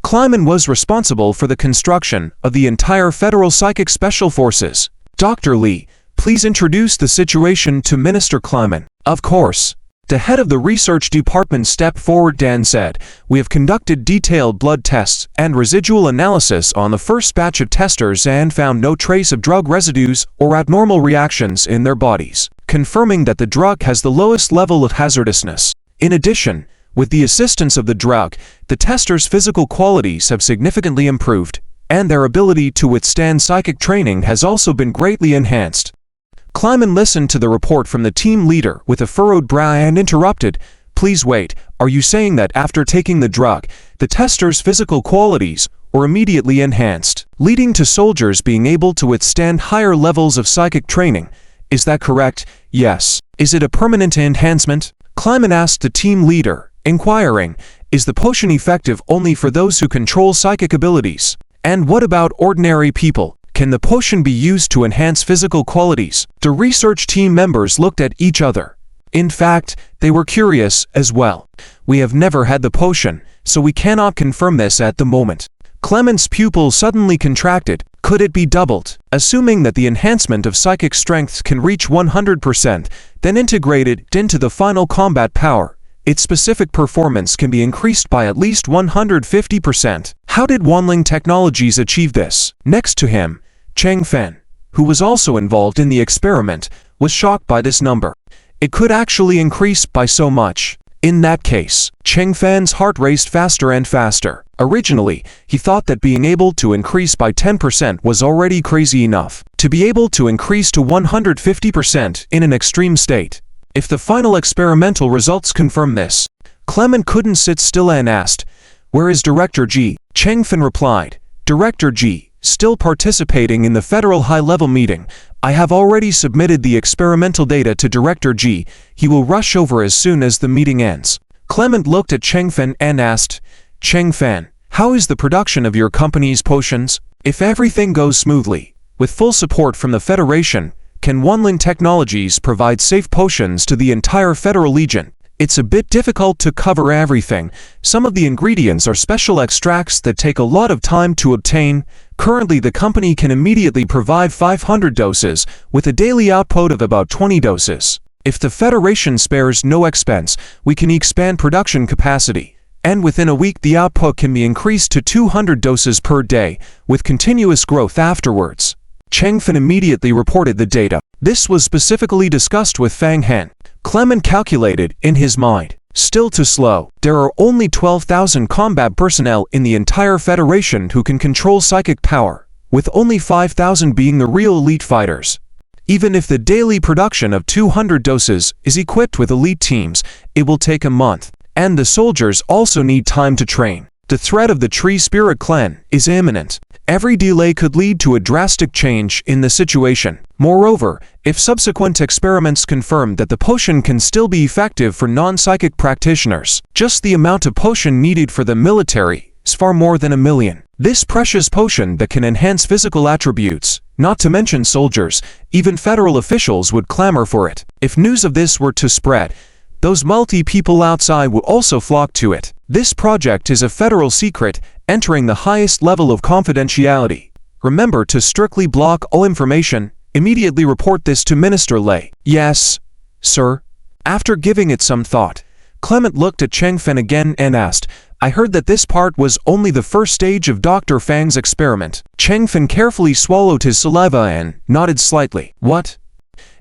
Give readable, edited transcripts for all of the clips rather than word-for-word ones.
Kleiman was responsible for the construction of the entire Federal Psychic Special Forces. Dr. Lee, please introduce the situation to Minister Kleiman. Of course. The head of the research department stepped forward and said, "We have conducted detailed blood tests and residual analysis on the first batch of testers and found no trace of drug residues or abnormal reactions in their bodies, confirming that the drug has the lowest level of hazardousness. In addition, with the assistance of the drug, the testers' physical qualities have significantly improved, and their ability to withstand psychic training has also been greatly enhanced." Kleiman listened to the report from the team leader with a furrowed brow and interrupted, "Please wait, are you saying that after taking the drug, the testers' physical qualities were immediately enhanced, leading to soldiers being able to withstand higher levels of psychic training? Is that correct?" "Yes." "Is it a permanent enhancement?" Kleiman asked the team leader, inquiring, "Is the potion effective only for those who control psychic abilities? And what about ordinary people? Can the potion be used to enhance physical qualities?" The research team members looked at each other. In fact, they were curious as well. "We have never had the potion, so we cannot confirm this at the moment." Kleiman's pupil suddenly contracted. Could it be doubled? Assuming that the enhancement of psychic strength can reach 100%, then integrated into the final combat power, its specific performance can be increased by at least 150%. How did Wanling Technologies achieve this? Next to him, Cheng Fan, who was also involved in the experiment, was shocked by this number. It could actually increase by so much. In that case, Cheng Fan's heart raced faster and faster. Originally, he thought that being able to increase by 10% was already crazy enough. To be able to increase to 150% in an extreme state. If the final experimental results confirm this, Kleiman couldn't sit still and asked, "Where is Director G?" Cheng Fan replied, "Director G, still participating in the federal high-level meeting. I have already submitted the experimental data to Director G. He will rush over as soon as the meeting ends." Clement looked at Cheng Fan and asked, "Cheng Fan, how is the production of your company's potions? If everything goes smoothly, with full support from the Federation, can Wanling Technologies provide safe potions to the entire Federal Legion? It's a bit difficult to cover everything. Some of the ingredients are special extracts that take a lot of time to obtain. Currently, the company can immediately provide 500 doses, with a daily output of about 20 doses. If the Federation spares no expense, we can expand production capacity, and within a week the output can be increased to 200 doses per day, with continuous growth afterwards." Cheng Fan immediately reported the data. This was specifically discussed with Fang Han. Clement calculated in his mind. Still too slow. There are only 12,000 combat personnel in the entire Federation who can control psychic power, with only 5,000 being the real elite fighters. Even if the daily production of 200 doses is equipped with elite teams, it will take a month, and the soldiers also need time to train. The threat of the Tree Spirit Clan is imminent. Every delay could lead to a drastic change in the situation. Moreover, if subsequent experiments confirm that the potion can still be effective for non-psychic practitioners, just the amount of potion needed for the military is far more than 1 million. This precious potion that can enhance physical attributes, not to mention soldiers, even federal officials would clamor for it. If news of this were to spread, those multi-people outside will also flock to it. This project is a federal secret, entering the highest level of confidentiality. Remember to strictly block all information. Immediately report this to Minister Lei. Yes, sir. After giving it some thought, Clement looked at Cheng Fan again and asked, "I heard that this part was only the first stage of Dr. Fang's experiment." Cheng Fan carefully swallowed his saliva and nodded slightly. "What?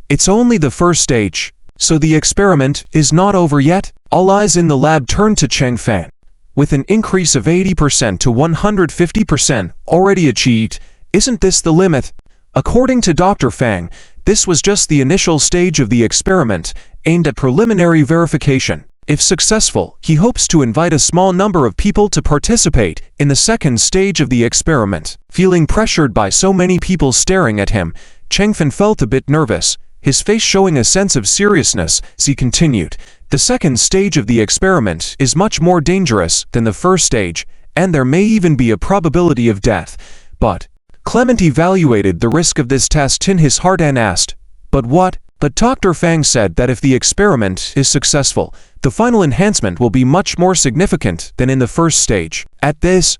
It's only the first stage. So the experiment is not over yet?" All eyes in the lab turned to Cheng Fan. With an increase of 80% to 150% already achieved, isn't this the limit? According to Dr. Fang, this was just the initial stage of the experiment, aimed at preliminary verification. If successful, he hopes to invite a small number of people to participate in the second stage of the experiment. Feeling pressured by so many people staring at him, Cheng Fan felt a bit nervous, his face showing a sense of seriousness as he continued. "The second stage of the experiment is much more dangerous than the first stage, and there may even be a probability of death. But..." Clement evaluated the risk of this test in his heart and asked, "But what?" But Dr. Fang said that if the experiment is successful, the final enhancement will be much more significant than in the first stage. At this,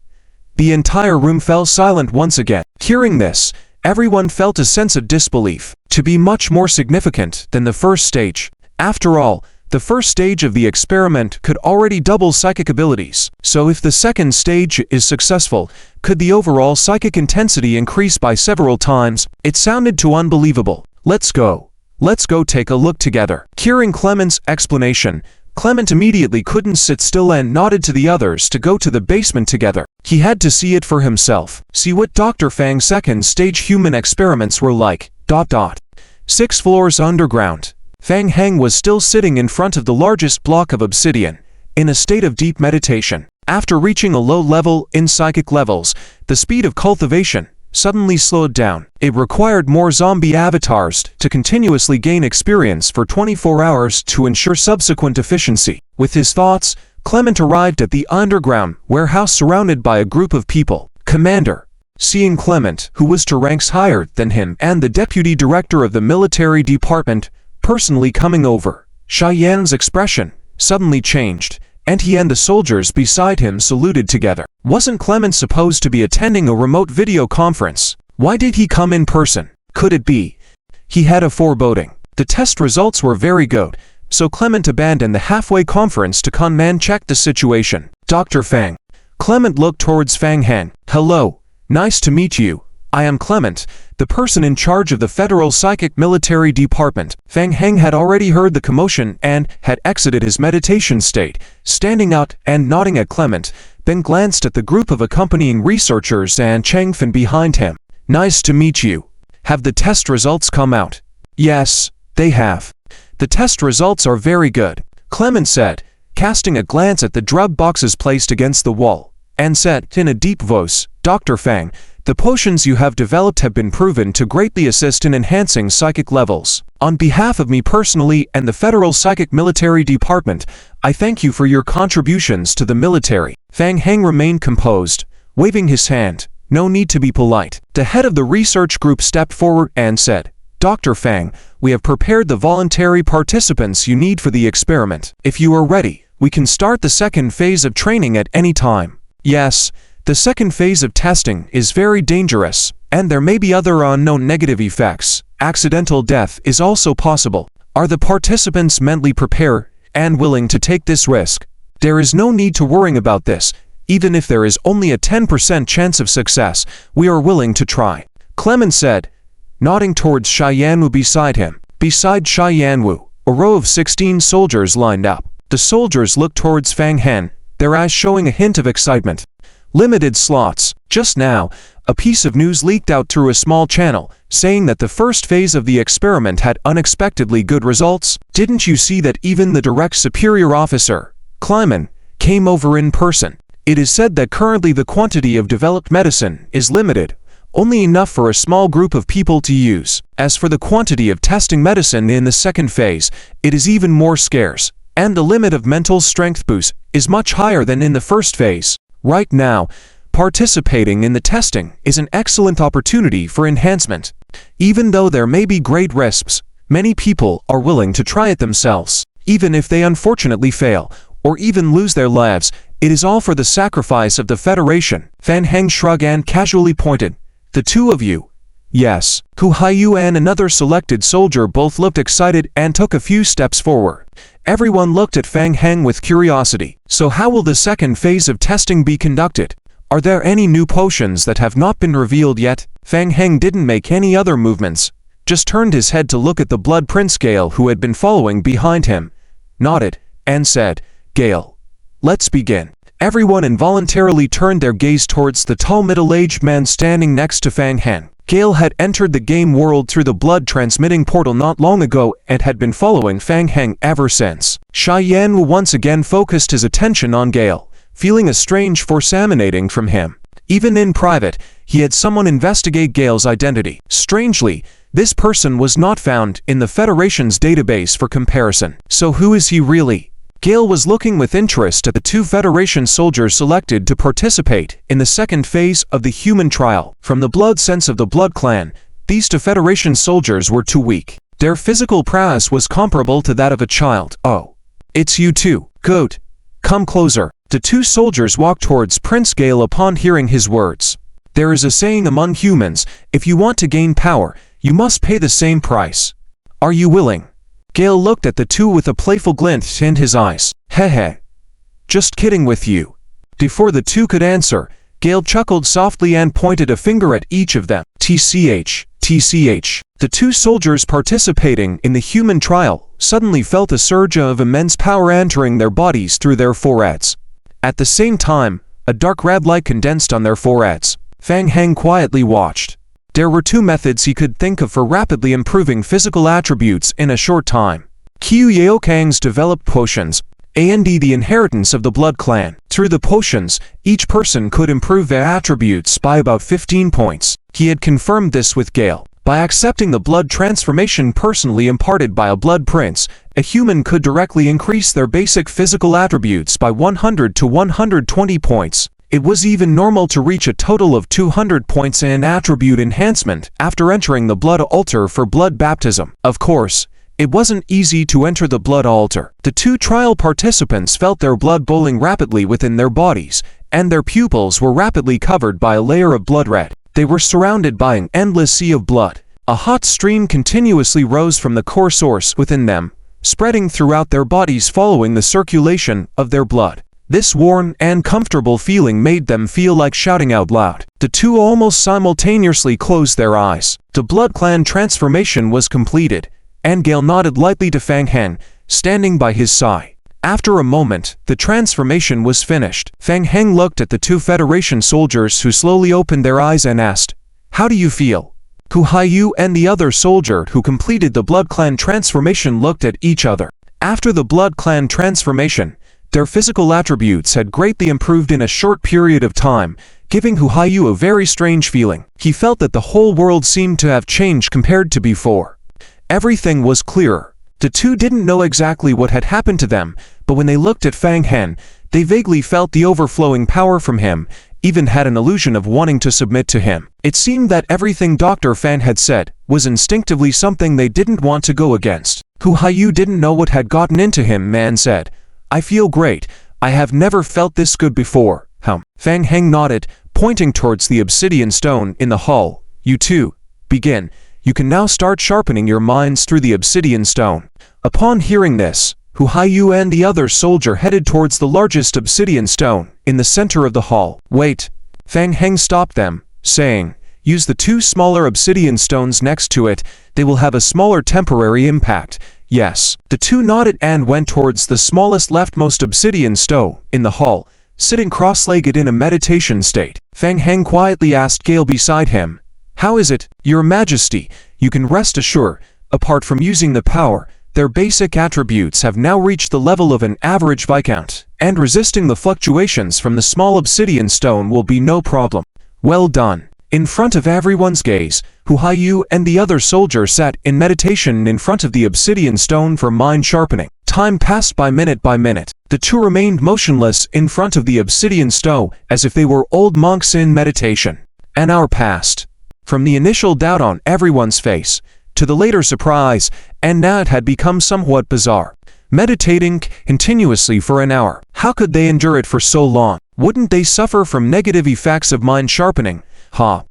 The entire room fell silent once again. Hearing this, everyone felt a sense of disbelief to be much more significant than the first stage. After all, the first stage of the experiment could already double psychic abilities. So if the second stage is successful, could the overall psychic intensity increase by several times? It sounded too unbelievable. Let's go take a look together. Hearing Clement's explanation, Clement immediately couldn't sit still and nodded to the others to go to the basement together. He had to see it for himself, see what Dr. Fang's second stage human experiments were like. 6 floors underground. Fang Heng was still sitting in front of the largest block of obsidian, in a state of deep meditation. After reaching a low level in psychic levels, the speed of cultivation suddenly slowed down. It required more zombie avatars to continuously gain experience for 24 hours to ensure subsequent efficiency. With his thoughts, Clement arrived at the underground warehouse surrounded by a group of people. Commander. Seeing Clement, who was 2 ranks higher than him and the deputy director of the military department, personally coming over, Cheyenne's expression suddenly changed, and he and the soldiers beside him saluted together. Wasn't Clement supposed to be attending a remote video conference? Why did he come in person? Could it be? He had a foreboding. The test results were very good, so Clement abandoned the halfway conference to come and check the situation. Dr. Fang. Clement looked towards Fang Heng. Hello, nice to meet you. I am Clement, the person in charge of the Federal Psychic Military Department. Fang Heng had already heard the commotion and had exited his meditation state, standing out and nodding at Clement, then glanced at the group of accompanying researchers and Changfen behind him. Nice to meet you. Have the test results come out? Yes, they have. The test results are very good, Clement said, casting a glance at the drug boxes placed against the wall, and said in a deep voice, Dr. Fang, the potions you have developed have been proven to greatly assist in enhancing psychic levels. On behalf of me personally and the Federal Psychic Military Department, I thank you for your contributions to the military. Fang Heng remained composed, waving his hand. No need to be polite. The head of the research group stepped forward and said, Dr. Fang, we have prepared the voluntary participants you need for the experiment. If you are ready, we can start the second phase of training at any time. Yes. The second phase of testing is very dangerous, and there may be other unknown negative effects. Accidental death is also possible. Are the participants mentally prepared and willing to take this risk? There is no need to worry about this. Even if there is only a 10% chance of success, we are willing to try, Clement said, nodding towards Cheyennewu beside him. Beside Cheyennewu, a row of 16 soldiers lined up. The soldiers looked towards Fang Heng, their eyes showing a hint of excitement. Limited slots. Just now, a piece of news leaked out through a small channel, saying that the first phase of the experiment had unexpectedly good results. Didn't you see that even the direct superior officer, Kleiman, came over in person? It is said that currently the quantity of developed medicine is limited, only enough for a small group of people to use. As for the quantity of testing medicine in the second phase, it is even more scarce, and the limit of mental strength boost is much higher than in the first phase. Right now, participating in the testing is an excellent opportunity for enhancement. Even though there may be great risks, many people are willing to try it themselves. Even if they unfortunately fail, or even lose their lives, it is all for the sacrifice of the Federation. Fan Heng shrugged and casually pointed. The two of you? Yes. Hu Haiyu and another selected soldier both looked excited and took a few steps forward. Everyone looked at Fang Heng with curiosity. So how will the second phase of testing be conducted? Are there any new potions that have not been revealed yet? Fang Heng didn't make any other movements, just turned his head to look at the Blood Prince Gale who had been following behind him, nodded, and said, Gale, let's begin. Everyone involuntarily turned their gaze towards the tall middle-aged man standing next to Fang Heng. Gale had entered the game world through the blood-transmitting portal not long ago and had been following Fang Heng ever since. Cheyennewu once again focused his attention on Gale, feeling a strange force emanating from him. Even in private, he had someone investigate Gale's identity. Strangely, this person was not found in the Federation's database for comparison. So who is he really? Gale was looking with interest at the two Federation soldiers selected to participate in the second phase of the human trial. From the blood sense of the Blood Clan, these two Federation soldiers were too weak. Their physical prowess was comparable to that of a child. Oh, it's you two. Good. Come closer. The two soldiers walked towards Prince Gale upon hearing his words. There is a saying among humans, if you want to gain power, you must pay the same price. Are you willing? Gale looked at the two with a playful glint in his eyes. Hehe. Just kidding with you. Before the two could answer, Gale chuckled softly and pointed a finger at each of them. TCH, TCH. The two soldiers participating in the human trial suddenly felt a surge of immense power entering their bodies through their foreheads. At the same time, a dark red light condensed on their foreheads. Fang Heng quietly watched. There were two methods he could think of for rapidly improving physical attributes in a short time. Qiu Yaokang's developed potions, and the inheritance of the blood clan. Through the potions, each person could improve their attributes by about 15 points. He had confirmed this with Gale. By accepting the blood transformation personally imparted by a blood prince, a human could directly increase their basic physical attributes by 100 to 120 points. It was even normal to reach a total of 200 points in attribute enhancement after entering the blood altar for blood baptism. Of course, it wasn't easy to enter the blood altar. The two trial participants felt their blood boiling rapidly within their bodies, and their pupils were rapidly covered by a layer of blood red. They were surrounded by an endless sea of blood. A hot stream continuously rose from the core source within them, spreading throughout their bodies following the circulation of their blood. This warm and comfortable feeling made them feel like shouting out loud. The two almost simultaneously closed their eyes. The blood clan transformation was completed, and Gale nodded lightly to Fang Heng, standing by his side. After a moment, the transformation was finished. Fang Heng looked at the two Federation soldiers who slowly opened their eyes and asked, "How do you feel?" Hu Haiyu and the other soldier who completed the blood clan transformation looked at each other. After the blood clan transformation, their physical attributes had greatly improved in a short period of time, giving Hu Haiyu a very strange feeling. He felt that the whole world seemed to have changed compared to before. Everything was clearer. The two didn't know exactly what had happened to them, but when they looked at Fang Heng, they vaguely felt the overflowing power from him, even had an illusion of wanting to submit to him. It seemed that everything Dr. Fan had said was instinctively something they didn't want to go against. Hu Haiyu didn't know what had gotten into him and said, "I feel great. I have never felt this good before." Fang Heng nodded, pointing towards the obsidian stone in the hall. "You two, begin. You can now start sharpening your minds through the obsidian stone." Upon hearing this, Hu Haiyu and the other soldier headed towards the largest obsidian stone in the center of the hall. "Wait." Fang Heng stopped them, saying, "Use the two smaller obsidian stones next to it. They will have a smaller temporary impact." "Yes." The two nodded and went towards the smallest leftmost obsidian stone in the hall, sitting cross-legged in a meditation state. Fang Heng quietly asked Gale beside him, "How is it, Your Majesty? You can rest assured, apart from using the power, their basic attributes have now reached the level of an average Viscount, and resisting the fluctuations from the small obsidian stone will be no problem." "Well done." In front of everyone's gaze, Hu Haiyu and the other soldier sat in meditation in front of the obsidian stone for mind sharpening. Time passed by minute. The two remained motionless in front of the obsidian stone as if they were old monks in meditation. An hour passed. From the initial doubt on everyone's face, to the later surprise, and now it had become somewhat bizarre. Meditating continuously for an hour. How could they endure it for so long? Wouldn't they suffer from negative effects of mind sharpening?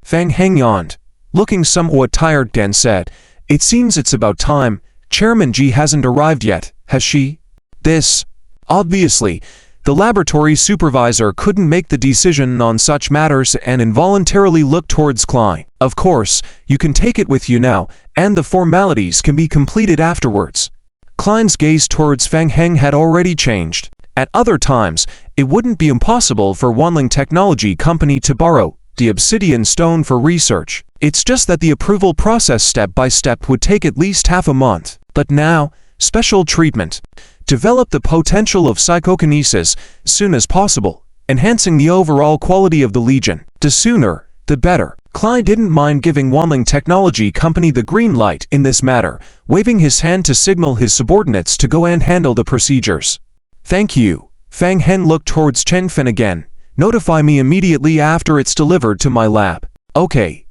Fang Heng yawned, looking somewhat tired, and said, "It seems it's about time. Chairman Ji hasn't arrived yet, has she?" This. Obviously, the laboratory supervisor couldn't make the decision on such matters and involuntarily looked towards Klein. "Of course, you can take it with you now, and the formalities can be completed afterwards." Klein's gaze towards Fang Heng had already changed. At other times, it wouldn't be impossible for Wanling Technology Company to borrow the obsidian stone for research. It's just that the approval process step by step would take at least half a month. But now, special treatment. Develop the potential of psychokinesis as soon as possible, enhancing the overall quality of the Legion. The sooner, the better. Klein didn't mind giving Wanling Technology Company the green light in this matter, waving his hand to signal his subordinates to go and handle the procedures. "Thank you." Fang Heng looked towards Chen Fin again. "Notify me immediately after it's delivered to my lab." "Okay.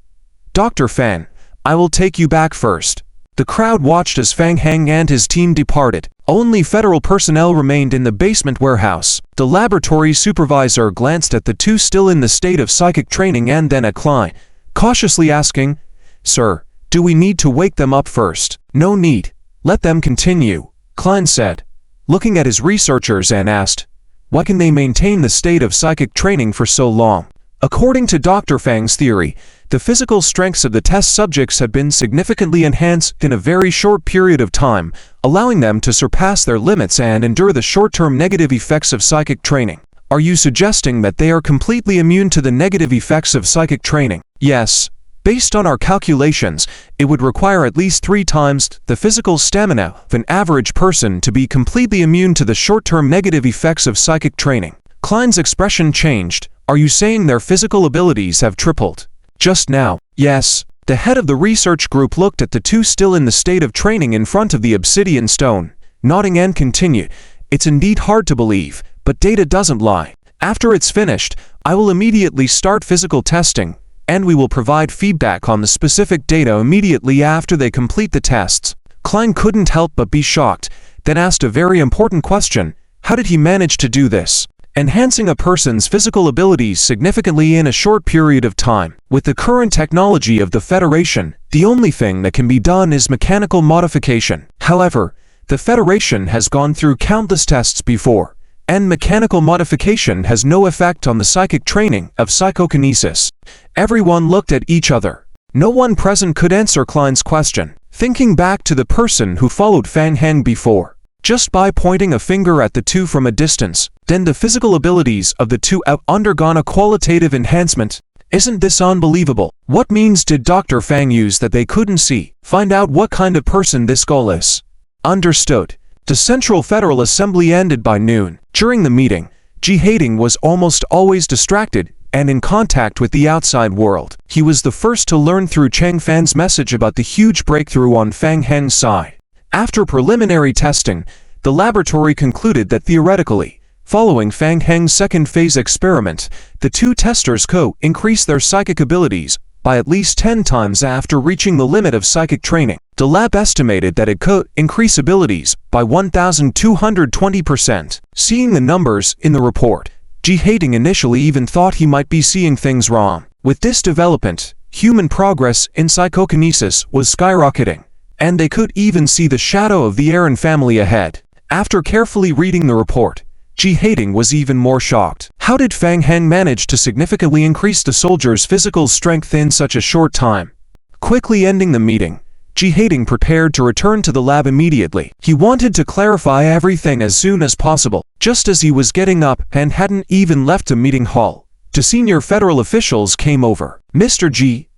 Dr. Fan, I will take you back first." The crowd watched as Fang Heng and his team departed. Only federal personnel remained in the basement warehouse. The laboratory supervisor glanced at the two still in the state of psychic training and then at Klein, cautiously asking, "Sir, do we need to wake them up first?" "No need. Let them continue," Klein said, looking at his researchers and asked, "Why can they maintain the state of psychic training for so long?" According to Dr. Fang's theory, the physical strengths of the test subjects had been significantly enhanced in a very short period of time, allowing them to surpass their limits and endure the short-term negative effects of psychic training. Are you suggesting that they are completely immune to the negative effects of psychic training? Yes. Based on our calculations, it would require at least 3 times the physical stamina of an average person to be completely immune to the short-term negative effects of psychic training. Klein's expression changed. Are you saying their physical abilities have tripled? Just now, yes. The head of the research group looked at the two still in the state of training in front of the obsidian stone, nodding and continued, "It's indeed hard to believe, but data doesn't lie. After it's finished, I will immediately start physical testing, and we will provide feedback on the specific data immediately after they complete the tests." Klein couldn't help but be shocked, then asked a very important question. How did he manage to do this? Enhancing a person's physical abilities significantly in a short period of time. With the current technology of the Federation, the only thing that can be done is mechanical modification. However, the Federation has gone through countless tests before, and mechanical modification has no effect on the psychic training of psychokinesis. Everyone looked at each other. No one present could answer Klein's question, thinking back to the person who followed Fang Heng before. Just by pointing a finger at the two from a distance, then the physical abilities of the two have undergone a qualitative enhancement. Isn't this unbelievable? What means did Dr. Fang use that they couldn't see? Find out what kind of person this girl is. Understood. The Central Federal Assembly ended by noon. During the meeting, Ji Haiding was almost always distracted and in contact with the outside world. He was the first to learn through Chang Fan's message about the huge breakthrough on Fang Heng's side. After preliminary testing, the laboratory concluded that theoretically, following Fang Heng's second phase experiment, the two testers could increase their psychic abilities by at least 10 times after reaching the limit of psychic training. The lab estimated that it could increase abilities by 1,220%. Seeing the numbers in the report, Ji Haiding initially even thought he might be seeing things wrong. With this development, human progress in psychokinesis was skyrocketing, and they could even see the shadow of the Aaron family ahead. After carefully reading the report, Ji Haiding was even more shocked. How did Fang Heng manage to significantly increase the soldiers' physical strength in such a short time? Quickly ending the meeting, Ji Haiding prepared to return to the lab immediately. He wanted to clarify everything as soon as possible. Just as he was getting up and hadn't even left the meeting hall, two senior federal officials came over. "Mr. Ji,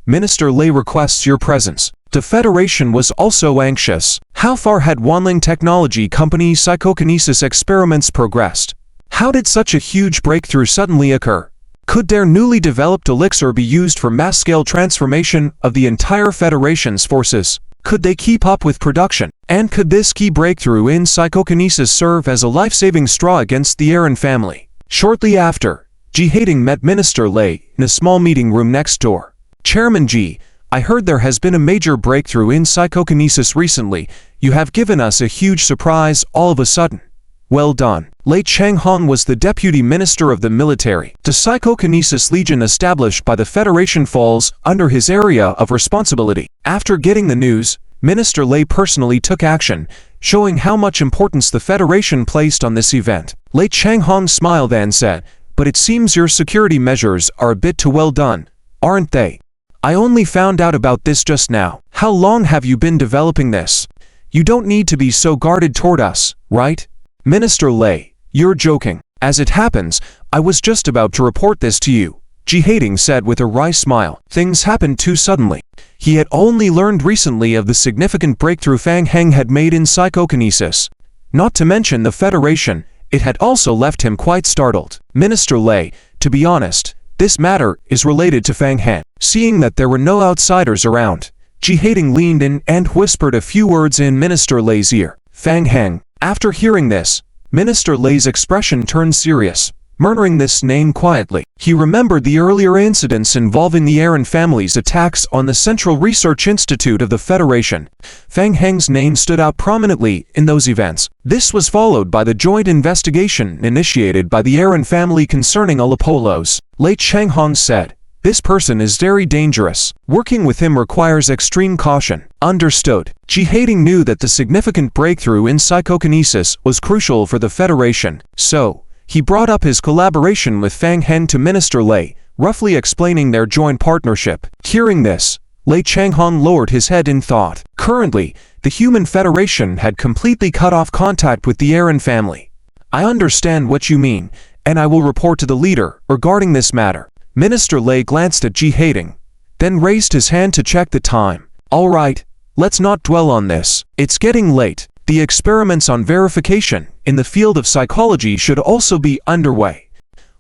Minister Lei requests your presence." The Federation was also anxious. How far had Wanling Technology Company's psychokinesis experiments progressed? How did such a huge breakthrough suddenly occur? Could their newly developed elixir be used for mass-scale transformation of the entire Federation's forces? Could they keep up with production? And could this key breakthrough in psychokinesis serve as a life-saving straw against the Aaron family? Shortly after, Ji Haiding met Minister Lei in a small meeting room next door. "Chairman Ji, I heard there has been a major breakthrough in psychokinesis recently. You have given us a huge surprise all of a sudden." "Well done." Lei Changhong was the deputy minister of the military. The psychokinesis legion established by the Federation falls under his area of responsibility. After getting the news, Minister Lei personally took action, showing how much importance the Federation placed on this event. Lei Changhong smiled and said, "But it seems your security measures are a bit too well done, aren't they? I only found out about this just now. How long have you been developing this? You don't need to be so guarded toward us, right?" "Minister Lei, you're joking. As it happens, I was just about to report this to you," Ji Haiding said with a wry smile. Things happened too suddenly. He had only learned recently of the significant breakthrough Fang Heng had made in psychokinesis. Not to mention the Federation, it had also left him quite startled. "Minister Lei, to be honest, this matter is related to Fang Heng." Seeing that there were no outsiders around, Ji Haiding leaned in and whispered a few words in Minister Lei's ear. "Fang Heng." After hearing this, Minister Lei's expression turned serious. murmuring this name quietly. He remembered the earlier incidents involving the Aaron family's attacks on the Central Research Institute of the Federation. Fang Heng's name stood out prominently in those events. This was followed by the joint investigation initiated by the Aaron family concerning Olapolos. Lei Changhong said, "This person is very dangerous. Working with him requires extreme caution." Understood. Ji Hating knew that the significant breakthrough in psychokinesis was crucial for the Federation, so he brought up his collaboration with Fang Heng to Minister Lei, roughly explaining their joint partnership. Hearing this, Lei Changhong lowered his head in thought. Currently, the Human Federation had completely cut off contact with the Aaron family. "I understand what you mean, and I will report to the leader regarding this matter." Minister Lei glanced at Ji Hating, then raised his hand to check the time. "All right, let's not dwell on this. It's getting late. The experiments on verification in the field of psychology should also be underway.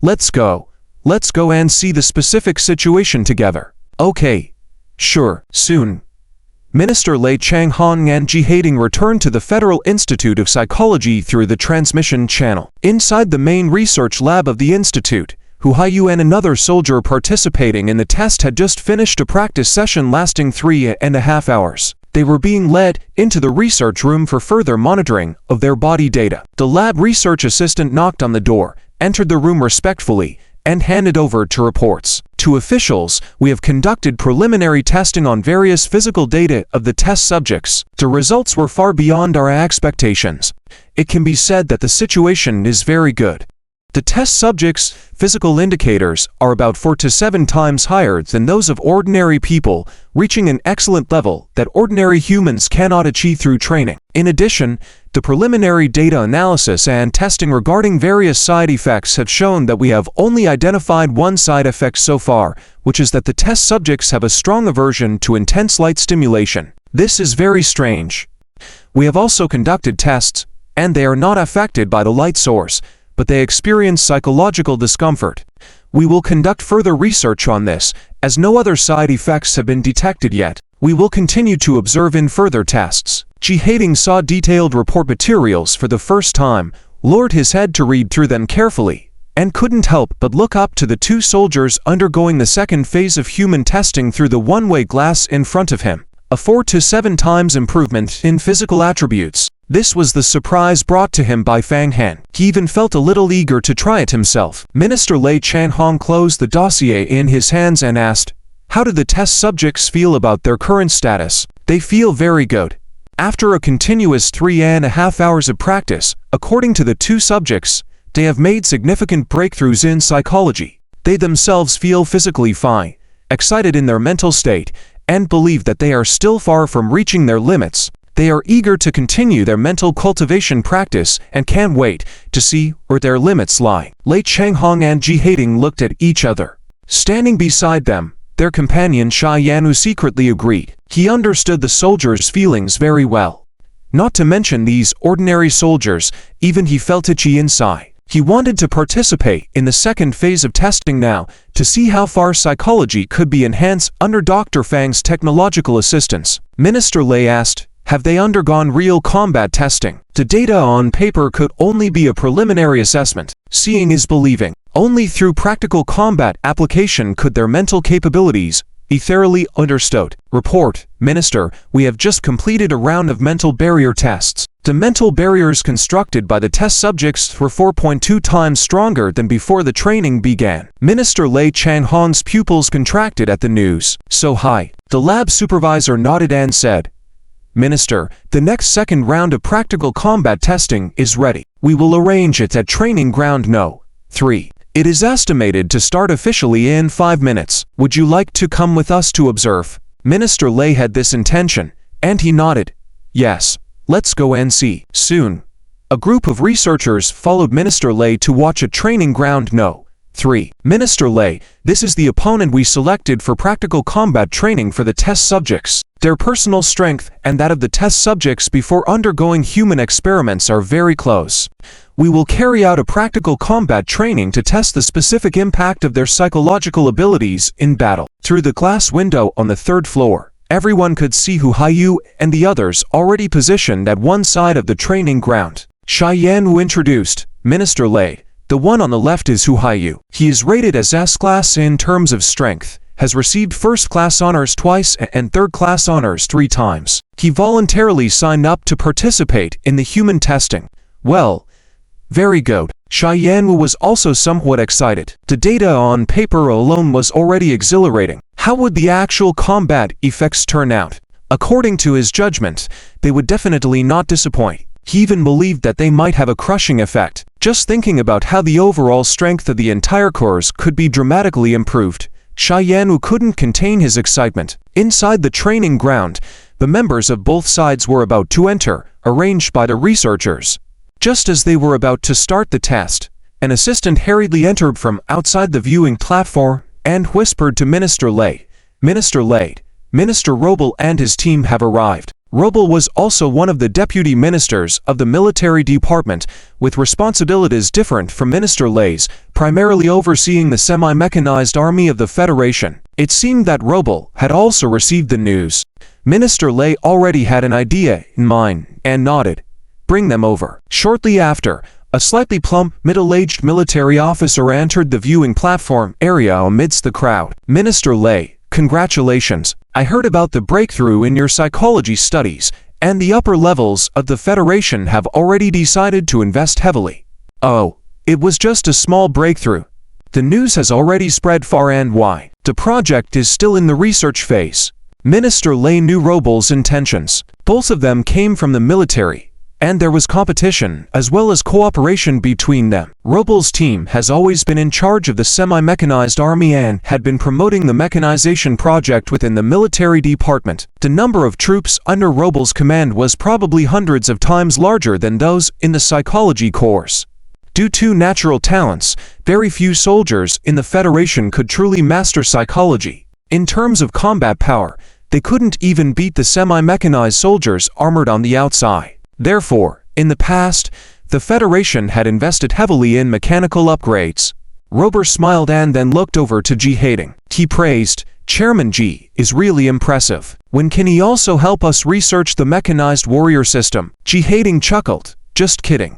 Let's go and see the specific situation together." "Okay, sure, soon." Minister Lei Changhong and Ji Hating returned to the Federal Institute of Psychology through the transmission channel. Inside the main research lab of the institute, Hu Haiyu and another soldier participating in the test had just finished a practice session lasting 3.5 hours. They were being led into the research room for further monitoring of their body data. The lab research assistant knocked on the door, entered the room respectfully, and handed over to reports. "To officials, we have conducted preliminary testing on various physical data of the test subjects. The results were far beyond our expectations. It can be said that the situation is very good. The test subjects' physical indicators are about 4 to 7 times higher than those of ordinary people, reaching an excellent level that ordinary humans cannot achieve through training. In addition, the preliminary data analysis and testing regarding various side effects have shown that we have only identified one side effect so far, which is that the test subjects have a strong aversion to intense light stimulation. This is very strange. We have also conducted tests, and they are not affected by the light source, but they experience psychological discomfort. We will conduct further research on this, as no other side effects have been detected yet. We will continue to observe in further tests." Ji Hating saw detailed report materials for the first time, lowered his head to read through them carefully, and couldn't help but look up to the two soldiers undergoing the second phase of human testing through the one-way glass in front of him. A 4 to 7 times improvement in physical attributes. This was the surprise brought to him by Fang Heng. He even felt a little eager to try it himself. Minister Lei Changhong closed the dossier in his hands and asked, "How do the test subjects feel about their current status?" "They feel very good. After a continuous 3.5 hours of practice, according to the two subjects, they have made significant breakthroughs in psychology. They themselves feel physically fine, excited in their mental state, and believe that they are still far from reaching their limits. They are eager to continue their mental cultivation practice and can't wait to see where their limits lie." Lei Changhong and Ji Hating looked at each other. Standing beside them, their companion Sha Yanu secretly agreed. He understood the soldiers' feelings very well. Not to mention these ordinary soldiers, even he felt itchy inside. He wanted to participate in the second phase of testing now, to see how far psychology could be enhanced under Dr. Fang's technological assistance. Minister Lei asked, "Have they undergone real combat testing?" The data on paper could only be a preliminary assessment. Seeing is believing. Only through practical combat application could their mental capabilities be thoroughly understood. Report, Minister, we have just completed a round of mental barrier tests. The mental barriers constructed by the test subjects were 4.2 times stronger than before the training began. Minister Lei Changhong's pupils contracted at the news. "So high." The lab supervisor nodded and said, "Minister, the next second round of practical combat testing is ready. We will arrange it at Training Ground No. 3. It is estimated to start officially in 5 minutes. Would you like to come with us to observe?" Minister Lei had this intention, and he nodded. "Yes, let's go and see." Soon, a group of researchers followed Minister Lei to watch at Training Ground No. 3. "Minister Lei, this is the opponent we selected for practical combat training for the test subjects. Their personal strength and that of the test subjects before undergoing human experiments are very close. We will carry out a practical combat training to test the specific impact of their psychological abilities in battle." Through the glass window on the 3rd floor, everyone could see Hu Haiyu and the others already positioned at one side of the training ground. Sha Yan, who introduced Minister Lei, The one on the left is Huhayu. He is rated as S-class in terms of strength, has received first-class honors twice and third-class honors 3 times. He voluntarily signed up to participate in the human testing. Well, very good. Xia Yanwu was also somewhat excited. The data on paper alone was already exhilarating. How would the actual combat effects turn out? According to his judgment, they would definitely not disappoint. He even believed that they might have a crushing effect. Just thinking about how the overall strength of the entire course could be dramatically improved, Xia Yanwu couldn't contain his excitement. Inside the training ground, the members of both sides were about to enter, arranged by the researchers. Just as they were about to start the test, an assistant hurriedly entered from outside the viewing platform and whispered to Minister Lei, "Minister Lei, Minister Robel and his team have arrived." Robel was also one of the deputy ministers of the military department, with responsibilities different from Minister Lei's, primarily overseeing the semi-mechanized army of the Federation. It seemed that Robel had also received the news. Minister Lei already had an idea in mind and nodded. "Bring them over." Shortly after, a slightly plump, middle-aged military officer entered the viewing platform area amidst the crowd. "Minister Lei, congratulations. I heard about the breakthrough in your psychology studies, and the upper levels of the Federation have already decided to invest heavily." "Oh, it was just a small breakthrough. The news has already spread far and wide. The project is still in the research phase." Minister Lei knew Robel's intentions. Both of them came from the military, and there was competition as well as cooperation between them. Robel's team has always been in charge of the semi-mechanized army and had been promoting the mechanization project within the military department. The number of troops under Robel's command was probably hundreds of times larger than those in the psychology course. Due to natural talents, very few soldiers in the Federation could truly master psychology. In terms of combat power, they couldn't even beat the semi-mechanized soldiers armored on the outside. Therefore, in the past, the Federation had invested heavily in mechanical upgrades. Robert smiled and then looked over to Ji Hating. He praised, "Chairman Ji is really impressive. When can he also help us research the mechanized warrior system?" Ji Hating chuckled. "Just kidding.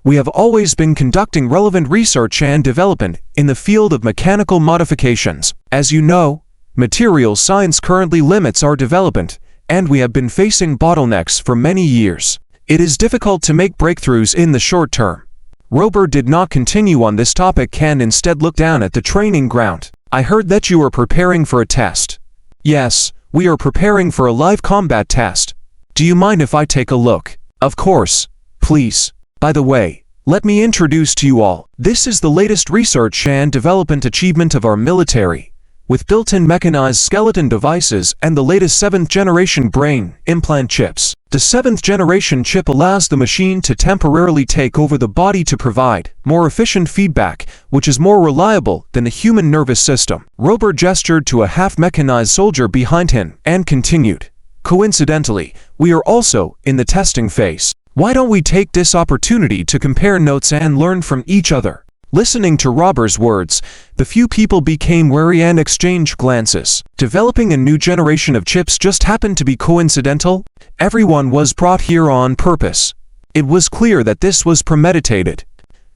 We have always been conducting relevant research and development in the field of mechanical modifications. As you know, material science currently limits our development, and we have been facing bottlenecks for many years. It is difficult to make breakthroughs in the short term." Robert did not continue on this topic and instead looked down at the training ground. "I heard that you are preparing for a test." "Yes, we are preparing for a live combat test. Do you mind if I take a look?" "Of course. Please. By the way, let me introduce to you all. This is the latest research and development achievement of our military, with built-in mechanized skeleton devices and the latest 7th-generation brain implant chips. The 7th-generation chip allows the machine to temporarily take over the body to provide more efficient feedback, which is more reliable than the human nervous system." Robert gestured to a half-mechanized soldier behind him and continued, "Coincidentally, we are also in the testing phase. Why don't we take this opportunity to compare notes and learn from each other?" Listening to Robert's words, the few people became wary and exchanged glances. Developing a new generation of chips just happened to be coincidental? Everyone was brought here on purpose. It was clear that this was premeditated.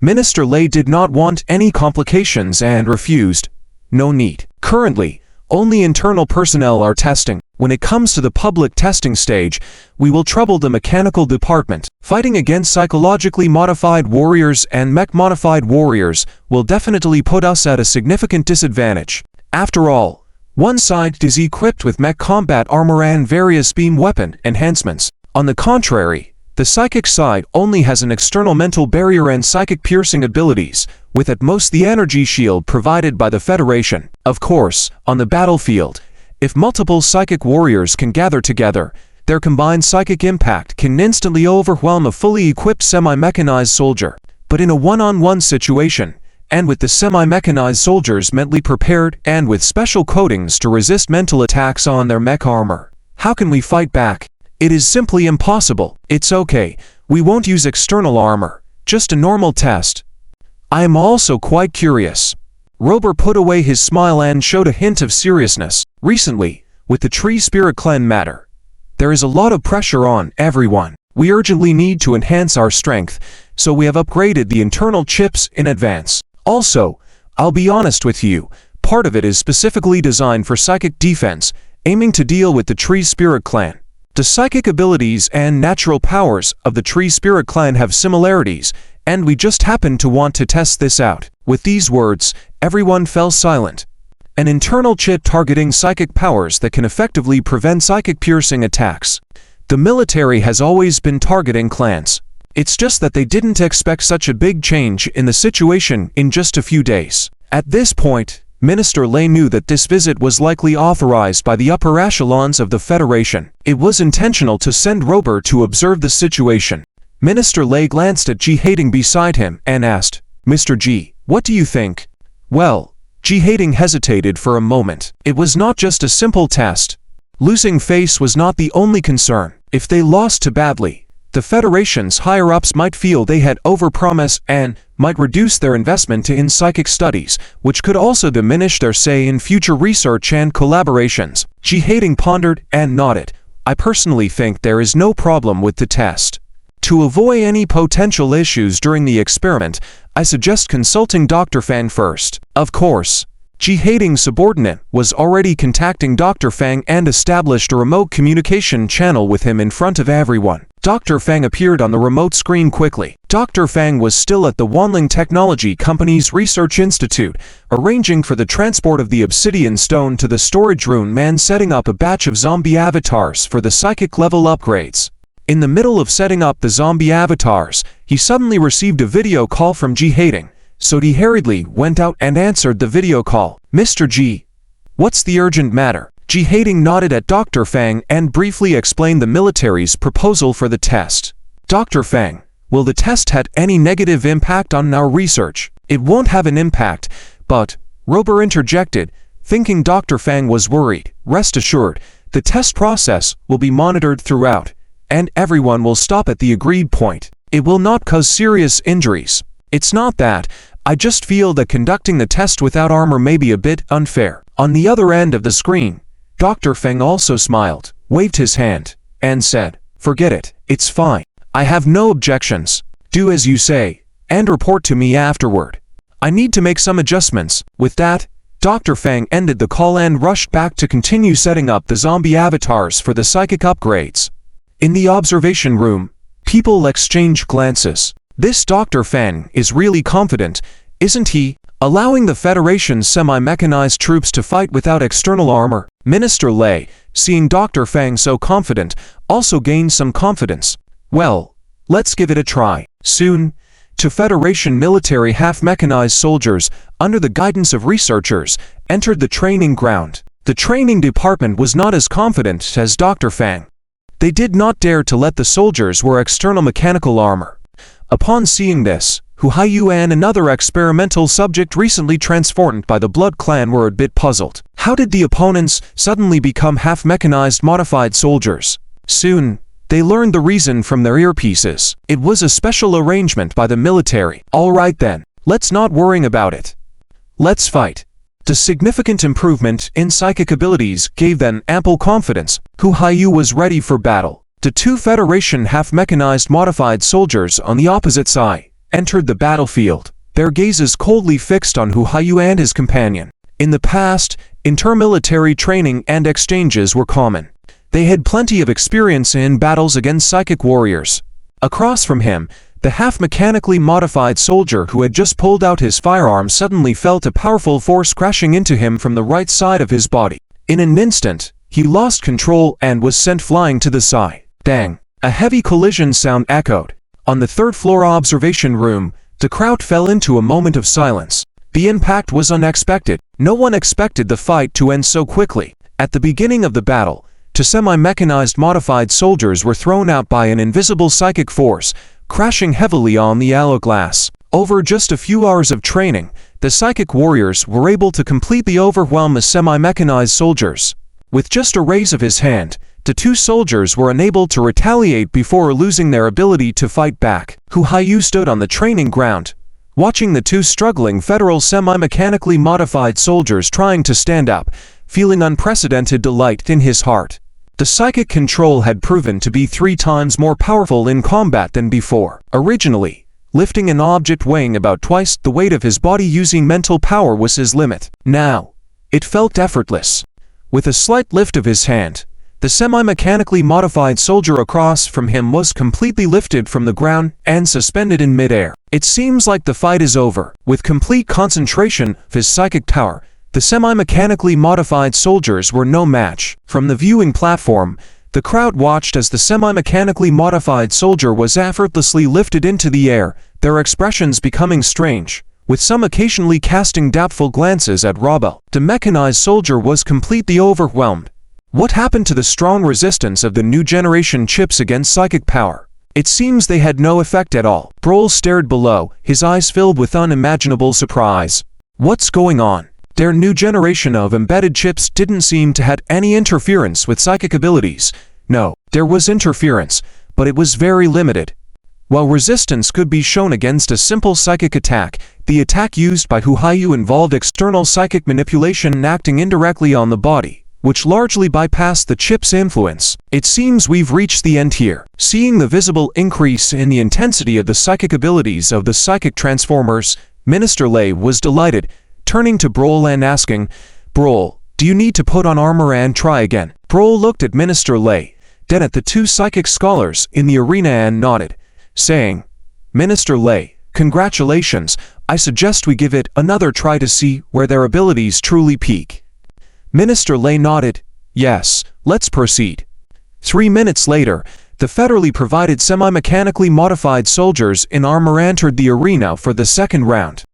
Minister Lei did not want any complications and refused. "No need. Currently, only internal personnel are testing. When it comes to the public testing stage, we will trouble the mechanical department. Fighting against psychologically modified warriors and mech-modified warriors will definitely put us at a significant disadvantage. After all, one side is equipped with mech combat armor and various beam weapon enhancements. On the contrary, the psychic side only has an external mental barrier and psychic piercing abilities, with at most the energy shield provided by the Federation. Of course, on the battlefield, if multiple psychic warriors can gather together, their combined psychic impact can instantly overwhelm a fully equipped semi-mechanized soldier. But in a one-on-one situation, and with the semi-mechanized soldiers mentally prepared and with special coatings to resist mental attacks on their mech armor, how can we fight back? It is simply impossible. It's okay, we won't use external armor, just a normal test. I am also quite curious." Robert put away his smile and showed a hint of seriousness. "Recently, with the Tree Spirit Clan matter, there is a lot of pressure on everyone. We urgently need to enhance our strength, so we have upgraded the internal chips in advance. Also, I'll be honest with you, part of it is specifically designed for psychic defense, aiming to deal with the Tree Spirit Clan. The psychic abilities and natural powers of the Tree Spirit Clan have similarities, and we just happened to want to test this out." With these words, everyone fell silent. An internal chip targeting psychic powers that can effectively prevent psychic piercing attacks. The military has always been targeting clans. It's just that they didn't expect such a big change in the situation in just a few days. At this point, Minister Lei knew that this visit was likely authorized by the upper echelons of the Federation. It was intentional to send Rober to observe the situation. Minister Lei glanced at Ji Hating beside him and asked, "Mr. Ji, what do you think?" Well, Ji Hating hesitated for a moment. It was not just a simple test. Losing face was not the only concern. If they lost too badly, the Federation's higher-ups might feel they had overpromised and might reduce their investment in psychic studies, which could also diminish their say in future research and collaborations. Ji Hating pondered and nodded. "I personally think there is no problem with the test. To avoid any potential issues during the experiment, I suggest consulting Dr. Fang first." Of course, Ji Hating's subordinate was already contacting Dr. Fang and established a remote communication channel with him in front of everyone. Dr. Fang appeared on the remote screen quickly. Dr. Fang was still at the Wanling Technology Company's Research Institute, arranging for the transport of the obsidian stone to the storage room and setting up a batch of zombie avatars for the psychic level upgrades. In the middle of setting up the zombie avatars, he suddenly received a video call from Ji Hating, so he hurriedly went out and answered the video call. "Mr. Ji, what's the urgent matter?" Ji Hating nodded at Dr. Fang and briefly explained the military's proposal for the test. "Dr. Fang, will the test have any negative impact on our research?" "It won't have an impact, but," Rober interjected, thinking Dr. Fang was worried. "Rest assured, the test process will be monitored throughout, and everyone will stop at the agreed point. It will not cause serious injuries. It's not that, I just feel that conducting the test without armor may be a bit unfair." On the other end of the screen, Dr. Feng also smiled, waved his hand, and said, "Forget it, it's fine. I have no objections. Do as you say, and report to me afterward. I need to make some adjustments." With that, Dr. Feng ended the call and rushed back to continue setting up the zombie avatars for the psychic upgrades. In the observation room, people exchanged glances. This Dr. Feng is really confident, isn't he? Allowing the Federation's semi-mechanized troops to fight without external armor. Minister Lei, seeing Dr. Feng so confident, also gained some confidence. "Well, let's give it a try." Soon, two Federation military half-mechanized soldiers, under the guidance of researchers, entered the training ground. The training department was not as confident as Dr. Feng. They did not dare to let the soldiers wear external mechanical armor. Upon seeing this, Hu Haiyu and another experimental subject recently transformed by the Blood Clan were a bit puzzled. How did the opponents suddenly become half-mechanized modified soldiers? Soon, they learned the reason from their earpieces. It was a special arrangement by the military. "All right then, let's not worry about it. Let's fight." The significant improvement in psychic abilities gave them ample confidence. Hu Haiyu was ready for battle. The two Federation half-mechanized modified soldiers on the opposite side entered the battlefield, their gazes coldly fixed on Hu Haiyu and his companion. In the past, intermilitary training and exchanges were common. They had plenty of experience in battles against psychic warriors. Across from him, the half-mechanically modified soldier who had just pulled out his firearm suddenly felt a powerful force crashing into him from the right side of his body. In an instant, he lost control and was sent flying to the side. Dang! A heavy collision sound echoed. On the third-floor observation room, the crowd fell into a moment of silence. The impact was unexpected. No one expected the fight to end so quickly. At the beginning of the battle, two semi-mechanized modified soldiers were thrown out by an invisible psychic force, crashing heavily on the alloy glass. Over just a few hours of training, the psychic warriors were able to completely overwhelm the semi-mechanized soldiers. With just a raise of his hand, the two soldiers were unable to retaliate before losing their ability to fight back. Hu Haiyu stood on the training ground, watching the two struggling federal semi-mechanically modified soldiers trying to stand up, feeling unprecedented delight in his heart. The psychic control had proven to be 3 times more powerful in combat than before. Originally, Lifting an object weighing about twice the weight of his body using mental power was his limit. Now, it felt effortless. With a slight lift of his hand, the semi-mechanically modified soldier across from him was completely lifted from the ground and suspended in midair. It seems like the fight is over. With complete concentration of his psychic power, the semi-mechanically modified soldiers were no match. From the viewing platform, the crowd watched as the semi-mechanically modified soldier was effortlessly lifted into the air, their expressions becoming strange, with some occasionally casting doubtful glances at Robel. The mechanized soldier was completely overwhelmed. What happened to the strong resistance of the new generation chips against psychic power? It seems they had no effect at all. Brol stared below, his eyes filled with unimaginable surprise. What's going on? Their new generation of embedded chips didn't seem to have any interference with psychic abilities. No, there was interference, but it was very limited. While resistance could be shown against a simple psychic attack, the attack used by Hu Haiyu involved external psychic manipulation acting indirectly on the body, which largely bypassed the chip's influence. It seems we've reached the end here. Seeing the visible increase in the intensity of the psychic abilities of the psychic transformers, Minister Lei was delighted, turning to Brol and asking, "Brol, do you need to put on armor and try again?" Brol looked at Minister Lei, then at the two psychic scholars in the arena and nodded, saying, "Minister Lei, congratulations, I suggest we give it another try to see where their abilities truly peak." Minister Lei nodded, "Yes, let's proceed." 3 minutes later, the federally provided semi-mechanically modified soldiers in armor entered the arena for the second round.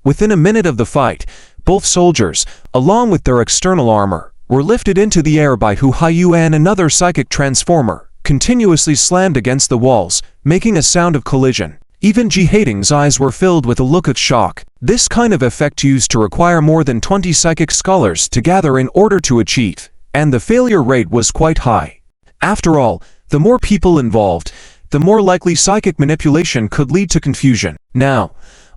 Within a minute of the fight, both soldiers, along with their external armor, were lifted into the air by Hu Haiyu and another psychic transformer, continuously slammed against the walls, making a sound of collision. Even Ji Hating's eyes were filled with a look of shock. This kind of effect used to require more than 20 psychic scholars to gather in order to achieve, and the failure rate was quite high. After all, the more people involved, the more likely psychic manipulation could lead to confusion. Now,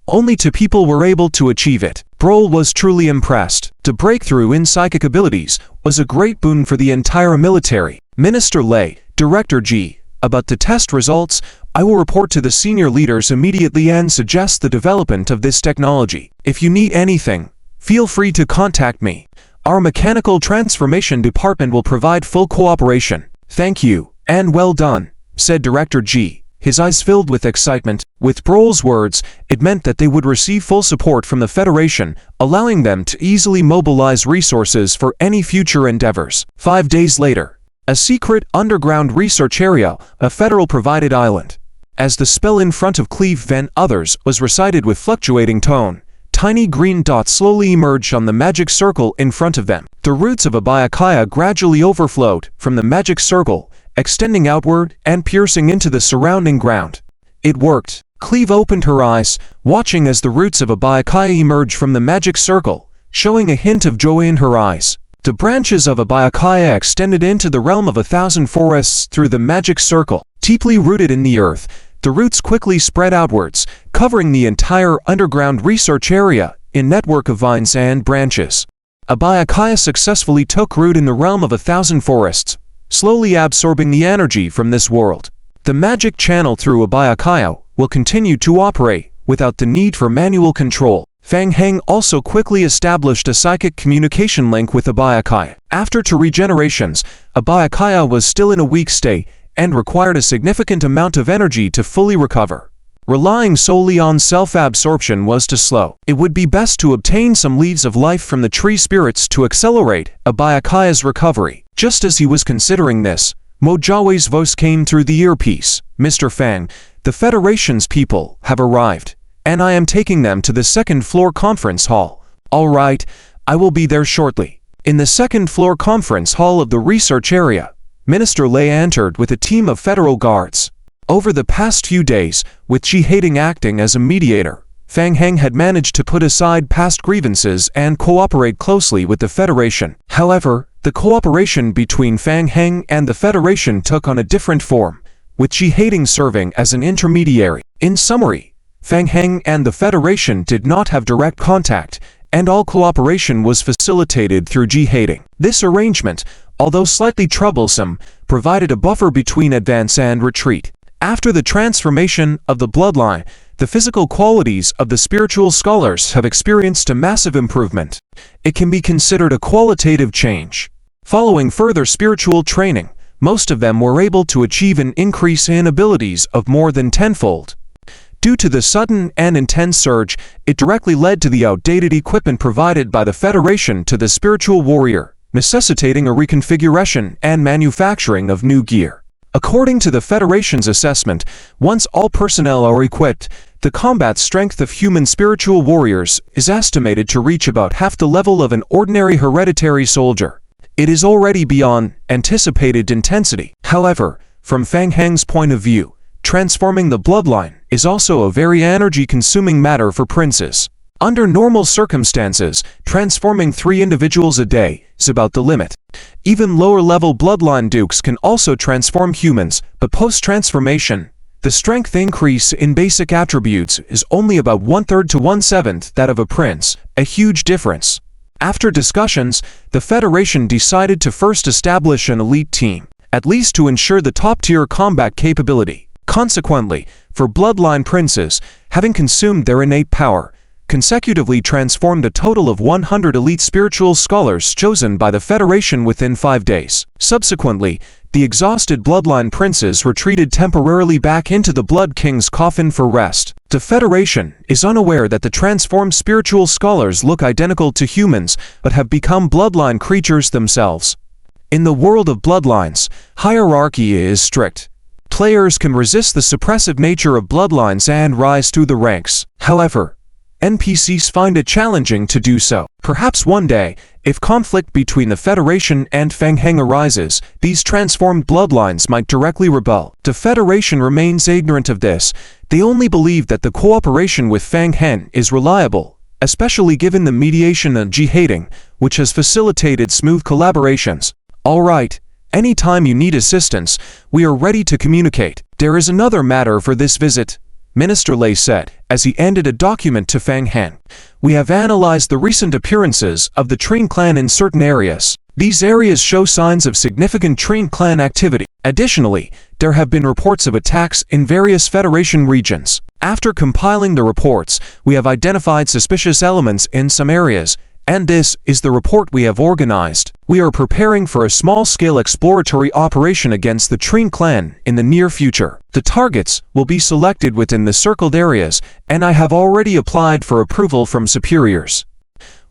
only 2 people were able to achieve it. Brol was truly impressed. The breakthrough in psychic abilities was a great boon for the entire military. Minister Lei, Director Ji, about the test results, I will report to the senior leaders immediately and suggest the development of this technology. If you need anything, feel free to contact me. Our mechanical transformation department will provide full cooperation. Thank you, and well done, said Director Ji, his eyes filled with excitement. With Brol's words, it meant that they would receive full support from the Federation, allowing them to easily mobilize resources for any future endeavors. 5 days later, a secret underground research area, a federal-provided island. As the spell in front of Cleve Van Others was recited with fluctuating tone, tiny green dots slowly emerged on the magic circle in front of them. The roots of a Byakuya gradually overflowed from the magic circle, extending outward and piercing into the surrounding ground. It worked. Cleve opened her eyes, watching as the roots of a Byakuya emerged from the magic circle, showing a hint of joy in her eyes. The branches of a Byakuya extended into the realm of 1,000 forests through the magic circle. Deeply rooted in the earth, the roots quickly spread outwards, covering the entire underground research area in network of vines and branches. A Byakuya successfully took root in the realm of 1,000 forests, slowly absorbing the energy from this world. The magic channel through a Byakuya will continue to operate without the need for manual control. Fang Heng also quickly established a psychic communication link with a Byakuya. After 2 regenerations, a Byakuya was still in a weak state and required a significant amount of energy to fully recover. Relying solely on self-absorption was too slow. It would be best to obtain some leaves of life from the tree spirits to accelerate a Byakuya's recovery. Just as he was considering this, Mo Jiaowei's voice came through the earpiece. "Mr. Fang, the Federation's people have arrived, and I am taking them to the 2nd floor conference hall." "All right, I will be there shortly." In the 2nd floor conference hall of the research area, Minister Lei entered with a team of federal guards. Over the past few days, with Ji Hating acting as a mediator, Fang Heng had managed to put aside past grievances and cooperate closely with the Federation. However, the cooperation between Fang Heng and the Federation took on a different form, with Ji Hating serving as an intermediary. In summary, Fang Heng and the Federation did not have direct contact, and all cooperation was facilitated through Ji Hating. This arrangement, although slightly troublesome, provided a buffer between advance and retreat. After the transformation of the bloodline, the physical qualities of the spiritual scholars have experienced a massive improvement. It can be considered a qualitative change. Following further spiritual training, most of them were able to achieve an increase in abilities of more than tenfold. Due to the sudden and intense surge, it directly led to the outdated equipment provided by the Federation to the spiritual warrior, necessitating a reconfiguration and manufacturing of new gear. According to the Federation's assessment, once all personnel are equipped, the combat strength of human spiritual warriors is estimated to reach about half the level of an ordinary hereditary soldier. It is already beyond anticipated intensity. However, from Fang Heng's point of view, transforming the bloodline is also a very energy-consuming matter for princes. Under normal circumstances, transforming 3 individuals a day is about the limit. Even lower-level bloodline dukes can also transform humans, but post-transformation, the strength increase in basic attributes is only about 1/3 to 1/7 that of a prince, a huge difference. After discussions, the Federation decided to first establish an elite team, at least to ensure the top-tier combat capability. Consequently, for bloodline princes, having consumed their innate power, consecutively transformed a total of 100 elite spiritual scholars chosen by the Federation within 5 days. Subsequently, the exhausted bloodline princes retreated temporarily back into the Blood King's coffin for rest. The Federation is unaware that the transformed spiritual scholars look identical to humans but have become bloodline creatures themselves. In the world of bloodlines, hierarchy is strict. Players can resist the suppressive nature of bloodlines and rise through the ranks. However, NPCs find it challenging to do so. Perhaps one day, if conflict between the Federation and Fang Heng arises, these transformed bloodlines might directly rebel. The Federation remains ignorant of this. They only believe that the cooperation with Fang Heng is reliable, especially given the mediation of jihading, which has facilitated smooth collaborations. All right, anytime you need assistance, we are ready to communicate. There is another matter for this visit, Minister Lei said, as he handed a document to Fang Heng. We have analyzed the recent appearances of the Trine clan in certain areas. These areas show signs of significant Trine clan activity. Additionally, there have been reports of attacks in various Federation regions. After compiling the reports, we have identified suspicious elements in some areas, and this is the report we have organized. We are preparing for a small-scale exploratory operation against the Trine clan in the near future. The targets will be selected within the circled areas, and I have already applied for approval from superiors.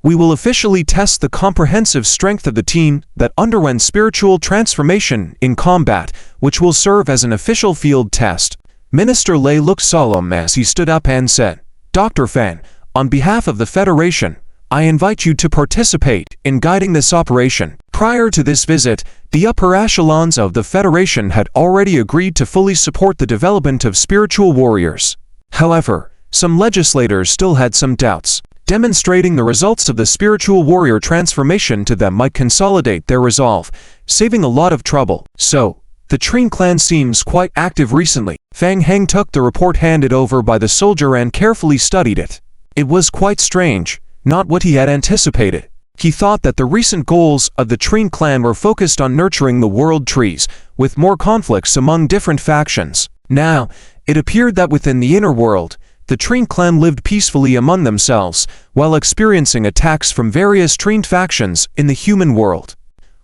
We will officially test the comprehensive strength of the team that underwent spiritual transformation in combat, which will serve as an official field test. Minister Lei looked solemn as he stood up and said, Dr. Fan, on behalf of the Federation, I invite you to participate in guiding this operation. Prior to this visit, the upper echelons of the Federation had already agreed to fully support the development of spiritual warriors. However, some legislators still had some doubts. Demonstrating the results of the spiritual warrior transformation to them might consolidate their resolve, saving a lot of trouble. So, the Trine clan seems quite active recently. Fang Heng took the report handed over by the soldier and carefully studied it. It was quite strange. Not what he had anticipated. He thought that the recent goals of the Trine clan were focused on nurturing the world trees, with more conflicts among different factions. Now, it appeared that within the inner world, the Trine clan lived peacefully among themselves, while experiencing attacks from various Trine factions in the human world.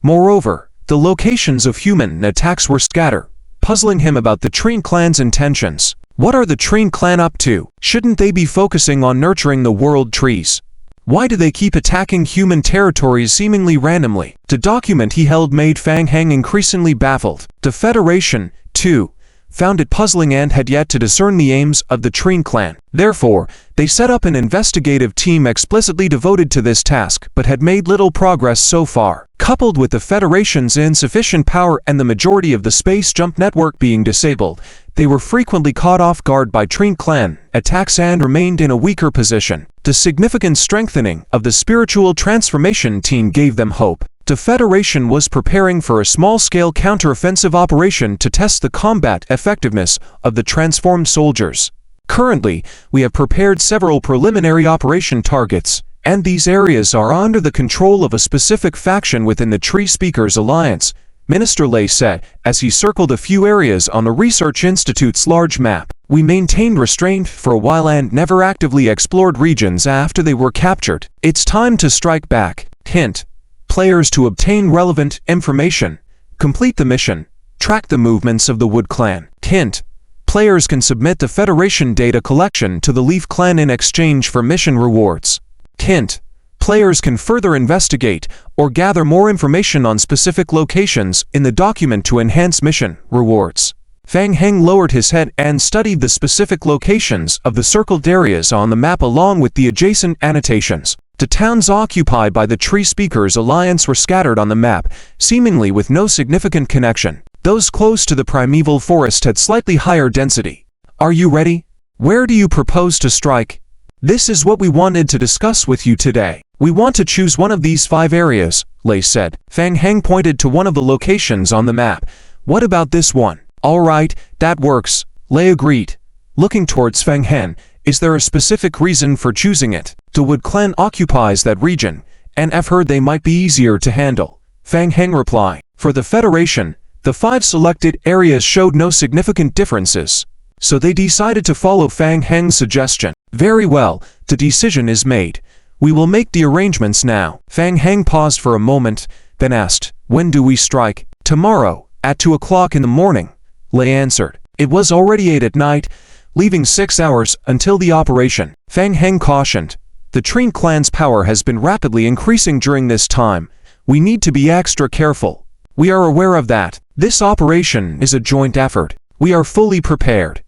Moreover, the locations of human attacks were scattered, puzzling him about the Trine clan's intentions. What are the Trine clan up to? Shouldn't they be focusing on nurturing the world trees? Why do they keep attacking human territories seemingly randomly? The document he held made Fang Heng increasingly baffled. The Federation, too, found it puzzling and had yet to discern the aims of the Trine clan. Therefore, they set up an investigative team explicitly devoted to this task, but had made little progress so far. Coupled with the Federation's insufficient power and the majority of the space jump network being disabled, they were frequently caught off guard by Trine clan attacks and remained in a weaker position. The significant strengthening of the spiritual transformation team gave them hope. The Federation was preparing for a small-scale counteroffensive operation to test the combat effectiveness of the transformed soldiers. Currently, we have prepared several preliminary operation targets, and these areas are under the control of a specific faction within the Tree Speakers Alliance, Minister Lei said, as he circled a few areas on the Research Institute's large map. We maintained restraint for a while and never actively explored regions after they were captured. It's time to strike back. Hint: players to obtain relevant information, complete the mission, track the movements of the Wood Clan. Hint: players can submit the Federation data collection to the Leaf Clan in exchange for mission rewards. Hint: players can further investigate or gather more information on specific locations in the document to enhance mission rewards. Fang Heng lowered his head and studied the specific locations of the circled areas on the map along with the adjacent annotations. The towns occupied by the Tree Speakers Alliance were scattered on the map, seemingly with no significant connection. Those close to the primeval forest had slightly higher density. Are you ready? Where do you propose to strike? This is what we wanted to discuss with you today. We want to choose one of these 5 areas, Lei said. Fang Heng pointed to one of the locations on the map. What about this one? All right, that works, Lei agreed. Looking towards Fang Heng, is there a specific reason for choosing it? The Wood Clan occupies that region, and I've heard they might be easier to handle, Fang Heng replied. For the Federation, the 5 selected areas showed no significant differences, so they decided to follow Fang Heng's suggestion. Very well, the decision is made. We will make the arrangements now. Fang Heng paused for a moment, then asked, when do we strike? Tomorrow, at 2 o'clock in the morning, Lei answered. It was already 8 at night, leaving 6 hours until the operation. Fang Heng cautioned. The Tree Clan's power has been rapidly increasing during this time. We need to be extra careful. We are aware of that. This operation is a joint effort. We are fully prepared.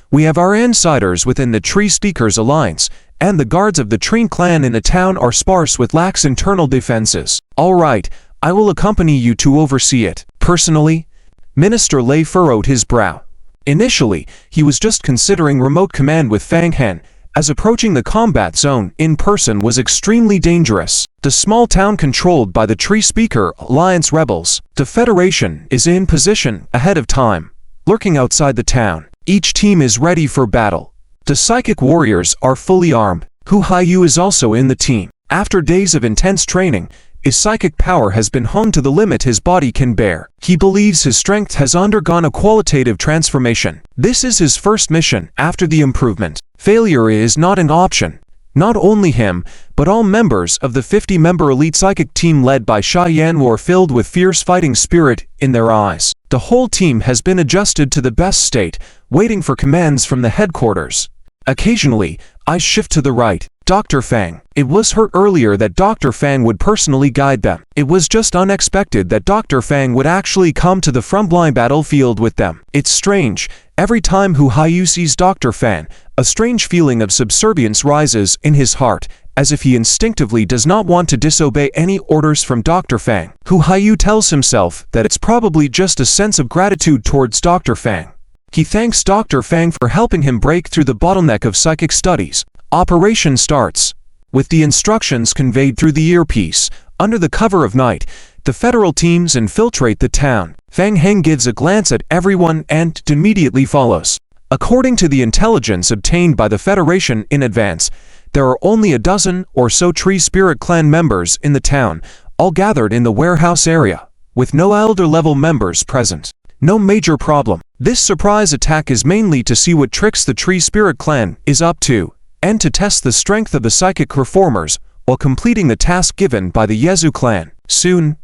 We have our insiders within the Tree Speakers Alliance, and the guards of the Tree Clan in the town are sparse with lax internal defenses. All right, I will accompany you to oversee it. Personally, Minister Lei furrowed his brow. Initially, he was just considering remote command with Fang Heng, as approaching the combat zone in person was extremely dangerous. The small town controlled by the Tree Speaker Alliance rebels, the Federation is in position ahead of time, lurking outside the town. Each team is ready for battle. The psychic warriors are fully armed. Hu Haiyu is also in the team. After days of intense training, his psychic power has been honed to the limit his body can bear. He believes his strength has undergone a qualitative transformation. This is his first mission after the improvement. Failure is not an option. Not only him, but all members of the 50-member elite psychic team led by Sha Yan were filled with fierce fighting spirit in their eyes. The whole team has been adjusted to the best state, waiting for commands from the headquarters. Occasionally, eyes shift to the right. Dr. Fang. It was heard earlier that Dr. Fang would personally guide them. It was just unexpected that Dr. Fang would actually come to the frontline battlefield with them. It's strange. Every time Hu Haiyu sees Dr. Fang, a strange feeling of subservience rises in his heart, as if he instinctively does not want to disobey any orders from Dr. Fang. Hu Haiyu tells himself that it's probably just a sense of gratitude towards Dr. Fang. He thanks Dr. Fang for helping him break through the bottleneck of psychic studies. Operation starts. With the instructions conveyed through the earpiece, under the cover of night, the federal teams infiltrate the town. Fang Heng gives a glance at everyone and immediately follows. According to the intelligence obtained by the Federation in advance, there are only a dozen or so Tree Spirit Clan members in the town, all gathered in the warehouse area, with no elder-level members present. No major problem. This surprise attack is mainly to see what tricks the Tree Spirit Clan is up to, and to test the strength of the psychic reformers while completing the task given by the Yezu clan. Soon,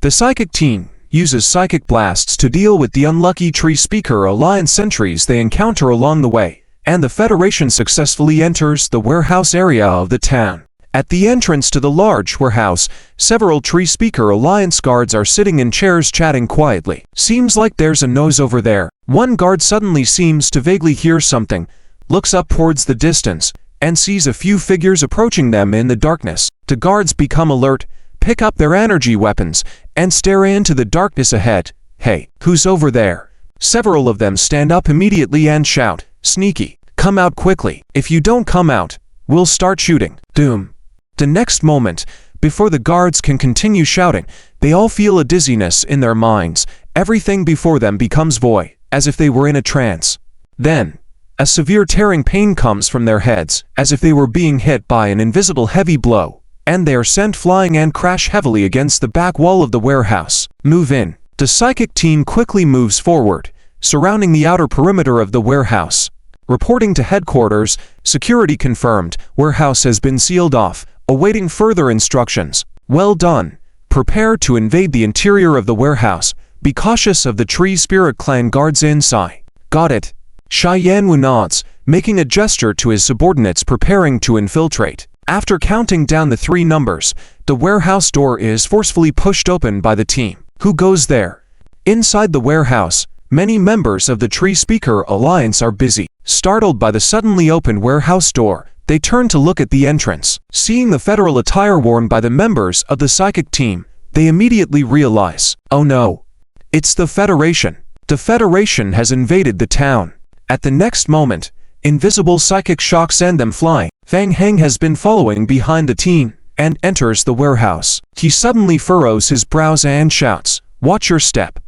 the psychic team uses psychic blasts to deal with the unlucky Tree Speaker Alliance sentries they encounter along the way, and the Federation successfully enters the warehouse area of the town. At the entrance to the large warehouse, several Tree Speaker Alliance guards are sitting in chairs chatting quietly. Seems like there's a noise over there. One guard suddenly seems to vaguely hear something, looks up towards the distance, and sees a few figures approaching them in the darkness. The guards become alert, pick up their energy weapons, and stare into the darkness ahead. Hey, who's over there? Several of them stand up immediately and shout, "Sneaky, come out quickly. If you don't come out, we'll start shooting." Doom. The next moment, before the guards can continue shouting, they all feel a dizziness in their minds. Everything before them becomes void, as if they were in a trance. Then, a severe tearing pain comes from their heads, as if they were being hit by an invisible heavy blow, and they are sent flying and crash heavily against the back wall of the warehouse. Move in. The psychic team quickly moves forward, surrounding the outer perimeter of the warehouse. Reporting to headquarters, security confirmed, warehouse has been sealed off, awaiting further instructions. Well done. Prepare to invade the interior of the warehouse. Be cautious of the Tree Spirit Clan guards inside. Got it. Xia Yanwu nods, making a gesture to his subordinates preparing to infiltrate. After counting down the 3 numbers, the warehouse door is forcefully pushed open by the team. Who goes there? Inside the warehouse, many members of the Tree Speaker Alliance are busy. Startled by the suddenly opened warehouse door, they turn to look at the entrance. Seeing the federal attire worn by the members of the psychic team, they immediately realize, oh no, it's the Federation. The Federation has invaded the town. At the next moment, invisible psychic shock send them flying. Fang Heng has been following behind the team and enters the warehouse. He suddenly furrows his brows and shouts, "Watch your step."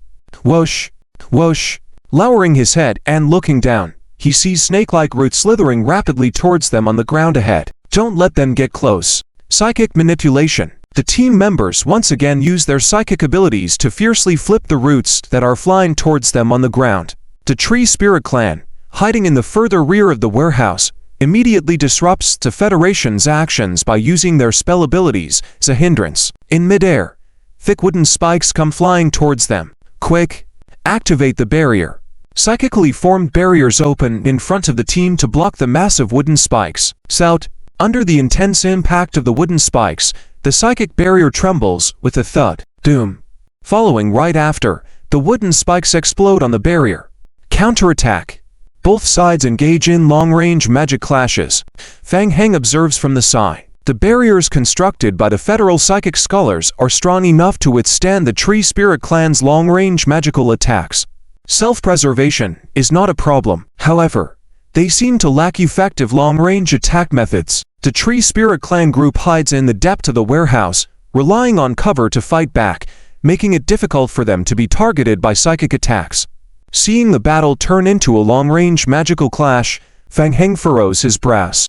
Whoosh, whoosh. Lowering his head and looking down, he sees snake-like roots slithering rapidly towards them on the ground ahead. Don't let them get close. Psychic manipulation. The team members once again use their psychic abilities to fiercely flip the roots that are flying towards them on the ground. The Tree Spirit Clan, hiding in the further rear of the warehouse, immediately disrupts the Federation's actions by using their spell abilities as a hindrance. In midair, thick wooden spikes come flying towards them. Quick! Activate the barrier. Psychically formed barriers open in front of the team to block the massive wooden spikes. Sout! Under the intense impact of the wooden spikes, the psychic barrier trembles with a thud. Doom! Following right after, the wooden spikes explode on the barrier. Counterattack! Both sides engage in long-range magic clashes. Fang Heng observes from the side. The barriers constructed by the federal psychic scholars are strong enough to withstand the Tree Spirit Clan's long-range magical attacks. Self-preservation is not a problem. However, they seem to lack effective long-range attack methods. The Tree Spirit Clan group hides in the depth of the warehouse, relying on cover to fight back, making it difficult for them to be targeted by psychic attacks. Seeing the battle turn into a long-range magical clash, Fang Heng furrows his brows.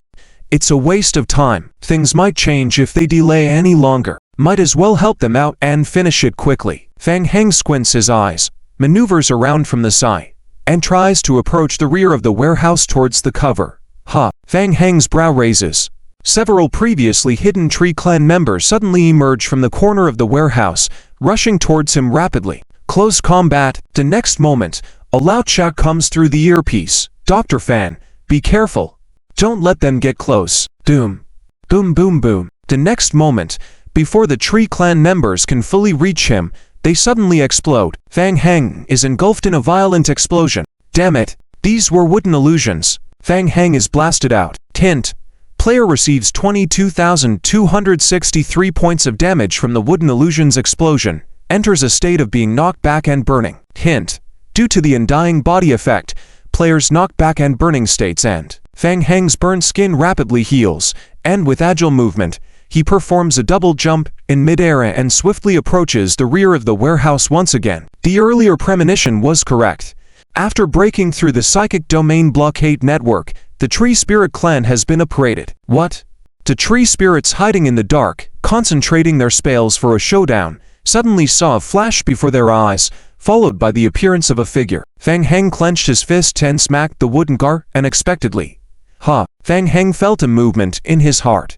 It's a waste of time. Things might change if they delay any longer. Might as well help them out and finish it quickly. Fang Heng squints his eyes, maneuvers around from the side, and tries to approach the rear of the warehouse towards the cover. Ha! Fang Heng's brow raises. Several previously hidden Tree Clan members suddenly emerge from the corner of the warehouse, rushing towards him rapidly. Close combat. The next moment, a loud shout comes through the earpiece. Dr. Fan, be careful. Don't let them get close. Doom. Boom boom boom. The next moment, before the Tree Clan members can fully reach him, they suddenly explode. Fang Heng is engulfed in a violent explosion. Damn it. These were wooden illusions. Fang Heng is blasted out. Hint. Player receives 22,263 points of damage from the wooden illusion's explosion. Enters a state of being knocked back and burning. Hint. Due to the undying body effect, players' knockback and burning states end. Fang Heng's burned skin rapidly heals, and with agile movement, he performs a double jump in midair and swiftly approaches the rear of the warehouse once again. The earlier premonition was correct. After breaking through the psychic domain blockade network, the Tree Spirit Clan has been upraided. What? The Tree Spirits hiding in the dark, concentrating their spells for a showdown, suddenly saw a flash before their eyes, followed by the appearance of a figure. Fang Heng clenched his fist and smacked the wooden guard unexpectedly. Ha! Fang Heng felt a movement in his heart.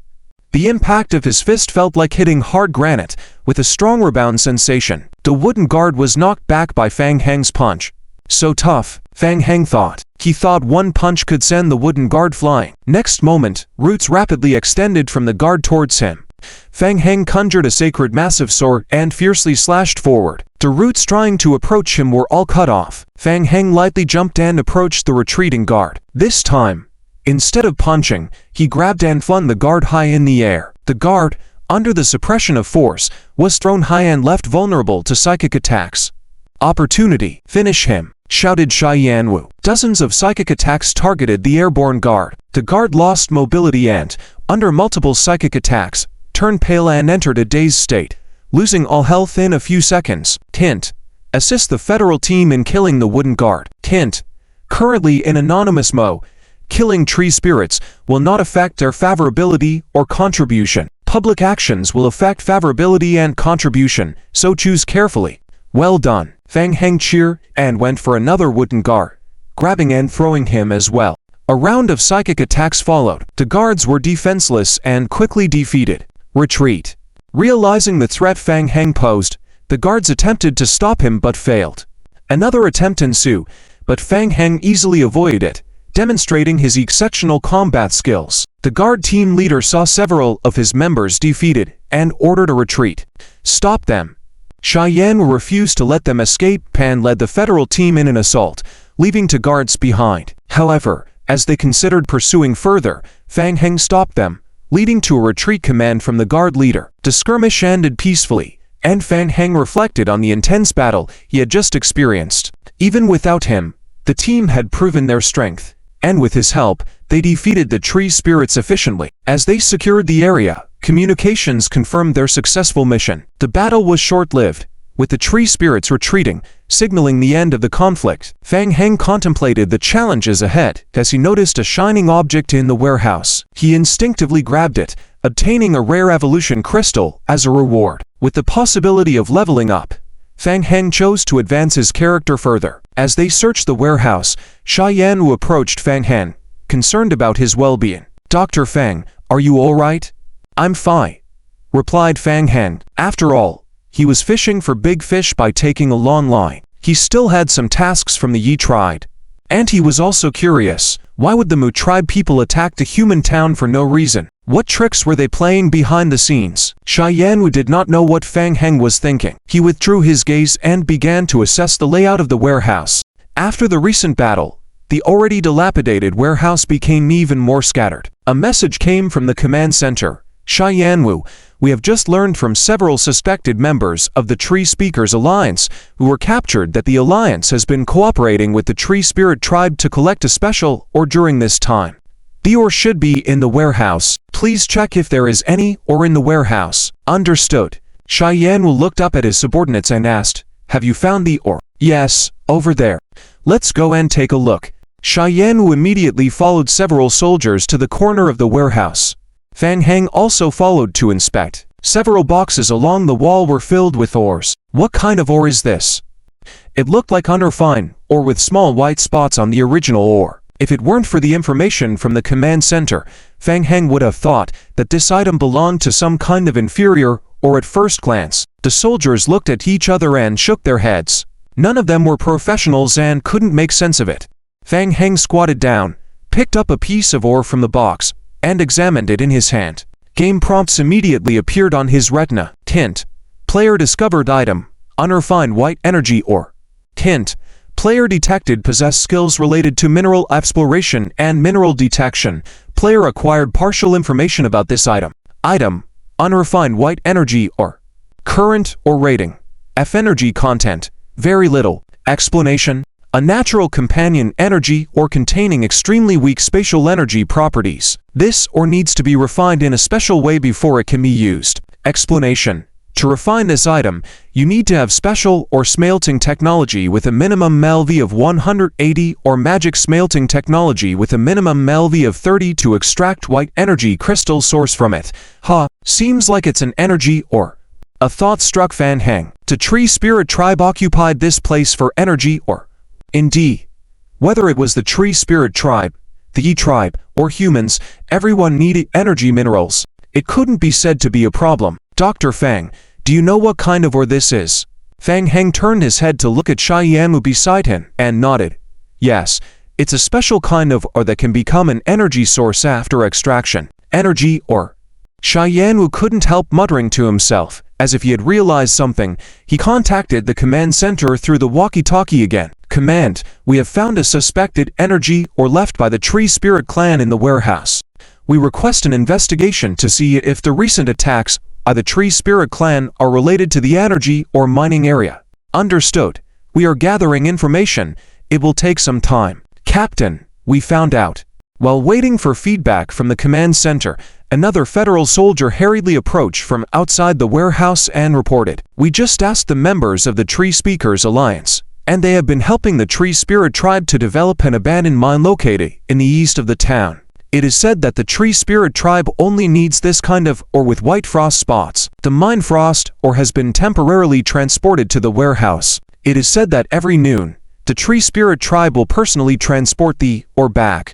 The impact of his fist felt like hitting hard granite, with a strong rebound sensation. The wooden guard was knocked back by Fang Heng's punch. So tough, Fang Heng thought. He thought one punch could send the wooden guard flying. Next moment, roots rapidly extended from the guard towards him. Fang Heng conjured a sacred massive sword and fiercely slashed forward. The roots trying to approach him were all cut off. Fang Heng lightly jumped and approached the retreating guard. This time, instead of punching, he grabbed and flung the guard high in the air. The guard, under the suppression of force, was thrown high and left vulnerable to psychic attacks. Opportunity. Finish him, shouted Xia Yanwu. Dozens of psychic attacks targeted the airborne guard. The guard lost mobility and, under multiple psychic attacks, turned pale and entered a dazed state, losing all health in a few seconds. Hint. Assist the federal team in killing the wooden guard. Hint. Currently in anonymous mode, killing tree spirits will not affect their favorability or contribution. Public actions will affect favorability and contribution, so choose carefully. Well done. Fang Heng cheered and went for another wooden guard, grabbing and throwing him as well. A round of psychic attacks followed. The guards were defenseless and quickly defeated. Retreat. Realizing the threat Fang Heng posed, the guards attempted to stop him but failed. Another attempt ensued, but Fang Heng easily avoided it, demonstrating his exceptional combat skills. The guard team leader saw several of his members defeated and ordered a retreat. Stop them. Cheyenne refused to let them escape and led the federal team in an assault, leaving two guards behind. However, as they considered pursuing further, Fang Heng stopped them, leading to a retreat command from the guard leader. The skirmish ended peacefully, and Fang Heng reflected on the intense battle he had just experienced. Even without him, the team had proven their strength, and with his help, they defeated the tree spirits efficiently. As they secured the area, communications confirmed their successful mission. The battle was short-lived, with the tree spirits retreating, signaling the end of the conflict. Fang Heng contemplated the challenges ahead as he noticed a shining object in the warehouse. He instinctively grabbed it, obtaining a rare evolution crystal as a reward. With the possibility of leveling up, Fang Heng chose to advance his character further. As they searched the warehouse, Cheyenne approached Fang Heng, concerned about his well-being. "Dr. Fang, are you all right?" "I'm fine," replied Fang Heng. After all, he was fishing for big fish by taking a long line. He still had some tasks from the Yi tribe. And he was also curious, why would the Mu tribe people attack the human town for no reason? What tricks were they playing behind the scenes? Cheyenne did not know what Fang Heng was thinking. He withdrew his gaze and began to assess the layout of the warehouse. After the recent battle, the already dilapidated warehouse became even more scattered. A message came from the command center. "Cheyenne, we have just learned from several suspected members of the Tree Speakers Alliance who were captured that the Alliance has been cooperating with the Tree Spirit Tribe to collect a special ore during this time. The ore should be in the warehouse. Please check if there is any ore in the warehouse." "Understood." Cheyenne looked up at his subordinates and asked, "Have you found the ore?" "Yes, over there." "Let's go and take a look." Cheyenne immediately followed several soldiers to the corner of the warehouse. Fang Heng also followed to inspect. Several boxes along the wall were filled with ores. "What kind of ore is this?" It looked like unrefined ore with small white spots on the original ore. If it weren't for the information from the command center, Fang Heng would have thought that this item belonged to some kind of inferior ore at first glance. The soldiers looked at each other and shook their heads. None of them were professionals and couldn't make sense of it. Fang Heng squatted down, picked up a piece of ore from the box, and examined it in his hand. Game prompts immediately appeared on his retina. Hint: player discovered item, unrefined white energy ore. Hint: player detected possessed skills related to mineral exploration and mineral detection. Player acquired partial information about this item. Item: unrefined white energy ore. Current or rating: F energy content, very little. Explanation: a natural companion energy ore containing extremely weak spatial energy properties. This ore needs to be refined in a special way before it can be used. Explanation: to refine this item, you need to have special or smelting technology with a minimum MELV of 180 or magic smelting technology with a minimum MELV of 30 to extract white energy crystal source from it. Seems like it's an energy ore. A thought struck Fang Heng. The Tree Spirit Tribe occupied this place for energy ore. Indeed, whether it was the Tree Spirit Tribe, the Yi tribe, or humans, everyone needed energy minerals. It couldn't be said to be a problem. "Dr. Fang, do you know what kind of ore this is?" Fang Heng turned his head to look at Cheyenne beside him and nodded. "Yes, it's a special kind of ore that can become an energy source after extraction." Energy ore. Cheyenne couldn't help muttering to himself. As if he had realized something, he contacted the command center through the walkie-talkie again. "Command, we have found a suspected energy ore left by the Tree Spirit clan in the warehouse. We request an investigation to see if the recent attacks by the Tree Spirit clan are related to the energy ore mining area." "Understood. We are gathering information. It will take some time." "Captain, we found out." While waiting for feedback from the command center, another federal soldier hurriedly approached from outside the warehouse and reported, "We just asked the members of the Tree Speakers Alliance, and they have been helping the Tree Spirit Tribe to develop an abandoned mine located in the east of the town. It is said that the Tree Spirit Tribe only needs this kind of ore with white frost spots. The mine frost ore has been temporarily transported to the warehouse. It is said that every noon, the Tree Spirit Tribe will personally transport the ore back."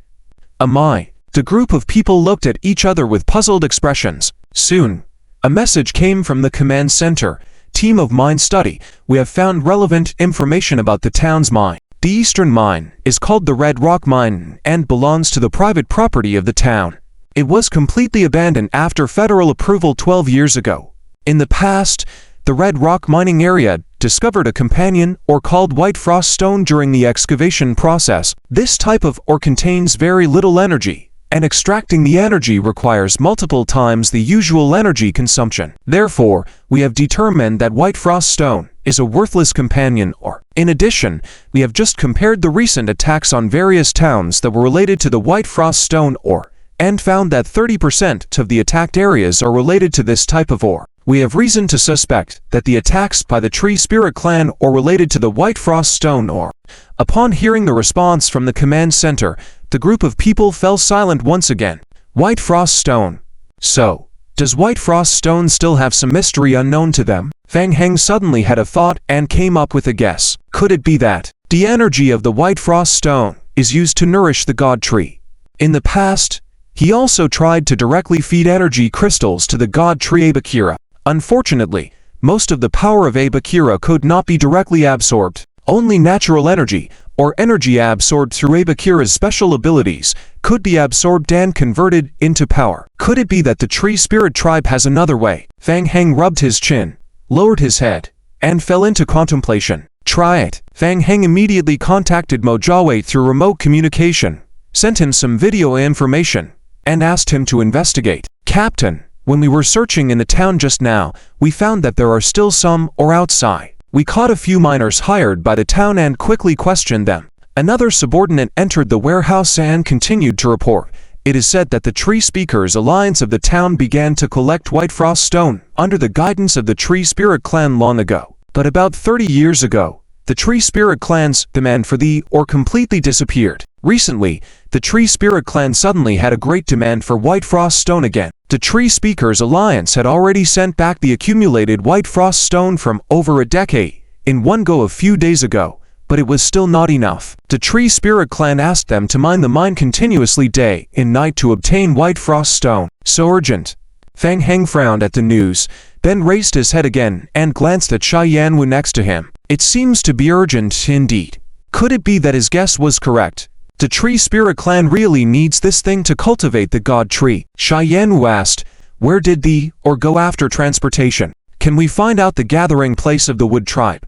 My. The group of people looked at each other with puzzled expressions. Soon, a message came from the command center. Team of mine study, we have found relevant information about the town's mine. The eastern mine is called the Red Rock Mine and belongs to the private property of the town. It was completely abandoned after federal approval 12 years ago. In the past, the Red Rock mining area discovered a companion ore called white frost stone during the excavation process. This type of ore contains very little energy, and extracting the energy requires multiple times the usual energy consumption. Therefore, we have determined that white frost stone is a worthless companion ore. In addition, we have just compared the recent attacks on various towns that were related to the white frost stone ore, and found that 30% of the attacked areas are related to this type of ore. We have reason to suspect that the attacks by the Tree Spirit clan are related to the white frost stone ore. Upon hearing the response from the command center, the group of people fell silent once again. White frost stone. So, does white frost stone still have some mystery unknown to them? Fang Heng suddenly had a thought and came up with a guess. Could it be that the energy of the white frost stone is used to nourish the god tree? In the past, he also tried to directly feed energy crystals to the god tree Abakira. Unfortunately, most of the power of Abakira could not be directly absorbed. Only natural energy, or energy absorbed through Abakira's special abilities, could be absorbed and converted into power. Could it be that the Tree Spirit tribe has another way? Fang Heng rubbed his chin, lowered his head, and fell into contemplation. Try it. Fang Heng immediately contacted Mo Jiawei through remote communication, sent him some video information, and asked him to investigate. Captain, when we were searching in the town just now, we found that there are still some ore outside. We caught a few miners hired by the town and quickly questioned them. Another subordinate entered the warehouse and continued to report. It is said that the Tree Speakers Alliance of the town began to collect white frost stone under the guidance of the Tree Spirit clan long ago. But about 30 years ago, the Tree Spirit clan's demand for the ore completely disappeared. Recently, the Tree Spirit clan suddenly had a great demand for white frost stone again. The Tree Speakers Alliance had already sent back the accumulated white frost stone from over a decade in one go a few days ago, but it was still not enough. The Tree Spirit clan asked them to mine the mine continuously day and night to obtain white frost stone. So urgent. Fang Heng frowned at the news, then raised his head again and glanced at Xia Yanwu next to him. It seems to be urgent indeed. Could it be that his guess was correct? The Tree Spirit clan really needs this thing to cultivate the god tree. Xia Yanwu asked, where did the ore go after transportation? Can we find out the gathering place of the wood tribe?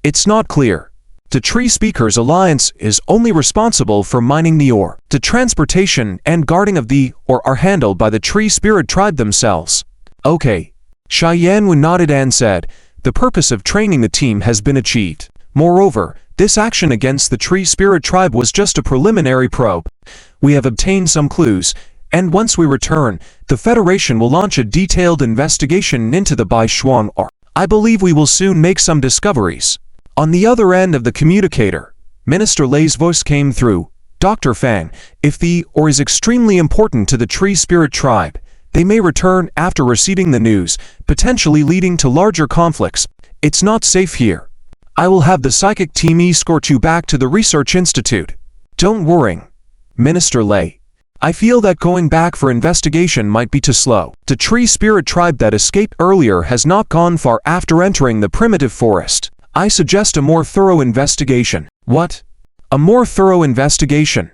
It's not clear. The Tree Speakers Alliance is only responsible for mining the ore. The transportation and guarding of the ore are handled by the Tree Spirit tribe themselves. Okay. Xia Yanwu nodded and said, the purpose of training the team has been achieved. Moreover, this action against the Tree Spirit tribe was just a preliminary probe. We have obtained some clues, and once we return, the Federation will launch a detailed investigation into the Baishuang ore. I believe we will soon make some discoveries. On the other end of the communicator, Minister Lei's voice came through. Dr. Fang, if the ore is extremely important to the Tree Spirit tribe, they may return after receiving the news, potentially leading to larger conflicts. It's not safe here. I will have the psychic team escort you back to the research institute. Don't worry, Minister Lei. I feel that going back for investigation might be too slow. The Tree Spirit tribe that escaped earlier has not gone far after entering the primitive forest. I suggest a more thorough investigation. What? A more thorough investigation?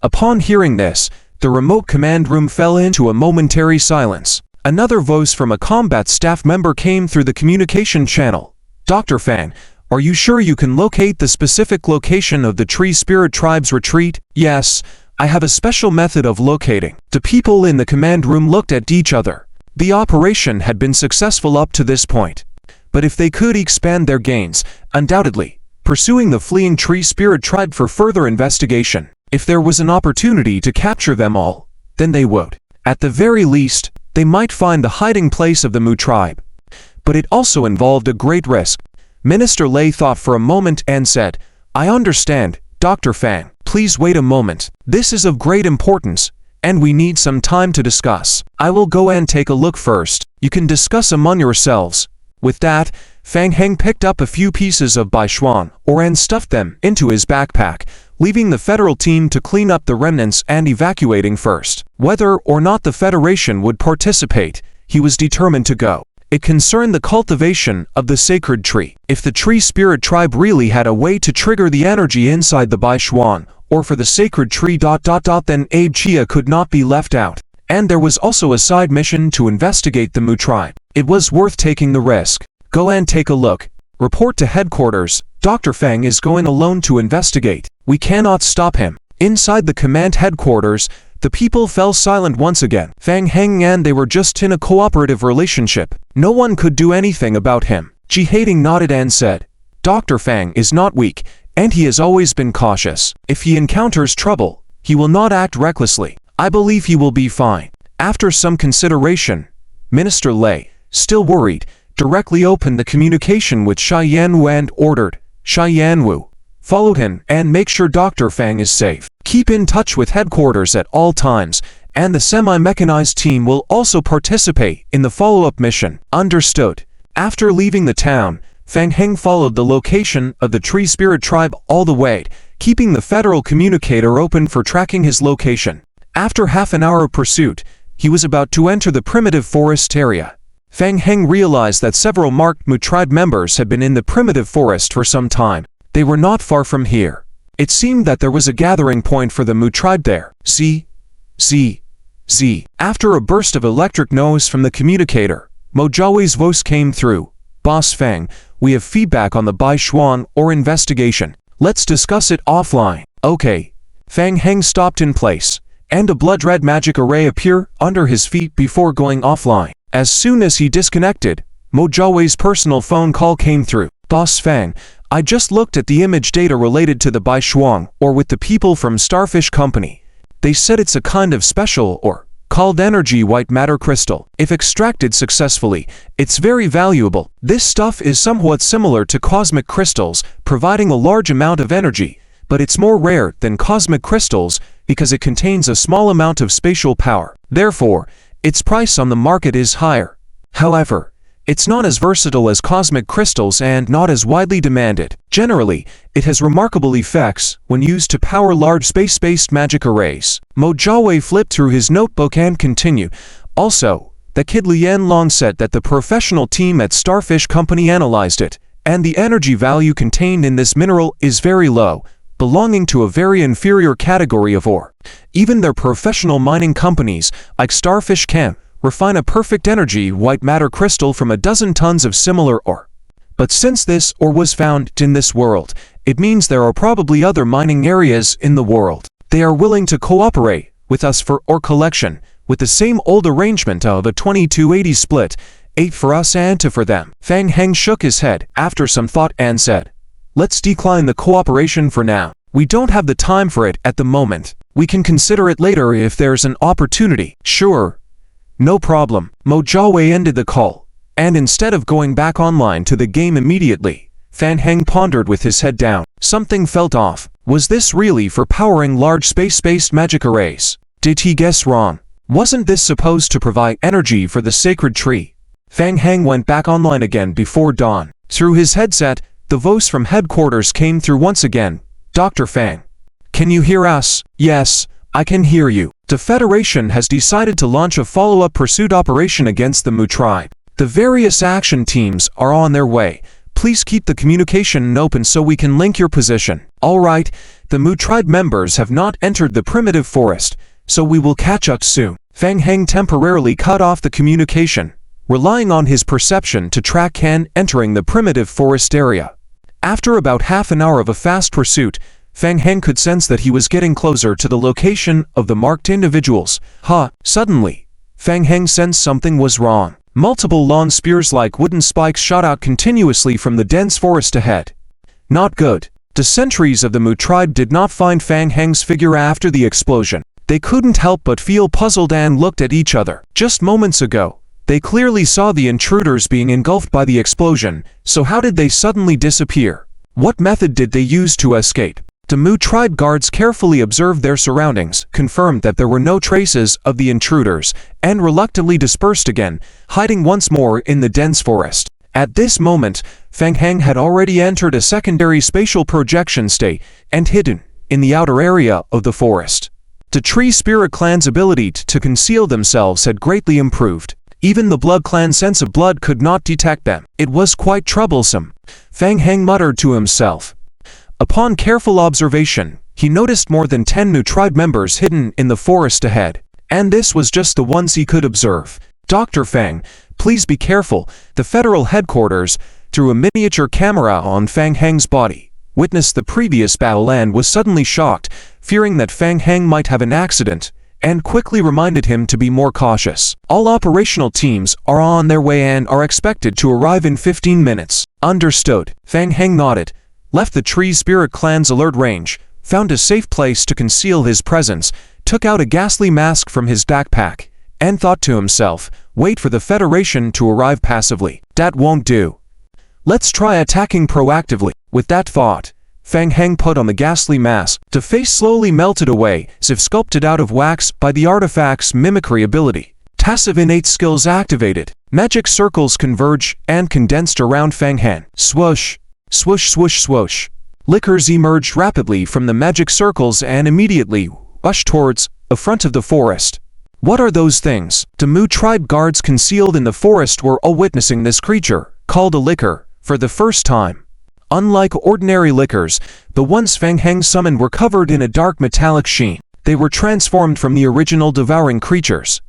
Upon hearing this, the remote command room fell into a momentary silence. Another voice from a combat staff member came through the communication channel. Dr. Fang, are you sure you can locate the specific location of the Tree Spirit tribe's retreat? Yes, I have a special method of locating. The people in the command room looked at each other. The operation had been successful up to this point. But if they could expand their gains, undoubtedly, pursuing the fleeing Tree Spirit tribe for further investigation. If there was an opportunity to capture them all, then they would. At the very least, they might find the hiding place of the Mu tribe. But it also involved a great risk. Minister Lei thought for a moment and said, I understand, Dr. Fang. Please wait a moment. This is of great importance, and we need some time to discuss. I will go and take a look first. You can discuss among yourselves. With that, Fang Heng picked up a few pieces of Baishuang ore and stuffed them into his backpack, leaving the federal team to clean up the remnants and evacuating first. Whether or not the Federation would participate, he was determined to go. It concerned the cultivation of the sacred tree. If the tree spirit tribe really had a way to trigger the energy inside the Baishuang, or for the sacred tree then Abe Chia could not be left out. And there was also a side mission to investigate the Mu tribe. It was worth taking the risk. Go and take a look. Report to headquarters. Dr. Feng is going alone to investigate. We cannot stop him. Inside the command headquarters, the people fell silent once again. Fang Heng and they were just in a cooperative relationship. No one could do anything about him. Ji Hating nodded and said, Dr. Fang is not weak, and he has always been cautious. If he encounters trouble, he will not act recklessly. I believe he will be fine. After some consideration, Minister Lei, still worried, directly opened the communication with Xia Yanwu and ordered, Xia Yanwu, follow him and make sure Dr. Fang is safe. Keep in touch with headquarters at all times, and the semi-mechanized team will also participate in the follow-up mission. Understood. After leaving the town, Fang Heng followed the location of the tree spirit tribe all the way, keeping the federal communicator open for tracking his location. After half an hour of pursuit, he was about to enter the primitive forest area. Fang Heng realized that several marked Mu tribe members had been in the primitive forest for some time. They were not far from here. It seemed that there was a gathering point for the Mu tribe there. See. After a burst of electric noise from the communicator, Mo Jiaowei's voice came through. Boss Fang, we have feedback on the Baishuang or investigation. Let's discuss it offline. Okay. Fang Heng stopped in place, and a blood-red magic array appeared under his feet before going offline. As soon as he disconnected, Mo Jiaowei's personal phone call came through. Boss Fang, I just looked at the image data related to the Baishuang or with the people from Starfish Company. They said it's a kind of special or called energy white matter crystal. If extracted successfully, it's very valuable. This stuff is somewhat similar to cosmic crystals, providing a large amount of energy, but it's more rare than cosmic crystals because it contains a small amount of spatial power. Therefore, its price on the market is higher. However, it's not as versatile as cosmic crystals and not as widely demanded. Generally, it has remarkable effects when used to power large space-based magic arrays. Mo Jiawei flipped through his notebook and continued. Also, the kid Lian Long said that the professional team at Starfish Company analyzed it, and the energy value contained in this mineral is very low, belonging to a very inferior category of ore. Even their professional mining companies, like Starfish can refine a perfect energy white matter crystal from a dozen tons of similar ore. But since this ore was found in this world, it means there are probably other mining areas in the world. They are willing to cooperate with us for ore collection, with the same old arrangement of a 20-80 split, 8 for us and 2 for them. Fang Heng shook his head after some thought and said, let's decline the cooperation for now. We don't have the time for it at the moment. We can consider it later if there's an opportunity. Sure. No problem. Mo Jiawei ended the call, and instead of going back online to the game immediately, Fan Heng pondered with his head down. Something felt off. Was this really for powering large space-based magic arrays? Did he guess wrong? Wasn't this supposed to provide energy for the sacred tree? Fang Heng went back online again before dawn. Through his headset, the voice from headquarters came through once again. Dr. Fang, can you hear us? Yes, I can hear you. The Federation has decided to launch a follow-up pursuit operation against the Mu tribe. The various action teams are on their way. Please keep the communication open so we can link your position. Alright, the Mu tribe members have not entered the primitive forest, so we will catch up soon. Fang Heng temporarily cut off the communication, relying on his perception to track Han entering the primitive forest area. After about half an hour of a fast pursuit, Fang Heng could sense that he was getting closer to the location of the marked individuals. Suddenly, Fang Heng sensed something was wrong. Multiple long spears like wooden spikes shot out continuously from the dense forest ahead. Not good. The sentries of the Mu tribe did not find Fang Heng's figure after the explosion. They couldn't help but feel puzzled and looked at each other. Just moments ago, they clearly saw the intruders being engulfed by the explosion, so how did they suddenly disappear? What method did they use to escape? The Mu tribe guards carefully observed their surroundings, confirmed that there were no traces of the intruders, and reluctantly dispersed again, hiding once more in the dense forest. At this moment, Fang Heng had already entered a secondary spatial projection state and hidden in the outer area of the forest. The Tree Spirit Clan's ability to conceal themselves had greatly improved. Even the Blood Clan's sense of blood could not detect them. It was quite troublesome. Fang Heng muttered to himself. Upon careful observation, he noticed more than 10 new tribe members hidden in the forest ahead. And this was just the ones he could observe. Dr. Fang, please be careful. The federal headquarters, through a miniature camera on Fang Heng's body, witnessed the previous battle and was suddenly shocked, fearing that Fang Heng might have an accident, and quickly reminded him to be more cautious. All operational teams are on their way and are expected to arrive in 15 minutes. Understood. Fang Heng nodded, left the Tree Spirit Clan's alert range, found a safe place to conceal his presence, took out a ghastly mask from his backpack, and thought to himself, wait for the Federation to arrive passively. That won't do. Let's try attacking proactively. With that thought, Fang Heng put on the ghastly mask. The face slowly melted away, as if sculpted out of wax by the artifact's mimicry ability. Passive innate skills activated. Magic circles converged and condensed around Fang Heng. Swoosh, swoosh, swoosh, swoosh. Liquors emerged rapidly from the magic circles and immediately rushed towards the front of the forest. What are those things? The Mu tribe guards concealed in the forest were all witnessing this creature, called a liquor, for the first time. Unlike ordinary liquors, the ones Fang Heng summoned were covered in a dark metallic sheen. They were transformed from the original devouring creatures.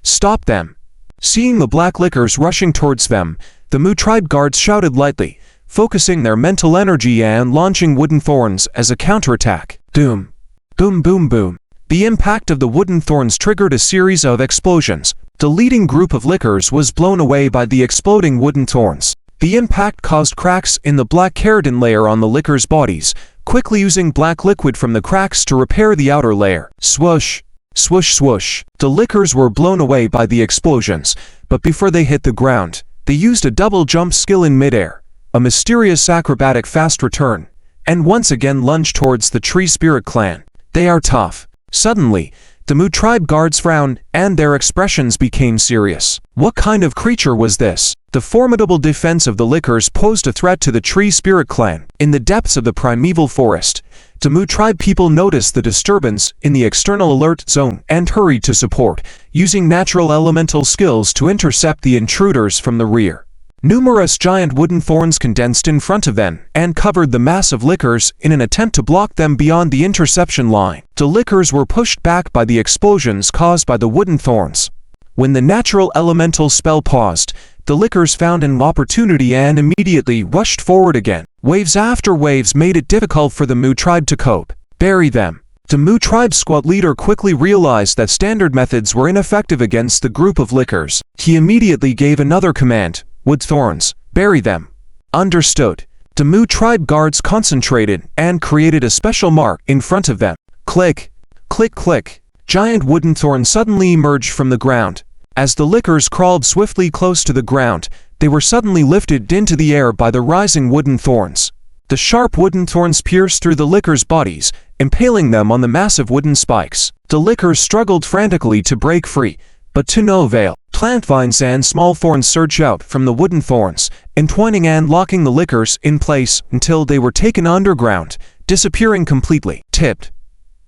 Stop them! Seeing the black liquors rushing towards them, the Mu tribe guards shouted lightly, focusing their mental energy and launching wooden thorns as a counterattack. Doom! Boom boom boom! The impact of the wooden thorns triggered a series of explosions. The leading group of liquors was blown away by the exploding wooden thorns. The impact caused cracks in the black keratin layer on the liquors' bodies, quickly using black liquid from the cracks to repair the outer layer. Swoosh! Swoosh swoosh! The liquors were blown away by the explosions, but before they hit the ground, they used a double jump skill in midair, a mysterious acrobatic fast return, and once again lunged towards the Tree Spirit Clan. They are tough. Suddenly, the Mu tribe guards frowned, and their expressions became serious. What kind of creature was this? The formidable defense of the liquors posed a threat to the Tree Spirit Clan. In the depths of the primeval forest, the Mu tribe people noticed the disturbance in the external alert zone and hurried to support, using natural elemental skills to intercept the intruders from the rear. Numerous giant wooden thorns condensed in front of them and covered the mass of liquors in an attempt to block them beyond the interception line. The liquors were pushed back by the explosions caused by the wooden thorns. When the natural elemental spell paused, the liquors found an opportunity and immediately rushed forward again. Waves after waves made it difficult for the Mu tribe to cope. Bury them. The Mu tribe squad leader quickly realized that standard methods were ineffective against the group of liquors. He immediately gave another command. Wood thorns, bury them. Understood. The Mu tribe guards concentrated and created a special mark in front of them. Click, click, click. Giant wooden thorns suddenly emerged from the ground. As the liquors crawled swiftly close to the ground, they were suddenly lifted into the air by the rising wooden thorns. The sharp wooden thorns pierced through the liquors' bodies, impaling them on the massive wooden spikes. The liquors struggled frantically to break free, but to no avail. Plant vines and small thorns surged out from the wooden thorns, entwining and locking the liquors in place until they were taken underground, disappearing completely. Tipped.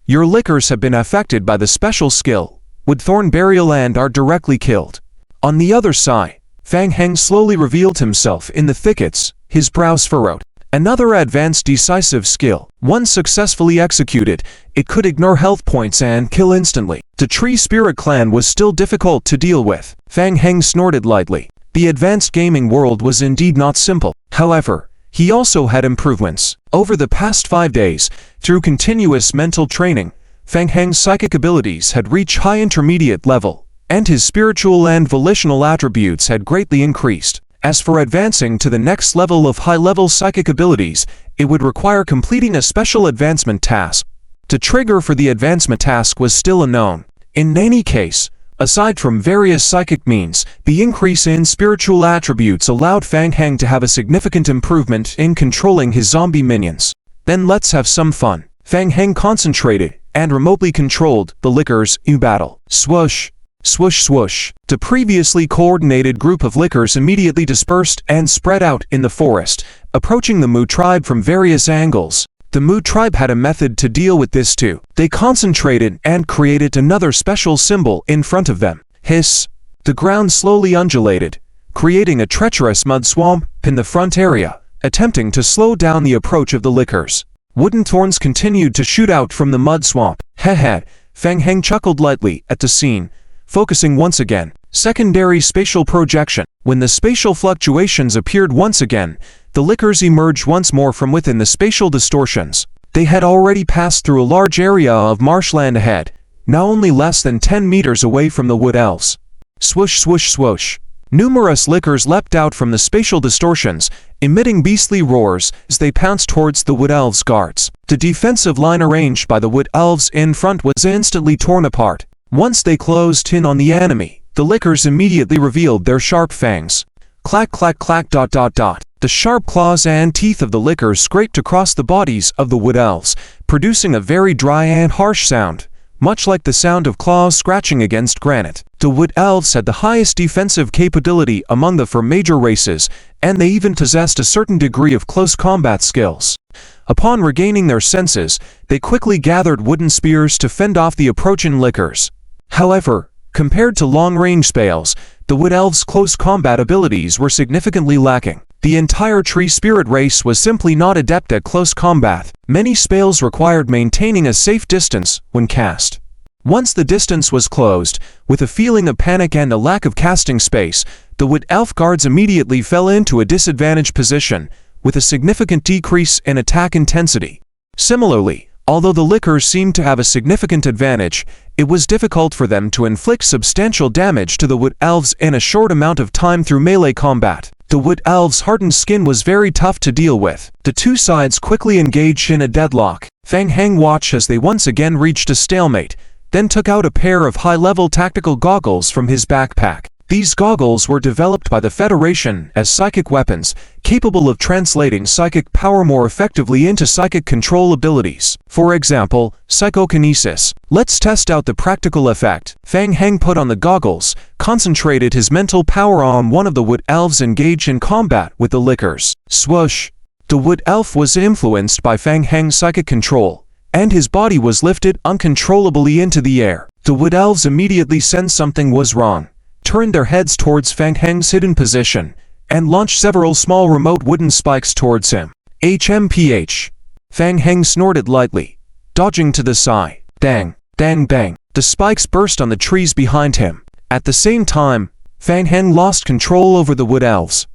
Your liquors have been affected by the special skill, Wood Thorn Burial, and are directly killed. On the other side, Fang Heng slowly revealed himself in the thickets, his brows furrowed. Another advanced decisive skill. Once successfully executed, it could ignore health points and kill instantly. The Tree Spirit Clan was still difficult to deal with. Fang Heng snorted lightly. The advanced gaming world was indeed not simple. However, he also had improvements. Over the past 5 days, through continuous mental training, Fang Heng's psychic abilities had reached high intermediate level, and his spiritual and volitional attributes had greatly increased. As for advancing to the next level of high-level psychic abilities, it would require completing a special advancement task. The trigger for the advancement task was still unknown. In any case, aside from various psychic means, the increase in spiritual attributes allowed Fang Heng to have a significant improvement in controlling his zombie minions. Then let's have some fun. Fang Heng concentrated and remotely controlled the liquors in battle. Swoosh! Swoosh swoosh. The previously coordinated group of liquors immediately dispersed and spread out in the forest, approaching the Mu tribe from various angles. The Mu tribe had a method to deal with this too. They concentrated and created another special symbol in front of them. Hiss! The ground slowly undulated, creating a treacherous mud swamp in the front area, attempting to slow down the approach of the lickers. Wooden thorns continued to shoot out from the mud swamp. Heh. Fang Heng chuckled lightly at the scene, focusing once again. Secondary spatial projection. When the spatial fluctuations appeared once again, the lickers emerged once more from within the spatial distortions. They had already passed through a large area of marshland ahead, now only less than 10 meters away from the wood elves. Swoosh, swoosh, swoosh. Numerous lickers leapt out from the spatial distortions, emitting beastly roars as they pounced towards the wood elves' guards. The defensive line arranged by the wood elves in front was instantly torn apart. Once they closed in on the enemy, the lickers immediately revealed their sharp fangs. Clack, clack, clack, ... The sharp claws and teeth of the lickers scraped across the bodies of the wood elves, producing a very dry and harsh sound, much like the sound of claws scratching against granite. The wood elves had the highest defensive capability among the 4 major races, and they even possessed a certain degree of close combat skills. Upon regaining their senses, they quickly gathered wooden spears to fend off the approaching lickers. However, compared to long-range spales, the wood elves' close combat abilities were significantly lacking. The entire tree spirit race was simply not adept at close combat. Many spales required maintaining a safe distance when cast. Once the distance was closed, with a feeling of panic and a lack of casting space, the wood elf guards immediately fell into a disadvantaged position, with a significant decrease in attack intensity. Similarly, although the lickers seemed to have a significant advantage, it was difficult for them to inflict substantial damage to the wood elves in a short amount of time through melee combat. The wood elves' hardened skin was very tough to deal with. The two sides quickly engaged in a deadlock. Fang Heng watched as they once again reached a stalemate, then took out a pair of high-level tactical goggles from his backpack. These goggles were developed by the Federation as psychic weapons, capable of translating psychic power more effectively into psychic control abilities. For example, psychokinesis. Let's test out the practical effect. Fang Heng put on the goggles, concentrated his mental power on one of the wood elves engaged in combat with the lickers. Swoosh! The wood elf was influenced by Fang Heng's psychic control, and his body was lifted uncontrollably into the air. The wood elves immediately sensed something was wrong, turned their heads towards Fang Heng's hidden position, and launched several small remote wooden spikes towards him. HMPH. Fang Heng snorted lightly, dodging to the side. Dang, dang, bang. The spikes burst on the trees behind him. At the same time, Fang Heng lost control over the wood elves.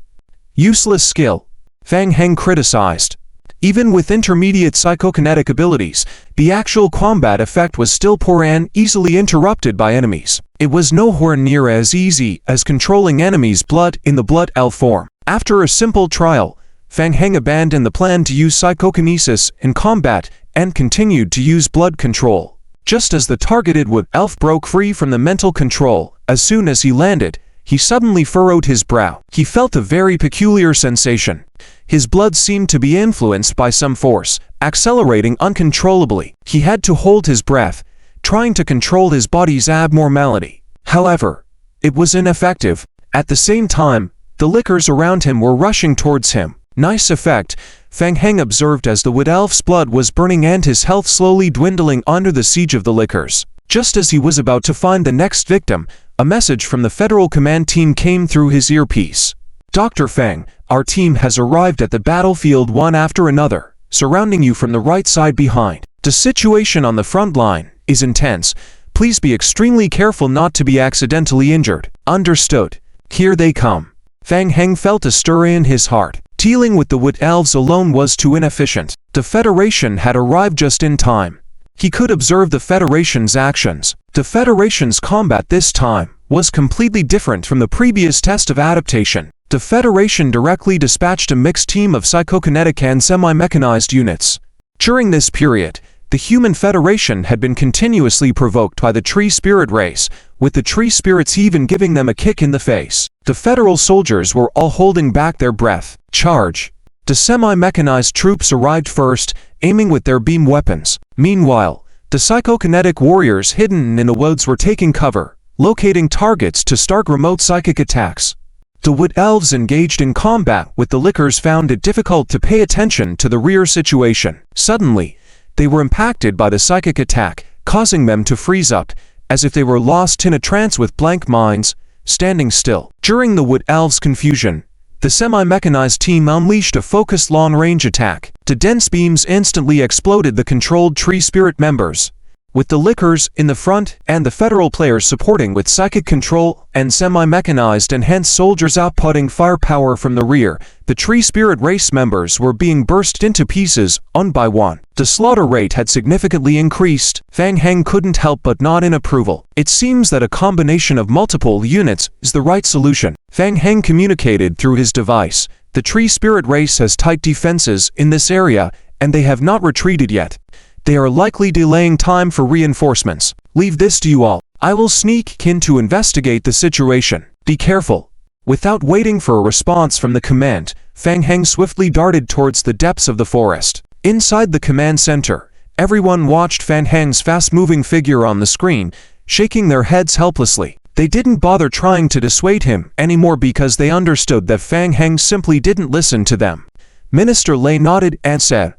Useless skill, Fang Heng criticized. Even with intermediate psychokinetic abilities, the actual combat effect was still poor and easily interrupted by enemies. It was nowhere near as easy as controlling enemies' blood in the blood elf form. After a simple trial, Fang Heng abandoned the plan to use psychokinesis in combat and continued to use blood control. Just as the targeted wood elf broke free from the mental control, as soon as he landed, he suddenly furrowed his brow. He felt a very peculiar sensation. His blood seemed to be influenced by some force, accelerating uncontrollably. He had to hold his breath, trying to control his body's abnormality. However, it was ineffective. At the same time, the lickers around him were rushing towards him. Nice effect, Fang Heng observed as the wood elf's blood was burning and his health slowly dwindling under the siege of the lickers. Just as he was about to find the next victim, a message from the Federal Command Team came through his earpiece. Dr. Fang, our team has arrived at the battlefield one after another, surrounding you from the right side behind. The situation on the front line is intense. Please be extremely careful not to be accidentally injured. Understood. Here they come. Fang Heng felt a stir in his heart. Dealing with the wood elves alone was too inefficient. The Federation had arrived just in time. He could observe the Federation's actions. The Federation's combat this time was completely different from the previous test of adaptation. The Federation directly dispatched a mixed team of psychokinetic and semi-mechanized units. During this period, the Human Federation had been continuously provoked by the tree spirit race, with the tree spirits even giving them a kick in the face. The Federal soldiers were all holding back their breath. Charge! The semi-mechanized troops arrived first, aiming with their beam weapons. Meanwhile, the psychokinetic warriors hidden in the woods were taking cover, locating targets to start remote psychic attacks. The wood elves engaged in combat with the lickers found it difficult to pay attention to the rear situation. Suddenly, they were impacted by the psychic attack, causing them to freeze up, as if they were lost in a trance with blank minds, standing still. During the wood elves' confusion, the semi-mechanized team unleashed a focused long-range attack. The dense beams instantly exploded the controlled tree spirit members, with the lickers in the front and the federal players supporting with psychic control and semi-mechanized and hence soldiers outputting firepower from the rear. The tree spirit race members were being burst into pieces, one by one. The slaughter rate had significantly increased. Fang Heng couldn't help but nod in approval. It seems that a combination of multiple units is the right solution. Fang Heng communicated through his device. The tree spirit race has tight defenses in this area, and they have not retreated yet. They are likely delaying time for reinforcements. Leave this to you all. I will sneak in to investigate the situation. Be careful. Without waiting for a response from the command, Fang Heng swiftly darted towards the depths of the forest. Inside the command center, everyone watched Fang Heng's fast-moving figure on the screen, shaking their heads helplessly. They didn't bother trying to dissuade him anymore because they understood that Fang Heng simply didn't listen to them. Minister Lei nodded and said,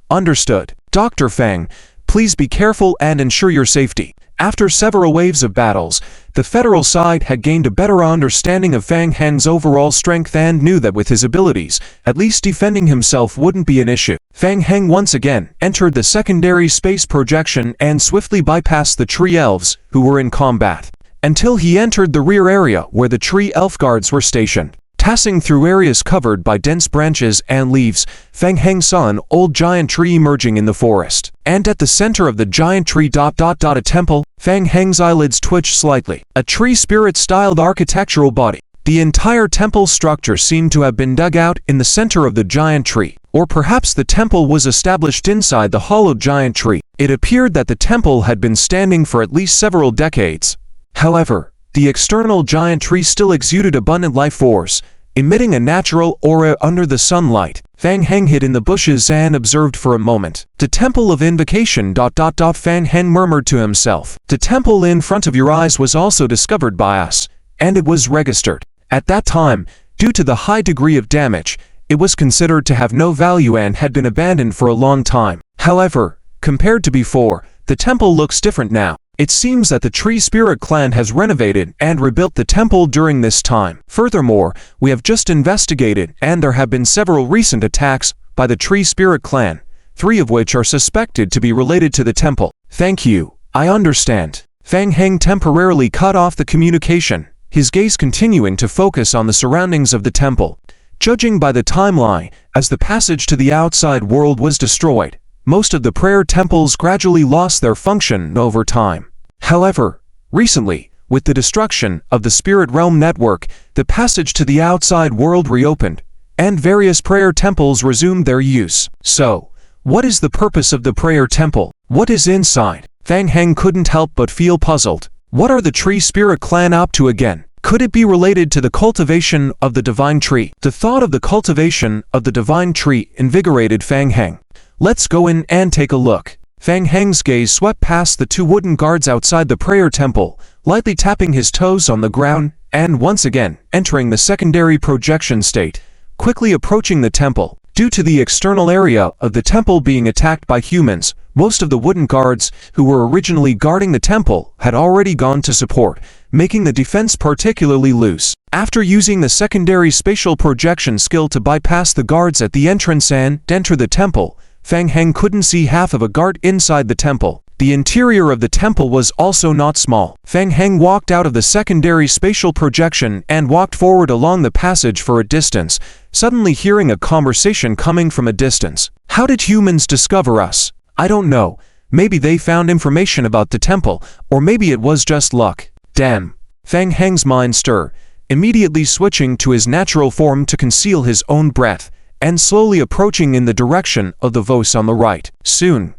"Understood. Dr. Fang, please be careful and ensure your safety." After several waves of battles, the federal side had gained a better understanding of Fang Heng's overall strength and knew that with his abilities, at least defending himself wouldn't be an issue. Fang Heng once again entered the secondary space projection and swiftly bypassed the tree elves who were in combat, until he entered the rear area where the tree elf guards were stationed. Passing through areas covered by dense branches and leaves, Fang Heng saw an old giant tree emerging in the forest. And at the center of the giant tree a temple. Fang Heng's eyelids twitched slightly. A tree spirit-styled architectural body. The entire temple structure seemed to have been dug out in the center of the giant tree. Or perhaps the temple was established inside the hollowed giant tree. It appeared that the temple had been standing for at least several decades. However, the external giant tree still exuded abundant life force, emitting a natural aura under the sunlight. Fang Heng hid in the bushes and observed for a moment. The temple of invocation ... Fang Heng murmured to himself. The temple in front of your eyes was also discovered by us, and it was registered. At that time, due to the high degree of damage, it was considered to have no value and had been abandoned for a long time. However, compared to before, the temple looks different now. It seems that the Tree Spirit clan has renovated and rebuilt the temple during this time. Furthermore, we have just investigated and there have been several recent attacks by the Tree Spirit clan, 3 of which are suspected to be related to the temple. Thank you. I understand. Fang Heng temporarily cut off the communication, his gaze continuing to focus on the surroundings of the temple. Judging by the timeline, as the passage to the outside world was destroyed, most of the prayer temples gradually lost their function over time. However, recently, with the destruction of the Spirit Realm network, the passage to the outside world reopened, and various prayer temples resumed their use. So, what is the purpose of the prayer temple? What is inside? Fang Heng couldn't help but feel puzzled. What are the Tree Spirit clan up to again? Could it be related to the cultivation of the divine tree? The thought of the cultivation of the divine tree invigorated Fang Heng. Let's go in and take a look. Fang Heng's gaze swept past the 2 wooden guards outside the prayer temple, lightly tapping his toes on the ground, and once again, entering the secondary projection state, quickly approaching the temple. Due to the external area of the temple being attacked by humans, most of the wooden guards who were originally guarding the temple had already gone to support, making the defense particularly loose. After using the secondary spatial projection skill to bypass the guards at the entrance and enter the temple, Fang Heng couldn't see half of a guard inside the temple. The interior of the temple was also not small. Fang Heng walked out of the secondary spatial projection and walked forward along the passage for a distance, suddenly hearing a conversation coming from a distance. How did humans discover us? I don't know. Maybe they found information about the temple, or maybe it was just luck. Damn. Fang Heng's mind stirred, immediately switching to his natural form to conceal his own breath, and slowly approaching in the direction of the voice on the right. Soon,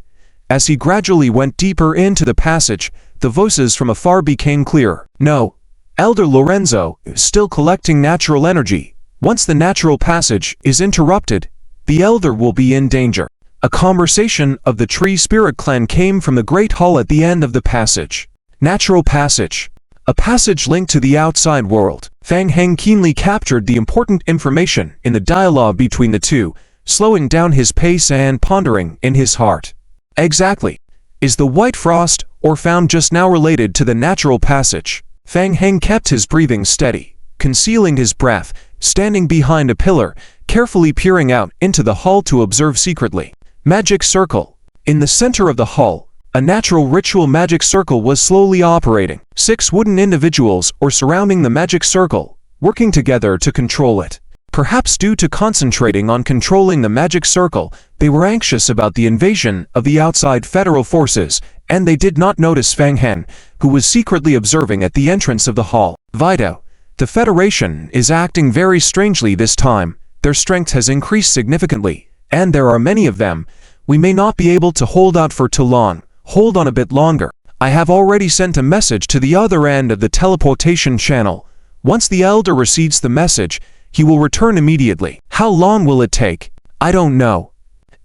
as he gradually went deeper into the passage, the voices from afar became clearer. No, Elder Lorenzo is still collecting natural energy. Once the natural passage is interrupted, the Elder will be in danger. A conversation of the Tree Spirit clan came from the Great Hall at the end of the passage. Natural passage. a passage linked to the outside world. Fang Heng keenly captured the important information in the dialogue between the two, slowing down his pace and pondering in his heart. Exactly. Is the white frost or found just now related to the natural passage? Fang Heng kept his breathing steady, concealing his breath, standing behind a pillar, carefully peering out into the hall to observe secretly. Magic circle. In the center of the hall, a natural ritual magic circle was slowly operating. 6 wooden individuals were surrounding the magic circle, working together to control it. Perhaps due to concentrating on controlling the magic circle, they were anxious about the invasion of the outside federal forces, and they did not notice Fang Heng, who was secretly observing at the entrance of the hall. Vito, the Federation is acting very strangely this time. Their strength has increased significantly, and there are many of them. We may not be able to hold out for too long. Hold on a bit longer. I have already sent a message to the other end of the teleportation channel. Once the Elder receives the message, he will return immediately. How long will it take? I don't know.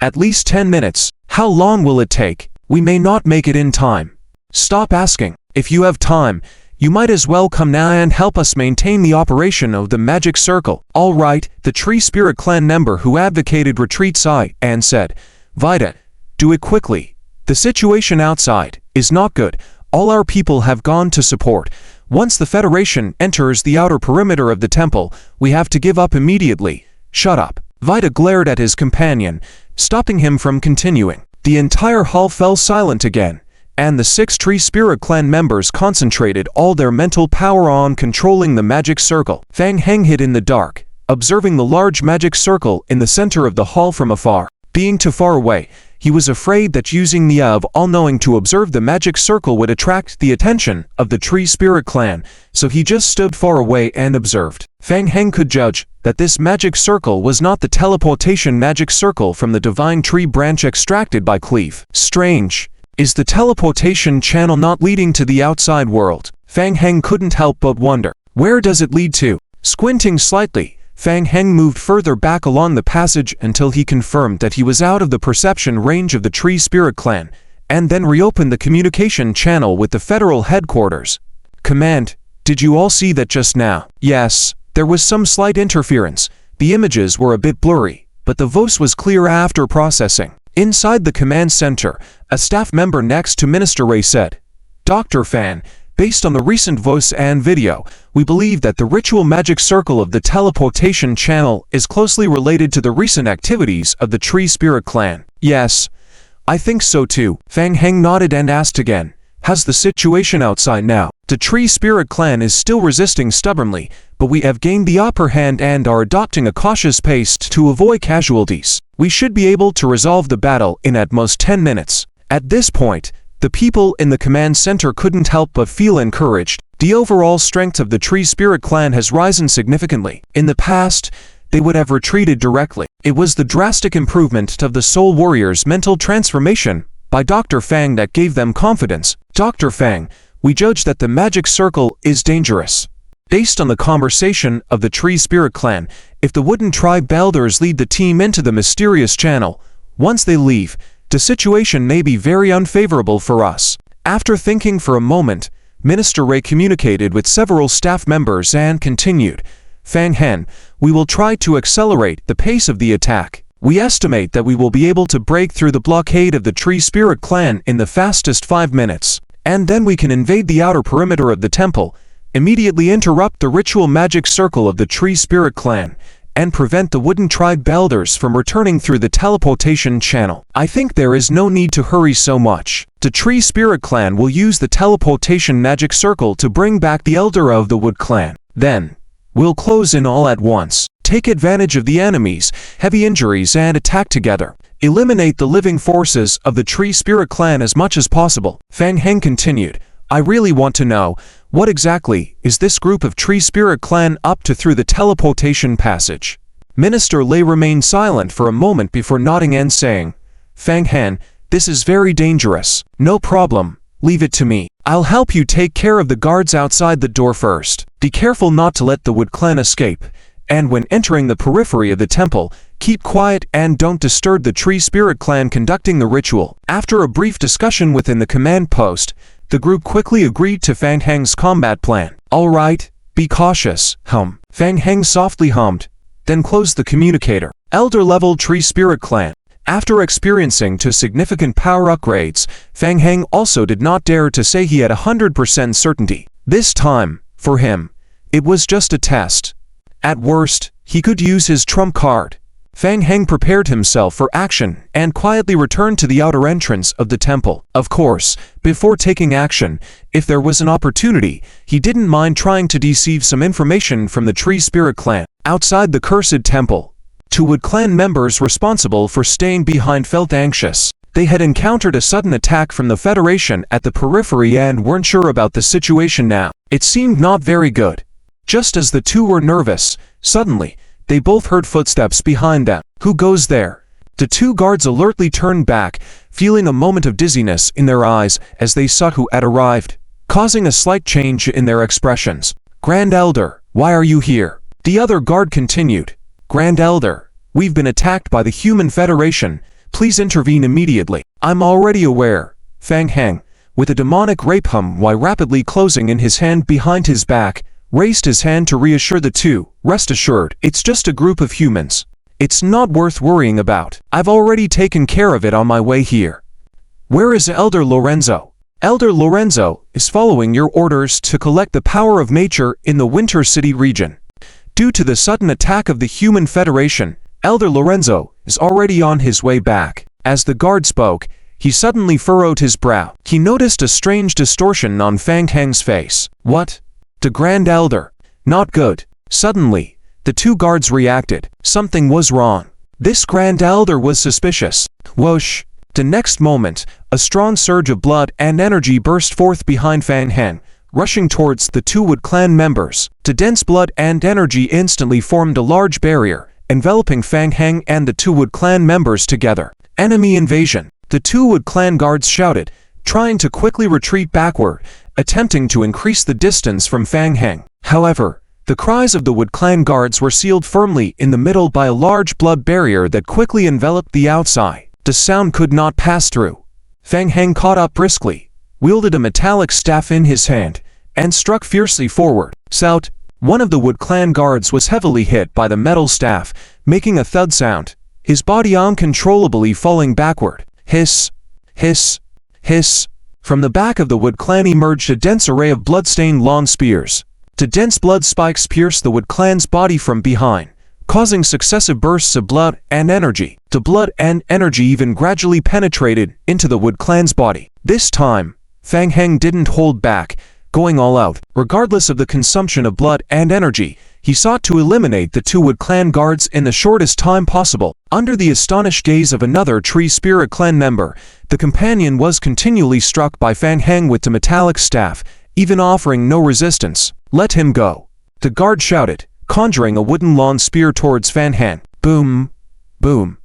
At least 10 minutes. How long will it take? We may not make it in time. Stop asking. If you have time, you might as well come now and help us maintain the operation of the magic circle. All right, the Tree Spirit Clan member who advocated retreat sighed and said, Vita, do it quickly. The situation outside is not good. All our people have gone to support. Once the Federation enters the outer perimeter of the temple, we have to give up immediately. Shut up. Vita glared at his companion, stopping him from continuing. The entire hall fell silent again, and the 6 Tree Spirit Clan members concentrated all their mental power on controlling the magic circle. Fang Heng hid in the dark, observing the large magic circle in the center of the hall from afar. Being too far away, he was afraid that using the eye of all-knowing to observe the magic circle would attract the attention of the Tree Spirit Clan, so he just stood far away and observed. Fang Heng could judge that this magic circle was not the teleportation magic circle from the divine tree branch extracted by Cleve. Strange. Is the teleportation channel not leading to the outside world? Fang Heng couldn't help but wonder. Where does it lead to? Squinting slightly, Fang Heng moved further back along the passage until he confirmed that he was out of the perception range of the Tree Spirit Clan, and then reopened the communication channel with the federal headquarters. Command, did you all see that just now? Yes, there was some slight interference. The images were a bit blurry, but the voice was clear after processing. Inside the command center, a staff member next to Minister Ray said, Dr. Fan, based on the recent voice and video, we believe that the ritual magic circle of the teleportation channel is closely related to the recent activities of the Tree Spirit Clan. Yes, I think so too. Fang Heng nodded and asked again, how's the situation outside now? The Tree Spirit Clan is still resisting stubbornly, but we have gained the upper hand and are adopting a cautious pace to avoid casualties. We should be able to resolve the battle in at most 10 minutes. At this point, the people in the command center couldn't help but feel encouraged. The overall strength of the Tree Spirit Clan has risen significantly. In the past, they would have retreated directly. It was the drastic improvement of the Soul Warrior's mental transformation by Dr. Fang that gave them confidence. Dr. Fang, we judge that the magic circle is dangerous. Based on the conversation of the Tree Spirit Clan, if the Wooden Tribe Elders lead the team into the mysterious channel, once they leave, the situation may be very unfavorable for us. After thinking for a moment, Minister Ray communicated with several staff members and continued, Fang Heng, we will try to accelerate the pace of the attack. We estimate that we will be able to break through the blockade of the Tree Spirit Clan in the fastest 5 minutes, and then we can invade the outer perimeter of the temple, immediately interrupt the ritual magic circle of the Tree Spirit Clan, and prevent the Wooden Tribe Elders from returning through the teleportation channel. I think there is no need to hurry so much. The Tree Spirit Clan will use the teleportation magic circle to bring back the Elder of the Wood Clan. Then, we'll close in all at once. Take advantage of the enemy's heavy injuries and attack together. Eliminate the living forces of the Tree Spirit Clan as much as possible. Fang Heng continued, I really want to know, what exactly is this group of Tree Spirit Clan up to through the teleportation passage? Minister Lei remained silent for a moment before nodding and saying, Fang Heng, this is very dangerous. No problem, leave it to me. I'll help you take care of the guards outside the door first. Be careful not to let the Wood Clan escape, and when entering the periphery of the temple, keep quiet and don't disturb the Tree Spirit Clan conducting the ritual. After a brief discussion within the command post, the group quickly agreed to Fang Heng's combat plan. "All right, be cautious, hum." Fang Heng softly hummed, then closed the communicator. Elder-level Tree Spirit Clan. After experiencing two significant power upgrades, Fang Heng also did not dare to say he had 100% certainty. This time, for him, it was just a test. At worst, he could use his trump card. Fang Heng prepared himself for action and quietly returned to the outer entrance of the temple. Of course, before taking action, if there was an opportunity, he didn't mind trying to deceive some information from the Tree Spirit Clan. Outside the cursed temple, two Wood Clan members responsible for staying behind felt anxious. They had encountered a sudden attack from the Federation at the periphery and weren't sure about the situation now. It seemed not very good. Just as the two were nervous, suddenly, they both heard footsteps behind them. "Who goes there?" The two guards alertly turned back, feeling a moment of dizziness in their eyes as they saw who had arrived, causing a slight change in their expressions. "Grand Elder, why are you here?" The other guard continued. "Grand Elder, we've been attacked by the Human Federation. Please intervene immediately." "I'm already aware." Fang Heng, with a demonic rape hum while rapidly closing in his hand behind his back, raised his hand to reassure the two. "Rest assured, it's just a group of humans. It's not worth worrying about. I've already taken care of it on my way here." "Where is Elder Lorenzo?" "Elder Lorenzo is following your orders to collect the power of nature in the Winter City region. Due to the sudden attack of the Human Federation, Elder Lorenzo is already on his way back." As the guard spoke, he suddenly furrowed his brow. He noticed a strange distortion on Fang Heng's face. "What? The Grand Elder? Not good." Suddenly, the two guards reacted. Something was wrong. This Grand Elder was suspicious. Whoosh! The next moment, a strong surge of blood and energy burst forth behind Fang Heng, rushing towards the two Wood Clan members. The dense blood and energy instantly formed a large barrier, enveloping Fang Heng and the two Wood Clan members together. "Enemy invasion!" The two Wood Clan guards shouted, trying to quickly retreat backward, attempting to increase the distance from Fang Heng. However, the cries of the Wood Clan guards were sealed firmly in the middle by a large blood barrier that quickly enveloped the outside. The sound could not pass through. Fang Heng caught up briskly, wielded a metallic staff in his hand, and struck fiercely forward. Sout! One of the Wood Clan guards was heavily hit by the metal staff, making a thud sound, his body uncontrollably falling backward. Hiss! Hiss! Hiss! From the back of the Wood Clan emerged a dense array of blood-stained long spears. The dense blood spikes pierced the Wood Clan's body from behind, causing successive bursts of blood and energy. The blood and energy even gradually penetrated into the Wood Clan's body. This time, Fang Heng didn't hold back, going all out. Regardless of the consumption of blood and energy, he sought to eliminate the two Wood Clan guards in the shortest time possible. Under the astonished gaze of another Tree Spirit Clan member, the companion was continually struck by Fang Heng with the metallic staff, even offering no resistance. "Let him go!" the guard shouted, conjuring a wooden long spear towards Fang Heng. Boom! Boom!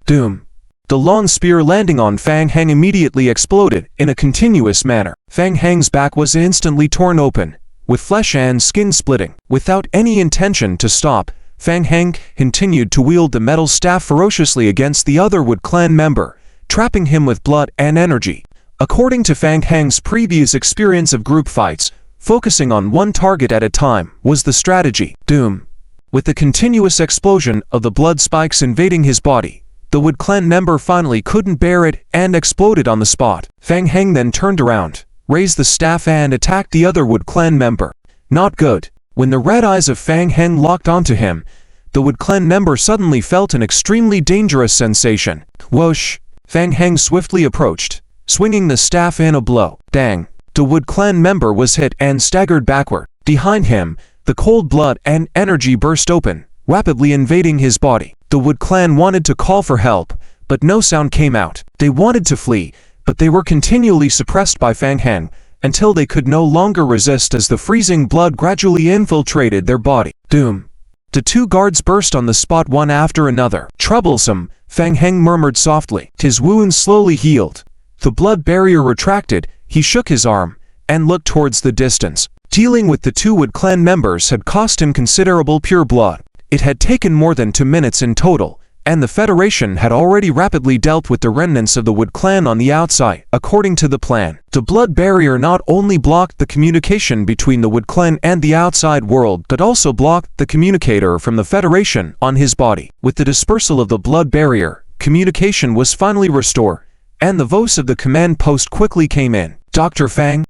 Doom! The long spear landing on Fang Heng immediately exploded in a continuous manner. Fang Heng's back was instantly torn open, with flesh and skin splitting. Without any intention to stop, Fang Heng continued to wield the metal staff ferociously against the other Wood Clan member, trapping him with blood and energy. According to Fang Heng's previous experience of group fights, focusing on one target at a time was the strategy. Doom! With the continuous explosion of the blood spikes invading his body, the Wood Clan member finally couldn't bear it and exploded on the spot. Fang Heng then turned around, raised the staff and attacked the other Wood Clan member. Not good. When the red eyes of Fang Heng locked onto him, the Wood Clan member suddenly felt an extremely dangerous sensation. Whoosh! Fang Heng swiftly approached, swinging the staff in a blow. Dang! The Wood Clan member was hit and staggered backward. Behind him, the cold blood and energy burst open, rapidly invading his body. The Wood Clan wanted to call for help, but no sound came out. They wanted to flee, but they were continually suppressed by Fang Heng, until they could no longer resist as the freezing blood gradually infiltrated their body. Doom! The two guards burst on the spot one after another. Troublesome, Fang Heng murmured softly. His wound slowly healed. The blood barrier retracted, he shook his arm, and looked towards the distance. Dealing with the two Wood Clan members had cost him considerable pure blood. It had taken more than 2 minutes in total, and the Federation had already rapidly dealt with the remnants of the Wood Clan on the outside. According to the plan, the blood barrier not only blocked the communication between the Wood Clan and the outside world, but also blocked the communicator from the Federation on his body. With the dispersal of the blood barrier, communication was finally restored, and the voice of the command post quickly came in. Dr. Fang,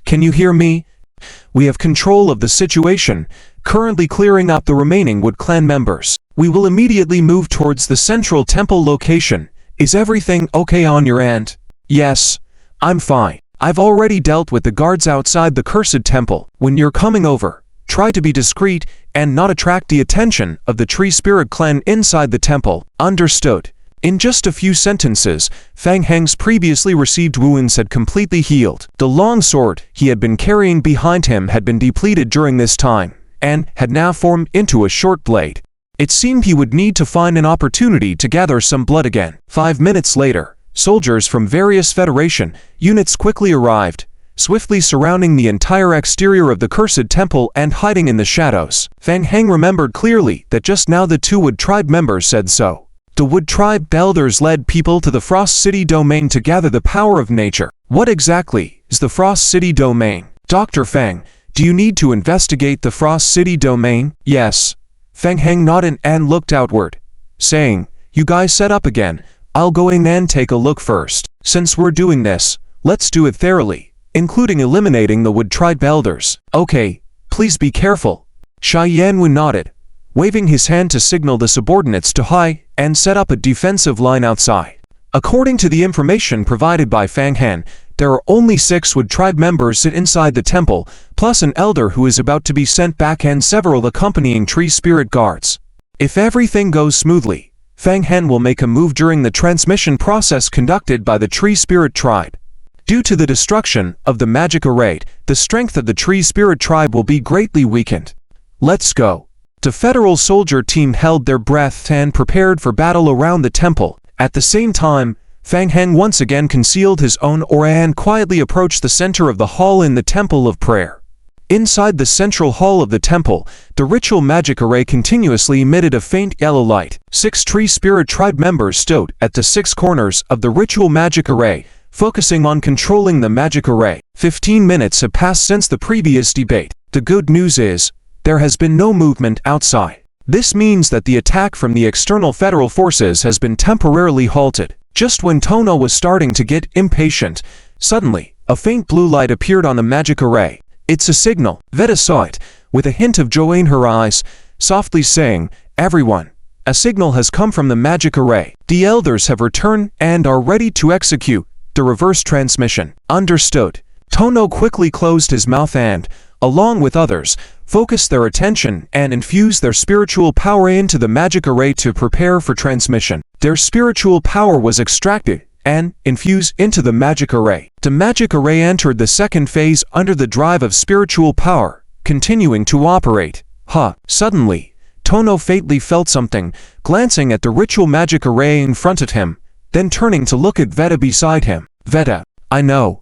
can you hear me? We have control of the situation, currently clearing up the remaining Wood Clan members. We will immediately move towards the central temple location. Is everything okay on your end? Yes, I'm fine. I've already dealt with the guards outside the cursed temple. When you're coming over, try to be discreet and not attract the attention of the Tree Spirit Clan inside the temple. Understood. In just a few sentences, Fang Heng's previously received wounds had completely healed. The long sword he had been carrying behind him had been depleted during this time, and had now formed into a short blade. It seemed he would need to find an opportunity to gather some blood again. 5 minutes later, soldiers from various Federation units quickly arrived, swiftly surrounding the entire exterior of the cursed temple and hiding in the shadows. Fang Heng remembered clearly that just now the two Wood Tribe members said so. The Wood Tribe elders led people to the Frost City domain to gather the power of nature. What exactly is the Frost City domain? Dr. Fang, do you need to investigate the Frost City domain? Yes. Fang Heng nodded and looked outward, saying, you guys set up again. I'll go in and take a look first. Since we're doing this, let's do it thoroughly, including eliminating the Wood Tribe elders. Okay, please be careful. Xia Yanwu nodded, waving his hand to signal the subordinates to hide and set up a defensive line outside. According to the information provided by Fang Heng, there are only 6 Wood Tribe members inside the temple, plus an elder who is about to be sent back and several accompanying Tree Spirit guards. If everything goes smoothly, Fang Heng will make a move during the transmission process conducted by the Tree Spirit Tribe. Due to the destruction of the magic array, the strength of the Tree Spirit Tribe will be greatly weakened. Let's go. The federal soldier team held their breath and prepared for battle around the temple. At the same time, Fang Heng once again concealed his own aura and quietly approached the center of the hall in the Temple of Prayer. Inside the central hall of the temple, the ritual magic array continuously emitted a faint yellow light. 6 Tree Spirit Tribe members stood at the 6 corners of the ritual magic array, focusing on controlling the magic array. 15 minutes have passed since the previous debate. The good news is, there has been no movement outside. This means that the attack from the external federal forces has been temporarily halted. Just when Tono was starting to get impatient, suddenly, a faint blue light appeared on the magic array. It's a signal. Veta saw it, with a hint of joy in her eyes, softly saying, everyone, a signal has come from the magic array. The elders have returned and are ready to execute the reverse transmission. Understood. Tono quickly closed his mouth and, along with others, focused their attention and infused their spiritual power into the magic array to prepare for transmission. Their spiritual power was extracted and infused into the magic array. The magic array entered the second phase under the drive of spiritual power, continuing to operate. Suddenly, Tono faintly felt something, glancing at the ritual magic array in front of him, then turning to look at Veta beside him. Veta, I know.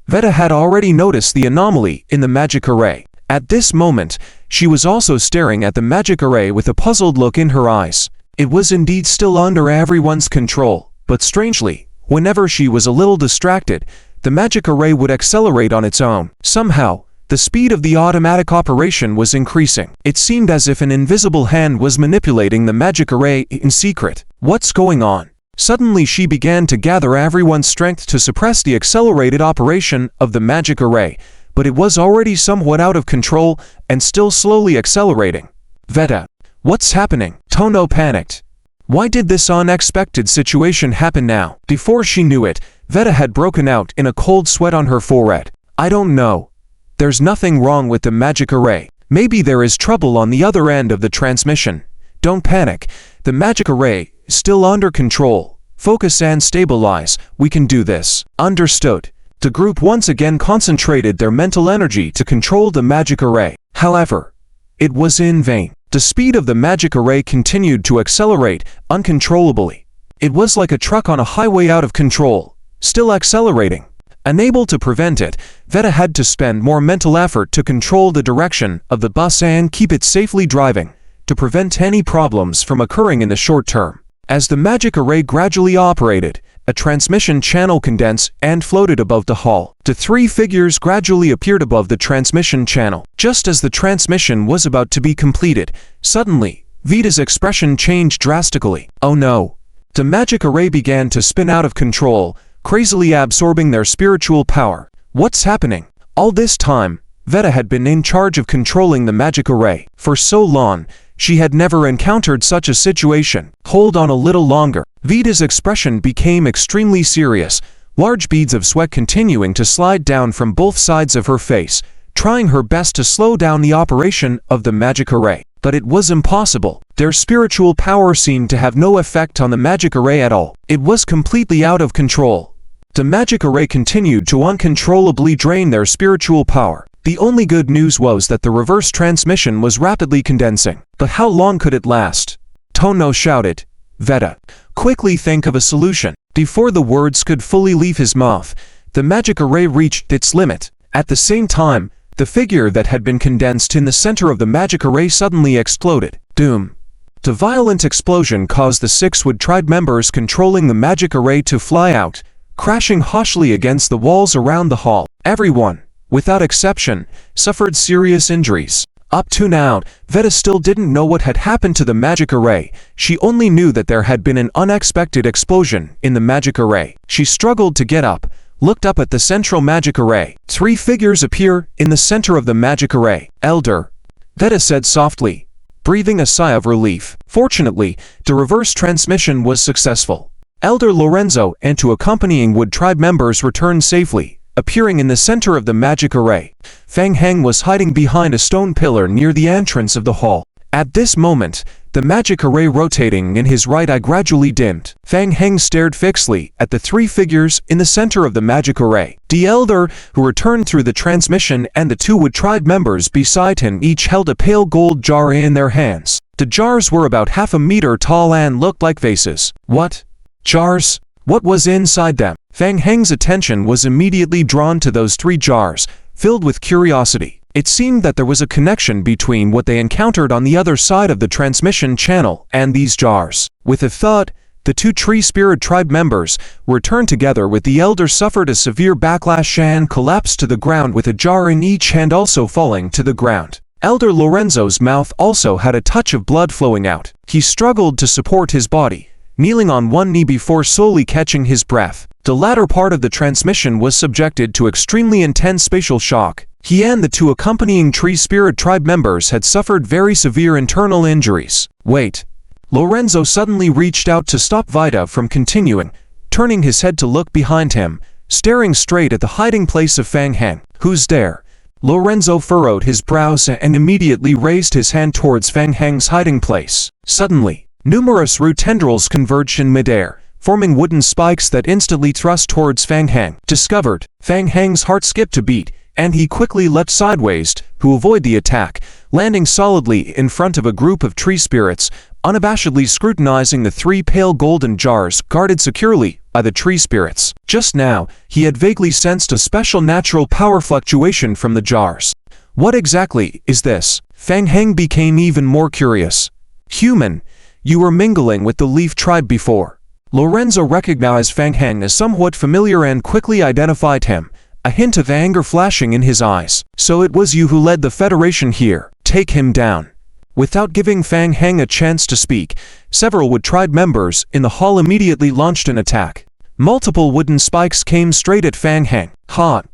Veta had already noticed the anomaly in the magic array. At this moment, she was also staring at the magic array with a puzzled look in her eyes. It was indeed still under everyone's control, but strangely, whenever she was a little distracted, the magic array would accelerate on its own. Somehow, the speed of the automatic operation was increasing. It seemed as if an invisible hand was manipulating the magic array in secret. What's going on? Suddenly she began to gather everyone's strength to suppress the accelerated operation of the magic array, but it was already somewhat out of control and still slowly accelerating. Veta, what's happening? Tono panicked. Why did this unexpected situation happen now? Before she knew it, Veta had broken out in a cold sweat on her forehead. I don't know. There's nothing wrong with the magic array. Maybe there is trouble on the other end of the transmission. Don't panic. The magic array is still under control. Focus and stabilize. We can do this. Understood. The group once again concentrated their mental energy to control the magic array. However, it was in vain. The speed of the magic array continued to accelerate uncontrollably. It was like a truck on a highway out of control, still accelerating. Unable to prevent it, Veta had to spend more mental effort to control the direction of the bus and keep it safely driving, to prevent any problems from occurring in the short term. As the magic array gradually operated, a transmission channel condensed and floated above the hall. The three figures gradually appeared above the transmission channel. Just as the transmission was about to be completed, suddenly, Vita's expression changed drastically. Oh no! The magic array began to spin out of control, crazily absorbing their spiritual power. What's happening? All this time, Vita had been in charge of controlling the magic array. For so long, she had never encountered such a situation. Hold on a little longer. Vita's expression became extremely serious, large beads of sweat continuing to slide down from both sides of her face, trying her best to slow down the operation of the magic array. But it was impossible. Their spiritual power seemed to have no effect on the magic array at all. It was completely out of control. The magic array continued to uncontrollably drain their spiritual power. The only good news was that the reverse transmission was rapidly condensing. But how long could it last? Tono shouted. Vita, quickly think of a solution. Before the words could fully leave his mouth, the magic array reached its limit. At the same time, the figure that had been condensed in the center of the magic array suddenly exploded. Doom! The violent explosion caused the 6 Wood Tribe members controlling the magic array to fly out, crashing harshly against the walls around the hall. Everyone, without exception, suffered serious injuries. Up to now, Vita still didn't know what had happened to the magic array. She only knew that there had been an unexpected explosion in the magic array. She struggled to get up, looked up at the central magic array. 3 figures appear in the center of the magic array. Elder, Vita said softly, breathing a sigh of relief. Fortunately, the reverse transmission was successful. Elder Lorenzo and 2 accompanying Wood Tribe members returned safely, appearing in the center of the magic array. Fang Heng was hiding behind a stone pillar near the entrance of the hall. At this moment, the magic array rotating in his right eye gradually dimmed. Fang Heng stared fixedly at the 3 figures in the center of the magic array. The elder, who returned through the transmission, and the 2 Wood Tribe members beside him each held a pale gold jar in their hands. The jars were about half a meter tall and looked like vases. What? Jars? What was inside them? Fang Heng's attention was immediately drawn to those 3 jars, filled with curiosity. It seemed that there was a connection between what they encountered on the other side of the transmission channel and these jars. With a thud, the 2 Tree Spirit Tribe members returned together with the elder suffered a severe backlash and collapsed to the ground with a jar in each hand also falling to the ground. Elder Lorenzo's mouth also had a touch of blood flowing out. He struggled to support his body, kneeling on one knee before slowly catching his breath. The latter part of the transmission was subjected to extremely intense spatial shock. He and the 2 accompanying Tree Spirit Tribe members had suffered very severe internal injuries. Wait. Lorenzo suddenly reached out to stop Vita from continuing, turning his head to look behind him, staring straight at the hiding place of Fang Heng. Who's there? Lorenzo furrowed his brows and immediately raised his hand towards Fang Heng's hiding place. Suddenly, numerous root tendrils converged in midair, forming wooden spikes that instantly thrust towards Fang Heng. Discovered, Fang Heng's heart skipped a beat, and he quickly leapt sideways to avoid the attack, landing solidly in front of a group of tree spirits, unabashedly scrutinizing the 3 pale golden jars guarded securely by the tree spirits. Just now, he had vaguely sensed a special natural power fluctuation from the jars. What exactly is this? Fang Heng became even more curious. Human, you were mingling with the Leaf Tribe before. Lorenzo recognized Fang Heng as somewhat familiar and quickly identified him, a hint of anger flashing in his eyes. So it was you who led the Federation here. Take him down. Without giving Fang Heng a chance to speak, several Wood Tribe members in the hall immediately launched an attack. Multiple wooden spikes came straight at Fang Heng. Hot.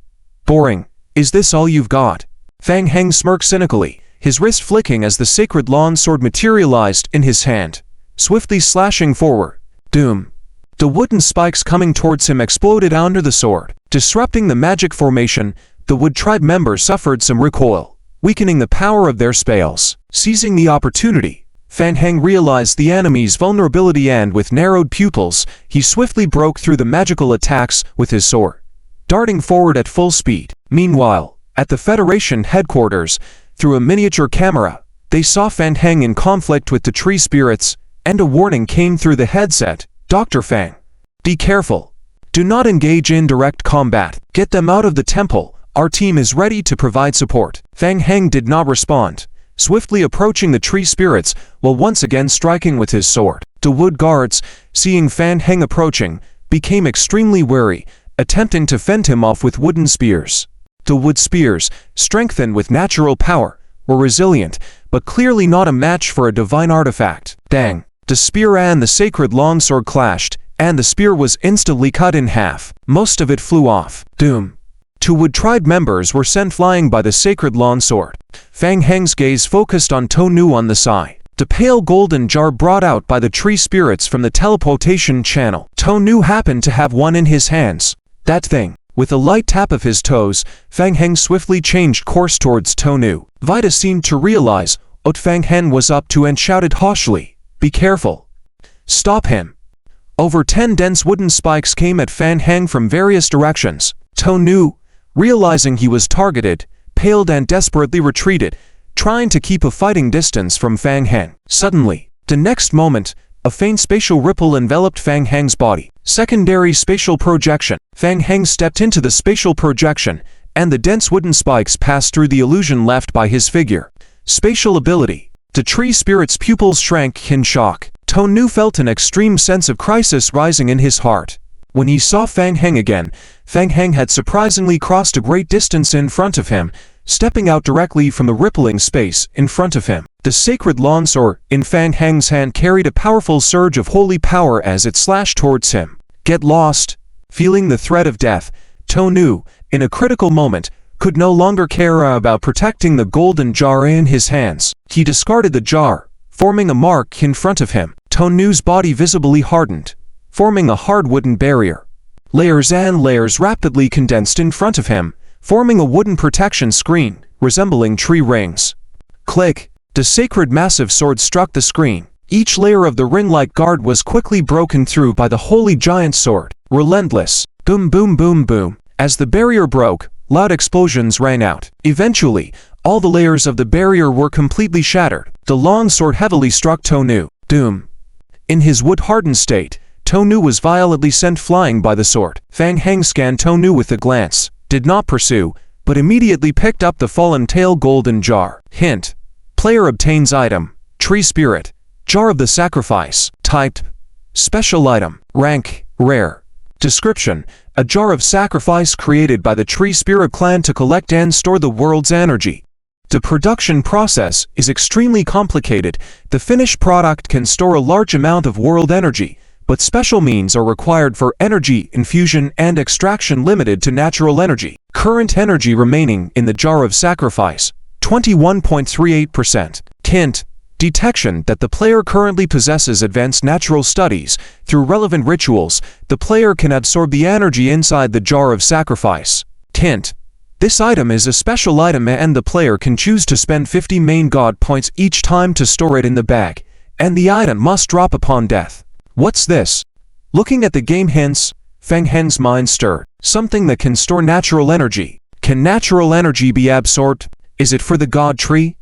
Boring. Is this all you've got? Fang Heng smirked cynically, his wrist flicking as the sacred lawn sword materialized in his hand, swiftly slashing forward. Doom. The wooden spikes coming towards him exploded under the sword. Disrupting the magic formation, the Wood Tribe members suffered some recoil, weakening the power of their spells. Seizing the opportunity, Fang Heng realized the enemy's vulnerability and with narrowed pupils, he swiftly broke through the magical attacks with his sword, darting forward at full speed. Meanwhile, at the Federation headquarters, through a miniature camera, they saw Fang Heng in conflict with the tree spirits, and a warning came through the headset. Dr. Fang, be careful. Do not engage in direct combat. Get them out of the temple. Our team is ready to provide support. Fang Heng did not respond, swiftly approaching the tree spirits while once again striking with his sword. The wood guards, seeing Fan Heng approaching, became extremely wary, attempting to fend him off with wooden spears. The wood spears, strengthened with natural power, were resilient, but clearly not a match for a divine artifact. Dang! The spear and the sacred longsword clashed, and the spear was instantly cut in half. Most of it flew off. Doom! 2 wood tribe members were sent flying by the sacred longsword. Fan Heng's gaze focused on Tonu on the side. The pale golden jar brought out by the tree spirits from the teleportation channel. Tonu happened to have one in his hands. That thing. With a light tap of his toes, Fan Heng swiftly changed course towards Tonu. Vita seemed to realize what Fan Heng was up to and shouted harshly, "Be careful! Stop him!" Over 10 dense wooden spikes came at Fan Heng from various directions. Tonu, realizing he was targeted, paled and desperately retreated, trying to keep a fighting distance from Fan Heng. Suddenly, the next moment, a faint spatial ripple enveloped Fan Heng's body. Secondary spatial projection. Fan Heng stepped into the spatial projection, and the dense wooden spikes passed through the illusion left by his figure. Spatial ability. The tree spirit's pupils shrank in shock. Tonu felt an extreme sense of crisis rising in his heart. When he saw Fan Heng again, Fan Heng had surprisingly crossed a great distance in front of him, stepping out directly from the rippling space in front of him. The sacred longsword in Fan Heng's hand carried a powerful surge of holy power as it slashed towards him. Get lost! Feeling the threat of death, Tonu, in a critical moment, could no longer care about protecting the golden jar in his hands. He discarded the jar, forming a mark in front of him. Tonu's body visibly hardened, forming a hard wooden barrier. Layers and layers rapidly condensed in front of him, forming a wooden protection screen, resembling tree rings. Click! The sacred massive sword struck the screen. Each layer of the ring-like guard was quickly broken through by the holy giant sword. Relentless. Boom boom boom boom. As the barrier broke, loud explosions rang out. Eventually, all the layers of the barrier were completely shattered. The long sword heavily struck Tonu. Doom. In his wood-hardened state, Tonu was violently sent flying by the sword. Fan Heng scanned Tonu with a glance, did not pursue, but immediately picked up the fallen tail golden jar. Hint. Player obtains item. Tree Spirit. Jar of the Sacrifice. Type. Special item. Rank. Rare. Description. A jar of sacrifice created by the Tree Spirit clan to collect and store the world's energy. The production process is extremely complicated. The finished product can store a large amount of world energy, but special means are required for energy infusion and extraction limited to natural energy. Current energy remaining in the jar of sacrifice, 21.38%. Hint. Detection that the player currently possesses advanced natural studies. Through relevant rituals, the player can absorb the energy inside the jar of sacrifice. Hint. This item is a special item and the player can choose to spend 50 main god points each time to store it in the bag, and the item must drop upon death. What's this? Looking at the game hints, Fan Heng's mind stirred. Something that can store natural energy. Can natural energy be absorbed? Is it for the god tree?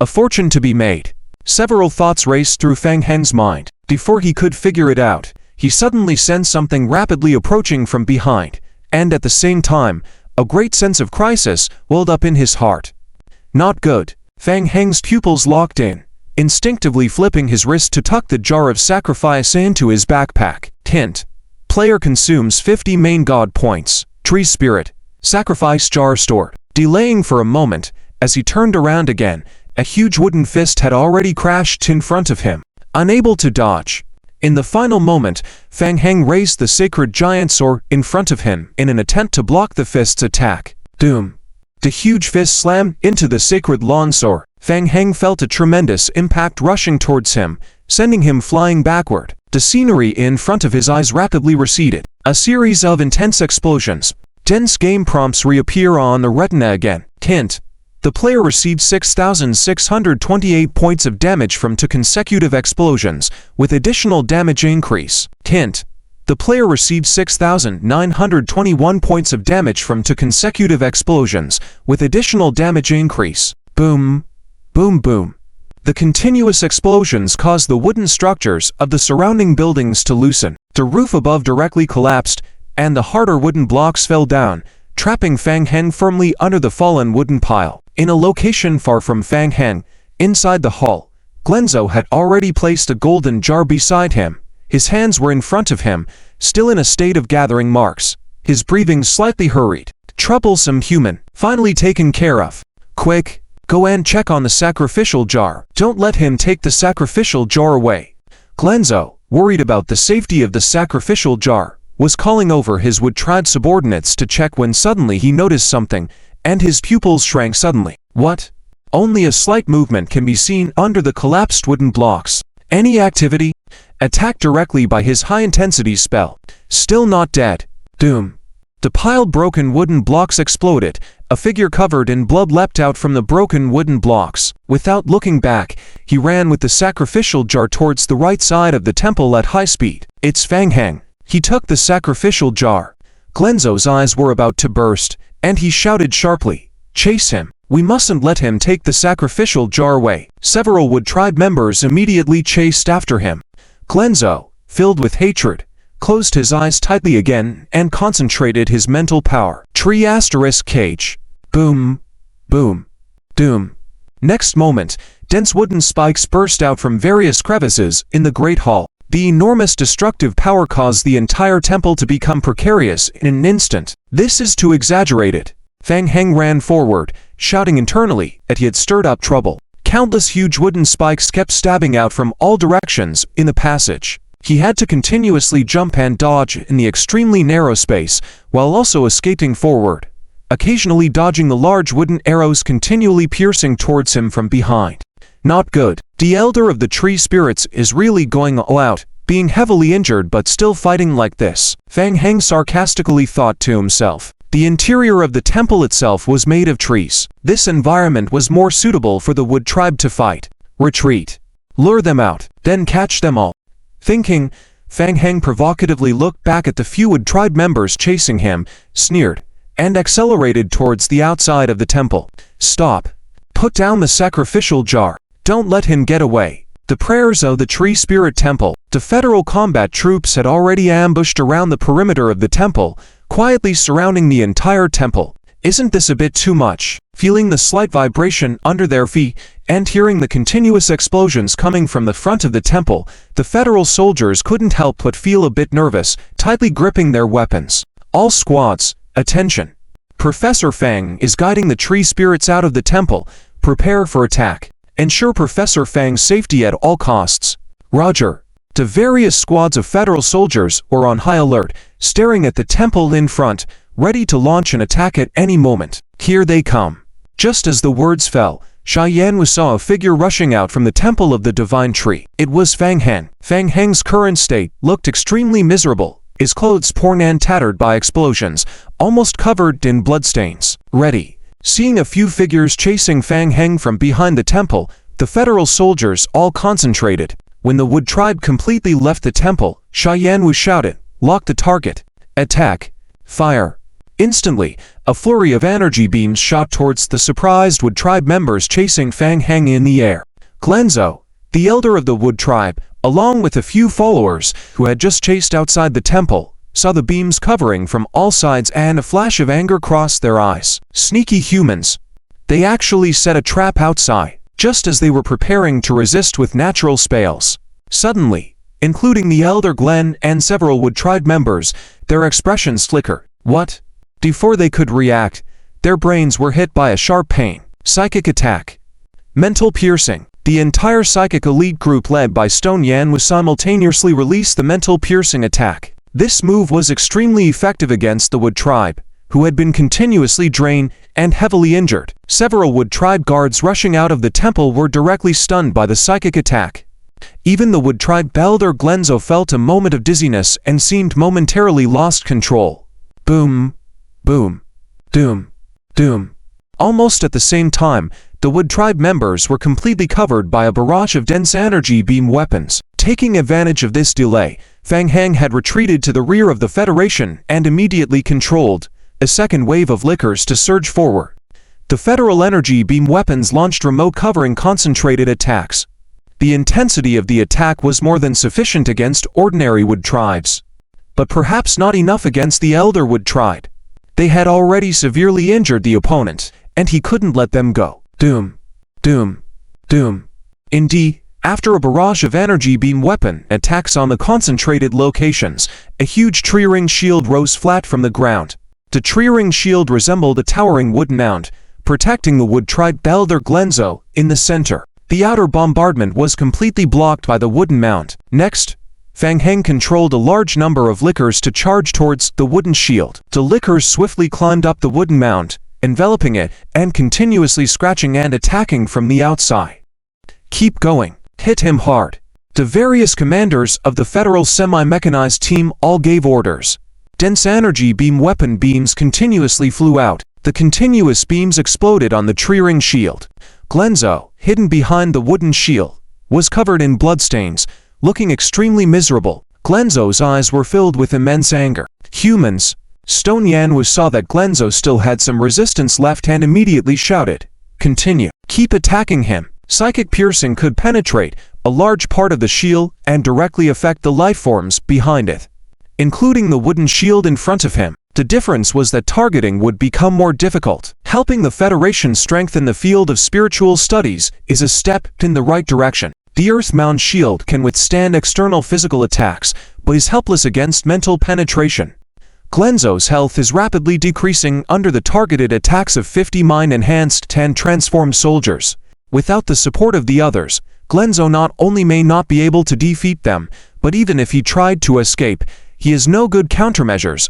A fortune to be made. Several thoughts raced through Fan Heng's mind. Before he could figure it out, he suddenly sensed something rapidly approaching from behind, and at the same time, a great sense of crisis welled up in his heart. Not good. Fan Heng's pupils locked in, instinctively flipping his wrist to tuck the jar of sacrifice into his backpack. Hint. Player consumes 50 main god points. Tree Spirit. Sacrifice jar stored. Delaying for a moment, as he turned around again, a huge wooden fist had already crashed in front of him. Unable to dodge. In the final moment, Fan Heng raised the sacred giant sword in front of him in an attempt to block the fist's attack. Doom. The huge fist slammed into the sacred longsword. Fan Heng felt a tremendous impact rushing towards him, sending him flying backward. The scenery in front of his eyes rapidly receded. A series of intense explosions. Dense game prompts reappear on the retina again. Hint. The player received 6,628 points of damage from 2 consecutive explosions, with additional damage increase. Hint. The player received 6,921 points of damage from 2 consecutive explosions, with additional damage increase. Boom. Boom boom. The continuous explosions caused the wooden structures of the surrounding buildings to loosen. The roof above directly collapsed, and the harder wooden blocks fell down, trapping Fan Heng firmly under the fallen wooden pile. In a location far from Fan Heng, Inside the hall, Glenzo had already placed a golden jar beside him. His hands were in front of him, still in a state of gathering marks. His breathing slightly hurried. Troublesome human, finally taken care of. Quick, go and check on the sacrificial jar. Don't let him take the sacrificial jar away. Glenzo, worried about the safety of the sacrificial jar, was calling over his wood-tried subordinates to check when suddenly he noticed something, and his pupils shrank suddenly. What? Only a slight movement can be seen under the collapsed wooden blocks. Any activity? Attacked directly by his high-intensity spell. Still not dead. Doom. The piled broken wooden blocks exploded. A figure covered in blood leapt out from the broken wooden blocks. Without looking back, he ran with the sacrificial jar towards the right side of the temple at high speed. It's Fang Heng. He took the sacrificial jar. Glenzo's eyes were about to burst, and he shouted sharply, "Chase him! We mustn't let him take the sacrificial jar away." Several Wood Tribe members immediately chased after him. Glenzo, filled with hatred, closed his eyes tightly again and concentrated his mental power. Cage. Boom. Boom. Doom. Next moment, dense wooden spikes burst out from various crevices in the Great Hall. The enormous destructive power caused the entire temple to become precarious in an instant. This is too exaggerated. Fang Heng ran forward, shouting internally that he had stirred up trouble. Countless huge wooden spikes kept stabbing out from all directions in the passage. He had to continuously jump and dodge in the extremely narrow space, while also escaping forward, occasionally dodging the large wooden arrows continually piercing towards him from behind. Not good. The elder of the tree spirits is really going all out, being heavily injured but still fighting like this. Fang Heng sarcastically thought to himself. The interior of the temple itself was made of trees. This environment was more suitable for the Wood Tribe to fight. Retreat. Lure them out, then catch them all. Thinking, Fang Heng provocatively looked back at the few Wood Tribe members chasing him, sneered, and accelerated towards the outside of the temple. Stop. Put down the sacrificial jar. Don't let him get away. The prayers of the Tree Spirit Temple. The federal combat troops had already ambushed around the perimeter of the temple, quietly surrounding the entire temple. Isn't this a bit too much? Feeling the slight vibration under their feet and hearing the continuous explosions coming from the front of the temple, the federal soldiers couldn't help but feel a bit nervous, tightly gripping their weapons. All squads, attention. Professor Fang is guiding the tree spirits out of the temple. Prepare for attack. Ensure Professor Fang's safety at all costs. Roger. The various squads of federal soldiers were on high alert, staring at the temple in front, ready to launch an attack at any moment. Here they come. Just as the words fell, Xiaoyan saw a figure rushing out from the temple of the divine tree. It was Fang Heng. Fang Heng's current state looked extremely miserable, his clothes torn and tattered by explosions, almost covered in bloodstains. Ready. Seeing a few figures chasing Fang Heng from behind the temple, the federal soldiers all concentrated. When the Wood Tribe completely left the temple, Xiaoyan shouted, "Lock the target. Attack. Fire." Instantly, a flurry of energy beams shot towards the surprised Wood Tribe members chasing Fang Heng in the air. Glenzo, the elder of the Wood Tribe, along with a few followers who had just chased outside the temple, saw the beams covering from all sides and a flash of anger crossed their eyes. Sneaky humans. They actually set a trap outside, just as they were preparing to resist with natural spells. Suddenly, including the elder Glen and several Wood Tribe members, their expressions flickered. What? Before they could react, their brains were hit by a sharp pain. Psychic attack. Mental piercing. The entire psychic elite group led by Stone Yan simultaneously released the mental piercing attack. This move was extremely effective against the Wood Tribe, who had been continuously drained and heavily injured. Several Wood Tribe guards rushing out of the temple were directly stunned by the psychic attack. Even the Wood Tribe elder Glenzo felt a moment of dizziness and seemed momentarily lost control. Boom. Boom. Doom. Doom. Almost at the same time, the Wood Tribe members were completely covered by a barrage of dense energy beam weapons. Taking advantage of this delay, Fang Heng had retreated to the rear of the Federation and immediately controlled a second wave of lickers to surge forward. The federal energy beam weapons launched remote covering concentrated attacks. The intensity of the attack was more than sufficient against ordinary Wood Tribes, but perhaps not enough against the elder Wood Tribe. They had already severely injured the opponent, and he couldn't let them go. Doom. Doom. Doom. Indeed, after a barrage of energy beam weapon attacks on the concentrated locations, a huge tree ring shield rose flat from the ground. The tree ring shield resembled a towering wooden mound, protecting the wood tribe elder Glenzo in the center. The outer bombardment was completely blocked by the wooden mound. Next, Fang Heng controlled a large number of lickers to charge towards the wooden shield. The lickers swiftly climbed up the wooden mound, enveloping it and continuously scratching and attacking from the outside. Keep going. Hit him hard. The various commanders of the federal semi-mechanized team all gave orders. Dense energy beam weapon beams continuously flew out. The continuous beams exploded on the tree ring shield. Glenzo, hidden behind the wooden shield, was covered in bloodstains, looking extremely miserable. Glenzo's eyes were filled with immense anger. Humans. Stone Yanwu saw that Glenzo still had some resistance left and immediately shouted, "Continue. Keep attacking him." Psychic piercing could penetrate a large part of the shield and directly affect the life forms behind it, including the wooden shield in front of him. The difference was that targeting would become more difficult. Helping the Federation strengthen the field of spiritual studies is a step in the right direction. The Earth-Mound shield can withstand external physical attacks, but is helpless against mental penetration. Glenzo's health is rapidly decreasing under the targeted attacks of 50 mind-enhanced and transformed soldiers. Without the support of the others, Glenzo not only may not be able to defeat them, but even if he tried to escape, he has no good countermeasures.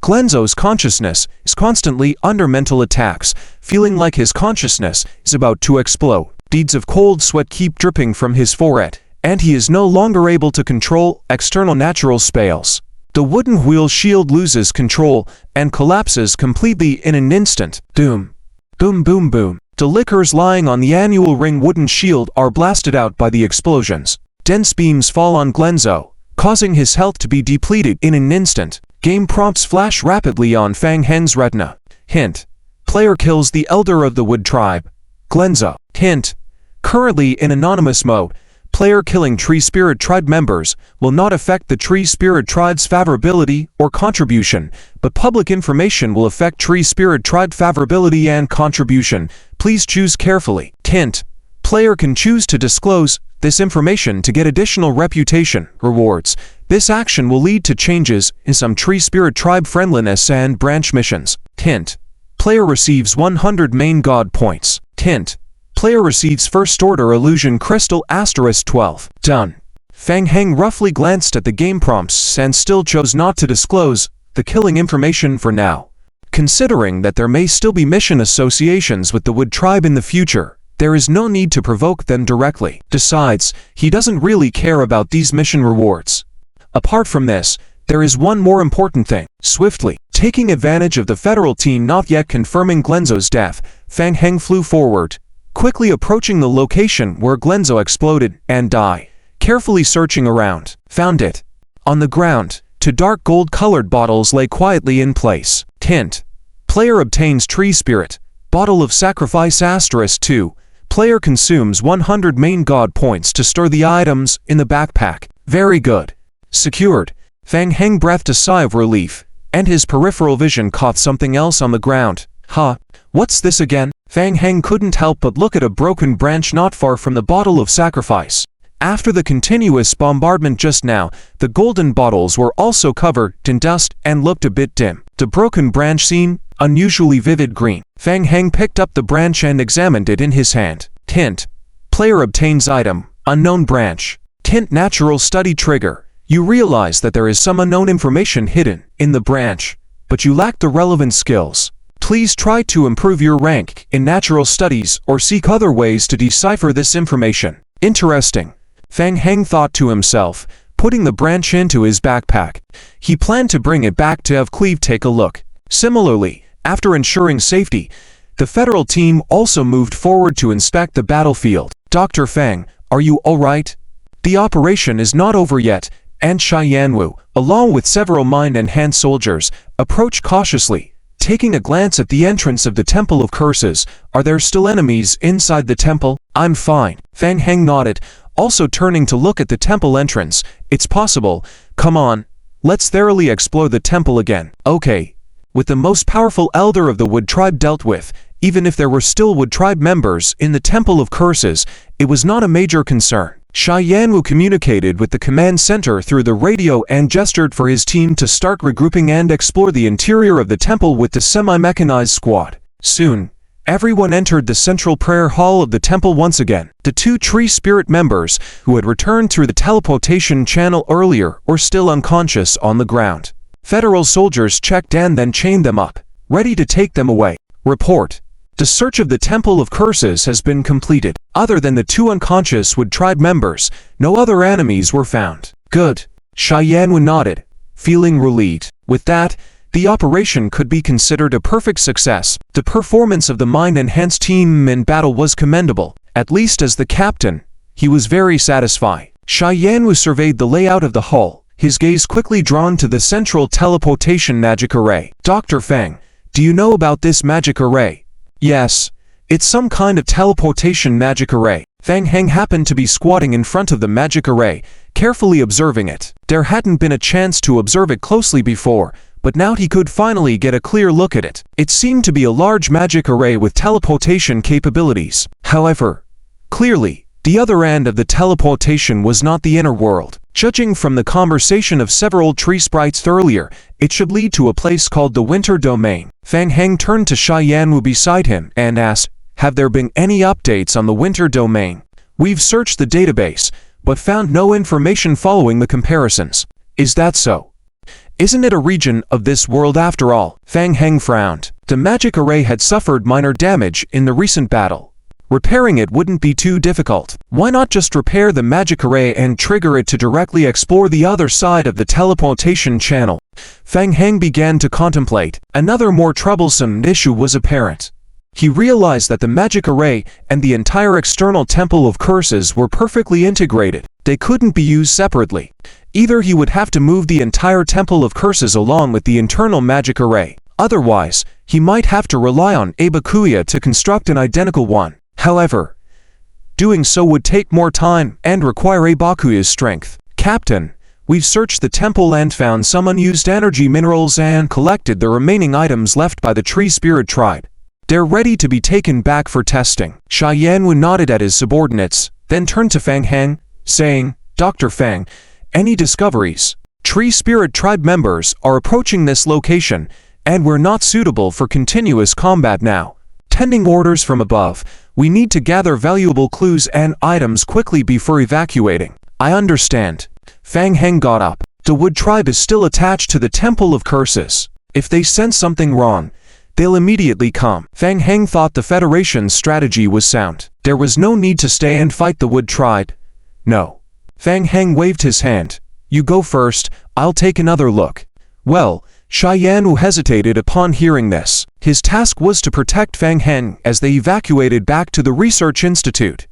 Glenzo's consciousness is constantly under mental attacks, feeling like his consciousness is about to explode. Beads of cold sweat keep dripping from his forehead, and he is no longer able to control external natural spells. The wooden wheel shield loses control and collapses completely in an instant. Doom. Boom boom boom. The lickers lying on the annual ring wooden shield are blasted out by the explosions. Dense beams fall on Glenzo, causing his health to be depleted in an instant. Game prompts flash rapidly on Fang Heng's retina. Hint. Player kills the elder of the wood tribe, Glenzo. Hint. Currently in anonymous mode, player killing Tree Spirit Tribe members will not affect the Tree Spirit Tribe's favorability or contribution, but public information will affect Tree Spirit Tribe favorability and contribution. Please choose carefully. Hint. Player can choose to disclose this information to get additional reputation rewards. This action will lead to changes in some Tree Spirit Tribe friendliness and branch missions. Hint. Player receives 100 main god points. Hint. Player receives First Order Illusion Crystal *12. Done. Fang Heng roughly glanced at the game prompts and still chose not to disclose the killing information for now. Considering that there may still be mission associations with the Wood Tribe in the future, there is no need to provoke them directly. Besides, he doesn't really care about these mission rewards. Apart from this, there is one more important thing. Swiftly, taking advantage of the federal team not yet confirming Glenzo's death, Fang Heng flew forward, quickly approaching the location where Glenzo exploded and died. Carefully searching around, found it. On the ground, two dark gold-colored bottles lay quietly in place. Hint. Player obtains Tree Spirit, Bottle of Sacrifice *2. Player consumes 100 main god points to store the items in the backpack. Very good. Secured. Fang Heng breathed a sigh of relief, and his peripheral vision caught something else on the ground. What's this again? Fang Heng couldn't help but look at a broken branch not far from the Bottle of Sacrifice. After the continuous bombardment just now, the golden bottles were also covered in dust and looked a bit dim. The broken branch seemed unusually vivid green. Fang Heng picked up the branch and examined it in his hand. Hint. Player obtains item, unknown branch. Hint. Natural study trigger. You realize that there is some unknown information hidden in the branch, but you lack the relevant skills. Please try to improve your rank in natural studies or seek other ways to decipher this information. Interesting. Fang Heng thought to himself, putting the branch into his backpack. He planned to bring it back to have Cleve take a look. Similarly, after ensuring safety, the federal team also moved forward to inspect the battlefield. Dr. Fang, are you alright? The operation is not over yet, and Shi Yanwu, along with several mind-enhanced soldiers, approached cautiously, taking a glance at the entrance of the Temple of Curses. Are there still enemies inside the temple? I'm fine. Fang Heng nodded, also turning to look at the temple entrance. It's possible. Come on. Let's thoroughly explore the temple again. Okay. With the most powerful elder of the Wood Tribe dealt with, Even if there were still Wood tribe members in the Temple of Curses, it was not a major concern. Xia Yanwu communicated with the command center through the radio and gestured for his team to start regrouping and explore the interior of the temple with the semi-mechanized squad. Soon, everyone entered the central prayer hall of the temple once again. The two tree spirit members, who had returned through the teleportation channel earlier, were still unconscious on the ground. Federal soldiers checked and then chained them up, ready to take them away. Report: the search of the Temple of Curses has been completed. Other than the two unconscious Wood tribe members, no other enemies were found. Good. Xia Yanwu nodded, feeling relieved. With that, the operation could be considered a perfect success. The performance of the mind-enhanced team in battle was commendable. At least as the captain, he was very satisfied. Xia Yanwu surveyed the layout of the hull, his gaze quickly drawn to the central teleportation magic array. Dr. Feng, do you know about this magic array? Yes. It's some kind of teleportation magic array. Fang Heng happened to be squatting in front of the magic array, carefully observing it. There hadn't been a chance to observe it closely before, but now he could finally get a clear look at it. It seemed to be a large magic array with teleportation capabilities. However, clearly, the other end of the teleportation was not the inner world. Judging from the conversation of several tree sprites earlier, it should lead to a place called the Winter Domain. Fang Heng turned to Xia Yanwu beside him and asked, "Have there been any updates on the Winter Domain? We've searched the database, but found no information following the comparisons. Is that so? Isn't it a region of this world after all?" Fang Heng frowned. The magic array had suffered minor damage in the recent battle. Repairing it wouldn't be too difficult. Why not just repair the magic array and trigger it to directly explore the other side of the teleportation channel? Fang Heng began to contemplate. Another more troublesome issue was apparent. He realized that the magic array and the entire external Temple of Curses were perfectly integrated. They couldn't be used separately. Either he would have to move the entire Temple of Curses along with the internal magic array. Otherwise, he might have to rely on Abakuya to construct an identical one. However, doing so would take more time and require Abakuya's strength. Captain, we've searched the temple and found some unused energy minerals and collected the remaining items left by the Tree Spirit tribe. They're ready to be taken back for testing. Xia Yanwu nodded at his subordinates, then turned to Fang Heng, saying, "Dr. Fang, any discoveries? Tree Spirit tribe members are approaching this location, and we're not suitable for continuous combat now. Pending orders from above, we need to gather valuable clues and items quickly before evacuating." "I understand." Fang Heng got up. The Wood tribe is still attached to the Temple of Curses. If they sense something wrong, they'll immediately come. Fang Heng thought the Federation's strategy was sound. There was no need to stay and fight the Wood tribe. No. Fang Heng waved his hand. "You go first, I'll take another look." Well, Xia Yanwu hesitated upon hearing this. His task was to protect Fang Heng as they evacuated back to the research institute.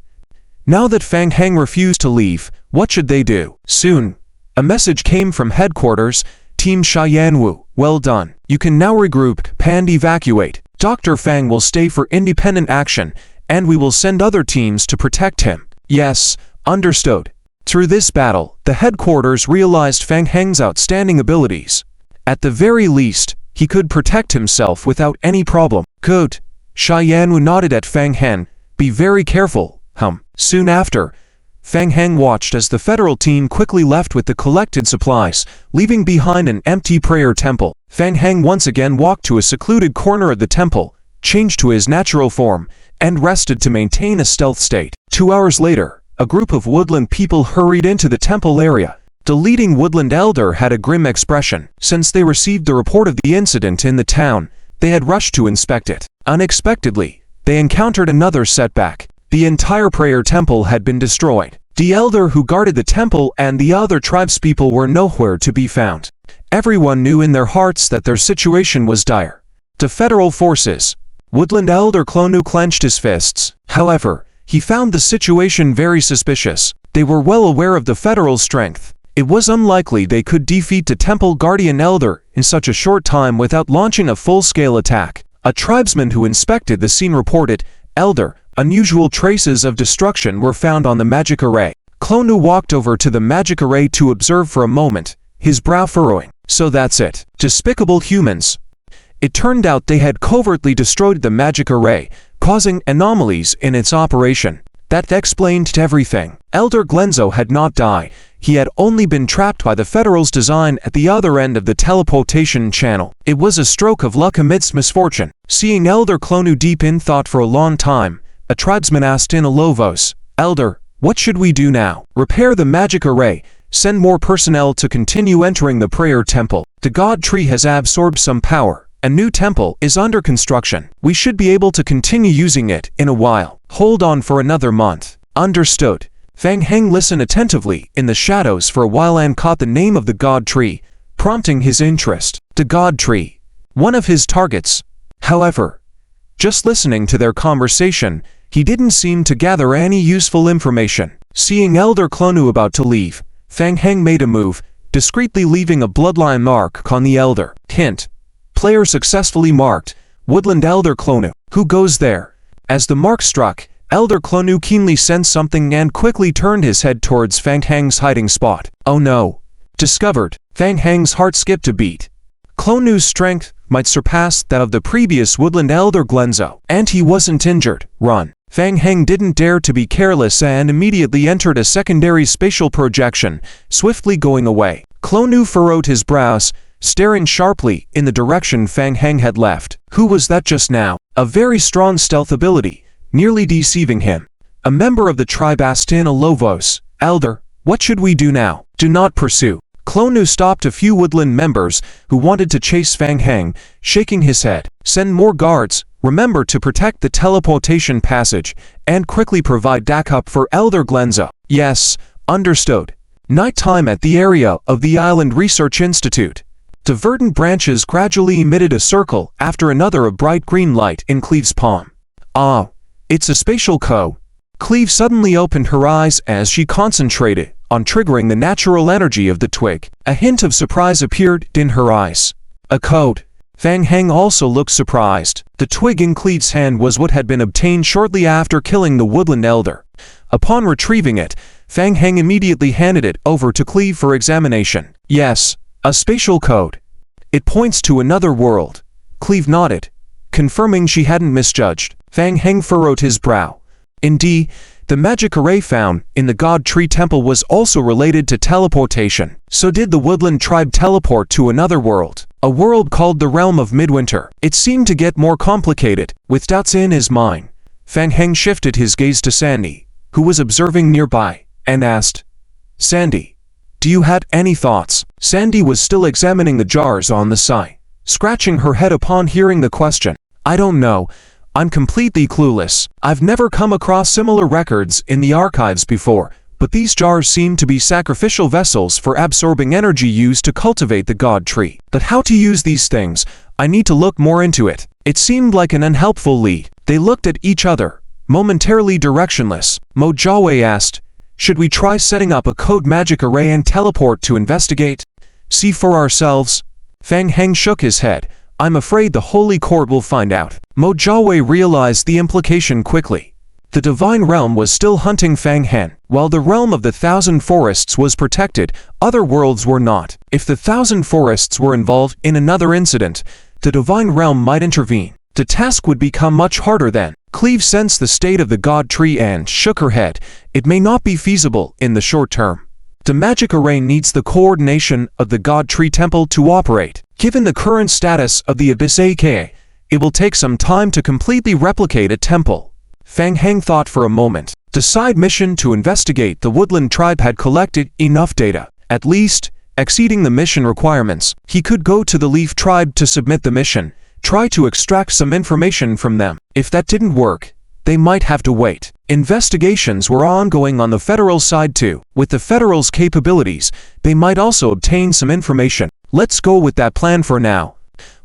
Now that Fang Heng refused to leave, what should they do? Soon, a message came from headquarters. "Team Xia Yanwu, well done. You can now regroup and evacuate. Dr. Fang will stay for independent action, and we will send other teams to protect him." "Yes, understood." Through this battle, the headquarters realized Fang Heng's outstanding abilities. At the very least, he could protect himself without any problem. "Good." Xia Yanwu nodded at Fang Heng. "Be very careful, Soon after, Fang Heng watched as the federal team quickly left with the collected supplies, leaving behind an empty prayer temple. Fang Heng once again walked to a secluded corner of the temple, changed to his natural form, and rested to maintain a stealth state. 2 hours later, a group of woodland people hurried into the temple area. The leading woodland elder had a grim expression. Since they received the report of the incident in the town, they had rushed to inspect it. Unexpectedly, they encountered another setback. The entire prayer temple had been destroyed. The elder who guarded the temple and the other tribespeople were nowhere to be found. Everyone knew in their hearts that their situation was dire. The federal forces. Woodland elder Clonu clenched his fists. However, he found the situation very suspicious. They were well aware of the federal strength. It was unlikely they could defeat the temple guardian elder in such a short time without launching a full-scale attack. A tribesman who inspected the scene reported, "Elder, unusual traces of destruction were found on the magic array." Clonu walked over to the magic array to observe for a moment, his brow furrowing. "So that's it. Despicable humans. It turned out they had covertly destroyed the magic array, causing anomalies in its operation. That explained everything. Elder Glenzo had not died. He had only been trapped by the Federal's design at the other end of the teleportation channel. It was a stroke of luck amidst misfortune. Seeing Elder Clonu deep in thought for a long time, a tribesman asked in a low voice, "Elder, what should we do now?" "Repair the magic array. Send more personnel to continue entering the prayer temple. The God Tree has absorbed some power. A new temple is under construction. We should be able to continue using it in a while. Hold on for another month." "Understood." Fang Heng listened attentively in the shadows for a while and caught the name of the God Tree, prompting his interest. The God Tree, one of his targets. However, just listening to their conversation, he didn't seem to gather any useful information. Seeing Elder Clonu about to leave, Fang Heng made a move, discreetly leaving a bloodline mark on the Elder. Hint: player successfully marked, Woodland Elder Clonu. Who goes there? As the mark struck, Elder Clonu keenly sensed something and quickly turned his head towards Fang Heng's hiding spot. Oh no! Discovered. Fang Heng's heart skipped a beat. Clonu's strength might surpass that of the previous Woodland Elder Glenzo, and he wasn't injured. Run. Fang Heng didn't dare to be careless and immediately entered a secondary spatial projection, swiftly going away. Clonu furrowed his brows, staring sharply in the direction Fang Heng had left. Who was that just now? A very strong stealth ability, nearly deceiving him. A member of the tribe asked in a low voice, "Elder, what should we do now?" "Do not pursue." Clonu stopped a few woodland members who wanted to chase Fang Heng, shaking his head. "Send more guards. Remember to protect the teleportation passage, and quickly provide backup for Elder Glenzo." "Yes, understood." Nighttime at the area of the Island Research Institute. The verdant branches gradually emitted a circle after another of bright green light in Cleve's palm. "Ah, it's a spatial code." Cleve suddenly opened her eyes as she concentrated on triggering the natural energy of the twig. A hint of surprise appeared in her eyes. A code. Fang Heng also looked surprised. The twig in Cleve's hand was what had been obtained shortly after killing the Woodland Elder. Upon retrieving it, Fang Heng immediately handed it over to Cleve for examination. "Yes, a spatial code. It points to another world." Cleve nodded, confirming she hadn't misjudged. Fang Heng furrowed his brow. Indeed, the magic array found in the God Tree Temple was also related to teleportation. So did the Woodland tribe teleport to another world, a world called the Realm of Midwinter. It seemed to get more complicated. With doubts in his mind, Fang Heng shifted his gaze to Sandy, who was observing nearby, and asked, "Sandy, do you have any thoughts?" Sandy was still examining the jars on the side, scratching her head upon hearing the question. "I don't know. I'm completely clueless. I've never come across similar records in the archives before, but these jars seem to be sacrificial vessels for absorbing energy used to cultivate the God Tree. But how to use these things, I need to look more into it." It seemed like an unhelpful lead. They looked at each other, momentarily directionless. Mo Jiawei asked, "Should we try setting up a code magic array and teleport to investigate? See for ourselves?" Fang Heng shook his head. "I'm afraid the Holy Court will find out." Mo Jiawei realized the implication quickly. The Divine Realm was still hunting Fang Heng. While the Realm of the Thousand Forests was protected, other worlds were not. If the Thousand Forests were involved in another incident, the Divine Realm might intervene. The task would become much harder then. Cleve sensed the state of the God Tree and shook her head. It may not be feasible in the short term. The magic array needs the coordination of the God Tree Temple to operate. Given the current status of the Abyss AK, it will take some time to completely replicate a temple. Fang Heng thought for a moment. The side mission to investigate the Woodland tribe had collected enough data, at least exceeding the mission requirements. He could go to the Leaf tribe to submit the mission, try to extract some information from them. If that didn't work, they might have to wait. Investigations were ongoing on the Federal side too. With the Federal's capabilities, they might also obtain some information. Let's go with that plan for now.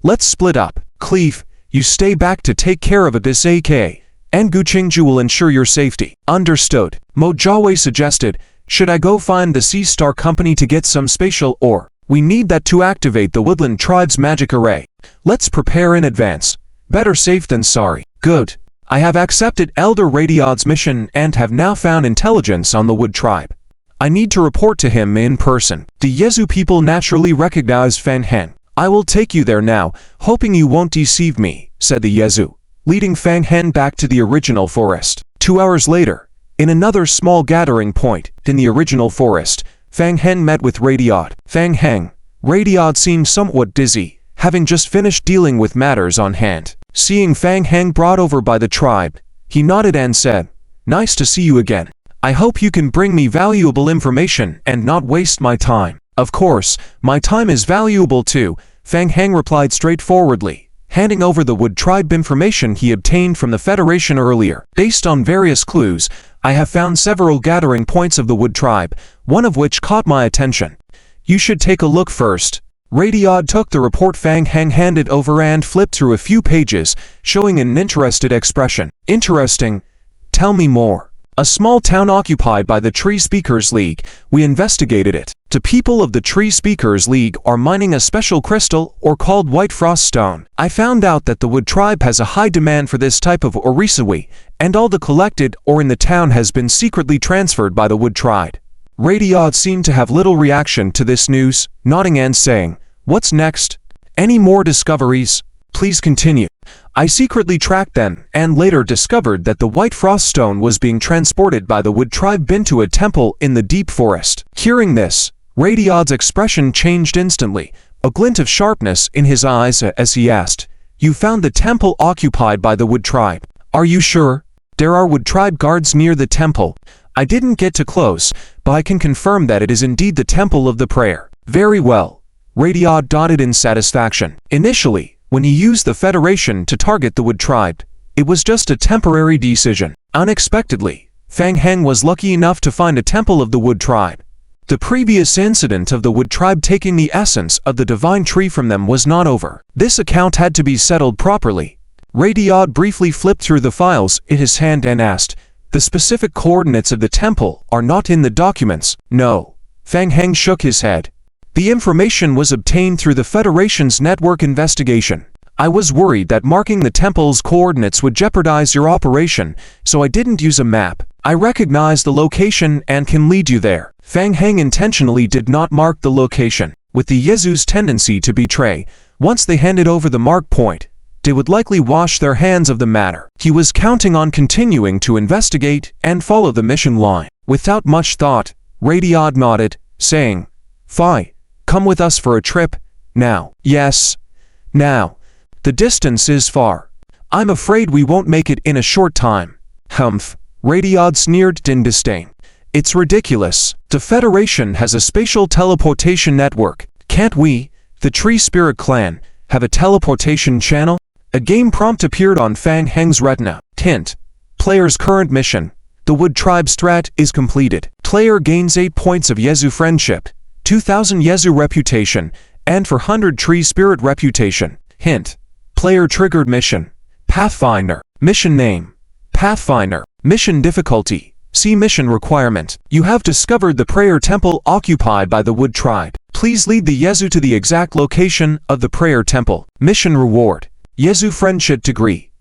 Let's split up. Cleve, you stay back to take care of Abyss AK, and Gu Qingju will ensure your safety. Understood. Mo Jiawei suggested, should I go find the Sea Star Company to get some spatial ore? We need that to activate the Woodland tribe's magic array. Let's prepare in advance. Better safe than sorry. Good. I have accepted Elder Radiod's mission and have now found intelligence on the Wood tribe. I need to report to him in person. The Yezu people naturally recognized Fang Heng. I will take you there now, hoping you won't deceive me, said the Yezu, leading Fang Hen back to the original forest. 2 hours later, in another small gathering point in the original forest, Fang Hen met with Radiod. Fang Heng. Radiod seemed somewhat dizzy, having just finished dealing with matters on hand. Seeing Fang Heng brought over by the tribe, he nodded and said, "Nice to see you again. I hope you can bring me valuable information and not waste my time." "Of course, my time is valuable too," Fang Heng replied straightforwardly, handing over the Wood Tribe information he obtained from the Federation earlier. "Based on various clues, I have found several gathering points of the Wood Tribe, one of which caught my attention. You should take a look first." Radiod took the report Fang Heng handed over and flipped through a few pages, showing an interested expression. "Interesting. Tell me more." "A small town occupied by the Tree Speakers League. We investigated it. The people of the Tree Speakers League are mining a special crystal, or called White Frost Stone. I found out that the Wood Tribe has a high demand for this type of Orisawi, and all the collected ore in the town has been secretly transferred by the Wood Tribe." Radiod seemed to have little reaction to this news, nodding and saying, "What's next? Any more discoveries? Please continue." "I secretly tracked them, and later discovered that the White Frost Stone was being transported by the Wood Tribe into a temple in the deep forest." Hearing this, Radiod's expression changed instantly, a glint of sharpness in his eyes as he asked, "You found the temple occupied by the Wood Tribe? Are you sure? There are Wood Tribe guards near the temple." "I didn't get too close, but I can confirm that it is indeed the Temple of the Prayer." "Very well." Radiod nodded in satisfaction. Initially, when he used the Federation to target the Wood Tribe, it was just a temporary decision. Unexpectedly, Fang Heng was lucky enough to find a temple of the Wood Tribe. The previous incident of the Wood Tribe taking the essence of the divine tree from them was not over. This account had to be settled properly. Radiod briefly flipped through the files in his hand and asked, "The specific coordinates of the temple are not in the documents?" "No." Fang Heng shook his head. "The information was obtained through the Federation's network investigation. I was worried that marking the temple's coordinates would jeopardize your operation, so I didn't use a map. I recognize the location and can lead you there." Fang Heng intentionally did not mark the location. With the Yezu's tendency to betray, once they handed over the mark point, they would likely wash their hands of the matter. He was counting on continuing to investigate and follow the mission line. Without much thought, Radiod nodded, saying, "Fine, come with us for a trip, now." "Yes, now. The distance is far. I'm afraid we won't make it in a short time." "Humph," Radiod sneered in disdain. "It's ridiculous. The Federation has a spatial teleportation network. Can't we, the Tree Spirit Clan, have a teleportation channel?" A game prompt appeared on Fang Heng's retina. Hint: player's current mission. The Wood Tribe strat is completed. Player gains 8 points of Yezu friendship, 2000 Yezu reputation, and 400 Tree Spirit reputation. Hint: player triggered mission. Pathfinder. Mission name: Pathfinder. Mission difficulty: see mission requirement. You have discovered the prayer temple occupied by the Wood Tribe. Please lead the Yezu to the exact location of the prayer temple. Mission reward: Yezu friendship degree.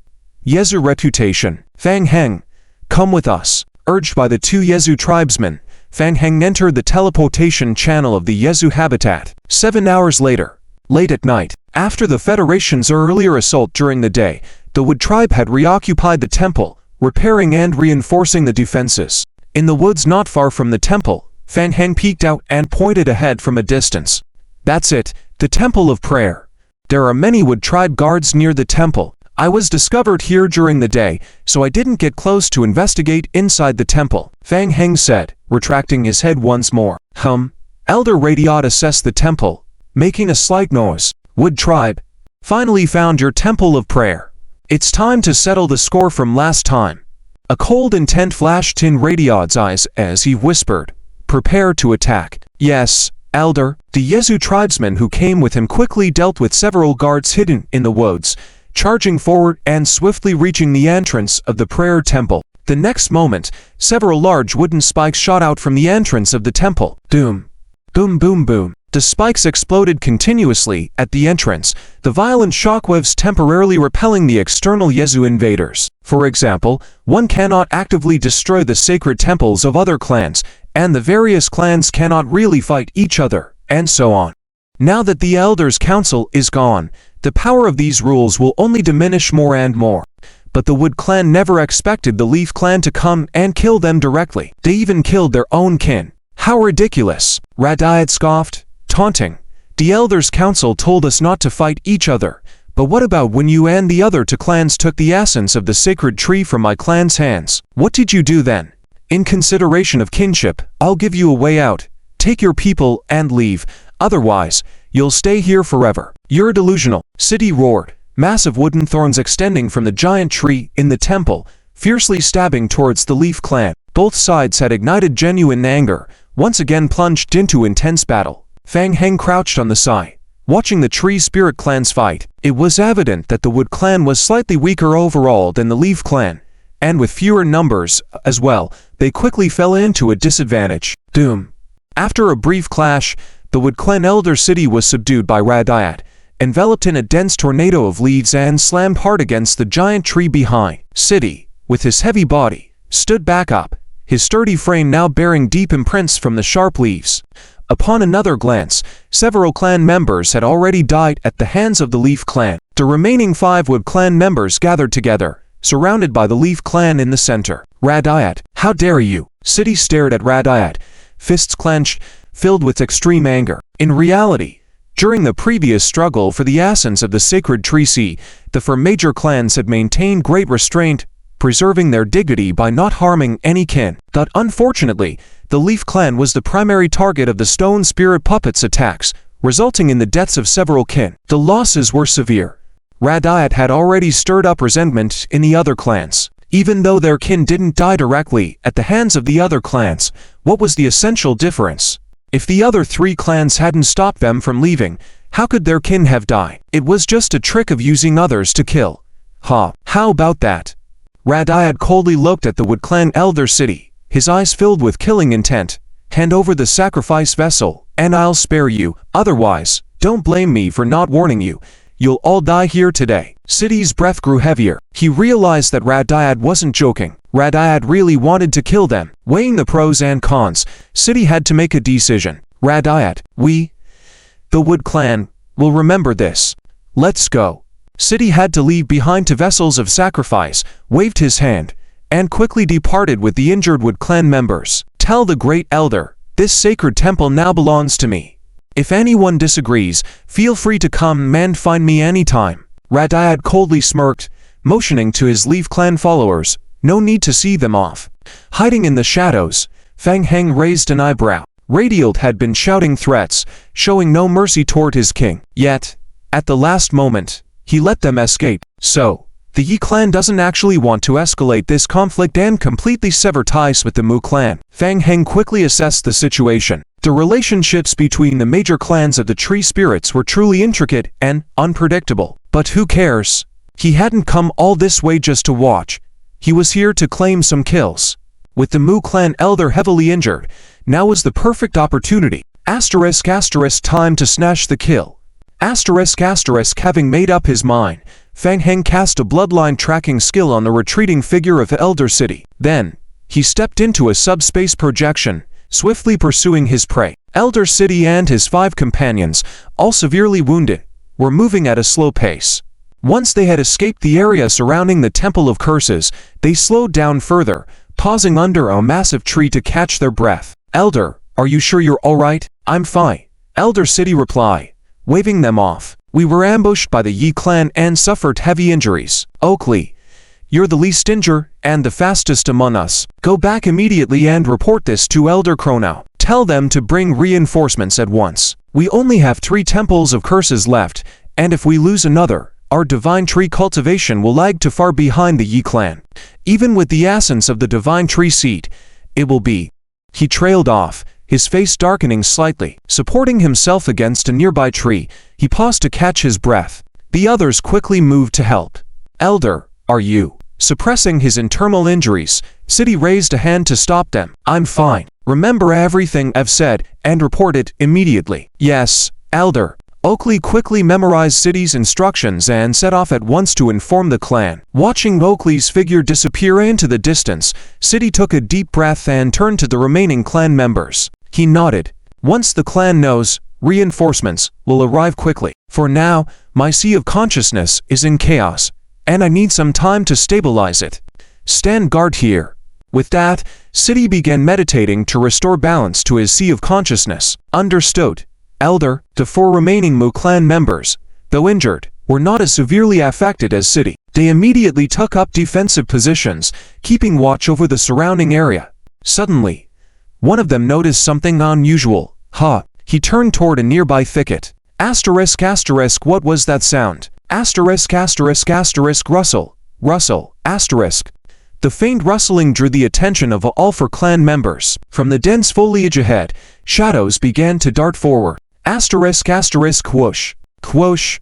Yezu reputation. Fang Heng, come with us. Urged by the 2 Yezu tribesmen, Fang Heng entered the teleportation channel of the Yezu habitat. 7 hours later, late at night, after the Federation's earlier assault during the day, the Wood Tribe had reoccupied the temple, repairing and reinforcing the defenses. In the woods not far from the temple, Fang Heng peeked out and pointed ahead from a distance. "That's it, the Temple of Prayer. There are many Wood Tribe guards near the temple. I was discovered here during the day, so I didn't get close to investigate inside the temple," Fang Heng said, retracting his head once more. Elder Radiod assessed the temple, making a slight noise. "Wood Tribe, finally found your Temple of Prayer. It's time to settle the score from last time." A cold intent flashed in Radiod's eyes as he whispered, "Prepare to attack." "Yes, Elder." The Yezu tribesmen who came with him quickly dealt with several guards hidden in the woods, charging forward and swiftly reaching the entrance of the prayer temple. The next moment, several large wooden spikes shot out from the entrance of the temple. Doom! Boom boom boom. The spikes exploded continuously at the entrance, the violent shockwaves temporarily repelling the external Yezu invaders. For example, one cannot actively destroy the sacred temples of other clans, and the various clans cannot really fight each other, and so on. Now that the Elders' Council is gone, the power of these rules will only diminish more and more. But the Wood Clan never expected the Leaf Clan to come and kill them directly. They even killed their own kin. How ridiculous! Radayat scoffed, taunting. The Elders' Council told us not to fight each other. But what about when you and the other two clans took the essence of the sacred tree from my clan's hands? What did you do then? In consideration of kinship, I'll give you a way out. Take your people and leave. Otherwise, you'll stay here forever. You're delusional. City roared, massive wooden thorns extending from the giant tree in the temple, fiercely stabbing towards the Leaf Clan. Both sides had ignited genuine anger, once again plunged into intense battle. Fang Heng crouched on the side, watching the Tree Spirit clans fight. It was evident that the Wood Clan was slightly weaker overall than the Leaf Clan, and with fewer numbers as well, they quickly fell into a disadvantage. Doom. After a brief clash, the Wood Clan Elder City was subdued by Radayat, enveloped in a dense tornado of leaves and slammed hard against the giant tree behind. City, with his heavy body, stood back up, his sturdy frame now bearing deep imprints from the sharp leaves. Upon another glance, several clan members had already died at the hands of the Leaf Clan. The remaining 5 Wood Clan members gathered together, surrounded by the Leaf Clan in the center. Radayat, how dare you? City stared at Radayat, fists clenched, filled with extreme anger. In reality, during the previous struggle for the essence of the sacred tree seed, the 4 major clans had maintained great restraint, preserving their dignity by not harming any kin. But unfortunately, the Leaf Clan was the primary target of the Stone Spirit Puppets' attacks, resulting in the deaths of several kin. The losses were severe. Radayat had already stirred up resentment in the other clans. Even though their kin didn't die directly at the hands of the other clans, what was the essential difference? If the other 3 clans hadn't stopped them from leaving, how could their kin have died? It was just a trick of using others to kill. How about that? Radayat coldly looked at the Wood Clan Elder City, his eyes filled with killing intent. Hand over the sacrifice vessel, and I'll spare you. Otherwise, don't blame me for not warning you. You'll all die here today. City's breath grew heavier. He realized that Radayat wasn't joking. Radayat really wanted to kill them. Weighing the pros and cons, City had to make a decision. Radayat, we, the Wood Clan, will remember this. Let's go. City had to leave behind 2 vessels of sacrifice, waved his hand, and quickly departed with the injured Wood Clan members. Tell the Great Elder, this sacred temple now belongs to me. If anyone disagrees, feel free to come and find me anytime. Radayat coldly smirked, motioning to his Leaf Clan followers, no need to see them off. Hiding in the shadows, Fang Heng raised an eyebrow. Radiant had been shouting threats, showing no mercy toward his king. Yet, at the last moment, he let them escape. So, the Yi clan doesn't actually want to escalate this conflict and completely sever ties with the Mu clan. Fang Heng quickly assessed the situation. The relationships between the major clans of the Tree Spirits were truly intricate and unpredictable. But who cares? He hadn't come all this way just to watch. He was here to claim some kills. With the Mu clan elder heavily injured, now was the perfect opportunity. Asterisk time to snatch the kill. Asterisk having made up his mind, Fang Heng cast a bloodline tracking skill on the retreating figure of Elder City. Then, he stepped into a subspace projection, swiftly pursuing his prey. Elder City and his 5 companions, all severely wounded, were moving at a slow pace. Once they had escaped the area surrounding the Temple of Curses, they slowed down further, pausing under a massive tree to catch their breath. Elder, are you sure you're alright? I'm fine, Elder City replied, waving them off. We were ambushed by the Yi clan and suffered heavy injuries. Oakley, you're the least injured and the fastest among us. Go back immediately and report this to Elder Chrono. Tell them to bring reinforcements at once. We only have 3 temples of curses left, and if we lose another, our divine tree cultivation will lag too far behind the Yi clan. Even with the essence of the divine tree seed, it will be. He trailed off, his face darkening slightly. Supporting himself against a nearby tree, he paused to catch his breath. The others quickly moved to help. Elder, are you? Suppressing his internal injuries, City raised a hand to stop them. I'm fine. Remember everything I've said, and report it immediately. Yes, Elder. Oakley quickly memorized City's instructions and set off at once to inform the clan. Watching Oakley's figure disappear into the distance, City took a deep breath and turned to the remaining clan members. He nodded. Once the clan knows, Reinforcements will arrive quickly. For now, my sea of consciousness is in chaos, and I need some time to stabilize it. Stand guard here." With that, City began meditating to restore balance to his sea of consciousness. Understood, Elder. The 4 remaining Mu clan members, though injured, were not as severely affected as City. They immediately took up defensive positions, keeping watch over the surrounding area. Suddenly, one of them noticed something unusual. He turned toward a nearby thicket. Asterisk asterisk, what was that sound? Asterisk asterisk asterisk, rustle, rustle, asterisk. The faint rustling drew the attention of all 4 clan members. From the dense foliage ahead, shadows began to dart forward. Asterisk asterisk, whoosh, whoosh,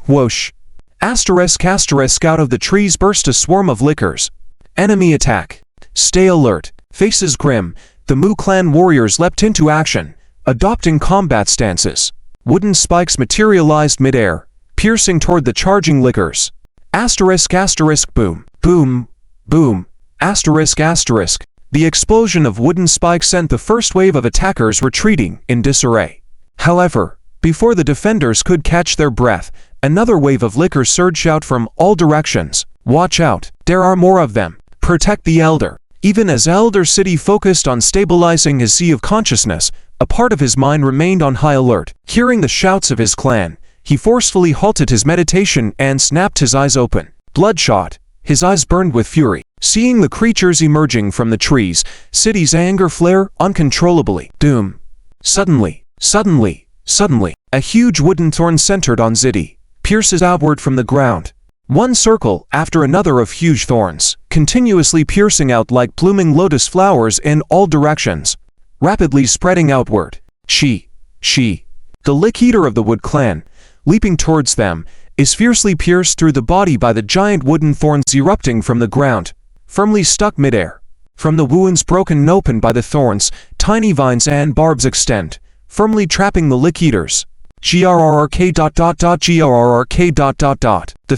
whoosh. Asterisk asterisk, out of the trees burst a swarm of lickers. Enemy attack. Stay alert. Faces grim, the Mu clan warriors leapt into action, adopting combat stances. Wooden spikes materialized midair, piercing toward the charging lickers. Asterisk asterisk, boom, boom, boom. Asterisk asterisk. The explosion of wooden spikes sent the first wave of attackers retreating in disarray. However, before the defenders could catch their breath, another wave of lickers surged out from all directions. Watch out, there are more of them. Protect the Elder. Even as Elder City focused on stabilizing his sea of consciousness, a part of his mind remained on high alert. Hearing the shouts of his clan, he forcefully halted his meditation and snapped his eyes open. Bloodshot, his eyes burned with fury. Seeing the creatures emerging from the trees, City's anger flared uncontrollably. Doom. Suddenly, a huge wooden thorn centered on Ziddy, pierces outward from the ground. One circle after another of huge thorns, continuously piercing out like blooming lotus flowers in all directions, rapidly spreading outward. The Lick Eater of the Wood Clan, leaping towards them, is fiercely pierced through the body by the giant wooden thorns erupting from the ground, firmly stuck midair. From the wounds broken open by the thorns, tiny vines and barbs extend, firmly trapping the Lick Eaters. The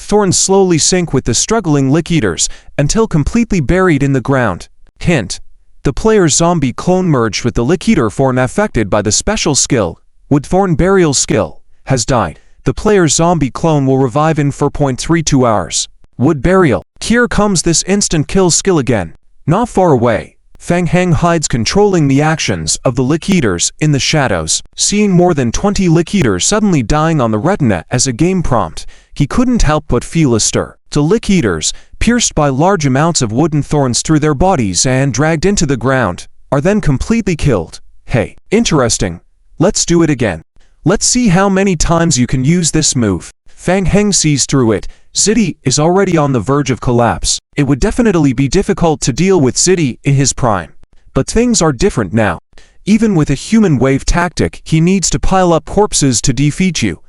thorns slowly sink with the struggling Lick Eaters until completely buried in the ground. Hint: the player's zombie clone merged with the Lick Eater form affected by the special skill, Wood Thorn Burial skill, has died. The player's zombie clone will revive in 4.32 hours. Wood Burial. Here comes this instant kill skill again. Not far away, Fang Heng hides, controlling the actions of the Lick Eaters in the shadows. Seeing more than 20 Lick Eaters suddenly dying on the retina as a game prompt, he couldn't help but feel a stir. The Lick Eaters, pierced by large amounts of wooden thorns through their bodies and dragged into the ground, are then completely killed. Hey, interesting. Let's do it again. Let's see how many times you can use this move. Fang Heng sees through it. Ziddy is already on the verge of collapse. It would definitely be difficult to deal with Ziddy in his prime. But things are different now. Even with a human wave tactic, he needs to pile up corpses to defeat you.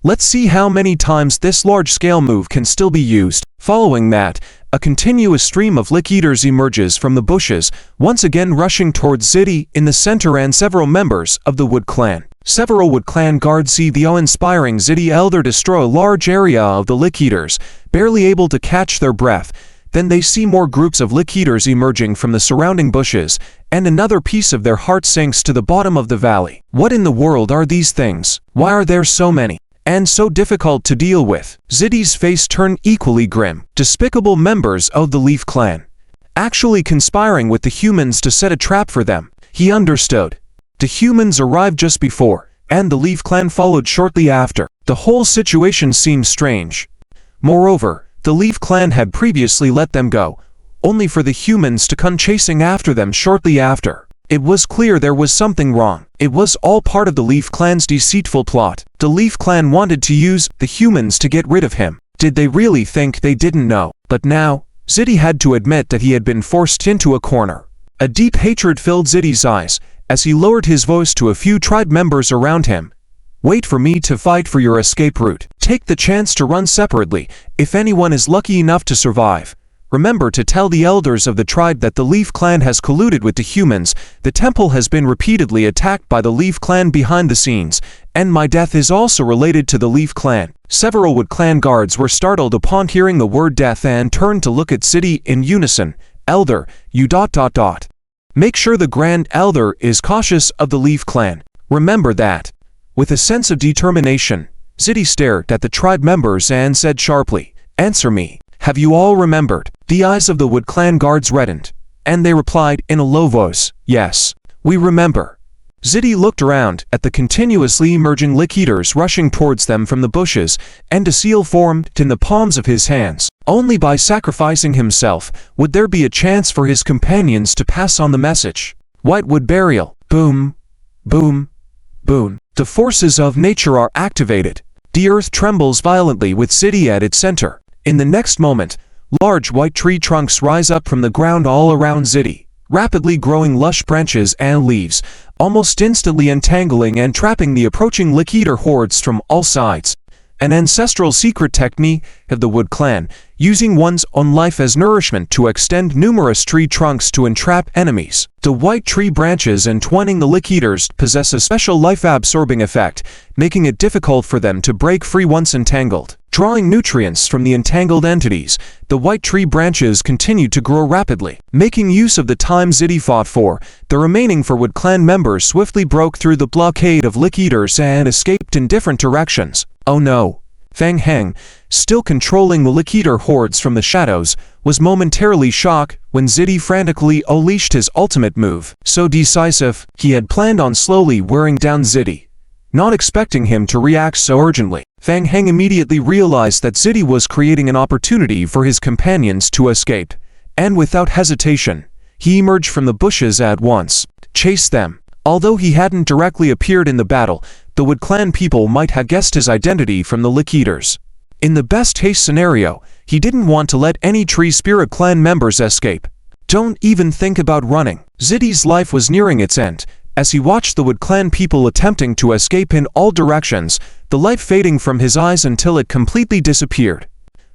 Let's see how many times this large-scale move can still be used. Following that, a continuous stream of Lick Eaters emerges from the bushes, once again rushing towards Ziddy in the center and several members of the Wood Clan. Several Wood Clan guards see the awe-inspiring Ziddy Elder destroy a large area of the Lick Eaters, barely able to catch their breath. Then they see more groups of Lick Eaters emerging from the surrounding bushes, and another piece of their heart sinks to the bottom of the valley. What in the world are these things? Why are there so many? And so difficult to deal with? Ziddy's face turned equally grim. Despicable members of the Leaf Clan, actually conspiring with the humans to set a trap for them. He understood. The humans arrived just before, and the Leaf Clan followed shortly after. The whole situation seemed strange. Moreover, the Leaf Clan had previously let them go, only for the humans to come chasing after them shortly after. It was clear there was something wrong. It was all part of the Leaf Clan's deceitful plot. The Leaf Clan wanted to use the humans to get rid of him. Did they really think they didn't know? But now, Ziddy had to admit that he had been forced into a corner. A deep hatred filled Ziddy's eyes as he lowered his voice to a few tribe members around him. Wait for me to fight for your escape route. Take the chance to run separately if anyone is lucky enough to survive. Remember to tell the elders of the tribe that the Leaf Clan has colluded with the humans. The temple has been repeatedly attacked by the Leaf Clan behind the scenes, and my death is also related to the Leaf Clan. Several Wood Clan guards were startled upon hearing the word death and turned to look at Ziddy in unison. Elder, you ... Make sure the Grand Elder is cautious of the Leaf Clan. Remember that. With a sense of determination, Ziddy stared at the tribe members and said sharply, "Answer me. Have you all remembered?" The eyes of the Wood Clan guards reddened, and they replied in a low voice, "Yes, we remember." Ziddy looked around at the continuously emerging Lick Eaters rushing towards them from the bushes, and a seal formed in the palms of his hands. Only by sacrificing himself would there be a chance for his companions to pass on the message. Whitewood burial. Boom, boom, boom. The forces of nature are activated. The earth trembles violently with Ziddy at its center. In the next moment, large white tree trunks rise up from the ground all around Ziddy, rapidly growing lush branches and leaves, almost instantly entangling and trapping the approaching Lick Eater hordes from all sides. An ancestral secret technique of the Wood Clan, using one's own life as nourishment to extend numerous tree trunks to entrap enemies. The white tree branches entwining the Lick Eaters possess a special life-absorbing effect, making it difficult for them to break free once entangled. Drawing nutrients from the entangled entities, the white tree branches continued to grow rapidly. Making use of the time Ziddy fought for, the remaining Wood Clan members swiftly broke through the blockade of Lick Eaters and escaped in different directions. Oh no! Fang Heng, still controlling the Lick Eater hordes from the shadows, was momentarily shocked when Ziddy frantically unleashed his ultimate move. So decisive, he had planned on slowly wearing down Ziddy, not expecting him to react so urgently. Fang Heng immediately realized that Ziddy was creating an opportunity for his companions to escape, and without hesitation, he emerged from the bushes at once. Chase them. Although he hadn't directly appeared in the battle, the Wood Clan people might have guessed his identity from the Lick Eaters. In the best-case scenario, he didn't want to let any Tree Spirit Clan members escape. Don't even think about running. Ziddy's life was nearing its end. As he watched the Wood Clan people attempting to escape in all directions, the light fading from his eyes until it completely disappeared.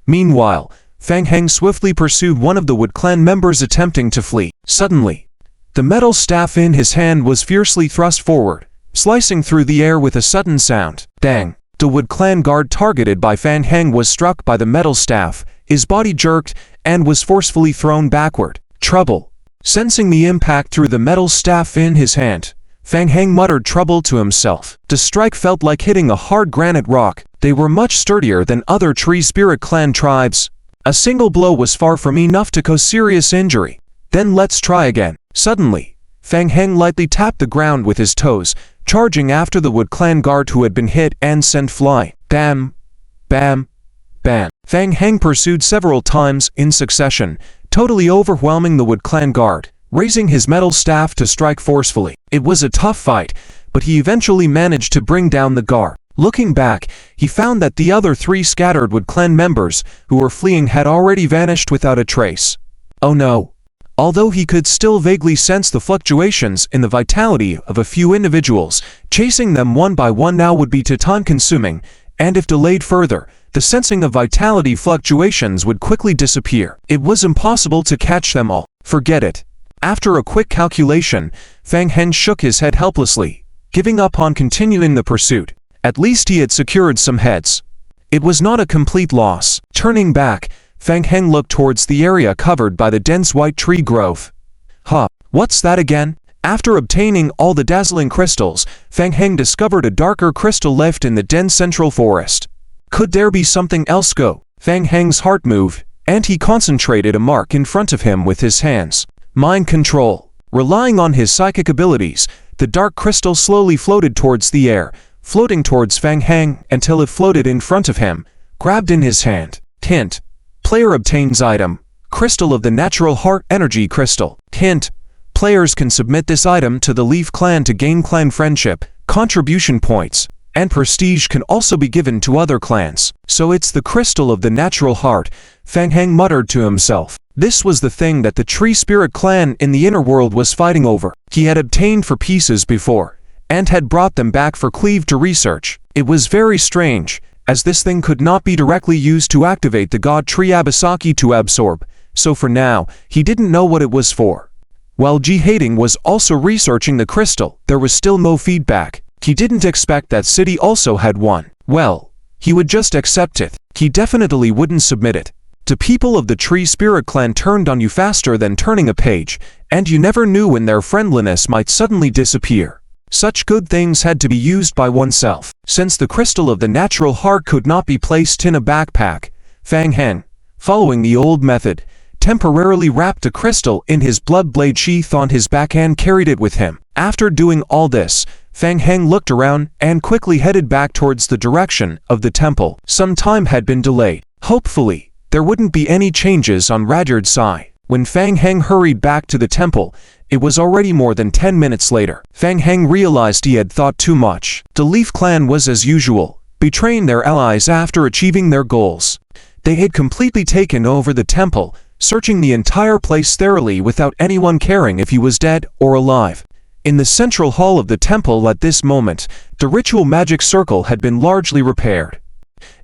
Meanwhile, Fang Heng swiftly pursued one of the Wood Clan members attempting to flee. Suddenly, the metal staff in his hand was fiercely thrust forward, slicing through the air with a sudden sound. Dang! The Wood Clan guard targeted by Fang Heng was struck by the metal staff, his body jerked, and was forcefully thrown backward. Trouble! Sensing the impact through the metal staff in his hand, Fang Heng muttered trouble to himself. The strike felt like hitting a hard granite rock. They were much sturdier than other Tree Spirit Clan tribes. A single blow was far from enough to cause serious injury. Then let's try again. Suddenly, Fang Heng lightly tapped the ground with his toes, charging after the Wood Clan guard who had been hit and sent flying. Bam! Bam! Bam! Fang Heng pursued several times in succession, totally overwhelming the Wood Clan guard, raising his metal staff to strike forcefully. It was a tough fight, but he eventually managed to bring down the guard. Looking back, he found that the other three scattered Wood Clan members who were fleeing had already vanished without a trace. Oh no! Although he could still vaguely sense the fluctuations in the vitality of a few individuals, chasing them one by one now would be too time-consuming, and if delayed further, the sensing of vitality fluctuations would quickly disappear. It was impossible to catch them all. Forget it. After a quick calculation, Fang Heng shook his head helplessly, giving up on continuing the pursuit. At least he had secured some heads. It was not a complete loss. Turning back, Fang Heng looked towards the area covered by the dense white tree growth. Huh, what's that again? After obtaining all the dazzling crystals, Fang Heng discovered a darker crystal left in the dense central forest. Could there be something else? Fang Heng's heart moved, and he concentrated a mark in front of him with his hands. Mind control. Relying on his psychic abilities, the dark crystal slowly floated towards the air, floating towards Fang Heng until it floated in front of him, grabbed in his hand. Hint. Player obtains item, Crystal of the Natural Heart Energy Crystal. Hint. Players can submit this item to the Leaf Clan to gain clan friendship, contribution points, and prestige can also be given to other clans. So it's the Crystal of the Natural Heart, Fang Heng muttered to himself. This was the thing that the Tree Spirit Clan in the inner world was fighting over. He had obtained for pieces before, and had brought them back for Cleave to research. It was very strange, as this thing could not be directly used to activate the god tree Abasaki to absorb, so for now, he didn't know what it was for. While Ji-Hating was also researching the crystal, there was still no feedback. He didn't expect that Ziddy also had one. Well, he would just accept it. He definitely wouldn't submit it. The people of the Tree Spirit Clan turned on you faster than turning a page, and you never knew when their friendliness might suddenly disappear. Such good things had to be used by oneself. Since the crystal of the natural heart could not be placed in a backpack, Fang Heng, following the old method, temporarily wrapped a crystal in his blood blade sheath on his back and carried it with him. After doing all this, Fang Heng looked around and quickly headed back towards the direction of the temple. Some time had been delayed. Hopefully, there wouldn't be any changes on Rudyard's side. When Fang Heng hurried back to the temple, it was already more than 10 minutes later. Fang Heng realized he had thought too much. The Leaf Clan was as usual, betraying their allies after achieving their goals. They had completely taken over the temple, searching the entire place thoroughly without anyone caring if he was dead or alive. In the central hall of the temple at this moment, the ritual magic circle had been largely repaired.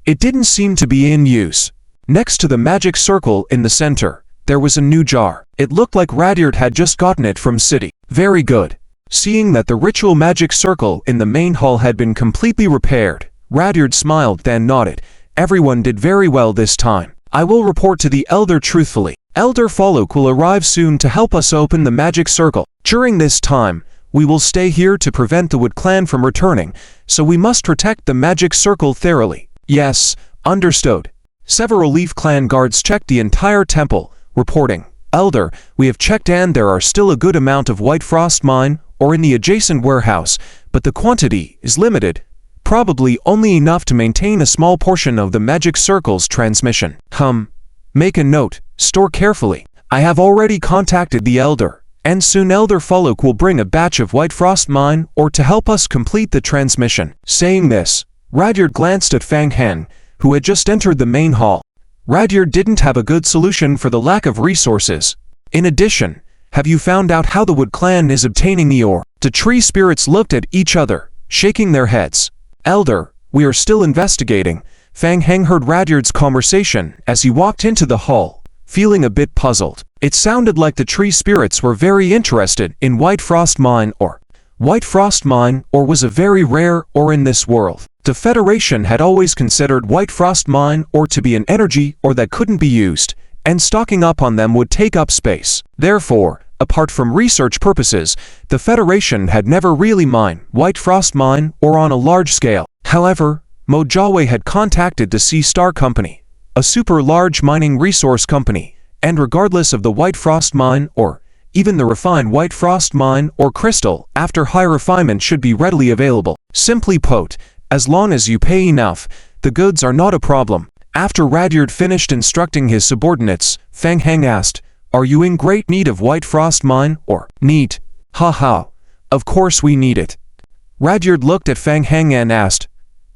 It didn't seem to be in use. Next to the magic circle in the center, there was a new jar. It looked like Rudyard had just gotten it from city. Very good. Seeing that the ritual magic circle in the main hall had been completely repaired, Rudyard smiled then nodded. Everyone did very well this time. I will report to the Elder truthfully. Elder Faluk will arrive soon to help us open the magic circle. During this time, we will stay here to prevent the Wood Clan from returning, so we must protect the magic circle thoroughly. Yes, understood. Several Leaf Clan guards checked the entire temple, reporting, Elder, we have checked and there are still a good amount of White Frost mine or in the adjacent warehouse, but the quantity is limited. Probably only enough to maintain a small portion of the magic circle's transmission. Make a note, store carefully. I have already contacted the Elder, and soon Elder Faluk will bring a batch of White Frost mine or to help us complete the transmission. Saying this, Rudyard glanced at Fang Heng, who had just entered the main hall. Rudyard didn't have a good solution for the lack of resources. In addition, have you found out how the Wood Clan is obtaining the ore? The tree spirits looked at each other, shaking their heads. Elder, we are still investigating. Fang Heng heard Rudyard's conversation as he walked into the hall, feeling a bit puzzled. It sounded like the tree spirits were very interested in White Frost mine ore. White Frost mine ore was a very rare ore in this world. The Federation had always considered White Frost mine ore to be an energy ore that couldn't be used, and stocking up on them would take up space. Therefore, apart from research purposes, the Federation had never really mined White Frost mine ore on a large scale. However, Mojaway had contacted the Sea Star Company, a super large mining resource company, and regardless of the White Frost mine or even the refined White Frost mine or crystal after high refinement should be readily available. Simply put, as long as you pay enough, the goods are not a problem. After Rudyard finished instructing his subordinates, Fang Heng asked, are you in great need of White Frost mine or need? Haha, of course we need it. Rudyard looked at Fang Heng and asked,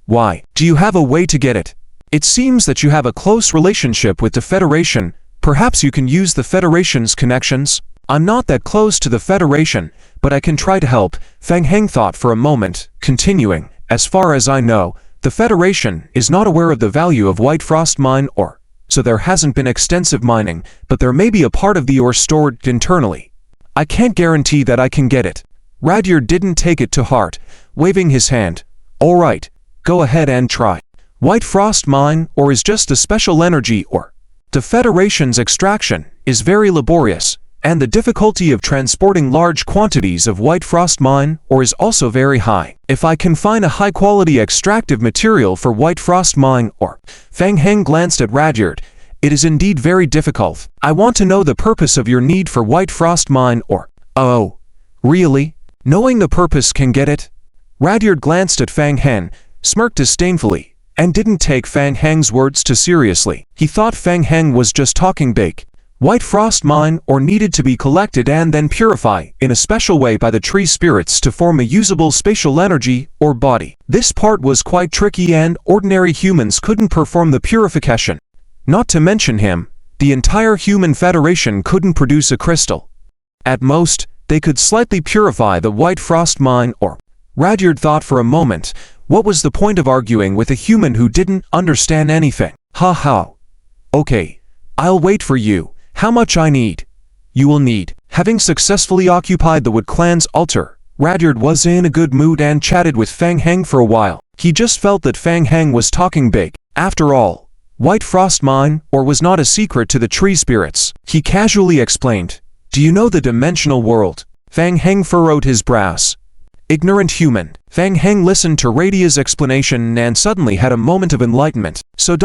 why? Do you have a way to get it? It seems that you have a close relationship with the Federation. Perhaps you can use the Federation's connections? I'm not that close to the Federation, but I can try to help. Fang Heng thought for a moment, continuing, as far as I know, the Federation is not aware of the value of White Frost mine ore, so there hasn't been extensive mining, but there may be a part of the ore stored internally. I can't guarantee that I can get it. Rudyard didn't take it to heart, waving his hand. All right, go ahead and try. White Frost mine ore is just a special energy ore. The Federation's extraction is very laborious, and the difficulty of transporting large quantities of White Frost mine ore is also very high. If I can find a high-quality extractive material for White Frost mine ore, Fang Heng glanced at Rudyard. It is indeed very difficult. I want to know the purpose of your need for White Frost mine ore. Oh, really? Knowing the purpose can get it? Rudyard glanced at Fang Heng, smirked disdainfully, and didn't take Fang Heng's words too seriously. He thought Fang Heng was just talking big. White Frost mine ore needed to be collected and then purified in a special way by the tree spirits to form a usable spatial energy or body. This part was quite tricky and ordinary humans couldn't perform the purification. Not to mention him, the entire human federation couldn't produce a crystal. At most, they could slightly purify the White Frost mine ore. Rudyard thought for a moment, what was the point of arguing with a human who didn't understand anything? Ha. Okay, I'll wait for you. How much I need? You will need. Having successfully occupied the Wood Clan's altar, Rudyard was in a good mood and chatted with Fang Heng for a while. He just felt that Fang Heng was talking big. After all, White Frost mine ore was not a secret to the tree spirits. He casually explained, do you know the dimensional world? Fang Heng furrowed his brows. Ignorant human. Fang Heng listened to Radia's explanation and suddenly had a moment of enlightenment. So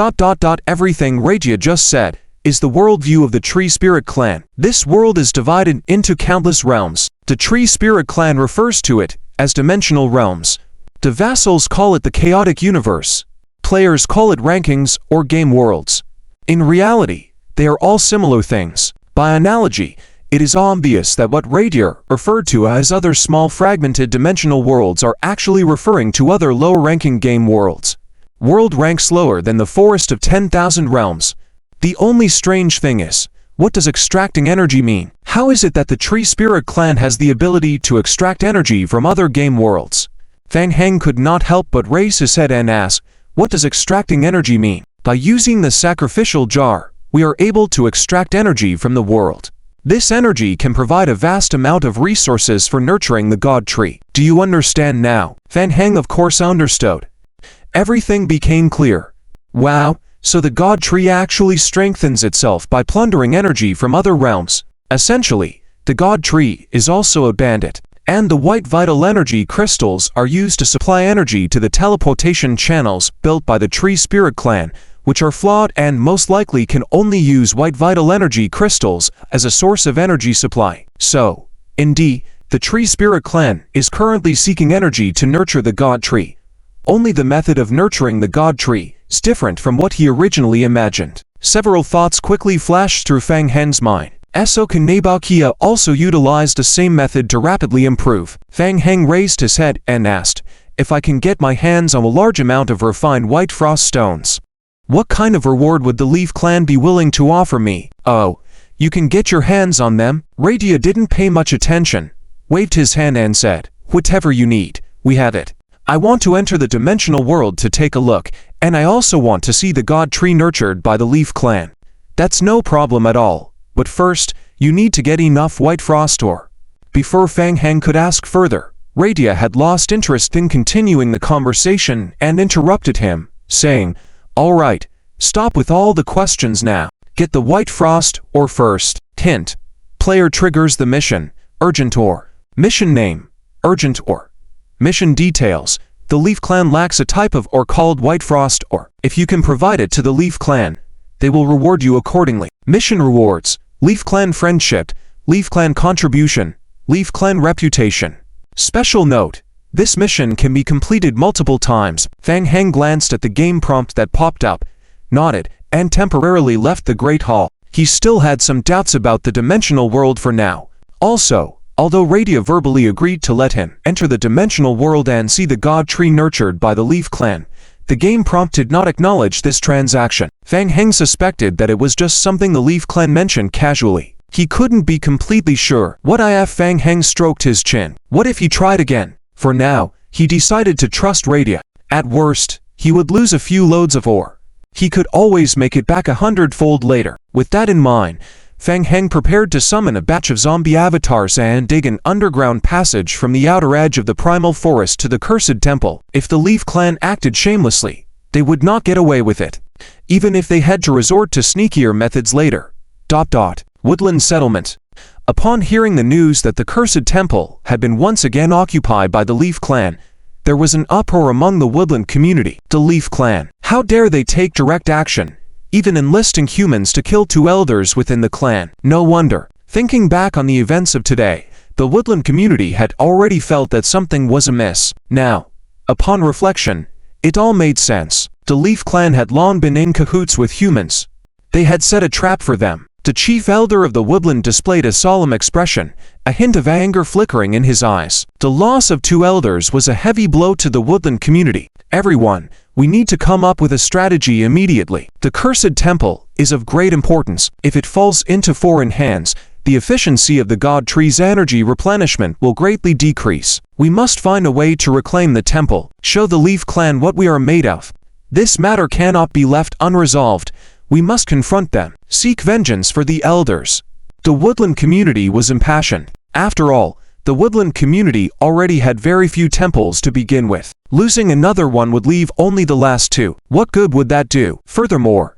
everything Radia just said is the worldview of the Tree Spirit Clan. This world is divided into countless realms. The Tree Spirit Clan refers to it as dimensional realms. The vassals call it the chaotic universe. Players call it rankings or game worlds. In reality, they are all similar things. By analogy, it is obvious that what Radia referred to as other small fragmented dimensional worlds are actually referring to other lower-ranking game worlds. World ranks lower than the Forest of 10,000 Realms. The only strange thing is, what does extracting energy mean? How is it that the Tree Spirit Clan has the ability to extract energy from other game worlds? Fang Heng could not help but raise his head and ask, what does extracting energy mean? By using the sacrificial jar, we are able to extract energy from the world. This energy can provide a vast amount of resources for nurturing the God Tree. Do you understand now? Fang Heng of course understood. Everything became clear. Wow, so the God Tree actually strengthens itself by plundering energy from other realms. Essentially, the God Tree is also a bandit. And the white vital energy crystals are used to supply energy to the teleportation channels built by the Tree Spirit Clan, which are flawed and most likely can only use white vital energy crystals as a source of energy supply. So, indeed, the Tree Spirit Clan is currently seeking energy to nurture the God Tree. Only the method of nurturing the God Tree is different from what he originally imagined. Several thoughts quickly flashed through Fang Heng's mind. Esoka Nabakia also utilized the same method to rapidly improve. Fang Heng raised his head and asked, if I can get my hands on a large amount of refined white frost stones, what kind of reward would the Leaf Clan be willing to offer me? Oh, you can get your hands on them. Radia didn't pay much attention, waved his hand and said, whatever you need, we have it. I want to enter the dimensional world to take a look, and I also want to see the God Tree nurtured by the Leaf Clan. That's no problem at all, but first, you need to get enough white frost ore. Before Fang Heng could ask further, Radia had lost interest in continuing the conversation and interrupted him, saying, all right, stop with all the questions now. Get the white frost ore first. Hint. Player triggers the mission. Urgent ore. Mission name. Urgent ore. Mission details. The Leaf Clan lacks a type of ore called white frost ore. If you can provide it to the Leaf Clan, they will reward you accordingly. Mission rewards. Leaf Clan friendship. Leaf Clan contribution. Leaf Clan reputation. Special note. This mission can be completed multiple times. Fang Heng glanced at the game prompt that popped up, nodded, and temporarily left the Great Hall. He still had some doubts about the dimensional world for now. Also, although Radia verbally agreed to let him enter the dimensional world and see the God Tree nurtured by the Leaf Clan, the game prompt did not acknowledge this transaction. Fang Heng suspected that it was just something the Leaf Clan mentioned casually. He couldn't be completely sure. What if Fang Heng stroked his chin? What if he tried again? For now, he decided to trust Radia. At worst, he would lose a few loads of ore. He could always make it back 100-fold later. With that in mind, Fang Heng prepared to summon a batch of zombie avatars and dig an underground passage from the outer edge of the primal forest to the cursed temple. If the Leaf Clan acted shamelessly, they would not get away with it, even if they had to resort to sneakier methods later. Woodland settlement. Upon hearing the news that the cursed temple had been once again occupied by the Leaf Clan, there was an uproar among the woodland community. The Leaf Clan. How dare they take direct action, even enlisting humans to kill 2 elders within the clan? No wonder. Thinking back on the events of today, the woodland community had already felt that something was amiss. Now, upon reflection, it all made sense. The Leaf Clan had long been in cahoots with humans. They had set a trap for them. The chief elder of the woodland displayed a solemn expression, a hint of anger flickering in his eyes. The loss of 2 elders was a heavy blow to the woodland community. Everyone, we need to come up with a strategy immediately. The cursed temple is of great importance. If it falls into foreign hands, the efficiency of the God Tree's energy replenishment will greatly decrease. We must find a way to reclaim the temple, show the Leaf Clan what we are made of. This matter cannot be left unresolved. We must confront them, seek vengeance for the elders. The woodland community was impassioned. After all, the woodland community already had very few temples to begin with. Losing another one would leave only the last 2. What good would that do? Furthermore,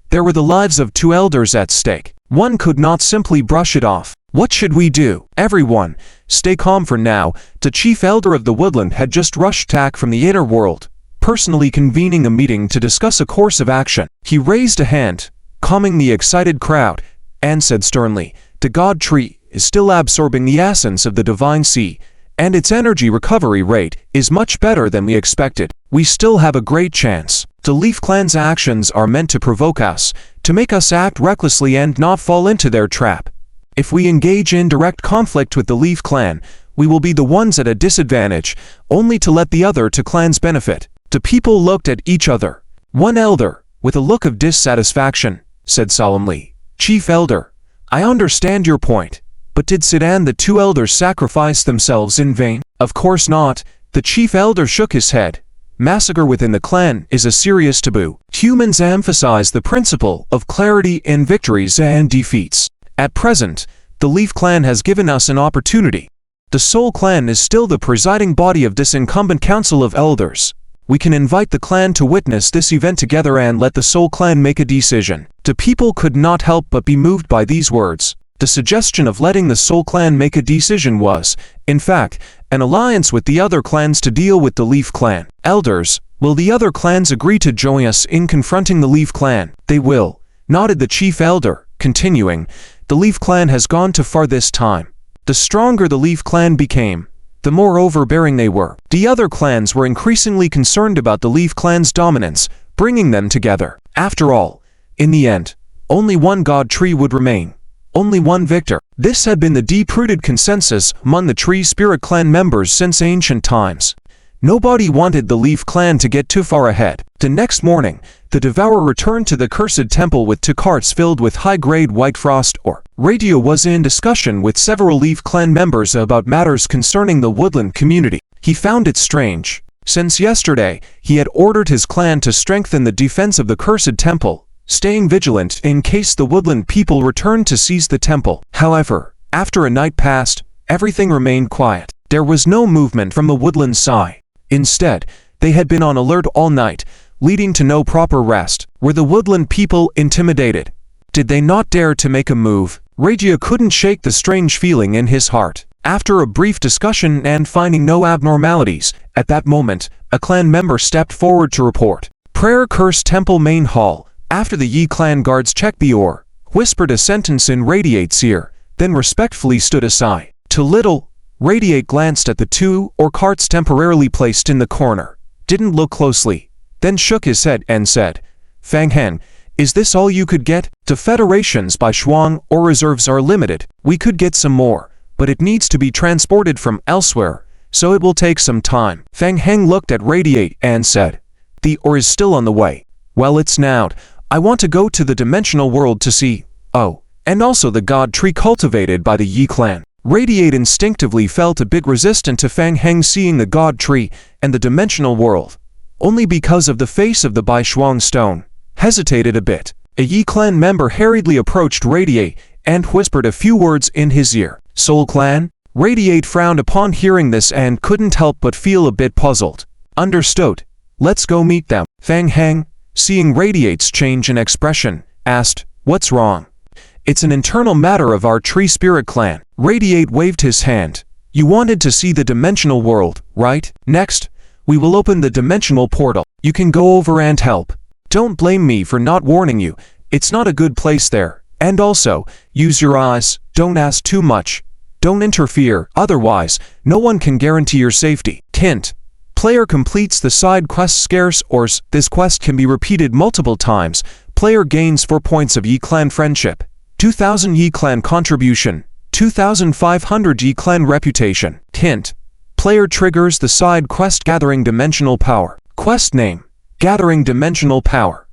there were the lives of 2 elders at stake. One could not simply brush it off. What should we do? Everyone, Stay calm for now. The chief elder of the woodland had just rushed back from the inner world, personally convening a meeting to discuss a course of action. He raised a hand, calming the excited crowd, and said sternly, "The God Tree is still absorbing the essence of the Divine Sea, and its energy recovery rate is much better than we expected. We still have a great chance. The Leaf Clan's actions are meant to provoke us, to make us act recklessly and not fall into their trap. If we engage in direct conflict with the Leaf Clan, we will be the ones at a disadvantage, only to let the other two clans benefit." The people looked at each other. One elder, with a look of dissatisfaction, said solemnly, "Chief Elder, I understand your point, but did Sid and the two elders sacrifice themselves in vain?" "Of course not." The chief elder shook his head. "Massacre within the clan is a serious taboo. Humans emphasize the principle of clarity in victories and defeats. At present, the Leaf Clan has given us an opportunity. The Soul Clan is still the presiding body of this incumbent council of elders. We can invite the clan to witness this event together and let the Soul Clan make a decision." The people could not help but be moved by these words. The suggestion of letting the Soul Clan make a decision was, in fact, an alliance with the other clans to deal with the Leaf Clan. "Elders, will the other clans agree to join us in confronting the Leaf Clan?" "They will," nodded the chief elder, continuing, "The Leaf Clan has gone too far this time. The stronger the Leaf Clan became, the more overbearing they were. The other clans were increasingly concerned about the Leaf Clan's dominance, bringing them together. After all, in the end, only one God Tree would remain. Only one victor." This had been the deep-rooted consensus among the Tree Spirit Clan members since ancient times. Nobody wanted the Leaf Clan to get too far ahead. The next morning, the Devourer returned to the Cursed Temple with 2 carts filled with high-grade white frost ore. Radio was in discussion with several Leaf Clan members about matters concerning the woodland community. He found it strange. Since yesterday, he had ordered his clan to strengthen the defense of the Cursed Temple, staying vigilant in case the woodland people returned to seize the temple. However, after a night passed, everything remained quiet. There was no movement from the woodland side. Instead, they had been on alert all night, leading to no proper rest. Were the woodland people intimidated? Did they not dare to make a move? Regia couldn't shake the strange feeling in his heart. After a brief discussion and finding no abnormalities, at that moment, a clan member stepped forward to report. "Prayer Curse Temple Main Hall." After the Yi clan guards checked the ore, whispered a sentence in Radiate's ear, then respectfully stood aside. To little, Radiate glanced at the 2 ore carts temporarily placed in the corner, didn't look closely, then shook his head and said, "Fang Hen, is this all you could get? The Federation's by Shuang ore reserves are limited. We could get some more, but it needs to be transported from elsewhere, so it will take some time." Fang Heng looked at Radiate and said, "The ore is still on the way. Well, it's now. I want to go to the dimensional world to see, and also the God Tree cultivated by the Yi clan." Radiate instinctively felt a bit resistant to Fang Heng seeing the God Tree and the dimensional world, only because of the face of the Bai Shuang stone. Hesitated a bit. A Yi clan member hurriedly approached Radiate and whispered a few words in his ear. "Soul Clan?" Radiate frowned upon hearing this and couldn't help but feel a bit puzzled. "Understood. Let's go meet them." Fang Heng, seeing Radiate's change in expression, asked, "What's wrong?" "It's an internal matter of our Tree Spirit Clan." Radiate waved his hand. "You wanted to see the dimensional world, right? Next, we will open the dimensional portal. You can go over and help. Don't blame me for not warning you. It's not a good place there. And also, use your eyes, don't ask too much. Don't interfere, otherwise, no one can guarantee your safety." Hint: player completes the side quest Scarce Ores. This quest can be repeated multiple times. Player gains 4 points of Yi Clan Friendship, 2000 Yi Clan Contribution, 2500 Yi Clan Reputation. Hint: player triggers the side quest Gathering Dimensional Power. Quest name: Gathering Dimensional Power.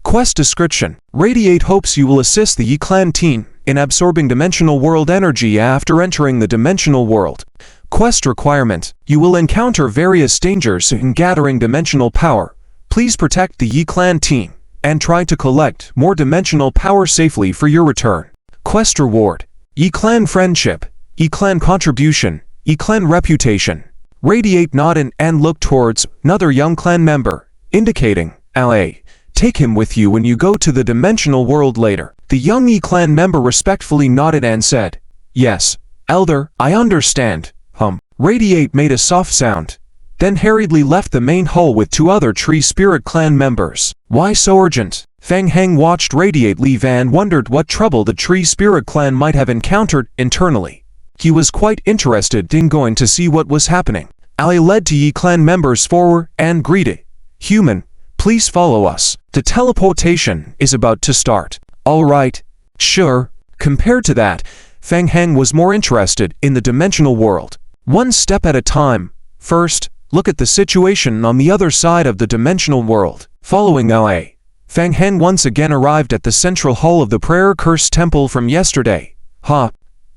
Quest description: Radiate hopes you will assist the Yi Clan team in absorbing dimensional world energy after entering the dimensional world. Quest requirement: you will encounter various dangers in gathering dimensional power. Please protect the Yi Clan team and try to collect more dimensional power safely for your return. Quest reward: Yi Clan Friendship, Yi Clan Contribution, Yi Clan Reputation. Radiate nodded and looked towards another young clan member, indicating, "LA, take him with you when you go to the dimensional world later." The young Yi Clan member respectfully nodded and said, "Yes, Elder, I understand. Radiate made a soft sound, then hurriedly left the main hall with 2 other Tree Spirit Clan members. Why so urgent? Fang Heng watched Radiate leave and wondered what trouble the Tree Spirit Clan might have encountered internally. He was quite interested in going to see what was happening. Ali led to Yi Clan members forward and greeted. Human, please follow us. The teleportation is about to start. All right. Sure. Compared to that, Fang Heng was more interested in the dimensional world. One step at a time. First, look at the situation on the other side of the dimensional world. Following LA, Fang Heng once again arrived at the central hall of the Prayer Curse Temple from yesterday.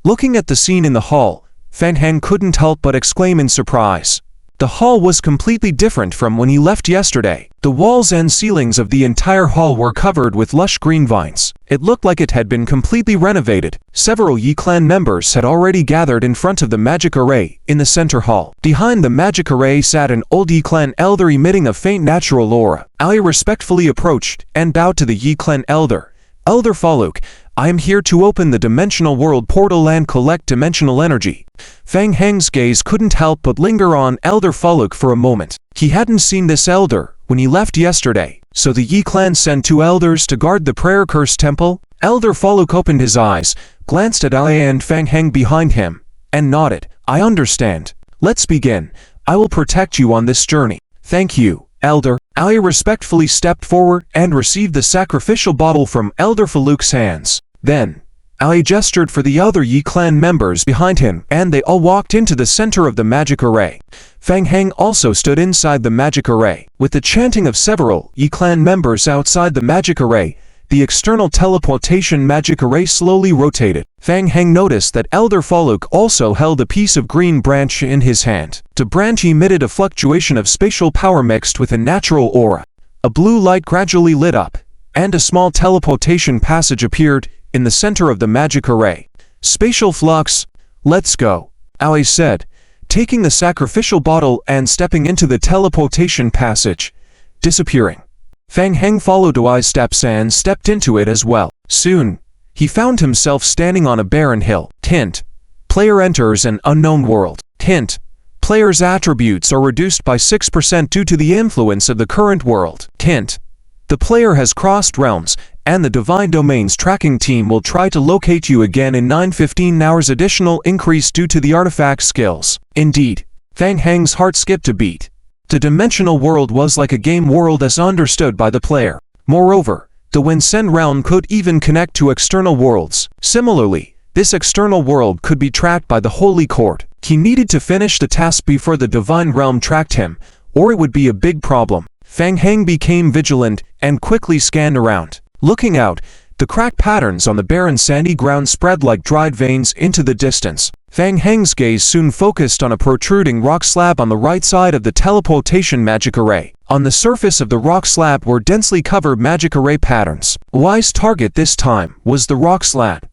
Looking at the scene in the hall, Fang Heng couldn't help but exclaim in surprise. The hall was completely different from when he left yesterday. The walls and ceilings of the entire hall were covered with lush green vines. It looked like it had been completely renovated. Several Yi Clan members had already gathered in front of the magic array in the center hall. Behind the magic array sat an old Yi Clan elder emitting a faint natural aura. Ali respectfully approached and bowed to the Yi Clan elder. Elder Faluk, I am here to open the dimensional world portal and collect dimensional energy. Fang Heng's gaze couldn't help but linger on Elder Faluk for a moment. He hadn't seen this elder when he left yesterday, so the Yi Clan sent 2 elders to guard the Prayer Curse Temple. Elder Faluk opened his eyes, glanced at Ali and Fang Heng behind him, and nodded. I understand. Let's begin. I will protect you on this journey. Thank you, Elder. Ali respectfully stepped forward and received the sacrificial bottle from Elder Faluk's hands. Then, Ali gestured for the other Yi Clan members behind him and they all walked into the center of the magic array. Fang Heng also stood inside the magic array. With the chanting of several Yi Clan members outside the magic array, the external teleportation magic array slowly rotated. Fang Heng noticed that Elder Faluk also held a piece of green branch in his hand. The branch emitted a fluctuation of spatial power mixed with a natural aura. A blue light gradually lit up, and a small teleportation passage appeared in the center of the magic array. Spatial flux, let's go, Ali said, taking the sacrificial bottle and stepping into the teleportation passage, disappearing. Fang Heng followed Ali's steps and stepped into it as well. Soon, he found himself standing on a barren hill. Hint: player enters an unknown world. Hint: player's attributes are reduced by 6% due to the influence of the current world. Hint: the player has crossed realms, and the Divine Domains tracking team will try to locate you again in 9-15 hours. Additional increase due to the artifact skills. Indeed, Fang Heng's heart skipped a beat. The dimensional world was like a game world as understood by the player. Moreover, the Winsen realm could even connect to external worlds. Similarly, this external world could be tracked by the Holy Court. He needed to finish the task before the Divine Realm tracked him, or it would be a big problem. Fang Heng became vigilant and quickly scanned around. Looking out, the cracked patterns on the barren sandy ground spread like dried veins into the distance. Fang Heng's gaze soon focused on a protruding rock slab on the right side of the teleportation magic array. On the surface of the rock slab were densely covered magic array patterns. Ali's target this time was the rock slab.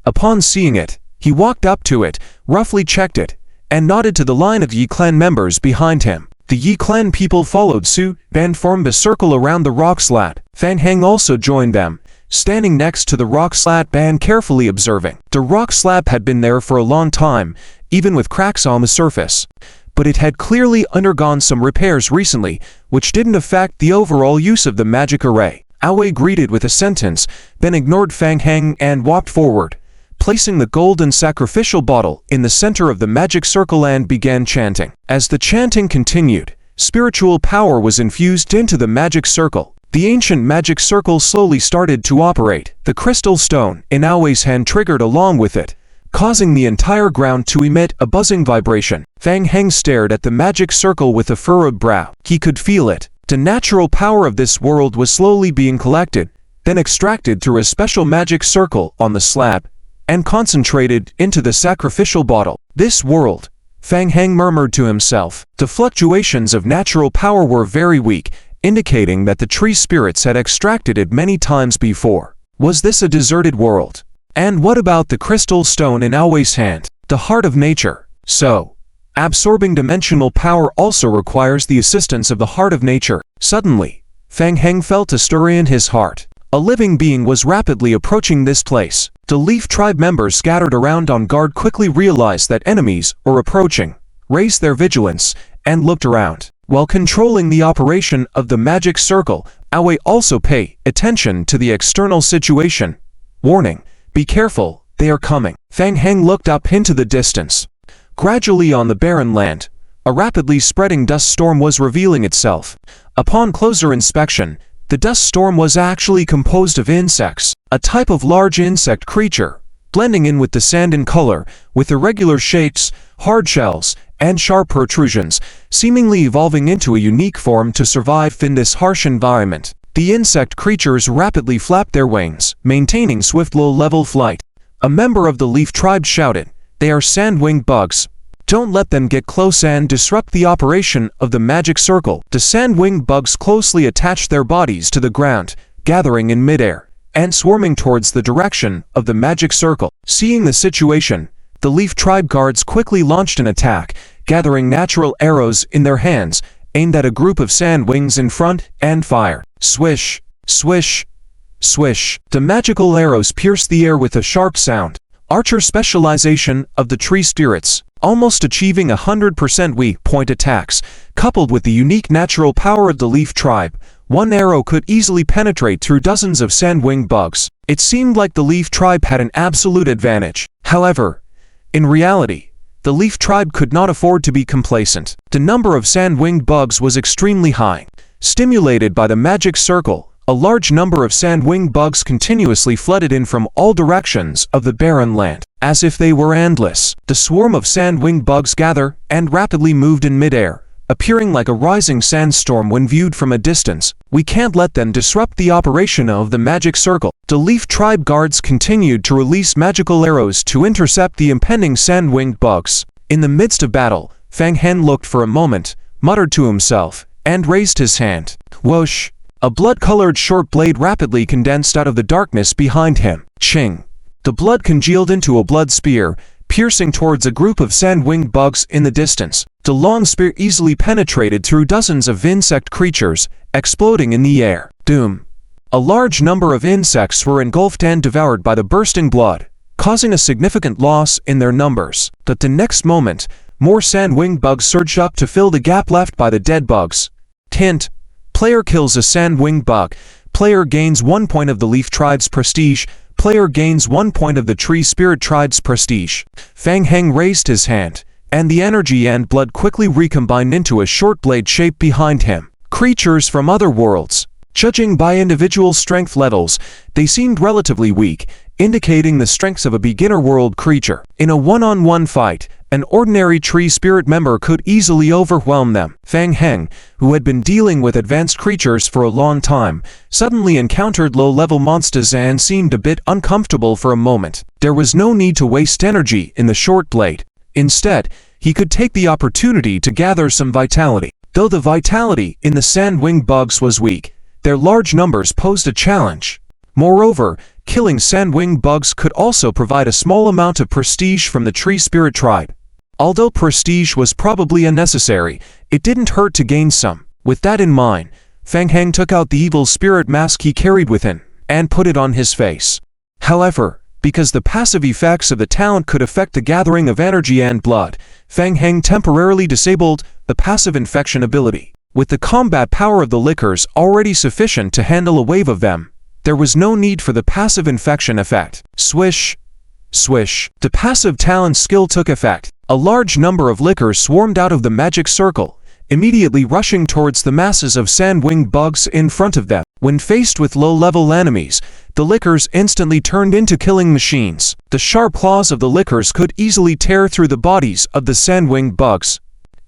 Upon seeing it, he walked up to it, roughly checked it, and nodded to the line of Yi Clan members behind him. The Yi Clan people followed suit and formed a circle around the rock slab. Fang Heng also joined them, standing next to the rock slab and carefully observing. The rock slab had been there for a long time, even with cracks on the surface. But it had clearly undergone some repairs recently, which didn't affect the overall use of the magic array. Aoi greeted with a sentence, then ignored Fang Heng and walked forward, placing the golden sacrificial bottle in the center of the magic circle and began chanting. As the chanting continued, spiritual power was infused into the magic circle. The ancient magic circle slowly started to operate. The crystal stone in Aoi's hand triggered along with it, causing the entire ground to emit a buzzing vibration. Fang Heng stared at the magic circle with a furrowed brow. He could feel it. The natural power of this world was slowly being collected, then extracted through a special magic circle on the slab, and concentrated into the sacrificial bottle. This world, Fang Heng murmured to himself. The fluctuations of natural power were very weak, indicating that the tree spirits had extracted it many times before. Was this a deserted world? And what about the crystal stone in Aoi's hand? The heart of nature. So, absorbing dimensional power also requires the assistance of the heart of nature. Suddenly, Fang Heng felt a stir in his heart. A living being was rapidly approaching this place. The Leaf Tribe members scattered around on guard quickly realized that enemies were approaching, raised their vigilance, and looked around. While controlling the operation of the magic circle, Aoi also pay attention to the external situation. Warning, be careful, they are coming. Fang Heng looked up into the distance. Gradually on the barren land, a rapidly spreading dust storm was revealing itself. Upon closer inspection, the dust storm was actually composed of insects, a type of large insect creature, blending in with the sand in color, with irregular shapes, hard shells, and sharp protrusions, seemingly evolving into a unique form to survive in this harsh environment. The insect creatures rapidly flapped their wings, maintaining swift low-level flight. A member of the Leaf Tribe shouted, "They are sand-winged bugs. Don't let them get close and disrupt the operation of the magic circle." The sand-winged bugs closely attached their bodies to the ground, gathering in midair, and swarming towards the direction of the magic circle. Seeing the situation, the Leaf Tribe guards quickly launched an attack, gathering natural arrows in their hands, aimed at a group of sand wings in front, and fired. Swish, swish, swish. The magical arrows pierced the air with a sharp sound. Archer specialization of the tree spirits, almost achieving 100% weak point attacks, coupled with the unique natural power of the Leaf Tribe. One arrow could easily penetrate through dozens of sand-winged bugs. It seemed like the Leaf Tribe had an absolute advantage. However, in reality, the Leaf Tribe could not afford to be complacent. The number of sand-winged bugs was extremely high. Stimulated by the magic circle, a large number of sand-winged bugs continuously flooded in from all directions of the barren land. As if they were endless, the swarm of sand-winged bugs gathered and rapidly moved in midair, appearing like a rising sandstorm when viewed from a distance. We can't let them disrupt the operation of the magic circle. The Leaf Tribe guards continued to release magical arrows to intercept the impending sand-winged bugs. In the midst of battle, Fang Hen looked for a moment, muttered to himself, and raised his hand. Whoosh! A blood-colored short blade rapidly condensed out of the darkness behind him. Ching! The blood congealed into a blood spear, piercing towards a group of sand-winged bugs in the distance. The long spear easily penetrated through dozens of insect creatures, exploding in the air. Doom! A large number of insects were engulfed and devoured by the bursting blood, causing a significant loss in their numbers. But the next moment, more sand-winged bugs surged up to fill the gap left by the dead bugs. Hint: player kills a sand-winged bug. Player gains 1 point of the Leaf Tribe's prestige. Player gains 1 point of the Tree Spirit Tribe's prestige. Fang Heng raised his hand, and the energy and blood quickly recombined into a short blade shape behind him. Creatures from other worlds. Judging by individual strength levels, they seemed relatively weak, indicating the strengths of a beginner world creature. In a one-on-one fight, an ordinary tree spirit member could easily overwhelm them. Fang Heng, who had been dealing with advanced creatures for a long time, suddenly encountered low-level monsters and seemed a bit uncomfortable for a moment. There was no need to waste energy in the short blade. Instead, he could take the opportunity to gather some vitality. Though the vitality in the sand-winged bugs was weak, their large numbers posed a challenge. Moreover, killing sand-winged bugs could also provide a small amount of prestige from the Tree Spirit Tribe. Although prestige was probably unnecessary, it didn't hurt to gain some. With that in mind, Fang Heng took out the evil spirit mask he carried within, and put it on his face. However, because the passive effects of the talent could affect the gathering of energy and blood, Fang Heng temporarily disabled the passive infection ability. With the combat power of the liquors already sufficient to handle a wave of them, there was no need for the passive infection effect. Swish! Swish! The passive talent skill took effect. A large number of liquors swarmed out of the magic circle, immediately rushing towards the masses of sand-winged bugs in front of them. When faced with low-level enemies, the liquors instantly turned into killing machines. The sharp claws of the liquors could easily tear through the bodies of the sand-winged bugs.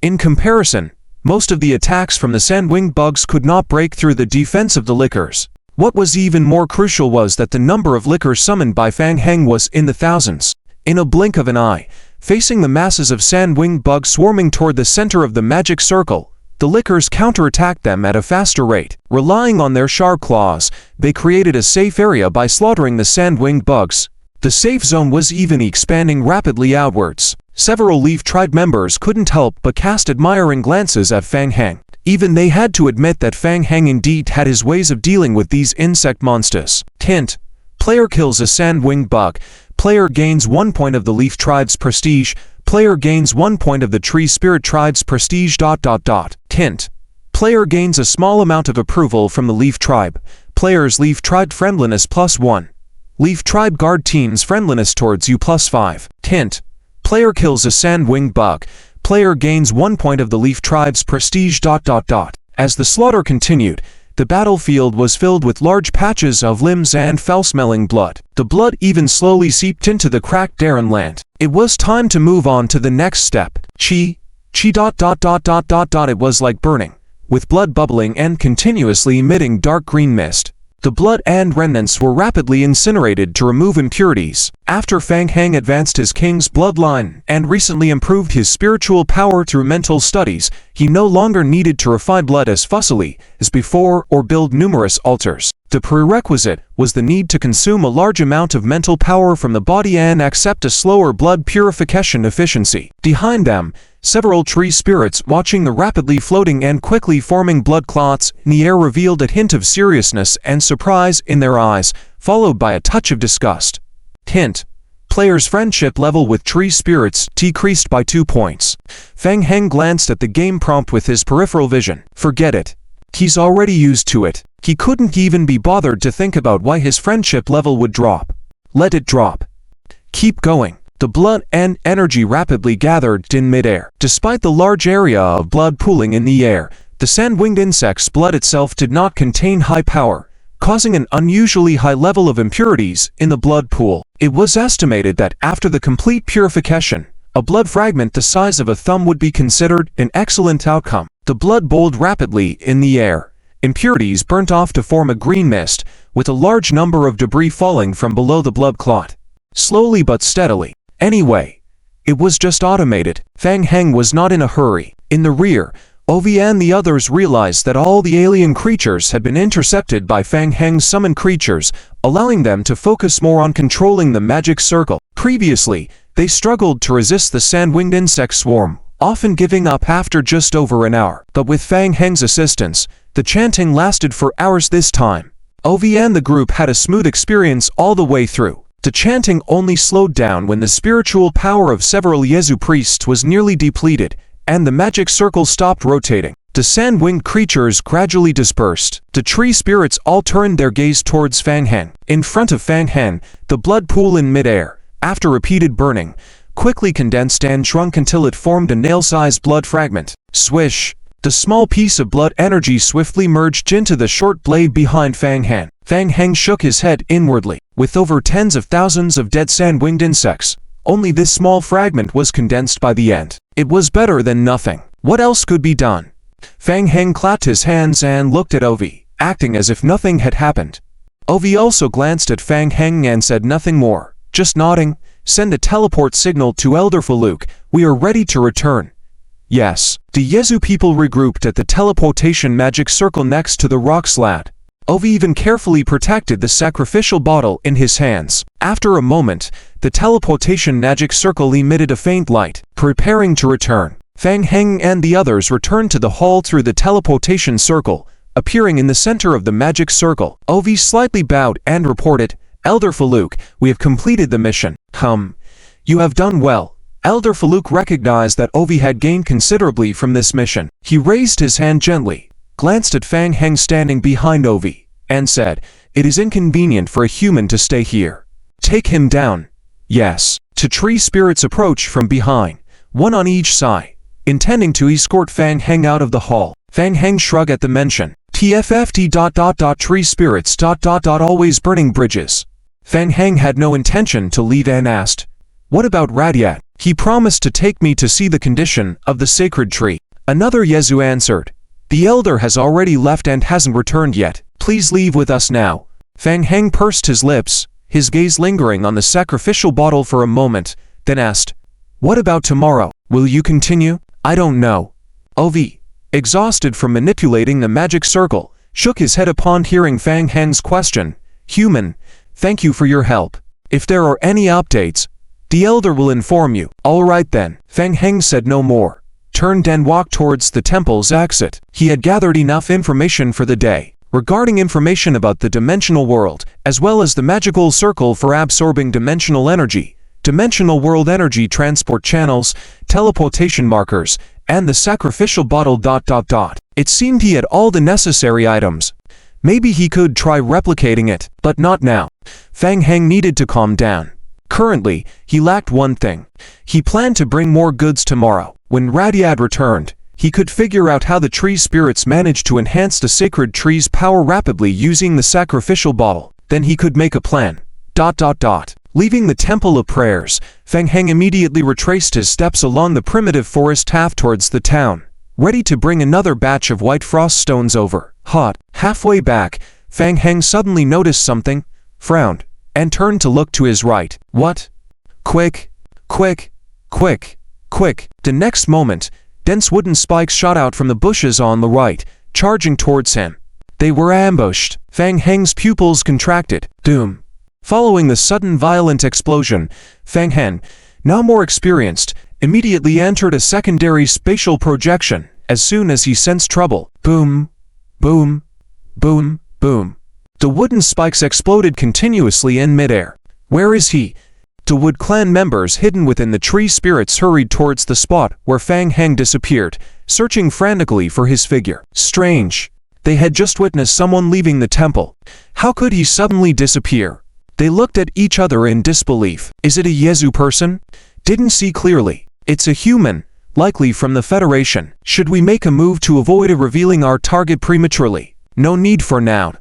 In comparison, most of the attacks from the sand-winged bugs could not break through the defense of the liquors. What was even more crucial was that the number of liquors summoned by Fang Heng was in the thousands. In a blink of an eye, facing the masses of sand-winged bugs swarming toward the center of the magic circle, the liquors counterattacked them at a faster rate. Relying on their sharp claws, they created a safe area by slaughtering the sand-winged bugs. The safe zone was even expanding rapidly outwards. Several Leaf Tribe members couldn't help but cast admiring glances at Fang Heng. Even they had to admit that Fang Heng indeed had his ways of dealing with these insect monsters. Hint: player kills a sand-winged bug. Player gains 1 point of the Leaf Tribe's prestige. Player gains 1 point of the Tree Spirit Tribe's prestige. Hint: player gains a small amount of approval from the Leaf Tribe. Player's Leaf Tribe friendliness +1. Leaf Tribe Guard Team's friendliness towards you +5. Hint: player kills a sand-winged bug. Player gains 1 point of the Leaf Tribe's prestige. As the slaughter continued, the battlefield was filled with large patches of limbs and foul-smelling blood. The blood even slowly seeped into the cracked Darren land. It was time to move on to the next step. It was like burning, with blood bubbling and continuously emitting dark green mist. The blood and remnants were rapidly incinerated to remove impurities. After Fang Heng advanced his king's bloodline and recently improved his spiritual power through mental studies, he no longer needed to refine blood as fussily as before or build numerous altars. The prerequisite was the need to consume a large amount of mental power from the body and accept a slower blood purification efficiency. Behind them, several tree spirits watching the rapidly floating and quickly forming blood clots in the air revealed a hint of seriousness and surprise in their eyes, followed by a touch of disgust. Hint: player's friendship level with tree spirits decreased by 2 points. Fang Heng glanced at the game prompt with his peripheral vision. Forget it. He's already used to it. He couldn't even be bothered to think about why his friendship level would drop. Let it drop. Keep going. The blood and energy rapidly gathered in midair. Despite the large area of blood pooling in the air, the sand-winged insect's blood itself did not contain high power, causing an unusually high level of impurities in the blood pool. It was estimated that after the complete purification, a blood fragment the size of a thumb would be considered an excellent outcome. The blood boiled rapidly in the air. Impurities burnt off to form a green mist, with a large number of debris falling from below the blood clot. Slowly but steadily. Anyway, it was just automated. Fang Heng was not in a hurry. In the rear, Ovi and the others realized that all the alien creatures had been intercepted by Fang Heng's summoned creatures, allowing them to focus more on controlling the magic circle. Previously, they struggled to resist the sand-winged insect swarm, often giving up after just over an hour. But with Fang Heng's assistance, the chanting lasted for hours this time. Ovi and the group had a smooth experience all the way through. The chanting only slowed down when the spiritual power of several Yezu priests was nearly depleted, and the magic circle stopped rotating. The sand-winged creatures gradually dispersed. The tree spirits all turned their gaze towards Fang Heng. In front of Fang Heng, the blood pool in midair, after repeated burning, quickly condensed and shrunk until it formed a nail-sized blood fragment. Swish! The small piece of blood energy swiftly merged into the short blade behind Fang Heng. Fang Heng shook his head inwardly. With over tens of thousands of dead sand-winged insects, only this small fragment was condensed by the end. It was better than nothing. What else could be done? Fang Heng clapped his hands and looked at Ovi, acting as if nothing had happened. Ovi also glanced at Fang Heng and said nothing more, just nodding. Send a teleport signal to Elder Faluk. We are ready to return. Yes. The Yezu people regrouped at the teleportation magic circle next to the rock slab. Ovi even carefully protected the sacrificial bottle in his hands. After a moment, the teleportation magic circle emitted a faint light, preparing to return. Fang Heng and the others returned to the hall through the teleportation circle, appearing in the center of the magic circle. Ovi slightly bowed and reported, Elder Faluk, we have completed the mission. You have done well. Elder Faluk recognized that Ovi had gained considerably from this mission. He raised his hand gently, glanced at Fang Heng standing behind Ovi, and said, It is inconvenient for a human to stay here. Take him down. Yes. Two tree spirits approached from behind, one on each side, intending to escort Fang Heng out of the hall. Fang Heng shrugged at the mention. TFFT ... tree spirits ... always burning bridges. Fang Heng had no intention to leave and asked, What about Radyat? He promised to take me to see the condition of the sacred tree. Another Yezu answered, The elder has already left and hasn't returned yet. Please leave with us now. Fang Heng pursed his lips, his gaze lingering on the sacrificial bottle for a moment, then asked, What about tomorrow? Will you continue? I don't know. Ovi, exhausted from manipulating the magic circle, shook his head upon hearing Fang Heng's question. Human, thank you for your help. If there are any updates, the elder will inform you. All right then. Fang Heng said no more, turned and walked towards the temple's exit. He had gathered enough information for the day, regarding information about the dimensional world, as well as the magical circle for absorbing dimensional energy, dimensional world energy transport channels, teleportation markers, and the sacrificial bottle ... It seemed he had all the necessary items. Maybe he could try replicating it, but not now. Fang Heng needed to calm down. Currently, he lacked one thing. He planned to bring more goods tomorrow. When Radyad returned, he could figure out how the tree spirits managed to enhance the sacred tree's power rapidly using the sacrificial bottle. Then he could make a plan. ... Leaving the Temple of Prayers, Fang Heng immediately retraced his steps along the primitive forest path towards the town, ready to bring another batch of white frost stones over. Halfway back, Fang Heng suddenly noticed something, frowned, and turned to look to his right. What? Quick! Quick! Quick! Quick! The next moment, dense wooden spikes shot out from the bushes on the right, charging towards him. They were ambushed. Fang Heng's pupils contracted. Doom! Following the sudden violent explosion, Fang Heng, now more experienced, immediately entered a secondary spatial projection. As soon as he sensed trouble, boom, boom, boom, boom. The wooden spikes exploded continuously in midair. Where is he? The Wood Clan members hidden within the tree spirits hurried towards the spot where Fang Heng disappeared, searching frantically for his figure. Strange. They had just witnessed someone leaving the temple. How could he suddenly disappear? They looked at each other in disbelief. Is it a Yezu person? Didn't see clearly. It's a human, likely from the Federation. Should we make a move to avoid revealing our target prematurely? No need for now.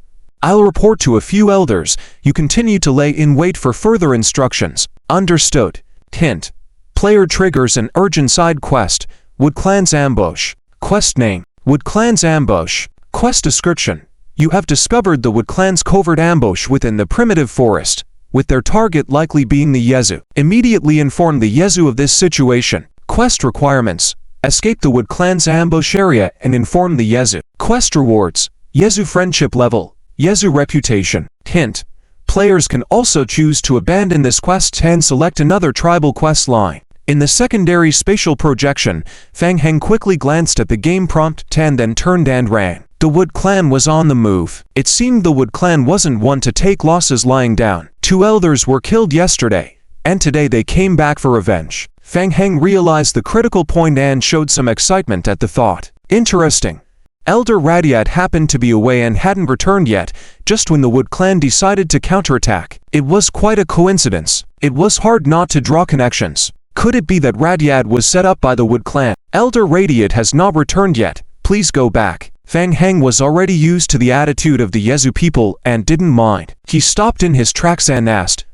I'll report to a few elders. You continue to lay in wait for further instructions. Understood. Hint. Player triggers an urgent side quest. Wood Clan's Ambush. Quest name. Wood Clan's Ambush. Quest description. You have discovered the Wood Clan's covert ambush within the primitive forest, with their target likely being the Yezu. Immediately inform the Yezu of this situation. Quest requirements. Escape the Wood Clan's ambush area and inform the Yezu. Quest rewards. Yezu friendship level. Yezu reputation. Hint. Players can also choose to abandon this quest and select another tribal quest line. In the secondary spatial projection, Fang Heng quickly glanced at the game prompt and then turned and ran. The Wood Clan was on the move. It seemed the Wood Clan wasn't one to take losses lying down. 2 elders were killed yesterday, and today they came back for revenge. Fang Heng realized the critical point and showed some excitement at the thought. Interesting. Elder Radyad happened to be away and hadn't returned yet, just when the Wood Clan decided to counterattack. It was quite a coincidence. It was hard not to draw connections. Could it be that Radyad was set up by the Wood Clan? Elder Radyad has not returned yet. Please go back. Fang Heng was already used to the attitude of the Yezu people and didn't mind. He stopped in his tracks and asked,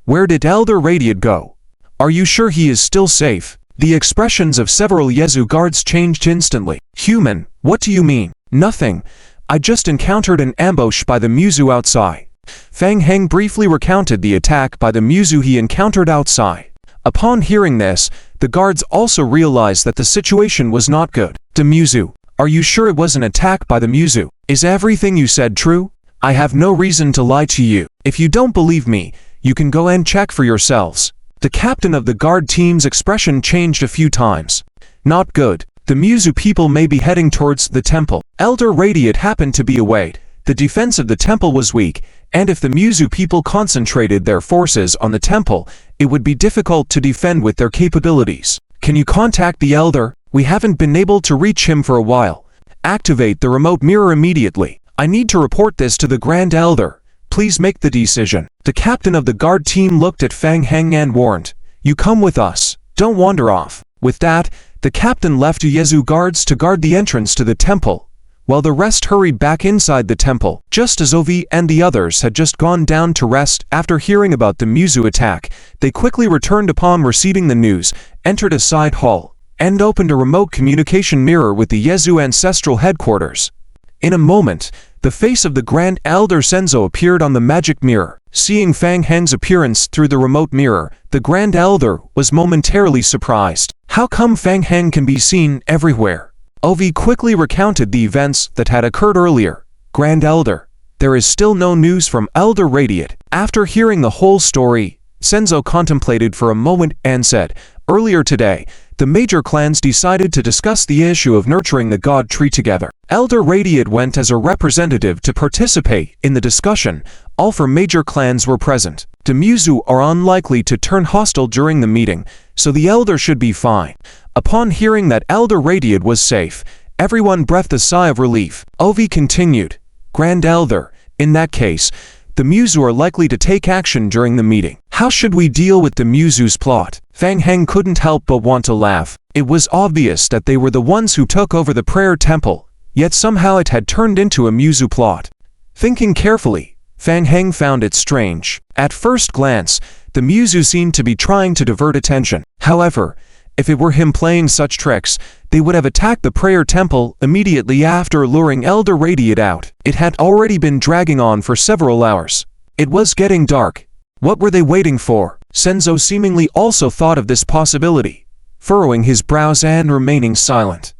"Where did Elder Radyad go? Are you sure he is still safe?" The expressions of several Yezu guards changed instantly. "Human, what do you mean?" "Nothing. I just encountered an ambush by the Muzu outside." Fang Heng briefly recounted the attack by the Muzu he encountered outside. Upon hearing this, the guards also realized that the situation was not good. "The Muzu. Are you sure it was an attack by the Muzu? Is everything you said true? I have no reason to lie to you. If you don't believe me, you can go and check for yourselves." The captain of the guard team's expression changed a few times. "Not good. The Muzu people may be heading towards the temple. Elder Radyad happened to be away. The defense of the temple was weak, and if the Muzu people concentrated their forces on the temple, it would be difficult to defend with their capabilities. Can you contact the elder? We haven't been able to reach him for a while. Activate the remote mirror immediately. I need to report this to the Grand Elder. Please make the decision." The captain of the guard team looked at Fang Heng and warned, "You come with us. Don't wander off." With that, the captain left 2 Yezu guards to guard the entrance to the temple, while the rest hurried back inside the temple. Just as Ovi and the others had just gone down to rest after hearing about the Muzu attack, they quickly returned upon receiving the news, entered a side hall, and opened a remote communication mirror with the Yezu ancestral headquarters. In a moment, the face of the Grand Elder Senzo appeared on the magic mirror. Seeing Fang Heng's appearance through the remote mirror, the Grand Elder was momentarily surprised. How come Fang Heng can be seen everywhere? Ovi quickly recounted the events that had occurred earlier. "Grand Elder, there is still no news from Elder Radyad." After hearing the whole story, Senzo contemplated for a moment and said, "Earlier today, the major clans decided to discuss the issue of nurturing the god tree together. Elder Radiate went as a representative to participate in the discussion. All four major clans were present. The Muzu are unlikely to turn hostile during the meeting, so the Elder should be fine. Upon hearing that Elder Radiate was safe, everyone breathed a sigh of relief. Ovi continued, Grand Elder, in that case, the Muzu are likely to take action during the meeting. How should we deal with the Muzu's plot? Fang Heng couldn't help but want to laugh. It was obvious that they were the ones who took over the prayer temple, yet somehow it had turned into a Muzu plot. Thinking carefully, Fang Heng found it strange. At first glance, the Muzu seemed to be trying to divert attention. However, if it were him playing such tricks, they would have attacked the prayer temple immediately after luring Elder Radiate out. It had already been dragging on for several hours. It was getting dark. What were they waiting for? Senzo seemingly also thought of this possibility, furrowing his brows and remaining silent.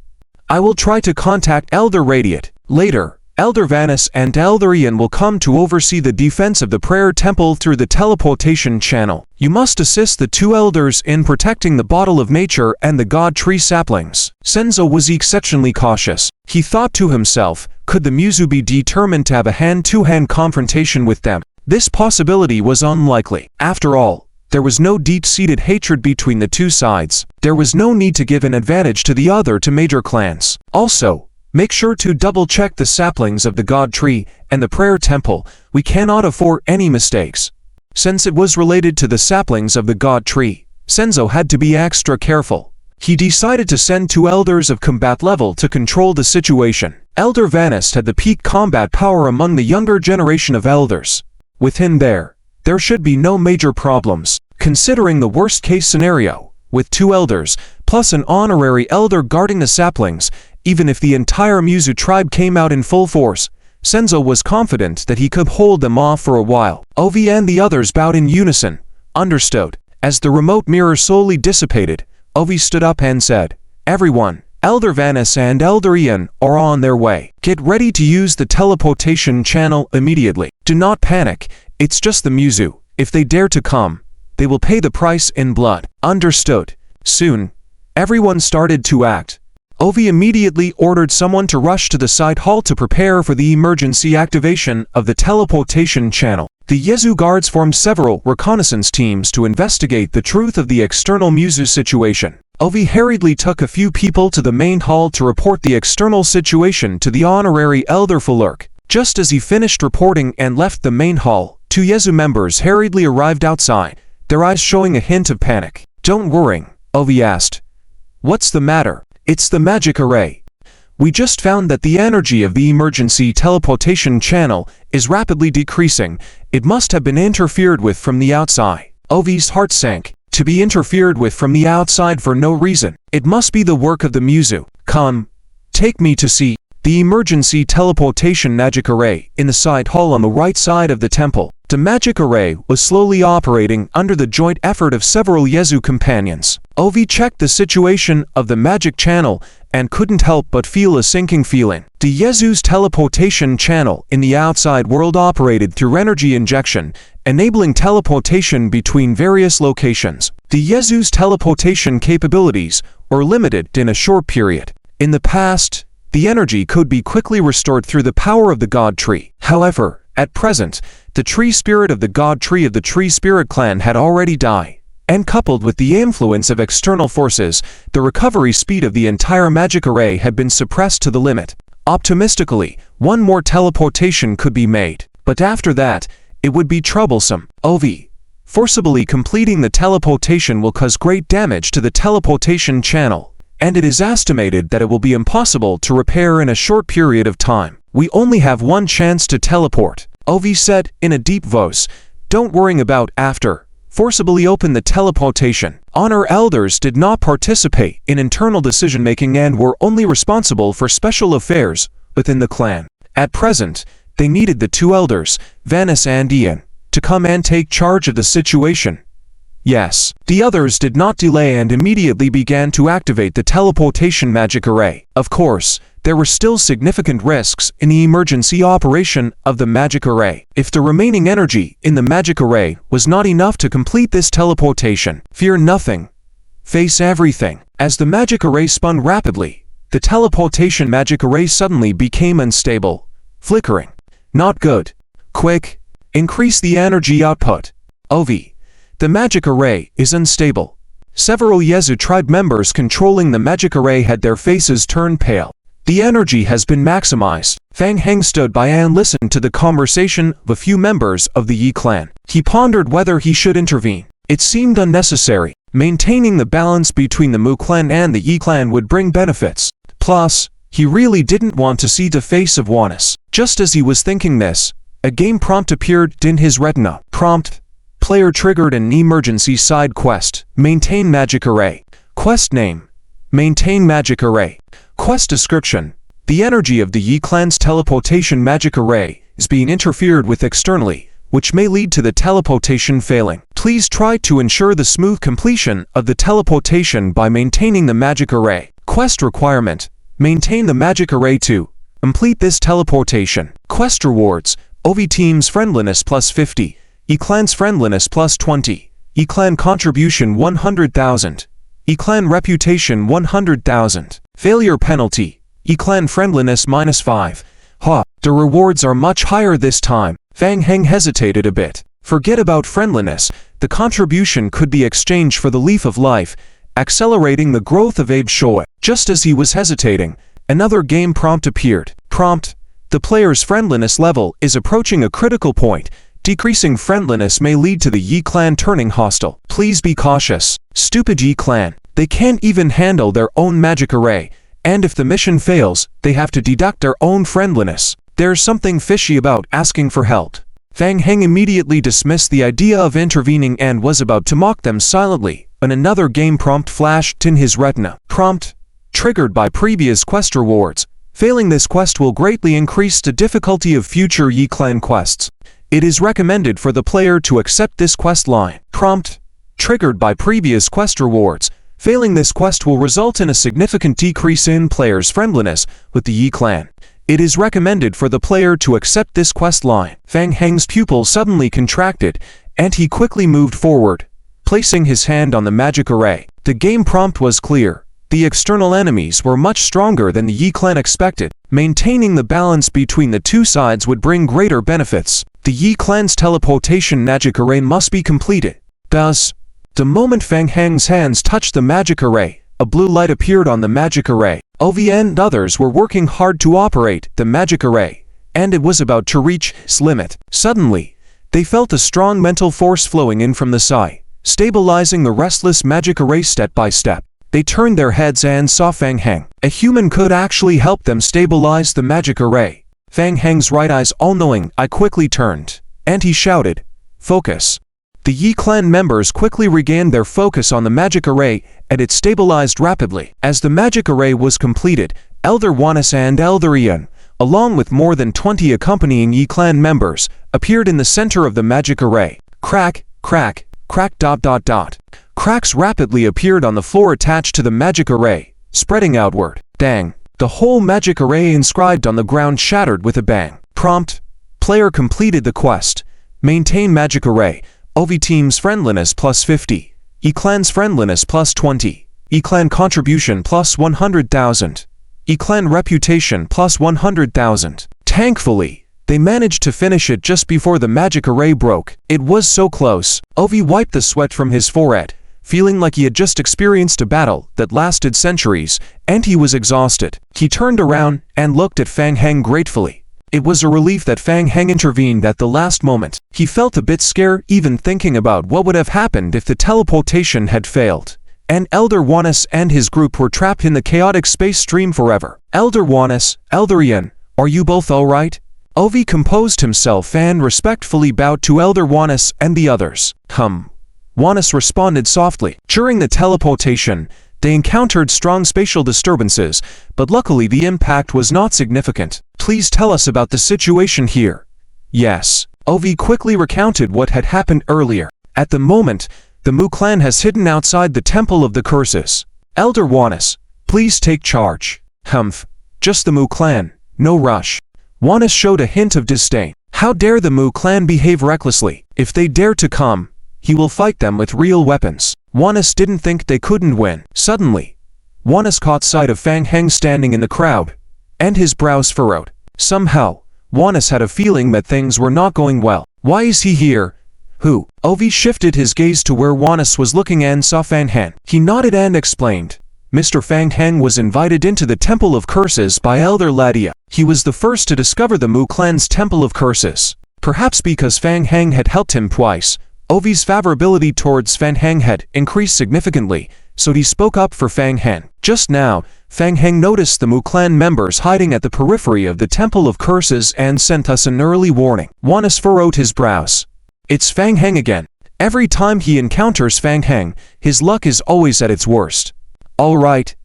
I will try to contact Elder Radiate. Later, Elder Vanus and Elder Ian will come to oversee the defense of the prayer temple through the teleportation channel. You must assist the two elders in protecting the bottle of nature and the god tree saplings. Senzo was exceptionally cautious. He thought to himself, could the Muzu be determined to have a hand-to-hand confrontation with them? This possibility was unlikely. After all, there was no deep-seated hatred between the two sides. There was no need to give an advantage to the other two major clans. Also, make sure to double-check the saplings of the god tree and the prayer temple. We cannot afford any mistakes. Since it was related to the saplings of the god tree, Senzo had to be extra careful. He decided to send two elders of combat level to control the situation. Elder Vanus had the peak combat power among the younger generation of elders. With him there should be no major problems. Considering the worst-case scenario, with two elders, plus an honorary elder guarding the saplings, even if the entire Muzu tribe came out in full force, Senzo was confident that he could hold them off for a while. Ovi and the others bowed in unison. Understood. As the remote mirror slowly dissipated, Ovi stood up and said, Everyone, Elder Vanus and Elder Ian are on their way. Get ready to use the teleportation channel immediately. Do not panic, it's just the Muzu. If they dare to come, they will pay the price in blood. Understood. Soon, everyone started to act. Ovi immediately ordered someone to rush to the side hall to prepare for the emergency activation of the teleportation channel. The Yezu guards formed several reconnaissance teams to investigate the truth of the external Muzu situation. Ovi hurriedly took a few people to the main hall to report the external situation to the honorary Elder Falurk. Just as he finished reporting and left the main hall, two Yezu members hurriedly arrived outside, their eyes showing a hint of panic. Don't worry, Ovi asked. What's the matter? It's the magic array. We just found that the energy of the emergency teleportation channel is rapidly decreasing. It must have been interfered with from the outside. Ovi's heart sank. To be interfered with from the outside for no reason. It must be the work of the Muzu. Come, take me to see the emergency teleportation magic array in the side hall on the right side of the temple. The magic array was slowly operating under the joint effort of several Yezu companions. Ovi checked the situation of the magic channel and couldn't help but feel a sinking feeling. The Yezu's teleportation channel in the outside world operated through energy injection, enabling teleportation between various locations. The Yezu's teleportation capabilities were limited in a short period. In the past, the energy could be quickly restored through the power of the god tree. However, at present, the tree spirit of the god tree of the tree spirit clan had already died. And coupled with the influence of external forces, the recovery speed of the entire magic array had been suppressed to the limit. Optimistically, one more teleportation could be made, but after that, it would be troublesome. Ovi, forcibly completing the teleportation will cause great damage to the teleportation channel, and it is estimated that it will be impossible to repair in a short period of time. We only have one chance to teleport, Ovi said in a deep voice. Don't worry about after. Forcibly open the teleportation. Honor elders did not participate in internal decision-making and were only responsible for special affairs within the clan. At present, they needed the two elders, Vanus and Ian, to come and take charge of the situation. Yes, the others did not delay and immediately began to activate the teleportation magic array. Of course, there were still significant risks in the emergency operation of the magic array. If the remaining energy in the magic array was not enough to complete this teleportation, fear nothing. face everything. As the magic array spun rapidly, the teleportation magic array suddenly became unstable, flickering. Not good. Quick, increase the energy output. OV. The magic array is unstable. Several Yezu tribe members controlling the magic array had their faces turn pale. The energy has been maximized. Fang Heng stood by and listened to the conversation of a few members of the Yi clan. He pondered whether he should intervene. It seemed unnecessary. Maintaining the balance between the Mu clan and the Yi clan would bring benefits. Plus, he really didn't want to see the face of Wanus. Just as he was thinking this, a game prompt appeared in his retina. Prompt: player triggered an emergency side quest. Maintain magic array. Quest name: Maintain magic array. Quest description: the energy of the Yi clan's teleportation magic array is being interfered with externally, which may lead to the teleportation failing. Please try to ensure the smooth completion of the teleportation by maintaining the magic array. Quest requirement: maintain the magic array to complete this teleportation. Quest rewards: OV Team's friendliness plus 50, E-Clan's friendliness plus 20, E-Clan contribution 100,000, E-Clan reputation 100,000. Failure penalty: E-Clan friendliness minus 5. The rewards are much higher this time. Fang Heng hesitated a bit. Forget about friendliness, the contribution could be exchanged for the Leaf of Life, accelerating the growth of Abe Shoei. Just as he was hesitating, another game prompt appeared. Prompt: the player's friendliness level is approaching a critical point. Decreasing friendliness may lead to the Yi clan turning hostile. Please be cautious. Stupid Yi clan. They can't even handle their own magic array, and if the mission fails, they have to deduct their own friendliness. There's something fishy about asking for help. Fang Heng immediately dismissed the idea of intervening and was about to mock them silently when another game prompt flashed in his retina. Prompt: triggered by previous quest rewards. Failing this quest will greatly increase the difficulty of future Yi clan quests. It is recommended for the player to accept this quest line. Prompt: triggered by previous quest rewards. Failing this quest will result in a significant decrease in players' friendliness with the Yi clan. It is recommended for the player to accept this quest line. Fang Heng's pupil suddenly contracted, and he quickly moved forward, placing his hand on the magic array. The game prompt was clear. The external enemies were much stronger than the Yi clan expected. Maintaining the balance between the two sides would bring greater benefits. The Yi clan's teleportation magic array must be completed. Thus, the moment Fang Heng's hands touched the magic array, a blue light appeared on the magic array. OV and others were working hard to operate the magic array, and it was about to reach its limit. Suddenly, they felt a strong mental force flowing in from the side, stabilizing the restless magic array step by step. They turned their heads and saw Fang Heng. A human could actually help them stabilize the magic array. Fang Heng's right eye's all-knowing eye quickly turned, and he shouted, "Focus." The Yi clan members quickly regained their focus on the magic array, and it stabilized rapidly. As the magic array was completed, Elder Wanus and Elder Ian, along with more than 20 accompanying Yi clan members, appeared in the center of the magic array. Crack, crack, crack ... Cracks rapidly appeared on the floor attached to the magic array, spreading outward. Dang! The whole magic array inscribed on the ground shattered with a bang. Prompt: player completed the quest. Maintain magic array. OV Team's friendliness plus 50, E-Clan's friendliness plus 20, E-Clan contribution plus 100,000, E-Clan reputation plus 100,000. Thankfully, they managed to finish it just before the magic array broke. It was so close. OV wiped the sweat from his forehead, feeling like he had just experienced a battle that lasted centuries, and he was exhausted. He turned around and looked at Fang Heng gratefully. It was a relief that Fang Heng intervened at the last moment. He felt a bit scared even thinking about what would have happened if the teleportation had failed, and Elder Wanus and his group were trapped in the chaotic space stream forever. Elder Wanus, Elder Ian, are you both alright? OV composed himself and respectfully bowed to Elder Wanus and the others. Wanus responded softly. During the teleportation, they encountered strong spatial disturbances, but luckily the impact was not significant. Please tell us about the situation here. Yes. OV quickly recounted what had happened earlier. At the moment, the Mu clan has hidden outside the Temple of the Curses. Elder Wanus, please take charge. Just the Mu clan, no rush. Wanus showed a hint of disdain. How dare the Mu clan behave recklessly? If they dare to come, he will fight them with real weapons. Juanes didn't think they couldn't win. Suddenly, Juanes caught sight of Fang Heng standing in the crowd, and his brows furrowed. Somehow, Juanes had a feeling that things were not going well. Why is he here? Who? Ovi shifted his gaze to where Juanes was looking and saw Fang Heng. He nodded and explained. Mr. Fang Heng was invited into the Temple of Curses by Elder Ladia. He was the first to discover the Mu clan's Temple of Curses. Perhaps because Fang Heng had helped him twice, Ovi's favorability towards Fang Heng had increased significantly, so he spoke up for Fang Heng. Just now, Fang Heng noticed the Mu clan members hiding at the periphery of the Temple of Curses and sent us an early warning. Juanes furrowed his brows. It's Fang Heng again. Every time he encounters Fang Heng, his luck is always at its worst. All right.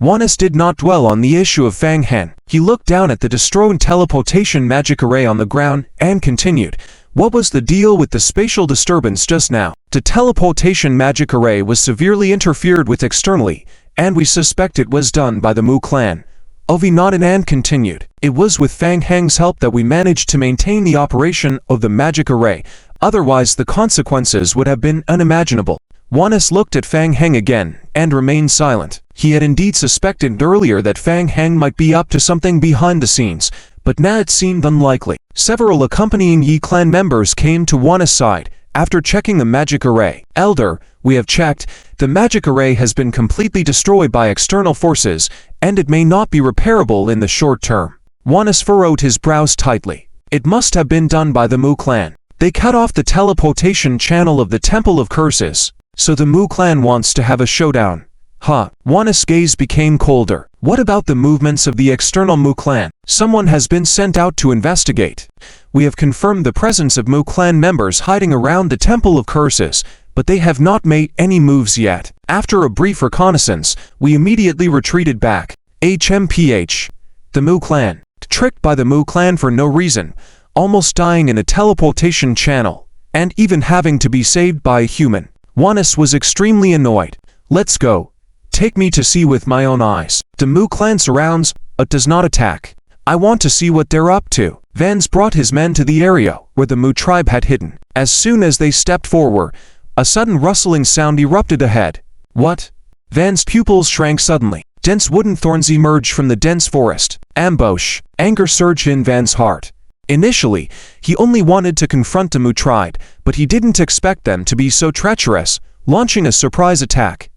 Juanes did not dwell on the issue of Fang Heng. He looked down at the destroyed teleportation magic array on the ground and continued. What was the deal with the spatial disturbance just now? The teleportation magic array was severely interfered with externally, and we suspect it was done by the Mu clan. Ovi nodded and continued. It was with Fang Heng's help that we managed to maintain the operation of the magic array, otherwise the consequences would have been unimaginable. Juanes looked at Fang Heng again, and remained silent. He had indeed suspected earlier that Fang Heng might be up to something behind the scenes, but now it seemed unlikely. Several accompanying Yi clan members came to Juanes' side, after checking the magic array. Elder, we have checked, the magic array has been completely destroyed by external forces, and it may not be repairable in the short term. Juanes furrowed his brows tightly. It must have been done by the Mu clan. They cut off the teleportation channel of the Temple of Curses. So the Mu clan wants to have a showdown. Huh. Juanes' gaze became colder. What about the movements of the external Mu clan? Someone has been sent out to investigate. We have confirmed the presence of Mu clan members hiding around the Temple of Curses, but they have not made any moves yet. After a brief reconnaissance, we immediately retreated back. HMPH. The Mu clan. Tricked by the Mu clan for no reason, almost dying in a teleportation channel, and even having to be saved by a human. Juanes was extremely annoyed. Let's go. Take me to see with my own eyes. The Mu clan surrounds, but does not attack. I want to see what they're up to. Vans brought his men to the area where the Mu tribe had hidden. As soon as they stepped forward, a sudden rustling sound erupted ahead. What? Van's pupils shrank suddenly. Dense wooden thorns emerged from the dense forest. Ambush. Anger surged in Van's heart. Initially, he only wanted to confront the Mu tribe, but he didn't expect them to be so treacherous, launching a surprise attack.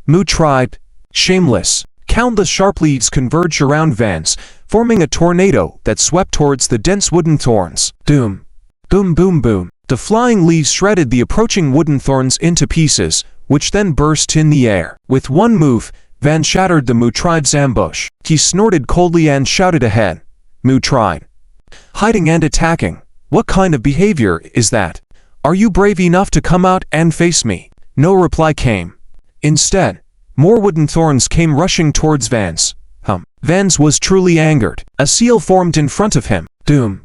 Mu tribe. Shameless. Countless sharp leaves converged around Vans, forming a tornado that swept towards the dense wooden thorns. Doom. Boom boom boom. The flying leaves shredded the approaching wooden thorns into pieces, which then burst in the air. With one move, Van shattered the Mu tribe's ambush. He snorted coldly and shouted ahead. Mu tribe. Hiding and attacking. What kind of behavior is that? Are you brave enough to come out and face me? No reply came. Instead, more wooden thorns came rushing towards Vans. Vans was truly angered. A seal formed in front of him. Doom.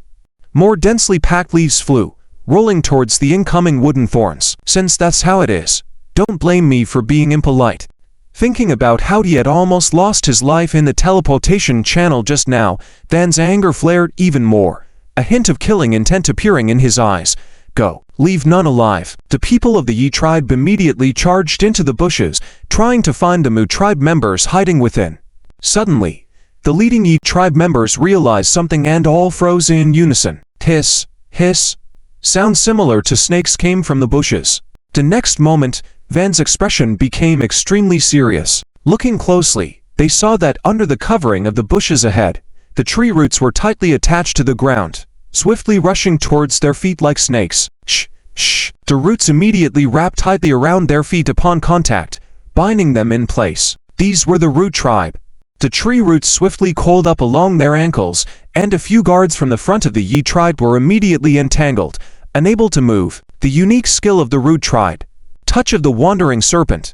More densely packed leaves flew, rolling towards the incoming wooden thorns. Since that's how it is, don't blame me for being impolite. Thinking about how he had almost lost his life in the teleportation channel just now, Van's anger flared even more, a hint of killing intent appearing in his eyes. Go. Leave none alive. The people of the Yi tribe immediately charged into the bushes, trying to find the Mu tribe members hiding within. Suddenly, the leading Yi tribe members realized something and all froze in unison. Hiss, hiss. Sounds similar to snakes came from the bushes. The next moment, Van's expression became extremely serious. Looking closely, they saw that under the covering of the bushes ahead, the tree roots were tightly attached to the ground, swiftly rushing towards their feet like snakes. Shh, shh. The roots immediately wrapped tightly around their feet upon contact, binding them in place. These were the root tribe. The tree roots swiftly coiled up along their ankles, and a few guards from the front of the Yi tribe were immediately entangled, unable to move. The unique skill of the root tribe. Touch of the wandering serpent.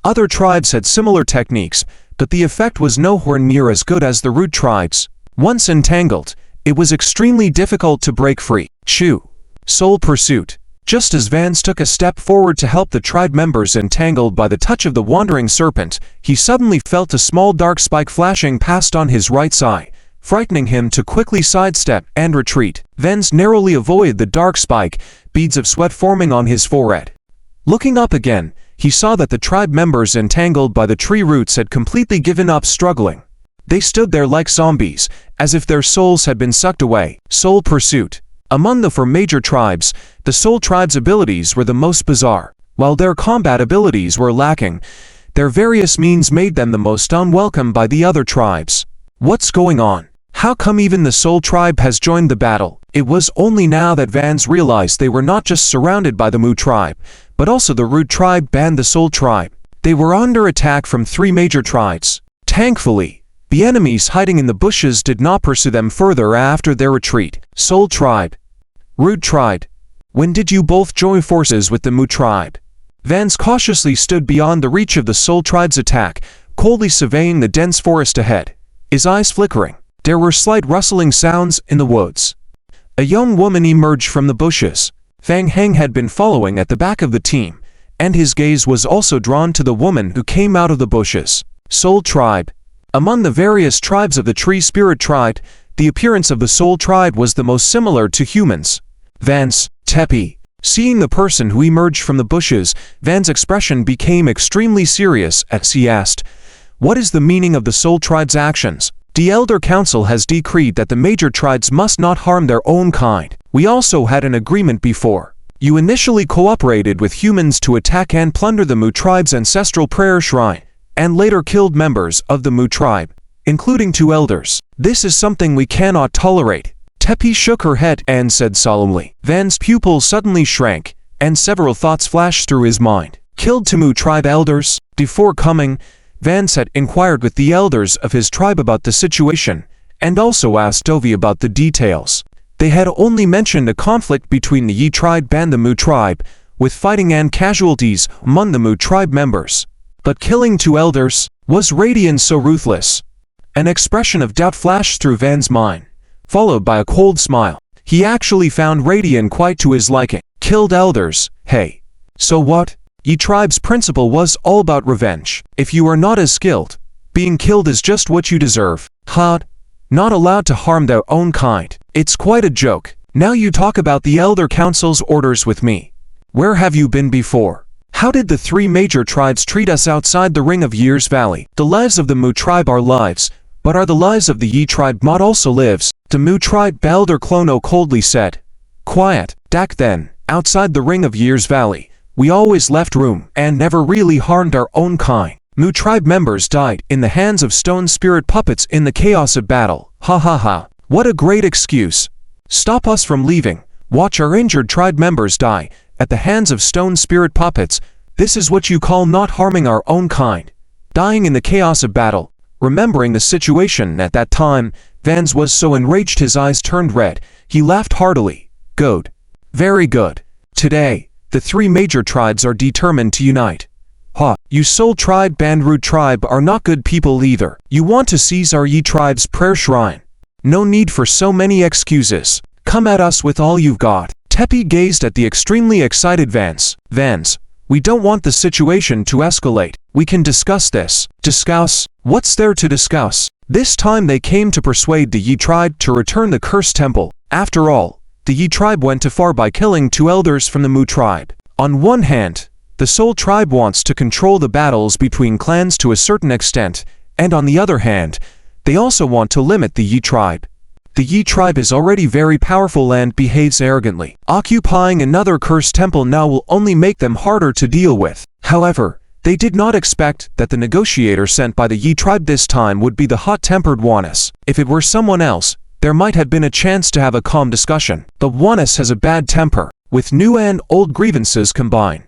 Other tribes had similar techniques, but the effect was nowhere near as good as the root tribes. Once entangled, it was extremely difficult to break free. Shoo. Soul pursuit. Just as Vans took a step forward to help the tribe members entangled by the touch of the wandering serpent, he suddenly felt a small dark spike flashing past on his right side, frightening him to quickly sidestep and retreat. Vans narrowly avoided the dark spike, beads of sweat forming on his forehead. Looking up again, he saw that the tribe members entangled by the tree roots had completely given up struggling. They stood there like zombies, as if their souls had been sucked away. Soul Pursuit. Among the four major tribes, the Soul Tribe's abilities were the most bizarre. While their combat abilities were lacking, their various means made them the most unwelcome by the other tribes. What's going on? How come even the Soul Tribe has joined the battle? It was only now that Vans realized they were not just surrounded by the Mu Tribe, but also the Root Tribe and the Soul Tribe. They were under attack from three major tribes. Thankfully, the enemies hiding in the bushes did not pursue them further after their retreat. Soul Tribe. Root Tribe. When did you both join forces with the Mu Tribe? Vans cautiously stood beyond the reach of the Soul Tribe's attack, coldly surveying the dense forest ahead, his eyes flickering. There were slight rustling sounds in the woods. A young woman emerged from the bushes. Fang Heng had been following at the back of the team, and his gaze was also drawn to the woman who came out of the bushes. Soul Tribe. Among the various tribes of the Tree Spirit Tribe, the appearance of the Soul Tribe was the most similar to humans. Vance, Tepi. Seeing the person who emerged from the bushes, Van's expression became extremely serious as he asked, "What is the meaning of the Soul Tribe's actions?" The Elder Council has decreed that the major tribes must not harm their own kind. We also had an agreement before. You initially cooperated with humans to attack and plunder the Mu Tribe's ancestral prayer shrine, and later killed members of the Mu Tribe, including 2 elders. This is something we cannot tolerate. Tepi shook her head and said solemnly. Van's pupil suddenly shrank, and several thoughts flashed through his mind. Killed 2 Mu Tribe elders? Before coming, Vance had inquired with the elders of his tribe about the situation, and also asked Dovi about the details. They had only mentioned a conflict between the Yi Tribe and the Mu Tribe, with fighting and casualties among the Mu Tribe members. But killing 2 elders? Was Radian so ruthless? An expression of doubt flashed through Van's mind, followed by a cold smile. He actually found Radian quite to his liking. Killed elders, hey. So what? Yi Tribe's principle was all about revenge. If you are not as skilled, being killed is just what you deserve. Ha! Not allowed to harm their own kind. It's quite a joke. Now you talk about the Elder Council's orders with me. Where have you been before? How did the 3 major tribes treat us outside the Ring of Years Valley? The lives of the Mu Tribe are lives, but are the lives of the Yi Tribe not also lives? The Mu Tribe Elder Clono coldly said. Quiet. Dak then, outside the Ring of Years Valley, we always left room and never really harmed our own kind. Mu Tribe members died in the hands of stone spirit puppets in the chaos of battle. Ha ha ha. What a great excuse. Stop us from leaving. Watch our injured tribe members die at the hands of stone spirit puppets. This is what you call not harming our own kind. Dying in the chaos of battle. Remembering the situation at that time, Vans was so enraged his eyes turned red. He laughed heartily. Good. Very good. Today, the 3 major tribes are determined to unite. Ha! You Soul Tribe and Root Tribe are not good people either. You want to seize our Yi Tribe's prayer shrine. No need for so many excuses. Come at us with all you've got. Tepi gazed at the extremely excited Vans. Vans, we don't want the situation to escalate. We can discuss this. Discuss? What's there to discuss? This time they came to persuade the Yi Tribe to return the cursed temple. After all, the Yi Tribe went too far by killing 2 elders from the Mu Tribe. On one hand, the Soul Tribe wants to control the battles between clans to a certain extent, and on the other hand, they also want to limit the Yi Tribe. The Yi Tribe is already very powerful and behaves arrogantly. Occupying another cursed temple now will only make them harder to deal with. However, they did not expect that the negotiator sent by the Yi Tribe this time would be the hot-tempered Wanus. If it were someone else, there might have been a chance to have a calm discussion. But Wanus has a bad temper. With new and old grievances combined,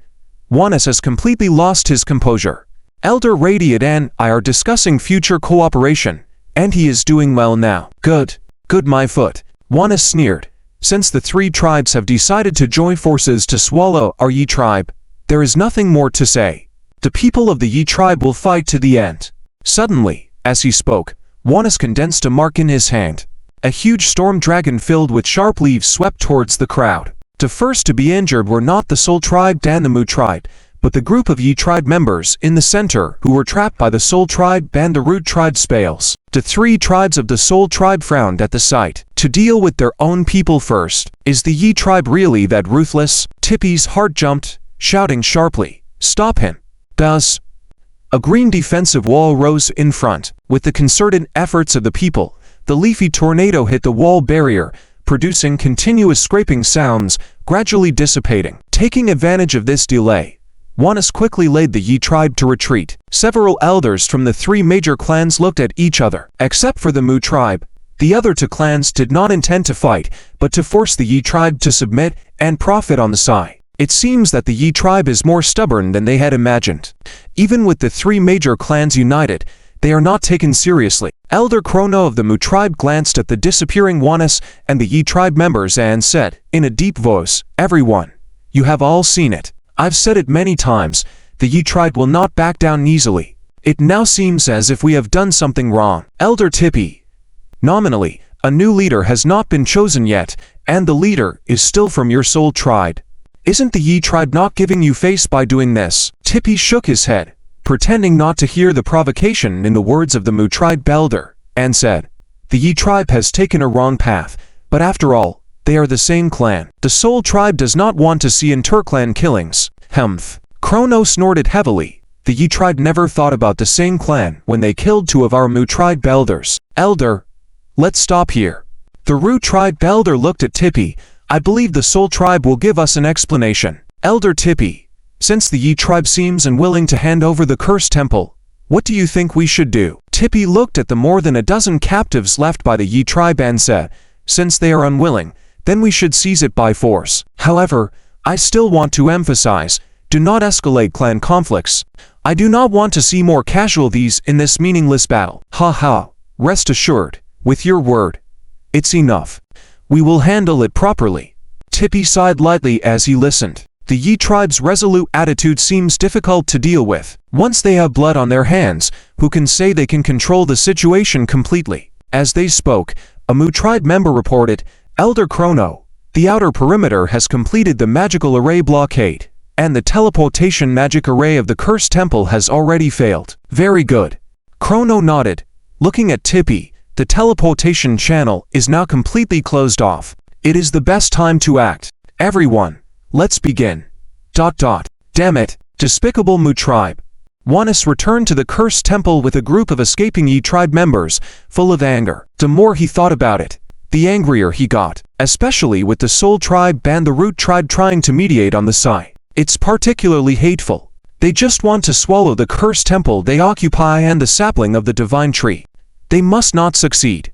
Wanus has completely lost his composure. Elder Radiant and I are discussing future cooperation, and he is doing well now. Good. Good my foot. Wanus sneered. Since the 3 tribes have decided to join forces to swallow our Yi Tribe, there is nothing more to say. The people of the Yi Tribe will fight to the end. Suddenly, as he spoke, Wanus condensed a mark in his hand. A huge storm dragon filled with sharp leaves swept towards the crowd. The first to be injured were not the Soul Tribe and the Mu Tribe, but the group of Yi Tribe members in the center who were trapped by the Soul Tribe and the Root Tribe spells. The 3 tribes of the Soul Tribe frowned at the sight. To deal with their own people first. Is the Yi Tribe really that ruthless? Tippy's heart jumped. shouting sharply, "Stop him!" Thus, a green defensive wall rose in front. With the concerted efforts of the people, the leafy tornado hit the wall barrier, producing continuous scraping sounds, gradually dissipating. Taking advantage of this delay, Wanis quickly led the Yi tribe to retreat. Several elders from the three major clans looked at each other. Except for the Mu tribe, the other two clans did not intend to fight, but to force the Yi tribe to submit and profit on the side. It seems that the Yi tribe is more stubborn than they had imagined. Even with the three major clans united, they are not taken seriously. Elder Chrono of the Mu tribe glanced at the disappearing Wanis and the Yi tribe members and said, in a deep voice, "Everyone, you have all seen it. I've said it many times, the Yi tribe will not back down easily. It now seems as if we have done something wrong." Elder Tippy, nominally, a new leader has not been chosen yet, and the leader is still from your soul tribe. Isn't the Yi tribe not giving you face by doing this? Tippy shook his head, pretending not to hear the provocation in the words of the Mu tribe elder, and said, "The Yi tribe has taken a wrong path, but after all, they are the same clan. The Soul tribe does not want to see interclan killings." Humph. Chrono snorted heavily. The Yi tribe never thought about the same clan when they killed two of our Mu tribe elders. Elder, let's stop here. The Ru tribe elder looked at Tippy. "I believe the Soul tribe will give us an explanation." Elder Tippy, since the Yi tribe seems unwilling to hand over the cursed temple, what do you think we should do? Tippy looked at the more than a dozen captives left by the Yi tribe and said, "Since they are unwilling, then we should seize it by force. However, I still want to emphasize, do not escalate clan conflicts. I do not want to see more casualties in this meaningless battle." "Ha ha, rest assured, with your word, it's enough. We will handle it properly." Tippy sighed lightly as he listened. The Yi tribe's resolute attitude seems difficult to deal with. Once they have blood on their hands, who can say they can control the situation completely? As they spoke, a Mu tribe member reported, "Elder Chrono, the outer perimeter has completed the magical array blockade, and the teleportation magic array of the cursed temple has already failed." "Very good." Chrono nodded, looking at Tippy. "The teleportation channel is now completely closed off. It is the best time to act. Everyone, let's begin. ... Damn it, despicable Mu tribe." Wanis returned to the cursed temple with a group of escaping Yi tribe members, full of anger. The more he thought about it, the angrier he got, especially with the Soul tribe and the Root tribe trying to mediate on the side. It's particularly hateful. They just want to swallow the cursed temple they occupy and the sapling of the divine tree. They must not succeed.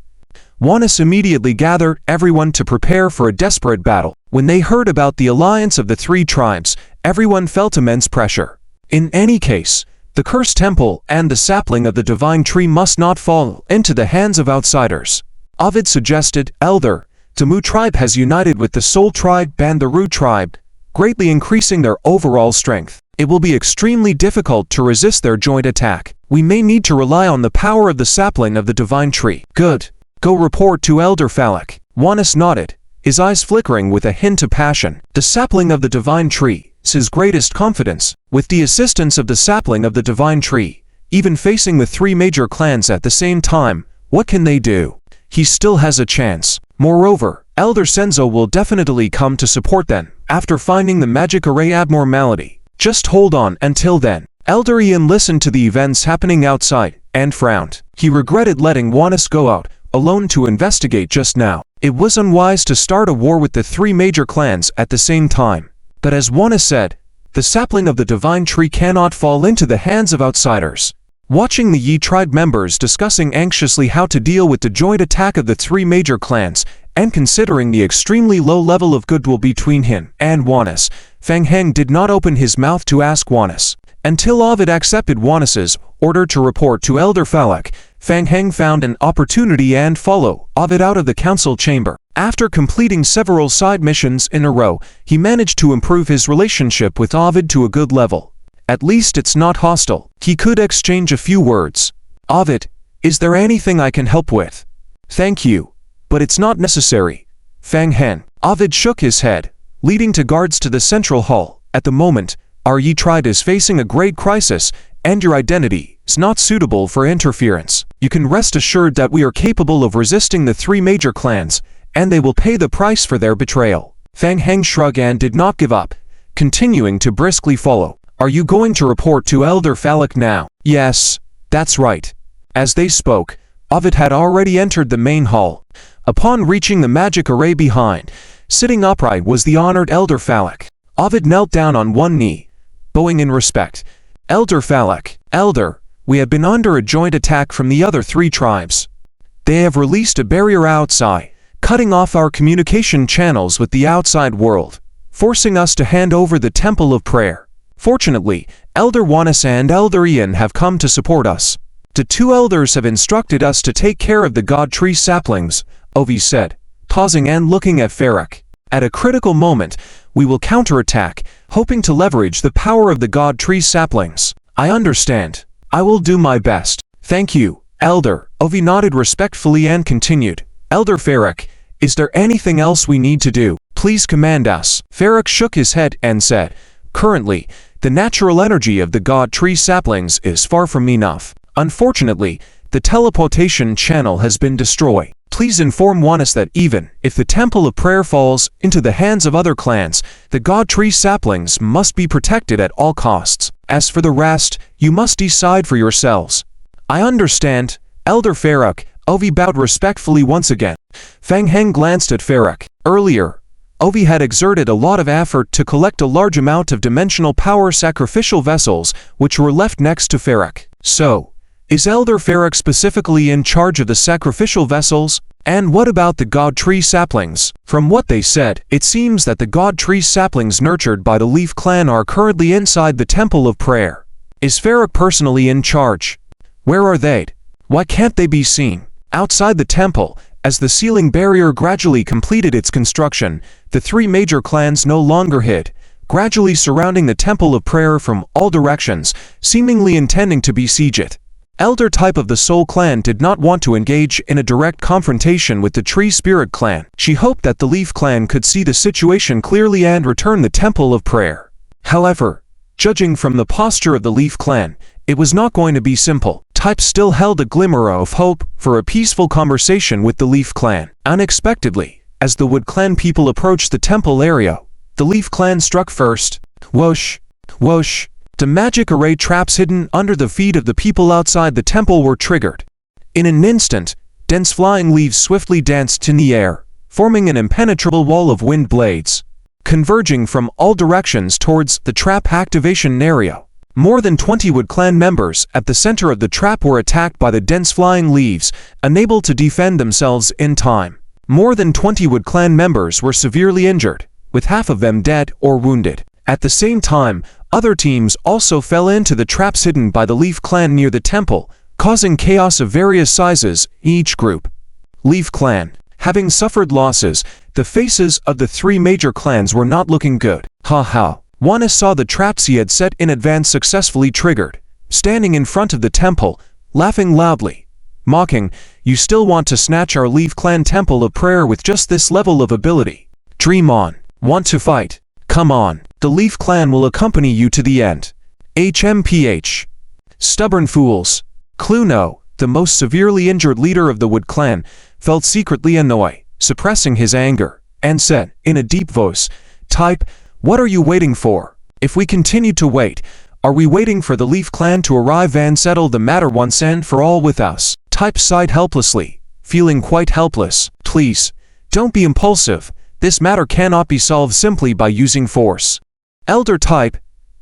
Wanis immediately gathered everyone to prepare for a desperate battle. When they heard about the alliance of the three tribes, everyone felt immense pressure. In any case, the cursed temple and the sapling of the divine tree must not fall into the hands of outsiders. Ovid suggested, "Elder, the Mu tribe has united with the Soul tribe and the Root tribe, greatly increasing their overall strength. It will be extremely difficult to resist their joint attack. We may need to rely on the power of the sapling of the divine tree." "Good. Go report to Elder Phalak." Wanis nodded, his eyes flickering with a hint of passion. The sapling of the divine tree is his greatest confidence. With the assistance of the sapling of the divine tree, even facing the three major clans at the same time, what can they do? He still has a chance. Moreover, Elder Senzo will definitely come to support them after finding the magic array abnormality. Just hold on until then. Elder Ian listened to the events happening outside and frowned. He regretted letting Wanis go out alone to investigate just now. It was unwise to start a war with the three major clans at the same time. But as Wanis said, the sapling of the divine tree cannot fall into the hands of outsiders. Watching the Yi tribe members discussing anxiously how to deal with the joint attack of the three major clans, and considering the extremely low level of goodwill between him and Wanis, Fang Heng did not open his mouth to ask Wanis. Until Ovid accepted Wanis's order to report to Elder Phalak, Fang Heng found an opportunity and followed Ovid out of the council chamber. After completing several side missions in a row, he managed to improve his relationship with Ovid to a good level. At least it's not hostile. He could exchange a few words. "Ovid, is there anything I can help with?" "Thank you, but it's not necessary." Fang Heng. Ovid shook his head, leading to guards to the central hall. "At the moment, our Yi tribe is facing a great crisis, and your identity is not suitable for interference. You can rest assured that we are capable of resisting the three major clans, and they will pay the price for their betrayal." Fang Heng shrugged and did not give up, continuing to briskly follow. "Are you going to report to Elder Phallic now?" "Yes, that's right." As they spoke, Ovid had already entered the main hall. Upon reaching the magic array behind, sitting upright was the honored Elder Phallic. Ovid knelt down on one knee, bowing in respect. "Elder Phallic, Elder, we have been under a joint attack from the other 3 tribes. They have released a barrier outside, cutting off our communication channels with the outside world, forcing us to hand over the Temple of Prayer. Fortunately, Elder Juanis and Elder Ian have come to support us. The 2 elders have instructed us to take care of the God Tree saplings," Ovi said, pausing and looking at Pharrak. "At a critical moment, we will counterattack, hoping to leverage the power of the God Tree saplings." "I understand. I will do my best." "Thank you, Elder." Ovi nodded respectfully and continued, "Elder Pharrak, is there anything else we need to do? Please command us." Pharrak shook his head and said, "Currently, the natural energy of the God Tree saplings is far from enough. Unfortunately, the teleportation channel has been destroyed. Please inform Juanis that even if the Temple of Prayer falls into the hands of other clans, the God Tree saplings must be protected at all costs. As for the rest, you must decide for yourselves." "I understand, Elder Pharrak." Ovi bowed respectfully once again. Fang Heng glanced at Pharrak. Earlier, Ovi had exerted a lot of effort to collect a large amount of dimensional power sacrificial vessels, which were left next to Pharrak. "So, is Elder Pharrak specifically in charge of the sacrificial vessels? And what about the God Tree saplings?" From what they said, it seems that the God Tree saplings nurtured by the Leaf Clan are currently inside the Temple of Prayer. "Is Pharrak personally in charge? Where are they? Why can't they be seen?" Outside the temple, as the sealing barrier gradually completed its construction, the 3 major clans no longer hid, gradually surrounding the Temple of Prayer from all directions, seemingly intending to besiege it. Elder Type of the Soul Clan did not want to engage in a direct confrontation with the Tree Spirit Clan. She hoped that the Leaf Clan could see the situation clearly and return the Temple of Prayer. However, judging from the posture of the Leaf Clan, it was not going to be simple. Type still held a glimmer of hope for a peaceful conversation with the Leaf Clan. Unexpectedly, as the Wood Clan people approached the temple area, the Leaf Clan struck first. Whoosh! Whoosh! The magic array traps hidden under the feet of the people outside the temple were triggered. In an instant, dense flying leaves swiftly danced in the air, forming an impenetrable wall of wind blades, converging from all directions towards the trap activation area. More than 20 Wood Clan members at the center of the trap were attacked by the dense flying leaves, unable to defend themselves in time. More than 20 Wood Clan members were severely injured, with half of them dead or wounded. At the same time, other teams also fell into the traps hidden by the Leaf Clan near the temple, causing chaos of various sizes in each group. Leaf Clan. Having suffered losses, the faces of the 3 major clans were not looking good. Ha ha. Juanis saw the traps he had set in advance successfully triggered, standing in front of the temple, laughing loudly, mocking, "You still want to snatch our Leaf Clan Temple of Prayer with just this level of ability? Dream on. Want to fight? Come on. The Leaf Clan will accompany you to the end. HMPH. Stubborn fools." Cluno, the most severely injured leader of the Wood Clan, felt secretly annoyed, suppressing his anger, and said, in a deep voice, "Type, what are you waiting for? If we continue to wait, are we waiting for the Leaf Clan to arrive and settle the matter once and for all with us?" Type sighed helplessly, feeling quite helpless. "Please, don't be impulsive. This matter cannot be solved simply by using force." Elder Type,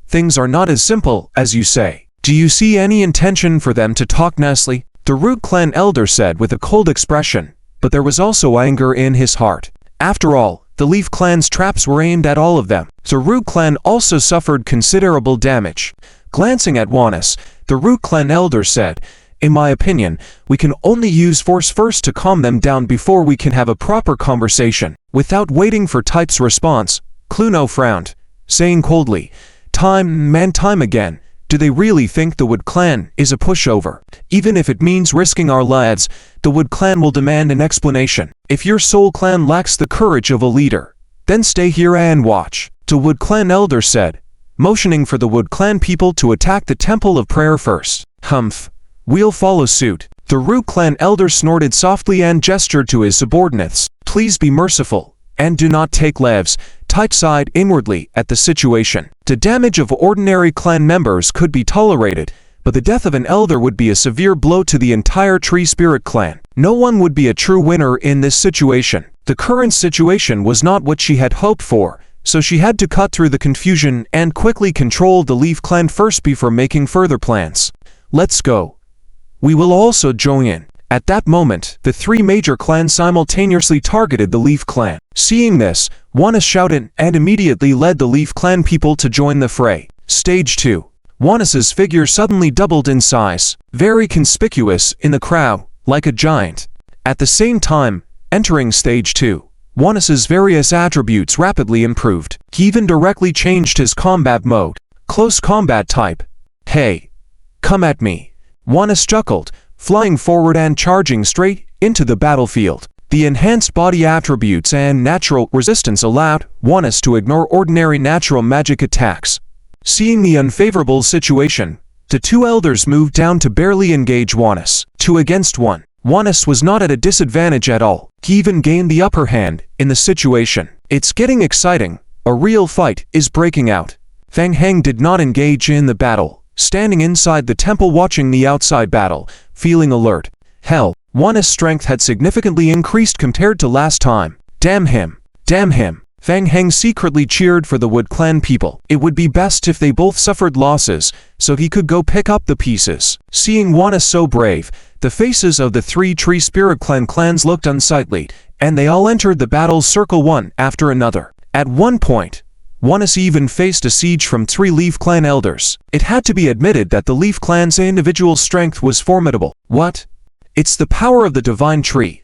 things are not as simple as you say. Do you see any intention for them to talk nicely? The Root Clan Elder said with a cold expression, but there was also anger in his heart. After all, the Leaf Clan's traps were aimed at all of them. The Root Clan also suffered considerable damage. Glancing at Juanis, the Root Clan Elder said, "In my opinion, we can only use force first to calm them down before we can have a proper conversation." Without waiting for Type's response, Cluno frowned, saying coldly, Time again, do they really think the Wood Clan is a pushover? Even if it means risking our lives, the Wood Clan will demand an explanation. If your Soul Clan lacks the courage of a leader, then stay here and watch," the Wood Clan Elder said, motioning for the Wood Clan people to attack the Temple of Prayer first. "Humph, we'll follow suit." The Root Clan Elder snorted softly and gestured to his subordinates. "Please be merciful, and do not take lives. tight-sighed inwardly at the situation. The damage of ordinary clan members could be tolerated, but the death of an elder would be a severe blow to the entire Tree Spirit clan. No one would be a true winner in this situation. The current situation was not what she had hoped for, so she had to cut through the confusion and quickly control the Leaf Clan first before making further plans. Let's go. We will also join in. At that moment, the three major clans simultaneously targeted the Leaf Clan. Seeing this, Juanis shouted and immediately led the Leaf Clan people to join the fray. Stage 2. Juanis's figure suddenly doubled in size, very conspicuous in the crowd, like a giant. At the same time, entering Stage 2, Juanis's various attributes rapidly improved. He even directly changed his combat mode. Close combat type. Hey, come at me. Juanis chuckled, flying forward and charging straight into the battlefield. The enhanced body attributes and natural resistance allowed Juanis to ignore ordinary natural magic attacks. Seeing the unfavorable situation, the two elders moved down to barely engage Juanis. 2 against 1. Juanis was not at a disadvantage at all. He even gained the upper hand in the situation. It's getting exciting. A real fight is breaking out. Fang Heng did not engage in the battle, standing inside the temple watching the outside battle, feeling alert. Hell, Juanis' strength had significantly increased compared to last time. Damn him! Damn him! Fang Heng secretly cheered for the Wood Clan people. It would be best if they both suffered losses, so he could go pick up the pieces. Seeing Juanis so brave, the faces of the three Tree Spirit Clan clans looked unsightly, and they all entered the battle's circle one after another. At one point, Juanis even faced a siege from 3 Leaf Clan elders. It had to be admitted that the Leaf Clan's individual strength was formidable. What? It's the power of the Divine Tree.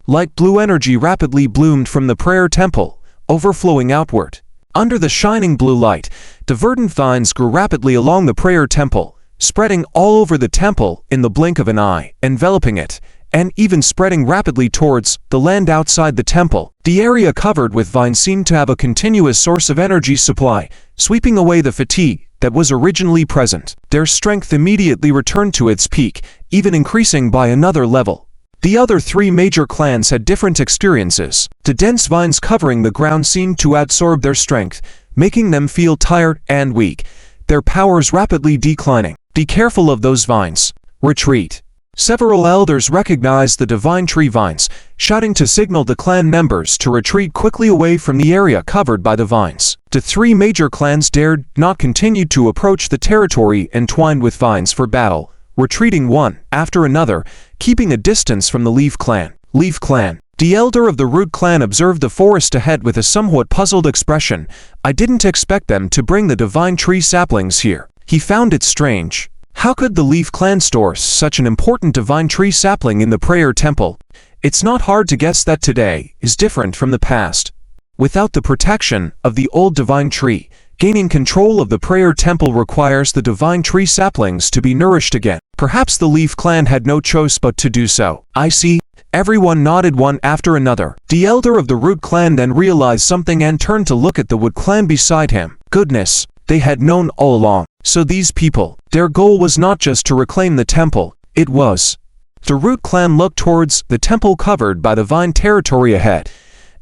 Light blue energy rapidly bloomed from the prayer temple, overflowing outward. Under the shining blue light, the verdant vines grew rapidly along the prayer temple, spreading all over the temple in the blink of an eye, enveloping it, and even spreading rapidly towards the land outside the temple. The area covered with vines seemed to have a continuous source of energy supply, sweeping away the fatigue that was originally present. Their strength immediately returned to its peak, even increasing by another level. The other 3 major clans had different experiences. The dense vines covering the ground seemed to absorb their strength, making them feel tired and weak, their powers rapidly declining. Be careful of those vines. Retreat. Several elders recognized the Divine Tree vines, shouting to signal the clan members to retreat quickly away from the area covered by the vines. The 3 major clans dared not continue to approach the territory entwined with vines for battle, retreating one after another, keeping a distance from the Leaf Clan. Leaf Clan. The elder of the Root Clan observed the forest ahead with a somewhat puzzled expression. I didn't expect them to bring the Divine Tree saplings here. He found it strange. How could the Leaf Clan store such an important Divine Tree sapling in the prayer temple? It's not hard to guess that today is different from the past. Without the protection of the old Divine Tree, gaining control of the prayer temple requires the Divine Tree saplings to be nourished again. Perhaps the Leaf Clan had no choice but to do so. I see. Everyone nodded one after another. The elder of the Root Clan then realized something and turned to look at the Wood Clan beside him. Goodness, they had known all along. So these people, their goal was not just to reclaim the temple, it was. The Root Clan looked towards the temple covered by the vine territory ahead,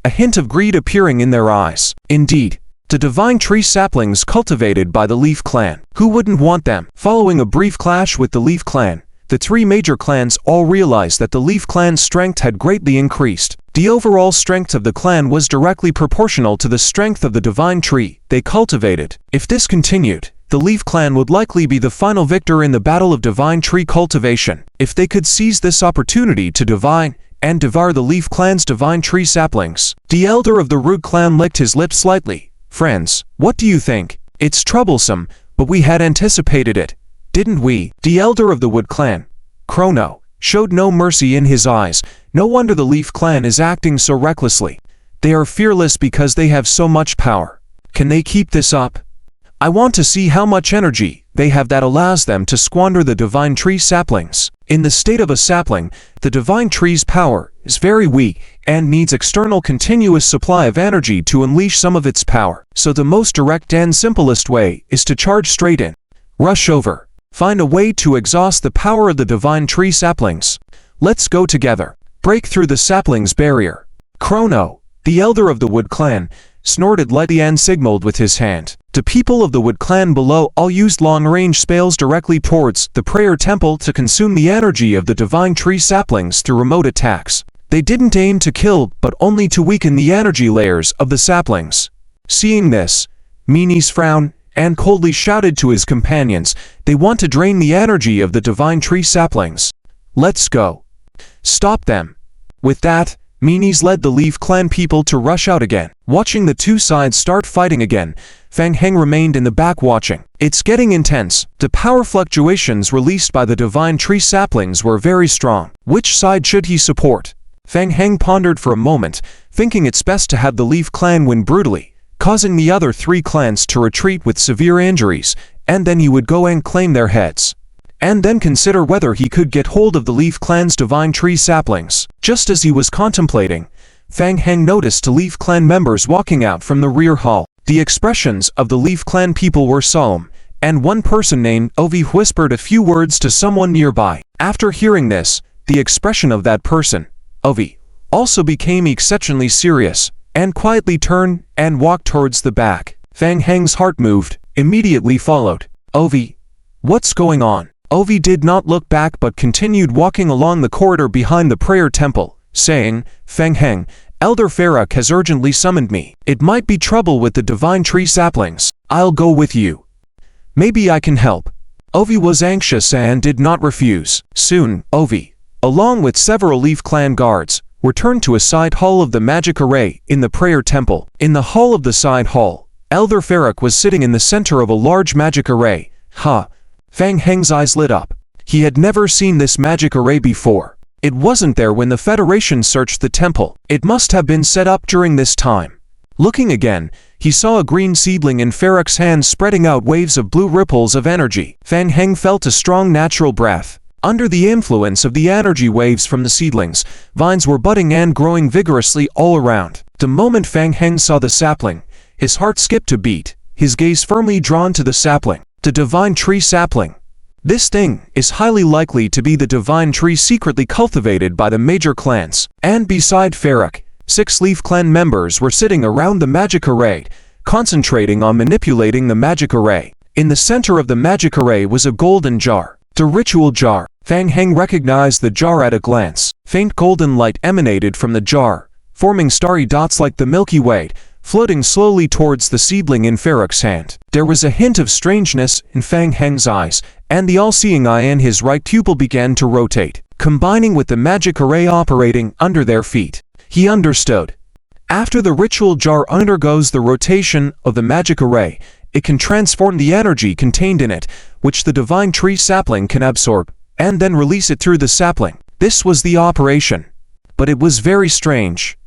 a hint of greed appearing in their eyes. Indeed, the Divine Tree saplings cultivated by the Leaf Clan. Who wouldn't want them? Following a brief clash with the Leaf Clan, the 3 major clans all realized that the Leaf Clan's strength had greatly increased. The overall strength of the clan was directly proportional to the strength of the Divine Tree they cultivated. If this continued, the Leaf Clan would likely be the final victor in the battle of Divine Tree cultivation. If they could seize this opportunity to divine and devour the Leaf Clan's Divine Tree saplings. The elder of the Root Clan licked his lips slightly. Friends, what do you think? It's troublesome, but we had anticipated it, didn't we? The elder of the Wood Clan, Chrono, showed no mercy in his eyes. No wonder the Leaf Clan is acting so recklessly. They are fearless because they have so much power. Can they keep this up? I want to see how much energy they have that allows them to squander the Divine Tree saplings. In the state of a sapling, the Divine Tree's power is very weak and needs external continuous supply of energy to unleash some of its power. So the most direct and simplest way is to charge straight in. Rush over. Find a way to exhaust the power of the Divine Tree saplings. Let's go together. Break through the saplings barrier. Chrono, The elder of the Wood Clan snorted lightly and signaled with his hand. The people of the Wood Clan below all used long-range spells directly towards the prayer temple to consume the energy of the divine tree saplings through remote attacks. They didn't aim to kill, but only to weaken the energy layers of the saplings. Seeing this, Meanies frowned and coldly shouted to his companions, "They want to drain the energy of the divine tree saplings. Let's go. Stop them." With that, Meanies led the Leaf Clan people to rush out again. Watching the two sides start fighting again, Fang Heng remained in the back watching. It's getting intense. The power fluctuations released by the divine tree saplings were very strong. Which side should he support? Fang Heng pondered for a moment, thinking it's best to have the Leaf Clan win brutally, causing the other three clans to retreat with severe injuries, and then he would go and claim their heads. And then consider whether he could get hold of the Leaf Clan's divine tree saplings. Just as he was contemplating, Fang Heng noticed two Leaf Clan members walking out from the rear hall. The expressions of the Leaf Clan people were solemn, and one person named Ovi whispered a few words to someone nearby. After hearing this, the expression of that person, Ovi, also became exceptionally serious, and quietly turned and walked towards the back. Fang Heng's heart moved, immediately followed. "Ovi, what's going on?" Ovi did not look back but continued walking along the corridor behind the prayer temple, saying, "Fang Heng, Elder Farak has urgently summoned me. It might be trouble with the divine tree saplings. I'll go with you. Maybe I can help." Ovi was anxious and did not refuse. Soon, Ovi, along with several Leaf Clan guards, returned to a side hall of the magic array in the prayer temple. In the hall of the side hall, Elder Farak was sitting in the center of a large magic array. Fang Heng's eyes lit up. He had never seen this magic array before. It wasn't there when the Federation searched the temple. It must have been set up during this time. Looking again, he saw a green seedling in Farak's hand spreading out waves of blue ripples of energy. Fang Heng felt a strong natural breath. Under the influence of the energy waves from the seedlings, vines were budding and growing vigorously all around. The moment Fang Heng saw the sapling, his heart skipped a beat, his gaze firmly drawn to the sapling. The divine tree sapling. This thing is highly likely to be the divine tree secretly cultivated by the major clans. And beside Farak, 6 Leaf Clan members were sitting around the magic array, concentrating on manipulating the magic array. In the center of the magic array was a golden jar. The ritual jar. Fang Heng recognized the jar at a glance. Faint golden light emanated from the jar, forming starry dots like the Milky Way, floating slowly towards the seedling in Farak's hand. There was a hint of strangeness in Fang Heng's eyes, and the all-seeing eye in his right pupil began to rotate, combining with the magic array operating under their feet. He understood. After the ritual jar undergoes the rotation of the magic array, it can transform the energy contained in it, which the divine tree sapling can absorb, and then release it through the sapling. This was the operation. But it was very strange.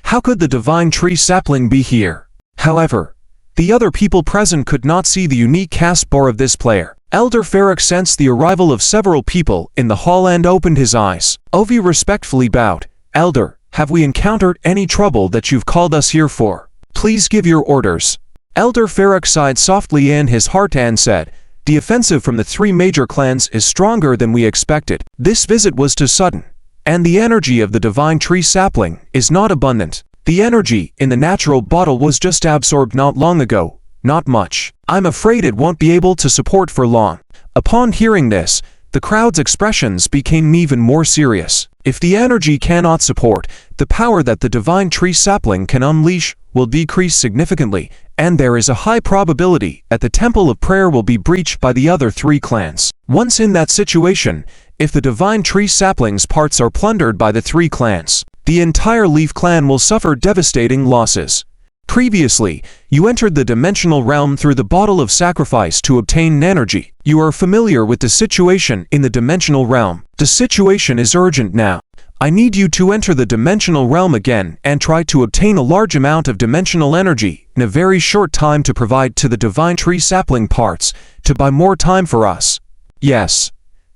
How could the divine tree sapling be here? However, the other people present could not see the unique cast bar of this player. Elder Farak sensed the arrival of several people in the hall and opened his eyes. Ovi respectfully bowed. "Elder, have we encountered any trouble that you've called us here for? Please give your orders." Elder Farak sighed softly in his heart and said, "The offensive from the 3 major clans is stronger than we expected. This visit was too sudden, and the energy of the divine tree sapling is not abundant. The energy in the natural bottle was just absorbed not long ago, not much. I'm afraid it won't be able to support for long." Upon hearing this, the crowd's expressions became even more serious. If the energy cannot support, the power that the divine tree sapling can unleash will decrease significantly, and there is a high probability that the Temple of Prayer will be breached by the other 3 clans. Once in that situation, if the divine tree sapling's parts are plundered by the 3 clans, the entire Leaf Clan will suffer devastating losses. Previously, you entered the dimensional realm through the bottle of sacrifice to obtain energy. You are familiar with the situation in the dimensional realm. The situation is urgent now. I need you to enter the dimensional realm again and try to obtain a large amount of dimensional energy in a very short time to provide to the divine tree sapling parts, to buy more time for us. Yes,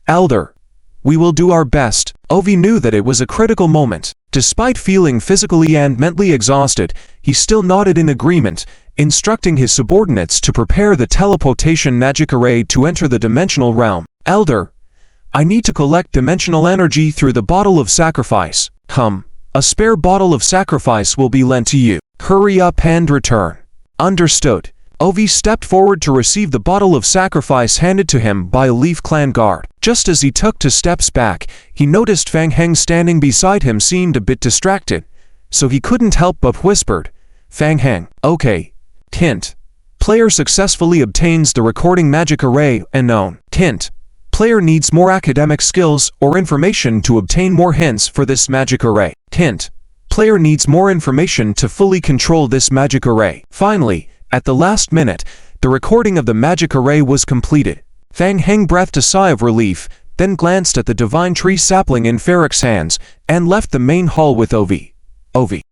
Elder. We will do our best. Ovi knew that it was a critical moment. Despite feeling physically and mentally exhausted, he still nodded in agreement, instructing his subordinates to prepare the teleportation magic array to enter the dimensional realm. "Elder, I need to collect dimensional energy through the bottle of sacrifice." A spare bottle of sacrifice will be lent to you. Hurry up and return. Understood. Ovi stepped forward to receive the bottle of sacrifice handed to him by a Leaf Clan guard. Just as he took 2 steps back, he noticed Fang Heng standing beside him seemed a bit distracted, so he couldn't help but whispered, "Fang Heng, okay." Hint. Player successfully obtains the recording magic array unknown. Hint. Player needs more academic skills or information to obtain more hints for this magic array. Hint. Player needs more information to fully control this magic array. Finally, at the last minute, the recording of the magic array was completed. Fang Heng breathed a sigh of relief, then glanced at the divine tree sapling in Farrick's hands, and left the main hall with Ovi.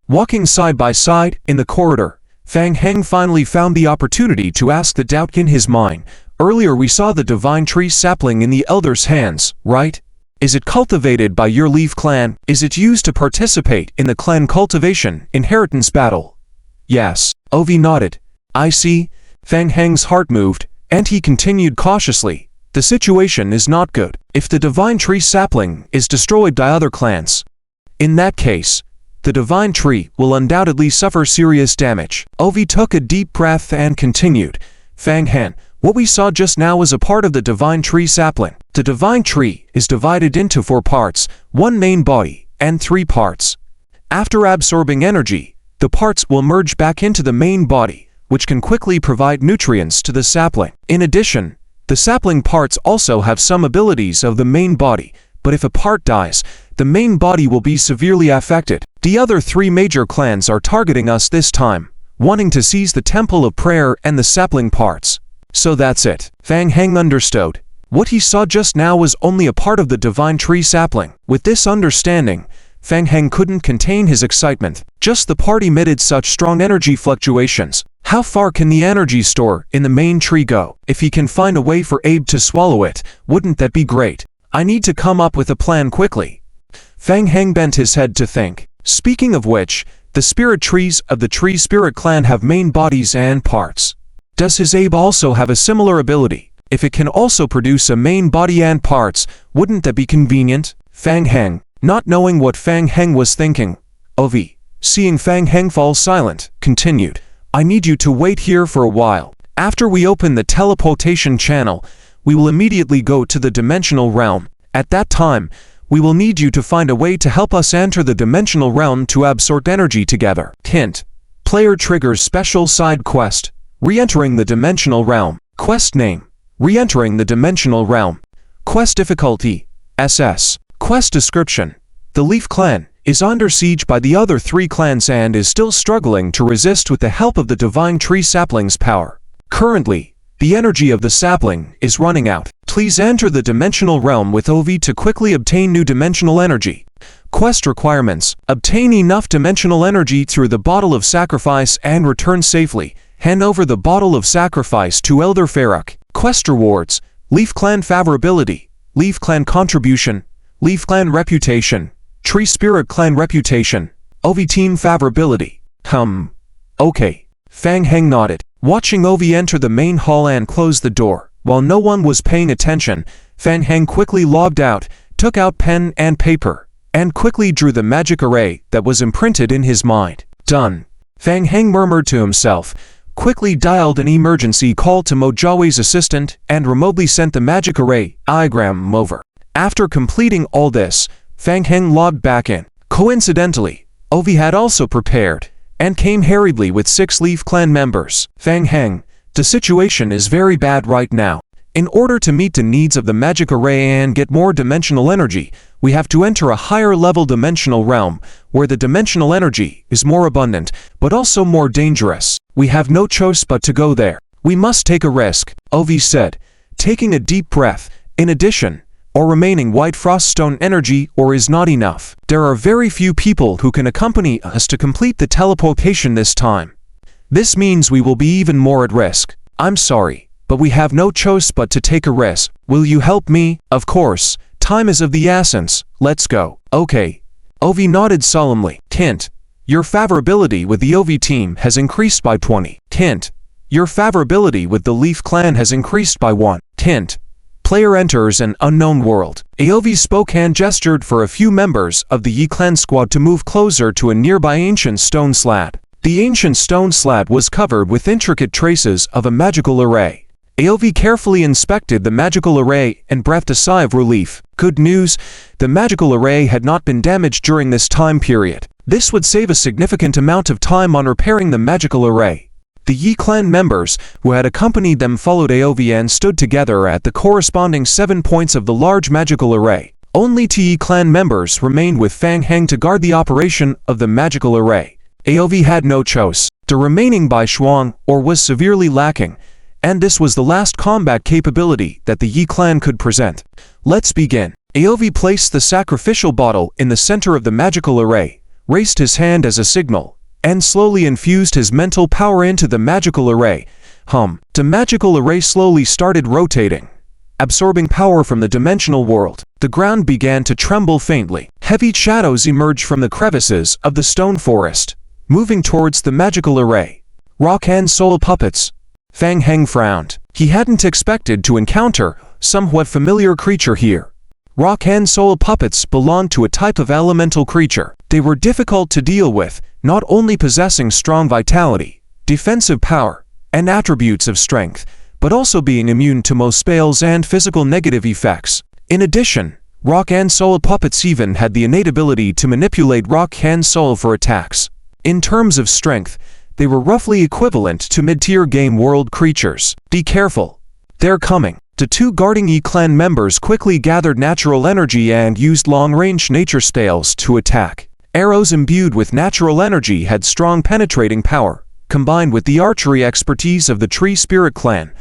Walking side by side in the corridor, Fang Heng finally found the opportunity to ask the doubt in his mind. Earlier we saw the divine tree sapling in the elder's hands, right? Is it cultivated by your Leaf Clan? Is it used to participate in the clan cultivation inheritance battle? Yes. Ovi nodded. I see. Fang Heng's heart moved, and he continued cautiously. The situation is not good. If the divine tree sapling is destroyed by other clans, in that case, the divine tree will undoubtedly suffer serious damage. Ovi took a deep breath and continued. Fang Heng, what we saw just now was a part of the divine tree sapling. The divine tree is divided into 4 parts, 1 main body, and 3 parts. After absorbing energy, the parts will merge back into the main body, which can quickly provide nutrients to the sapling. In addition, the sapling parts also have some abilities of the main body, but if a part dies, the main body will be severely affected. The other 3 major clans are targeting us this time, wanting to seize the Temple of Prayer and the sapling parts. So that's it. Fang Heng understood. What he saw just now was only a part of the divine tree sapling. With this understanding, Fang Heng couldn't contain his excitement. Just the part emitted such strong energy fluctuations. How far can the energy store in the main tree go? If he can find a way for Abe to swallow it, wouldn't that be great? I need to come up with a plan quickly. Fang Heng bent his head to think. Speaking of which, the spirit trees of the Tree Spirit Clan have main bodies and parts. Does his Abe also have a similar ability? If it can also produce a main body and parts, wouldn't that be convenient? Fang Heng, not knowing what Fang Heng was thinking, Ovi, seeing Fang Heng fall silent, continued, I need you to wait here for a while. After we open the teleportation channel, we will immediately go to the dimensional realm. At that time, we will need you to find a way to help us enter the dimensional realm to absorb energy together. Hint. Player triggers special side quest. Re-entering the dimensional realm. Quest name. Re-entering the dimensional realm. Quest difficulty. SS. Quest description. The Leaf Clan is under siege by the other 3 clans and is still struggling to resist with the help of the divine tree sapling's power. Currently, the energy of the sapling is running out. Please enter the dimensional realm with Ovi to quickly obtain new dimensional energy. Quest requirements. Obtain enough dimensional energy through the bottle of sacrifice and return safely. Hand over the bottle of sacrifice to Elder Farrick. Quest rewards. Leaf Clan favorability. Leaf Clan contribution. Leaf Clan reputation. Tree Spirit Clan reputation. Ovi team favorability. Okay. Fang Heng nodded. Watching Ovi enter the main hall and close the door, while no one was paying attention, Fang Heng quickly logged out, took out pen and paper, and quickly drew the magic array that was imprinted in his mind. Done. Fang Heng murmured to himself, quickly dialed an emergency call to Mojawe's assistant, and remotely sent the magic array diagram over. After completing all this, Fang Heng logged back in. Coincidentally, Ovi had also prepared, and came hurriedly with 6 Leaf Clan members. Fang Heng, the situation is very bad right now. In order to meet the needs of the magic array and get more dimensional energy, we have to enter a higher level dimensional realm, where the dimensional energy is more abundant, but also more dangerous. We have no choice but to go there. We must take a risk, Ovi said, taking a deep breath. In addition, or remaining white froststone energy or is not enough. There are very few people who can accompany us to complete the teleportation this time. This means we will be even more at risk. I'm sorry, but we have no choice but to take a risk. Will you help me? Of course. Time is of the essence. Let's go. Okay. Ovi nodded solemnly. Hint. Your favorability with the Ovi team has increased by 20. Hint. Your favorability with the Leaf Clan has increased by 1. Hint. player enters an unknown world. AOV spoke and gestured for a few members of the Yi clan squad to move closer to a nearby ancient stone slab. The ancient stone slab was covered with intricate traces of a magical array. AOV carefully inspected the magical array and breathed a sigh of relief. Good news, the magical array had not been damaged during this time period. This would save a significant amount of time on repairing the magical array. The Yi clan members who had accompanied them followed AOV and stood together at the corresponding 7 points of the large magical array. Only 2 Yi clan members remained with Fang Heng to guard the operation of the magical array. AOV had no choice. The remaining Bai Shuang or was severely lacking, and this was the last combat capability that the Yi clan could present. Let's begin. AOV placed the sacrificial bottle in the center of the magical array, raised his hand as a signal, and slowly infused his mental power into the magical array. The magical array slowly started rotating, absorbing power from the dimensional world. The ground began to tremble faintly. Heavy shadows emerged from the crevices of the stone forest, moving towards the magical array. Rock and soul puppets. Fang Heng frowned. He hadn't expected to encounter somewhat familiar creature here. Rock and soul puppets belonged to a type of elemental creature. They were difficult to deal with, not only possessing strong vitality, defensive power, and attributes of strength, but also being immune to most spells and physical negative effects. In addition, rock and soul puppets even had the innate ability to manipulate rock and soul for attacks. In terms of strength, they were roughly equivalent to mid-tier game world creatures. Be careful. They're coming. The 2 guarding Yi clan members quickly gathered natural energy and used long-range nature spells to attack. Arrows imbued with natural energy had strong penetrating power, combined with the archery expertise of the Tree Spirit clan,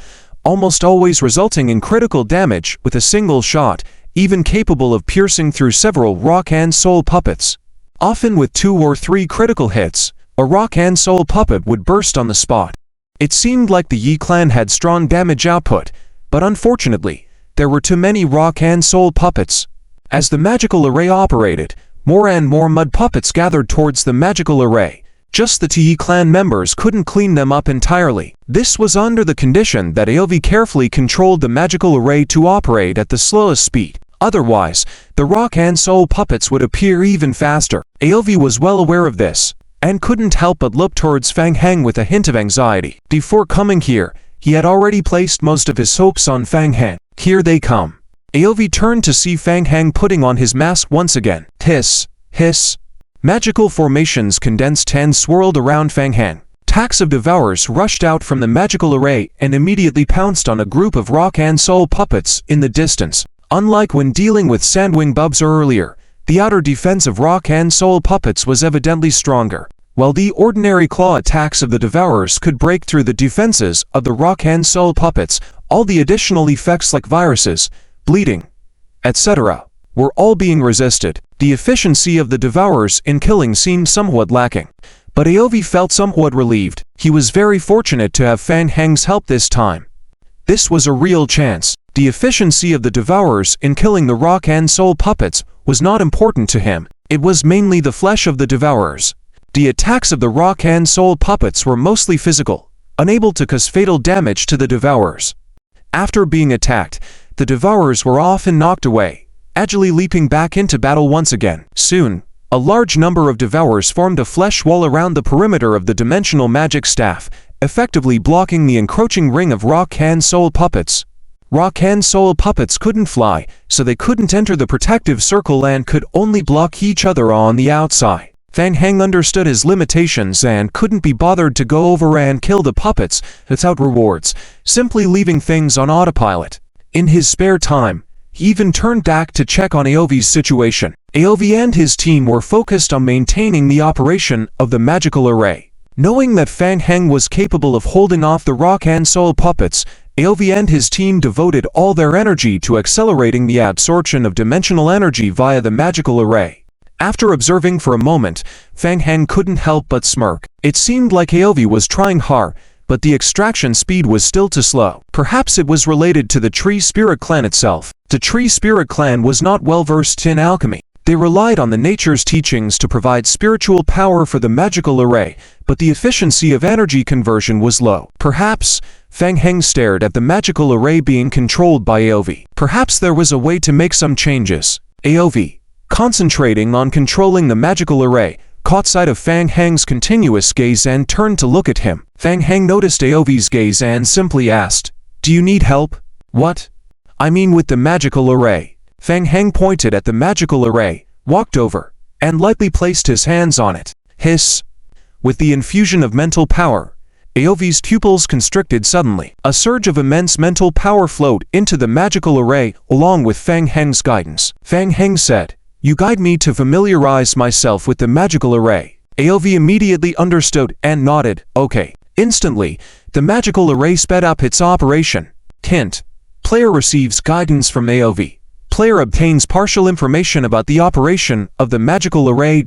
almost always resulting in critical damage with a single shot, even capable of piercing through several rock and soul puppets. Often with 2 or 3 critical hits, a rock and soul puppet would burst on the spot. It seemed like the Yi clan had strong damage output, but unfortunately, there were too many rock and soul puppets. As the magical array operated, more and more mud puppets gathered towards the magical array. Just the 2 Yi clan members couldn't clean them up entirely. This was under the condition that AOV carefully controlled the magical array to operate at the slowest speed. Otherwise, the rock and soul puppets would appear even faster. AOV was well aware of this, and couldn't help but look towards Fang Heng with a hint of anxiety. Before coming here, he had already placed most of his hopes on Fang Heng. Here they come. AOV turned to see Fang Heng putting on his mask once again. Hiss, hiss. Magical formations condensed and swirled around Fang Heng. Attacks of devourers rushed out from the magical array and immediately pounced on a group of rock and soul puppets in the distance. Unlike when dealing with sandwing bubs earlier, the outer defense of rock and soul puppets was evidently stronger. While the ordinary claw attacks of the devourers could break through the defenses of the rock and soul puppets, all the additional effects like viruses, bleeding, etc., were all being resisted. The efficiency of the devourers in killing seemed somewhat lacking. But AOV felt somewhat relieved. He was very fortunate to have Fang Heng's help this time. This was a real chance. The efficiency of the devourers in killing the rock and soul puppets was not important to him. It was mainly the flesh of the devourers. The attacks of the rock and soul puppets were mostly physical, unable to cause fatal damage to the devourers. After being attacked, the devourers were often knocked away, agilely leaping back into battle once again. Soon, a large number of devourers formed a flesh wall around the perimeter of the dimensional magic staff, effectively blocking the encroaching ring of rock and soul puppets. Rock and soul puppets couldn't fly, so they couldn't enter the protective circle and could only block each other on the outside. Fang Heng understood his limitations and couldn't be bothered to go over and kill the puppets without rewards, simply leaving things on autopilot. In his spare time, he even turned back to check on AOV's situation. AOV and his team were focused on maintaining the operation of the magical array. Knowing that Fang Heng was capable of holding off the rock and soul puppets, AOV and his team devoted all their energy to accelerating the absorption of dimensional energy via the magical array. After observing for a moment, Fang Heng couldn't help but smirk. It seemed like AOV was trying hard, but the extraction speed was still too slow. Perhaps it was related to the Tree Spirit clan itself. The Tree Spirit clan was not well versed in alchemy. They relied on the nature's teachings to provide spiritual power for the magical array, but the efficiency of energy conversion was low. Perhaps, Fang Heng stared at the magical array being controlled by AOV. Perhaps there was a way to make some changes. AOV, concentrating on controlling the magical array, caught sight of Fang Heng's continuous gaze and turned to look at him. Fang Heng noticed AOV's gaze and simply asked, "Do you need help?" "What?" "I mean with the magical array." Fang Heng pointed at the magical array, walked over, and lightly placed his hands on it. Hiss. With the infusion of mental power, AOV's pupils constricted suddenly. A surge of immense mental power flowed into the magical array along with Fang Heng's guidance. Fang Heng said, "You guide me to familiarize myself with the magical array." AOV immediately understood and nodded, "Okay." Instantly, the magical array sped up its operation. Hint: player receives guidance from AOV. Player obtains partial information about the operation of the magical array...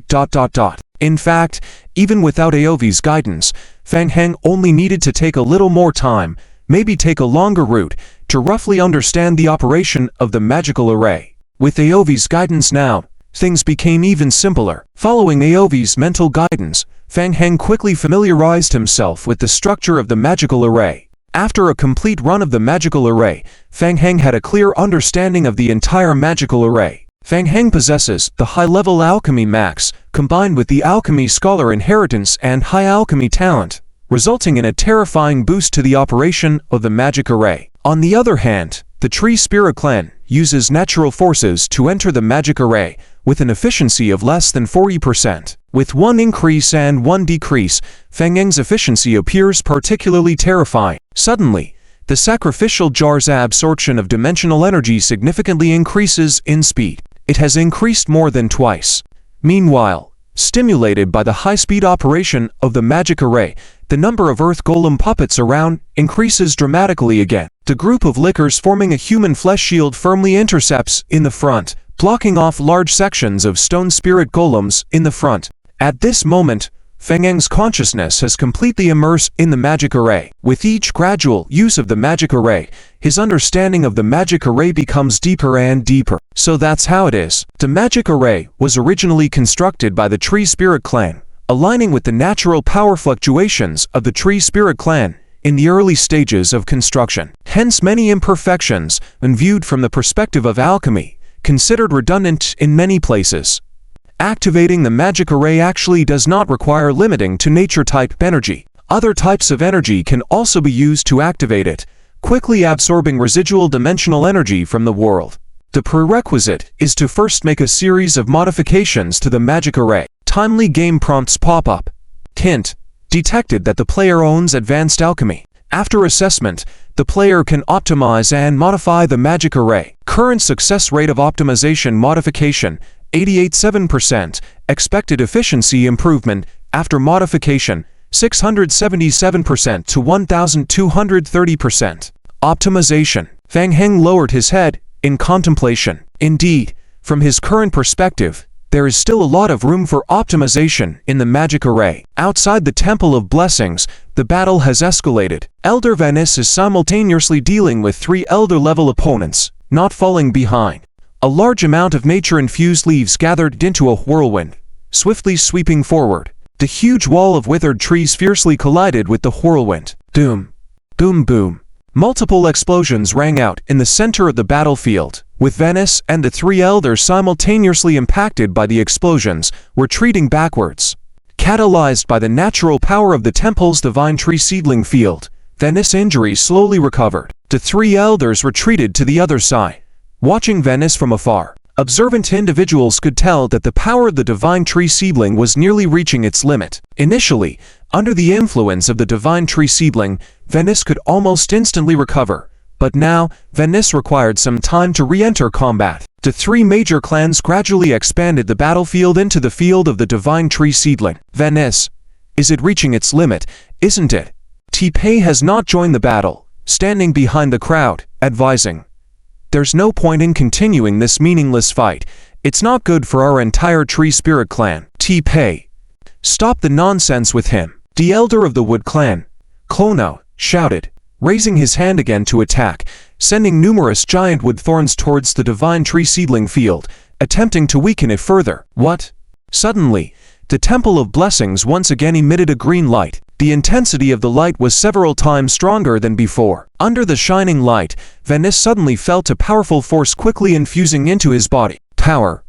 In fact, even without AOV's guidance, Fang Heng only needed to take a little more time, maybe take a longer route, to roughly understand the operation of the magical array. With AOV's guidance now, things became even simpler. Following AOV's mental guidance, Fang Heng quickly familiarized himself with the structure of the magical array. After a complete run of the magical array, Fang Heng had a clear understanding of the entire magical array. Fang Heng possesses the high-level alchemy max, combined with the alchemy scholar inheritance and high alchemy talent, resulting in a terrifying boost to the operation of the magic array. On the other hand, the Tree Spirit Clan uses natural forces to enter the magic array, with an efficiency of less than 40%. With one increase and one decrease, Fang Heng's efficiency appears particularly terrifying. Suddenly, the sacrificial jar's absorption of dimensional energy significantly increases in speed. It has increased more than twice. Meanwhile, stimulated by the high-speed operation of the magic array, the number of earth golem puppets around increases dramatically again. The group of lickers forming a human flesh shield firmly intercepts in the front, blocking off large sections of stone spirit golems in the front. At this moment, Fang Heng's consciousness has completely immersed in the magic array. With each gradual use of the magic array, his understanding of the magic array becomes deeper and deeper. So that's how it is. The magic array was originally constructed by the Tree Spirit Clan, aligning with the natural power fluctuations of the Tree Spirit Clan in the early stages of construction. Hence many imperfections, when viewed from the perspective of alchemy, considered redundant in many places. Activating the magic array actually does not require limiting to nature-type energy. Other types of energy can also be used to activate it, quickly absorbing residual dimensional energy from the world. The prerequisite is to first make a series of modifications to the magic array. Timely game prompts pop up. Hint: detected that the player owns advanced alchemy. After assessment, the player can optimize and modify the magic array. Current success rate of optimization modification, 88.7%. Expected efficiency improvement after modification, 677% to 1,230%. Optimization. Fang Heng lowered his head in contemplation. Indeed, from his current perspective, there is still a lot of room for optimization in the magic array. Outside the Temple of Blessings, the battle has escalated. Elder Venice is simultaneously dealing with 3 elder-level opponents, not falling behind. A large amount of nature-infused leaves gathered into a whirlwind, swiftly sweeping forward. The huge wall of withered trees fiercely collided with the whirlwind. Doom! Boom boom! Multiple explosions rang out in the center of the battlefield, with Venice and the 3 elders simultaneously impacted by the explosions, retreating backwards. Catalyzed by the natural power of the temple's divine tree seedling field, Venice's injury slowly recovered. The 3 elders retreated to the other side, watching Venice from afar. Observant individuals could tell that the power of the divine tree seedling was nearly reaching its limit. Initially, under the influence of the divine tree seedling, Venice could almost instantly recover, but now, Venice required some time to re-enter combat. The 3 major clans gradually expanded the battlefield into the field of the divine tree seedling. Venice, is it reaching its limit, isn't it? T-Pei has not joined the battle, standing behind the crowd, advising, "There's no point in continuing this meaningless fight. It's not good for our entire Tree Spirit Clan." T-Pei, stop the nonsense with him. The elder of the Wood Clan, Clono, shouted, raising his hand again to attack, sending numerous giant wood thorns towards the divine tree seedling field, attempting to weaken it further. What? Suddenly, the Temple of Blessings once again emitted a green light. The intensity of the light was several times stronger than before. Under the shining light, Venice suddenly felt a powerful force quickly infusing into his body. Power.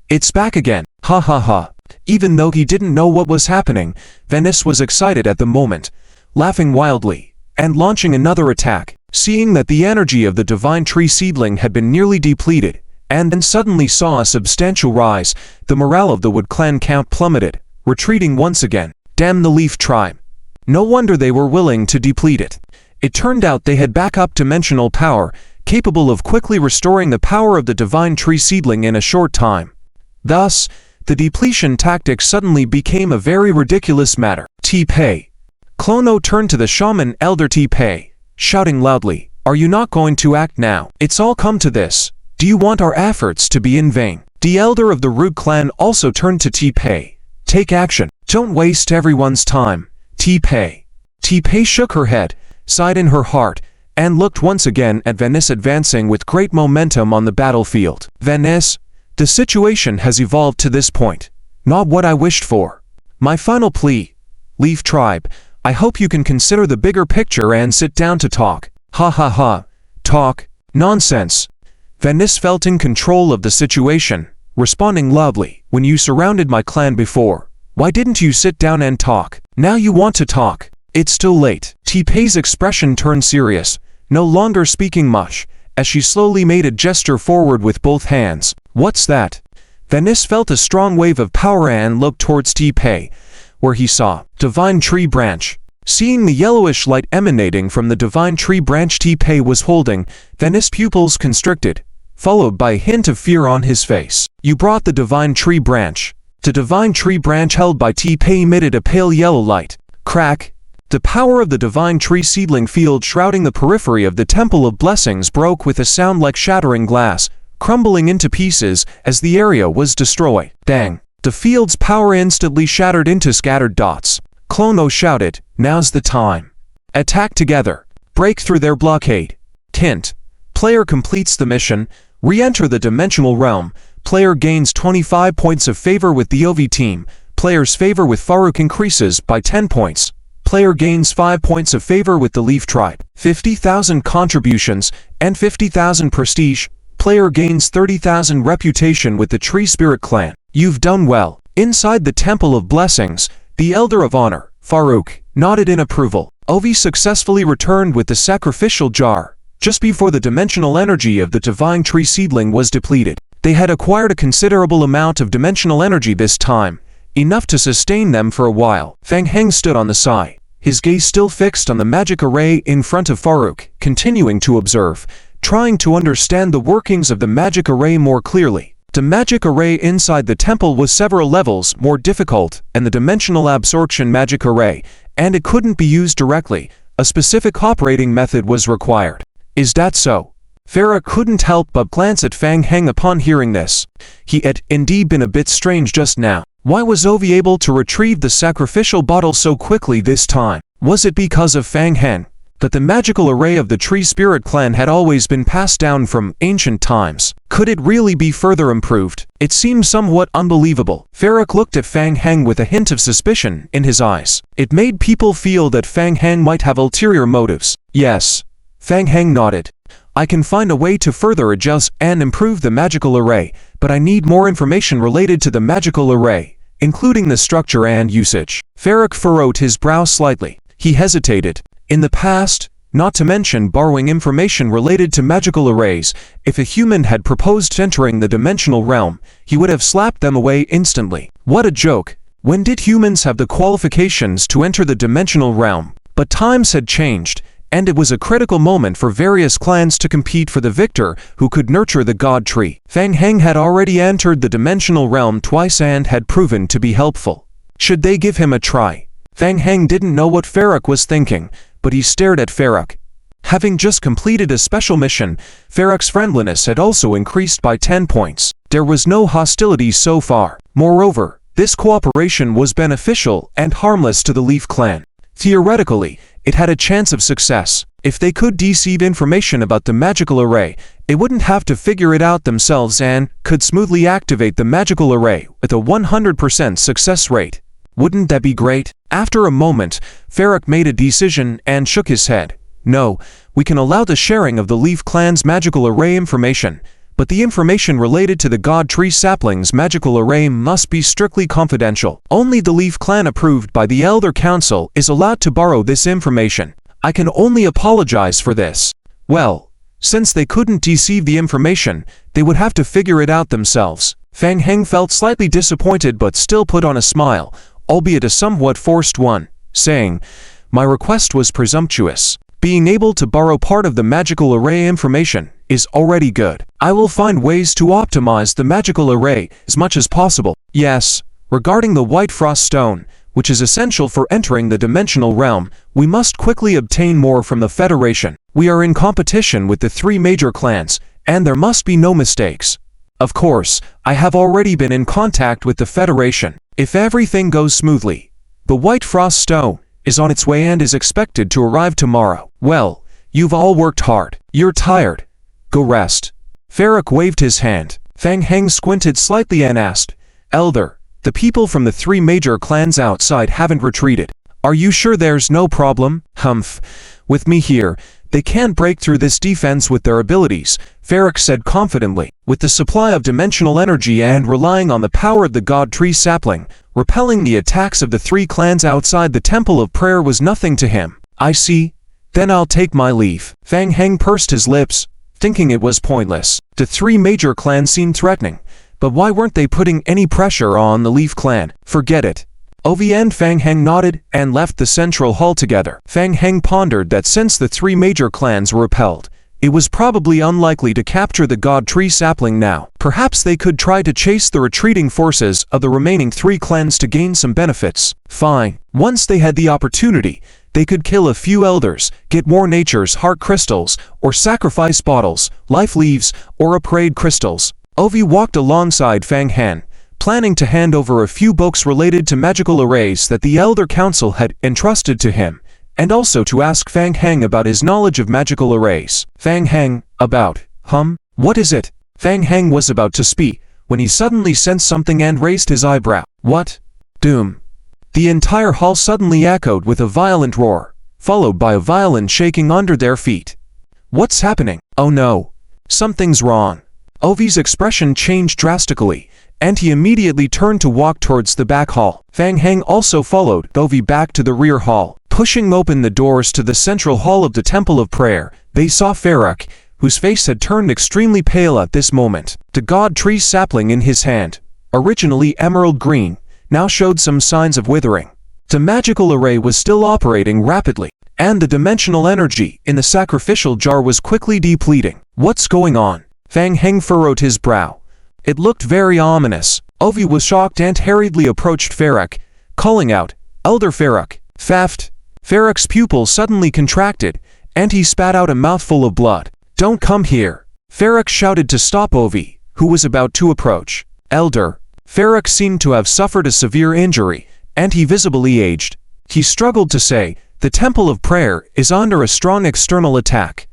It's back again. Ha ha ha. Even though he didn't know what was happening, Venice was excited at the moment, laughing wildly, and launching another attack. Seeing that the energy of the divine tree seedling had been nearly depleted, and then suddenly saw a substantial rise, the morale of the Wood Clan count plummeted, retreating once again. Damn the Leaf Tribe. No wonder they were willing to deplete it. It turned out they had backup dimensional power, capable of quickly restoring the power of the divine tree seedling in a short time. Thus, the depletion tactic suddenly became a very ridiculous matter. T-Pei. Clono turned to the shaman Elder T-Pei, shouting loudly, "Are you not going to act now? It's all come to this. Do you want our efforts to be in vain?" The elder of the Root Clan also turned to T-Pei. "Take action. Don't waste everyone's time, T-Pei." T-Pei shook her head, sighed in her heart, and looked once again at Venice advancing with great momentum on the battlefield. "Venice, the situation has evolved to this point. Not what I wished for. My final plea, Leaf Tribe, I hope you can consider the bigger picture and sit down to talk." Ha ha ha. Talk? Nonsense. Venice felt in control of the situation, responding loudly. "When you surrounded my clan before, why didn't you sit down and talk? Now you want to talk. It's still late." T-Pei's expression turned serious, no longer speaking much, as she slowly made a gesture forward with both hands. "What's that?" Venice felt a strong wave of power and looked towards T-Pei, where he saw Divine Tree Branch. Seeing the yellowish light emanating from the Divine Tree Branch T-Pei was holding, Venice's pupils constricted, followed by a hint of fear on his face. "You brought the Divine Tree Branch." The Divine Tree Branch held by T-Pei emitted a pale yellow light. Crack! The power of the Divine Tree seedling field shrouding the periphery of the Temple of Blessings broke with a sound like shattering glass, crumbling into pieces as the area was destroyed. Dang! The field's power instantly shattered into scattered dots. Clono shouted, "Now's the time. Attack together. Break through their blockade." Hint. Player completes the mission, re-enter the dimensional realm. Player gains 25 points of favor with the OV team. Player's favor with Farouk increases by 10 points. Player gains 5 points of favor with the Leaf Tribe. 50,000 contributions and 50,000 prestige. Player gains 30,000 reputation with the Tree Spirit Clan. You've done well. Inside the Temple of Blessings, the Elder of Honor, Farouk, nodded in approval. Ovi successfully returned with the sacrificial jar, just before the dimensional energy of the Divine Tree Seedling was depleted. They had acquired a considerable amount of dimensional energy this time, enough to sustain them for a while. Fang Heng stood on the side, his gaze still fixed on the magic array in front of Farouk, continuing to observe, trying to understand the workings of the magic array more clearly. The magic array inside the temple was several levels more difficult than the dimensional absorption magic array, and it couldn't be used directly. A specific operating method was required. Is that so? Farah couldn't help but glance at Fang Heng upon hearing this. He had indeed been a bit strange just now. Why was Ovi able to retrieve the sacrificial bottle so quickly this time? Was it because of Fang Heng that the magical array of the Tree Spirit Clan had always been passed down from ancient times? Could it really be further improved? It seemed somewhat unbelievable. Farouk looked at Fang Heng with a hint of suspicion in his eyes. It made people feel that Fang Heng might have ulterior motives. Yes. Fang Heng nodded. "I can find a way to further adjust and improve the magical array, but I need more information related to the magical array, including the structure and usage." Farouk furrowed his brow slightly. He hesitated. In the past, not to mention borrowing information related to magical arrays, if a human had proposed entering the dimensional realm, he would have slapped them away instantly. What a joke! When did humans have the qualifications to enter the dimensional realm? But times had changed, and it was a critical moment for various clans to compete for the victor who could nurture the God Tree. Fang Heng had already entered the dimensional realm twice and had proven to be helpful. Should they give him a try? Fang Heng didn't know what Farouk was thinking, but he stared at Farouk. Having just completed a special mission, Farouk's friendliness had also increased by 10 points. There was no hostility so far. Moreover, this cooperation was beneficial and harmless to the Leaf Clan. Theoretically, it had a chance of success. If they could deceive information about the magical array, they wouldn't have to figure it out themselves and could smoothly activate the magical array with a 100% success rate. Wouldn't that be great? After a moment, Farrak made a decision and shook his head. No, we can allow the sharing of the Leaf Clan's magical array information, but the information related to the God Tree Sapling's magical array must be strictly confidential. Only the Leaf Clan approved by the Elder Council is allowed to borrow this information. I can only apologize for this. Well, since they couldn't deceive the information, they would have to figure it out themselves. Fang Heng felt slightly disappointed but still put on a smile, albeit a somewhat forced one, saying, "My request was presumptuous. Being able to borrow part of the magical array information is already good. I will find ways to optimize the magical array as much as possible. Yes, regarding the White Frost Stone, which is essential for entering the dimensional realm, we must quickly obtain more from the Federation. We are in competition with the 3 major clans, and there must be no mistakes. Of course, I have already been in contact with the Federation. If everything goes smoothly, the White Frost Stone is on its way and is expected to arrive tomorrow. Well, you've all worked hard. You're tired. Go rest." Farrak waved his hand. Fang Heng squinted slightly and asked, "Elder, the people from the 3 major clans outside haven't retreated. Are you sure there's no problem?" "Humph. With me here, they can't break through this defense with their abilities," Farrak said confidently. With the supply of dimensional energy and relying on the power of the God Tree Sapling, repelling the attacks of the 3 clans outside the Temple of Prayer was nothing to him. "I see. Then I'll take my leave." Fang Heng pursed his lips, thinking it was pointless. The 3 major clans seemed threatening, but why weren't they putting any pressure on the Leaf Clan? Forget it. Ovi and Fang Heng nodded and left the central hall together. Fang Heng pondered that since the 3 major clans were repelled, it was probably unlikely to capture the God Tree Sapling now. Perhaps they could try to chase the retreating forces of the remaining 3 clans to gain some benefits. Fine. Once they had the opportunity, they could kill a few elders, get more Nature's Heart crystals, or sacrifice bottles, life leaves, or upgrade crystals. Ovi walked alongside Fang Heng, planning to hand over a few books related to magical arrays that the Elder Council had entrusted to him, and also to ask Fang Heng about his knowledge of magical arrays. Fang Heng, about, what is it? Fang Heng was about to speak, when he suddenly sensed something and raised his eyebrow. What? Doom. The entire hall suddenly echoed with a violent roar, followed by a violent shaking under their feet. What's happening? Oh no. Something's wrong. Ovi's expression changed drastically, and he immediately turned to walk towards the back hall. Fang Heng also followed Ovi back to the rear hall. Pushing open the doors to the central hall of the Temple of Prayer, they saw Farrak, whose face had turned extremely pale at this moment. The God Tree Sapling in his hand, originally emerald green, now showed some signs of withering. The magical array was still operating rapidly, and the dimensional energy in the sacrificial jar was quickly depleting. What's going on? Fang Heng furrowed his brow. It looked very ominous. Ovi was shocked and hurriedly approached Farrak, calling out, "Elder Farrak." Faft. Farrak's pupil suddenly contracted, and he spat out a mouthful of blood. "Don't come here." Farrak shouted to stop Ovi, who was about to approach. "Elder." Farrak seemed to have suffered a severe injury, and he visibly aged. He struggled to say, "The Temple of Prayer is under a strong external attack.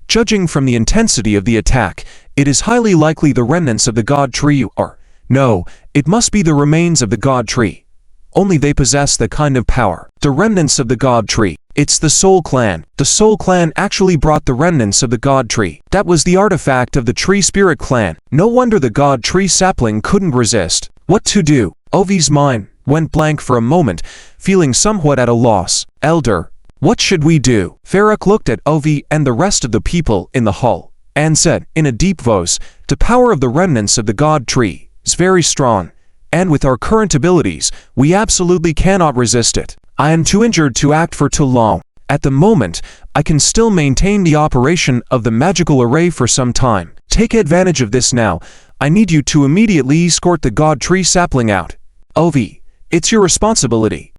Judging from the intensity of the attack, it is highly likely the remnants of the God Tree are... No, it must be the remains of the God Tree. Only they possess that kind of power. The remnants of the God Tree. It's the Soul Clan. The Soul Clan actually brought the remnants of the God Tree. That was the artifact of the Tree Spirit Clan. No wonder the God Tree Sapling couldn't resist. What to do? Ovi's mind went blank for a moment, feeling somewhat at a loss. "Elder, what should we do?" Farrak looked at Ovi and the rest of the people in the hall, and said, in a deep voice, "The power of the remnants of the God Tree is very strong, and with our current abilities, we absolutely cannot resist it. I am too injured to act for too long. At the moment, I can still maintain the operation of the magical array for some time. Take advantage of this now. I need you to immediately escort the God Tree Sapling out. Ovi, it's your responsibility.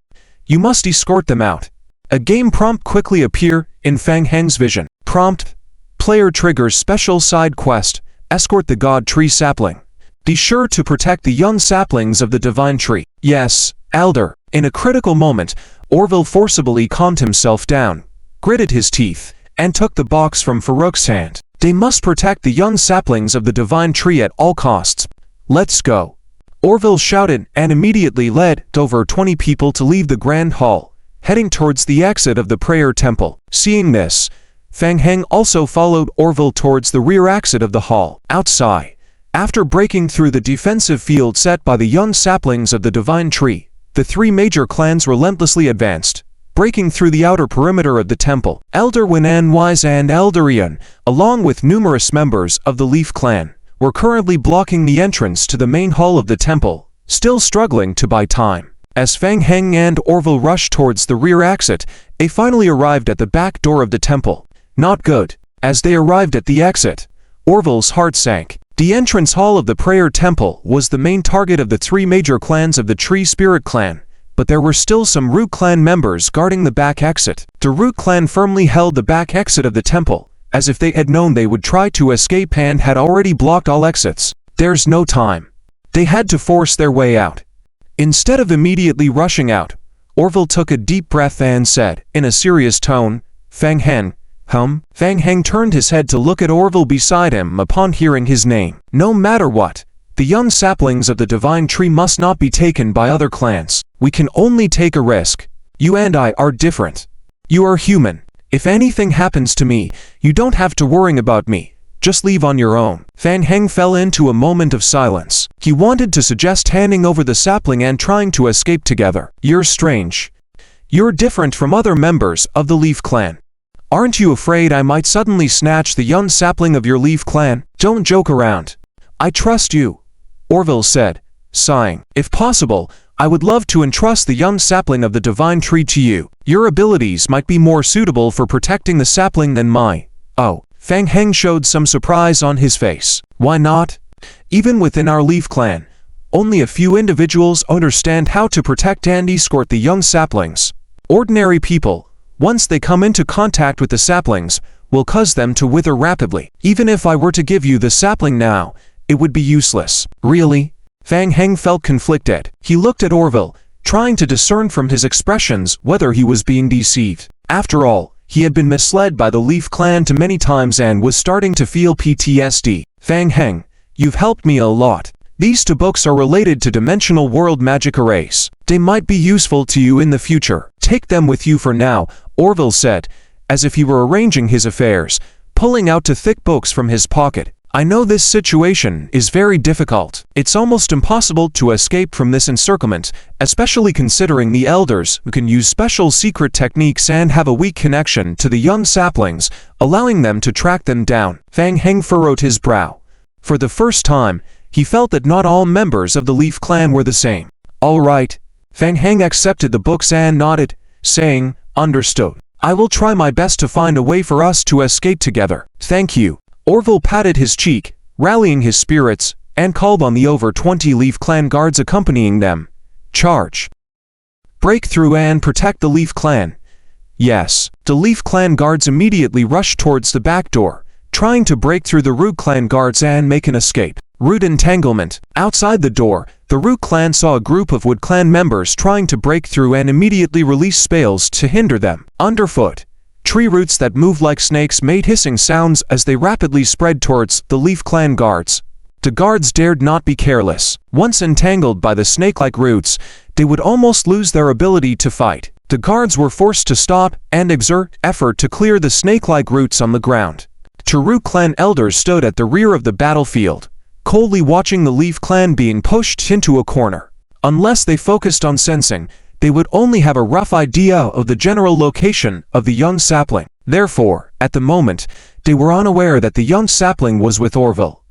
You must escort them out." A game prompt quickly appeared in Fang Heng's vision. Prompt: player triggers special side quest, escort the God Tree Sapling. Be sure to protect the young saplings of the Divine Tree. Yes, Elder. In a critical moment, Orville forcibly calmed himself down, gritted his teeth, and took the box from Farrak's hand. They must protect the young saplings of the Divine Tree at all costs. Let's go. Orville shouted and immediately led over 20 people to leave the grand hall, heading towards the exit of the prayer temple. Seeing this, Fang Heng also followed Orville towards the rear exit of the hall. Outside, after breaking through the defensive field set by the young saplings of the divine tree, the three major clans relentlessly advanced, breaking through the outer perimeter of the temple. Elder Winan Wise and Elder Ian, along with numerous members of the Leaf clan, were currently blocking the entrance to the main hall of the temple, still struggling to buy time. As Fang Heng and Orville rushed towards the rear exit, they finally arrived at the back door of the temple. Not good. As they arrived at the exit, Orville's heart sank. The entrance hall of the prayer temple was the main target of the three major clans of the Tree Spirit clan, but there were still some Root clan members guarding the back exit. The Root clan firmly held the back exit of the temple, as if they had known they would try to escape and had already blocked all exits. There's no time. They had to force their way out. Instead of immediately rushing out, Orville took a deep breath and said, in a serious tone, "Fang Heng." Fang Heng turned his head to look at Orville beside him upon hearing his name. No matter what, the young saplings of the divine tree must not be taken by other clans. We can only take a risk. You and I are different. You are human. If anything happens to me, you don't have to worry about me. Just leave on your own. Fang Heng fell into a moment of silence. He wanted to suggest handing over the sapling and trying to escape together. You're strange. You're different from other members of the Leaf clan. Aren't you afraid I might suddenly snatch the young sapling of your Leaf clan? Don't joke around. I trust you, Orville said, sighing. If possible, I would love to entrust the young sapling of the divine tree to you. Your abilities might be more suitable for protecting the sapling than mine. Oh, Fang Heng showed some surprise on his face. Why not? Even within our Leaf clan, only a few individuals understand how to protect and escort the young saplings. Ordinary people, once they come into contact with the saplings, will cause them to wither rapidly. Even if I were to give you the sapling now, it would be useless. Really? Fang Heng felt conflicted. He looked at Orville, trying to discern from his expressions whether he was being deceived. After all, he had been misled by the Leaf clan too many times and was starting to feel PTSD. Fang Heng, you've helped me a lot. These two books are related to dimensional world magic arrays. They might be useful to you in the future. Take them with you for now, Orville said, as if he were arranging his affairs, pulling out two thick books from his pocket. I know this situation is very difficult. It's almost impossible to escape from this encirclement, especially considering the elders who can use special secret techniques and have a weak connection to the young saplings, allowing them to track them down. Fang Heng furrowed his brow. For the first time, he felt that not all members of the Leaf clan were the same. All right. Fang Heng accepted the books and nodded, saying, "Understood. I will try my best to find a way for us to escape together." Thank you. Orville patted his cheek, rallying his spirits, and called on the over 20 Leaf clan guards accompanying them. Charge. Break through and protect the Leaf clan. Yes. The Leaf clan guards immediately rushed towards the back door, trying to break through the Root clan guards and make an escape. Root entanglement. Outside the door, the Root clan saw a group of Wood clan members trying to break through and immediately released spells to hinder them. Underfoot. Tree roots that moved like snakes made hissing sounds as they rapidly spread towards the Leaf clan guards. The guards dared not be careless. Once entangled by the snake-like roots, they would almost lose their ability to fight. The guards were forced to stop and exert effort to clear the snake-like roots on the ground. Two Root clan elders stood at the rear of the battlefield, coldly watching the Leaf clan being pushed into a corner. Unless they focused on sensing, they would only have a rough idea of the general location of the young sapling. Therefore, at the moment, they were unaware that the young sapling was with Orville.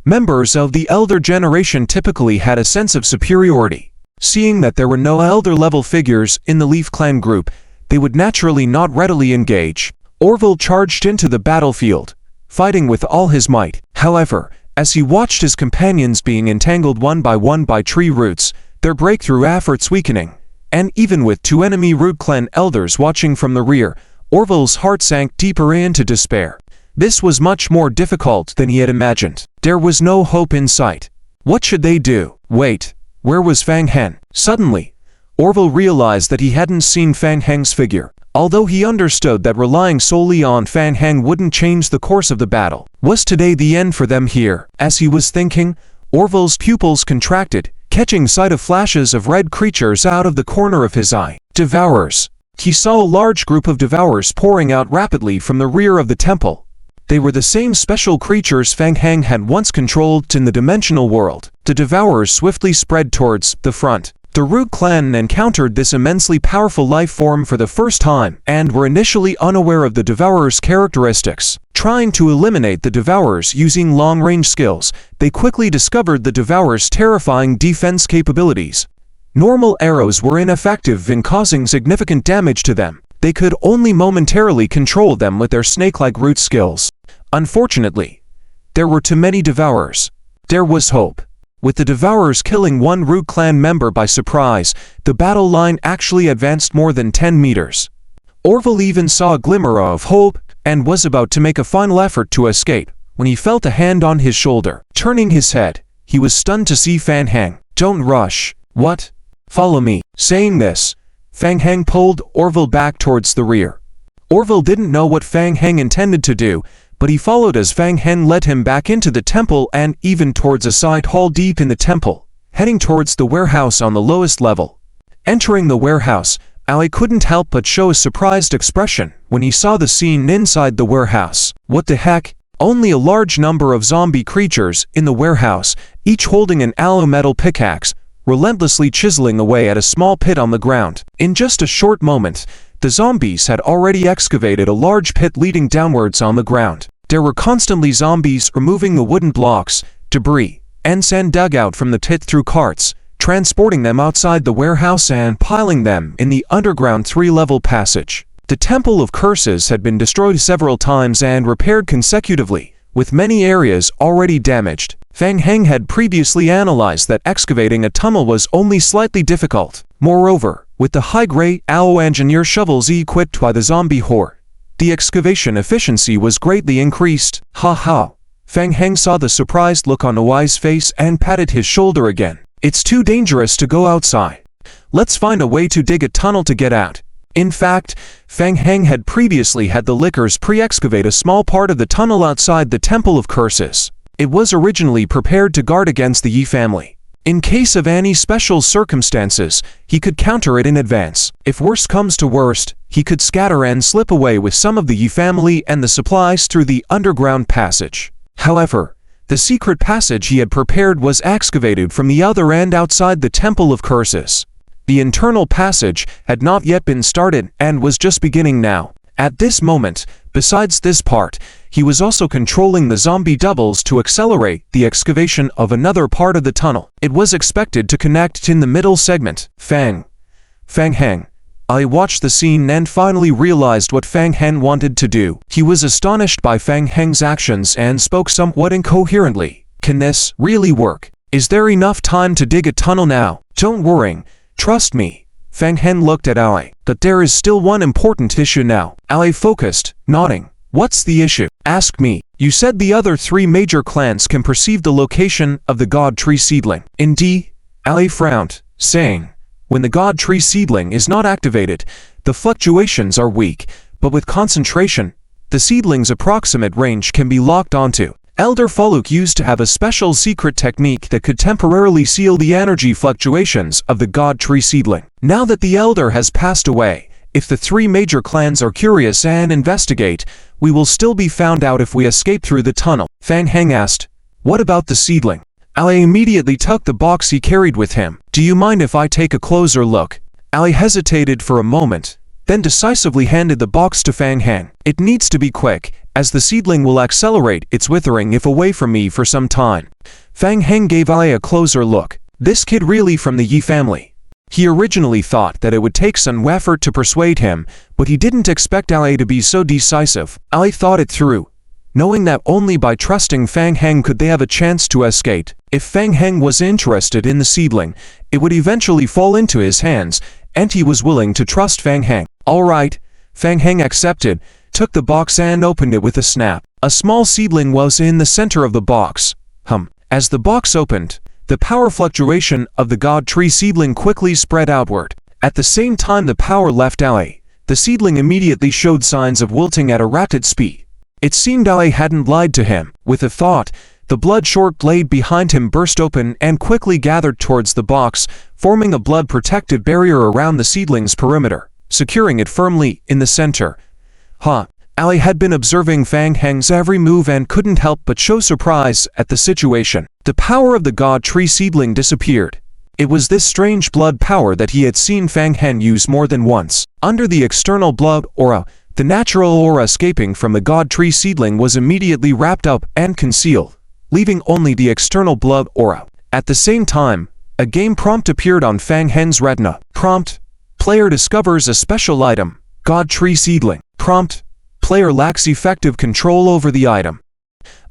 Members of the elder generation typically had a sense of superiority. Seeing that there were no elder-level figures in the Leaf clan group, they would naturally not readily engage. Orville charged into the battlefield, fighting with all his might. However, as he watched his companions being entangled one by tree roots, their breakthrough efforts weakening, and even with two enemy Root clan elders watching from the rear, Orville's heart sank deeper into despair. This was much more difficult than he had imagined. There was no hope in sight. What should they do? Wait, where was Fang Heng? Suddenly, Orville realized that he hadn't seen Fang Heng's figure. Although he understood that relying solely on Fang Heng wouldn't change the course of the battle. Was today the end for them here? As he was thinking, Orville's pupils contracted, catching sight of flashes of red creatures out of the corner of his eye. Devourers. He saw a large group of devourers pouring out rapidly from the rear of the temple. They were the same special creatures Fang Heng had once controlled in the dimensional world. The devourers swiftly spread towards the front. The Root clan encountered this immensely powerful life form for the first time and were initially unaware of the devourers' characteristics. Trying to eliminate the devourers using long-range skills, they quickly discovered the devourers' terrifying defense capabilities. Normal arrows were ineffective in causing significant damage to them. They could only momentarily control them with their snake-like root skills. Unfortunately, there were too many devourers. There was hope. With the devourers killing one Root clan member by surprise, the battle line actually advanced more than 10 meters. Orville even saw a glimmer of hope and was about to make a final effort to escape when he felt a hand on his shoulder. Turning his head, he was stunned to see Fang Heng. "Don't rush." "What?" "Follow me." Saying this, Fang Heng pulled Orville back towards the rear. Orville didn't know what Fang Heng intended to do, but he followed as Fang Heng led him back into the temple and even towards a side hall deep in the temple, heading towards the warehouse on the lowest level. Entering the warehouse, Ali couldn't help but show a surprised expression when he saw the scene inside the warehouse. What the heck? Only a large number of zombie creatures in the warehouse, each holding an aloe metal pickaxe, relentlessly chiseling away at a small pit on the ground. In just a short moment, the zombies had already excavated a large pit leading downwards on the ground. There were constantly zombies removing the wooden blocks, debris, and sand dug out from the pit through carts, transporting them outside the warehouse and piling them in the underground 3-level passage. The Temple of Curses had been destroyed several times and repaired consecutively, with many areas already damaged. Fang Heng had previously analyzed that excavating a tunnel was only slightly difficult. Moreover, with the high-grade aloe engineer shovels equipped by the zombie horde, the excavation efficiency was greatly increased. Ha ha! Fang Heng saw the surprised look on Awai's face and patted his shoulder again. "It's too dangerous to go outside. Let's find a way to dig a tunnel to get out." In fact, Fang Heng had previously had the Lickers pre-excavate a small part of the tunnel outside the Temple of Curses. It was originally prepared to guard against the Yi family. In case of any special circumstances, he could counter it in advance. If worst comes to worst, he could scatter and slip away with some of the Yi family and the supplies through the underground passage. However, the secret passage he had prepared was excavated from the other end outside the Temple of Curses. The internal passage had not yet been started and was just beginning now. At this moment, besides this part, he was also controlling the zombie doubles to accelerate the excavation of another part of the tunnel. It was expected to connect in the middle segment. Fang Heng. I watched the scene and finally realized what Fang Heng wanted to do. He was astonished by Fang Heng's actions and spoke somewhat incoherently. "Can this really work? Is there enough time to dig a tunnel now?" "Don't worry. Trust me." Fang Heng looked at Ali. "But there is still one important issue now." Ali focused, nodding. "What's the issue?" "Ask me." "You said the other 3 major clans can perceive the location of the God Tree Seedling." "Indeed?" Ali frowned, saying, "When the God Tree Seedling is not activated, the fluctuations are weak, but with concentration, the seedling's approximate range can be locked onto." Elder Faluk used to have a special secret technique that could temporarily seal the energy fluctuations of the God Tree Seedling. Now that the Elder has passed away, if the 3 major clans are curious and investigate, we will still be found out if we escape through the tunnel. Fang Heng asked, "What about the seedling?" Ali immediately took the box he carried with him. "Do you mind if I take a closer look?" Ali hesitated for a moment, then decisively handed the box to Fang Heng. "It needs to be quick, as the seedling will accelerate its withering if away from me for some time." Fang Heng gave Ali a closer look. This kid really from the Yi family. He originally thought that it would take some effort to persuade him, but he didn't expect Ali to be so decisive. Ali thought it through, knowing that only by trusting Fang Heng could they have a chance to escape. If Fang Heng was interested in the seedling, it would eventually fall into his hands, and he was willing to trust Fang Heng. "All right," Fang Heng accepted, took the box and opened it with a snap. A small seedling was in the center of the box. As the box opened, the power fluctuation of the God Tree Seedling quickly spread outward. At the same time the power left Ali, the seedling immediately showed signs of wilting at a rapid speed. It seemed Ali hadn't lied to him. With a thought, The blood-short blade behind him burst open and quickly gathered towards the box, forming a blood-protected barrier around the seedling's perimeter, securing it firmly in the center. Ali had been observing Fang Heng's every move and couldn't help but show surprise at the situation. The power of the God Tree seedling disappeared. It was this strange blood power that he had seen Fang Heng use more than once. Under the external blood aura, the natural aura escaping from the God Tree seedling was immediately wrapped up and concealed, leaving only the external blood aura. At the same time, a game prompt appeared on Fang Heng's retina. Prompt: player discovers a special item, God Tree seedling. Prompt: player lacks effective control over the item.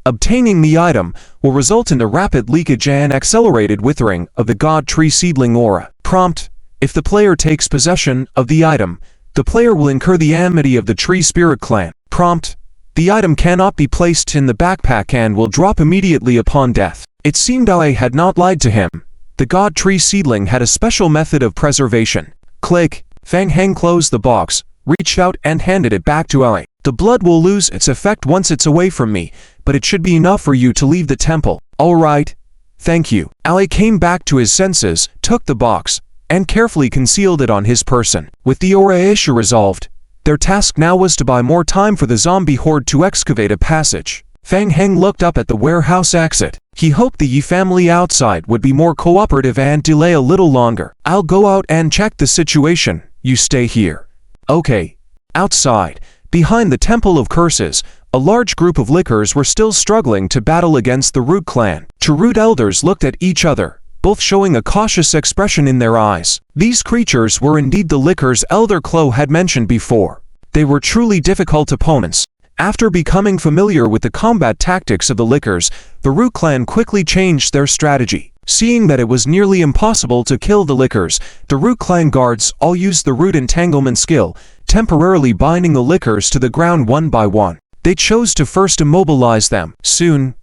Obtaining the item will result in the rapid leakage and accelerated withering of the God Tree seedling aura. Prompt: if the player takes possession of the item, the player will incur the enmity of the Tree Spirit Clan. Prompt: the item cannot be placed in the backpack and will drop immediately upon death. It seemed Ali had not lied to him. The God Tree seedling had a special method of preservation. Click. Fang Heng closed the box, reached out and handed it back to Ali. The blood will lose its effect once it's away from me, but it should be enough for you to leave the temple. All right. Thank you. Ali came back to his senses, took the box, and carefully concealed it on his person. With the aura issue resolved, their task now was to buy more time for the zombie horde to excavate a passage. Fang Heng looked up at the warehouse exit. He hoped the Yi family outside would be more cooperative and delay a little longer. I'll go out and check the situation. You stay here. Okay. Outside, behind the Temple of Curses, a large group of lickers were still struggling to battle against the Root clan. Two Root elders looked at each other, both showing a cautious expression in their eyes. These creatures were indeed the lickers Elder Klo had mentioned before. They were truly difficult opponents. After becoming familiar with the combat tactics of the lickers, the Root clan quickly changed their strategy. Seeing that it was nearly impossible to kill the lickers, the Root clan guards all used the Root entanglement skill, temporarily binding the lickers to the ground one by one. They chose to first immobilize them. Soon,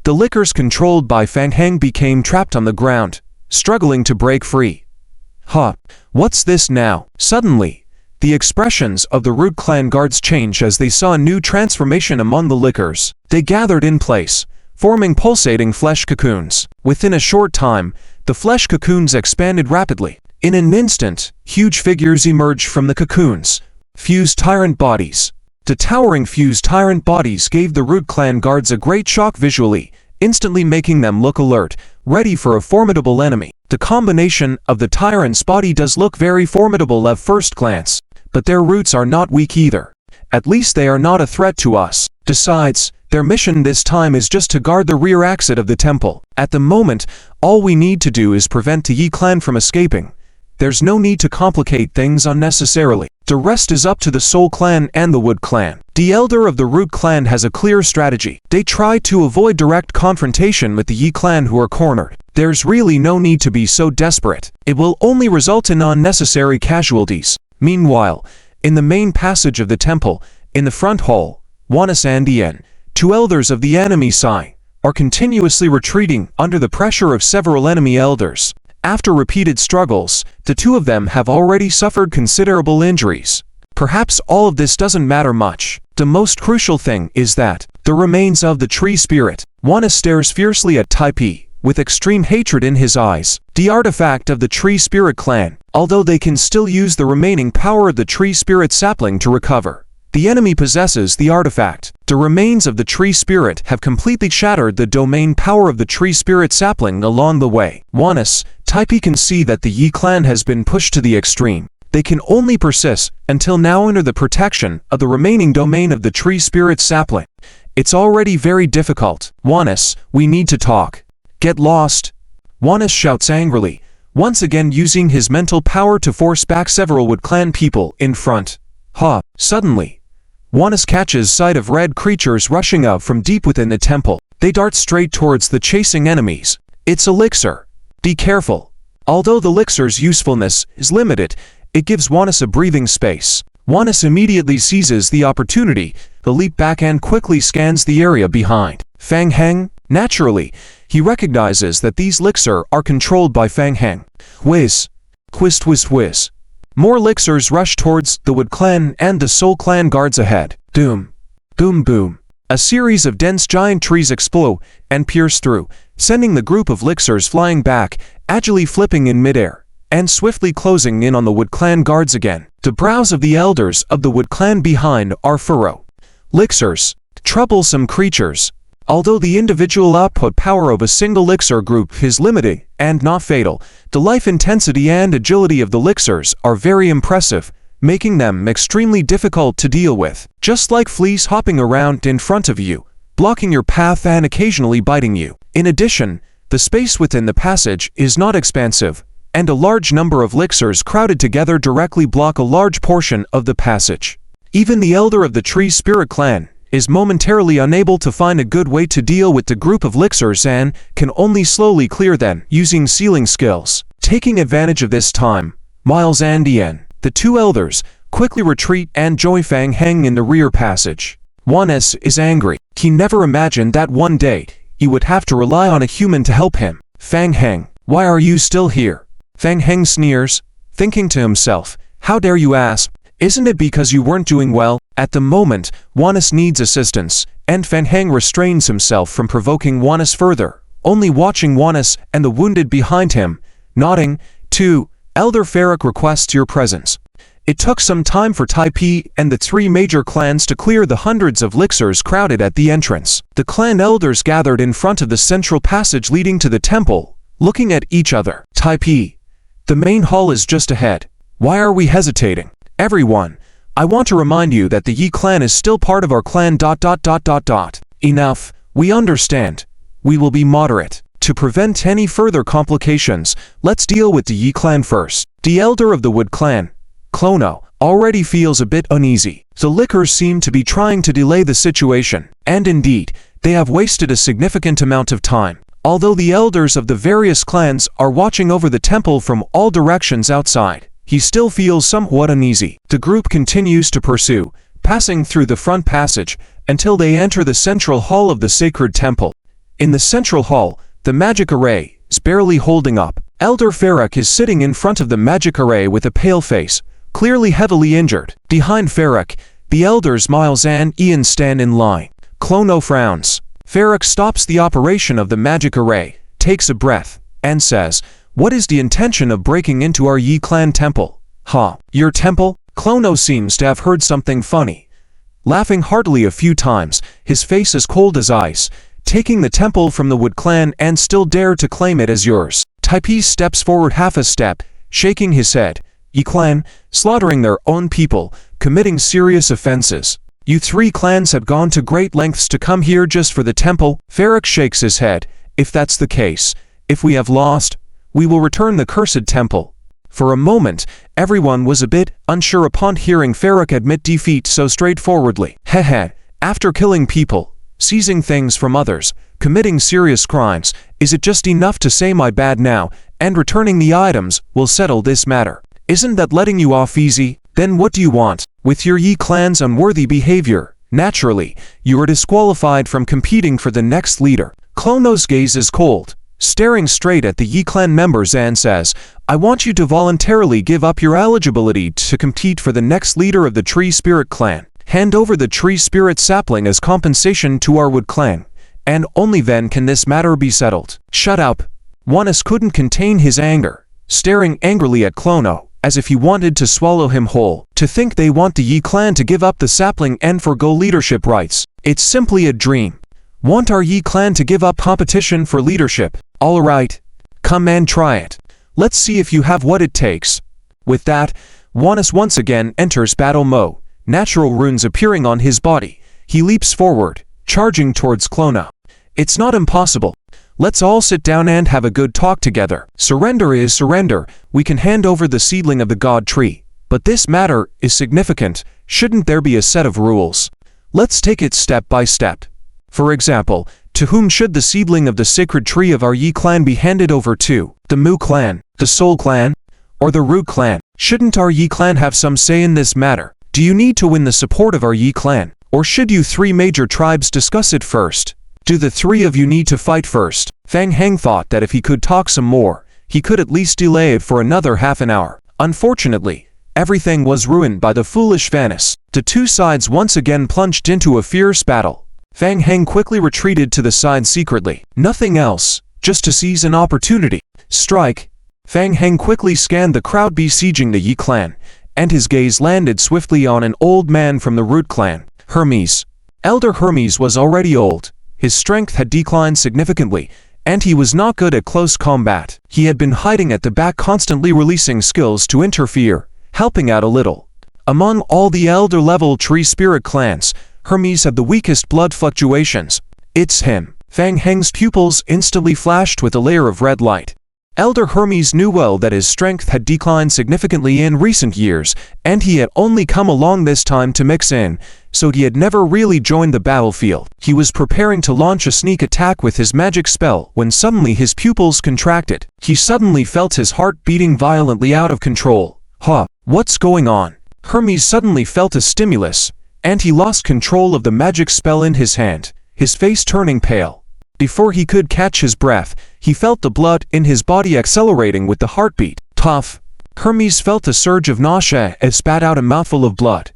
the lickers controlled by Fang Heng became trapped on the ground, struggling to break free. What's this now? Suddenly, the expressions of the Root clan guards changed as they saw a new transformation among the lickers. They gathered in place, forming pulsating flesh cocoons. Within a short time, the flesh cocoons expanded rapidly. In an instant, huge figures emerged from the cocoons, fused tyrant bodies. The towering fused tyrant bodies gave the Root clan guards a great shock visually, instantly making them look alert, ready for a formidable enemy. The combination of the tyrant's body does look very formidable at first glance, but their roots are not weak either. At least they are not a threat to us. Besides, their mission this time is just to guard the rear exit of the temple. At the moment, all we need to do is prevent the Yi clan from escaping. There's no need to complicate things unnecessarily. The rest is up to the Soul clan and the Wood clan. The elder of the Root clan has a clear strategy. They try to avoid direct confrontation with the Yi clan who are cornered. There's really no need to be so desperate. It will only result in unnecessary casualties. Meanwhile, in the main passage of the temple, in the front hall, Wanis and Ian, two elders of the enemy side, are continuously retreating under the pressure of several enemy elders. After repeated struggles, the two of them have already suffered considerable injuries. Perhaps all of this doesn't matter much. The most crucial thing is that the remains of the tree spirit. Wanis stares fiercely at Taipi, with extreme hatred in his eyes. The artifact of the Tree Spirit Clan. Although they can still use the remaining power of the Tree Spirit sapling to recover, the enemy possesses the artifact. The remains of the Tree Spirit have completely shattered the domain power of the Tree Spirit sapling along the way. Wanis, Taipi can see that the Yi clan has been pushed to the extreme. They can only persist until now under the protection of the remaining domain of the Tree Spirit sapling. It's already very difficult. Wanis, we need to talk. Get lost. Wanis shouts angrily, once again using his mental power to force back several Wood clan people in front. Suddenly, Wanis catches sight of red creatures rushing out from deep within the temple. They dart straight towards the chasing enemies. It's elixir. Be careful. Although the elixir's usefulness is limited, it gives Wanis a breathing space. Wanis immediately seizes the opportunity to leap back and quickly scans the area behind. Fang Heng, naturally, he recognizes that these elixir are controlled by Fang Heng. Whiz. Whiz whiz whiz. More elixirs rush towards the Wood clan and the Soul clan guards ahead. Doom. Boom boom. A series of dense giant trees explode and pierce through, sending the group of Lixers flying back, agilely flipping in midair, and swiftly closing in on the Wood Clan guards again. The brows of the elders of the Wood Clan behind are furrowed. Lixers, troublesome creatures. Although the individual output power of a single Lixer group is limited and not fatal, the life intensity and agility of the Lixers are very impressive, making them extremely difficult to deal with. Just like fleas hopping around in front of you, blocking your path and occasionally biting you. In addition, the space within the passage is not expansive, and a large number of Lixers crowded together directly block a large portion of the passage. Even the elder of the Tree Spirit Clan is momentarily unable to find a good way to deal with the group of Lixers and can only slowly clear them using sealing skills. Taking advantage of this time, Miles and Ian, the two elders, quickly retreat and join Fang Heng in the rear passage. Juanes is angry. He never imagined that one day he would have to rely on a human to help him. Fang Heng, why are you still here? Fang Heng sneers, thinking to himself, how dare you ask? Isn't it because you weren't doing well? At the moment, Juanes needs assistance, and Fang Heng restrains himself from provoking Juanes further, only watching Juanes and the wounded behind him, nodding, too. Elder Farrak requests your presence. It took some time for Taipei and the three major clans to clear the hundreds of Lixers crowded at the entrance. The clan elders gathered in front of the central passage leading to the temple, looking at each other. Taipei, the main hall is just ahead. Why are we hesitating? Everyone, I want to remind you that the Yi clan is still part of our clan. Enough, we understand. We will be moderate. To prevent any further complications, let's deal with the Yi clan first. The elder of the Wood clan, Clono, already feels a bit uneasy. The Lickers seem to be trying to delay the situation, and indeed, they have wasted a significant amount of time. Although the elders of the various clans are watching over the temple from all directions outside, he still feels somewhat uneasy. The group continues to pursue, passing through the front passage until they enter the central hall of the sacred temple. In the central hall, the magic array is barely holding up. Elder Farrak is sitting in front of the magic array with a pale face, clearly heavily injured. Behind Farrak, the elders Miles and Ian stand in line. Clono frowns. Farrak stops the operation of the magic array, takes a breath, and says, what is the intention of breaking into our Yi clan temple? Huh? Your temple? Clono seems to have heard something funny. Laughing heartily a few times, his face as cold as ice, taking the temple from the Wood clan and still dare to claim it as yours. Taipei steps forward half a step, shaking his head. Yi clan, slaughtering their own people, committing serious offenses. You three clans have gone to great lengths to come here just for the temple. Farrak shakes his head. If that's the case, if we have lost, we will return the cursed temple. For a moment, everyone was a bit unsure upon hearing Farrak admit defeat so straightforwardly. Heh. After killing people, seizing things from others, committing serious crimes, is it just enough to say my bad now, and returning the items will settle this matter? Isn't that letting you off easy? Then what do you want? With your Yi clan's unworthy behavior, naturally, you are disqualified from competing for the next leader. Clono's gaze is cold, staring straight at the Yi clan members and says, I want you to voluntarily give up your eligibility to compete for the next leader of the Tree Spirit clan. Hand over the Tree Spirit sapling as compensation to our Wood clan, and only then can this matter be settled. Shut up. Juanes couldn't contain his anger, staring angrily at Clono, as if he wanted to swallow him whole. To think they want the Yi clan to give up the sapling and forgo leadership rights. It's simply a dream. Want our Yi clan to give up competition for leadership? All right. Come and try it. Let's see if you have what it takes. With that, Juanes once again enters battle mode. Natural runes appearing on his body, he leaps forward, charging towards Clono. It's not impossible. Let's all sit down and have a good talk together. Surrender is surrender. We can hand over the seedling of the God tree. But this matter is significant. Shouldn't there be a set of rules? Let's take it step by step. For example, to whom should the seedling of the sacred tree of our Yi clan be handed over to? The Mu clan, the Soul clan, or the Root clan? Shouldn't our Yi clan have some say in this matter? Do you need to win the support of our Yi clan, or should you three major tribes discuss it first? Do the three of you need to fight first? Fang Heng thought that if he could talk some more, he could at least delay it for another half an hour. Unfortunately, everything was ruined by the foolish Vanis. The two sides once again plunged into a fierce battle. Fang Heng quickly retreated to the side secretly. Nothing else, just to seize an opportunity. Strike! Fang Heng quickly scanned the crowd besieging the Yi clan, and his gaze landed swiftly on an old man from the Root clan, Hermes. Elder Hermes was already old, his strength had declined significantly, and he was not good at close combat. He had been hiding at the back, constantly releasing skills to interfere, helping out a little. Among all the elder-level tree spirit clans, Hermes had the weakest blood fluctuations. It's him. Fang Heng's pupils instantly flashed with a layer of red light. Elder Hermes knew well that his strength had declined significantly in recent years, and he had only come along this time to mix in, so he had never really joined the battlefield. He was preparing to launch a sneak attack with his magic spell when suddenly his pupils contracted. He suddenly felt his heart beating violently out of control. What's going on? Hermes suddenly felt a stimulus, and he lost control of the magic spell in his hand, his face turning pale. Before he could catch his breath, he felt the blood in his body accelerating with the heartbeat. Tough. Hermes felt a surge of nausea and spat out a mouthful of blood.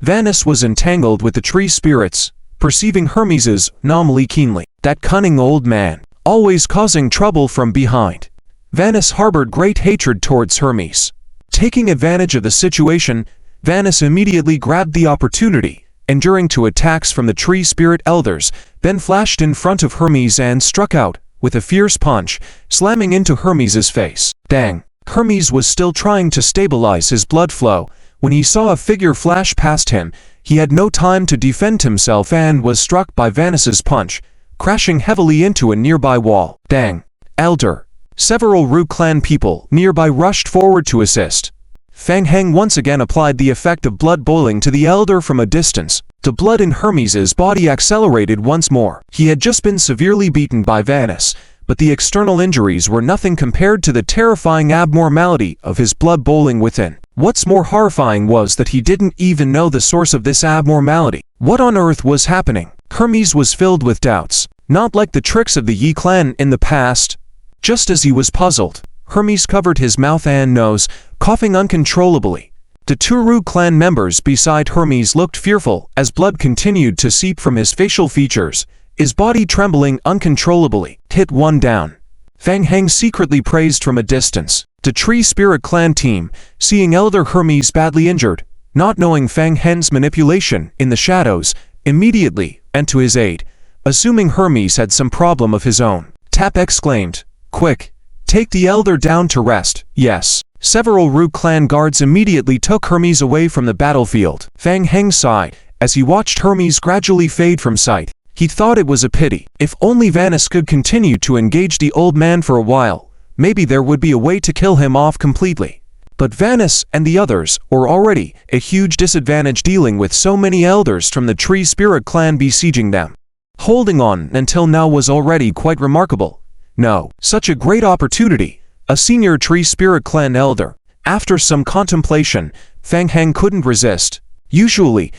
Vanus was entangled with the tree spirits, perceiving Hermes's anomaly keenly. That cunning old man, always causing trouble from behind. Vanus harbored great hatred towards Hermes. Taking advantage of the situation, Vanus immediately grabbed the opportunity, enduring two attacks from the tree spirit elders, then flashed in front of Hermes and struck out with a fierce punch, slamming into Hermes's face. Dang! Hermes was still trying to stabilize his blood flow when he saw a figure flash past him. He had no time to defend himself and was struck by Vanus's punch, crashing heavily into a nearby wall. Dang! Elder! Several Root clan people nearby rushed forward to assist. Fang Heng once again applied the effect of blood boiling to the elder from a distance. The blood in Hermes's body accelerated once more. He had just been severely beaten by Vanus, but the external injuries were nothing compared to the terrifying abnormality of his blood boiling within. What's more horrifying was that he didn't even know the source of this abnormality. What on earth was happening? Hermes was filled with doubts, not like the tricks of the Yi clan in the past. Just as he was puzzled, Hermes covered his mouth and nose, coughing uncontrollably. The two Root clan members beside Hermes looked fearful as blood continued to seep from his facial features, his body trembling uncontrollably. Hit one down. Fang Heng secretly praised from a distance. The Tree Spirit clan team, seeing Elder Hermes badly injured, not knowing Fang Heng's manipulation in the shadows, immediately went to his aid, assuming Hermes had some problem of his own. Tap exclaimed, "Quick! Take the elder down to rest." Yes. Several Root clan guards immediately took Hermes away from the battlefield. Fang Heng sighed as he watched Hermes gradually fade from sight. He thought it was a pity. If only Vanus could continue to engage the old man for a while, maybe there would be a way to kill him off completely. But Vanus and the others were already at a huge disadvantage dealing with so many elders from the Tree Spirit clan besieging them. Holding on until now was already quite remarkable. No, such a great opportunity. A senior Tree Spirit clan elder. After some contemplation, Fang Heng couldn't resist. Usually,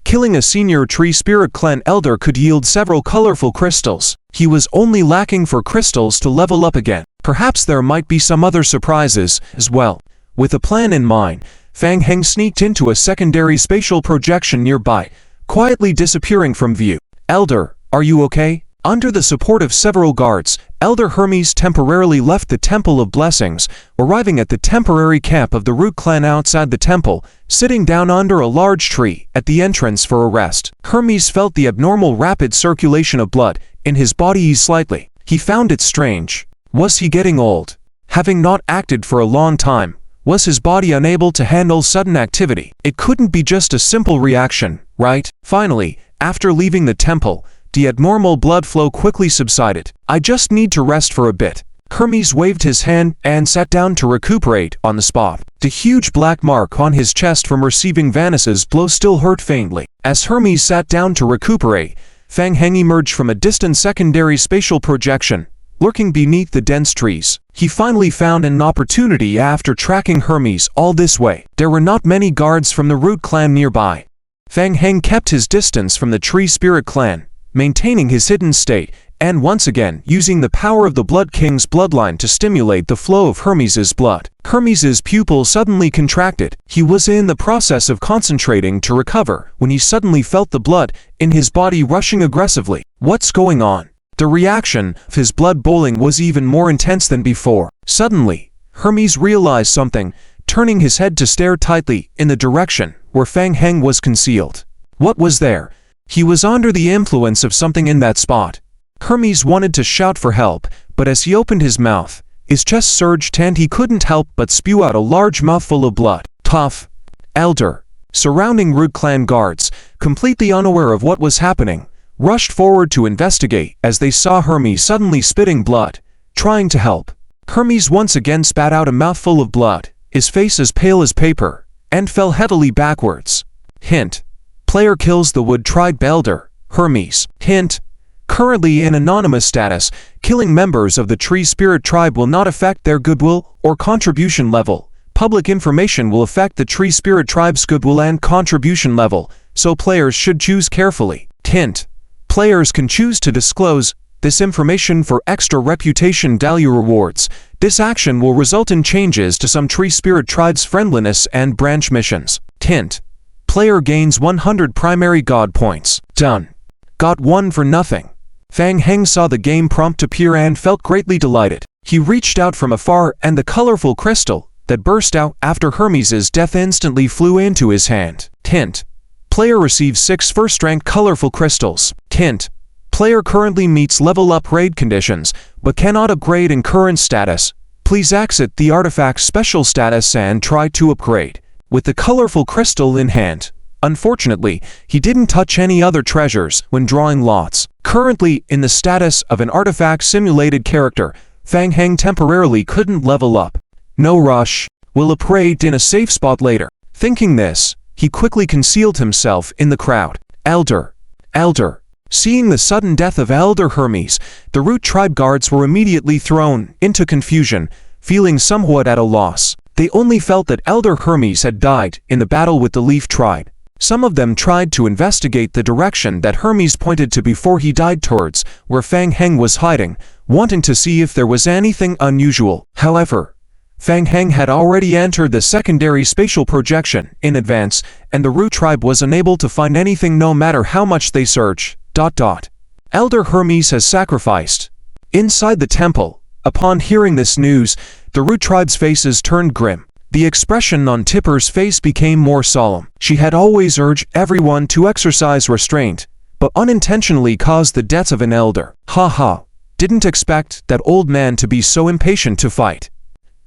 killing a senior Tree Spirit clan elder could yield several colorful crystals. He was only lacking for crystals to level up again. Perhaps there might be some other surprises as well. With a plan in mind, Fang Heng sneaked into a secondary spatial projection nearby, quietly disappearing from view. "Elder, are you okay?" Under the support of several guards, Elder Hermes temporarily left the Temple of Blessings, arriving at the temporary camp of the Root clan outside the temple, sitting down under a large tree at the entrance for a rest. Hermes felt the abnormal rapid circulation of blood in his body ease slightly. He found it strange. Was he getting old? Having not acted for a long time, was his body unable to handle sudden activity? It couldn't be just a simple reaction, right? Finally, after leaving the temple, the abnormal blood flow quickly subsided. "I just need to rest for a bit." Hermes waved his hand and sat down to recuperate on the spot. The huge black mark on his chest from receiving Vanus's blow still hurt faintly. As Hermes sat down to recuperate, Fang Heng emerged from a distant secondary spatial projection, lurking beneath the dense trees. He finally found an opportunity after tracking Hermes all this way. There were not many guards from the Root clan nearby. Fang Heng kept his distance from the Tree Spirit clan, maintaining his hidden state and once again using the power of the Blood King's bloodline to stimulate the flow of Hermes's blood. Hermes's pupil suddenly contracted. He was in the process of concentrating to recover when he suddenly felt the blood in his body rushing aggressively. What's going on? The reaction of his blood boiling was even more intense than before. Suddenly, Hermes realized something, turning his head to stare tightly in the direction where Fang Heng was concealed. What was there? He was under the influence of something in that spot. Hermes wanted to shout for help, but as he opened his mouth, his chest surged and he couldn't help but spew out a large mouthful of blood. Tough. Elder. Surrounding Root Clan guards, completely unaware of what was happening, rushed forward to investigate as they saw Hermes suddenly spitting blood, trying to help. Hermes once again spat out a mouthful of blood, his face as pale as paper, and fell heavily backwards. Hint. Player kills the Wood Tribe Elder, Hermes. Hint. Currently in anonymous status, killing members of the Tree Spirit Tribe will not affect their goodwill or contribution level. Public information will affect the Tree Spirit Tribe's goodwill and contribution level, so players should choose carefully. Hint. Players can choose to disclose this information for extra reputation value rewards. This action will result in changes to some Tree Spirit Tribe's friendliness and branch missions. Hint. Player gains 100 primary god points. Done. Got one for nothing. Fang Heng saw the game prompt appear and felt greatly delighted. He reached out from afar and the colorful crystal that burst out after Hermes's death instantly flew into his hand. Hint. Player receives 6 first-rank colorful crystals. Hint. Player currently meets level up raid conditions, but cannot upgrade in current status. Please exit the artifact's special status and try to upgrade. With the colorful crystal in hand. Unfortunately, he didn't touch any other treasures when drawing lots. Currently in the status of an artifact-simulated character, Fang Heng temporarily couldn't level up. No rush. We'll upgrade in a safe spot later. Thinking this, he quickly concealed himself in the crowd. Elder. Elder. Seeing the sudden death of Elder Hermes, the Root Tribe guards were immediately thrown into confusion, feeling somewhat at a loss. They only felt that Elder Hermes had died in the battle with the Leaf Tribe. Some of them tried to investigate the direction that Hermes pointed to before he died towards where Fang Heng was hiding, wanting to see if there was anything unusual. However, Fang Heng had already entered the secondary spatial projection in advance, and the Root Tribe was unable to find anything no matter how much they searched. Elder Hermes has sacrificed. Inside the temple, upon hearing this news, the Root Tribe's faces turned grim. The expression on Tipper's face became more solemn. She had always urged everyone to exercise restraint, but unintentionally caused the death of an elder. Ha. Didn't expect that old man to be so impatient to fight.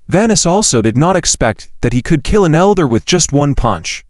Vanus also did not expect that he could kill an elder with just one punch.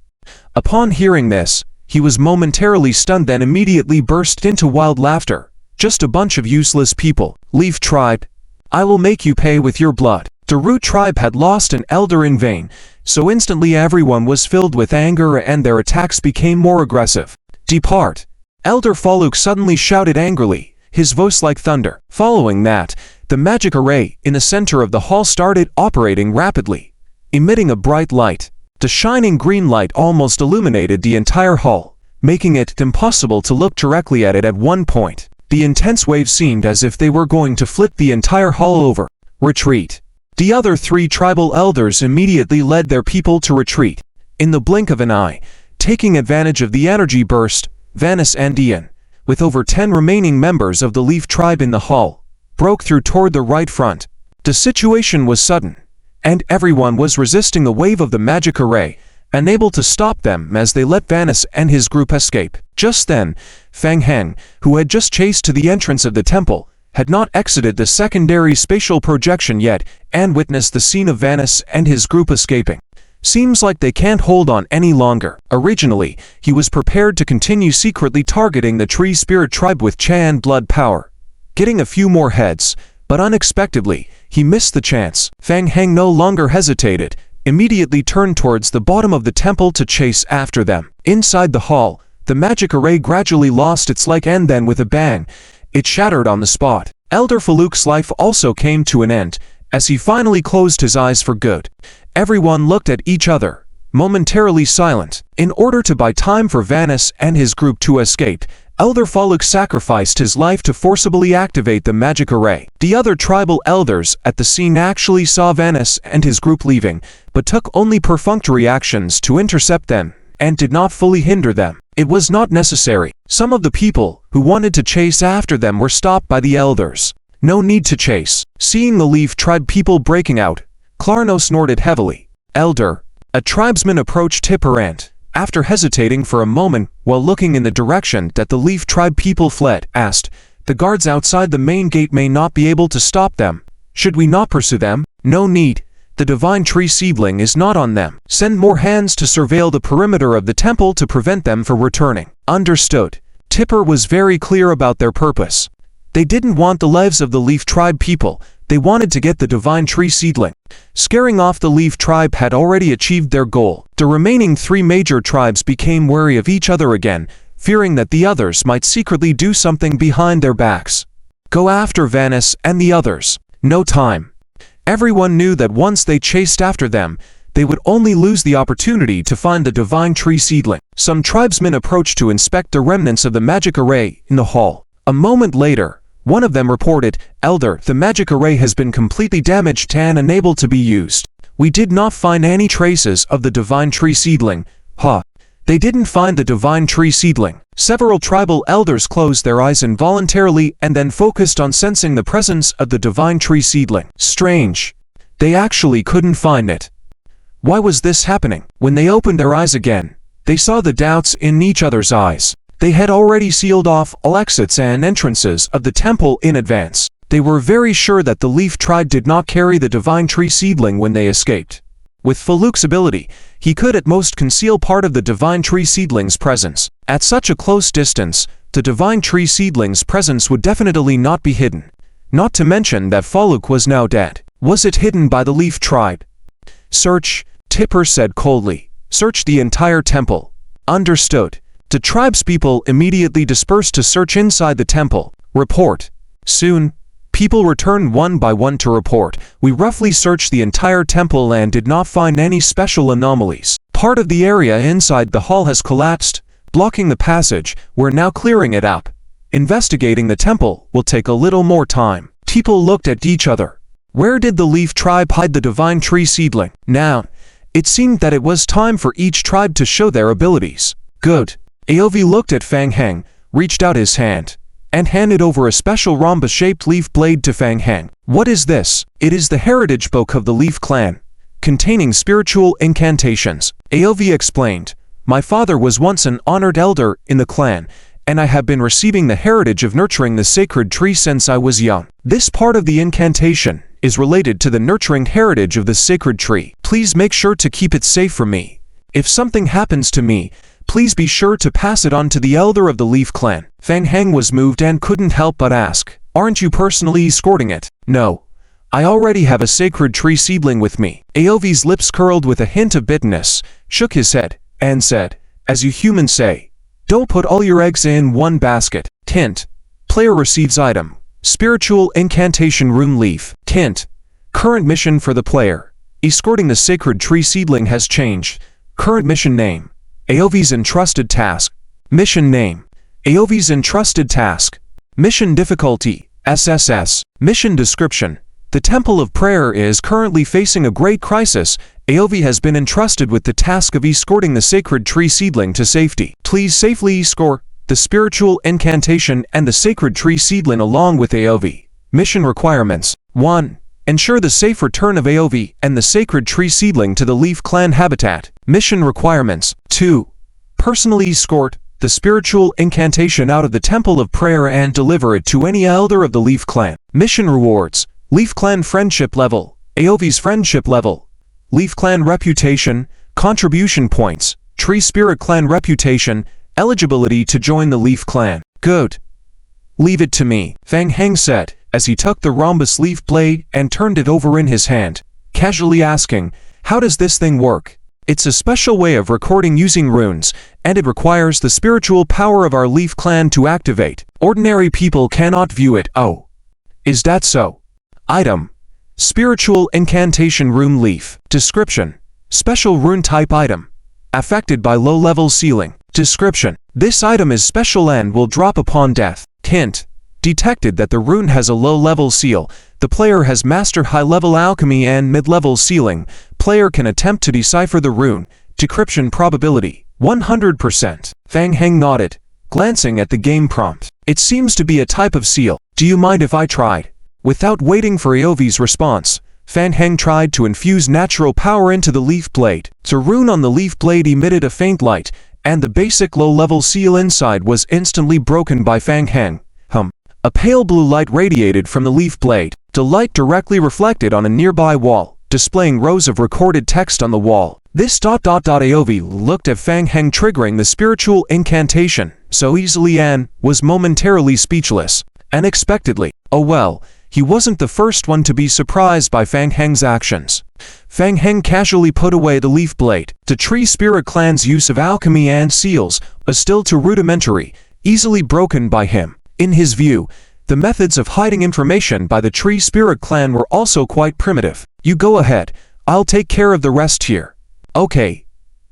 Upon hearing this, he was momentarily stunned, then immediately burst into wild laughter. Just a bunch of useless people. Leaf Tribe. I will make you pay with your blood. The Root Tribe had lost an elder in vain, so instantly everyone was filled with anger and their attacks became more aggressive. Depart. Elder Faluk suddenly shouted angrily, his voice like thunder. Following that, the magic array in the center of the hall started operating rapidly, emitting a bright light. The shining green light almost illuminated the entire hall, making it impossible to look directly at it at one point. The intense waves seemed as if they were going to flip the entire hall over. Retreat. The other 3 tribal elders immediately led their people to retreat. In the blink of an eye, taking advantage of the energy burst, Vanus and Ian, with over 10 remaining members of the Leaf Tribe in the hall, broke through toward the right front. The situation was sudden, and everyone was resisting the wave of the magic array, unable to stop them as they let Vanus and his group escape. Just then, Fang Heng, who had just chased to the entrance of the temple, had not exited the secondary spatial projection yet and witnessed the scene of Vanus and his group escaping. Seems like they can't hold on any longer. Originally, he was prepared to continue secretly targeting the Tree Spirit Tribe with Chan blood power, getting a few more heads, but unexpectedly, he missed the chance. Fang Heng no longer hesitated, immediately turned towards the bottom of the temple to chase after them. Inside the hall, the magic array gradually lost its light and then with a bang, it shattered on the spot. Elder Faluk's life also came to an end, as he finally closed his eyes for good. Everyone looked at each other, momentarily silent. In order to buy time for Vanus and his group to escape, Elder Faluk sacrificed his life to forcibly activate the magic array. The other tribal elders at the scene actually saw Vanus and his group leaving, but took only perfunctory actions to intercept them, and did not fully hinder them. It was not necessary. Some of the people who wanted to chase after them were stopped by the elders. No need to chase. Seeing the Leaf tribe people breaking out, Clarno snorted heavily. Elder, a tribesman approached Tipper and, after hesitating for a moment while looking in the direction that the Leaf tribe people fled, asked, "The guards outside the main gate may not be able to stop them. Should we not pursue them?" "No need. The divine tree seedling is not on them. Send more hands to surveil the perimeter of the temple to prevent them from returning." Understood. Tipper was very clear about their purpose. They didn't want the lives of the Leaf tribe people. They wanted to get the divine tree seedling. Scaring off the Leaf tribe had already achieved their goal. The remaining 3 major tribes became wary of each other again, fearing that the others might secretly do something behind their backs. Go after Vanus and the others. No time. Everyone knew that once they chased after them, they would only lose the opportunity to find the divine tree seedling. Some tribesmen approached to inspect the remnants of the magic array in the hall. A moment later, one of them reported, "Elder, the magic array has been completely damaged and unable to be used. We did not find any traces of the divine tree seedling." They didn't find the divine tree seedling. Several tribal elders closed their eyes involuntarily and then focused on sensing the presence of the divine tree seedling. Strange. They actually couldn't find it. Why was this happening? When they opened their eyes again, they saw the doubts in each other's eyes. They had already sealed off all exits and entrances of the temple in advance. They were very sure that the Leaf tribe did not carry the divine tree seedling when they escaped. With Faluk's ability, he could at most conceal part of the divine tree seedling's presence. At such a close distance, the divine tree seedling's presence would definitely not be hidden. Not to mention that Faluk was now dead. Was it hidden by the Leaf tribe? "Search," Tipper said coldly. "Search the entire temple." Understood. The tribespeople immediately dispersed to search inside the temple. Report. Soon, people returned one by one to report. "We roughly searched the entire temple and did not find any special anomalies. Part of the area inside the hall has collapsed, blocking the passage. We're now clearing it up. Investigating the temple will take a little more time." People looked at each other. Where did the Leaf tribe hide the divine tree seedling? Now, it seemed that it was time for each tribe to show their abilities. Good. Aovi looked at Fang Heng, reached out his hand, and handed over a special rhombus-shaped leaf blade to Fang Heng. "What is this?" "It is the heritage book of the Leaf clan, containing spiritual incantations," Aovi explained. "My father was once an honored elder in the clan, and I have been receiving the heritage of nurturing the sacred tree since I was young. This part of the incantation is related to the nurturing heritage of the sacred tree. Please make sure to keep it safe from me. If something happens to me, please be sure to pass it on to the elder of the Leaf clan." Fang Heng was moved and couldn't help but ask, "Aren't you personally escorting it?" "No. I already have a sacred tree seedling with me." Aovi's lips curled with a hint of bitterness, shook his head, and said, "As you humans say, don't put all your eggs in one basket." Tint. Player receives item. Spiritual incantation rune leaf. Tint. Current mission for the player. Escorting the sacred tree seedling has changed. Current mission name. Aovi's entrusted task. Mission name. Aovi's entrusted task. Mission difficulty. SSS. Mission description. The Temple of Prayer is currently facing a great crisis. Aovi has been entrusted with the task of escorting the sacred tree seedling to safety. Please safely escort the spiritual incantation and the sacred tree seedling along with Aovi. Mission requirements. 1. Ensure the safe return of Aovi and the sacred tree seedling to the Leaf clan habitat. Mission requirements. 2. Personally escort the spiritual incantation out of the Temple of Prayer and deliver it to any elder of the Leaf clan. Mission rewards. Leaf clan friendship level. Aovi's friendship level. Leaf clan reputation. Contribution points. Tree spirit clan reputation. Eligibility to join the Leaf clan. Good. Leave it to me, Fang Heng said, as he took the rhombus leaf blade and turned it over in his hand, casually asking, "How does this thing work?" "It's a special way of recording using runes, and it requires the spiritual power of our Leaf clan to activate. Ordinary people cannot view it." "Oh. Is that so?" Item. Spiritual incantation rune leaf. Description. Special rune type item. Affected by low-level sealing. Description. This item is special and will drop upon death. Hint. Detected that the rune has a low-level seal. The player has mastered high-level alchemy and mid-level sealing. Player can attempt to decipher the rune. Decryption probability 100%. Fang Heng nodded, glancing at the game prompt. It seems to be a type of seal. Do you mind if I tried? Without waiting for Aovi's response, Fang Heng tried to infuse natural power into the leaf blade. The rune on the leaf blade emitted a faint light, and the basic low-level seal inside was instantly broken by Fang Heng. A pale blue light radiated from the leaf blade. The light directly reflected on a nearby wall, displaying rows of recorded text on the wall. This ... Aovi looked at Fang Heng triggering the spiritual incantation so easily and was momentarily speechless. Unexpectedly. Oh well, he wasn't the first one to be surprised by Fang Heng's actions. Fang Heng casually put away the leaf blade. The Tree Spirit Clan's use of alchemy and seals was still too rudimentary, easily broken by him. In his view, the methods of hiding information by the Tree Spirit Clan were also quite primitive. You go ahead, I'll take care of the rest here. Okay.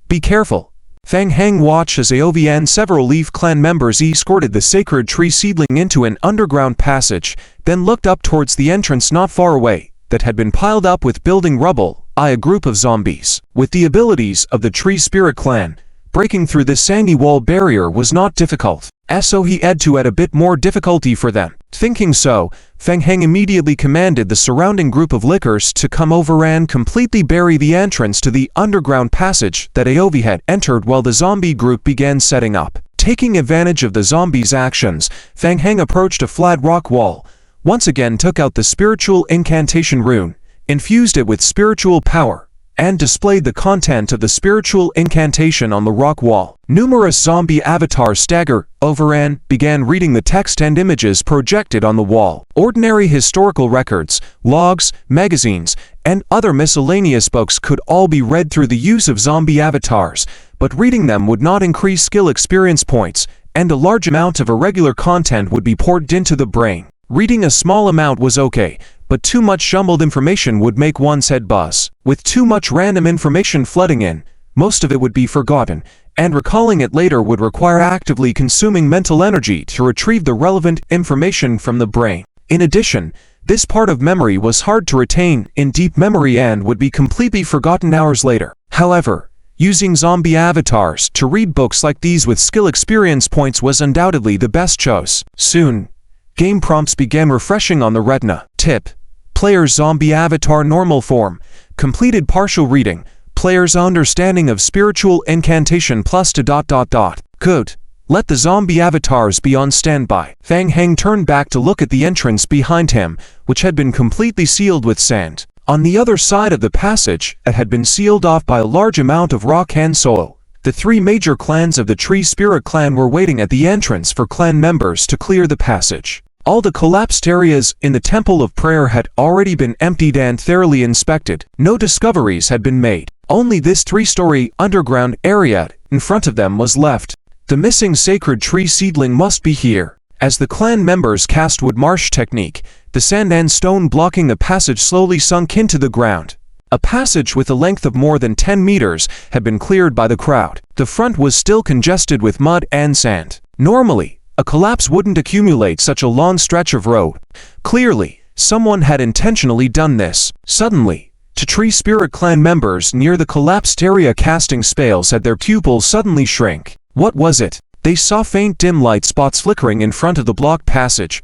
Be careful. Fang Heng watched as Aovi and several Leaf Clan members escorted the sacred tree seedling into an underground passage, then looked up towards the entrance not far away, that had been piled up with building rubble, a group of zombies. With the abilities of the Tree Spirit Clan, breaking through this sandy wall barrier was not difficult. So he had to add a bit more difficulty for them. Thinking so, Fang Heng immediately commanded the surrounding group of lickers to come over and completely bury the entrance to the underground passage that Aovi had entered while the zombie group began setting up. Taking advantage of the zombies' actions, Fang Heng approached a flat rock wall, once again took out the spiritual incantation rune, infused it with spiritual power, and displayed the content of the spiritual incantation on the rock wall. Numerous zombie avatars staggered over and began reading the text and images projected on the wall. Ordinary historical records, logs, magazines, and other miscellaneous books could all be read through the use of zombie avatars, but reading them would not increase skill experience points, and a large amount of irregular content would be poured into the brain. Reading a small amount was okay, but too much jumbled information would make one's head buzz. With too much random information flooding in, most of it would be forgotten, and recalling it later would require actively consuming mental energy to retrieve the relevant information from the brain. In addition, this part of memory was hard to retain in deep memory and would be completely forgotten hours later. However, using zombie avatars to read books like these with skill experience points was undoubtedly the best choice. Soon, game prompts began refreshing on the retina. Tip: Player's zombie avatar normal form. Completed partial reading. Player's understanding of spiritual incantation plus +. Good. Let the zombie avatars be on standby. Fang Heng turned back to look at the entrance behind him, which had been completely sealed with sand. On the other side of the passage, it had been sealed off by a large amount of rock and soil. The three major clans of the Tree Spirit Clan were waiting at the entrance for clan members to clear the passage. All the collapsed areas in the Temple of Prayer had already been emptied and thoroughly inspected. No discoveries had been made. Only this three-story underground area in front of them was left. The missing sacred tree seedling must be here. As the clan members cast wood marsh technique, the sand and stone blocking the passage slowly sunk into the ground. A passage with a length of more than 10 meters had been cleared by the crowd. The front was still congested with mud and sand. Normally, a collapse wouldn't accumulate such a long stretch of road. Clearly, someone had intentionally done this. Suddenly, to Tree Spirit Clan members near the collapsed area casting spells had their pupils suddenly shrink. What was it? They saw faint dim light spots flickering in front of the blocked passage.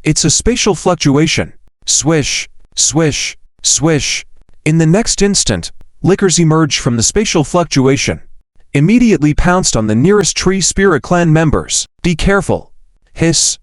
It's a spatial fluctuation. Swish, swish, swish. In the next instant, lickers emerged from the spatial fluctuation. Immediately pounced on the nearest Tree Spirit Clan members. Be careful. Hiss.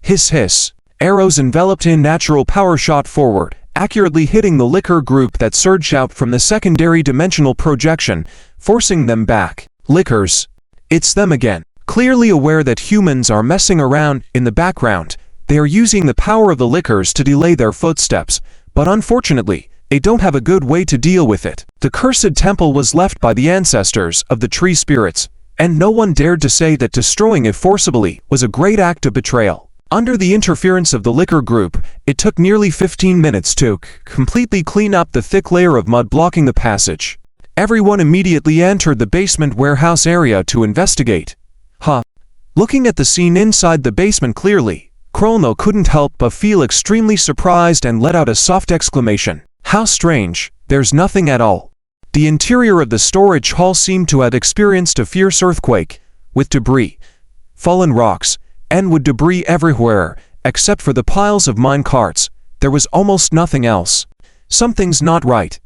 Hiss hiss. Arrows enveloped in natural power shot forward, accurately hitting the licker group that surged out from the secondary dimensional projection, forcing them back. Lickers. It's them again. Clearly aware that humans are messing around in the background, they are using the power of the lickers to delay their footsteps, but unfortunately, they don't have a good way to deal with it. The cursed temple was left by the ancestors of the tree spirits, and no one dared to say that destroying it forcibly was a great act of betrayal. Under the interference of the licker group, it took nearly 15 minutes to completely clean up the thick layer of mud blocking the passage. Everyone immediately entered the basement warehouse area to investigate. Huh. Looking at the scene inside the basement clearly, Krolno couldn't help but feel extremely surprised and let out a soft exclamation. How strange, there's nothing at all. The interior of the storage hall seemed to have experienced a fierce earthquake, with debris, fallen rocks, and wood debris everywhere, except for the piles of mine carts. There was almost nothing else. Something's not right.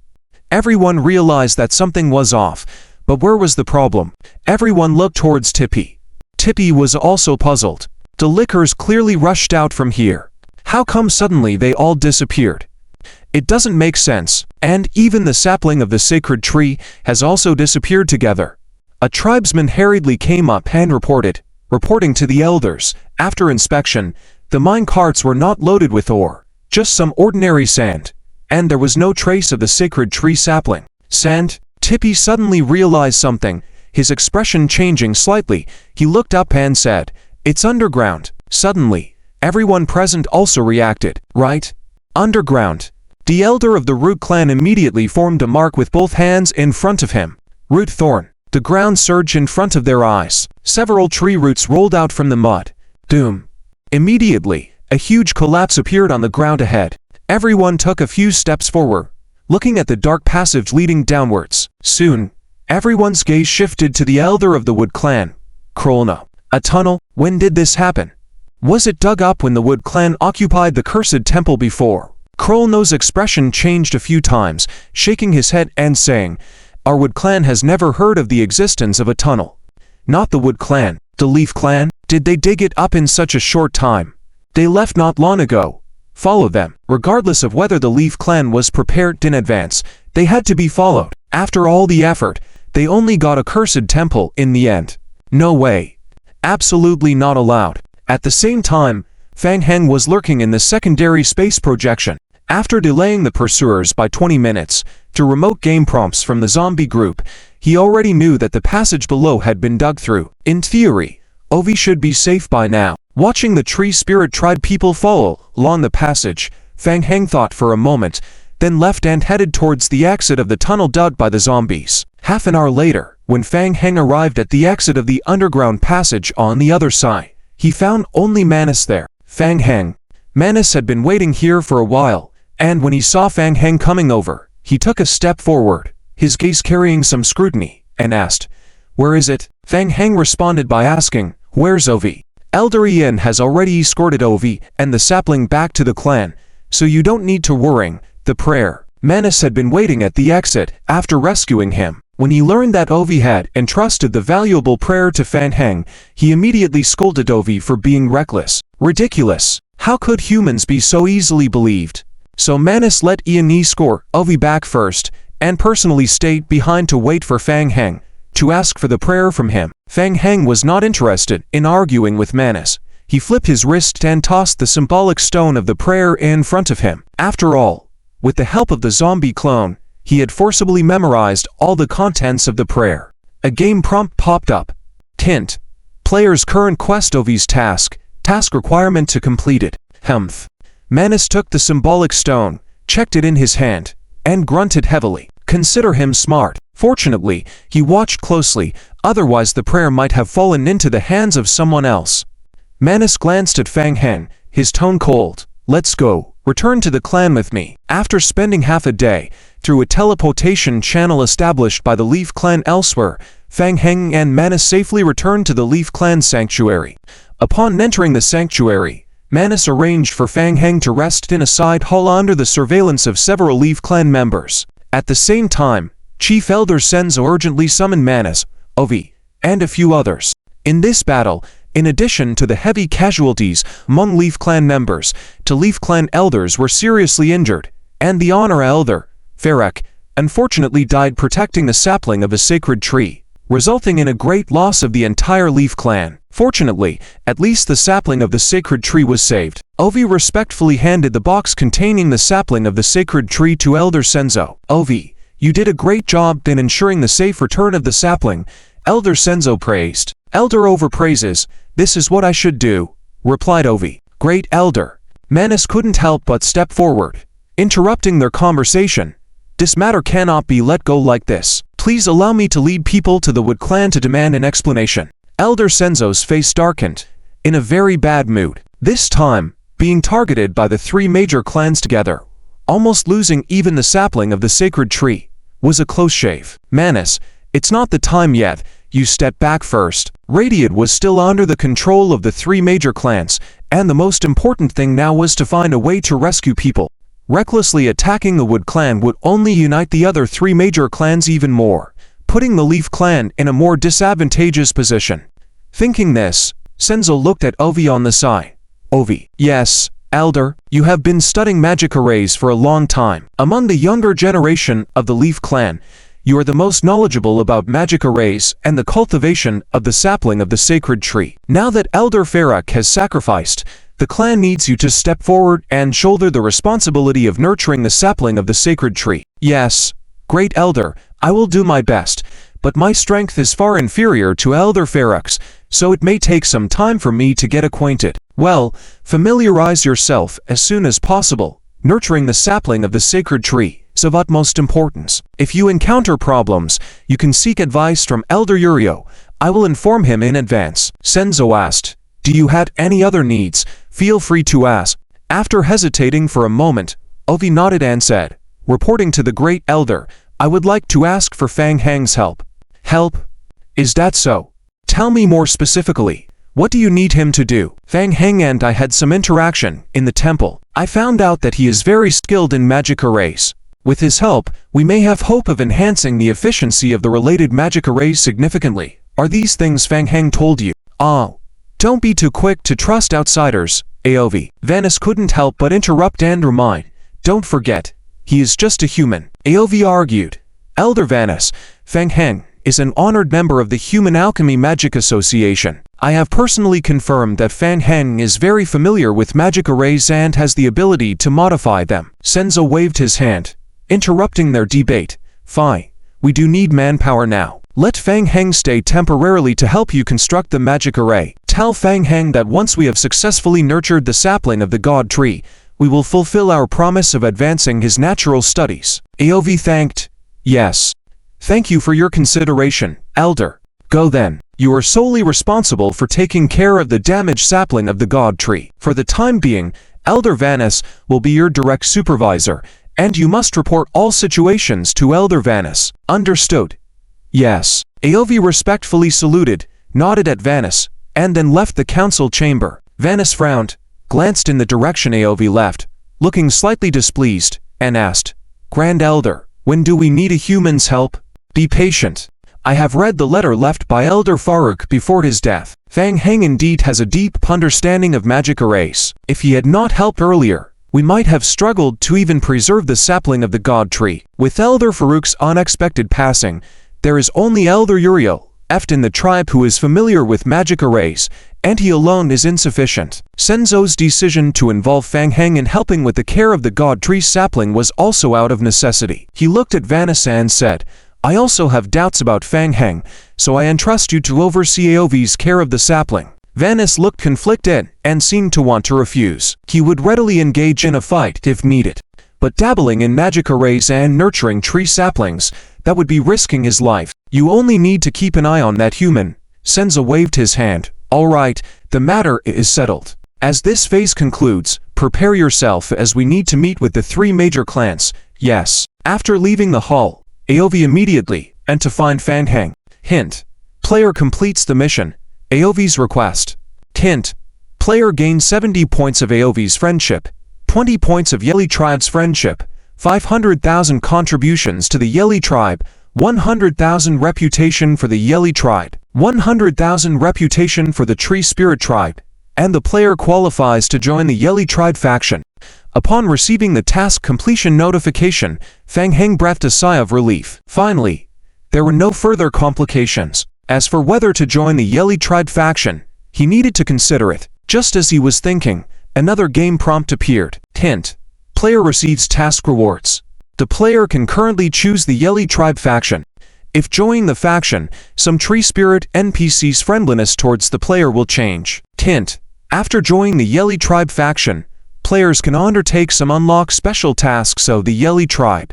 Everyone realized that something was off, but where was the problem? Everyone looked towards Tippy. Tippy was also puzzled. The liquors clearly rushed out from here. How come suddenly they all disappeared? It doesn't make sense, and even the sapling of the sacred tree has also disappeared together. A tribesman hurriedly came up and reporting to the elders. After inspection, the mine carts were not loaded with ore, just some ordinary sand, and there was no trace of the sacred tree sapling. Sand? Tippy suddenly realized something, his expression changing slightly. He looked up and said, "It's underground." Suddenly, everyone present also reacted. Right? Underground. The elder of the Root clan immediately formed a mark with both hands in front of him. Root thorn. The ground surged in front of their eyes. Several tree roots rolled out from the mud. Doom. Immediately, a huge collapse appeared on the ground ahead. Everyone took a few steps forward, looking at the dark passage leading downwards. Soon, everyone's gaze shifted to the elder of the Wood clan. Krolno. A tunnel? When did this happen? Was it dug up when the Wood clan occupied the cursed temple before? Krolno's expression changed a few times, shaking his head and saying, "Our Wood clan has never heard of the existence of a tunnel." Not the Wood clan, the Leaf clan? Did they dig it up in such a short time? They left not long ago. Follow them. Regardless of whether the Leaf clan was prepared in advance, they had to be followed. After all the effort, they only got a cursed temple in the end. No way. Absolutely not allowed. At the same time, Fang Heng was lurking in the secondary space projection. After delaying the pursuers by 20 minutes, to remote game prompts from the zombie group, he already knew that the passage below had been dug through. In theory, Ovi should be safe by now. Watching the tree spirit tribe people follow along the passage, Fang Heng thought for a moment, then left and headed towards the exit of the tunnel dug by the zombies. Half an hour later, when Fang Heng arrived at the exit of the underground passage on the other side, he found only Manus there. Fang Heng. Manus had been waiting here for a while, and when he saw Fang Heng coming over, he took a step forward, his gaze carrying some scrutiny, and asked, "Where is it?" Fang Heng responded by asking, "Where's Ovi?" Elder Ian has already escorted Ovi and the sapling back to the clan, so you don't need to worry. The prayer. Manus had been waiting at the exit after rescuing him. When he learned that Ovi had entrusted the valuable prayer to Fang Heng, he immediately scolded Ovi for being reckless. Ridiculous. How could humans be so easily believed? So Manus let Ian escort Ovi back first, and personally stayed behind to wait for Fang Heng to ask for the prayer from him. Fang Heng was not interested in arguing with Manus. He flipped his wrist and tossed the symbolic stone of the prayer in front of him. After all, with the help of the zombie clone, he had forcibly memorized all the contents of the prayer. A game prompt popped up. Hint. Player's current quest Ovi's task requirement to completed. Humph. Manus took the symbolic stone, checked it in his hand, and grunted heavily. Consider him smart. Fortunately, he watched closely, otherwise the prayer might have fallen into the hands of someone else. Manus glanced at Fang Heng, his tone cold. "Let's go. Return to the clan with me." After spending half a day, through a teleportation channel established by the Leaf clan elsewhere, Fang Heng and Manus safely returned to the Leaf clan sanctuary. Upon entering the sanctuary, Manus arranged for Fang Heng to rest in a side hall under the surveillance of several Leaf clan members. At the same time, Chief Elder Senzo urgently summoned Manus, Ovi, and a few others. In this battle, in addition to the heavy casualties among Leaf clan members, two Leaf clan elders were seriously injured, and the honor elder, Ferek, unfortunately died protecting the sapling of a sacred tree, resulting in a great loss of the entire Leaf clan. Fortunately, at least the sapling of the sacred tree was saved. Ovi respectfully handed the box containing the sapling of the sacred tree to Elder Senzo. "Ovi, you did a great job in ensuring the safe return of the sapling," Elder Senzo praised. "Elder overpraises, this is what I should do," replied Ovi. "Great Elder." Manus couldn't help but step forward, interrupting their conversation. "This matter cannot be let go like this. Please allow me to lead people to the Wood clan to demand an explanation." Elder Senzo's face darkened, in a very bad mood. This time, being targeted by the three major clans together, almost losing even the sapling of the sacred tree, was a close shave. Manus, it's not the time yet, you step back first. Radiant was still under the control of the three major clans, and the most important thing now was to find a way to rescue people. Recklessly attacking the Wood clan would only unite the other three major clans even more, putting the Leaf clan in a more disadvantageous position. Thinking this, Senzo looked at Ovi on the side. Ovi, yes, Elder, you have been studying magic arrays for a long time. Among the younger generation of the Leaf clan, you are the most knowledgeable about magic arrays and the cultivation of the sapling of the sacred tree. Now that Elder Farak has sacrificed, the clan needs you to step forward and shoulder the responsibility of nurturing the sapling of the sacred tree. Yes, great Elder, I will do my best, but my strength is far inferior to Elder Farak's, so it may take some time for me to get acquainted. Well, familiarize yourself as soon as possible. Nurturing the sapling of the sacred tree is of utmost importance. If you encounter problems, you can seek advice from Elder Yurio. I will inform him in advance. Senzo asked, do you have any other needs? Feel free to ask. After hesitating for a moment, Ovi nodded and said, reporting to the great elder, I would like to ask for Fang Hang's help. Help? Is that so? Tell me more specifically. What do you need him to do? Fang Hang and I had some interaction in the temple. I found out that he is very skilled in magic arrays. With his help, we may have hope of enhancing the efficiency of the related magic arrays significantly. Are these things Fang Hang told you? Oh, don't be too quick to trust outsiders, Aovi. Vanis couldn't help but interrupt and remind. Don't forget, he is just a human. Aovi argued. Elder Vanis, Fang Hang is an honored member of the Human Alchemy Magic Association. I have personally confirmed that Fang Hang is very familiar with magic arrays and has the ability to modify them. Senzo waved his hand, interrupting their debate. Fine, we do need manpower now. Let Fang Hang stay temporarily to help you construct the magic array. Tell Fang Hang that once we have successfully nurtured the sapling of the God Tree, we will fulfill our promise of advancing his natural studies. Aovi thanked. Yes. Thank you for your consideration, Elder. Go then. You are solely responsible for taking care of the damaged sapling of the God Tree. For the time being, Elder Vanis will be your direct supervisor, and you must report all situations to Elder Vanis. Understood? Yes. Aovi respectfully saluted, nodded at Vanis, and then left the council chamber. Vanis frowned, glanced in the direction Aovi left, looking slightly displeased, and asked, Grand Elder, when do we need a human's help? Be patient. I have read the letter left by Elder Farouk before his death. Fang Hang indeed has a deep understanding of magic arrays. If he had not helped earlier, we might have struggled to even preserve the sapling of the God Tree. With Elder Farouk's unexpected passing, there is only Elder Uriel, left in the tribe who is familiar with magic arrays, and he alone is insufficient. Senzo's decision to involve Fang Hang in helping with the care of the God Tree sapling was also out of necessity. He looked at Vanessa and said, I also have doubts about Fang Hang, so I entrust you to oversee Aovi's care of the sapling. Vanis looked conflicted and seemed to want to refuse. He would readily engage in a fight if needed, but dabbling in magic arrays and nurturing tree saplings, that would be risking his life. You only need to keep an eye on that human. Senzo waved his hand. All right, the matter is settled. As this phase concludes, prepare yourself as we need to meet with the three major clans. Yes. After leaving the hall, Aovi immediately, and to find Fang Hang. Hint. Player completes the mission. Aovi's request. Hint. Player gains 70 points of Aovi's friendship, 20 points of Yeli tribe's friendship, 500,000 contributions to the Yeli tribe, 100,000 reputation for the Yeli tribe, 100,000 reputation for the Tree Spirit tribe, and the player qualifies to join the Yeli tribe faction. Upon receiving the task completion notification, Fang Hang breathed a sigh of relief. Finally, there were no further complications. As for whether to join the Yeli tribe faction, he needed to consider it. Just as he was thinking, another game prompt appeared. Hint. Player receives task rewards. The player can currently choose the Yeli tribe faction. If joining the faction, some Tree Spirit NPC's friendliness towards the player will change. Hint. After joining the Yeli tribe faction, players can undertake some unlock special tasks of the Yeli tribe.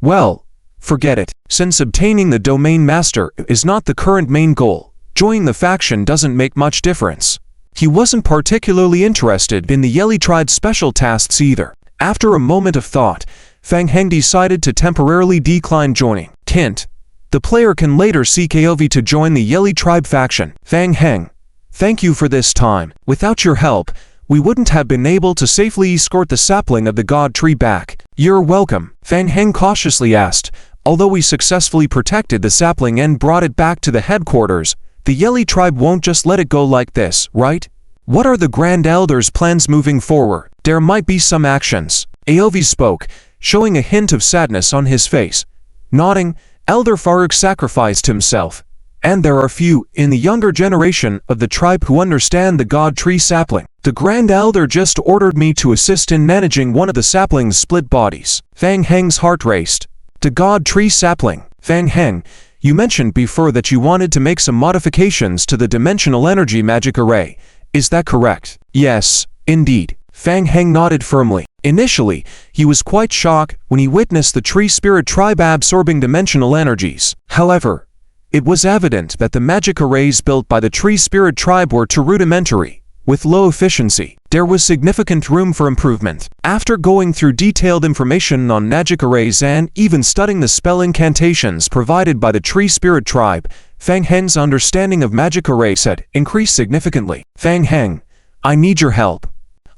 Well, forget it. Since obtaining the domain master is not the current main goal, joining the faction doesn't make much difference. He wasn't particularly interested in the Yeli tribe's special tasks either. After a moment of thought, Fang Heng decided to temporarily decline joining. Hint: the player can later seek AOV to join the Yeli tribe faction. Fang Heng, thank you for this time. Without your help, we wouldn't have been able to safely escort the sapling of the God Tree back. You're welcome, Fang Heng cautiously asked. Although we successfully protected the sapling and brought it back to the headquarters, the Yeli tribe won't just let it go like this, right? What are the Grand Elder's plans moving forward? There might be some actions. AOV spoke, showing a hint of sadness on his face. Nodding, Elder Farouk sacrificed himself, and there are few in the younger generation of the tribe who understand the God Tree sapling. The Grand Elder just ordered me to assist in managing one of the sapling's split bodies. Fang Heng's heart raced. The God Tree sapling. Fang Heng, you mentioned before that you wanted to make some modifications to the dimensional energy magic array. Is that correct? Yes, indeed. Fang Heng nodded firmly. Initially, he was quite shocked when he witnessed the Tree Spirit tribe absorbing dimensional energies. However, it was evident that the magic arrays built by the Tree Spirit tribe were too rudimentary, with low efficiency. There was significant room for improvement. After going through detailed information on magic arrays and even studying the spell incantations provided by the Tree Spirit tribe, Fang Heng's understanding of magic arrays had increased significantly. Fang Heng, I need your help.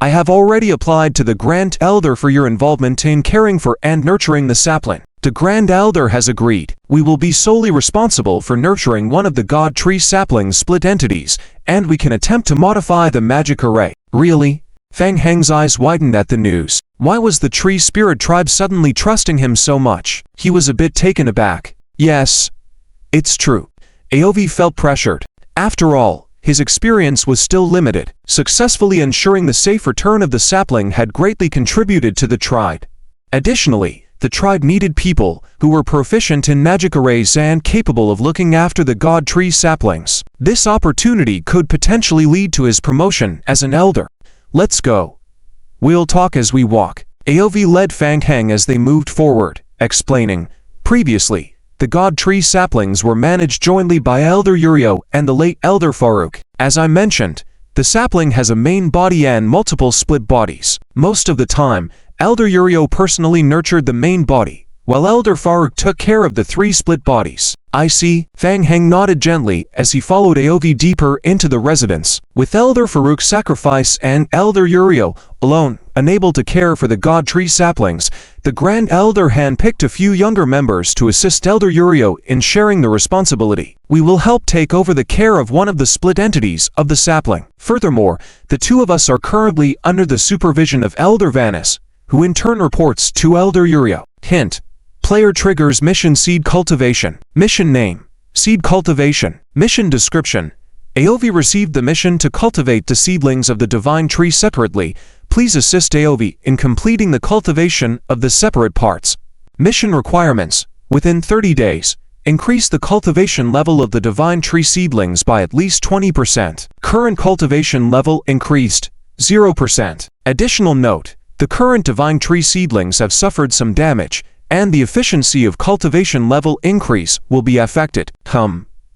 I have already applied to the Grand Elder for your involvement in caring for and nurturing the sapling. The Grand Elder has agreed. We will be solely responsible for nurturing one of the God Tree sapling's split entities, and we can attempt to modify the magic array. Really? Fang Heng's eyes widened at the news. Why was the Tree Spirit tribe suddenly trusting him so much? He was a bit taken aback. Yes, it's true. AOV felt pressured. After all, his experience was still limited. Successfully ensuring the safe return of the sapling had greatly contributed to the tribe. Additionally, the tribe needed people who were proficient in magic arrays and capable of looking after the God Tree saplings. This opportunity could potentially lead to his promotion as an elder. Let's go. We'll talk as we walk. AOV led Fang Heng as they moved forward, explaining, previously, the God Tree saplings were managed jointly by Elder Uriel and the late Elder Farouk. As I mentioned, the sapling has a main body and multiple split bodies. Most of the time, Elder Uriel personally nurtured the main body, while Elder Farouk took care of the 3 split bodies. I see. Fang Heng nodded gently as he followed AOV deeper into the residence. With Elder Farouk's sacrifice and Elder Uriel alone unable to care for the God Tree saplings, the Grand Elder handpicked a few younger members to assist Elder Uriel in sharing the responsibility. We will help take over the care of one of the split entities of the sapling. Furthermore, the 2 of us are currently under the supervision of Elder Vanis, who in turn reports to Elder Uriel. Hint: player triggers mission seed cultivation. Mission name: seed cultivation. Mission description: AOV received the mission to cultivate the seedlings of the Divine Tree separately. Please assist AOV in completing the cultivation of the separate parts. Mission requirements: within 30 days, increase the cultivation level of the Divine Tree seedlings by at least 20%. Current cultivation level increased 0%. Additional note: the current Divine Tree seedlings have suffered some damage, and the efficiency of cultivation level increase will be affected.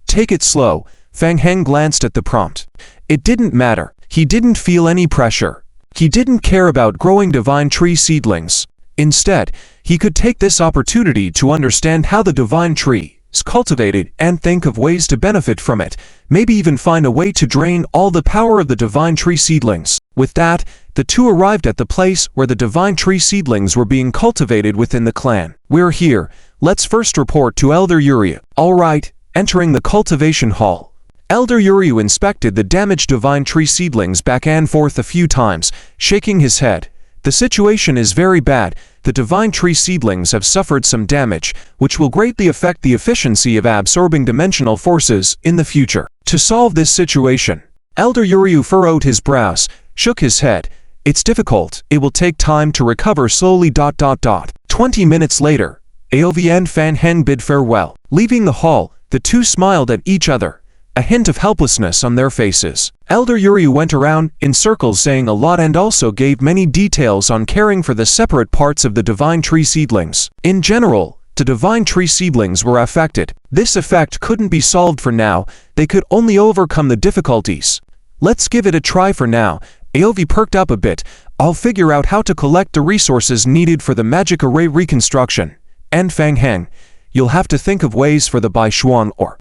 Take it slow. Fang Heng glanced at the prompt. It didn't matter. He didn't feel any pressure. He didn't care about growing Divine Tree seedlings. Instead, he could take this opportunity to understand how the Divine Tree is cultivated and think of ways to benefit from it, maybe even find a way to drain all the power of the Divine Tree seedlings. With that, the 2 arrived at the place where the Divine Tree seedlings were being cultivated within the clan. We're here. Let's first report to Elder Uriel. All right. Entering the cultivation hall, Elder Uriel inspected the damaged Divine Tree seedlings back and forth a few times, shaking his head. The situation is very bad. The Divine Tree seedlings have suffered some damage, which will greatly affect the efficiency of absorbing dimensional forces in the future. To solve this situation, Elder Uriel furrowed his brows, shook his head. It's difficult. It will take time to recover slowly. 20 minutes later, AOV and Fang Heng bid farewell. Leaving the hall, the 2 smiled at each other, a hint of helplessness on their faces. Elder Uriel went around in circles saying a lot and also gave many details on caring for the separate parts of the Divine Tree seedlings. In general, The divine tree seedlings were affected. This effect couldn't be solved for now, they could only overcome the difficulties. Let's give it a try for now. Aovi perked up a bit. I'll figure out how to collect the resources needed for the magic array reconstruction. And Fang Heng, you'll have to think of ways for the Bai Xuan ore.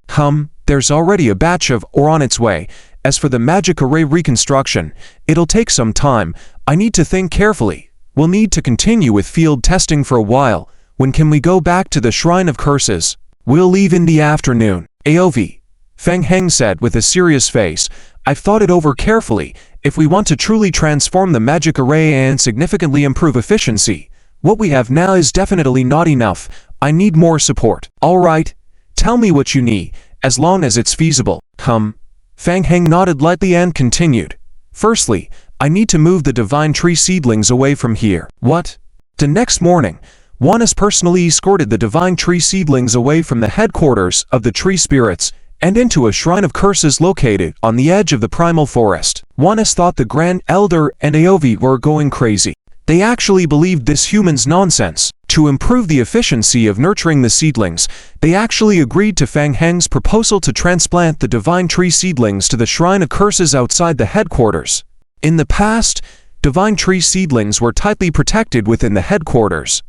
There's already a batch of ore on its way. As for the magic array reconstruction, it'll take some time. I need to think carefully. We'll need to continue with field testing for a while. When can we go back to the Shrine of Curses? We'll leave in the afternoon. Aovi, Fang Heng said with a serious face, I've thought it over carefully. If we want to truly transform the magic array and significantly improve efficiency, what we have now is definitely not enough. I need more support. All right, tell me what you need, as long as it's feasible. Fang Heng nodded lightly and continued. Firstly, I need to move the divine tree seedlings away from here. What? The next morning, Juanis personally escorted the divine tree seedlings away from the headquarters of the tree spirits and into a shrine of curses located on the edge of the primal forest. Juanis thought the Grand Elder and Aovi were going crazy. They actually believed this human's nonsense. To improve the efficiency of nurturing the seedlings, they actually agreed to Fang Heng's proposal to transplant the divine tree seedlings to the shrine of curses outside the headquarters. In the past, divine tree seedlings were tightly protected within the headquarters.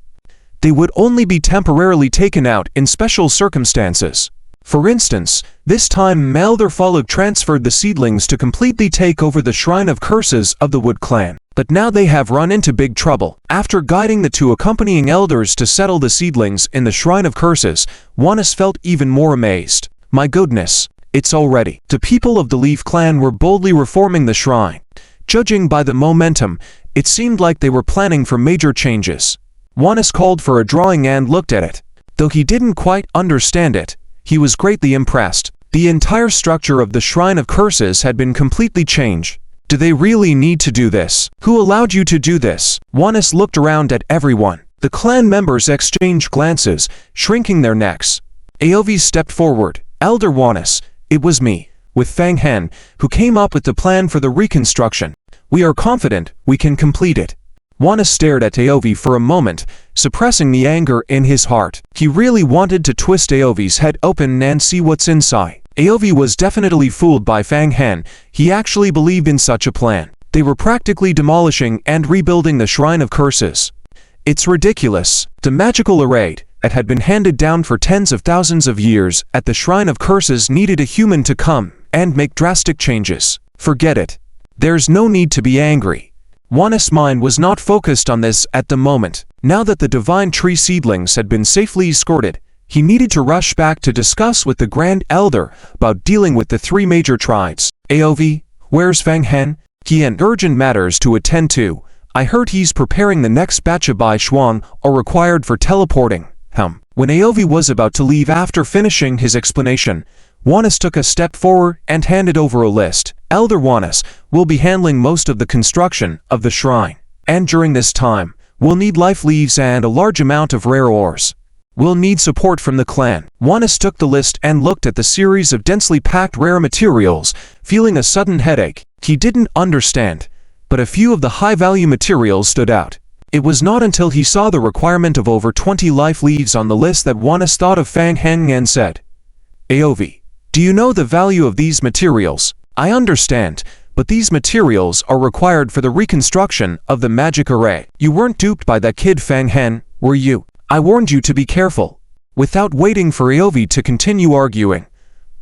They would only be temporarily taken out in special circumstances. For instance, this time Elder Falug transferred the seedlings to completely take over the Shrine of Curses of the Wood Clan. But now they have run into big trouble. After guiding the two accompanying elders to settle the seedlings in the Shrine of Curses, Juanis felt even more amazed. My goodness, it's already. The people of the Leaf Clan were boldly reforming the shrine. Judging by the momentum, it seemed like they were planning for major changes. Juanis called for a drawing and looked at it. Though he didn't quite understand it, he was greatly impressed. The entire structure of the Shrine of Curses had been completely changed. Do they really need to do this? Who allowed you to do this? Juanis looked around at everyone. The clan members exchanged glances, shrinking their necks. Aovi stepped forward. Elder Juanis, it was me, with Fang Heng, who came up with the plan for the reconstruction. We are confident we can complete it. Juanis stared at Aovi for a moment, suppressing the anger in his heart. He really wanted to twist Aovi's head open and see what's inside. Aovi was definitely fooled by Fang Heng. He actually believed in such a plan. They were practically demolishing and rebuilding the Shrine of Curses. It's ridiculous. The magical array that had been handed down for tens of thousands of years at the Shrine of Curses needed a human to come and make drastic changes. Forget it. There's no need to be angry. Juanis' mind was not focused on this at the moment. Now that the divine tree seedlings had been safely escorted, he needed to rush back to discuss with the Grand Elder about dealing with the three major tribes. Aovi, where's Fang Heng? He had urgent matters to attend to. I heard he's preparing the next batch of Bai Xuan are required for teleporting. When Aovi was about to leave after finishing his explanation, Juanis took a step forward and handed over a list. Elder Juanis will be handling most of the construction of the shrine. And during this time, we'll need life leaves and a large amount of rare ores. We'll need support from the clan. Juanis took the list and looked at the series of densely packed rare materials, feeling a sudden headache. He didn't understand, but a few of the high-value materials stood out. It was not until he saw the requirement of over 20 life leaves on the list that Juanis thought of Fang Heng and said, Aovi, do you know the value of these materials? I understand, but these materials are required for the reconstruction of the magic array. You weren't duped by that kid Fang Heng, were you? I warned you to be careful. Without waiting for Aovi to continue arguing,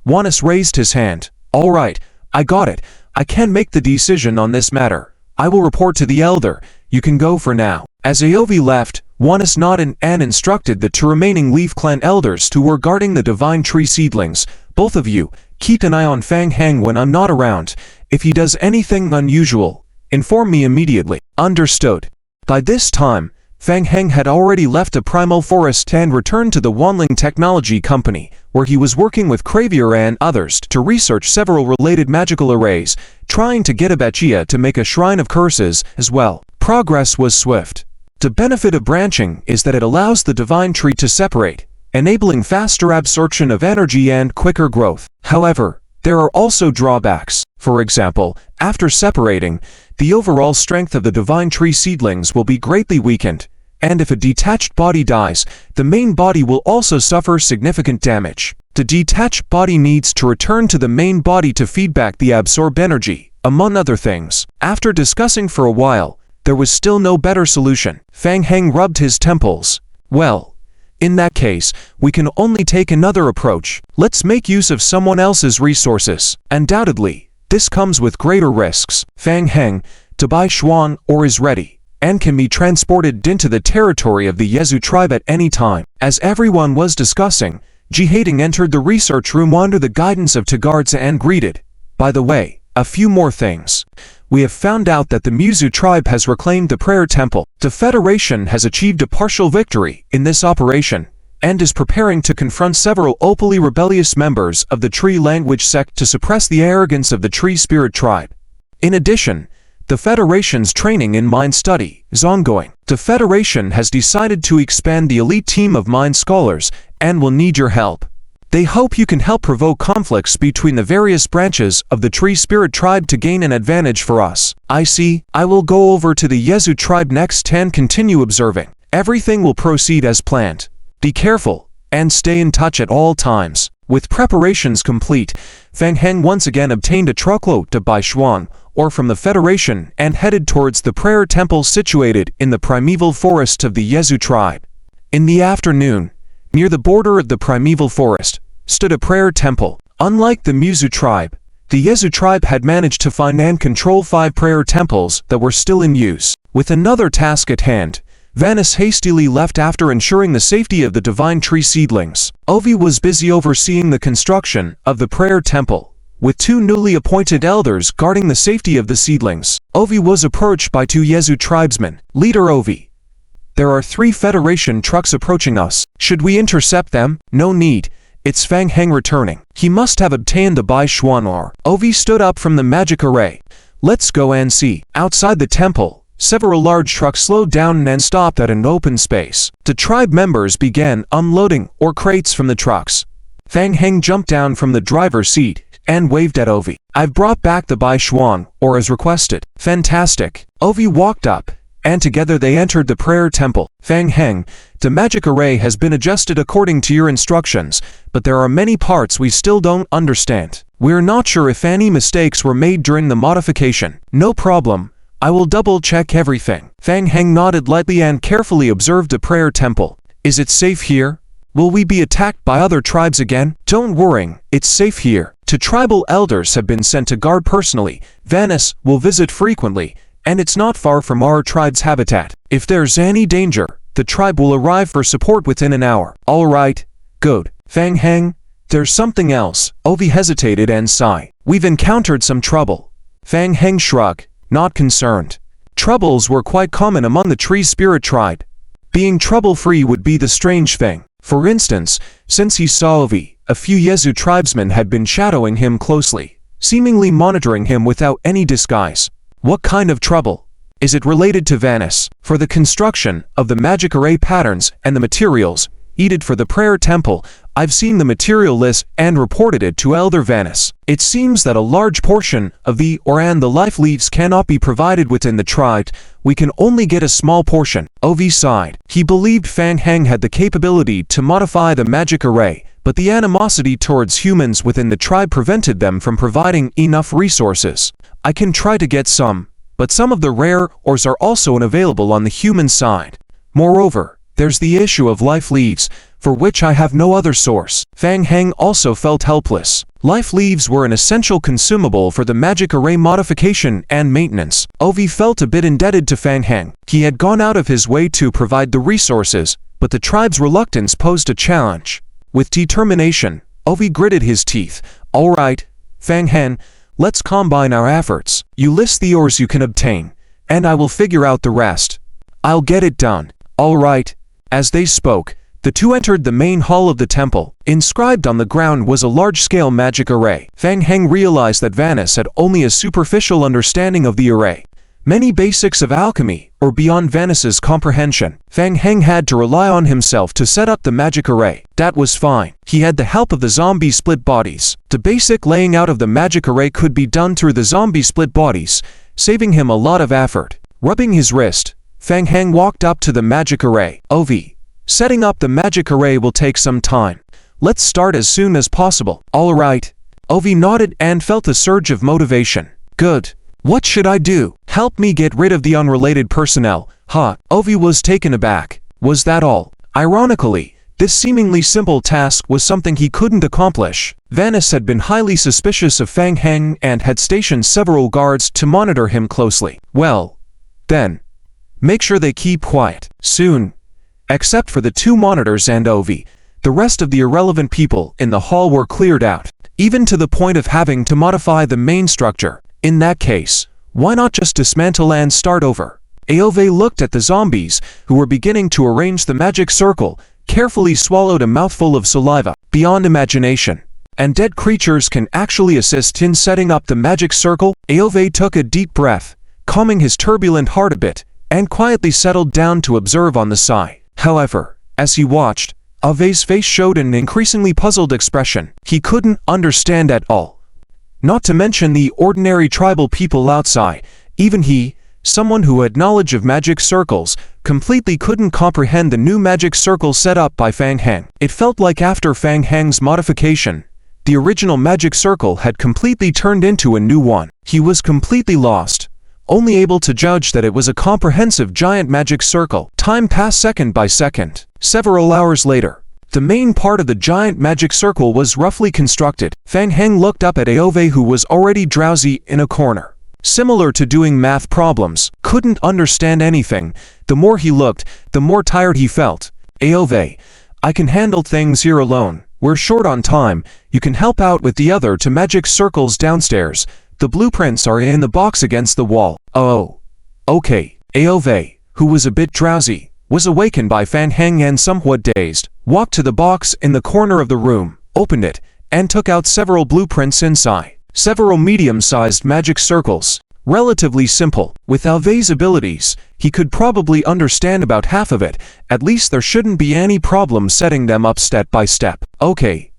Juanis raised his hand. All right, I got it. I can make the decision on this matter. I will report to the elder. You can go for now. As Aovi left, Juanis nodded and instructed the two remaining Leaf Clan elders who were guarding the divine tree seedlings. Both of you, keep an eye on Fang Heng when I'm not around. If he does anything unusual, inform me immediately. Understood. By this time, Fang Heng had already left the primal forest and returned to the Wanling Technology Company, where he was working with Cravier and others to research several related magical arrays, trying to get a Bachia to make a Shrine of Curses as well. Progress was swift. The benefit of branching is that it allows the divine tree to separate, enabling faster absorption of energy and quicker growth. However, there are also drawbacks. For example, after separating, the overall strength of the divine tree seedlings will be greatly weakened, and if a detached body dies, the main body will also suffer significant damage. The detached body needs to return to the main body to feed back the absorbed energy, among other things. After discussing for a while, there was still no better solution. Fang Heng rubbed his temples. Well, in that case, we can only take another approach. Let's make use of someone else's resources. Undoubtedly, this comes with greater risks. Fang Heng, to buy Xuan ore is ready, and can be transported into the territory of the Yezu tribe at any time. As everyone was discussing, Ji Hating entered the research room under the guidance of Tagardza and greeted, "By the way, a few more things. We have found out that the Muzu tribe has reclaimed the prayer temple. The Federation has achieved a partial victory in this operation, and is preparing to confront several openly rebellious members of the Tree language sect to suppress the arrogance of the Tree spirit tribe. In addition, the Federation's training in mind study is ongoing. The Federation has decided to expand the elite team of mind scholars and will need your help. They hope you can help provoke conflicts between the various branches of the Tree spirit tribe to gain an advantage for us." "I see. I will go over to the Yezu tribe next and continue observing. Everything will proceed as planned. Be careful, and stay in touch at all times." With preparations complete, Fang Heng once again obtained a truckload of Bai Xuan ore from the Federation and headed towards the prayer temple situated in the primeval forest of the Yezu tribe. In the afternoon, near the border of the primeval forest, stood a prayer temple. Unlike the Muzu tribe, the Yezu tribe had managed to find and control 5 prayer temples that were still in use. With another task at hand, Vanis hastily left after ensuring the safety of the divine tree seedlings. Ovi was busy overseeing the construction of the prayer temple, with 2 newly appointed elders guarding the safety of the seedlings. Ovi was approached by 2 Yezu tribesmen. "Leader Ovi, there are 3 Federation trucks approaching us. Should we intercept them?" "No need. It's Fang Heng returning. He must have obtained the Bai Xuan ore." Ovi stood up from the magic array. "Let's go and see." Outside the temple, several large trucks slowed down and stopped at an open space. The tribe members began unloading ore crates from the trucks. Fang Heng jumped down from the driver's seat and waved at Ovi. "I've brought back the Bai Xuan ore as requested." "Fantastic." Ovi walked up, and together they entered the prayer temple. "Fang Heng, the magic array has been adjusted according to your instructions, but there are many parts we still don't understand. We're not sure if any mistakes were made during the modification." "No problem. I will double-check everything." Fang Heng nodded lightly and carefully observed the prayer temple. "Is it safe here? Will we be attacked by other tribes again?" "Don't worry, it's safe here. 2 tribal elders have been sent to guard personally. Vanis will visit frequently, and it's not far from our tribe's habitat. If there's any danger, the tribe will arrive for support within an hour." "All right. Good." "Fang Heng, there's something else." Ovi hesitated and sighed. "We've encountered some trouble." Fang Heng shrugged, not concerned. Troubles were quite common among the Tree spirit tribe. Being trouble-free would be the strange thing. For instance, since he saw Ovi, a few Yezu tribesmen had been shadowing him closely, seemingly monitoring him without any disguise. "What kind of trouble? Is it related to Vanis?" "For the construction of the magic array patterns and the materials needed for the prayer temple, I've seen the material list and reported it to Elder Vanis. It seems that a large portion of the ore and the life leaves cannot be provided within the tribe. We can only get a small portion." Ovi sighed. He believed Fang Heng had the capability to modify the magic array, but the animosity towards humans within the tribe prevented them from providing enough resources. "I can try to get some, but some of the rare ores are also unavailable on the human side. Moreover, there's the issue of life leaves, for which I have no other source." Fang Heng also felt helpless. Life leaves were an essential consumable for the magic array modification and maintenance. Ovi felt a bit indebted to Fang Heng. He had gone out of his way to provide the resources, but the tribe's reluctance posed a challenge. With determination, Ovi gritted his teeth. "All right, Fang Heng, let's combine our efforts. You list the ores you can obtain, and I will figure out the rest. I'll get it done." "All right." As they spoke, the 2 entered the main hall of the temple. Inscribed on the ground was a large-scale magic array. Fang Heng realized that Vanis had only a superficial understanding of the array. Many basics of alchemy were beyond Vanis's comprehension. Fang Heng had to rely on himself to set up the magic array. That was fine. He had the help of the zombie split bodies. The basic laying out of the magic array could be done through the zombie split bodies, saving him a lot of effort. Rubbing his wrist, Fang Heng walked up to the magic array. "Ovi, setting up the magic array will take some time. Let's start as soon as possible." "All right." Ovi nodded and felt a surge of motivation. "Good. What should I do?" "Help me get rid of the unrelated personnel." "Huh?" Ovi was taken aback. Was that all? Ironically, this seemingly simple task was something he couldn't accomplish. Vanis had been highly suspicious of Fang Heng and had stationed several guards to monitor him closely. Well, then, make sure they keep quiet. Soon, except for the two monitors and Ovi, the rest of the irrelevant people in the hall were cleared out, even to the point of having to modify the main structure. In that case, why not just dismantle and start over? Aove looked at the zombies, who were beginning to arrange the magic circle, carefully swallowed a mouthful of saliva. Beyond imagination. And dead creatures can actually assist in setting up the magic circle? Aove took a deep breath, calming his turbulent heart a bit, and quietly settled down to observe on the side. However, as he watched, Ave's face showed an increasingly puzzled expression. He couldn't understand at all. Not to mention the ordinary tribal people outside, even he, someone who had knowledge of magic circles, completely couldn't comprehend the new magic circle set up by Fang Heng. It felt like after Fang Heng's modification, the original magic circle had completely turned into a new one. He was completely lost, only able to judge that it was a comprehensive giant magic circle. Time passed second by second. Several hours later, the main part of the giant magic circle was roughly constructed. Fang Heng looked up at Aove, who was already drowsy in a corner. Similar to doing math problems, couldn't understand anything. The more he looked, the more tired he felt. "Aove, I can handle things here alone. We're short on time. You can help out with the other two magic circles downstairs. The blueprints are in the box against the wall." "Oh, okay." Aove, who was a bit drowsy, was awakened by Fang Heng and somewhat dazed, walked to the box in the corner of the room, opened it, and took out several blueprints inside. Several medium-sized magic circles. Relatively simple. With Ave's abilities, he could probably understand about half of it. At least there shouldn't be any problem setting them up step by step. "Okay.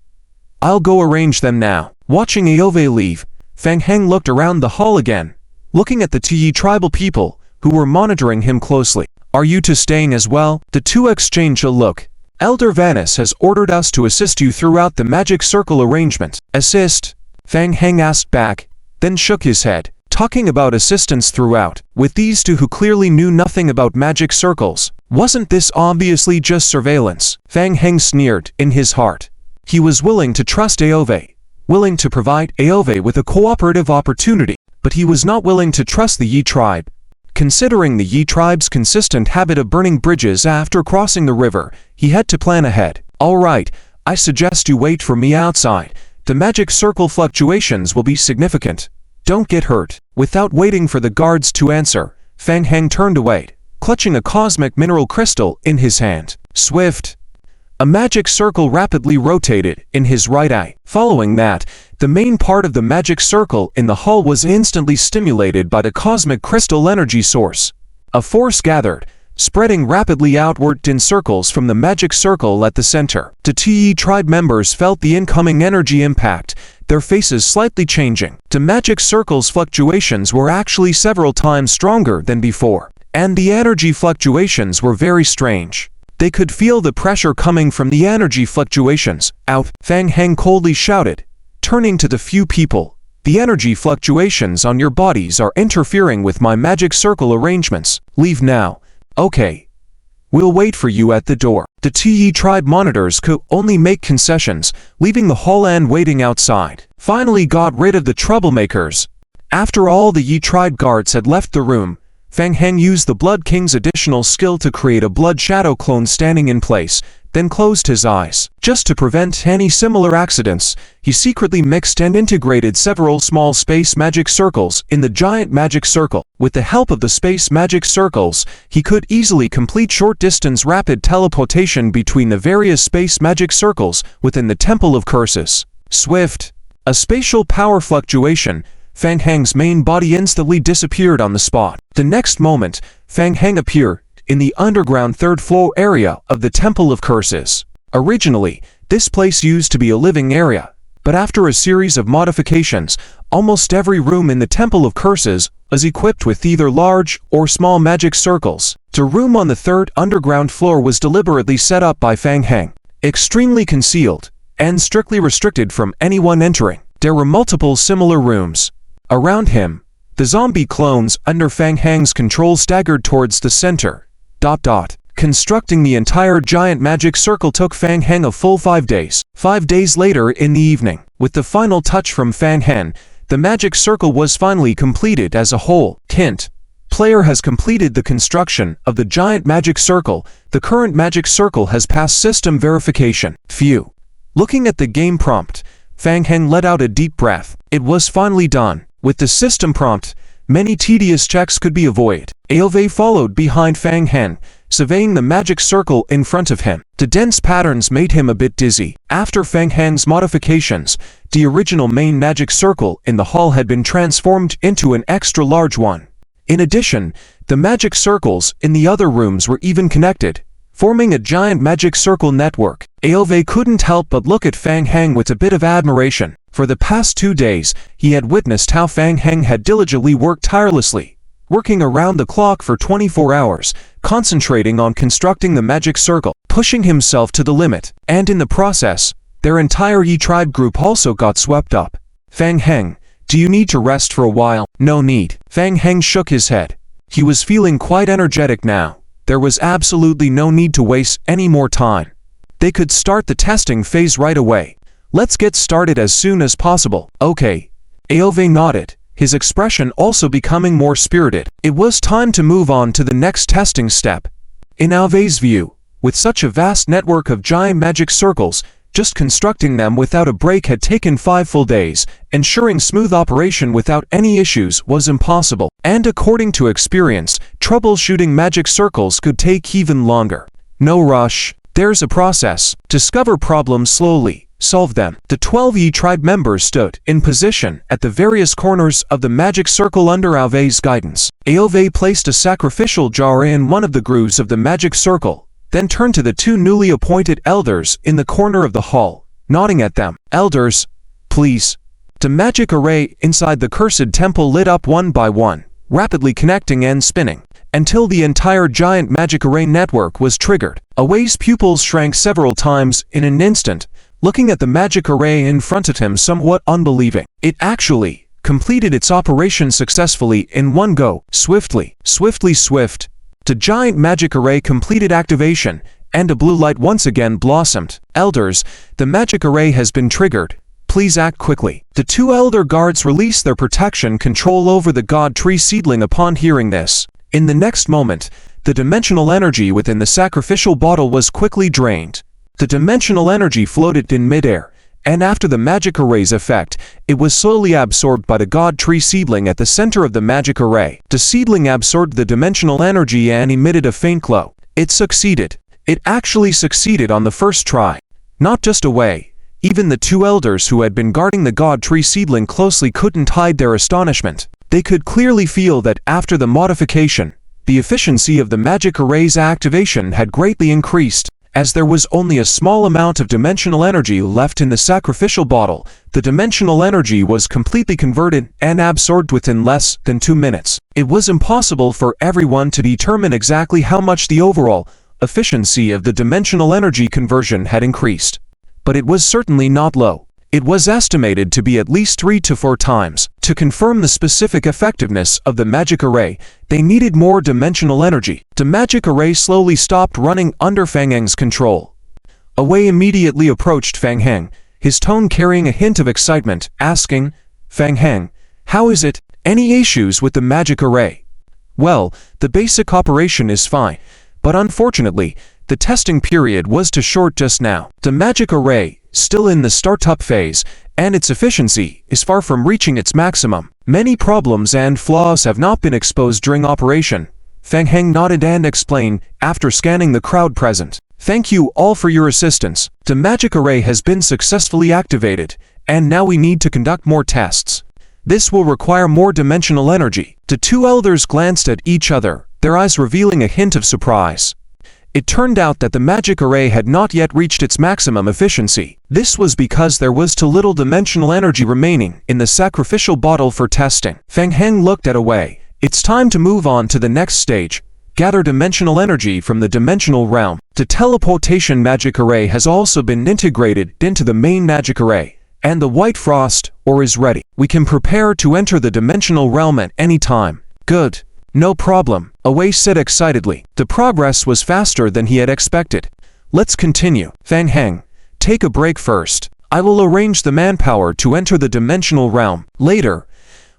I'll go arrange them now." Watching Aove leave, Fang Heng looked around the hall again, looking at the two tribal people, who were monitoring him closely. "Are you two staying as well?" The two exchanged a look. "Elder Vanis has ordered us to assist you throughout the magic circle arrangement." "Assist?" Fang Heng asked back, then shook his head. Talking about assistance throughout, with these two who clearly knew nothing about magic circles, wasn't this obviously just surveillance? Fang Heng sneered in his heart. He was willing to trust Aove, willing to provide Aove with a cooperative opportunity, but he was not willing to trust the Yi tribe. Considering the Yi tribe's consistent habit of burning bridges after crossing the river, he had to plan ahead. "All right, I suggest you wait for me outside. The magic circle fluctuations will be significant. Don't get hurt." Without waiting for the guards to answer, Fang Heng turned away, clutching a cosmic mineral crystal in his hand. Swift. A magic circle rapidly rotated in his right eye. Following that, the main part of the magic circle in the hall was instantly stimulated by the cosmic crystal energy source. A force gathered, spreading rapidly outward in circles from the magic circle at the center. The two tribe members felt the incoming energy impact, their faces slightly changing. The magic circle's fluctuations were actually several times stronger than before, and the energy fluctuations were very strange. They could feel the pressure coming from the energy fluctuations. "Out!" Fang Heng coldly shouted, turning to the few people. "The energy fluctuations on your bodies are interfering with my magic circle arrangements. Leave now." "Okay. We'll wait for you at the door." The two tribe monitors could only make concessions, leaving the hall and waiting outside. Finally got rid of the troublemakers. After all the Yi tribe guards had left the room, Fang Heng used the Blood King's additional skill to create a blood shadow clone standing in place, then closed his eyes. Just to prevent any similar accidents, he secretly mixed and integrated several small space magic circles in the giant magic circle. With the help of the space magic circles, he could easily complete short-distance rapid teleportation between the various space magic circles within the Temple of Curses. Swift. A spatial power fluctuation. Fang Heng's main body instantly disappeared on the spot. The next moment, Fang Heng appeared in the underground third-floor area of the Temple of Curses. Originally, this place used to be a living area, but after a series of modifications, almost every room in the Temple of Curses is equipped with either large or small magic circles. The room on the third underground floor was deliberately set up by Fang Heng, extremely concealed and strictly restricted from anyone entering. There were multiple similar rooms. Around him, the zombie clones under Fang Heng's control staggered towards the center. Constructing the entire giant magic circle took Fang Heng a full 5 days. 5 days later in the evening, with the final touch from Fang Heng, the magic circle was finally completed as a whole. Hint: player has completed the construction of the giant magic circle. The current magic circle has passed system verification. Phew. Looking at the game prompt, Fang Heng let out a deep breath. It was finally done. With the system prompt, many tedious checks could be avoided. Aove followed behind Fang Heng, surveying the magic circle in front of him. The dense patterns made him a bit dizzy. After Fang Heng's modifications, the original main magic circle in the hall had been transformed into an extra large one. In addition, the magic circles in the other rooms were even connected, forming a giant magic circle network. Aove couldn't help but look at Fang Heng with a bit of admiration. For the past 2 days, he had witnessed how Fang Heng had diligently worked tirelessly, working around the clock for 24 hours, concentrating on constructing the magic circle, pushing himself to the limit. And in the process, their entire Yi tribe group also got swept up. Fang Heng, do you need to rest for a while? No need. Fang Heng shook his head. He was feeling quite energetic now. There was absolutely no need to waste any more time. They could start the testing phase right away. Let's get started as soon as possible. Okay. Aove nodded, his expression also becoming more spirited. It was time to move on to the next testing step. In Aove's view, with such a vast network of giant magic circles, just constructing them without a break had taken 5 full days. Ensuring smooth operation without any issues was impossible. And according to experience, troubleshooting magic circles could take even longer. No rush. There's a process. Discover problems slowly. Solve them. The 12 Yi tribe members stood in position at the various corners of the magic circle under Aove's guidance. Aove placed a sacrificial jar in one of the grooves of the magic circle, then turned to the 2 newly appointed elders in the corner of the hall, nodding at them. Elders, please. The magic array inside the cursed temple lit up one by one, rapidly connecting and spinning, until the entire giant magic array network was triggered. Aove's pupils shrank several times in an instant, looking at the magic array in front of him somewhat unbelieving. It actually completed its operation successfully in one go. Swift. The giant magic array completed activation, and a blue light once again blossomed. Elders, the magic array has been triggered. Please act quickly. The 2 elder guards released their protection control over the god tree seedling upon hearing this. In the next moment, the dimensional energy within the sacrificial bottle was quickly drained. The dimensional energy floated in midair, and after the magic array's effect, it was slowly absorbed by the god tree seedling at the center of the magic array. The seedling absorbed the dimensional energy and emitted a faint glow. It succeeded. It actually succeeded on the first try. Not just Aove. Even the 2 elders who had been guarding the god tree seedling closely couldn't hide their astonishment. They could clearly feel that after the modification, the efficiency of the magic array's activation had greatly increased. As there was only a small amount of dimensional energy left in the sacrificial bottle, the dimensional energy was completely converted and absorbed within less than 2 minutes. It was impossible for everyone to determine exactly how much the overall efficiency of the dimensional energy conversion had increased. But it was certainly not low. It was estimated to be at least 3 to 4 times. To confirm the specific effectiveness of the magic array, they needed more dimensional energy. The magic array slowly stopped running under Fang Heng's control. Aove immediately approached Fang Heng, his tone carrying a hint of excitement, asking, Fang Heng, how is it? Any issues with the magic array? Well, the basic operation is fine, but unfortunately, the testing period was too short just now. The magic array, still in the startup phase, and its efficiency is far from reaching its maximum. Many problems and flaws have not been exposed during operation. Fang Heng nodded and explained, after scanning the crowd present. Thank you all for your assistance. The magic array has been successfully activated, and now we need to conduct more tests. This will require more dimensional energy. The 2 elders glanced at each other, their eyes revealing a hint of surprise. It turned out that the magic array had not yet reached its maximum efficiency. This was because there was too little dimensional energy remaining in the sacrificial bottle for testing. Feng Heng looked at Away. It's time to move on to the next stage. Gather dimensional energy from the dimensional realm. The teleportation magic array has also been integrated into the main magic array, and the white frost ore is ready. We can prepare to enter the dimensional realm at any time. Good. No problem, Away said excitedly. The progress was faster than he had expected. Let's continue. Feng Heng, take a break first. I will arrange the manpower to enter the dimensional realm. Later,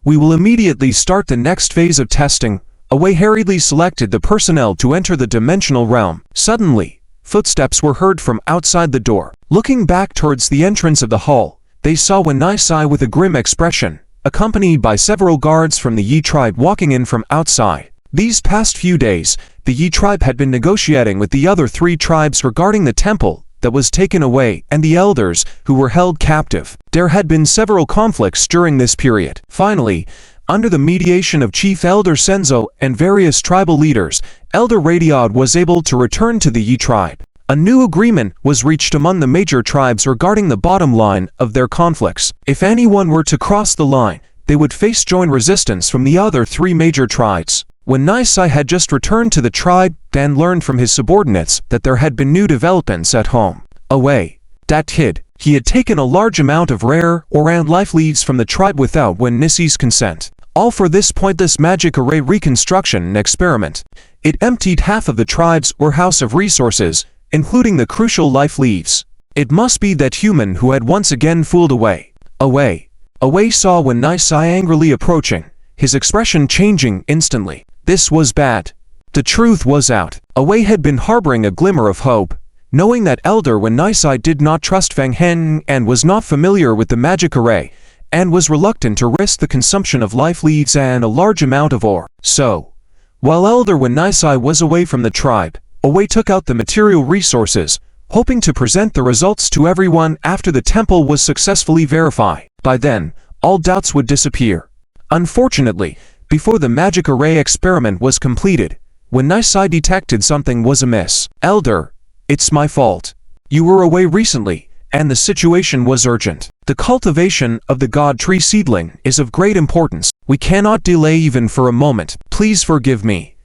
we will immediately start the next phase of testing. Away hurriedly selected the personnel to enter the dimensional realm. Suddenly, footsteps were heard from outside the door. Looking back towards the entrance of the hall, they saw Wen Nisai with a grim expression, accompanied by several guards from the Yi tribe walking in from outside. These past few days, the Yi tribe had been negotiating with the other 3 tribes regarding the temple that was taken away and the elders who were held captive. There had been several conflicts during this period. Finally, under the mediation of Chief Elder Senzo and various tribal leaders, Elder Radiod was able to return to the Yi tribe. A new agreement was reached among the major tribes regarding the bottom line of their conflicts. If anyone were to cross the line, they would face joint resistance from the other 3 major tribes. When Nisai had just returned to the tribe and learned from his subordinates that there had been new developments at home. Away. That kid. He had taken a large amount of rare or life leaves from the tribe without Wen Nisai's consent. All for this pointless magic array reconstruction and experiment. It emptied half of the tribe's warehouse of resources, including the crucial life leaves. It must be that human who had once again fooled Away. Away saw Wen Nisai angrily approaching, his expression changing instantly. This was bad. The truth was out. Away had been harboring a glimmer of hope, knowing that Elder Wen Nisai did not trust Feng Heng and was not familiar with the magic array, and was reluctant to risk the consumption of life leaves and a large amount of ore. So, while Elder Wen Nisai was away from the tribe, Away took out the material resources, hoping to present the results to everyone after the temple was successfully verified. By then, all doubts would disappear. Unfortunately, before the magic array experiment was completed, Wen Nisai detected something was amiss. Elder, it's my fault. You were away recently, and the situation was urgent. The cultivation of the God Tree seedling is of great importance. We cannot delay even for a moment. Please forgive me.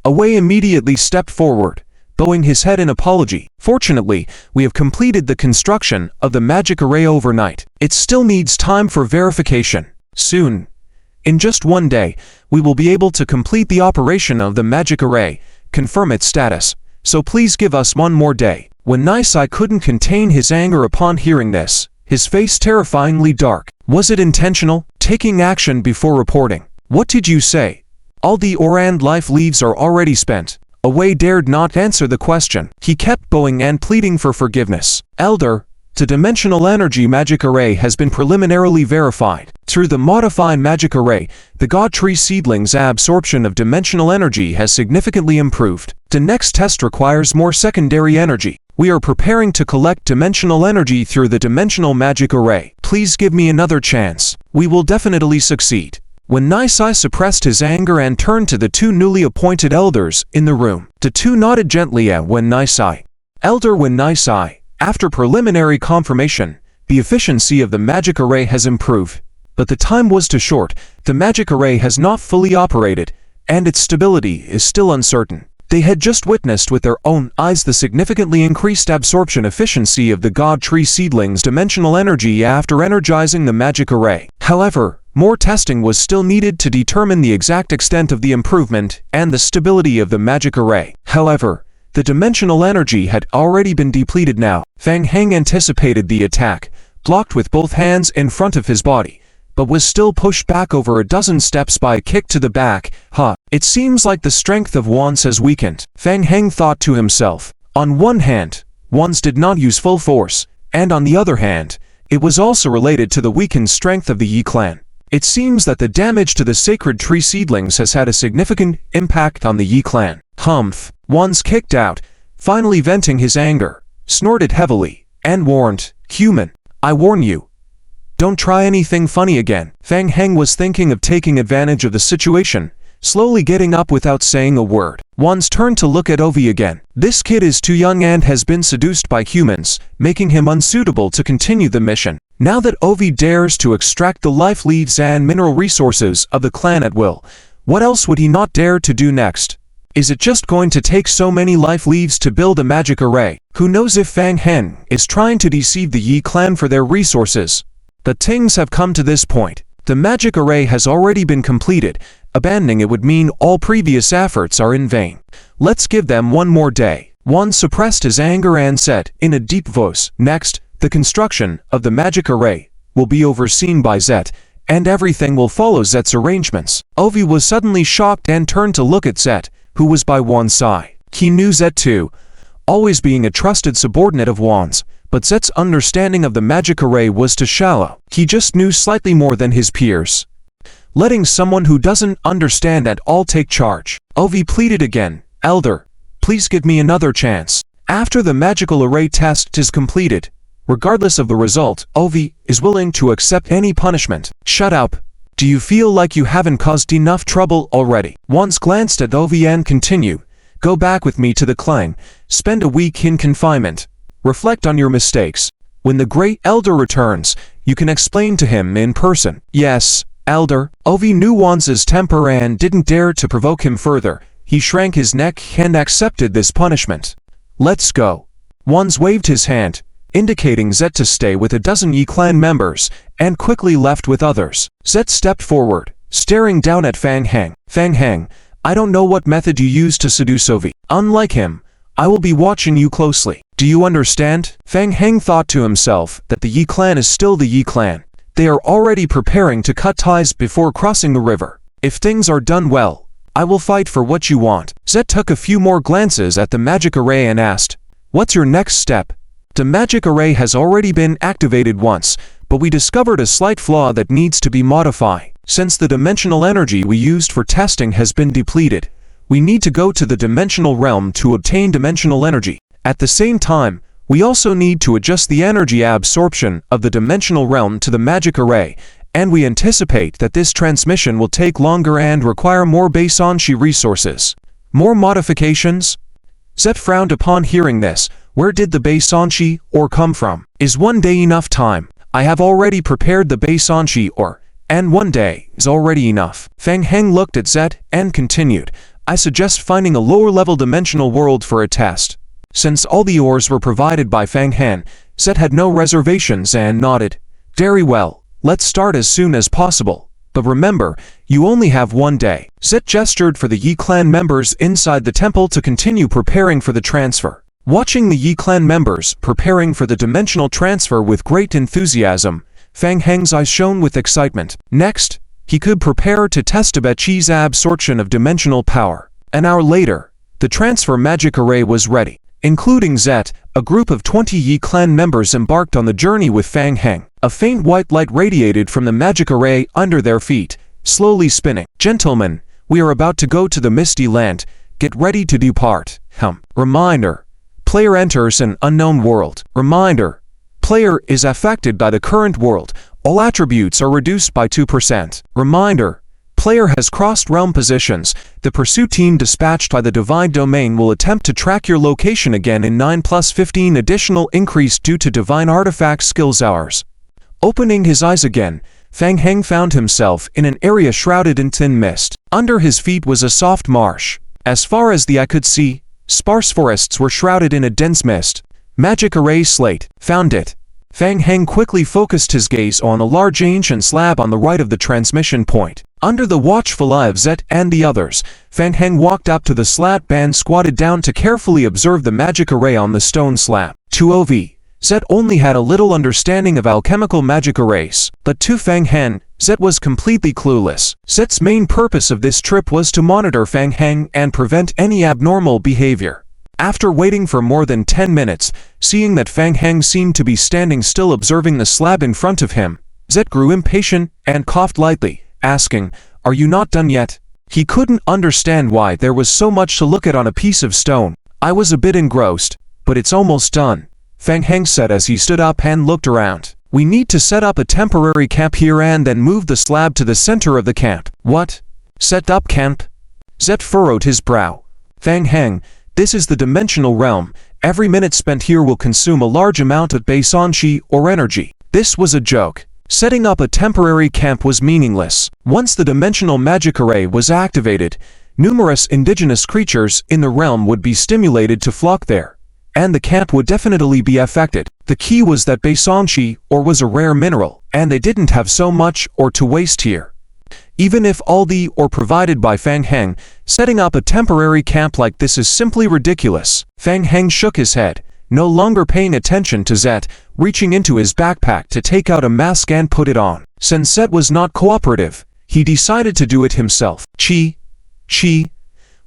Away immediately stepped forward, bowing his head in apology. Fortunately, we have completed the construction of the magic array overnight. It still needs time for verification. Soon, in just 1 day, we will be able to complete the operation of the magic array, confirm its status. So please give us 1 more day. When Nisai couldn't contain his anger upon hearing this, his face terrifyingly dark. Was it intentional? Taking action before reporting. What did you say? All the Orand life leaves are already spent. Away dared not answer the question. He kept bowing and pleading for forgiveness. Elder, the dimensional energy magic array has been preliminarily verified. Through the modified magic array, the God Tree seedling's absorption of dimensional energy has significantly improved. The next test requires more secondary energy. We are preparing to collect dimensional energy through the dimensional magic array. Please give me another chance. We will definitely succeed. When Nisai suppressed his anger and turned to the 2 newly appointed elders in the room, the 2 nodded gently at Wen Nisai. Elder Wen Nisai, after preliminary confirmation, the efficiency of the magic array has improved, but the time was too short. The magic array has not fully operated, and its stability is still uncertain. They had just witnessed with their own eyes the significantly increased absorption efficiency of the God Tree seedling's dimensional energy after energizing the magic array. However, more testing was still needed to determine the exact extent of the improvement and the stability of the magic array. However, the dimensional energy had already been depleted now. Feng Heng anticipated the attack, blocked with both hands in front of his body, but was still pushed back over a dozen steps by a kick to the back. It seems like the strength of Wan's has weakened. Feng Heng thought to himself. On one hand, Wan's did not use full force, and on the other hand, it was also related to the weakened strength of the Yi clan. It seems that the damage to the sacred tree seedlings has had a significant impact on the Yi clan. Humph. Wan's kicked out, finally venting his anger, snorted heavily, and warned, Human, I warn you. Don't try anything funny again. Feng Heng was thinking of taking advantage of the situation, slowly getting up without saying a word. Wan's turned to look at Ovi again. This kid is too young and has been seduced by humans, making him unsuitable to continue the mission. Now that Ovi dares to extract the life leaves and mineral resources of the clan at will, what else would he not dare to do next? Is it just going to take so many life leaves to build a magic array? Who knows if Fang Hen is trying to deceive the Yi clan for their resources? The things have come to this point. The magic array has already been completed. Abandoning it would mean all previous efforts are in vain. Let's give them one more day. Wan suppressed his anger and said, in a deep voice, next, the construction of the magic array will be overseen by Zet, and everything will follow Zet's arrangements. Ovi was suddenly shocked and turned to look at Zet, who was by Wan's side. He knew Zet too, always being a trusted subordinate of Wan's, but Zet's understanding of the magic array was too shallow. He just knew slightly more than his peers. Letting someone who doesn't understand at all take charge. Ovi pleaded again, Elder, please give me another chance. After the magical array test is completed, regardless of the result, Ovi is willing to accept any punishment. Shut up. Do you feel like you haven't caused enough trouble already? Once glanced at Ovi and continued, go back with me to the clan, spend a week in confinement, reflect on your mistakes. When the great elder returns, you can explain to him in person. Yes, Elder. Ovi knew Wan's temper and didn't dare to provoke him further. He shrank his neck and accepted this punishment. Let's go. Wan's waved his hand, indicating Zet to stay with a dozen Yi clan members, and quickly left with others. Zet stepped forward, staring down at Fang Heng. Fang Heng, I don't know what method you used to seduce Ovi. Unlike him, I will be watching you closely. Do you understand? Fang Heng thought to himself that the Yi clan is still the Yi clan. They are already preparing to cut ties before crossing the river. If things are done well, I will fight for what you want. Zet took a few more glances at the magic array and asked, what's your next step? The magic array has already been activated once, but we discovered a slight flaw that needs to be modified. Since the dimensional energy we used for testing has been depleted, we need to go to the dimensional realm to obtain dimensional energy. At the same time, we also need to adjust the energy absorption of the dimensional realm to the magic array, and we anticipate that this transmission will take longer and require more Beisanshi resources. More modifications? Zet frowned upon hearing this. Where did the Beisanshi ore come from? Is one day enough time? I have already prepared the Beisanshi ore, and one day is already enough. Fang Heng looked at Zet and continued, I suggest finding a lower-level dimensional world for a test. Since all the ores were provided by Fang Hen, Zet had no reservations and nodded. Very well, let's start as soon as possible. But remember, you only have one day. Zet gestured for the Yi clan members inside the temple to continue preparing for the transfer. Watching the Yi clan members preparing for the dimensional transfer with great enthusiasm, Fang Heng's eyes shone with excitement. Next, he could prepare to test Abachi's absorption of dimensional power. An hour later, the transfer magic array was ready. Including Zet, a group of 20 Yi clan members embarked on the journey with Fang Heng. A faint white light radiated from the magic array under their feet, slowly spinning. Gentlemen, we are about to go to the Misty Land. Get ready to depart. Reminder. Player enters an unknown world. Reminder. Player is affected by the current world. All attributes are reduced by 2%. Reminder. Player has crossed realm positions. The pursuit team dispatched by the Divine Domain will attempt to track your location again in 9+15 additional increase due to Divine Artifact skills hours. Opening his eyes again, Fang Heng found himself in an area shrouded in thin mist. Under his feet was a soft marsh. As far as the eye could see, sparse forests were shrouded in a dense mist. Magic array slate. Found it. Fang Heng quickly focused his gaze on a large ancient slab on the right of the transmission point. Under the watchful eye of Zet and the others, Fang Heng walked up to the slab and squatted down to carefully observe the magic array on the stone slab. To Ov, Zet only had a little understanding of alchemical magic arrays, but to Fang Heng, Zet was completely clueless. Zet's main purpose of this trip was to monitor Fang Heng and prevent any abnormal behavior. After waiting for more than 10 minutes, seeing that Fang Heng seemed to be standing still observing the slab in front of him, Zet grew impatient and coughed lightly, asking, "Are you not done yet?" He couldn't understand why there was so much to look at on a piece of stone. "I was a bit engrossed, but it's almost done," Fang Heng said as he stood up and looked around. "We need to set up a temporary camp here and then move the slab to the center of the camp." "What? Set up camp?" Zet furrowed his brow. Fang Heng, this is the dimensional realm. Every minute spent here will consume a large amount of base qi or energy. This was a joke. Setting up a temporary camp was meaningless. Once the dimensional magic array was activated, numerous indigenous creatures in the realm would be stimulated to flock there, and the camp would definitely be affected. The key was that base qi or was a rare mineral, and they didn't have so much or to waste here. Even if all the or provided by Fang Heng, setting up a temporary camp like this is simply ridiculous. Fang Heng shook his head, no longer paying attention to Zet, reaching into his backpack to take out a mask and put it on. Since Zet was not cooperative, he decided to do it himself. Chi,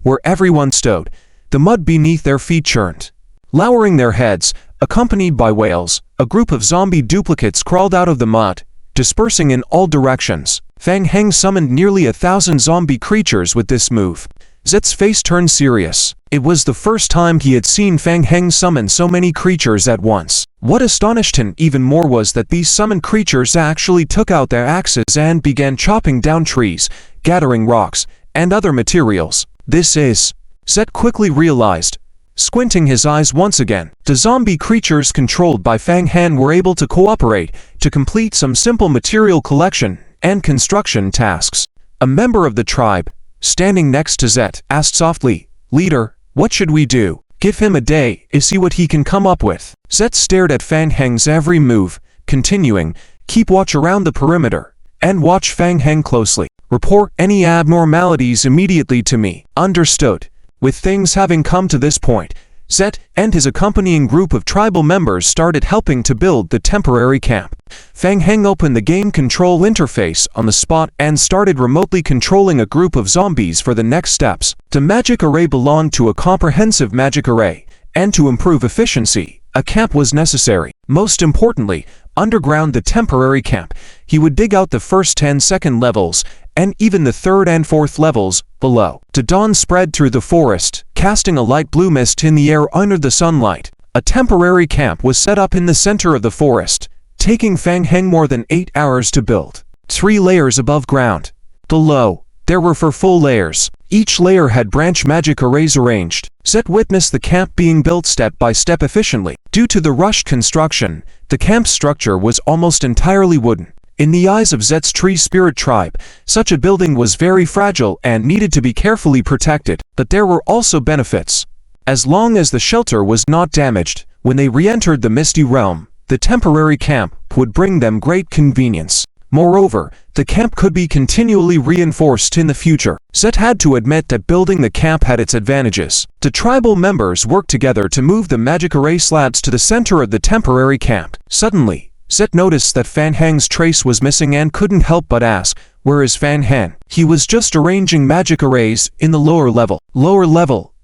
where everyone stowed, the mud beneath their feet churned. Lowering their heads, accompanied by whales, a group of zombie duplicates crawled out of the mud, dispersing in all directions. Fang Heng summoned nearly 1,000 zombie creatures with this move. Zet's face turned serious. It was the first time he had seen Fang Heng summon so many creatures at once. What astonished him even more was that these summoned creatures actually took out their axes and began chopping down trees, gathering rocks, and other materials. This is... Zet quickly realized, squinting his eyes once again. The zombie creatures controlled by Fang Heng were able to cooperate to complete some simple material collection and construction tasks. A member of the tribe, standing next to Zet, asked softly, "Leader, what should we do? Give him a day to see what he can come up with." Zet stared at Fang Heng's every move, continuing, "Keep watch around the perimeter, and watch Fang Heng closely. Report any abnormalities immediately to me." Understood. With things having come to this point, Zet and his accompanying group of tribal members started helping to build the temporary camp. Fang Heng opened the game control interface on the spot and started remotely controlling a group of zombies for the next steps. The magic array belonged to a comprehensive magic array, and to improve efficiency, a camp was necessary. Most importantly, underground the temporary camp, he would dig out the first 10-second levels, and even the third and fourth levels below. The dawn spread through the forest, casting a light blue mist in the air under the sunlight. A temporary camp was set up in the center of the forest, taking Fang Heng more than 8 hours to build. 3 layers above ground. Below, there were 4 full layers. Each layer had branch magic arrays arranged. Zet witnessed the camp being built step by step efficiently. Due to the rushed construction, the camp structure was almost entirely wooden. In the eyes of Zet's tree spirit tribe, such a building was very fragile and needed to be carefully protected, but there were also benefits. As long as the shelter was not damaged, when they re-entered the Misty Realm, the temporary camp would bring them great convenience. Moreover, the camp could be continually reinforced in the future. Zet had to admit that building the camp had its advantages. The tribal members worked together to move the magic array slabs to the center of the temporary camp. Suddenly, Zet noticed that Fang Heng's trace was missing and couldn't help but ask, "Where is Fang Heng?" He was just arranging magic arrays in the lower level. Lower level?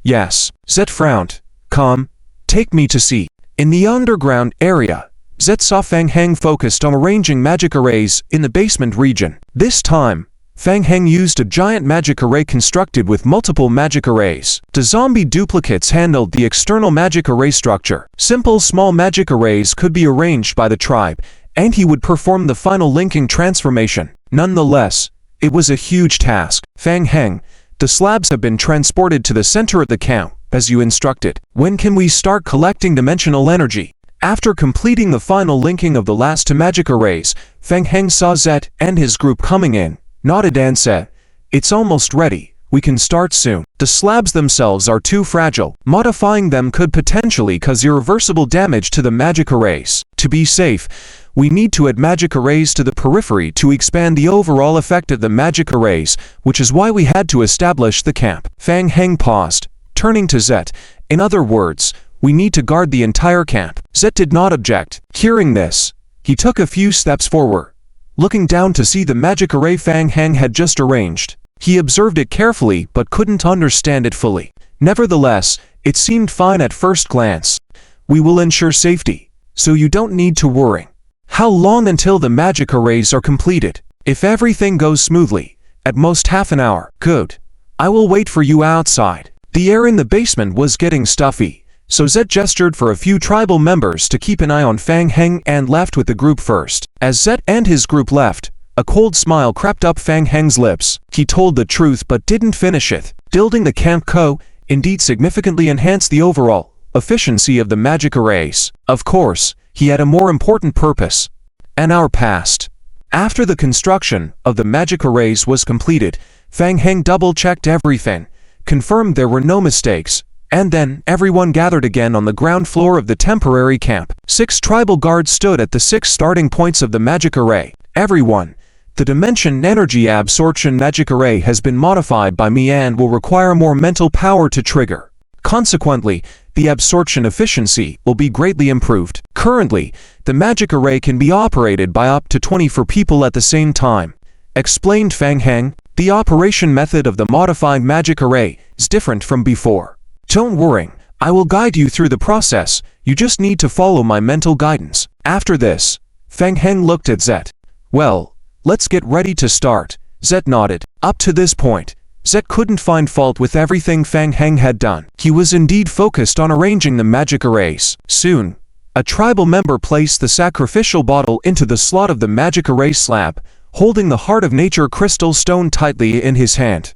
Yes. Zet frowned. "Come, take me to see." In the underground area, Zet saw Fang Heng focused on arranging magic arrays in the basement region. This time, Fang Heng used a giant magic array constructed with multiple magic arrays. The zombie duplicates handled the external magic array structure. Simple small magic arrays could be arranged by the tribe, and he would perform the final linking transformation. Nonetheless, it was a huge task. "Fang Heng, the slabs have been transported to the center of the camp, as you instructed. When can we start collecting dimensional energy?" After completing the final linking of the last 2 magic arrays, Fang Heng saw Zet and his group coming in, nodded and said, "It's almost ready. We can start soon." The slabs themselves are too fragile. Modifying them could potentially cause irreversible damage to the magic arrays. To be safe, we need to add magic arrays to the periphery to expand the overall effect of the magic arrays, which is why we had to establish the camp. Fang Heng paused, turning to Zet. "In other words, we need to guard the entire camp." Zet did not object. Hearing this, he took a few steps forward, looking down to see the magic array Fang Heng had just arranged. He observed it carefully but couldn't understand it fully. Nevertheless, it seemed fine at first glance. "We will ensure safety, so you don't need to worry." "How long until the magic arrays are completed?" "If everything goes smoothly, at most half an hour." "Good. I will wait for you outside." The air in the basement was getting stuffy, so Zet gestured for a few tribal members to keep an eye on Fang Heng and left with the group first. As Zet and his group left, A cold smile crept up Fang Heng's lips. He told the truth but didn't finish it. Building the camp indeed significantly enhanced the overall efficiency of the magic arrays. Of course, he had a more important purpose. An hour passed. After the construction of the magic arrays was completed, Fang Heng double-checked everything, confirmed there were no mistakes, and then everyone gathered again on the ground floor of the temporary camp. 6 tribal guards stood at the 6 starting points of the magic array. Everyone, the dimension energy absorption magic array has been modified by me and will require more mental power to trigger. Consequently, the absorption efficiency will be greatly improved. Currently, the magic array can be operated by up to 24 people at the same time, explained Fang Heng. The operation method of the modified magic array is different from before. Don't worry, I will guide you through the process. You just need to follow my mental guidance. After this, Fang Heng looked at Zet. Well, let's get ready to start. Zet nodded. Up to this point, Zet couldn't find fault with everything Fang Heng had done. He was indeed focused on arranging the magic arrays. Soon, a tribal member placed the sacrificial bottle into the slot of the magic array slab, holding the Heart of Nature crystal stone tightly in his hand.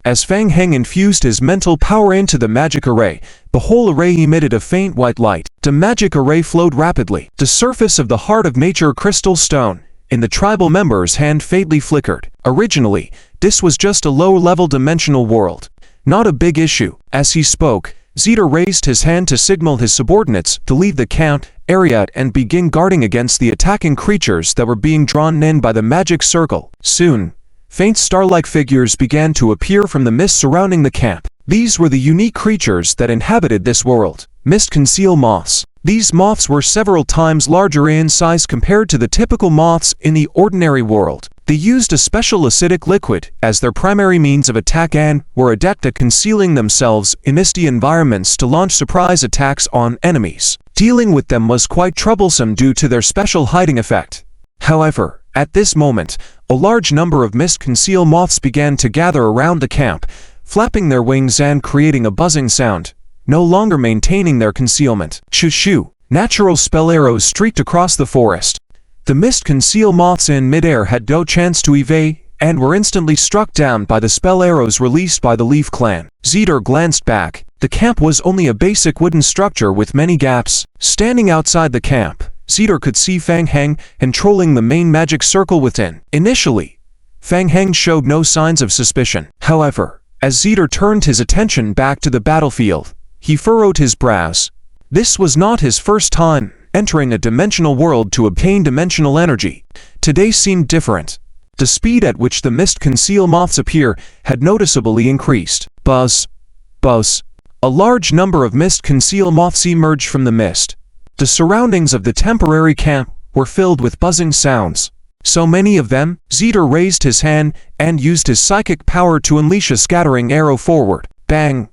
As Fang Heng infused his mental power into the magic array, the whole array emitted a faint white light. The magic array flowed rapidly. The surface of the Heart of Nature crystal stone in the tribal member's hand faintly flickered. Originally, this was just a low-level dimensional world. Not a big issue. As he spoke, Zeta raised his hand to signal his subordinates to leave the camp area and begin guarding against the attacking creatures that were being drawn in by the magic circle. Soon, faint star-like figures began to appear from the mist surrounding the camp. These were the unique creatures that inhabited this world. Mist-concealed moths. These moths were several times larger in size compared to the typical moths in the ordinary world. They used a special acidic liquid as their primary means of attack and were adept at concealing themselves in misty environments to launch surprise attacks on enemies. Dealing with them was quite troublesome due to their special hiding effect. However, at this moment, a large number of mist-concealed moths began to gather around the camp, flapping their wings and creating a buzzing sound, no longer maintaining their concealment. Shoo-shoo! Natural spell arrows streaked across the forest. The mist-concealed moths in midair had no chance to evade and were instantly struck down by the spell arrows released by the Leaf Clan. Zeter glanced back. The camp was only a basic wooden structure with many gaps. Standing outside the camp, Zeter could see Fang Heng controlling the main magic circle within. Initially, Fang Heng showed no signs of suspicion. However, as Zeter turned his attention back to the battlefield, he furrowed his brows. This was not his first time entering a dimensional world to obtain dimensional energy. Today seemed different. The speed at which the mist-concealed moths appear had noticeably increased. Buzz. Buzz. A large number of mist-concealed moths emerged from the mist. The surroundings of the temporary camp were filled with buzzing sounds. So many of them, Zeter raised his hand and used his psychic power to unleash a scattering arrow forward. Bang!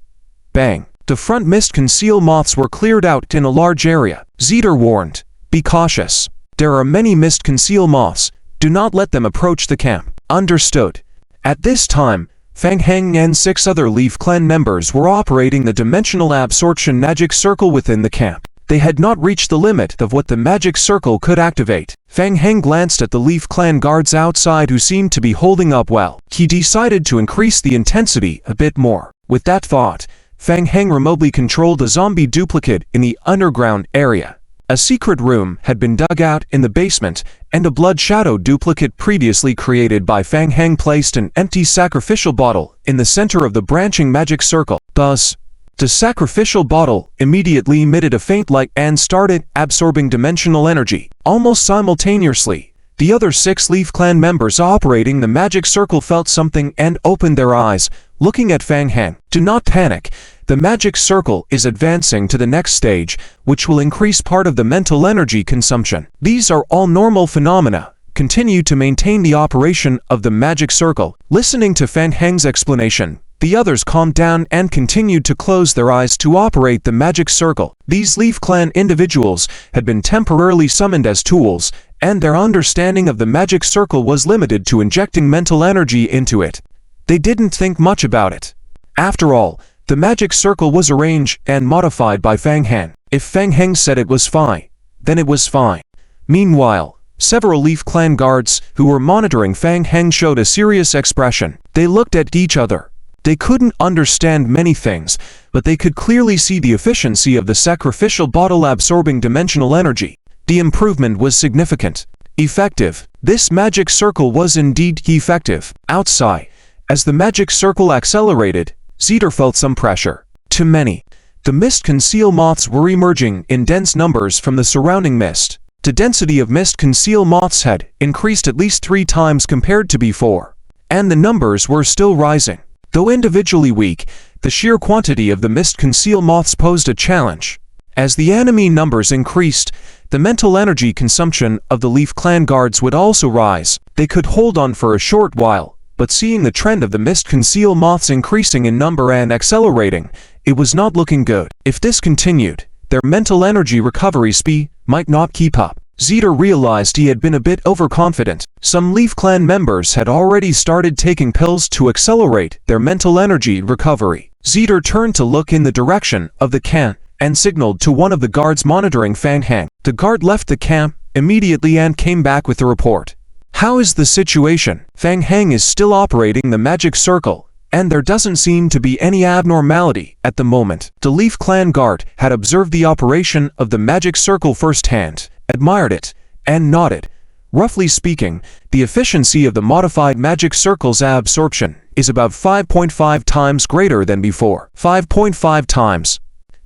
Bang! The front mist-concealed moths were cleared out in a large area. Zeter warned, "Be cautious. There are many mist-concealed moths. Do not let them approach the camp." Understood. At this time, Fang Heng and 6 other Leaf Clan members were operating the dimensional absorption magic circle within the camp. They had not reached the limit of what the magic circle could activate. Fang Heng glanced at the Leaf Clan guards outside who seemed to be holding up well. He decided to increase the intensity a bit more. With that thought, Fang Heng remotely controlled a zombie duplicate in the underground area. A secret room had been dug out in the basement, and a blood shadow duplicate previously created by Fang Heng placed an empty sacrificial bottle in the center of the branching magic circle. Thus, the sacrificial bottle immediately emitted a faint light and started absorbing dimensional energy. Almost simultaneously, the other 6 Leaf Clan members operating the magic circle felt something and opened their eyes, looking at Fang Heng. Do not panic. The magic circle is advancing to the next stage, which will increase part of the mental energy consumption. These are all normal phenomena. Continue to maintain the operation of the magic circle. Listening to Fang Heng's explanation, the others calmed down and continued to close their eyes to operate the magic circle. These Leaf Clan individuals had been temporarily summoned as tools, and their understanding of the magic circle was limited to injecting mental energy into it. They didn't think much about it. After all, the magic circle was arranged and modified by Fang Heng. If Fang Heng said it was fine, then it was fine. Meanwhile, Several Leaf Clan guards who were monitoring Fang Heng showed a serious expression. They looked at each other. They couldn't understand many things, but they could clearly see the efficiency of the sacrificial bottle absorbing dimensional energy. The improvement was significant. Effective. This magic circle was indeed effective. Outside, as the magic circle accelerated, Zeter felt some pressure. Too many. The mist conceal moths were emerging in dense numbers from the surrounding mist. The density of mist conceal moths had increased at least 3 times compared to before. And the numbers were still rising. Though individually weak, the sheer quantity of the mist conceal moths posed a challenge. As the enemy numbers increased, the mental energy consumption of the Leaf Clan guards would also rise. They could hold on for a short while, but seeing the trend of the mist conceal moths increasing in number and accelerating, it was not looking good. If this continued, their mental energy recovery speed might not keep up. Zeter realized he had been a bit overconfident. Some Leaf Clan members had already started taking pills to accelerate their mental energy recovery. Zeter turned to look in the direction of the camp and signaled to one of the guards monitoring Fang Heng. The guard left the camp immediately and came back with a report. How is the situation? Fang Heng is still operating the magic circle, and there doesn't seem to be any abnormality at the moment. The Leaf Clan guard had observed the operation of the magic circle firsthand, admired it, and nodded. Roughly speaking, the efficiency of the modified magic circle's absorption is about 5.5 times greater than before. 5.5 times.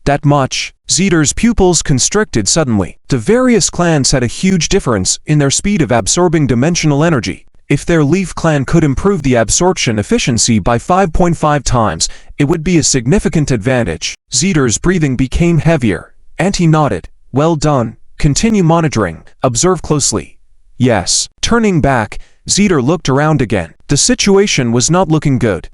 That much. Zeter's pupils constricted suddenly. The various clans had a huge difference in their speed of absorbing dimensional energy. If their Leaf Clan could improve the absorption efficiency by 5.5 times, it would be a significant advantage. Zeter's breathing became heavier, and he nodded. Well done. Continue monitoring. Observe closely. Yes. Turning back, Zeter looked around again. The situation was not looking good.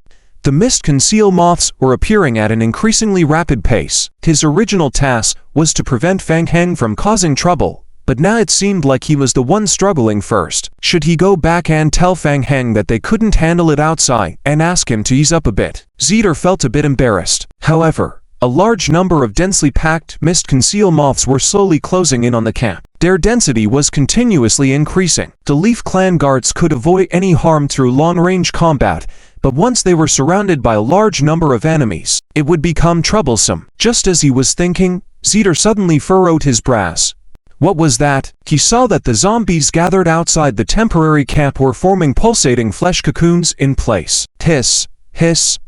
The mist conceal moths were appearing at an increasingly rapid pace. His original task was to prevent Fang Heng from causing trouble, but now it seemed like he was the one struggling first. Should he go back and tell Fang Heng that they couldn't handle it outside and ask him to ease up a bit? Zeter felt a bit embarrassed. However, a large number of densely packed mist conceal moths were slowly closing in on the camp. Their density was continuously increasing. The Leaf Clan guards could avoid any harm through long-range combat, but once they were surrounded by a large number of enemies, it would become troublesome. Just as he was thinking, Zeter suddenly furrowed his brows. What was that? He saw that the zombies gathered outside the temporary camp were forming pulsating flesh cocoons in place. Hiss, hiss.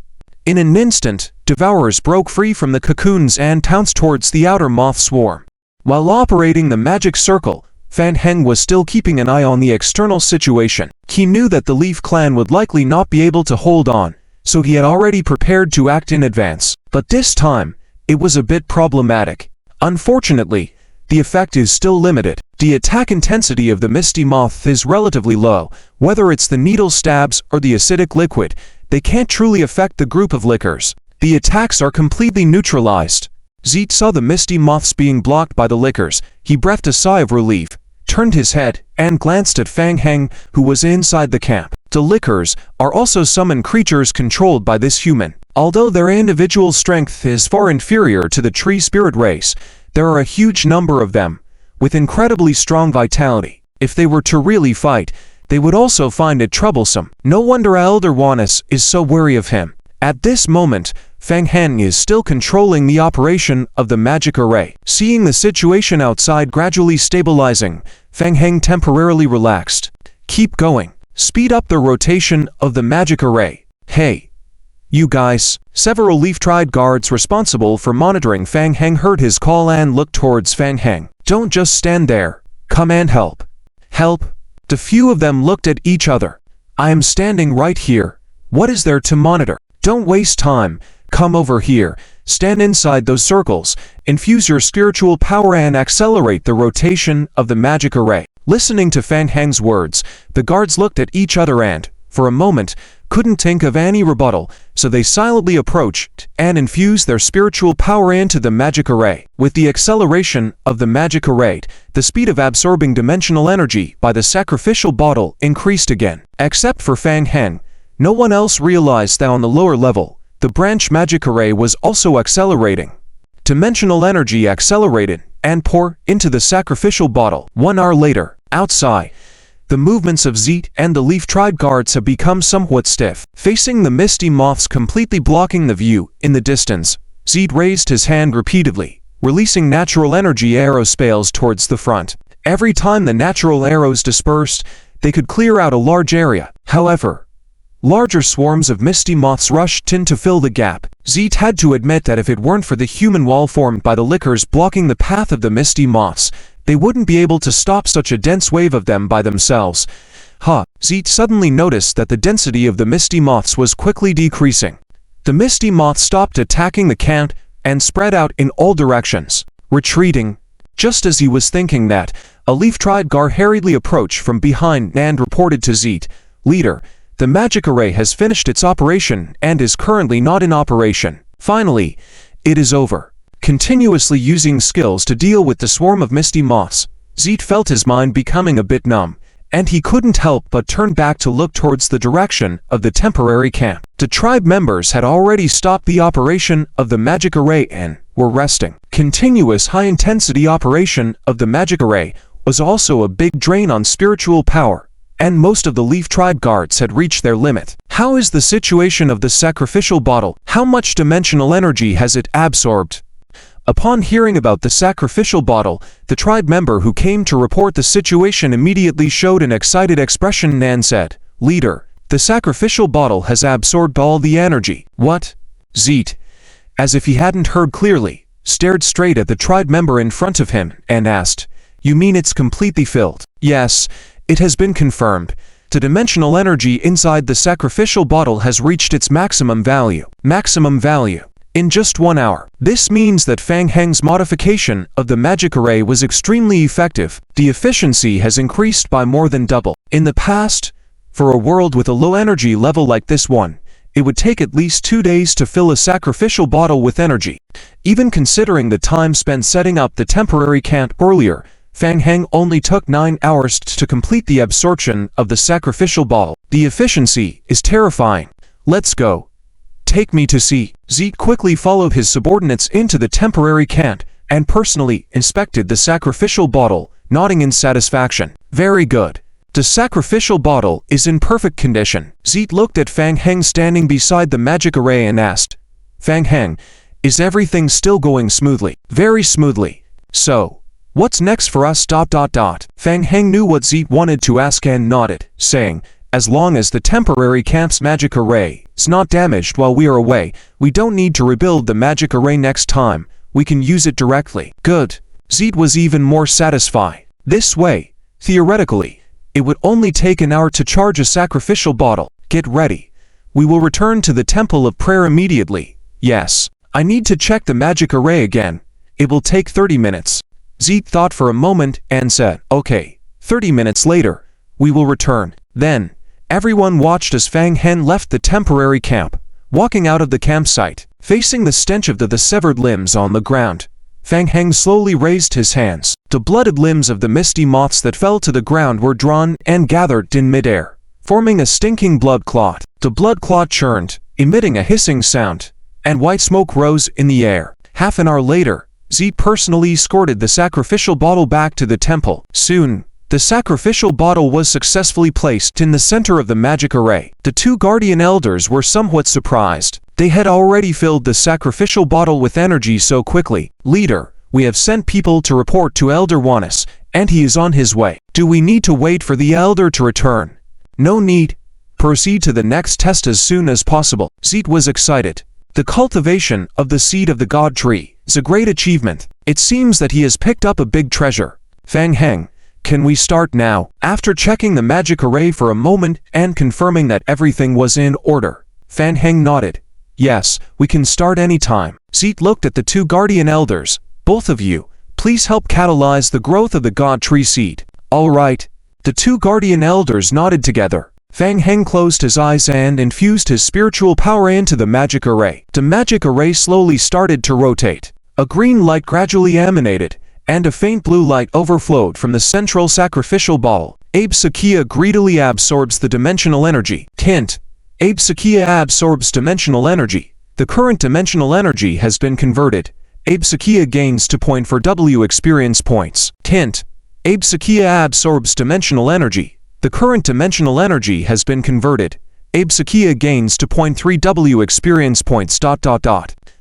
In an instant, devourers broke free from the cocoons and pounced towards the outer moth swarm. While operating the magic circle, Fang Heng was still keeping an eye on the external situation. He knew that the Leaf Clan would likely not be able to hold on, so he had already prepared to act in advance. But this time, it was a bit problematic. Unfortunately, the effect is still limited. The attack intensity of the misty moth is relatively low. Whether it's the needle stabs or the acidic liquid, they can't truly affect the group of liquors. The attacks are completely neutralized. Zeet saw the misty moths being blocked by the liquors. He breathed a sigh of relief, turned his head, and glanced at Fang Heng, who was inside the camp. The liquors are also summoned creatures controlled by this human. Although their individual strength is far inferior to the tree spirit race, there are a huge number of them, with incredibly strong vitality. If they were to really fight, they would also find it troublesome. No wonder Elder Wanus is so wary of him. At this moment, Fang Heng is still controlling the operation of the magic array. Seeing the situation outside gradually stabilizing, Fang Heng temporarily relaxed. Keep going. Speed up the rotation of the magic array. Hey, you guys. Several Leaf Tribe guards responsible for monitoring Fang Heng heard his call and looked towards Fang Heng. Don't just stand there. Come and help. Help? The few of them looked at each other. I am standing right here. What is there to monitor? Don't waste time. Come over here. Stand inside those circles. Infuse your spiritual power and accelerate the rotation of the magic array. Listening to Fang Heng's words, the guards looked at each other and, for a moment, couldn't think of any rebuttal, so they silently approached and infused their spiritual power into the magic array. With the acceleration of the magic array, the speed of absorbing dimensional energy by the sacrificial bottle increased again. Except for Fang Heng, no one else realized that on the lower level, the branch magic array was also accelerating. Dimensional energy accelerated and poured into the sacrificial bottle. 1 hour later, Outside, the movements of Zeet and the Leaf Tribe guards have become somewhat stiff. Facing the misty moths completely blocking the view in the distance, Zeet raised his hand repeatedly, releasing natural energy arrow spells towards the front. Every time the natural arrows dispersed, they could clear out a large area. However, larger swarms of misty moths rushed in to fill the gap. Zeet had to admit that if it weren't for the human wall formed by the lickers blocking the path of the misty moths, they wouldn't be able to stop such a dense wave of them by themselves. Zeet suddenly noticed that the density of the misty moths was quickly decreasing. The misty moths stopped attacking the camp and spread out in all directions, retreating. Just as he was thinking that, a Leaf Tribe guard hurriedly approached from behind and reported to Zeet, "Leader, the magic array has finished its operation and is currently not in operation. Finally, it is over." Continuously using skills to deal with the swarm of misty moths, Zeet felt his mind becoming a bit numb, and he couldn't help but turn back to look towards the direction of the temporary camp. The tribe members had already stopped the operation of the magic array and were resting. Continuous high-intensity operation of the magic array was also a big drain on spiritual power, and most of the Leaf Tribe guards had reached their limit. How is the situation of the sacrificial bottle? How much dimensional energy has it absorbed? Upon hearing about the sacrificial bottle, the tribe member who came to report the situation immediately showed an excited expression and said, "Leader, the sacrificial bottle has absorbed all the energy." What? Zeet, as if he hadn't heard clearly, stared straight at the tribe member in front of him and asked, "You mean it's completely filled?" "Yes, it has been confirmed. The dimensional energy inside the sacrificial bottle has reached its maximum value. Maximum value. In just 1 hour. This means that Fang Heng's modification of the magic array was extremely effective. The efficiency has increased by more than double. In the past, for a world with a low energy level like this one, it would take at least 2 days to fill a sacrificial bottle with energy. Even considering the time spent setting up the temporary camp earlier, Fang Heng only took 9 hours to complete the absorption of the sacrificial bottle. The efficiency is terrifying. Let's go. Take me to see. Zeet quickly followed his subordinates into the temporary camp and personally inspected the sacrificial bottle, nodding in satisfaction. Very good. The sacrificial bottle is in perfect condition. Zeet looked at Fang Heng standing beside the magic array and asked, "Fang Heng, is everything still going smoothly?" "Very smoothly. So, what's next for us? Fang Heng knew what Zeet wanted to ask and nodded, saying, "As long as the temporary camp's magic array is not damaged while we are away, we don't need to rebuild the magic array next time. We can use it directly." Good. Zeet was even more satisfied. This way, theoretically, it would only take an hour to charge a sacrificial bottle. Get ready. We will return to the Temple of Prayer immediately. Yes, I need to check the magic array again. It will take 30 minutes. Zeet thought for a moment and said, "Okay, 30 minutes later, we will return." Then, everyone watched as Fang Heng left the temporary camp, walking out of the campsite, facing the stench of the severed limbs on the ground. Fang Heng slowly raised his hands. The blooded limbs of the misty moths that fell to the ground were drawn and gathered in midair, forming a stinking blood clot. The blood clot churned, emitting a hissing sound, and white smoke rose in the air. Half an hour later, Zeet personally escorted the sacrificial bottle back to the temple. Soon, the sacrificial bottle was successfully placed in the center of the magic array. The 2 guardian elders were somewhat surprised. They had already filled the sacrificial bottle with energy so quickly. "Leader, we have sent people to report to Elder Wanis, and he is on his way. Do we need to wait for the elder to return?" "No need. Proceed to the next test as soon as possible." Zeet was excited. The cultivation of the seed of the God tree is a great achievement. It seems that he has picked up a big treasure. "Fang Heng, can we start now?" After checking the magic array for a moment and confirming that everything was in order, Fang Heng nodded. "Yes, we can start any time." Zeet looked at the 2 guardian elders. "Both of you, please help catalyze the growth of the God tree seed." "All right." The 2 guardian elders nodded together. Fang Heng closed his eyes and infused his spiritual power into the magic array. The magic array slowly started to rotate. A green light gradually emanated, and a faint blue light overflowed from the central sacrificial bottle. Abe Sakia greedily absorbs the dimensional energy. Hint: Abe Sakia absorbs dimensional energy. The current dimensional energy has been converted. Abe Sakia gains 2.4W experience points. Hint: Sakia absorbs dimensional energy. The current dimensional energy has been converted. Sakia gains 2.3 W experience points.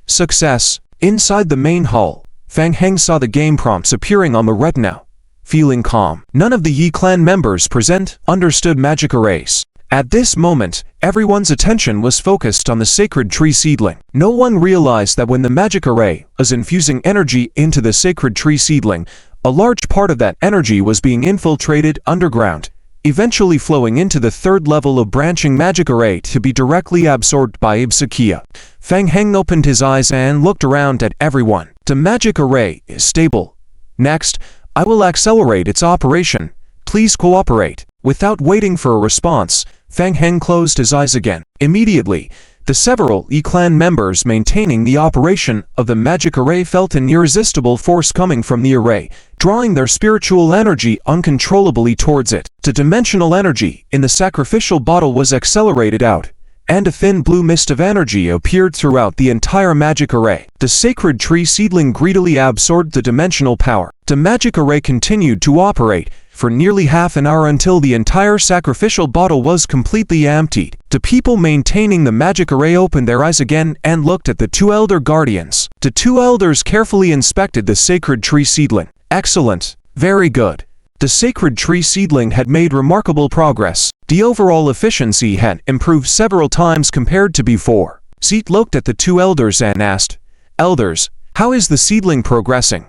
Success. Inside the main hall, Fang Heng saw the game prompts appearing on the retina. Feeling calm, none of the Yi clan members present understood magic arrays. At this moment, everyone's attention was focused on the sacred tree seedling. No one realized that when the magic array was infusing energy into the sacred tree seedling, a large part of that energy was being infiltrated underground, eventually flowing into the third level of branching magic array to be directly absorbed by Sakia. Fang Heng opened his eyes and looked around at everyone. The magic array is stable. Next, I will accelerate its operation. Please cooperate. Without waiting for a response, Fang Heng closed his eyes again. Immediately, the several Yi clan members maintaining the operation of the magic array felt an irresistible force coming from the array, drawing their spiritual energy uncontrollably towards it. The dimensional energy in the sacrificial bottle was accelerated out, and a thin blue mist of energy appeared throughout the entire magic array. The sacred tree seedling greedily absorbed the dimensional power. The magic array continued to operate for nearly half an hour until the entire sacrificial bottle was completely emptied. The people maintaining the magic array opened their eyes again and looked at the two elder guardians. The two elders carefully inspected the sacred tree seedling. Excellent. Very good. The sacred tree seedling had made remarkable progress. The overall efficiency had improved several times compared to before. Zeet looked at the two elders and asked, "Elders, how is the seedling progressing?"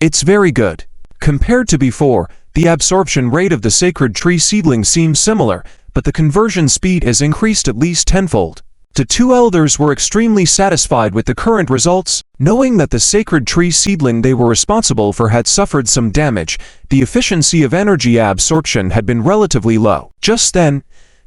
It's very good. Compared to before, the absorption rate of the sacred tree seedling seems similar, but the conversion speed has increased at least tenfold. The two elders were extremely satisfied with the current results. Knowing that the sacred tree seedling they were responsible for had suffered some damage, the efficiency of energy absorption had been relatively low. Just then,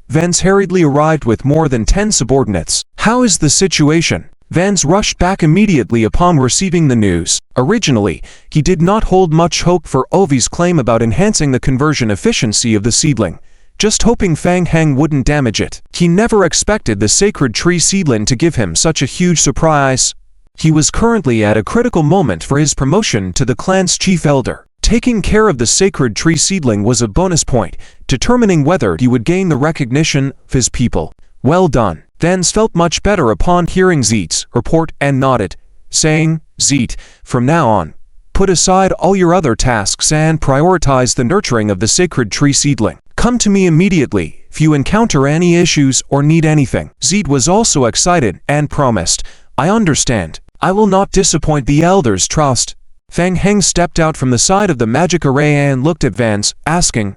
Vance hurriedly arrived with more than 10 subordinates. "How is the situation?" Vance rushed back immediately upon receiving the news. Originally, he did not hold much hope for Ovi's claim about enhancing the conversion efficiency of the seedling, just hoping Fang Heng wouldn't damage it. He never expected the sacred tree seedling to give him such a huge surprise. He was currently at a critical moment for his promotion to the clan's chief elder. Taking care of the sacred tree seedling was a bonus point, determining whether he would gain the recognition of his people. Well done. Vance felt much better upon hearing Zeet's report and nodded, saying, "Zeet, from now on, put aside all your other tasks and prioritize the nurturing of the sacred tree seedling. Come to me immediately if you encounter any issues or need anything." Zeet was also excited and promised, "I understand. I will not disappoint the elders' trust." Fang Heng stepped out from the side of the magic array and looked at Vance, asking,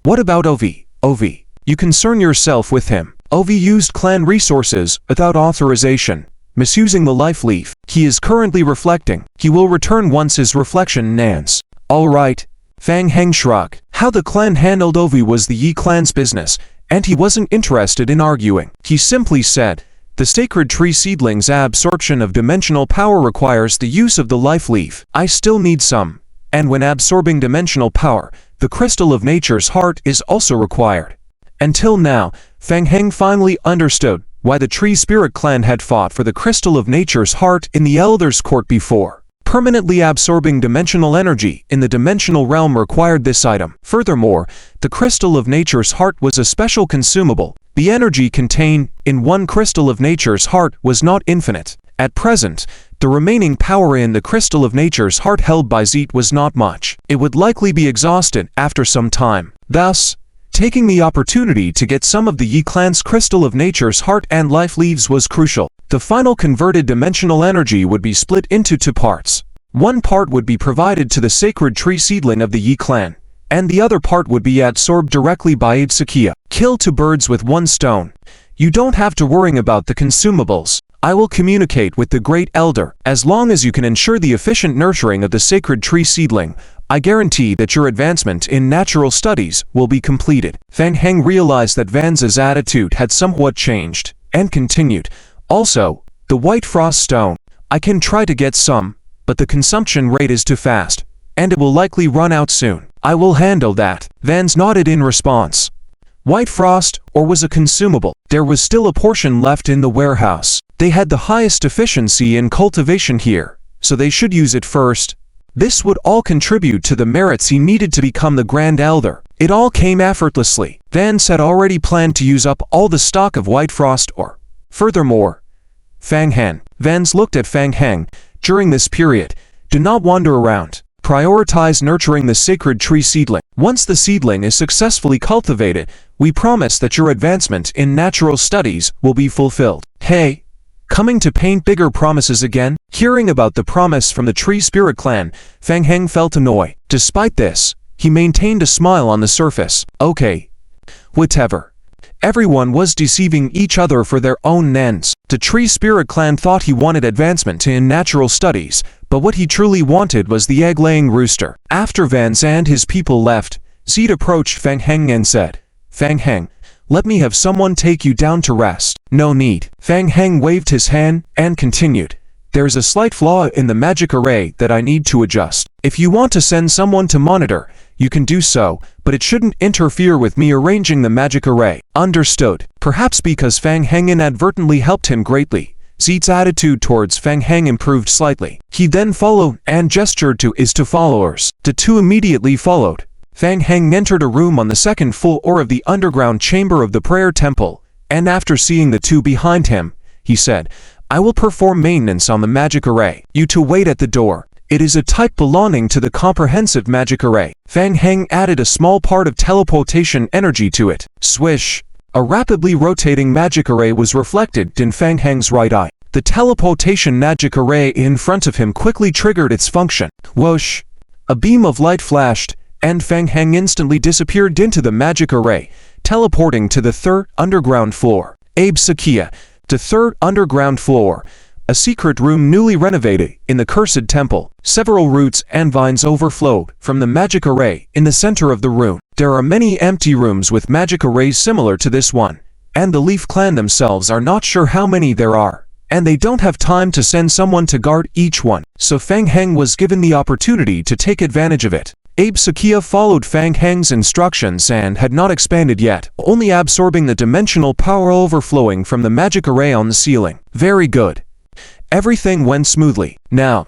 "What about Ovi? Ovi, you concern yourself with him. Ovi used clan resources without authorization, misusing the life leaf. He is currently reflecting. He will return once his reflection ends." "All right." Fang Heng shrugged. How the clan handled Ovi was the Yi clan's business, and he wasn't interested in arguing. He simply said, "The sacred tree seedling's absorption of dimensional power requires the use of the life leaf. I still need some, and when absorbing dimensional power, the crystal of nature's heart is also required." Until now, Fang Heng finally understood why the Tree Spirit clan had fought for the crystal of nature's heart in the Elder's Court before. Permanently absorbing dimensional energy in the dimensional realm required this item. Furthermore, the crystal of nature's heart was a special consumable. The energy contained in one crystal of nature's heart was not infinite. At present, the remaining power in the crystal of nature's heart held by Zeet was not much. It would likely be exhausted after some time. Thus, taking the opportunity to get some of the Yi clan's crystal of nature's heart and life leaves was crucial. The final converted dimensional energy would be split into two parts. One part would be provided to the sacred tree seedling of the Yi clan, and the other part would be absorbed directly by Sakia. Kill two birds with one stone. You don't have to worry about the consumables. I will communicate with the Great Elder. As long as you can ensure the efficient nurturing of the sacred tree seedling, I guarantee that your advancement in natural studies will be completed. Fang Heng realized that Vance's attitude had somewhat changed, and continued, "Also, the white frost stone. I can try to get some, but the consumption rate is too fast, and it will likely run out soon. I will handle that." Vance nodded in response. White frost, or was a consumable. There was still a portion left in the warehouse. They had the highest efficiency in cultivation here, so they should use it first. This would all contribute to the merits he needed to become the Grand Elder. It all came effortlessly. Vance had already planned to use up all the stock of White Frost ore. Furthermore, Fang Heng. Vance looked at Fang Heng. During this period, do not wander around. Prioritize nurturing the sacred tree seedling. Once the seedling is successfully cultivated, we promise that your advancement in natural studies will be fulfilled. Hey, coming to paint bigger promises again? Hearing about the promise from the Tree Spirit Clan, Fang Heng felt annoyed. Despite this, he maintained a smile on the surface. Okay, whatever. Everyone was deceiving each other for their own ends. The Tree Spirit Clan thought he wanted advancement in natural studies, but what he truly wanted was the egg-laying rooster. After Vance and his people left, Zed approached Fang Heng and said, Fang Heng, let me have someone take you down to rest. No need. Fang Heng waved his hand and continued. There's a slight flaw in the magic array that I need to adjust. If you want to send someone to monitor, you can do so, but it shouldn't interfere with me arranging the magic array. Understood. Perhaps because Fang Heng inadvertently helped him greatly, Zed's attitude towards Fang Heng improved slightly. He then followed and gestured to his two followers. The two immediately followed. Fang Heng entered a room on the second floor of the underground chamber of the prayer temple, and after seeing the two behind him, he said, I will perform maintenance on the magic array. You two wait at the door. It is a type belonging to the comprehensive magic array. Fang Heng added a small part of teleportation energy to it. Swish! A rapidly rotating magic array was reflected in Fang Heng's right eye. The teleportation magic array in front of him quickly triggered its function. Whoosh! A beam of light flashed, and Fang Heng instantly disappeared into the magic array, teleporting to the third underground floor. Abe Sakia, the third underground floor. A secret room newly renovated in the Cursed Temple. Several roots and vines overflowed from the magic array in the center of the room. There are many empty rooms with magic arrays similar to this one, and the Leaf Clan themselves are not sure how many there are, and they don't have time to send someone to guard each one. So Fang Heng was given the opportunity to take advantage of it. Abe Sakia followed Fang Heng's instructions and had not expanded yet, only absorbing the dimensional power overflowing from the magic array on the ceiling. Very good. Everything went smoothly. Now,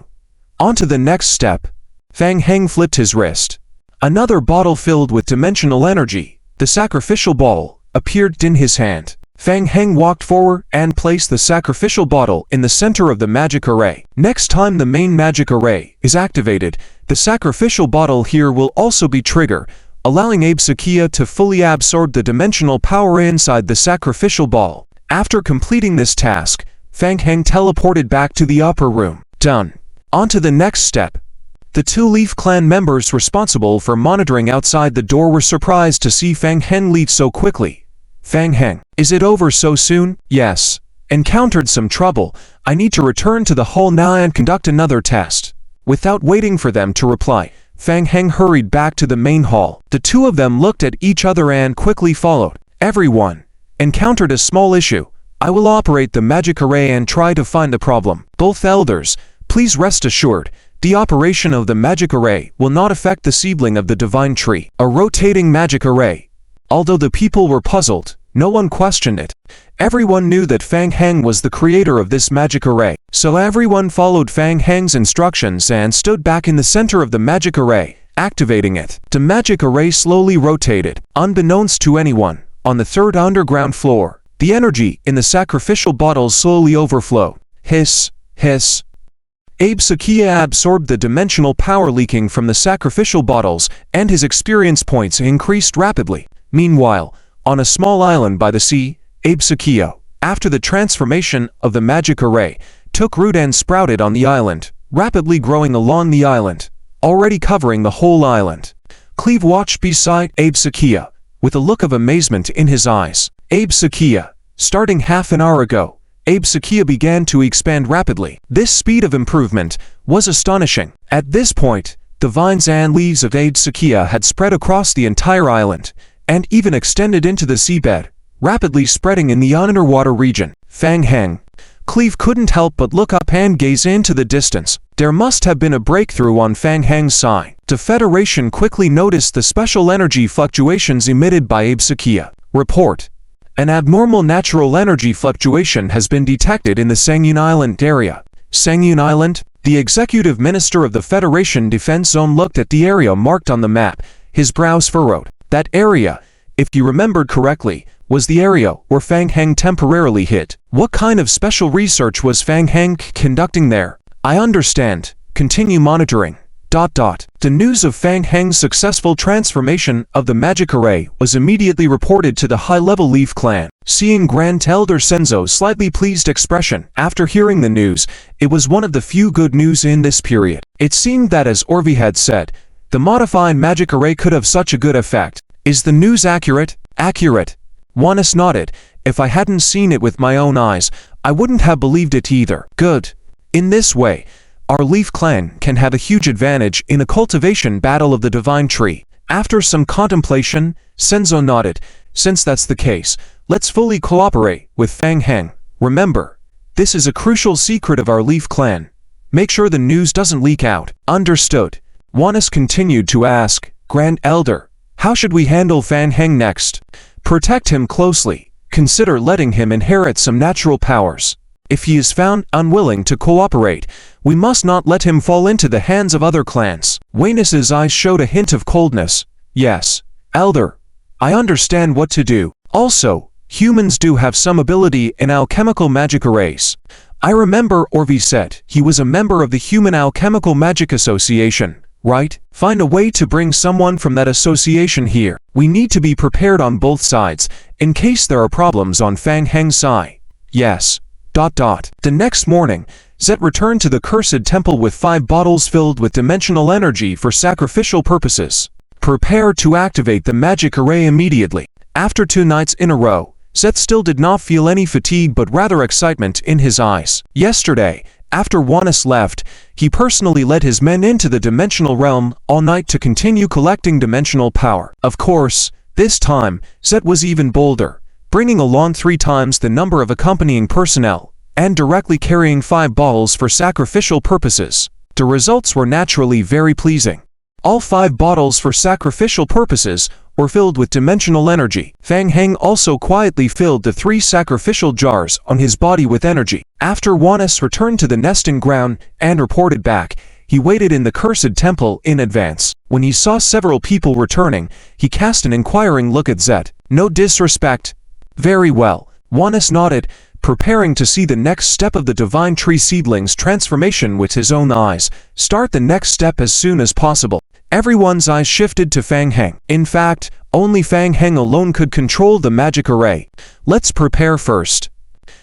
on to the next step. Fang Heng flipped his wrist. Another bottle filled with dimensional energy, the sacrificial bottle, appeared in his hand. Fang Heng walked forward and placed the sacrificial bottle in the center of the magic array. Next time the main magic array is activated, the sacrificial bottle here will also be triggered, allowing Abe Sakia to fully absorb the dimensional power inside the sacrificial ball. After completing this task, Fang Heng teleported back to the upper room. Done. On to the next step. The two Leaf Clan members responsible for monitoring outside the door were surprised to see Fang Heng leave so quickly. Fang Heng, is it over so soon? Yes. Encountered some trouble. I need to return to the hall now and conduct another test. Without waiting for them to reply, Fang Heng hurried back to the main hall. The two of them looked at each other and quickly followed. Everyone encountered a small issue. I will operate the magic array and try to find the problem. Both elders, please rest assured, the operation of the magic array will not affect the seedling of the divine tree. A rotating magic array. Although the people were puzzled, no one questioned it. Everyone knew that Fang Heng was the creator of this magic array, so everyone followed Fang Heng's instructions and stood back in the center of the magic array, activating it. The magic array slowly rotated, unbeknownst to anyone, on the third underground floor. The energy in the sacrificial bottles slowly overflowed. Hiss, hiss. Abe Sakia absorbed the dimensional power leaking from the sacrificial bottles, and his experience points increased rapidly. Meanwhile, on a small island by the sea, Abe Sakia, after the transformation of the magic array, took root and sprouted on the island, rapidly growing along the island, already covering the whole island. Cleve watched beside Abe Sakia, with a look of amazement in his eyes. Abe Sakia, starting half an hour ago, Abe Sakia began to expand rapidly. This speed of improvement was astonishing. At this point, the vines and leaves of Abe Sakia had spread across the entire island, and even extended into the seabed, rapidly spreading in the underwater region. Fang Heng. Cleve couldn't help but look up and gaze into the distance. There must have been a breakthrough on Fang Heng's side. The Federation quickly noticed the special energy fluctuations emitted by Abe Sakia. Report. An abnormal natural energy fluctuation has been detected in the Sangyun Island area. Sangyun Island? The executive minister of the Federation Defense Zone looked at the area marked on the map, his brows furrowed. That area, if you remembered correctly, was the area where Fang Heng temporarily hid. What kind of special research was Fang Heng conducting there? I understand. Continue monitoring. ... The news of Fang Heng's successful transformation of the magic array was immediately reported to the high-level Leaf clan. Seeing Grand Elder Senzo's slightly pleased expression after hearing the news, it was one of the few good news in this period. It seemed that, as Orvi had said, the modified magic array could have such a good effect. Is the news accurate? Accurate. Juanes nodded. If I hadn't seen it with my own eyes, I wouldn't have believed it either. Good. In this way, our Leaf clan can have a huge advantage in the cultivation battle of the divine tree. After some contemplation, Senzo nodded. Since that's the case, let's fully cooperate with Fang Heng. Remember, this is a crucial secret of our Leaf clan. Make sure the news doesn't leak out. Understood. Juanes continued to ask, Grand Elder, how should we handle Fang Heng next? Protect him closely. Consider letting him inherit some natural powers. If he is found unwilling to cooperate, we must not let him fall into the hands of other clans. Juanes's eyes showed a hint of coldness. Yes, Elder, I understand what to do. Also, humans do have some ability in alchemical magic arrays. I remember Orvi said he was a member of the Human Alchemical Magic Association, right? Find a way to bring someone from that association here. We need to be prepared on both sides, in case there are problems on Fang Heng's side. Yes. ... The next morning, Zet returned to the Cursed Temple with 5 bottles filled with dimensional energy for sacrificial purposes. Prepare to activate the magic array immediately. After 2 nights in a row, Zet still did not feel any fatigue but rather excitement in his eyes. Yesterday, after Juanes left, he personally led his men into the dimensional realm all night to continue collecting dimensional power. Of course, this time, Zet was even bolder, bringing along 3 times the number of accompanying personnel, and directly carrying 5 bottles for sacrificial purposes. The results were naturally very pleasing. All 5 bottles for sacrificial purposes were filled with dimensional energy. Fang Heng also quietly filled the 3 sacrificial jars on his body with energy. After Juanes returned to the nesting ground and reported back, he waited in the Cursed Temple in advance. When he saw several people returning, he cast an inquiring look at Zet. No disrespect. Very well. Juanes nodded, preparing to see the next step of the Divine Tree Seedling's transformation with his own eyes. Start the next step as soon as possible. Everyone's eyes shifted to Fang Heng. In fact, only Fang Heng alone could control the magic array. Let's prepare first.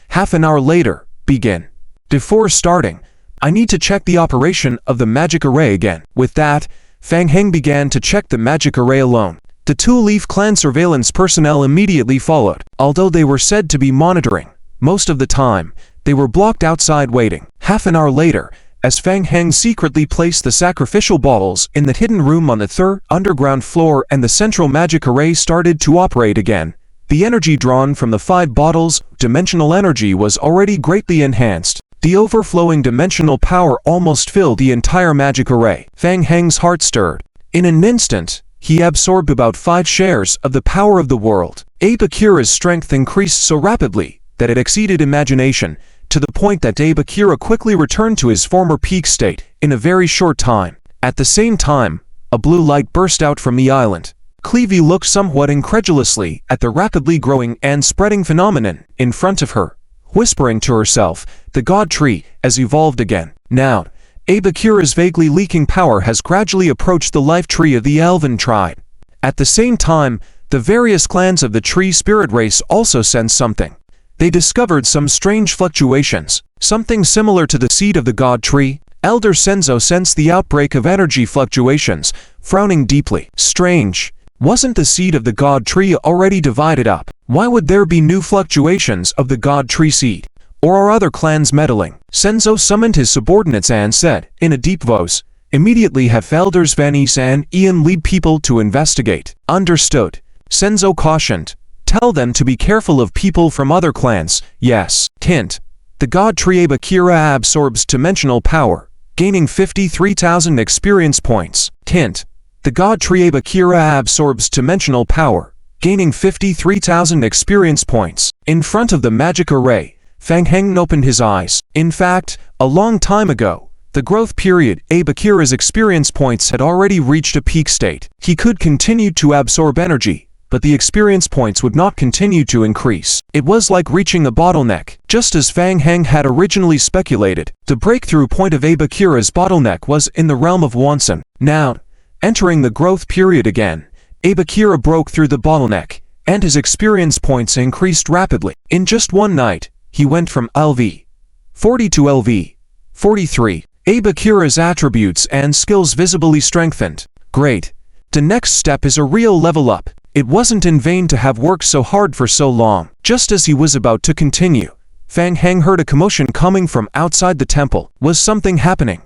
Half an hour later, begin. Before starting, I need to check the operation of the magic array again. With that, Fang Heng began to check the magic array alone. The 2 Leaf clan surveillance personnel immediately followed. Although they were said to be monitoring, most of the time, they were blocked outside waiting. Half an hour later, as Fang Heng secretly placed the sacrificial bottles in the hidden room on the 3rd underground floor and the central magic array started to operate again, the energy drawn from the 5 bottles, dimensional energy, was already greatly enhanced. The overflowing dimensional power almost filled the entire magic array. Fang Heng's heart stirred. In an instant, he absorbed about 5 shares of the power of the world. Abe Akira's strength increased so rapidly that it exceeded imagination, to the point that Abe Akira quickly returned to his former peak state in a very short time. At the same time, a blue light burst out from the island. Clevie looked somewhat incredulously at the rapidly growing and spreading phenomenon in front of her, whispering to herself, the God Tree has evolved again. Now, Abe Akira's vaguely leaking power has gradually approached the life tree of the Elven tribe. At the same time, the various clans of the tree spirit race also sensed something. They discovered some strange fluctuations, something similar to the seed of the God Tree. Elder Senzo sensed the outbreak of energy fluctuations, frowning deeply. Strange. Wasn't the seed of the God Tree already divided up? Why would there be new fluctuations of the God Tree seed? Or are other clans meddling? Senzo summoned his subordinates and said, in a deep voice, immediately have Elders Vanice and Ian lead people to investigate. Understood. Senzo cautioned. Tell them to be careful of people from other clans. Yes. Hint. The God Tree Abe Akira absorbs dimensional power, gaining 53,000 experience points. Hint. The God Tree Abe Akira absorbs dimensional power, gaining 53,000 experience points. In front of the magic array, Fang Heng opened his eyes. In fact, a long time ago, The growth period, Abakira's experience points had already reached a peak state. He could continue to absorb energy, but the experience points would not continue to increase. It was like reaching a bottleneck. Just as Fang Heng had originally speculated, the breakthrough point of Abakira's bottleneck was in the realm of Wansen. Now, entering the growth period again, Abakira broke through the bottleneck, and his experience points increased rapidly. In just one night, he went from LV 40 to LV 43. Abakira's attributes and skills visibly strengthened. Great. The next step is a real level up. It wasn't in vain to have worked so hard for so long. Just as he was about to continue, Fang Heng heard a commotion coming from outside the temple. Was something happening?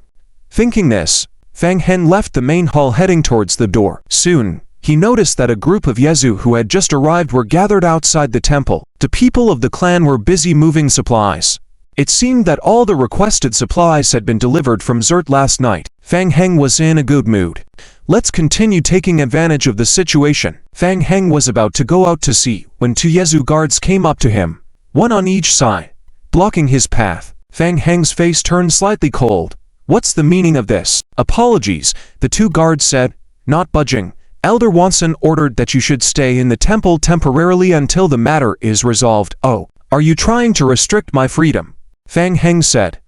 Thinking this, Fang Heng left the main hall heading towards the door. Soon, he noticed that a group of Yezu who had just arrived were gathered outside the temple. The people of the clan were busy moving supplies. It seemed that all the requested supplies had been delivered from Zert last night. Fang Heng was in a good mood. Let's continue taking advantage of the situation. Fang Heng was about to go out to sea when two Yezu guards came up to him, one on each side, blocking his path. Fang Heng's face turned slightly cold. What's the meaning of this? Apologies, the two guards said, not budging. Elder Wansen ordered that you should stay in the temple temporarily until the matter is resolved. Oh, are you trying to restrict my freedom? Fang Heng said,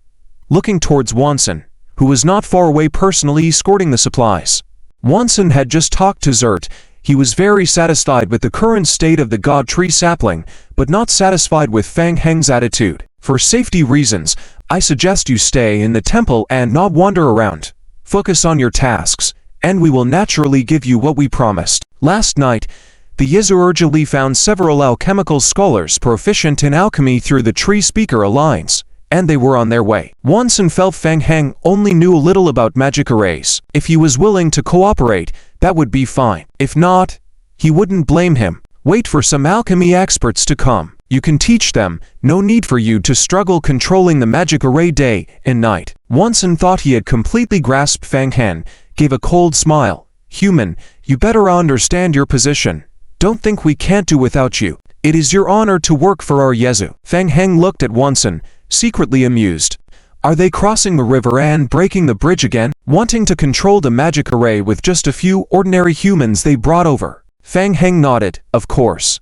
looking towards Wansen, who was not far away personally escorting the supplies. Wansen had just talked to Zert. He was very satisfied with the current state of the God Tree sapling, but not satisfied with Fang Heng's attitude. For safety reasons, I suggest you stay in the temple and not wander around. Focus on your tasks, and we will naturally give you what we promised. Last night, the Yezu urgently found several alchemical scholars proficient in alchemy through the Tree Speaker Alliance, and they were on their way. Wansen felt Fang Heng only knew a little about magic arrays. If he was willing to cooperate, that would be fine. If not, he wouldn't blame him. Wait for some alchemy experts to come. You can teach them. No need for you to struggle controlling the magic array day and night. Wansen thought he had completely grasped Fang Heng, gave a cold smile. Human, you better understand your position. Don't think we can't do without you. It is your honor to work for our Yezu. Fang Heng looked at Wansen, secretly amused. Are they crossing the river and breaking the bridge again? Wanting to control the magic array with just a few ordinary humans they brought over. Fang Heng nodded, of course.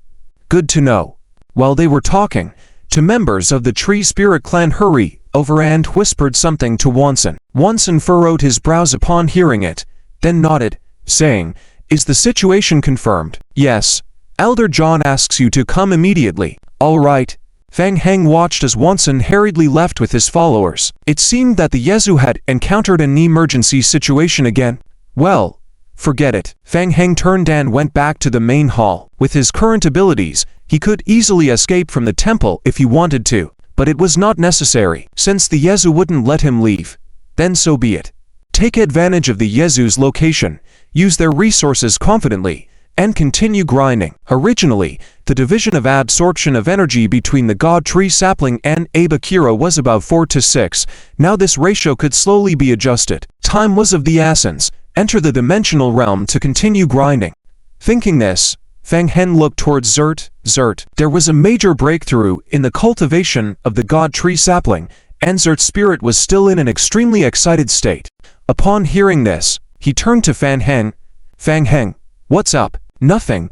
Good to know. While they were talking, two members of the Tree Spirit clan hurried over and whispered something to Wansen. Wansen furrowed his brows upon hearing it, then nodded, saying, is the situation confirmed? Yes. Elder John asks you to come immediately. All right. Fang Heng watched as Wansen hurriedly left with his followers. It seemed that the Yezu had encountered an emergency situation again. Well, forget it. Fang Heng turned and went back to the main hall. With his current abilities, he could easily escape from the temple if he wanted to, but it was not necessary. Since the Yezu wouldn't let him leave, then so be it. Take advantage of the Yezu's location, use their resources confidently, and continue grinding. Originally, the division of absorption of energy between the God Tree sapling and Abakira was about 4 to 6. Now this ratio could slowly be adjusted. Time was of the essence. Enter the dimensional realm to continue grinding. Thinking this, Fang Heng looked towards Zert. There was a major breakthrough in the cultivation of the God Tree sapling, and Zert's spirit was still in an extremely excited state. Upon hearing this, he turned to Fang Heng. Fang Heng, what's up? Nothing.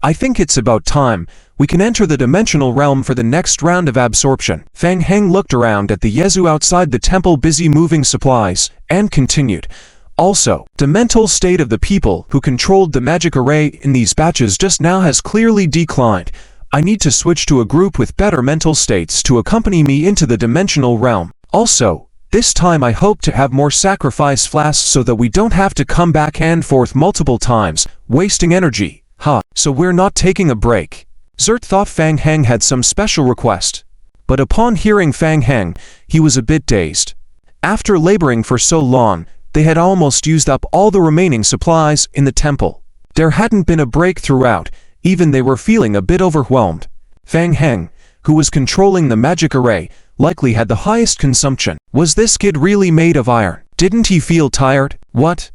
I think it's about time. We can enter the dimensional realm for the next round of absorption. Fang Heng looked around at the Yezu outside the temple busy moving supplies, and continued. Also, the mental state of the people who controlled the magic array in these batches just now has clearly declined. I need to switch to a group with better mental states to accompany me into the dimensional realm. Also, this time I hope to have more sacrifice flasks so that we don't have to come back and forth multiple times, wasting energy. So we're not taking a break. Zert thought Fang Heng had some special request. But upon hearing Fang Heng, he was a bit dazed. After laboring for so long, they had almost used up all the remaining supplies in the temple. There hadn't been a break throughout, even they were feeling a bit overwhelmed. Fang Heng, who was controlling the magic array, likely had the highest consumption. Was this kid really made of iron? Didn't he feel tired? What?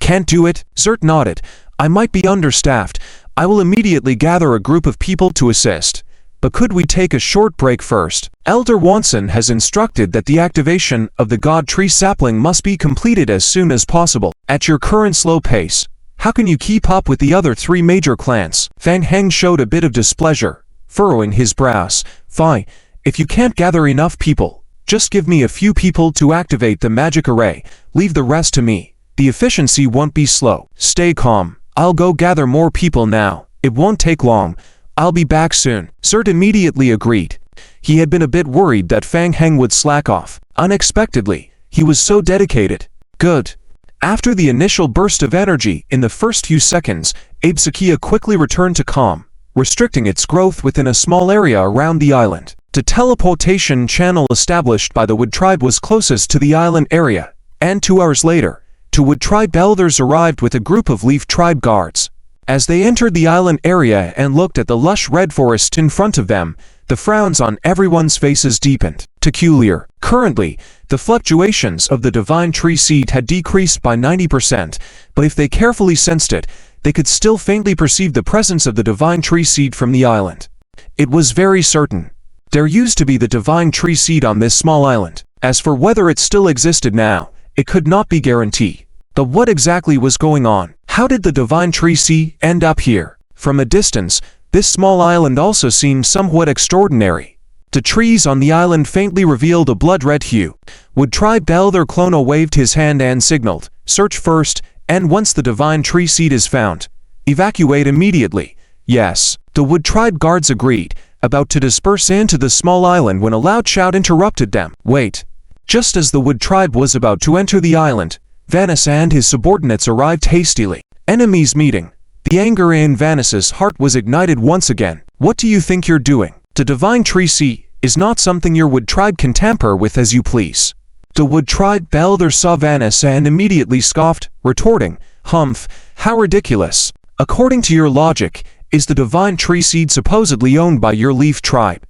Can't do it? Zert nodded. I might be understaffed. I will immediately gather a group of people to assist. but could we take a short break first? Elder Wanson has instructed that the activation of the God Tree sapling must be completed as soon as possible. At your current slow pace, how can you keep up with the other 3 major clans? Fang Heng showed a bit of displeasure, furrowing his brows. Fine, if you can't gather enough people, just give me a few people to activate the magic array, leave the rest to me. The efficiency won't be slow. Stay calm. I'll go gather more people now. It won't take long. I'll be back soon. Zert immediately agreed. He had been a bit worried that Fang Heng would slack off. Unexpectedly, he was so dedicated. Good. After the initial burst of energy in the first few seconds, Abe Sakia quickly returned to calm, restricting its growth within a small area around the island. The teleportation channel established by the Wood Tribe was closest to the island area, and 2 hours later, 2 Wood Tribe elders arrived with a group of Leaf Tribe guards. As they entered the island area and looked at the lush red forest in front of them, the frowns on everyone's faces deepened. Peculiar. Currently, the fluctuations of the divine tree seed had decreased by 90%, but if they carefully sensed it, they could still faintly perceive the presence of the divine tree seed from the island. It was very certain. There used to be the divine tree seed on this small island. As for whether it still existed now, it could not be guaranteed. But what exactly was going on? How did the divine tree seed end up here? From a distance, this small island also seemed somewhat extraordinary. The trees on the island faintly revealed a blood-red hue. Wood Tribe Elder Clono waved his hand and signaled, "Search first, and once the divine tree seed is found, evacuate immediately." Yes, the Wood Tribe guards agreed, about to disperse into the small island when a loud shout interrupted them. Wait. Just as the Wood Tribe was about to enter the island, Vanis and his subordinates arrived hastily. Enemies meeting. The anger in Vanis's heart was ignited once again. What do you think you're doing? The divine tree seed is not something your Wood Tribe can tamper with as you please. The Wood Tribe elder saw Vanis and immediately scoffed, retorting, "Humph, how ridiculous. According to your logic, is the divine tree seed supposedly owned by your Leaf Tribe?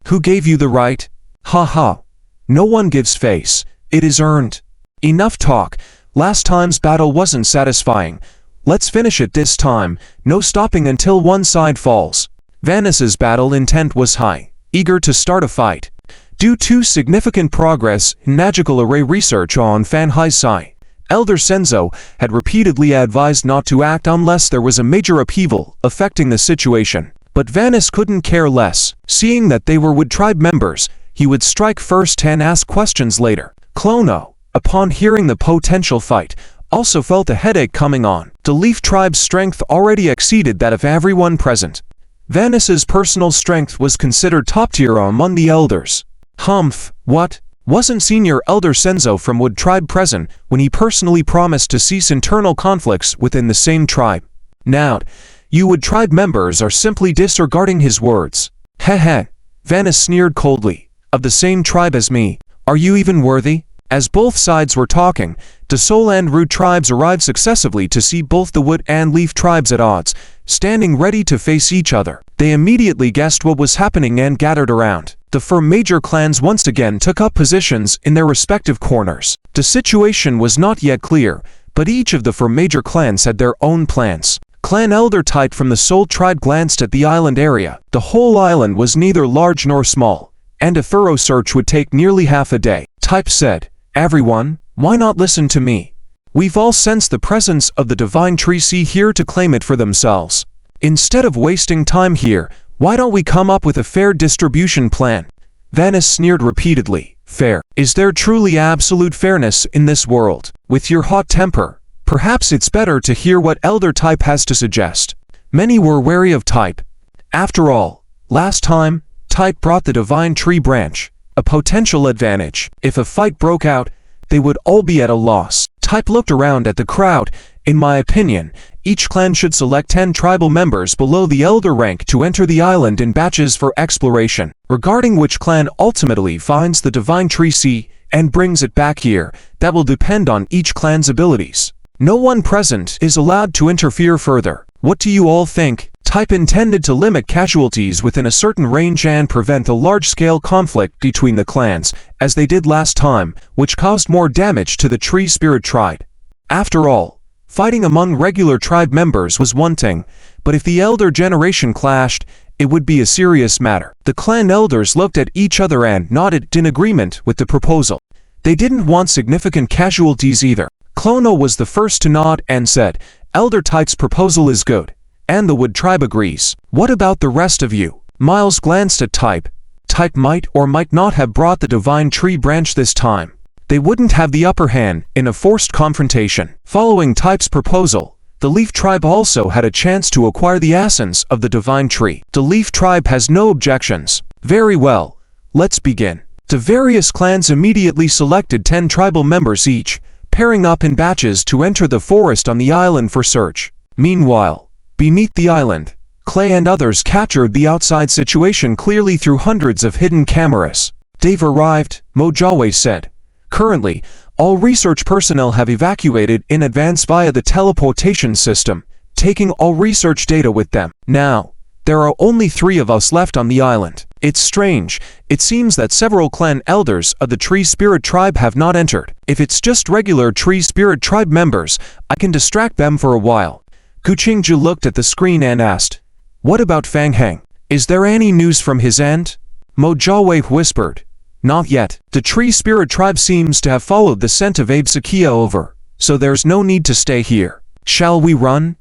Who gave you the right? Ha ha. No one gives face. It is earned. Enough talk. Last time's battle wasn't satisfying. Let's finish it this time, no stopping until one side falls." Vanis's battle intent was high, eager to start a fight. Due to significant progress in magical array research on Fan Hai's side, Elder Senzo had repeatedly advised not to act unless there was a major upheaval affecting the situation. But Vanis couldn't care less. Seeing that they were Wood Tribe members, he would strike first and ask questions later. Clono, upon hearing the potential fight, also felt a headache coming on. The Leaf Tribe's strength already exceeded that of everyone present. Vanis's personal strength was considered top tier among the elders. Humph, what? Wasn't Senior Elder Senzo from Wood Tribe present when he personally promised to cease internal conflicts within the same tribe? Now, you Wood Tribe members are simply disregarding his words. Heh. Vanis sneered coldly. Of the same tribe as me, are you even worthy? As both sides were talking, the Soul and Root tribes arrived successively to see both the Wood and Leaf tribes at odds, standing ready to face each other. They immediately guessed what was happening and gathered around. The 4 major clans once again took up positions in their respective corners. The situation was not yet clear, but each of the 4 major clans had their own plans. Clan Elder Type from the Soul tribe glanced at the island area. The whole island was neither large nor small, and a thorough search would take nearly half a day. Type said, "Everyone, why not listen to me? We've all sensed the presence of the divine tree seed here to claim it for themselves. Instead of wasting time here, why don't we come up with a fair distribution plan?" Vanis sneered repeatedly. Fair. Is there truly absolute fairness in this world? With your hot temper, perhaps it's better to hear what Elder Type has to suggest. Many were wary of Type. After all, last time, Type brought the divine tree branch, a potential advantage. If a fight broke out, they would all be at a loss. Type looked around at the crowd. In my opinion, each clan should select 10 tribal members below the elder rank to enter the island in batches for exploration. Regarding which clan ultimately finds the divine tree seed and brings it back here, that will depend on each clan's abilities. No one present is allowed to interfere further. What do you all think? Type intended to limit casualties within a certain range and prevent a large-scale conflict between the clans, as they did last time, which caused more damage to the Tree Spirit tribe. After all, fighting among regular tribe members was one thing, but if the elder generation clashed, it would be a serious matter. The clan elders looked at each other and nodded in agreement with the proposal. They didn't want significant casualties either. Clono was the first to nod and said, "Elder Type's proposal is good." And the Wood Tribe agrees. "What about the rest of you?" Miles glanced at Type. Type might or might not have brought the Divine Tree branch this time. They wouldn't have the upper hand in a forced confrontation. Following Type's proposal, the Leaf Tribe also had a chance to acquire the essence of the Divine Tree. The Leaf Tribe has no objections. Very well, let's begin. The various clans immediately selected 10 tribal members each, pairing up in batches to enter the forest on the island for search. Meanwhile, beneath the island, Clay and others captured the outside situation clearly through hundreds of hidden cameras. "They've arrived," Mojave said. "Currently, all research personnel have evacuated in advance via the teleportation system, taking all research data with them. Now, there are only 3 of us left on the island. It's strange. It seems that several clan elders of the Tree Spirit Tribe have not entered. If it's just regular Tree Spirit Tribe members, I can distract them for a while." Guqingju looked at the screen and asked, "What about Fang Heng? Is there any news from his end?" Mojave whispered, "Not yet. The Tree Spirit Tribe seems to have followed the scent of Abe Sakia over, so there's no need to stay here. Shall we run?"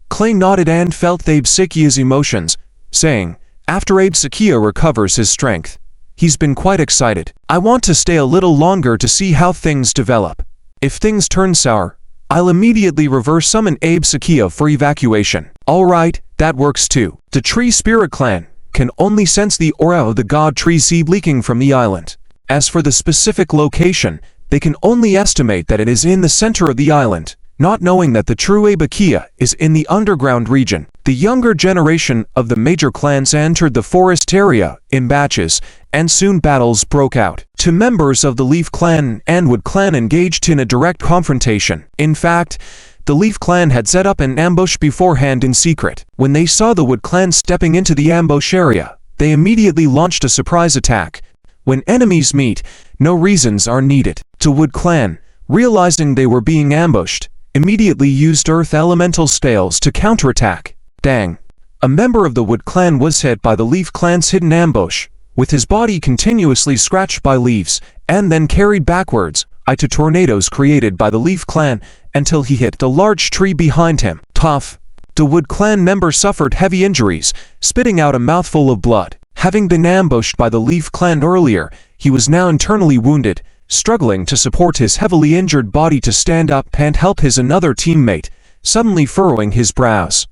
Clay nodded and felt Abe Sakia's emotions, saying, "After Abe Sakia recovers his strength, he's been quite excited. I want to stay a little longer to see how things develop. If things turn sour, I'll immediately reverse summon Abe Sakia for evacuation." "All right, that works too." The Tree Spirit Clan can only sense the aura of the god tree seed leaking from the island. As for the specific location, they can only estimate that it is in the center of the island, not knowing that the true Abakia is in the underground region. The younger generation of the major clans entered the forest area in batches, and soon battles broke out. 2 members of the Leaf Clan and Wood Clan engaged in a direct confrontation. In fact, the Leaf Clan had set up an ambush beforehand in secret. When they saw the Wood Clan stepping into the ambush area, they immediately launched a surprise attack. When enemies meet, no reasons are needed. The Wood Clan, realizing they were being ambushed, immediately used earth elemental spells to counterattack. Dang! A member of the Wood Clan was hit by the Leaf Clan's hidden ambush, with his body continuously scratched by leaves, and then carried backwards to tornadoes created by the Leaf Clan until he hit the large tree behind him. Tough! The Wood Clan member suffered heavy injuries, spitting out a mouthful of blood. Having been ambushed by the Leaf Clan earlier, he was now internally wounded, struggling to support his heavily injured body to stand up and help his another teammate, suddenly furrowing his brows.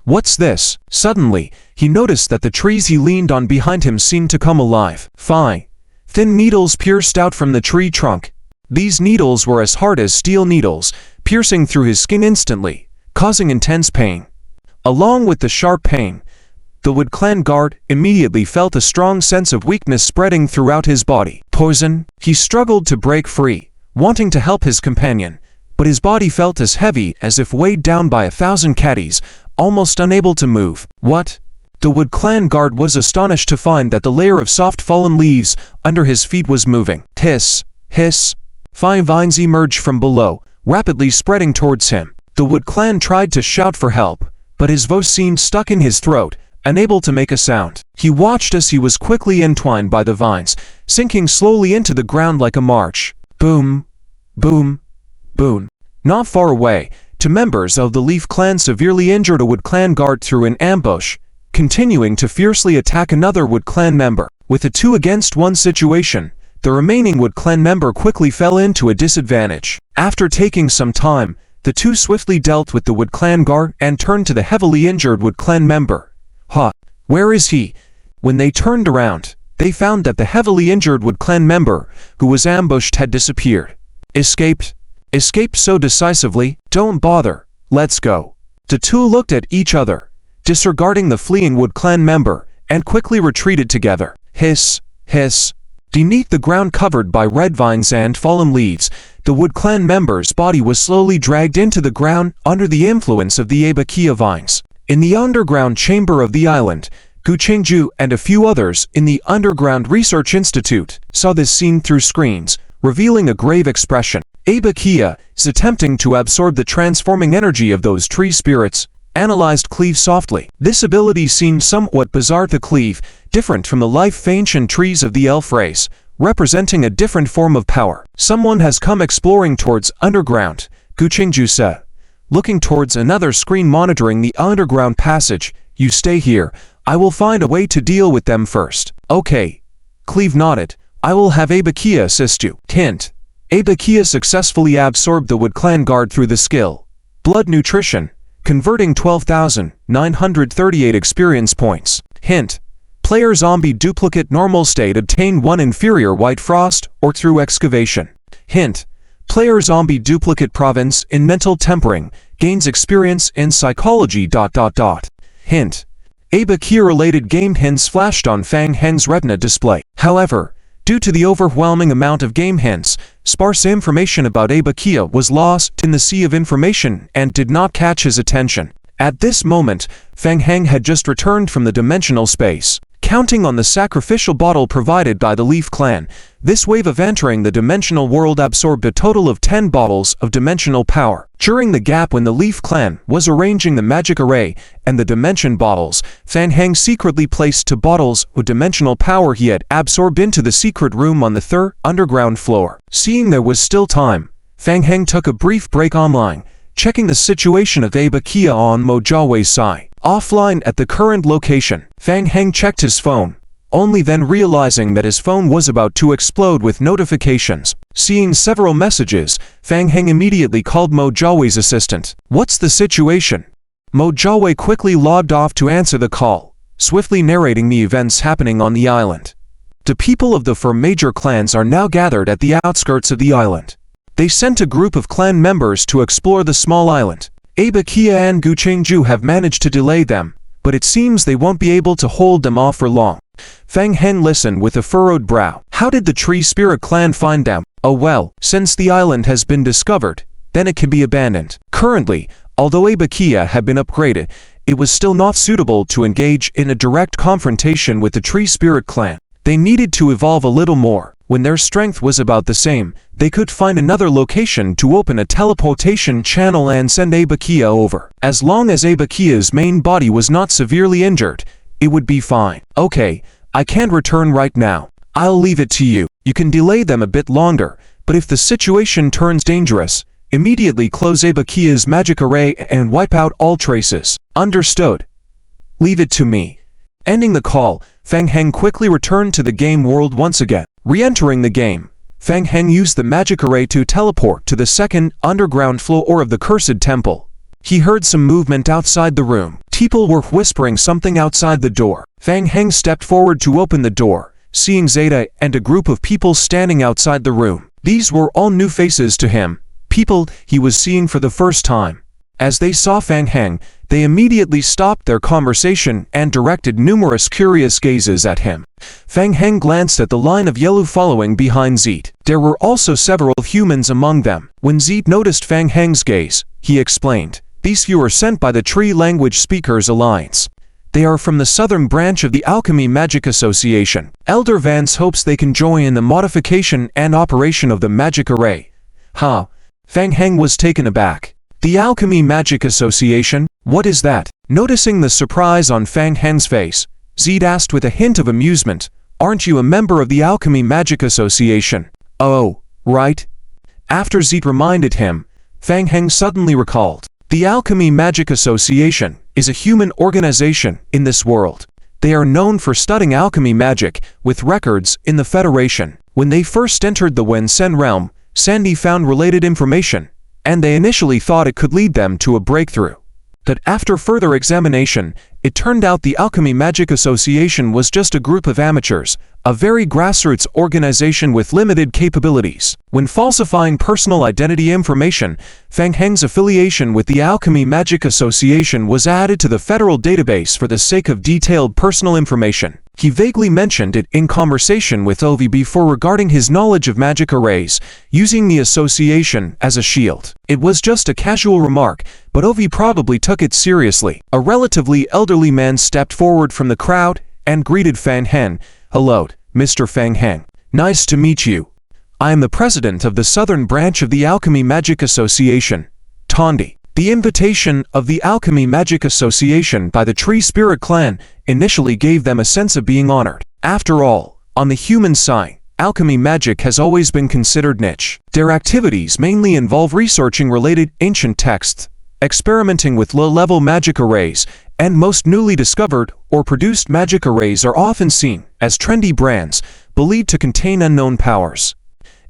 What's this? Suddenly, he noticed that the trees he leaned on behind him seemed to come alive. Thin needles pierced out from the tree trunk. These needles were as hard as steel needles, piercing through his skin instantly, causing intense pain. Along with the sharp pain, the Wood Clan guard immediately felt a strong sense of weakness spreading throughout his body. Poison? He struggled to break free, wanting to help his companion, but his body felt as heavy as if weighed down by 1,000 caddies, almost unable to move. What? The Wood Clan guard was astonished to find that the layer of soft fallen leaves under his feet was moving. Hiss! Hiss! 5 vines emerged from below, rapidly spreading towards him. The Wood Clan tried to shout for help, but his voice seemed stuck in his throat, unable to make a sound. He watched as he was quickly entwined by the vines, sinking slowly into the ground like a march. Boom! Boom! Boom! Not far away, 2 members of the Leaf Clan severely injured a Wood Clan guard through an ambush, continuing to fiercely attack another Wood Clan member. With a 2-against-1 situation, the remaining Wood Clan member quickly fell into a disadvantage. After taking some time, the 2 swiftly dealt with the Wood Clan guard and turned to the heavily injured Wood Clan member. Where is he? When they turned around, they found that the heavily injured Wood Clan member, who was ambushed, had disappeared. Escaped? Escaped so decisively? Don't bother. Let's go. The 2 looked at each other, disregarding the fleeing Wood Clan member, and quickly retreated together. Hiss! Hiss! Beneath the ground covered by red vines and fallen leaves, the Wood Clan member's body was slowly dragged into the ground under the influence of the Abakia vines. In the underground chamber of the island, Guqingju and a few others in the Underground Research Institute saw this scene through screens, revealing a grave expression. Abakia is attempting to absorb the transforming energy of those tree spirits, analyzed Cleve softly. This ability seemed somewhat bizarre to Cleve, different from the life-ancient trees of the elf race, representing a different form of power. Someone has come exploring towards underground, Gu Qingju said. Looking towards another screen monitoring the underground passage, you stay here, I will find a way to deal with them first. Okay. Cleve nodded. I will have Abakia assist you. Hint. Abakia successfully absorbed the Wood Clan guard through the skill Blood Nutrition, converting 12,938 experience points. Hint. Player zombie duplicate normal state obtain 1 inferior White Frost or through excavation. Hint. Player zombie duplicate province in mental tempering gains experience in psychology. Hint. Abakia related game hints flashed on Fang Heng's retina display. However, due to the overwhelming amount of game hints, sparse information about Abakia was lost in the sea of information and did not catch his attention. At this moment, Fang Heng had just returned from the dimensional space. Counting on the sacrificial bottle provided by the Leaf Clan, this wave of entering the dimensional world absorbed a total of 10 bottles of dimensional power. During the gap when the Leaf Clan was arranging the magic array and the dimension bottles, Fang Heng secretly placed 2 bottles with dimensional power he had absorbed into the secret room on the 3rd underground floor. Seeing there was still time, Fang Heng took a brief break online, checking the situation of Abakia on Mojawei's side. Offline at the current location, Fang Heng checked his phone, only then realizing that his phone was about to explode with notifications. Seeing several messages, Fang Heng immediately called Mojawei's assistant. What's the situation? Mojawei quickly logged off to answer the call, swiftly narrating the events happening on the island. The people of the 4 major clans are now gathered at the outskirts of the island. They sent a group of clan members to explore the small island. Abakia and Gu Qingju have managed to delay them, but it seems they won't be able to hold them off for long. Fang Heng listened with a furrowed brow. How did the Tree Spirit clan find them? Oh well, since the island has been discovered, then it can be abandoned. Currently, although Abakia had been upgraded, it was still not suitable to engage in a direct confrontation with the Tree Spirit clan. They needed to evolve a little more. When their strength was about the same, they could find another location to open a teleportation channel and send Abakia over. As long as Abakia's main body was not severely injured, it would be fine. Okay, I can't return right now. I'll leave it to you. You can delay them a bit longer, but if the situation turns dangerous, immediately close Abakia's magic array and wipe out all traces. Understood. Leave it to me. Ending the call, Fang Heng quickly returned to the game world once again. Re-entering the game, Fang Heng used the magic array to teleport to the 2nd underground floor of the Cursed Temple. He heard some movement outside the room. People were whispering something outside the door. Fang Heng stepped forward to open the door, seeing Zeta and a group of people standing outside the room. These were all new faces to him, people he was seeing for the first time. As they saw Fang Heng, they immediately stopped their conversation and directed numerous curious gazes at him. Fang Heng glanced at the line of yellow following behind Zeet. There were also several humans among them. When Zeet noticed Fang Heng's gaze, he explained, "These few are sent by the Tree Language Speakers Alliance. They are from the southern branch of the Alchemy Magic Association. Elder Vance hopes they can join in the modification and operation of the magic array." Huh? Fang Heng was taken aback. The Alchemy Magic Association? What is that? Noticing the surprise on Fang Heng's face, Zeet asked with a hint of amusement, "Aren't you a member of the Alchemy Magic Association?" "Oh, right." After Zeet reminded him, Fang Heng suddenly recalled. The Alchemy Magic Association is a human organization in this world. They are known for studying alchemy magic, with records in the Federation. When they first entered the Wen-Sen realm, Sandy found related information, and they initially thought it could lead them to a breakthrough. But after further examination, it turned out the Alchemy Magic Association was just a group of amateurs, a very grassroots organization with limited capabilities. When falsifying personal identity information, Fang Heng's affiliation with the Alchemy Magic Association was added to the federal database for the sake of detailed personal information. He vaguely mentioned it in conversation with Ovi before regarding his knowledge of magic arrays, using the association as a shield. It was just a casual remark, but Ovi probably took it seriously. A relatively elderly man stepped forward from the crowd and greeted Fang Heng. "Hello, Mr. Fang Heng. Nice to meet you. I am the president of the southern branch of the Alchemy Magic Association, Tondi." The invitation of the Alchemy Magic Association by the Tree Spirit Clan initially gave them a sense of being honored. After all, on the human side, alchemy magic has always been considered niche. Their activities mainly involve researching related ancient texts, experimenting with low-level magic arrays, and most newly discovered or produced magic arrays are often seen as trendy brands believed to contain unknown powers.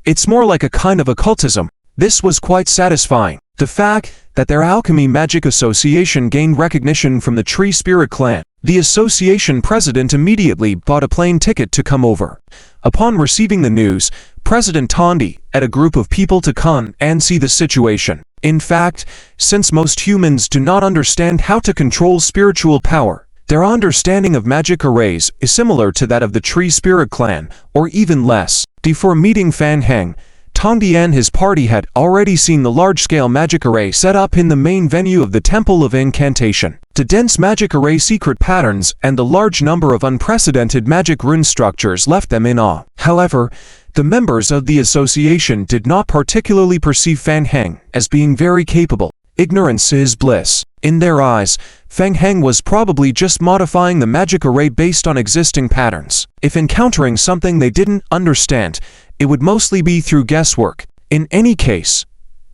It's more like a kind of occultism. This was quite satisfying. The fact that their Alchemy Magic Association gained recognition from the Tree Spirit Clan. The association president immediately bought a plane ticket to come over. Upon receiving the news, President Tondi had a group of people to come and see the situation. In fact, since most humans do not understand how to control spiritual power, their understanding of magic arrays is similar to that of the Tree Spirit Clan, or even less. Before meeting Fan Heng, Tondi and his party had already seen the large-scale magic array set up in the main venue of the Temple of Incantation. The dense magic array secret patterns and the large number of unprecedented magic rune structures left them in awe. However, the members of the association did not particularly perceive Fan Heng as being very capable. Ignorance is bliss. In their eyes, Fan Heng was probably just modifying the magic array based on existing patterns. If encountering something they didn't understand, it would mostly be through guesswork. In any case,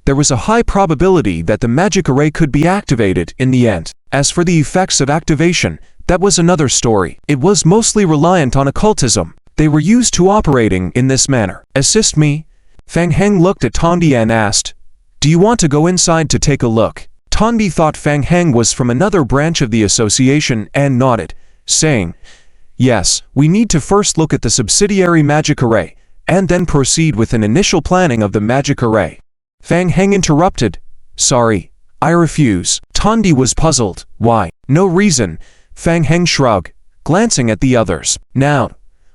there was a high probability that the magic array could be activated in the end. As for the effects of activation, that was another story. It was mostly reliant on occultism. They were used to operating in this manner. Assist me? Fan Heng looked at Tondi and asked, "Do you want to go inside to take a look?" Tondi thought Fan Heng was from another branch of the association and nodded, saying, "Yes, we need to first look at the subsidiary magic array, and then proceed with an initial planning of the magic array." Fan Heng interrupted, "Sorry, I refuse." Tondi was puzzled. "Why?" "No reason." Fan Heng shrugged, glancing at the others. "Now,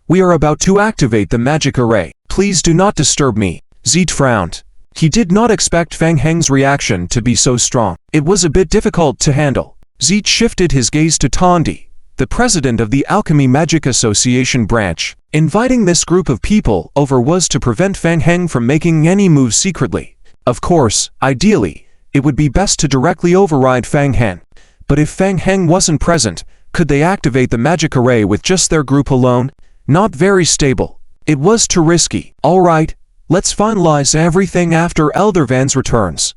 we are about to activate the magic array. Please do not disturb me." Zeke frowned. He did not expect Fan Heng's reaction to be so strong. It was a bit difficult to handle. Zeke shifted his gaze to Tondi, the president of the Alchemy Magic Association branch. Inviting this group of people over was to prevent Fan Heng from making any moves secretly. Of course, ideally, it would be best to directly override Fan Heng. But if Fan Heng wasn't present, could they activate the magic array with just their group alone? Not very stable. It was too risky. All right, let's finalize everything after Elder Van's returns.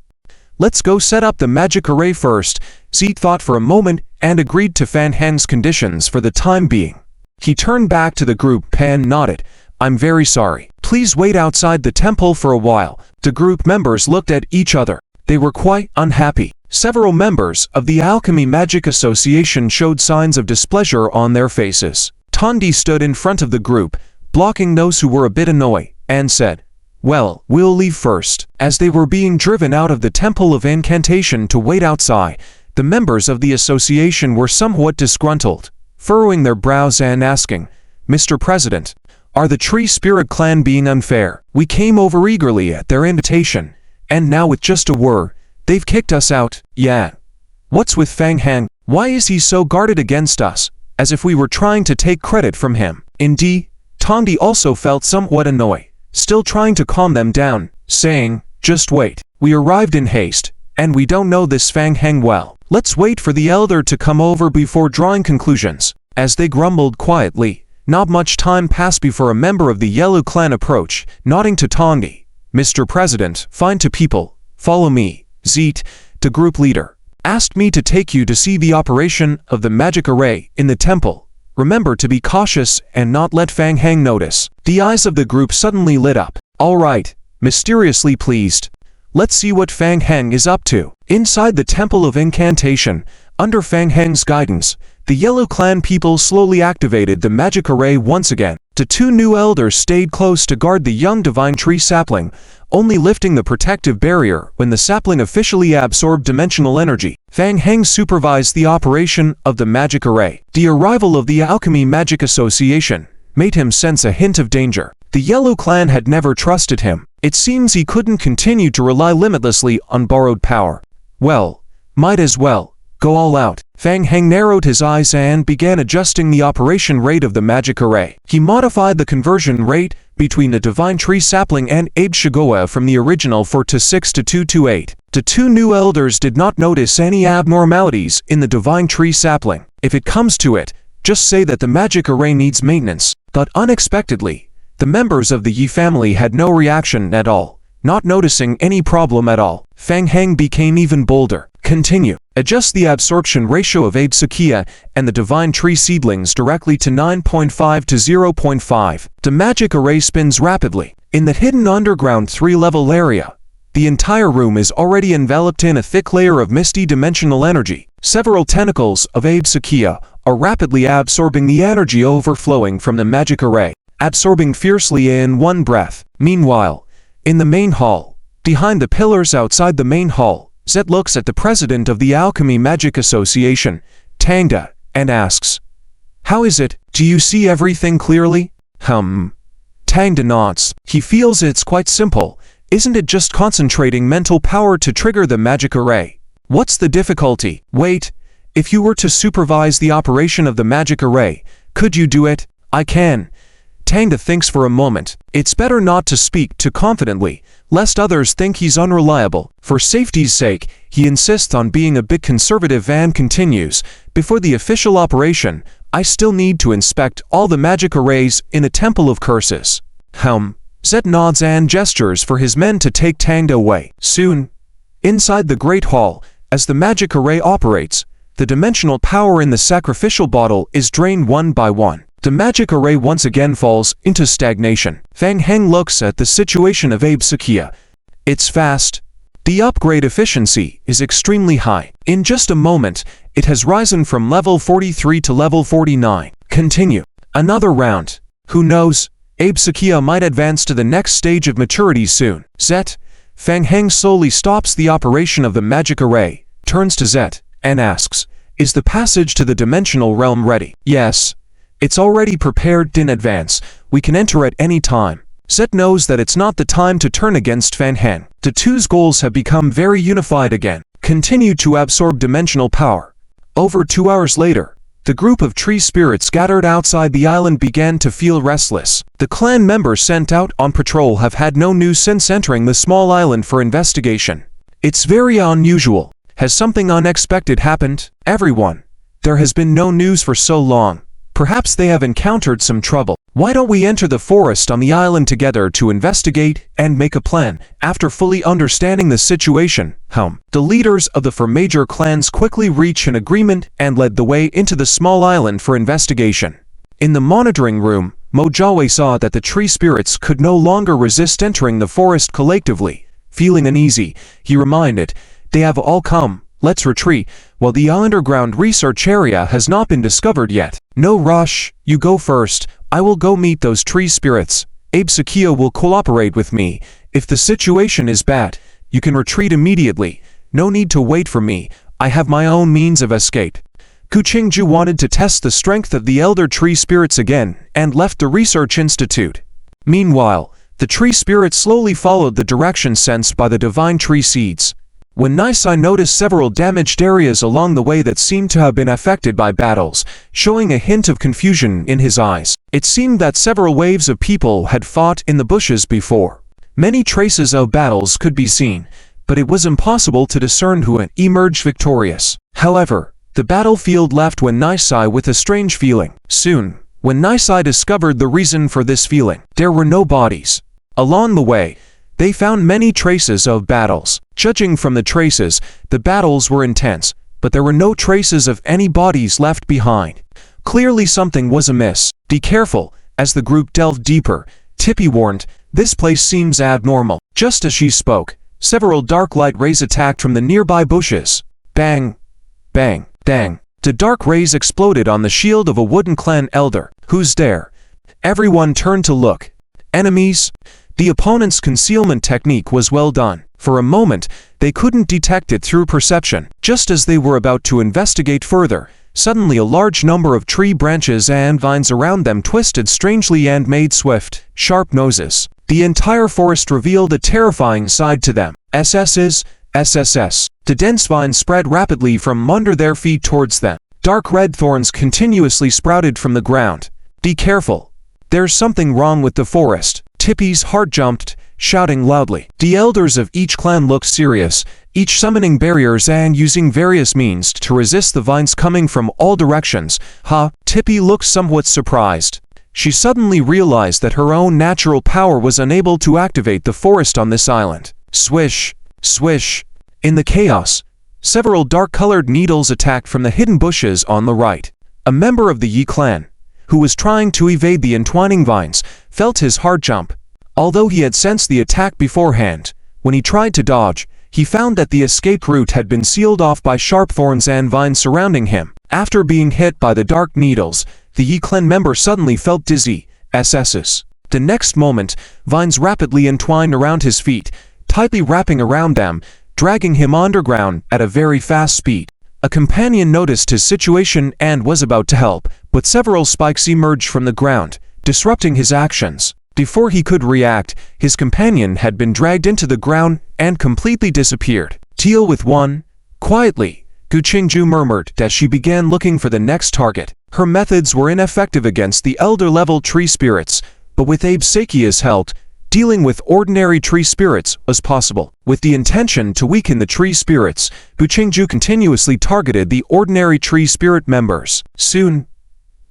Let's go set up the magic array first. Zeke thought for a moment and agreed to Fan Heng's conditions for the time being. He turned back to the group and nodded. "I'm very sorry. Please wait outside the temple for a while." The group members looked at each other. They were quite unhappy. Several members of the Alchemy Magic Association showed signs of displeasure on their faces. Tondi stood in front of the group, blocking those who were a bit annoyed, and said, "Well, we'll leave first." As they were being driven out of the Temple of Incantation to wait outside, the members of the association were somewhat disgruntled, furrowing their brows and asking, "Mr. President, are the Tree Spirit Clan being unfair? We came over eagerly at their invitation, and now with just a word, they've kicked us out." "Yeah. What's with Fan Heng? Why is he so guarded against us, as if we were trying to take credit from him?" Indeed, Tondi also felt somewhat annoyed, still trying to calm them down, saying, "Just wait. We arrived in haste, and we don't know this Fan Heng well. Let's wait for the elder to come over before drawing conclusions." As they grumbled quietly, not much time passed before a member of the Yellow Clan approached, nodding to Tondi. "Mr. President, fine to people, follow me." Zeke, the group leader, asked me to take you to see the operation of the magic array in the temple. Remember to be cautious and not let Fan Heng notice. The eyes of the group suddenly lit up. "All right," mysteriously pleased. "Let's see what Fan Heng is up to." Inside the Temple of Incantation, under Fan Heng's guidance, the Yellow Clan people slowly activated the magic array once again. The two new elders stayed close to guard the young divine tree sapling, only lifting the protective barrier when the sapling officially absorbed dimensional energy. Fan Heng supervised the operation of the magic array. The arrival of the Alchemy Magic Association made him sense a hint of danger. The Yellow Clan had never trusted him. It seems he couldn't continue to rely limitlessly on borrowed power. Well, might as well go all out. Fan Heng narrowed his eyes and began adjusting the operation rate of the magic array. He modified the conversion rate between the divine tree sapling and Abe Shigoa from the original 4:6 to 2:8. The two new elders did not notice any abnormalities in the divine tree sapling. If it comes to it, just say that the magic array needs maintenance. But unexpectedly, the members of the Yi family had no reaction at all, not noticing any problem at all. Fang Heng became even bolder. Continue. Adjust the absorption ratio of Abe Sakia and the divine tree seedlings directly to 9.5 to 0.5. The magic array spins rapidly. In the hidden underground 3-level area, the entire room is already enveloped in a thick layer of misty dimensional energy. Several tentacles of Abe Sakia are rapidly absorbing the energy overflowing from the magic array, absorbing fiercely in one breath. Meanwhile, in the main hall, behind the pillars outside the main hall, Zet looks at the president of the Alchemy Magic Association, Tangda, and asks, "How is it? Do you see everything clearly?" Tangda nods. He feels it's quite simple. Isn't it just concentrating mental power to trigger the magic array? What's the difficulty? Wait, if you were to supervise the operation of the magic array, could you do it? I can. Tangda thinks for a moment. It's better not to speak too confidently, lest others think he's unreliable. For safety's sake, he insists on being a bit conservative and continues, "Before the official operation, I still need to inspect all the magic arrays in a temple of curses." Zet nods and gestures for his men to take Tangda away. Soon, inside the Great Hall, as the magic array operates, the dimensional power in the sacrificial bottle is drained one by one. The magic array once again falls into stagnation. Fang Heng looks at the situation of Abe Sakia. It's fast. The upgrade efficiency is extremely high. In just a moment, it has risen from level 43 to level 49. Continue. Another round. Who knows? Abe Sakia might advance to the next stage of maturity soon. Zet. Fang Heng slowly stops the operation of the magic array, turns to Zet, and asks, "Is the passage to the dimensional realm ready?" "Yes. It's already prepared in advance. We can enter at any time." Zet knows that it's not the time to turn against Fang Heng. The two's goals have become very unified again. Continue to absorb dimensional power. Over 2 hours later, the group of tree spirits gathered outside the island began to feel restless. The clan members sent out on patrol have had no news since entering the small island for investigation. It's very unusual. Has something unexpected happened? Everyone. There has been no news for so long. Perhaps they have encountered some trouble. Why don't we enter the forest on the island together to investigate and make a plan? After fully understanding the situation, the leaders of the four major clans quickly reached an agreement and led the way into the small island for investigation. In the monitoring room, Mojawe saw that the tree spirits could no longer resist entering the forest collectively. Feeling uneasy, he reminded, "They have all come. Let's retreat, while the underground research area has not been discovered yet." "No rush, you go first. I will go meet those tree spirits. Abe Sakia will cooperate with me. If the situation is bad, you can retreat immediately. No need to wait for me. I have my own means of escape." Kuchingju wanted to test the strength of the elder tree spirits again and left the research institute. Meanwhile, the tree spirits slowly followed the direction sensed by the divine tree seeds. When Nisai noticed several damaged areas along the way that seemed to have been affected by battles, showing a hint of confusion in his eyes, it seemed that several waves of people had fought in the bushes before. Many traces of battles could be seen, but it was impossible to discern who emerged victorious. However, the battlefield left when Nisai with a strange feeling. Soon, when Nisai discovered the reason for this feeling, there were no bodies. Along the way, they found many traces of battles. Judging from the traces, the battles were intense, but there were no traces of any bodies left behind. Clearly something was amiss. "Be careful." As the group delved deeper, Tippy warned, "This place seems abnormal." Just as she spoke, several dark light rays attacked from the nearby bushes. Bang! Bang! Dang! The dark rays exploded on the shield of a wooden clan elder. "Who's there?" Everyone turned to look. Enemies? The opponent's concealment technique was well done. For a moment, they couldn't detect it through perception. Just as they were about to investigate further, suddenly a large number of tree branches and vines around them twisted strangely and made swift, sharp noses. The entire forest revealed a terrifying side to them. SSS. The dense vines spread rapidly from under their feet towards them. Dark red thorns continuously sprouted from the ground. "Be careful. There's something wrong with the forest." Tippy's heart jumped, shouting loudly. The elders of each clan looked serious, each summoning barriers and using various means to resist the vines coming from all directions. Tippy looked somewhat surprised. She suddenly realized that her own natural power was unable to activate the forest on this island. Swish, swish. In the chaos, several dark-colored needles attacked from the hidden bushes on the right. A member of the Yi clan, who was trying to evade the entwining vines, felt his heart jump. Although he had sensed the attack beforehand, when he tried to dodge, he found that the escape route had been sealed off by sharp thorns and vines surrounding him. After being hit by the dark needles, the Yi clan member suddenly felt dizzy. The next moment, vines rapidly entwined around his feet, tightly wrapping around them, dragging him underground at a very fast speed. A companion noticed his situation and was about to help, but several spikes emerged from the ground, disrupting his actions. Before he could react, his companion had been dragged into the ground and completely disappeared. Deal with one. Quietly, Gu Qingju murmured as she began looking for the next target. Her methods were ineffective against the elder-level tree spirits, but with Abe Sakia's help, dealing with ordinary tree spirits was possible. With the intention to weaken the tree spirits, Gu Qingju continuously targeted the ordinary tree spirit members. Soon,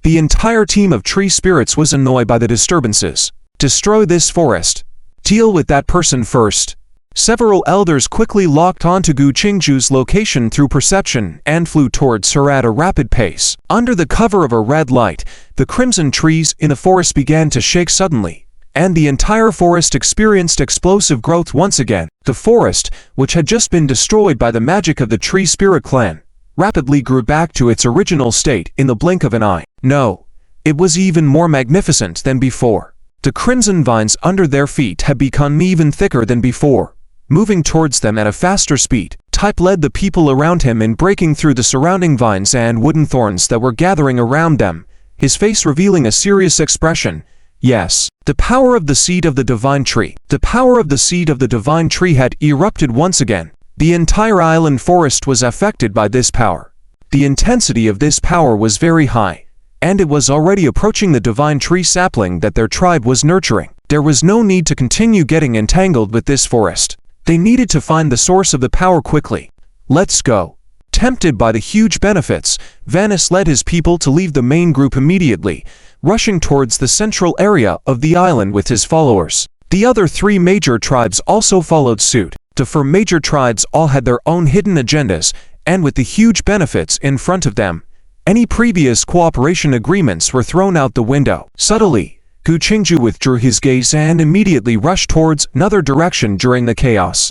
the entire team of tree spirits was annoyed by the disturbances. Destroy this forest. Deal with that person first. Several elders quickly locked onto Gu Qingju's location through perception and flew towards her at a rapid pace. Under the cover of a red light, the crimson trees in the forest began to shake suddenly, and the entire forest experienced explosive growth once again. The forest, which had just been destroyed by the magic of the Tree Spirit Clan, rapidly grew back to its original state in the blink of an eye. No, it was even more magnificent than before. The crimson vines under their feet had become even thicker than before. Moving towards them at a faster speed, Type led the people around him in breaking through the surrounding vines and wooden thorns that were gathering around them, his face revealing a serious expression. Yes, the power of the seed of the divine tree. The power of the seed of the divine tree had erupted once again. The entire island forest was affected by this power. The intensity of this power was very high, and it was already approaching the divine tree sapling that their tribe was nurturing. There was no need to continue getting entangled with this forest. They needed to find the source of the power quickly. Let's go. Tempted by the huge benefits, Vanis led his people to leave the main group immediately, rushing towards the central area of the island with his followers. The other three major tribes also followed suit. The four major tribes all had their own hidden agendas, and with the huge benefits in front of them, any previous cooperation agreements were thrown out the window. Subtly, Gu Qingju withdrew his gaze and immediately rushed towards another direction during the chaos.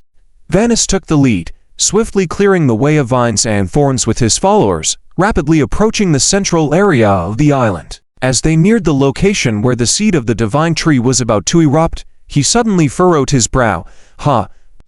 Vanis took the lead, swiftly clearing the way of vines and thorns with his followers, rapidly approaching the central area of the island. As they neared the location where the seed of the divine tree was about to erupt, he suddenly furrowed his brow.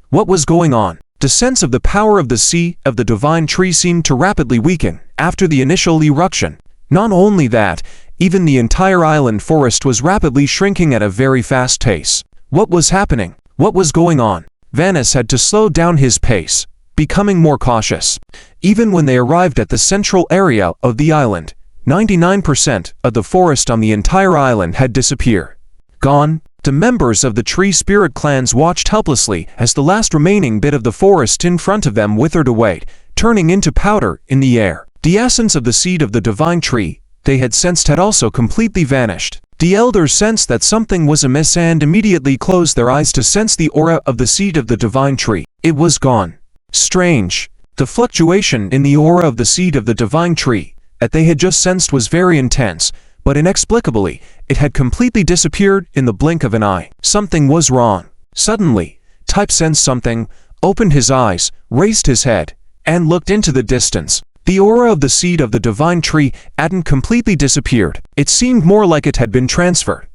What was going on? The sense of the power of the seed of the divine tree seemed to rapidly weaken after the initial eruption. Not only that, even the entire island forest was rapidly shrinking at a very fast pace. What was happening? What was going on? Vanis had to slow down his pace, becoming more cautious. Even when they arrived at the central area of the island, 99% of the forest on the entire island had disappeared. Gone. The members of the Tree Spirit clans watched helplessly as the last remaining bit of the forest in front of them withered away, turning into powder in the air. The essence of the seed of the divine tree they had sensed had also completely vanished. The elders sensed that something was amiss and immediately closed their eyes to sense the aura of the seed of the divine tree. It was gone. Strange. The fluctuation in the aura of the seed of the divine tree that they had just sensed was very intense, but inexplicably, it had completely disappeared in the blink of an eye. Something was wrong. Suddenly, Type sensed something, opened his eyes, raised his head, and looked into the distance. The aura of the seed of the divine tree hadn't completely disappeared. It seemed more like it had been transferred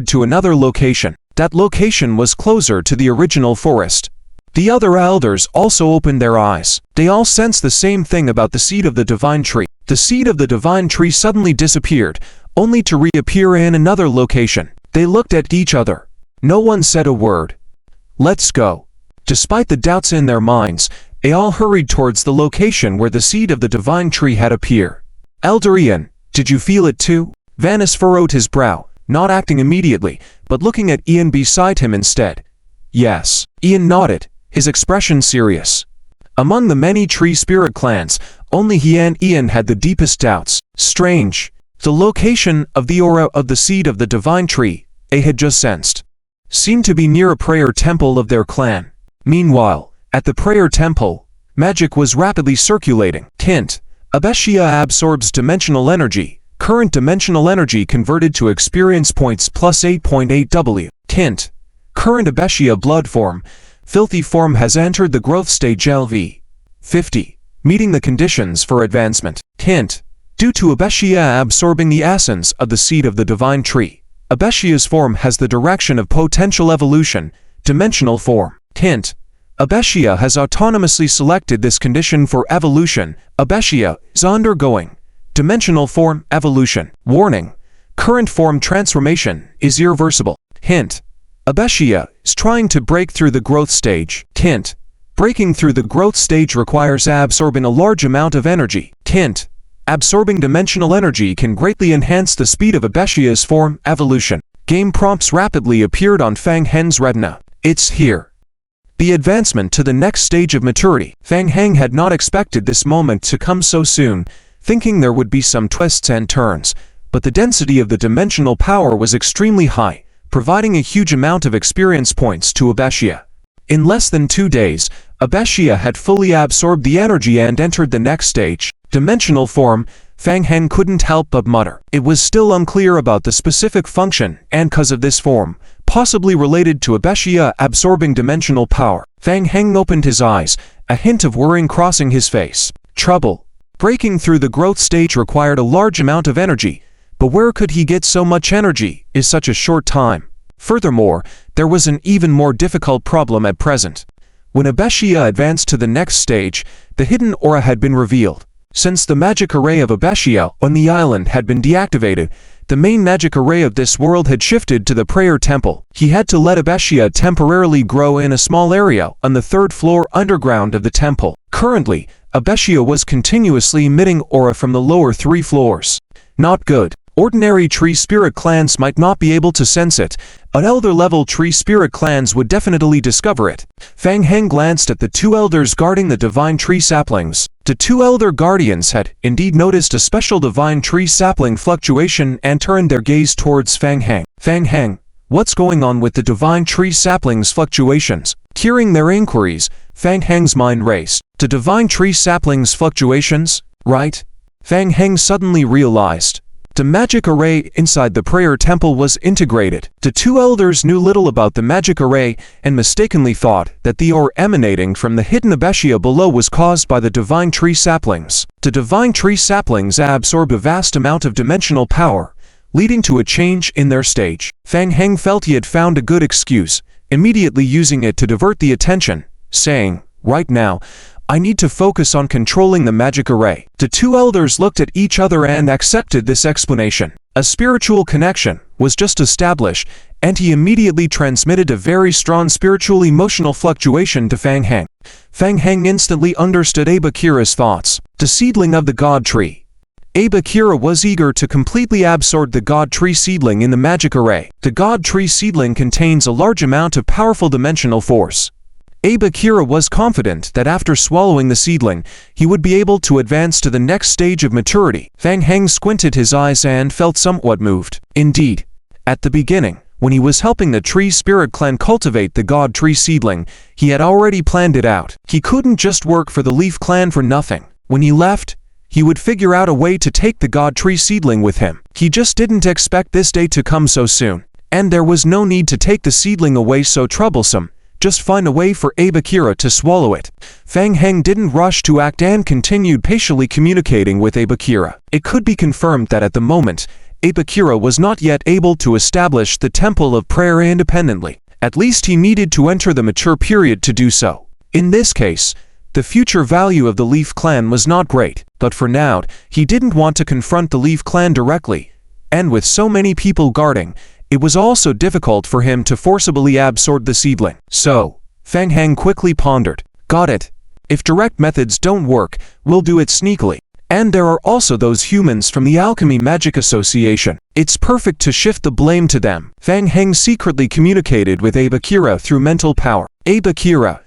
to another location. That location was closer to the original forest. The other elders also opened their eyes. They all sensed the same thing about the seed of the divine tree. The seed of the divine tree suddenly disappeared, only to reappear in another location. They looked at each other. No one said a word. Let's go. Despite the doubts in their minds, they all hurried towards the location where the seed of the divine tree had appeared. Elder Ian, did you feel it too? Vanis furrowed his brow, not acting immediately, but looking at Ian beside him instead. Yes. Ian nodded, his expression serious. Among the many tree spirit clans, only he and Ian had the deepest doubts. Strange. The location of the aura of the seed of the divine tree, they had just sensed, seemed to be near a prayer temple of their clan. Meanwhile, at the prayer temple, magic was rapidly circulating. Hint: Abeshia absorbs dimensional energy. Current dimensional energy converted to experience points plus 8.8 W. Hint: Current Abeshia blood form, filthy form has entered the growth stage LV 50, meeting the conditions for advancement. Hint: Due to Abeshia absorbing the essence of the seed of the divine tree, Abeshia's form has the direction of potential evolution, dimensional form. Hint: Abeshia has autonomously selected this condition for evolution. Abeshia is undergoing dimensional form evolution. Warning: Current form transformation is irreversible. Hint: Abeshia is trying to break through the growth stage. Hint: Breaking through the growth stage requires absorbing a large amount of energy. Hint: Absorbing dimensional energy can greatly enhance the speed of Abeshia's form evolution. Game prompts rapidly appeared on Fang Heng's retina. It's here. The advancement to the next stage of maturity. Fang Heng had not expected this moment to come so soon, thinking there would be some twists and turns, but the density of the dimensional power was extremely high, providing a huge amount of experience points to Abeshia. In less than 2 days, Abeshia had fully absorbed the energy and entered the next stage, dimensional form. Fang Heng couldn't help but mutter. It was still unclear about the specific function and cause of this form, possibly related to Abeshia absorbing dimensional power. Fang Heng opened his eyes, a hint of worrying crossing his face. Trouble. Breaking through the growth stage required a large amount of energy, but where could he get so much energy in such a short time? Furthermore, there was an even more difficult problem at present. When Abeshia advanced to the next stage, the hidden aura had been revealed. Since the magic array of Abeshia on the island had been deactivated, the main magic array of this world had shifted to the prayer temple. He had to let Abeshia temporarily grow in a small area on the 3rd floor underground of the temple. Currently, Abeshia was continuously emitting aura from the lower 3 floors. Not good. Ordinary tree spirit clans might not be able to sense it, but elder-level tree spirit clans would definitely discover it. Fang Heng glanced at the 2 elders guarding the divine tree saplings. The 2 elder guardians had indeed noticed a special divine tree sapling fluctuation and turned their gaze towards Fang Heng. Fang Heng, what's going on with the divine tree saplings fluctuations? Hearing their inquiries, Fang Heng's mind raced. The divine tree saplings fluctuations, right? Fang Heng suddenly realized. The magic array inside the prayer temple was integrated. The 2 elders knew little about the magic array and mistakenly thought that the aura emanating from the hidden Abeshia below was caused by the divine tree saplings. The divine tree saplings absorbed a vast amount of dimensional power, leading to a change in their stage. Fang Heng felt he had found a good excuse, immediately using it to divert the attention, saying, "Right now, I need to focus on controlling the magic array." The 2 elders looked at each other and accepted this explanation. A spiritual connection was just established, and he immediately transmitted a very strong spiritual emotional fluctuation to Fang Heng. Fang Heng instantly understood Abakira's thoughts. The seedling of the god tree. Abakira was eager to completely absorb the god tree seedling in the magic array. The god tree seedling contains a large amount of powerful dimensional force. Abakira was confident that after swallowing the seedling, he would be able to advance to the next stage of maturity. Fang Heng squinted his eyes and felt somewhat moved. Indeed, at the beginning, when he was helping the tree spirit clan cultivate the god tree seedling, he had already planned it out. He couldn't just work for the leaf clan for nothing. When he left, he would figure out a way to take the god tree seedling with him. He just didn't expect this day to come so soon. And there was no need to take the seedling away so troublesome. Just find a way for Abakira to swallow it. Fang Heng didn't rush to act and continued patiently communicating with Abakira. It could be confirmed that at the moment, Abakira was not yet able to establish the Temple of Prayer independently. At least he needed to enter the mature period to do so. In this case, the future value of the Leaf Clan was not great, but for now, he didn't want to confront the Leaf Clan directly. And with so many people guarding, it was also difficult for him to forcibly absorb the seedling. So, Fang Heng quickly pondered. Got it. If direct methods don't work, we'll do it sneakily. And there are also those humans from the Alchemy Magic Association. It's perfect to shift the blame to them. Fang Heng secretly communicated with Abakira through mental power. Abakira,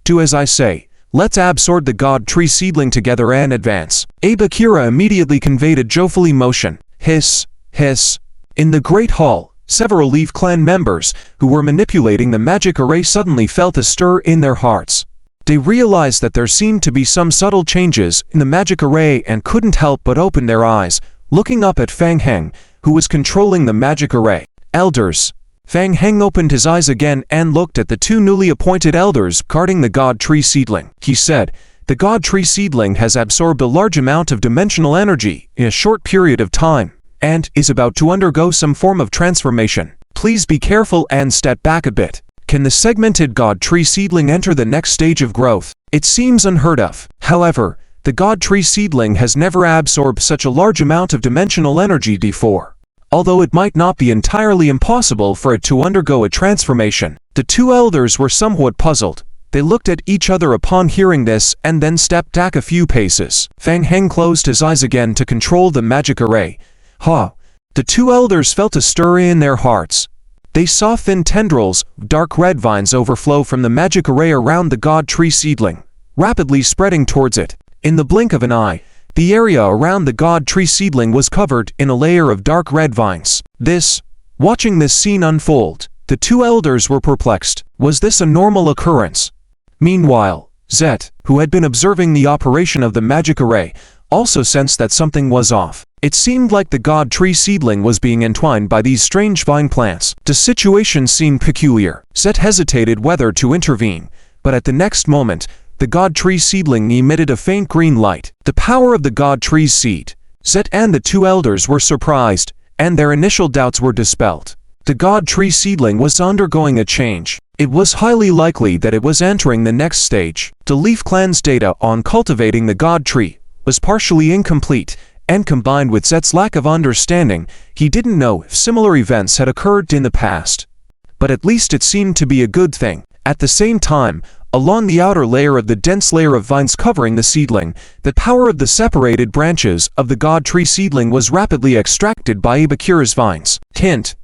Do as I say. Let's absorb the God tree seedling together and advance. Abakira immediately conveyed a joyful emotion. Hiss, hiss. In the Great Hall, several Leaf Clan members, who were manipulating the magic array, suddenly felt a stir in their hearts. They realized that there seemed to be some subtle changes in the magic array and couldn't help but open their eyes, looking up at Fang Heng, who was controlling the magic array. Elders. Fang Heng opened his eyes again and looked at the two newly appointed elders guarding the God tree seedling. He said, "The God tree seedling has absorbed a large amount of dimensional energy in a short period of time, and is about to undergo some form of transformation. Please be careful and step back a bit. Can the segmented God tree seedling enter the next stage of growth? It seems unheard of. However, the God tree seedling has never absorbed such a large amount of dimensional energy before. Although it might not be entirely impossible for it to undergo a transformation." The two elders were somewhat puzzled. They looked at each other upon hearing this and then stepped back a few paces. Fang Heng closed his eyes again to control the magic array. The two elders felt a stir in their hearts. They saw thin tendrils of dark red vines overflow from the magic array around the God tree seedling, rapidly spreading towards it. In the blink of an eye, the area around the God tree seedling was covered in a layer of dark red vines. Watching this scene unfold, the two elders were perplexed. Was this a normal occurrence? Meanwhile, Zet, who had been observing the operation of the magic array, also sensed that something was off. It seemed like the God tree seedling was being entwined by these strange vine plants. The situation seemed peculiar. Zet hesitated whether to intervene, but at the next moment, the God tree seedling emitted a faint green light. The power of the God tree's seed. Zet and the two elders were surprised, and their initial doubts were dispelled. The God tree seedling was undergoing a change. It was highly likely that it was entering the next stage. The Leaf Clan's data on cultivating the God tree was partially incomplete, and combined with Zet's lack of understanding, he didn't know if similar events had occurred in the past. But at least it seemed to be a good thing. At the same time, along the outer layer of the dense layer of vines covering the seedling, the power of the separated branches of the God tree seedling was rapidly extracted by Abakira's vines. Hint: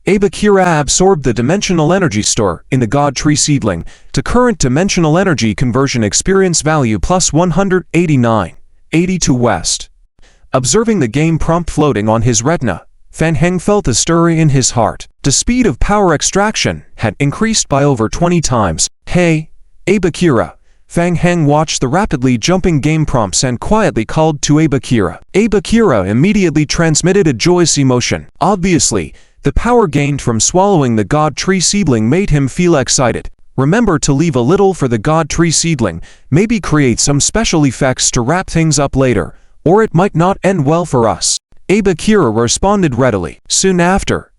Abakira absorbed the dimensional energy store in the God tree seedling to current dimensional energy conversion experience value plus 189, 82 West. Observing the game prompt floating on his retina, Fang Heng felt a stir in his heart. The speed of power extraction had increased by over 20 times. "Hey, Abakira." Fang Heng watched the rapidly jumping game prompts and quietly called to Abakira. Abakira immediately transmitted a joyous emotion. Obviously, the power gained from swallowing the God tree seedling made him feel excited. Remember to leave a little for the God tree seedling, maybe create some special effects to wrap things up later, or it might not end well for us. Abakira responded readily. Soon after,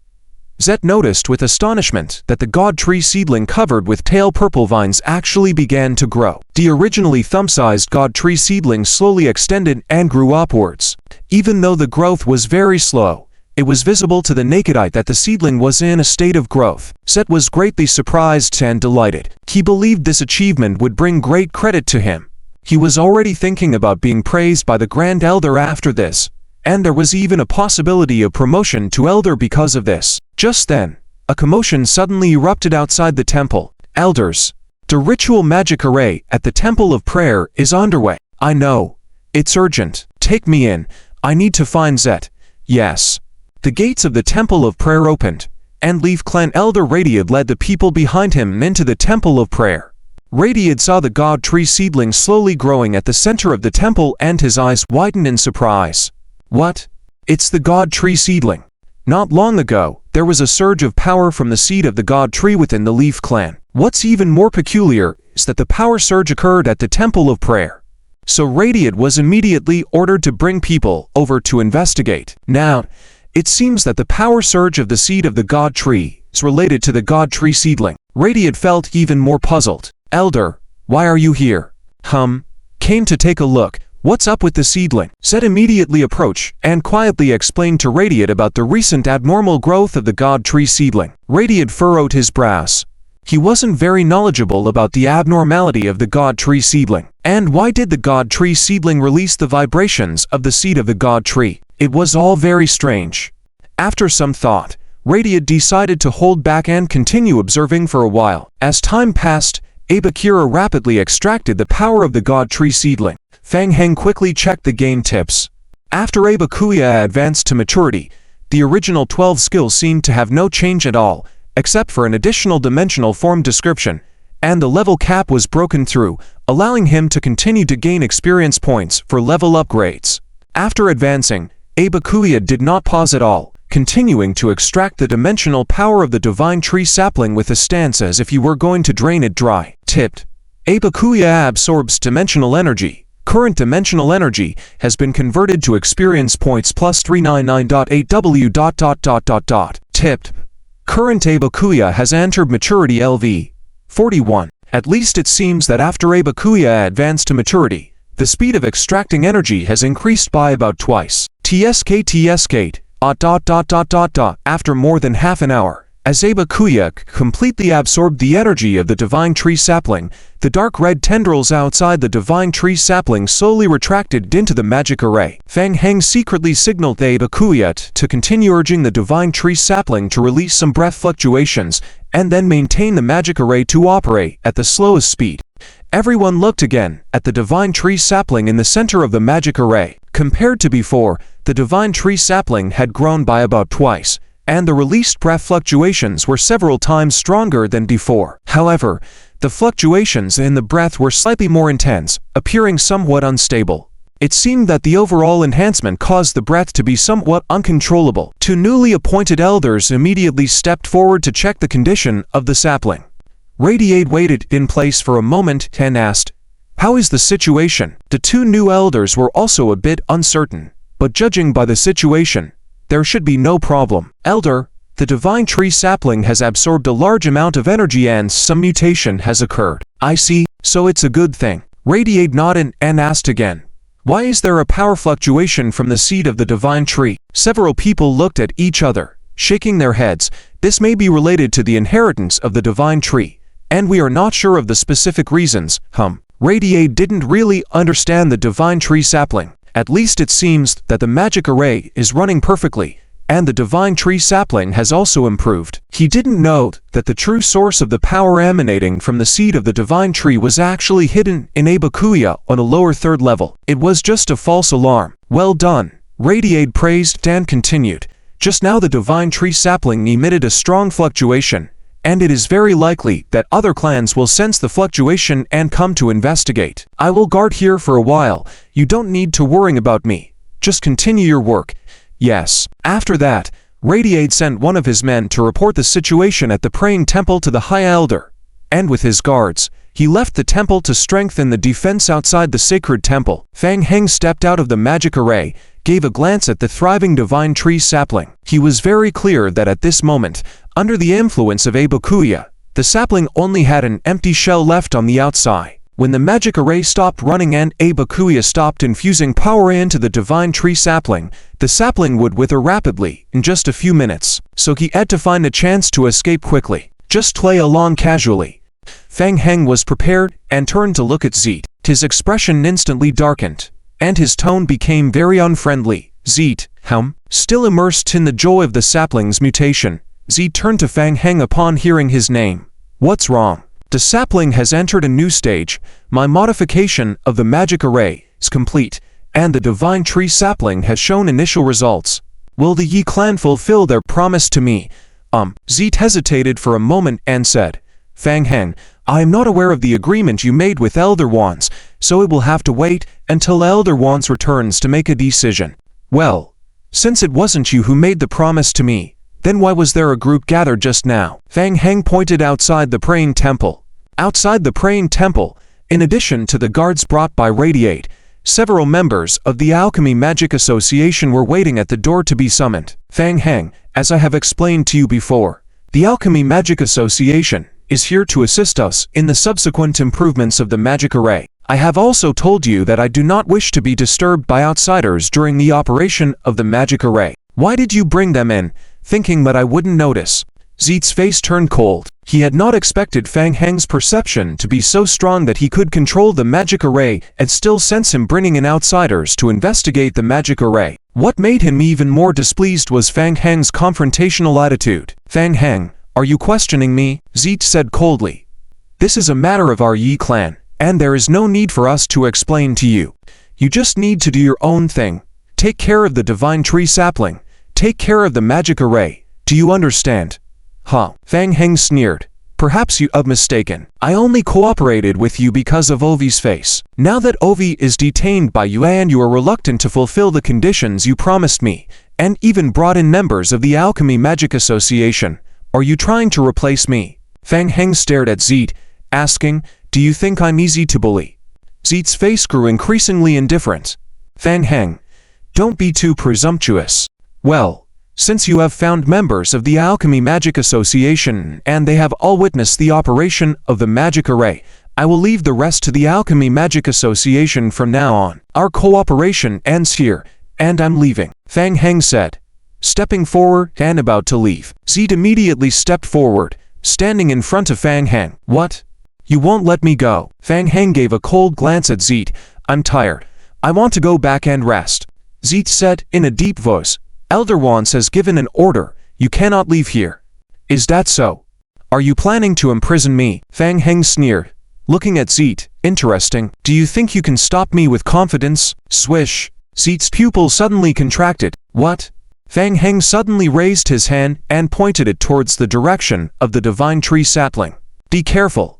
Zet noticed with astonishment that the God tree seedling covered with pale purple vines actually began to grow. The originally thumb-sized God tree seedling slowly extended and grew upwards. Even though the growth was very slow, it was visible to the naked eye that the seedling was in a state of growth. Zet was greatly surprised and delighted. He believed this achievement would bring great credit to him. He was already thinking about being praised by the Grand Elder after this, and there was even a possibility of promotion to Elder because of this. Just then, a commotion suddenly erupted outside the temple. Elders, the ritual magic array at the Temple of Prayer is underway. I know. It's urgent. Take me in. I need to find Zet. Yes. The gates of the Temple of Prayer opened, and Leaf Clan Elder Radiad led the people behind him into the Temple of Prayer. Radiad saw the God tree seedling slowly growing at the center of the temple and his eyes widened in surprise. What? It's the God tree seedling. Not long ago, there was a surge of power from the seed of the God tree within the Leaf Clan. What's even more peculiar is that the power surge occurred at the Temple of Prayer. So Radiad was immediately ordered to bring people over to investigate. Now, it seems that the power surge of the seed of the God tree is related to the God tree seedling. Radiad felt even more puzzled. Elder, why are you here? Came to take a look. What's up with the seedling? Zet immediately approached and quietly explained to Radiad about the recent abnormal growth of the God tree seedling. Radiad furrowed his brows. He wasn't very knowledgeable about the abnormality of the God tree seedling. And why did the God tree seedling release the vibrations of the seed of the God tree? It was all very strange. After some thought, Radiad decided to hold back and continue observing for a while. As time passed, Bakura rapidly extracted the power of the God Tree seedling. Fang Heng quickly checked the game tips. After Bakura advanced to maturity, the original 12 skills seemed to have no change at all, except for an additional dimensional form description, and the level cap was broken through, allowing him to continue to gain experience points for level upgrades. After advancing, Bakura did not pause at all, continuing to extract the dimensional power of the divine tree sapling with a stance as if he were going to drain it dry. Tipped. Bakura absorbs dimensional energy. Current dimensional energy has been converted to experience points plus 399.8W. Tipped. Current Bakura has entered maturity LV 41. At least it seems that after Bakura advanced to maturity, the speed of extracting energy has increased by about twice. TSK. After more than half an hour, as Bakura completely absorbed the energy of the divine tree sapling, the dark red tendrils outside the divine tree sapling slowly retracted into the magic array. Fang Heng secretly signaled Bakura to continue urging the divine tree sapling to release some breath fluctuations, and then maintain the magic array to operate at the slowest speed. Everyone looked again at the divine tree sapling in the center of the magic array. Compared to before, the divine tree sapling had grown by about twice, and the released breath fluctuations were several times stronger than before. However, the fluctuations in the breath were slightly more intense, appearing somewhat unstable. It seemed that the overall enhancement caused the breath to be somewhat uncontrollable. Two newly appointed elders immediately stepped forward to check the condition of the sapling. Radiate waited in place for a moment and asked, "How is the situation?" The two new elders were also a bit uncertain, but judging by the situation, there should be no problem. "Elder, the divine tree sapling has absorbed a large amount of energy and some mutation has occurred." "I see, so it's a good thing." Radiate nodded and asked again, "Why is there a power fluctuation from the seed of the divine tree?" Several people looked at each other, shaking their heads. "This may be related to the inheritance of the divine tree, and we are not sure of the specific reasons." Radiate didn't really understand the divine tree sapling. At least it seems that the magic array is running perfectly, and the divine tree sapling has also improved. He didn't know that the true source of the power emanating from the seed of the divine tree was actually hidden in Bakura on a lower third level. It was just a false alarm. "Well done," Radiate praised and continued. "Just now the divine tree sapling emitted a strong fluctuation, and it is very likely that other clans will sense the fluctuation and come to investigate. I will guard here for a while. You don't need to worry about me. Just continue your work." "Yes." After that, Radiate sent one of his men to report the situation at the praying temple to the High Elder, and with his guards, he left the temple to strengthen the defense outside the sacred temple. Fang Heng stepped out of the magic array, gave a glance at the thriving divine tree sapling. He was very clear that at this moment, under the influence of Bakura, the sapling only had an empty shell left on the outside. When the magic array stopped running and Bakura stopped infusing power into the divine tree sapling, the sapling would wither rapidly in just a few minutes. So he had to find a chance to escape quickly. Just play along casually. Fang Heng was prepared and turned to look at Zeet. His expression instantly darkened, and his tone became very unfriendly. "Zeet, Still immersed in the joy of the sapling's mutation, Zeet turned to Fang Heng upon hearing his name. "What's wrong?" "The sapling has entered a new stage. My modification of the magic array is complete, and the divine tree sapling has shown initial results. Will the Yi clan fulfill their promise to me?" Zeet hesitated for a moment and said, "Fang Heng, I am not aware of the agreement you made with Elder Wands, so it will have to wait until Elder Wands returns to make a decision." "Well, since it wasn't you who made the promise to me, then why was there a group gathered just now?" Fang Heng pointed outside the praying temple. Outside the praying temple, in addition to the guards brought by Radiate, several members of the Alchemy Magic Association were waiting at the door to be summoned. "Fang Heng, as I have explained to you before, the Alchemy Magic Association is here to assist us in the subsequent improvements of the magic array. I have also told you that I do not wish to be disturbed by outsiders during the operation of the magic array. Why did you bring them in, thinking that I wouldn't notice?" Zeet's face turned cold. He had not expected Fang Heng's perception to be so strong that he could control the magic array and still sense him bringing in outsiders to investigate the magic array. What made him even more displeased was Fang Heng's confrontational attitude. "Fang Heng, are you questioning me?" Zeet said coldly. This is a matter of our Yi clan, and there is no need for us to explain to you. You just need to do your own thing. Take care of the divine tree sapling. Take care of the magic array. Do you understand? Huh? Fang Heng sneered. Perhaps you are mistaken. I only cooperated with you because of Ovi's face. Now that Ovi is detained by you and you are reluctant to fulfill the conditions you promised me, and even brought in members of the Alchemy Magic Association, are you trying to replace me? Fang Heng stared at Zete, asking, do you think I'm easy to bully? Zete's face grew increasingly indifferent. Fang Heng, don't be too presumptuous. Well, since you have found members of the Alchemy Magic Association and they have all witnessed the operation of the magic array, I will leave the rest to the Alchemy Magic Association from now on. Our cooperation ends here, and I'm leaving, Fang Heng said, stepping forward and about to leave. Zete immediately stepped forward, standing in front of Fang Heng. What? You won't let me go? Fang Heng gave a cold glance at Zete. I'm tired. I want to go back and rest. Zete said in a deep voice. Elder Wands has given an order. You cannot leave here. Is that so? Are you planning to imprison me? Fang Heng sneered, looking at Zete. Interesting. Do you think you can stop me with confidence? Swish. Zete's pupils suddenly contracted. What? Fang Heng suddenly raised his hand and pointed it towards the direction of the divine tree sapling. Be careful.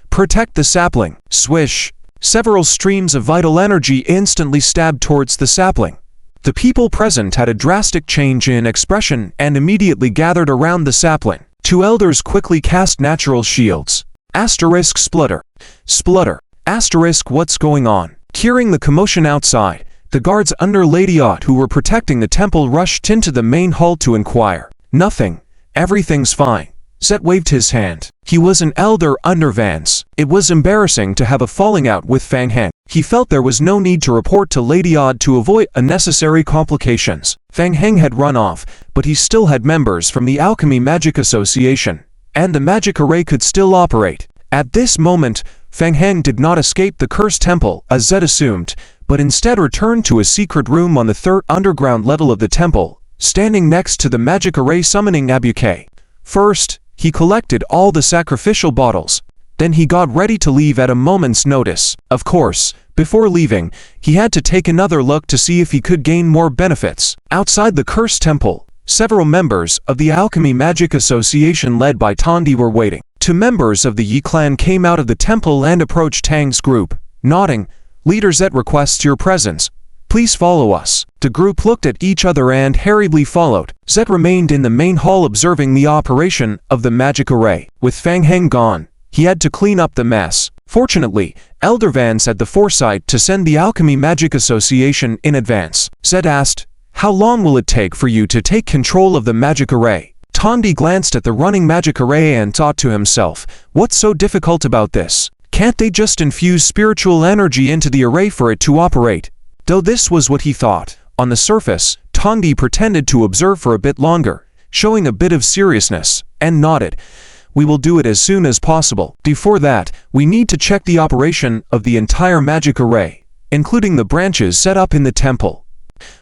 Protect the sapling. Swish. Several streams of vital energy instantly stabbed towards the sapling. The people present had a drastic change in expression and immediately gathered around the sapling. Two elders quickly cast natural shields. Asterisk splutter. Splutter. Asterisk what's going on? Hearing the commotion outside, the guards under Lady Ott who were protecting the temple rushed into the main hall to inquire. Nothing. Everything's fine. Zete waved his hand. He was an elder under Vance. It was embarrassing to have a falling out with Fang Heng. He felt there was no need to report to Lady Ott to avoid unnecessary complications. Fang Heng had run off, but he still had members from the Alchemy Magic Association, and the magic array could still operate. At this moment, Fang Heng did not escape the cursed temple, as Zete assumed, but instead returned to a secret room on the third underground level of the temple, standing next to the magic array summoning Abuke. First, he collected all the sacrificial bottles. Then he got ready to leave at a moment's notice. Of course, before leaving, he had to take another look to see if he could gain more benefits. Outside the cursed temple, several members of the Alchemy Magic Association led by Tondi were waiting. Two members of the Yi clan came out of the temple and approached Tang's group, nodding. Leader Zete requests your presence. Please follow us. The group looked at each other and hurriedly followed. Zete remained in the main hall observing the operation of the magic array. With Fang Heng gone, he had to clean up the mess. Fortunately, Elder Vance had the foresight to send the Alchemy Magic Association in advance. Zete asked, how long will it take for you to take control of the magic array? Tondi glanced at the running magic array and thought to himself, what's so difficult about this? Can't they just infuse spiritual energy into the array for it to operate? Though this was what he thought. On the surface, Tondi pretended to observe for a bit longer, showing a bit of seriousness, and nodded. We will do it as soon as possible. Before that, we need to check the operation of the entire magic array, including the branches set up in the temple.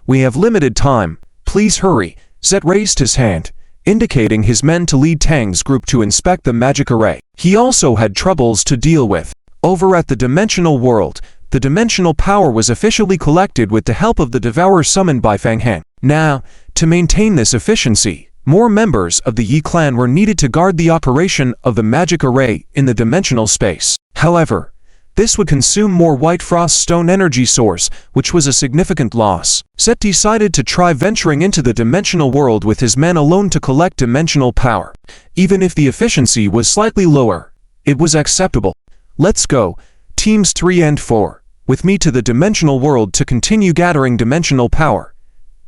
We have limited time. Please hurry. Zete raised his hand, indicating his men to lead Tang's group to inspect the magic array. He also had troubles to deal with. Over at the dimensional world, the dimensional power was officially collected with the help of the Devourer summoned by Fang Heng. Now, to maintain this efficiency, more members of the Yi clan were needed to guard the operation of the magic array in the dimensional space. However, this would consume more White Frost Stone energy source, which was a significant loss. Zete decided to try venturing into the dimensional world with his men alone to collect dimensional power. Even if the efficiency was slightly lower, it was acceptable. Let's go, teams 3 and 4, with me to the dimensional world to continue gathering dimensional power.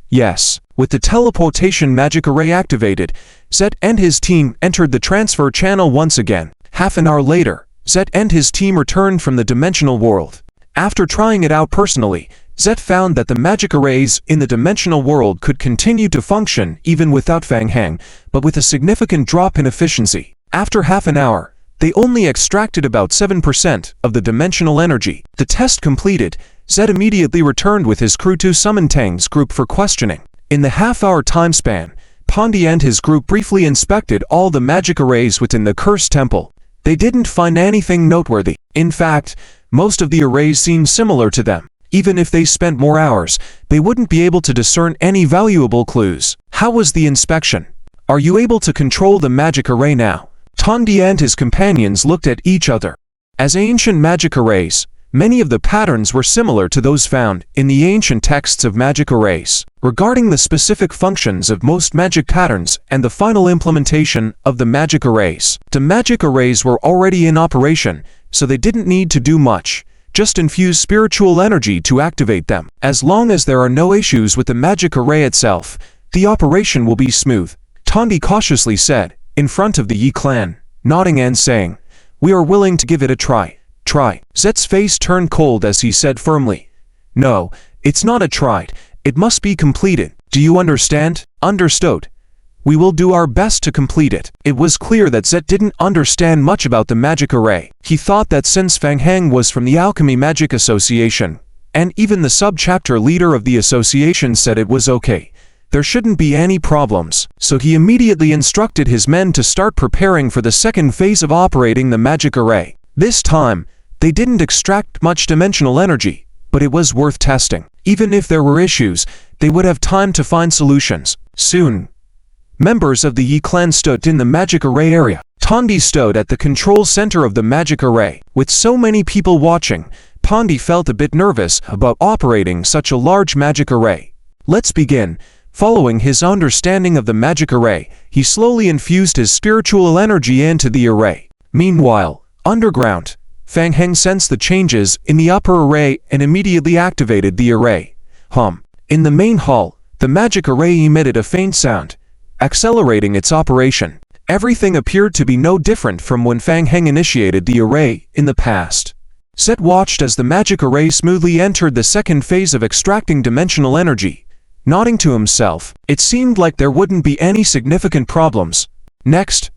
Yes. With the teleportation magic array activated, Zete and his team entered the transfer channel once again. Half an hour later, Zete and his team returned from the dimensional world. After trying it out personally, Zete found that the magic arrays in the dimensional world could continue to function even without Fang Heng, but with a significant drop in efficiency. After half an hour, they only extracted about 7% of the dimensional energy. The test completed, Zete immediately returned with his crew to summon Tang's group for questioning. In the half-hour time span, Tondi and his group briefly inspected all the magic arrays within the cursed temple. They didn't find anything noteworthy. In fact, most of the arrays seemed similar to them. Even if they spent more hours, they wouldn't be able to discern any valuable clues. How was the inspection? Are you able to control the magic array now? Tondi and his companions looked at each other. As ancient magic arrays, many of the patterns were similar to those found in the ancient texts of magic arrays. Regarding the specific functions of most magic patterns and the final implementation of the magic arrays, the magic arrays were already in operation, so they didn't need to do much. Just infuse spiritual energy to activate them. As long as there are no issues with the magic array itself, the operation will be smooth, Tondi cautiously said, in front of the Yi clan, nodding and saying, "We are willing to give it a try." Try. Zet's face turned cold as he said firmly, "No, it's not a try. It must be completed. Do you understand?" "Understood. We will do our best to complete it." It was clear that Zet didn't understand much about the magic array. He thought that since Fang Heng was from the Alchemy Magic Association, and even the sub-chapter leader of the association said it was okay, there shouldn't be any problems. So he immediately instructed his men to start preparing for the second phase of operating the magic array. This time, they didn't extract much dimensional energy, but it was worth testing. Even if there were issues, they would have time to find solutions. Soon, members of the Yi clan stood in the magic array area. Tondi stood at the control center of the magic array. With so many people watching, Tondi felt a bit nervous about operating such a large magic array. Let's begin. Following his understanding of the magic array, he slowly infused his spiritual energy into the array. Meanwhile, underground, Fang Heng sensed the changes in the upper array and immediately activated the array. In the main hall, the magic array emitted a faint sound, accelerating its operation. Everything appeared to be no different from when Fang Heng initiated the array in the past. Zet watched as the magic array smoothly entered the second phase of extracting dimensional energy. Nodding to himself, it seemed like there wouldn't be any significant problems. Next,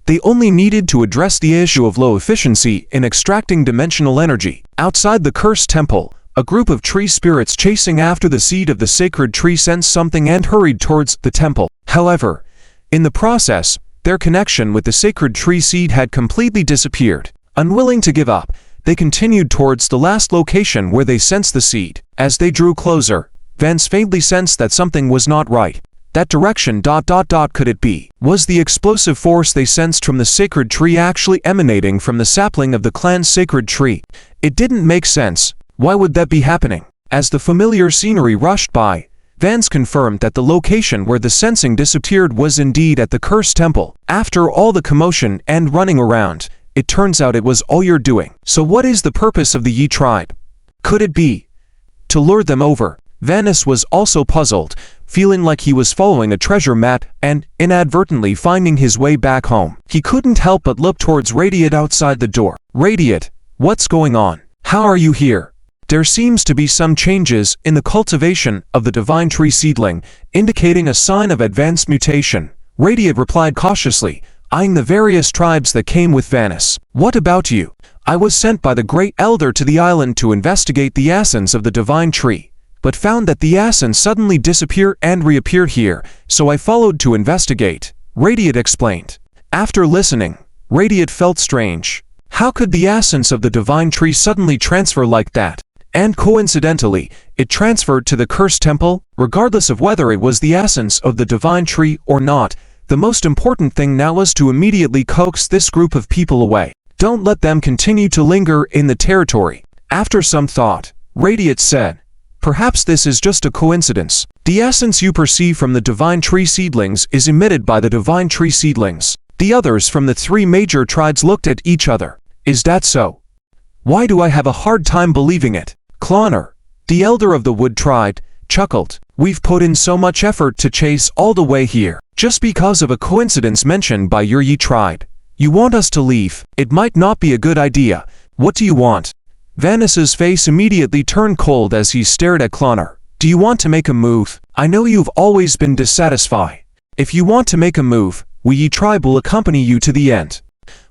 they only needed to address the issue of low efficiency in extracting dimensional energy. Outside the cursed temple, a group of tree spirits chasing after the seed of the sacred tree sensed something and hurried towards the temple. However, in the process, their connection with the sacred tree seed had completely disappeared. Unwilling to give up, they continued towards the last location where they sensed the seed. As they drew closer, Vance faintly sensed that something was not right. That direction ... could it be? Was the explosive force they sensed from the sacred tree actually emanating from the sapling of the clan's sacred tree? It didn't make sense. Why would that be happening? As the familiar scenery rushed by, Vance confirmed that the location where the sensing disappeared was indeed at the cursed temple. After all the commotion and running around, it turns out it was all you're doing. So what is the purpose of the Yi tribe? Could it be to lure them over? Vanis was also puzzled, feeling like he was following a treasure map and inadvertently finding his way back home. He couldn't help but look towards Radiant outside the door. Radiant, what's going on? How are you here? There seems to be some changes in the cultivation of the divine tree seedling, indicating a sign of advanced mutation. Radiant replied cautiously, eyeing the various tribes that came with Vanis. What about you? I was sent by the Great Elder to the island to investigate the essence of the divine tree, but found that the essence suddenly disappeared and reappeared here, so I followed to investigate, Radiant explained. After listening, Radiant felt strange. How could the essence of the divine tree suddenly transfer like that? And coincidentally, it transferred to the cursed temple. Regardless of whether it was the essence of the divine tree or not, the most important thing now was to immediately coax this group of people away. Don't let them continue to linger in the territory. After some thought, Radiant said, perhaps this is just a coincidence. The essence you perceive from the divine tree seedlings is emitted by the divine tree seedlings. The others from the three major tribes looked at each other. Is that so? Why do I have a hard time believing it? Cloner, the elder of the Wood tribe, chuckled. We've put in so much effort to chase all the way here. Just because of a coincidence mentioned by your Yi tribe, you want us to leave? It might not be a good idea. What do you want? Vanis's face immediately turned cold as he stared at Cloner. Do you want to make a move? I know you've always been dissatisfied. If you want to make a move, we Yi tribe will accompany you to the end.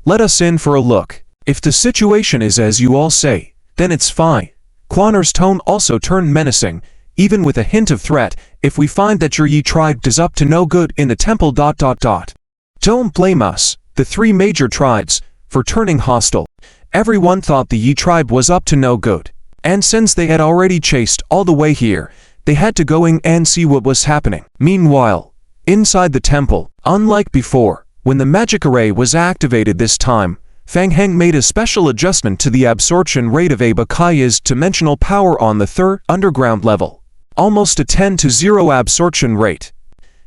Let us in for a look. If the situation is as you all say, then it's fine. Cloner's tone also turned menacing, even with a hint of threat. If we find that your Yi tribe is up to no good in the temple ... Don't blame us. The three major tribes, for turning hostile. Everyone thought the Yi tribe was up to no good. And since they had already chased all the way here, they had to go in and see what was happening. Meanwhile, inside the temple, unlike before, when the magic array was activated this time, Fang Heng made a special adjustment to the absorption rate of Abakaya's dimensional power on the third underground level. Almost a 10-to-0 absorption rate.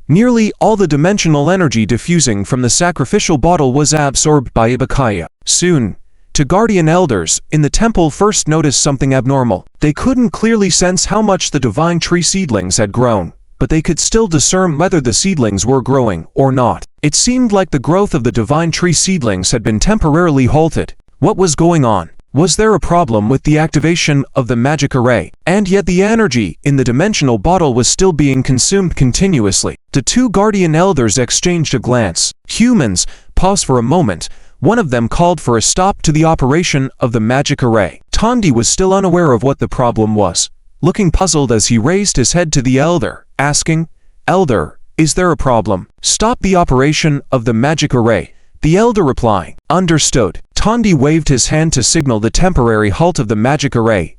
Nearly all the dimensional energy diffusing from the sacrificial bottle was absorbed by Abakaya. Soon, the guardian elders in the temple first noticed something abnormal. They couldn't clearly sense how much the divine tree seedlings had grown, but they could still discern whether the seedlings were growing or not. It seemed like the growth of the divine tree seedlings had been temporarily halted. What was going on? Was there a problem with the activation of the magic array? And yet the energy in the dimensional bottle was still being consumed continuously. The two guardian elders exchanged a glance. Humans paused for a moment. One of them called for a stop to the operation of the magic array. Tondi was still unaware of what the problem was, looking puzzled as he raised his head to the elder, asking, "Elder, is there a problem?" "Stop the operation of the magic array," the elder replying. "Understood." Tondi waved his hand to signal the temporary halt of the magic array.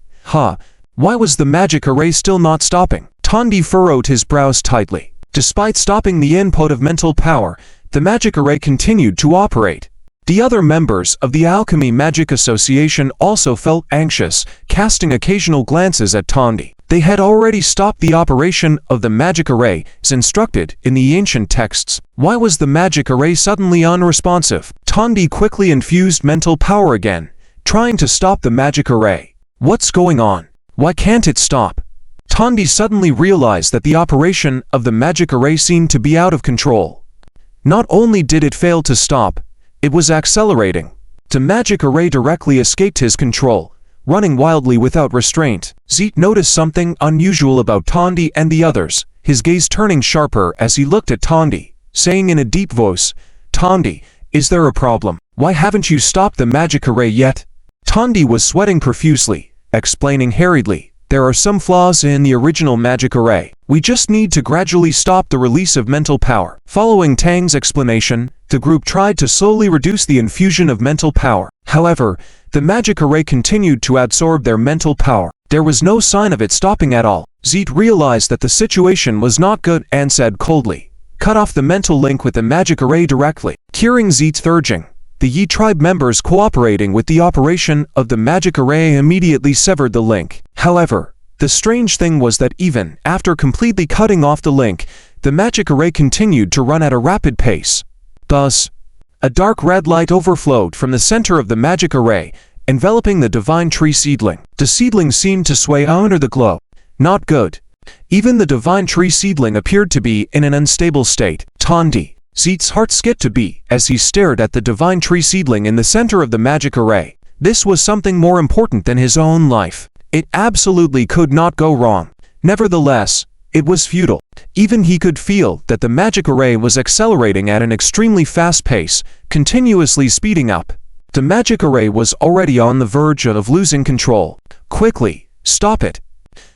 Why was the magic array still not stopping? Tondi furrowed his brows tightly. Despite stopping the input of mental power, the magic array continued to operate. The other members of the Alchemy Magic Association also felt anxious, casting occasional glances at Tondi. They had already stopped the operation of the magic array, as instructed in the ancient texts. Why was the magic array suddenly unresponsive? Tondi quickly infused mental power again, trying to stop the magic array. What's going on? Why can't it stop? Tondi suddenly realized that the operation of the magic array seemed to be out of control. Not only did it fail to stop, it was accelerating. The magic array directly escaped his control, running wildly without restraint. Zeke noticed something unusual about Tondi and the others, his gaze turning sharper as he looked at Tondi, saying in a deep voice, "Tondi, is there a problem? Why haven't you stopped the magic array yet?" Tondi was sweating profusely, explaining hurriedly, "There are some flaws in the original magic array. We just need to gradually stop the release of mental power." Following Tang's explanation, the group tried to slowly reduce the infusion of mental power. However, the magic array continued to absorb their mental power. There was no sign of it stopping at all. Zeke realized that the situation was not good and said coldly, "Cut off the mental link with the magic array directly." Hearing Zeke's urging, the Yi tribe members cooperating with the operation of the magic array immediately severed the link. However, the strange thing was that even after completely cutting off the link, the magic array continued to run at a rapid pace. Thus, a dark red light overflowed from the center of the magic array, enveloping the divine tree seedling. The seedling seemed to sway under the glow. Not good. Even the divine tree seedling appeared to be in an unstable state. Tondi, Zeke's heart skipped a beat as he stared at the divine tree seedling in the center of the magic array. This was something more important than his own life. It absolutely could not go wrong. Nevertheless, it was futile. Even he could feel that the magic array was accelerating at an extremely fast pace, continuously speeding up. The magic array was already on the verge of losing control. Quickly, stop it.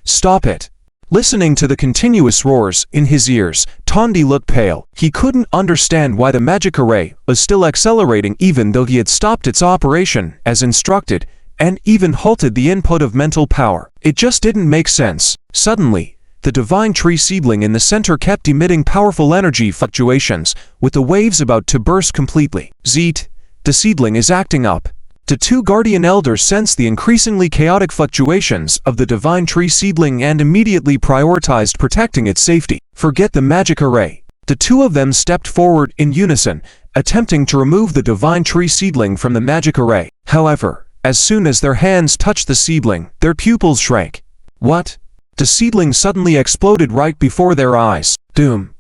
Stop it. Listening to the continuous roars in his ears, Tondi looked pale. He couldn't understand why the magic array was still accelerating even though he had stopped its operation as instructed and even halted the input of mental power. It just didn't make sense. Suddenly, the divine tree seedling in the center kept emitting powerful energy fluctuations, with the waves about to burst completely. Zeke, the seedling is acting up. The two guardian elders sensed the increasingly chaotic fluctuations of the divine tree seedling and immediately prioritized protecting its safety. Forget the magic array. The two of them stepped forward in unison, attempting to remove the divine tree seedling from the magic array. However, as soon as their hands touched the seedling, their pupils shrank. What? The seedling suddenly exploded right before their eyes. Doom!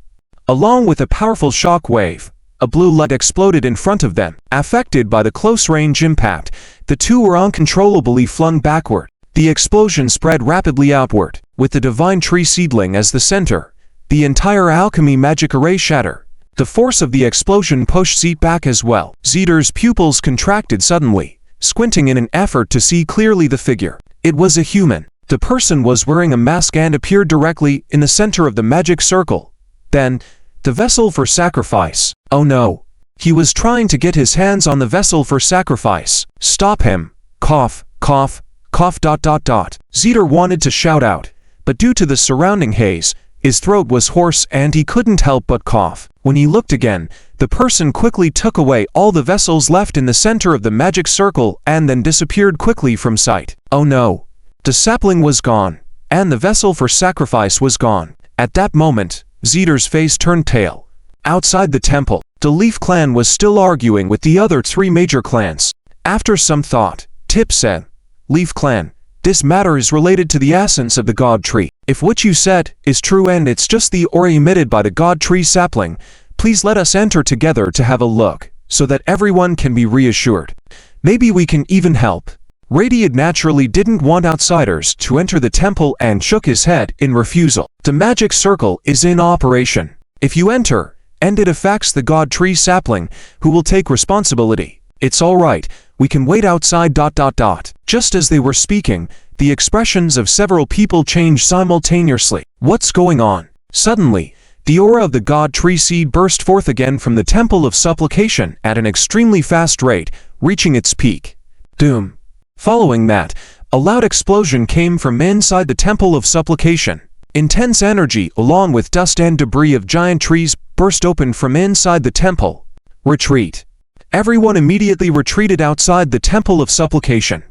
Along with a powerful shock wave, a blue light exploded in front of them. Affected by the close-range impact, the two were uncontrollably flung backward. The explosion spread rapidly outward, with the divine tree seedling as the center. The entire alchemy magic array shattered. The force of the explosion pushed Zeke back as well. Zeke's pupils contracted suddenly, squinting in an effort to see clearly the figure. It was a human. The person was wearing a mask and appeared directly in the center of the magic circle. Then, the vessel for sacrifice. Oh no! He was trying to get his hands on the vessel for sacrifice. Stop him. Cough, cough, cough. Zeter wanted to shout out, but due to the surrounding haze, his throat was hoarse and he couldn't help but cough. When he looked again, the person quickly took away all the vessels left in the center of the magic circle and then disappeared quickly from sight. Oh no! The sapling was gone, and the vessel for sacrifice was gone. At that moment, Zeter's face turned pale. Outside the temple, the Leaf clan was still arguing with the other three major clans. After some thought, Tip said, "Leaf clan, this matter is related to the essence of the God Tree. If what you said is true and it's just the aura emitted by the God Tree sapling, please let us enter together to have a look, so that everyone can be reassured. Maybe we can even help." Radiant naturally didn't want outsiders to enter the temple and shook his head in refusal. The magic circle is in operation. If you enter, and it affects the God Tree sapling, who will take responsibility? It's all right, we can wait outside. Just as they were speaking, the expressions of several people changed simultaneously. What's going on? Suddenly, the aura of the God Tree seed burst forth again from the Temple of Supplication at an extremely fast rate, reaching its peak. Doom. Following that, a loud explosion came from inside the Temple of Supplication. Intense energy along with dust and debris of giant trees burst open from inside the temple. Retreat. Everyone immediately retreated outside the Temple of Supplication.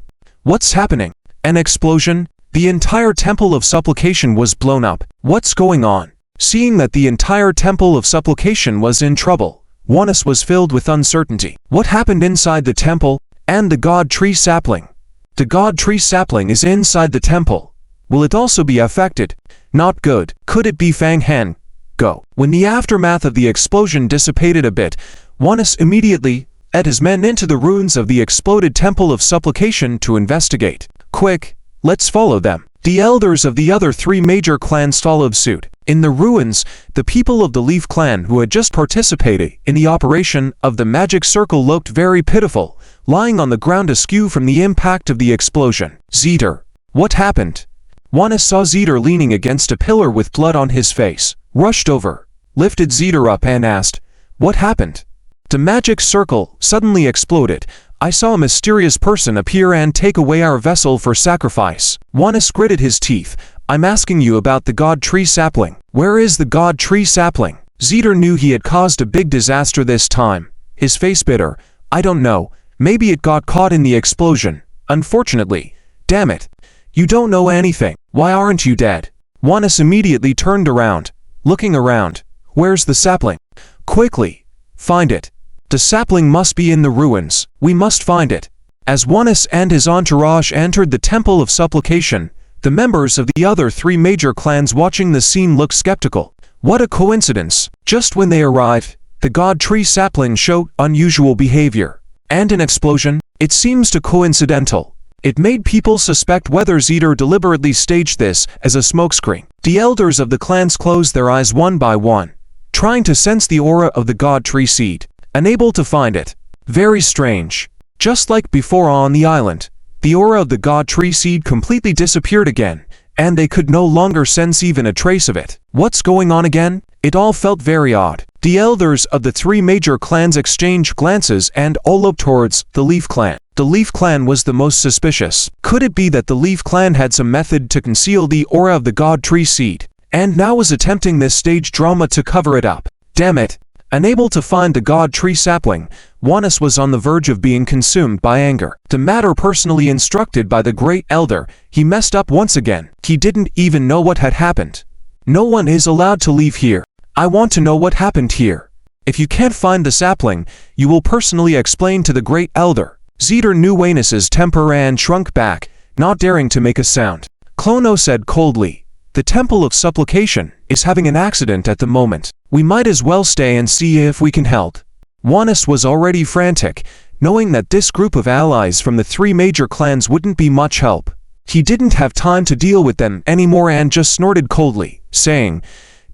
What's happening? An explosion? The entire Temple of Supplication was blown up. What's going on? Seeing that the entire Temple of Supplication was in trouble, Juanis was filled with uncertainty. What happened inside the temple? And the God Tree sapling? The God Tree sapling is inside the temple. Will it also be affected? Not good. Could it be Fang Hen? Go. When the aftermath of the explosion dissipated a bit, Juanis immediately led his men into the ruins of the exploded Temple of Supplication to investigate. Quick, let's follow them. The elders of the other three major clans followed suit. In the ruins, the people of the Leaf clan who had just participated in the operation of the magic circle looked very pitiful, lying on the ground askew from the impact of the explosion. Zeter. What happened? Juanis saw Zeter leaning against a pillar with blood on his face, rushed over, lifted Zeter up and asked, "What happened?" The magic circle suddenly exploded. I saw a mysterious person appear and take away our vessel for sacrifice. Juanis gritted his teeth. I'm asking you about the God Tree sapling. Where is the God Tree sapling? Zeter knew he had caused a big disaster this time. His face bitter. I don't know. Maybe it got caught in the explosion. Unfortunately. Damn it. You don't know anything. Why aren't you dead? Juanis immediately turned around, looking around. Where's the sapling? Quickly. Find it. The sapling must be in the ruins. We must find it. As Juanis and his entourage entered the Temple of Supplication, the members of the other three major clans watching the scene looked skeptical. What a coincidence. Just when they arrived, the God Tree sapling showed unusual behavior. And an explosion? It seems too coincidental. It made people suspect whether Zeter deliberately staged this as a smokescreen. The elders of the clans closed their eyes one by one, trying to sense the aura of the God Tree seed, unable to find it. Very strange. Just like before on the island, the aura of the God Tree seed completely disappeared again, and they could no longer sense even a trace of it. What's going on again? It all felt very odd. The elders of the three major clans exchanged glances and all looked towards the Leaf clan. The Leaf clan was the most suspicious. Could it be that the Leaf clan had some method to conceal the aura of the God Tree seed, and now was attempting this stage drama to cover it up? Damn it. Unable to find the God Tree sapling, Juanis was on the verge of being consumed by anger. The matter personally instructed by the Great Elder, he messed up once again. He didn't even know what had happened. No one is allowed to leave here. I want to know what happened here. If you can't find the sapling, you will personally explain to the Great Elder. Zeter knew Juanis's temper and shrunk back, not daring to make a sound. Clono said coldly, "The Temple of Supplication is having an accident at the moment. We might as well stay and see if we can help." Juanis was already frantic, knowing that this group of allies from the three major clans wouldn't be much help. He didn't have time to deal with them anymore and just snorted coldly, saying,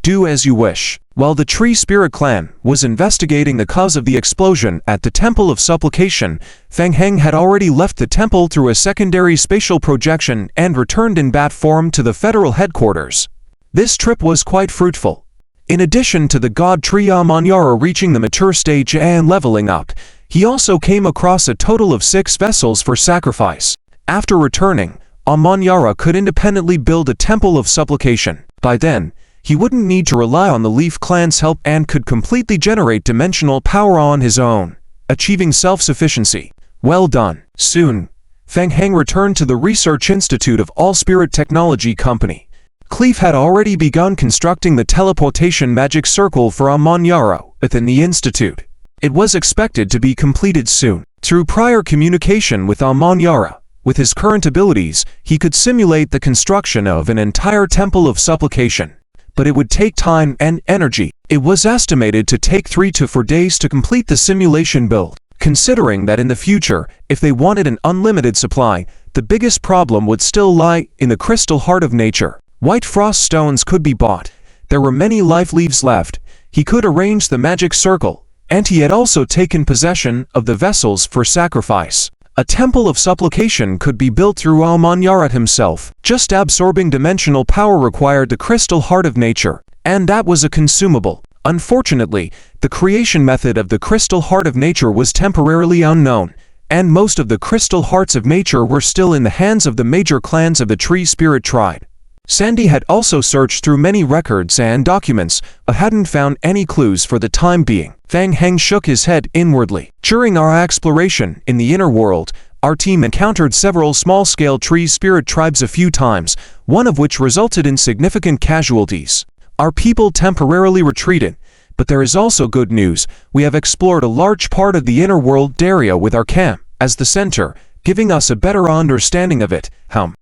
"Do as you wish." While the Tree Spirit clan was investigating the cause of the explosion at the Temple of Supplication, Fang Heng had already left the temple through a secondary spatial projection and returned in bat form to the federal headquarters. This trip was quite fruitful. In addition to the god tree ManhwaRecap reaching the mature stage and leveling up, he also came across a total of 6 vessels for sacrifice. After returning, ManhwaRecap could independently build a temple of supplication. By then, he wouldn't need to rely on the Leaf Clan's help and could completely generate dimensional power on his own, achieving self-sufficiency. Well done. Soon, Feng Heng returned to the Research Institute of All Spirit Technology Company. Cleve had already begun constructing the teleportation magic circle for ManhwaRecap within the institute. It was expected to be completed soon. Through prior communication with ManhwaRecap, with his current abilities, he could simulate the construction of an entire temple of supplication. But it would take time and energy. It was estimated to take 3 to 4 days to complete the simulation build. Considering that in the future, if they wanted an unlimited supply, the biggest problem would still lie in the crystal heart of nature. White frost stones could be bought. There were many life leaves left. He could arrange the magic circle, and he had also taken possession of the vessels for sacrifice. A temple of supplication could be built through ManhwaRecap himself. Just absorbing dimensional power required the crystal heart of nature, and that was a consumable. Unfortunately, the creation method of the crystal heart of nature was temporarily unknown, and most of the crystal hearts of nature were still in the hands of the major clans of the Tree Spirit tribe. Sandy had also searched through many records and documents, but hadn't found any clues for the time being. Feng Heng shook his head inwardly. During our exploration in the inner world, our team encountered several small-scale tree spirit tribes a few times, one of which resulted in significant casualties. Our people temporarily retreated, but there is also good news. We have explored a large part of the inner world area with our camp as the center, giving us a better understanding of it.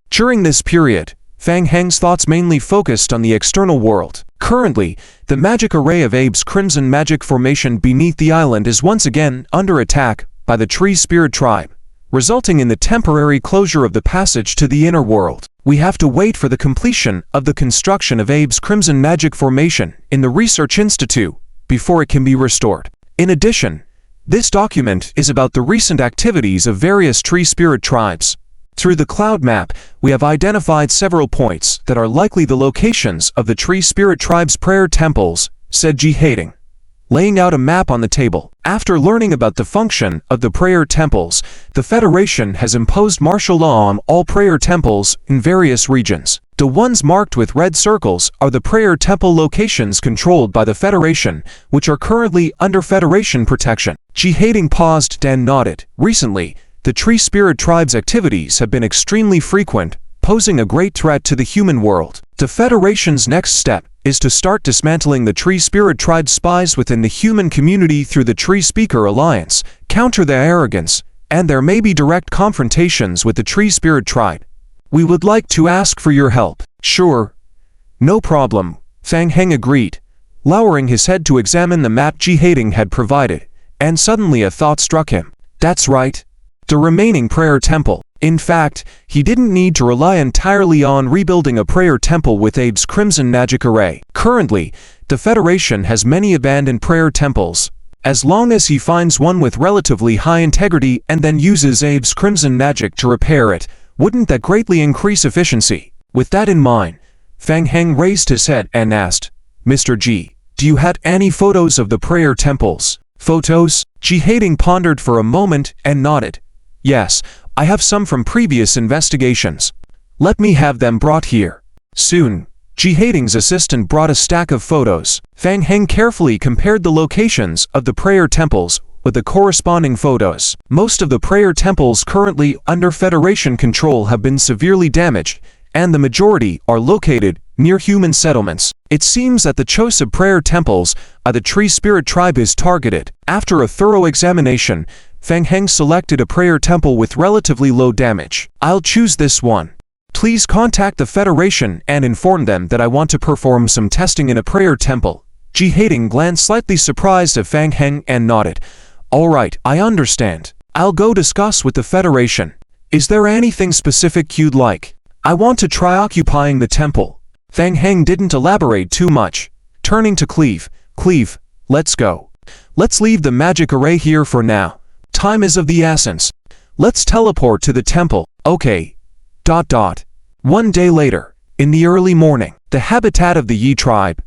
During this period, Feng Heng's thoughts mainly focused on the external world. Currently, the magic array of Abe's Crimson Magic Formation beneath the island is once again under attack by the Tree Spirit tribe, resulting in the temporary closure of the passage to the inner world. We have to wait for the completion of the construction of Abe's Crimson Magic Formation in the Research Institute before it can be restored. In addition, this document is about the recent activities of various Tree Spirit tribes. Through the cloud map, we have identified several points that are likely the locations of the Tree Spirit tribe's prayer temples, said Ji Hating, laying out a map on the table. After learning about the function of the prayer temples, the Federation has imposed martial law on all prayer temples in various regions. The ones marked with red circles are the prayer temple locations controlled by the Federation, which are currently under Federation protection. Ji Hating paused and nodded. Recently, the Tree Spirit tribe's activities have been extremely frequent, posing a great threat to the human world. The Federation's next step is to start dismantling the Tree Spirit tribe's spies within the human community through the Tree Speaker Alliance, counter their arrogance, and there may be direct confrontations with the Tree Spirit tribe. We would like to ask for your help. Sure. No problem, Feng Heng agreed, lowering his head to examine the map Ji Hating had provided, and suddenly a thought struck him. That's right. The remaining prayer temple. In fact, he didn't need to rely entirely on rebuilding a prayer temple with Abe's Crimson Magic Array. Currently, the Federation has many abandoned prayer temples. As long as he finds one with relatively high integrity and then uses Abe's Crimson Magic to repair it, wouldn't that greatly increase efficiency? With that in mind, Feng Heng raised his head and asked, Mr. Ji, do you have any photos of the prayer temples? Photos? Ji Hating pondered for a moment and nodded. Yes, I have some from previous investigations. Let me have them brought here. Soon, Ji Hating's assistant brought a stack of photos. Feng Heng carefully compared the locations of the prayer temples with the corresponding photos. Most of the prayer temples currently under Federation control have been severely damaged, and the majority are located near human settlements. It seems that the choice of prayer temples by the Tree Spirit tribe is targeted. After a thorough examination, Feng Heng selected a prayer temple with relatively low damage. I'll choose this one. Please contact the Federation and inform them that I want to perform some testing in a prayer temple. Ji Hating glanced slightly surprised at Feng Heng and nodded. All right, I understand. I'll go discuss with the Federation. Is there anything specific you'd like? I want to try occupying the temple. Feng Heng didn't elaborate too much. Turning to Cleve, Cleve, let's go. Let's leave the magic array here for now. Time is of the essence. Let's teleport to the temple. Okay. ... One day later, in the early morning, the habitat of the Yi tribe.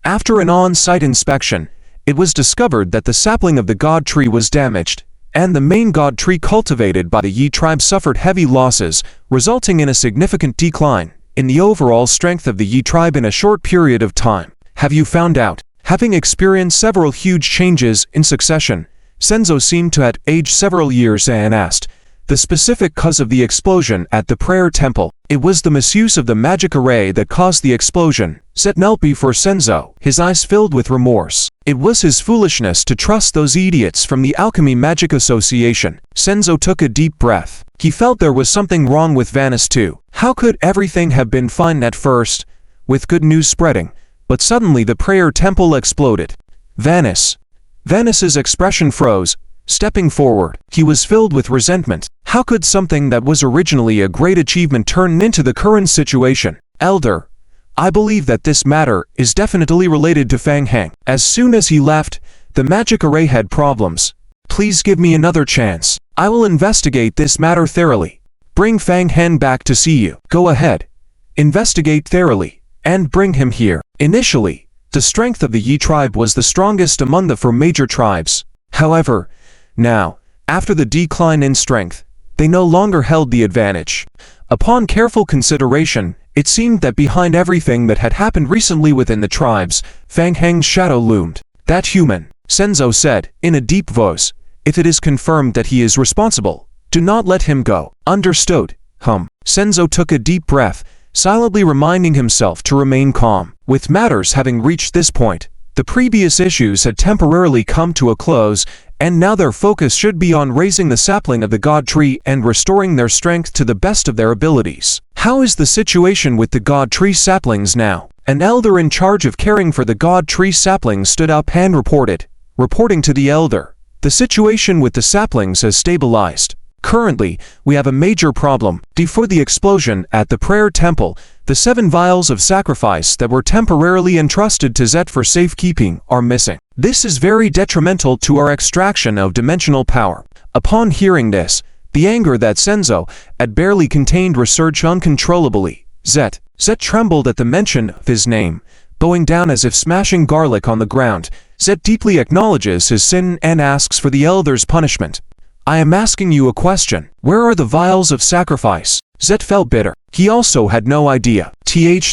After an on-site inspection, it was discovered that the sapling of the god tree was damaged, and the main god tree cultivated by the Yi tribe suffered heavy losses, resulting in a significant decline in the overall strength of the Yi tribe in a short period of time. Have you found out? Having experienced several huge changes in succession, Senzo seemed to have aged several years and asked the specific cause of the explosion at the prayer temple. It was the misuse of the magic array that caused the explosion, said Nelpi for Senzo, his eyes filled with remorse. It was his foolishness to trust those idiots from the Alchemy Magic Association. Senzo took a deep breath. He felt there was something wrong with Vanis too. How could everything have been fine at first, with good news spreading, but suddenly the prayer temple exploded? Vanis's expression froze. Stepping forward, he was filled with resentment. How could something that was originally a great achievement turn into the current situation? Elder, I believe that this matter is definitely related to Fang Heng. As soon as he left, the magic array had problems. Please give me another chance. I will investigate this matter thoroughly. Bring Fang Heng back to see you. Go ahead. Investigate thoroughly, and bring him here. Initially, the strength of the Yi tribe was the strongest among the four major tribes. However, now, after the decline in strength, they no longer held the advantage. Upon careful consideration, it seemed that behind everything that had happened recently within the tribes, Fang Heng's shadow loomed. That human, Senzo said, in a deep voice. If it is confirmed that he is responsible, do not let him go. Understood. Senzo took a deep breath, silently reminding himself to remain calm. With matters having reached this point, the previous issues had temporarily come to a close, and now their focus should be on raising the sapling of the god tree and restoring their strength to the best of their abilities. How is the situation with the god tree saplings now? An elder in charge of caring for the god tree saplings stood up and reported. Reporting to the elder, the situation with the saplings has stabilized. Currently, we have a major problem. Before the explosion at the prayer temple, the 7 vials of sacrifice that were temporarily entrusted to Zet for safekeeping are missing. This is very detrimental to our extraction of dimensional power. Upon hearing this, the anger that Senzo had barely contained resurged uncontrollably. Zet trembled at the mention of his name, bowing down as if smashing garlic on the ground. Zet deeply acknowledges his sin and asks for the elder's punishment. I am asking you a question. Where are the vials of sacrifice? Zet felt bitter. He also had no idea.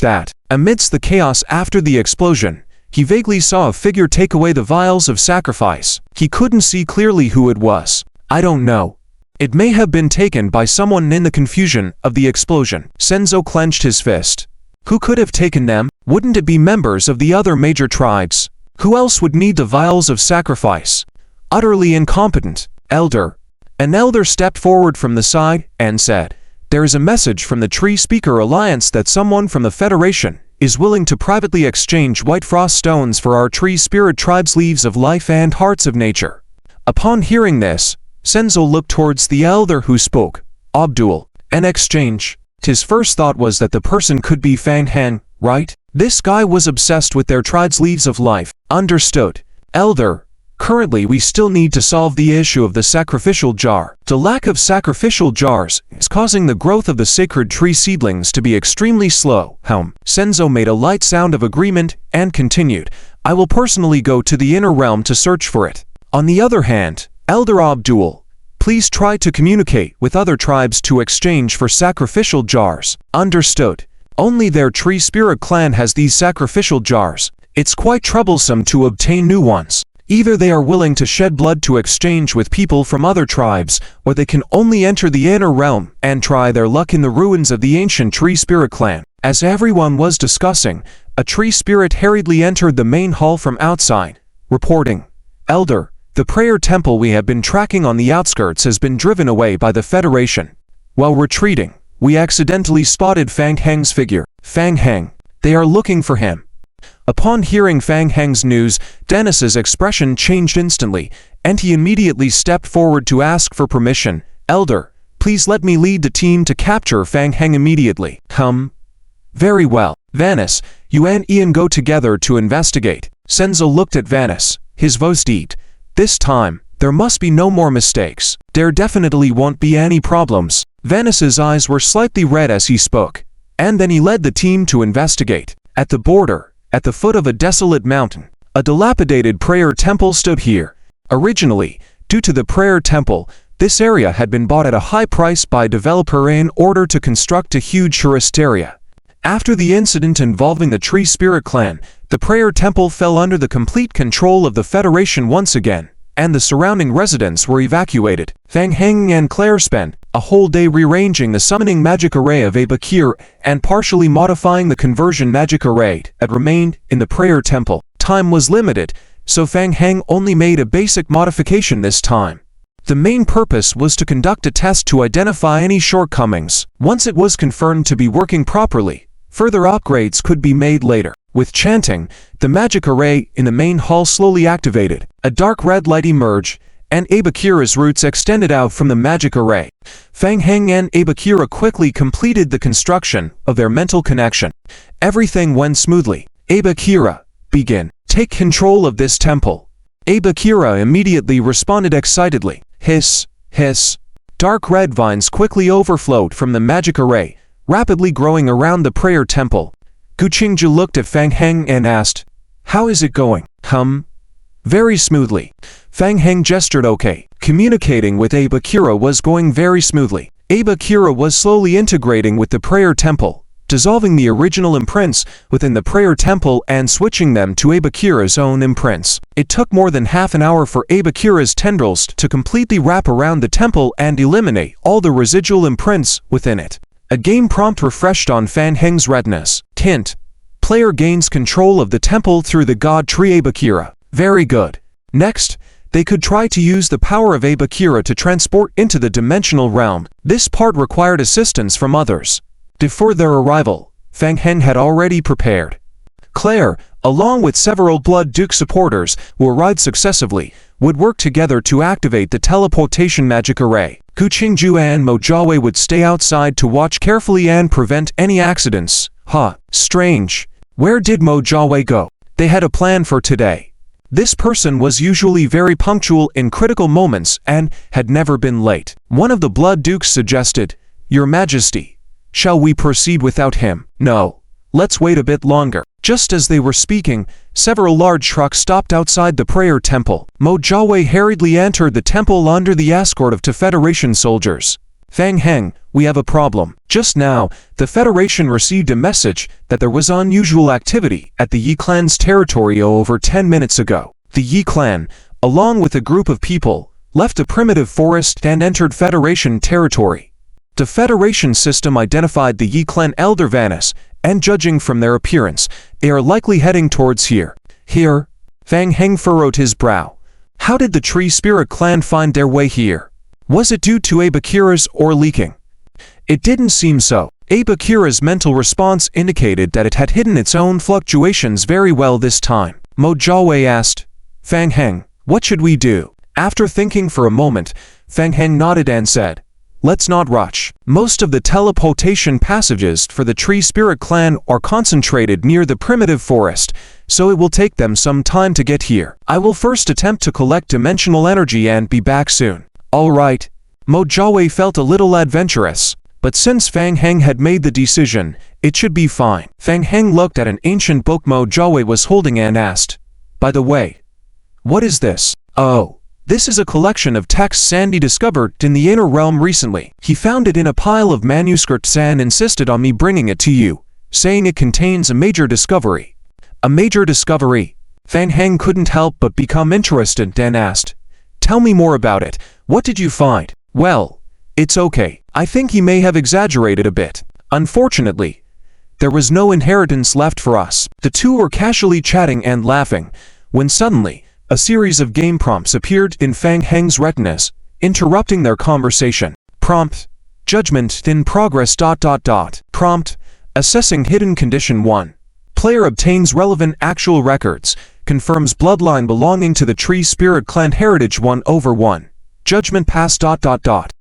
That, amidst the chaos after the explosion, he vaguely saw a figure take away the vials of sacrifice. He couldn't see clearly who it was. I don't know. It may have been taken by someone in the confusion of the explosion. Senzo clenched his fist. Who could have taken them? Wouldn't it be members of the other major tribes? Who else would need the vials of sacrifice? Utterly incompetent. Elder. An elder stepped forward from the side and said, there is a message from the Tree Speaker Alliance that someone from the Federation is willing to privately exchange white frost stones for our tree spirit tribe's leaves of life and hearts of nature. Upon hearing this, Senzo looked towards the elder who spoke. Abdul, an exchange. His first thought was that the person could be Fang Heng, right? This guy was obsessed with their tribe's leaves of life. Understood. Elder. Currently we still need to solve the issue of the sacrificial jar. The lack of sacrificial jars is causing the growth of the sacred tree seedlings to be extremely slow. Senzo made a light sound of agreement and continued, I will personally go to the inner realm to search for it. On the other hand, Elder Abdul, please try to communicate with other tribes to exchange for sacrificial jars. Understood. Only their tree spirit clan has these sacrificial jars. It's quite troublesome to obtain new ones. Either they are willing to shed blood to exchange with people from other tribes, or they can only enter the inner realm and try their luck in the ruins of the ancient tree spirit clan. As everyone was discussing, a tree spirit hurriedly entered the main hall from outside, reporting, Elder, the prayer temple we have been tracking on the outskirts has been driven away by the Federation. While retreating, we accidentally spotted Fang Heng's figure. Fang Heng. They are looking for him. Upon hearing Fang Heng's news, Dennis's expression changed instantly, and he immediately stepped forward to ask for permission. Elder, please let me lead the team to capture Fang Heng immediately. Very well. Vanis, you and Ian go together to investigate. Senzo looked at Vanis, his voice deep. This time, there must be no more mistakes. There definitely won't be any problems. Vanis's eyes were slightly red as he spoke, and then he led the team to investigate. At the border, at the foot of a desolate mountain. A dilapidated prayer temple stood here. Originally, due to the prayer temple, this area had been bought at a high price by a developer in order to construct a huge tourist area. After the incident involving the Tree Spirit clan, the prayer temple fell under the complete control of the Federation once again, and the surrounding residents were evacuated. Fang Heng and Claire spent a whole day rearranging the summoning magic array of Abakir and partially modifying the conversion magic array that remained in the prayer temple. Time was limited, so Fang Heng only made a basic modification this time. The main purpose was to conduct a test to identify any shortcomings. Once it was confirmed to be working properly, further upgrades could be made later. With chanting, the magic array in the main hall slowly activated. A dark red light emerged, and Abakira's roots extended out from the magic array. Fang Heng and Abakira quickly completed the construction of their mental connection. Everything went smoothly. Abakira, begin. Take control of this temple. Abakira immediately responded excitedly. Hiss, hiss. Dark red vines quickly overflowed from the magic array, rapidly growing around the prayer temple. Gu Qingju looked at Fang Heng and asked, "How is it going?" Very smoothly. Fang Heng gestured okay. Communicating with Abakira was going very smoothly. Abakira was slowly integrating with the prayer temple, dissolving the original imprints within the prayer temple and switching them to Abakira's own imprints. It took more than half an hour for Abakira's tendrils to completely wrap around the temple and eliminate all the residual imprints within it. A game prompt refreshed on Fang Heng's retinas. Hint: player gains control of the temple through the god tree Abakira. Very good. Next, they could try to use the power of Abakira to transport into the dimensional realm. This part required assistance from others. Before their arrival, Fang Heng had already prepared. Claire, along with several Blood Duke supporters who arrived successively, would work together to activate the teleportation magic array. Gu Qingju and Mo Jiawei would stay outside to watch carefully and prevent any accidents. Strange. Where did Mo Jiawei go? They had a plan for today. This person was usually very punctual in critical moments and had never been late. One of the Blood Dukes suggested, "Your Majesty, shall we proceed without him?" "No. Let's wait a bit longer." Just as they were speaking, several large trucks stopped outside the prayer temple. Mo Jiawei hurriedly entered the temple under the escort of two Federation soldiers. "Fang Heng, we have a problem. Just now, the Federation received a message that there was unusual activity at the Yi clan's territory over 10 minutes ago. The Yi clan, along with a group of people, left a primitive forest and entered Federation territory. The Federation system identified the Yi clan elder Vanis, and judging from their appearance, they are likely heading towards here." "Here?" Fang Heng furrowed his brow. How did the Tree Spirit clan find their way here? Was it due to Abakira's or leaking? It didn't seem so. Abakira's mental response indicated that it had hidden its own fluctuations very well this time. Mo Jiawei asked, "Fang Heng, what should we do?" After thinking for a moment, Fang Heng nodded and said, "Let's not rush. Most of the teleportation passages for the Tree Spirit clan are concentrated near the primitive forest, so it will take them some time to get here. I will first attempt to collect dimensional energy and be back soon." "All right." Mo Jiawei felt a little adventurous, but since Fang Heng had made the decision, it should be fine. Fang Heng looked at an ancient book Mo Jiawei was holding and asked, "By the way, what is this?" "Oh. This is a collection of texts Sandy discovered in the inner realm recently. He found it in a pile of manuscripts and insisted on me bringing it to you, saying it contains a major discovery." "A major discovery?" Fang Heng couldn't help but become interested and asked, "Tell me more about it. What did you find?" "Well, it's okay. I think he may have exaggerated a bit. Unfortunately, there was no inheritance left for us." The two were casually chatting and laughing, when suddenly, a series of game prompts appeared in Fang Heng's retinas, interrupting their conversation. Prompt: Judgment in progress. Prompt: Assessing hidden condition 1. Player obtains relevant actual records, confirms bloodline belonging to the Tree Spirit clan heritage 1/1. Judgment pass.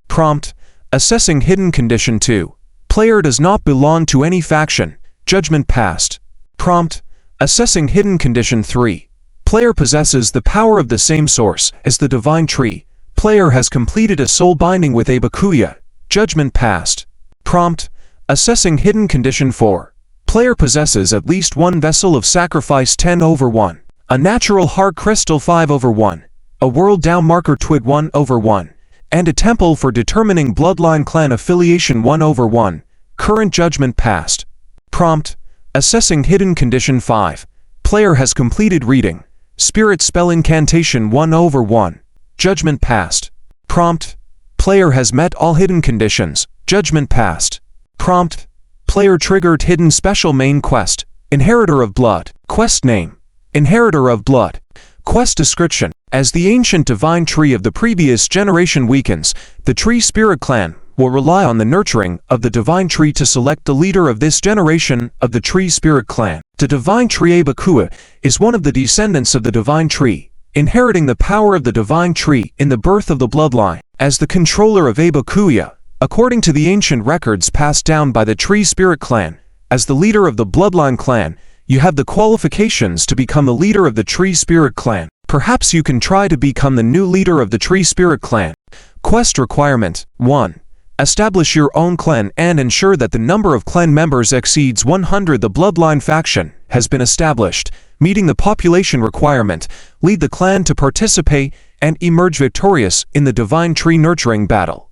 Prompt: Assessing hidden condition 2. Player does not belong to any faction. Judgment passed. Prompt: Assessing hidden condition 3. Player possesses the power of the same source as the divine tree. Player has completed a soul binding with Abakuya. Judgment passed. Prompt: Assessing hidden condition 4. Player possesses at least one vessel of sacrifice 10/1, a natural heart crystal 5/1, a world down marker twig 1/1, and a temple for determining bloodline clan affiliation 1/1. Current judgment passed. Prompt: assessing hidden condition 5. Player has completed reading. Spirit spell incantation 1/1. Judgment passed. Prompt: player has met all hidden conditions. Judgment passed. Prompt: player triggered hidden special main quest. Inheritor of Blood. Quest name: Inheritor of Blood. Quest description: as the ancient divine tree of the previous generation weakens, the Tree Spirit Clan will rely on the nurturing of the divine tree to select the leader of this generation of the Tree Spirit Clan. The divine tree Abakua is one of the descendants of the divine tree, inheriting the power of the divine tree in the birth of the bloodline. As the controller of Abakua, according to the ancient records passed down by the Tree Spirit Clan, as the leader of the bloodline clan, you have the qualifications to become the leader of the Tree Spirit Clan. Perhaps you can try to become the new leader of the Tree Spirit Clan. Quest requirement: 1. Establish your own clan and ensure that the number of clan members exceeds 100. The bloodline faction has been established, meeting the population requirement. Lead the clan to participate and emerge victorious in the divine tree nurturing battle.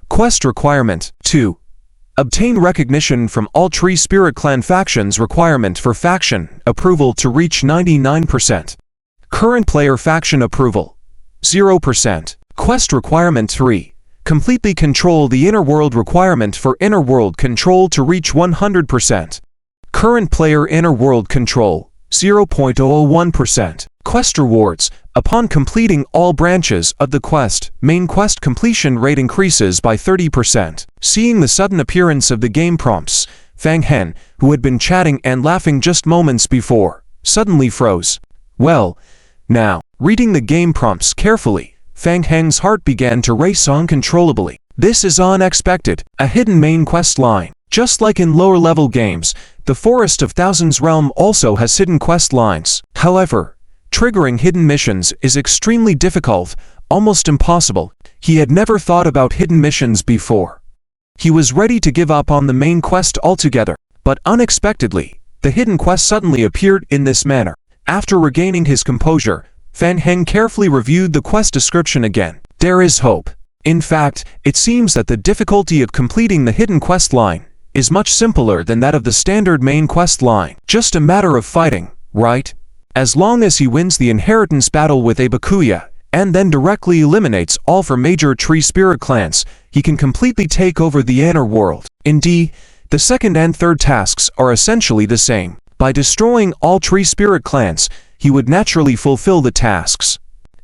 Quest requirement: 2. Obtain recognition from all Tree Spirit Clan factions. Requirement for faction approval to reach 99%. Current player faction approval 0%. Quest requirement 3. Completely control the inner world. Requirement for inner world control to reach 100%. Current player inner world control 0.001%. Quest rewards: upon completing all branches of the quest, main quest completion rate increases by 30%. Seeing the sudden appearance of the game prompts, Fang Hen, who had been chatting and laughing just moments before, suddenly froze. Well, now, reading the game prompts carefully, Fang Heng's heart began to race uncontrollably. This is unexpected, a hidden main quest line. Just like in lower-level games, the Forest of Thousands realm also has hidden quest lines. However, triggering hidden missions is extremely difficult, almost impossible. He had never thought about hidden missions before. He was ready to give up on the main quest altogether, but unexpectedly, the hidden quest suddenly appeared in this manner. After regaining his composure, Fan Heng carefully reviewed the quest description again. There is hope. In fact, it seems that the difficulty of completing the hidden quest line is much simpler than that of the standard main quest line. Just a matter of fighting, right? As long as he wins the inheritance battle with Abakua, and then directly eliminates all four major Tree Spirit Clans, he can completely take over the inner world. Indeed, the second and third tasks are essentially the same. By destroying all Tree Spirit Clans, he would naturally fulfill the tasks.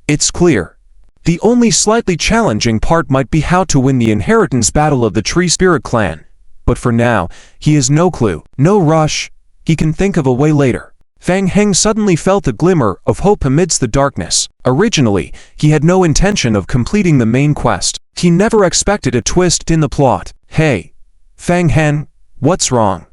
It's clear. The only slightly challenging part might be how to win the inheritance battle of the Tree Spirit Clan. But for now, he has no clue. No rush. He can think of a way later. Fang Heng suddenly felt a glimmer of hope amidst the darkness. Originally, he had no intention of completing the main quest. He never expected a twist in the plot. Hey, Fang Hen, what's wrong?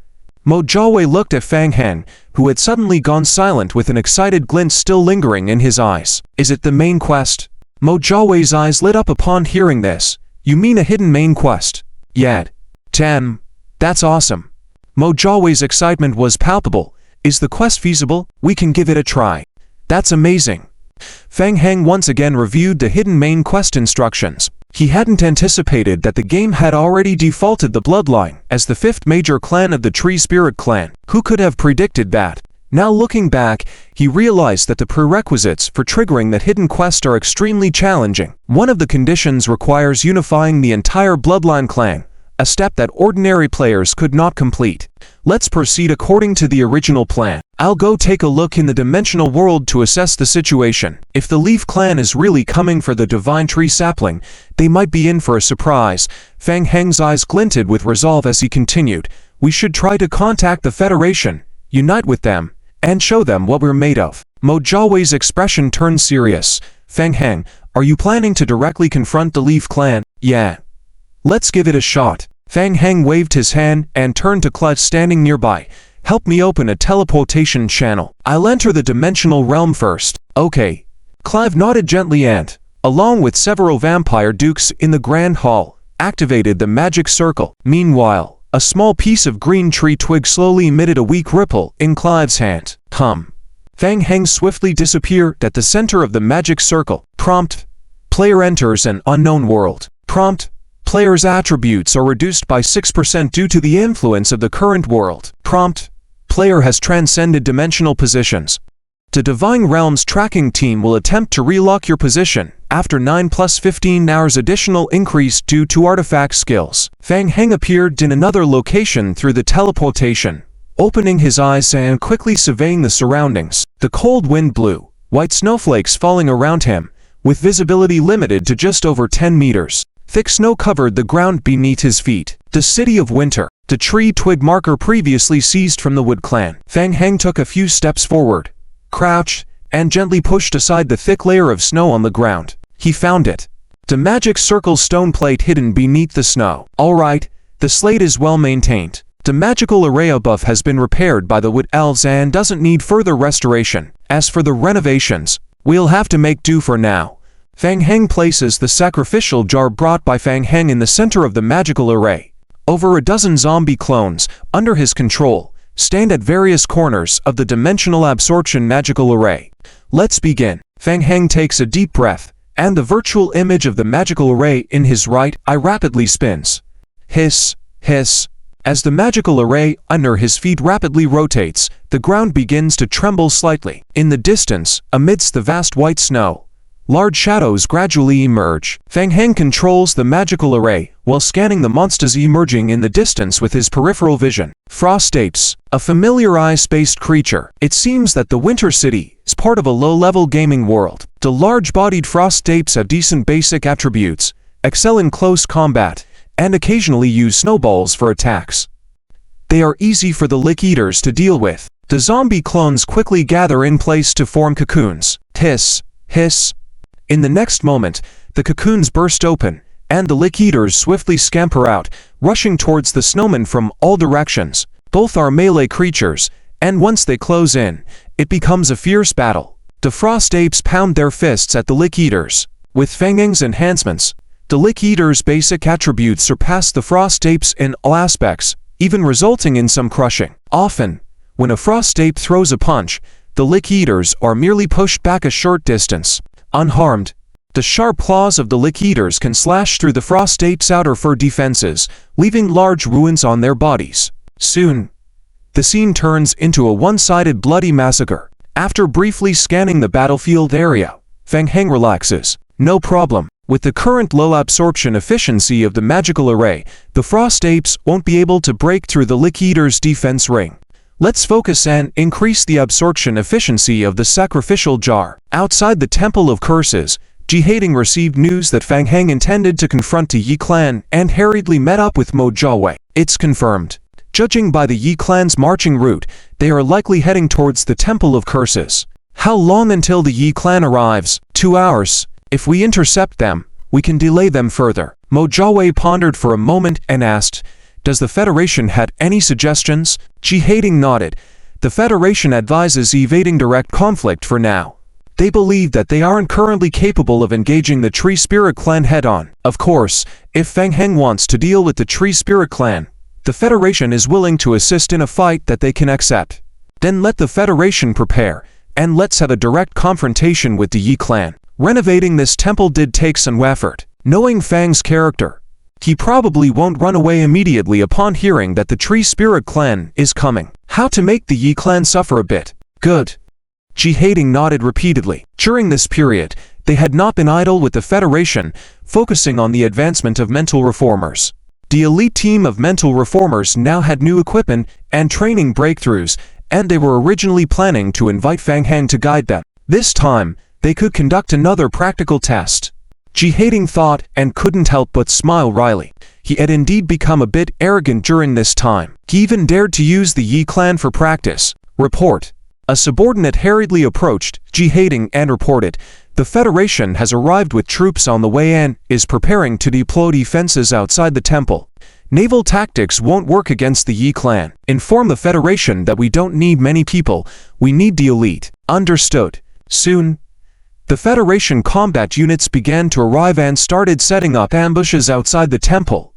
Mo Jiawei looked at Fang Hen, who had suddenly gone silent with an excited glint still lingering in his eyes. Is it the main quest? Mo Jiawei's eyes lit up upon hearing this. You mean a hidden main quest? Yeah. Damn, that's awesome. Mo Jiawei's excitement was palpable. Is the quest feasible? We can give it a try. That's amazing. Fang Heng once again reviewed the hidden main quest instructions. He hadn't anticipated that the game had already defaulted the bloodline as the fifth major clan of the Tree Spirit Clan. Who could have predicted that? Now looking back, he realized that the prerequisites for triggering the hidden quest are extremely challenging. One of the conditions requires unifying the entire bloodline clan, a step that ordinary players could not complete. Let's proceed according to the original plan. I'll go take a look in the dimensional world to assess the situation. If the Leaf Clan is really coming for the Divine Tree Sapling, they might be in for a surprise. Fang Heng's eyes glinted with resolve as he continued. We should try to contact the Federation, unite with them, and show them what we're made of. Mo Jiawei's expression turned serious. Fang Heng, are you planning to directly confront the Leaf Clan? Yeah. Let's give it a shot. Fang Heng waved his hand and turned to Clive standing nearby. Help me open a teleportation channel. I'll enter the dimensional realm first. Okay. Clive nodded gently and, along with several vampire dukes in the Grand Hall, activated the magic circle. Meanwhile, A small piece of green tree twig slowly emitted a weak ripple in Clive's hand. Fang Heng swiftly disappeared at the center of the magic circle. Prompt. Player enters an unknown world. Prompt. Player's attributes are reduced by 6% due to the influence of the current world. Prompt. Player has transcended dimensional positions. The Divine Realms tracking team will attempt to relock your position after 9 plus 15 hours additional increase due to artifact skills. Fang Heng appeared in another location through the teleportation, opening his eyes and quickly surveying the surroundings. The cold wind blew, white snowflakes falling around him, with visibility limited to just over 10 meters. Thick snow covered the ground beneath his feet. The City of Winter. The tree twig marker previously seized from the Wood Clan. Fang Heng took a few steps forward, crouched, and gently pushed aside the thick layer of snow on the ground. He found it. The magic circle stone plate hidden beneath the snow. Alright, the slate is well maintained. The magical array above has been repaired by the Wood Elves and doesn't need further restoration. As for the renovations, we'll have to make do for now. Fang Heng places the sacrificial jar brought by Fang Heng in the center of the magical array. Over a dozen zombie clones, under his control, stand at various corners of the dimensional absorption magical array. Let's begin. Fang Heng takes a deep breath, and the virtual image of the magical array in his right eye rapidly spins. Hiss, hiss. As the magical array under his feet rapidly rotates, the ground begins to tremble slightly. In the distance, amidst the vast white snow, large shadows gradually emerge. Fang Heng controls the magical array while scanning the monsters emerging in the distance with his peripheral vision. Frost apes, a familiar ice-based creature. It seems that the Winter City is part of a low-level gaming world. The large-bodied frost apes have decent basic attributes, excel in close combat, and occasionally use snowballs for attacks. They are easy for the Lick Eaters to deal with. The zombie clones quickly gather in place to form cocoons. Hiss, hiss. In the next moment, the cocoons burst open, and the Lick Eaters swiftly scamper out, rushing towards the snowmen from all directions. Both are melee creatures, and once they close in, it becomes a fierce battle. The frost apes pound their fists at the Lick Eaters. With Fang Heng's enhancements, the Lick Eaters' basic attributes surpass the frost apes in all aspects, even resulting in some crushing. Often, when a frost ape throws a punch, the Lick Eaters are merely pushed back a short distance. Unharmed, the sharp claws of the Lick Eaters can slash through the frost ape's outer fur defenses, leaving large ruins on their bodies. Soon, the scene turns into a one-sided bloody massacre. After briefly scanning the battlefield area, Fang Heng relaxes. No problem. With the current low absorption efficiency of the magical array, the frost apes won't be able to break through the Lick Eaters' defense ring. Let's focus and increase the absorption efficiency of the sacrificial jar. Outside the Temple of Curses, Jihading received news that Fang Heng intended to confront the Yi clan and hurriedly met up with Mo Jiawei. It's confirmed. Judging by the Yi clan's marching route, they are likely heading towards the Temple of Curses. How long until the Yi clan arrives? 2 hours. If we intercept them, we can delay them further. Mo Jiawei pondered for a moment and asked, "Does the Federation have any suggestions?" Jihading nodded. The Federation advises evading direct conflict for now. They believe that they aren't currently capable of engaging the Tree Spirit Clan head-on. Of course, if Fang Heng wants to deal with the Tree Spirit Clan, the Federation is willing to assist in a fight that they can accept. Then let the Federation prepare, and let's have a direct confrontation with the Yi clan. Renovating this temple did take some effort. Knowing Fang's character, he probably won't run away immediately upon hearing that the Tree Spirit Clan is coming. How to make the Yi clan suffer a bit. Good. Jihading nodded repeatedly. During this period, they had not been idle with the Federation, focusing on the advancement of mental reformers. The elite team of mental reformers now had new equipment and training breakthroughs, and they were originally planning to invite Fang Heng to guide them. This time, they could conduct another practical test. Jihading thought and couldn't help but smile wryly. He had indeed become a bit arrogant during this time. He even dared to use the Yi clan for practice. Report. A subordinate hurriedly approached Jihading and reported, "The Federation has arrived with troops on the way and is preparing to deploy defenses outside the temple. Naval tactics won't work against the Yi clan. Inform the Federation that we don't need many people, we need the elite." Understood. Soon, the Federation combat units began to arrive and started setting up ambushes outside the temple.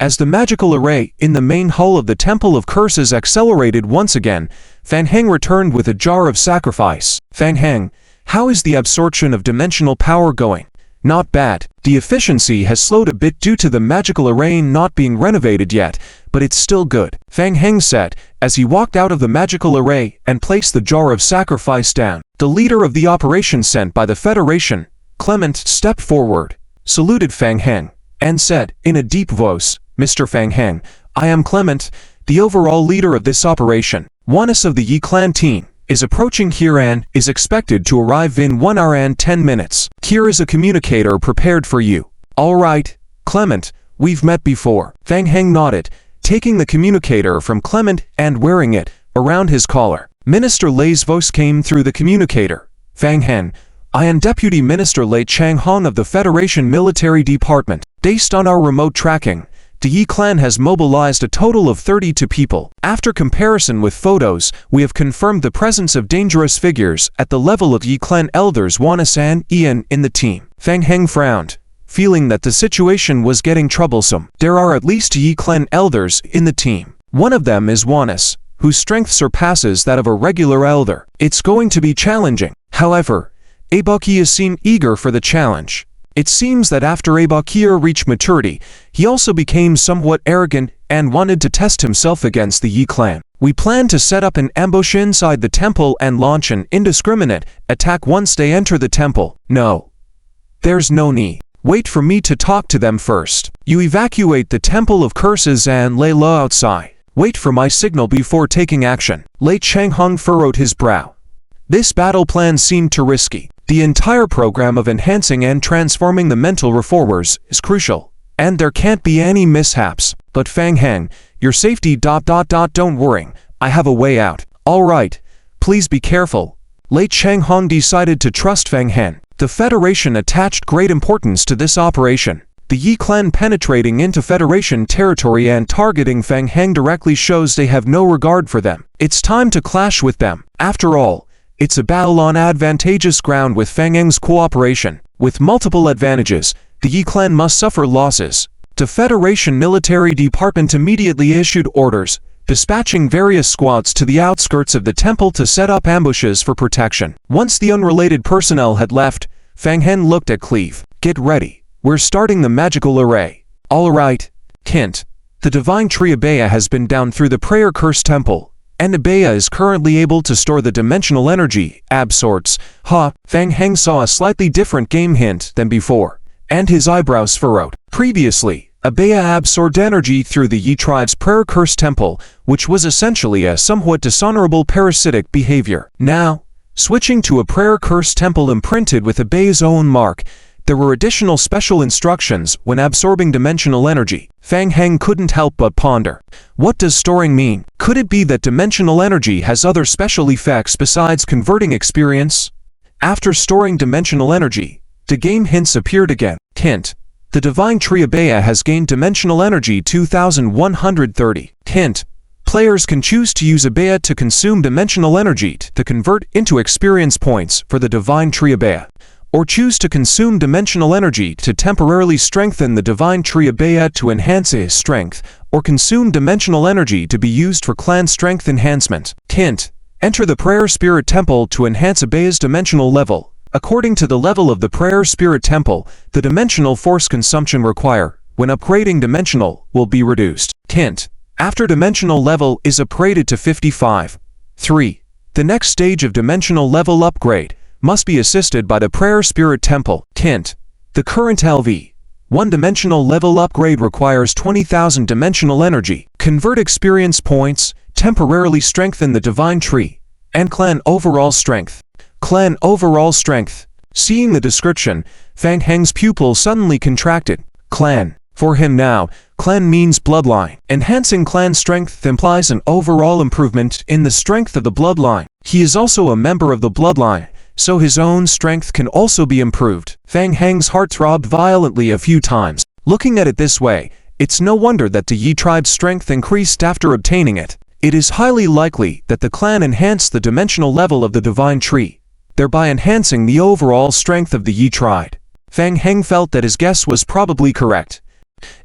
As the magical array in the main hull of the Temple of Curses accelerated once again, Fang Heng returned with a jar of sacrifice. Fang Heng, how is the absorption of dimensional power going? Not bad. The efficiency has slowed a bit due to the magical array not being renovated yet, but it's still good, Fang Heng said, as he walked out of the magical array and placed the jar of sacrifice down. The leader of the operation sent by the Federation, Clement, stepped forward, saluted Fang Heng, and said, in a deep voice, Mr. Fang Heng, I am Clement, the overall leader of this operation. Oneness of the Yi Clan team is approaching here and is expected to arrive in 1 hour and 10 minutes. Here is a communicator prepared for you. All right, Clement, we've met before. Fang Heng nodded, taking the communicator from Clement and wearing it around his collar. Minister Lei's voice came through the communicator. Fang Heng, I am Deputy Minister Lei Chang Hong of the Federation Military Department. Based on our remote tracking, the Yi Clan has mobilized a total of 32 people. After comparison with photos, we have confirmed the presence of dangerous figures at the level of Yi Clan elders Wanis and Ian in the team. Fang Heng frowned, feeling that the situation was getting troublesome. There are at least 2 Yi Clan elders in the team. One of them is Wanis, whose strength surpasses that of a regular elder. It's going to be challenging. However, Abakir seemed eager for the challenge. It seems that after Abakir reached maturity, he also became somewhat arrogant and wanted to test himself against the Yi Clan. We plan to set up an ambush inside the temple and launch an indiscriminate attack once they enter the temple. No. There's no need. Wait for me to talk to them first. You evacuate the Temple of Curses and lay low outside. Wait for my signal before taking action. Lei Changhong furrowed his brow. This battle plan seemed too risky. The entire program of enhancing and transforming the mental reformers is crucial, and there can't be any mishaps. But Fang Heng, your safety ... Don't worry, I have a way out. All right, please be careful. Lei Changhong decided to trust Fang Heng. The Federation attached great importance to this operation. The Yi Clan penetrating into Federation territory and targeting Fang Heng directly shows they have no regard for them. It's time to clash with them. After all, it's a battle on advantageous ground with Fang Heng's cooperation. With multiple advantages, the Yi Clan must suffer losses. The Federation Military Department immediately issued orders, dispatching various squads to the outskirts of the temple to set up ambushes for protection. Once the unrelated personnel had left, Fang Heng looked at Cleve. Get ready. We're starting the magical array. All right, Kent. The Divine Tree Abaya has been down through the Prayer Curse Temple, and Abaya is currently able to store the dimensional energy, absorts. Fang Heng saw a slightly different game hint than before, and his eyebrows furrowed. Previously, Abaya absorbed energy through the Yi tribe's Prayer Curse Temple, which was essentially a somewhat dishonorable parasitic behavior. Now, switching to a Prayer Curse Temple imprinted with Abaya's own mark, there were additional special instructions when absorbing dimensional energy. Fang Heng couldn't help but ponder. What does storing mean? Could it be that dimensional energy has other special effects besides converting experience? After storing dimensional energy, the game hints appeared again. Hint. The Divine Tree Abaya has gained dimensional energy 2130. Hint. Players can choose to use Abaya to consume dimensional energy to convert into experience points for the Divine Tree Abaya, or choose to consume dimensional energy to temporarily strengthen the Divine Tree Abaya to enhance his strength, or consume dimensional energy to be used for clan strength enhancement. Hint. Enter the Prayer Spirit Temple to enhance Abaya's dimensional level. According to the level of the Prayer Spirit Temple, the dimensional force consumption required when upgrading dimensional will be reduced. Hint. After dimensional level is upgraded to 55. 3. The next stage of dimensional level upgrade must be assisted by the Prayer Spirit Temple. Hint. The current LV one-dimensional level upgrade requires 20,000 dimensional energy. Convert experience points, temporarily strengthen the Divine Tree, and clan overall strength. Clan overall strength. Seeing the description, Fang Heng's pupil suddenly contracted. Clan. For him now, clan means bloodline. Enhancing clan strength implies an overall improvement in the strength of the bloodline. He is also a member of the bloodline, so his own strength can also be improved. Fang Heng's heart throbbed violently a few times. Looking at it this way, it's no wonder that the Yi tribe's strength increased after obtaining it. It is highly likely that the clan enhanced the dimensional level of the Divine Tree, thereby enhancing the overall strength of the Yi tribe. Fang Heng felt that his guess was probably correct.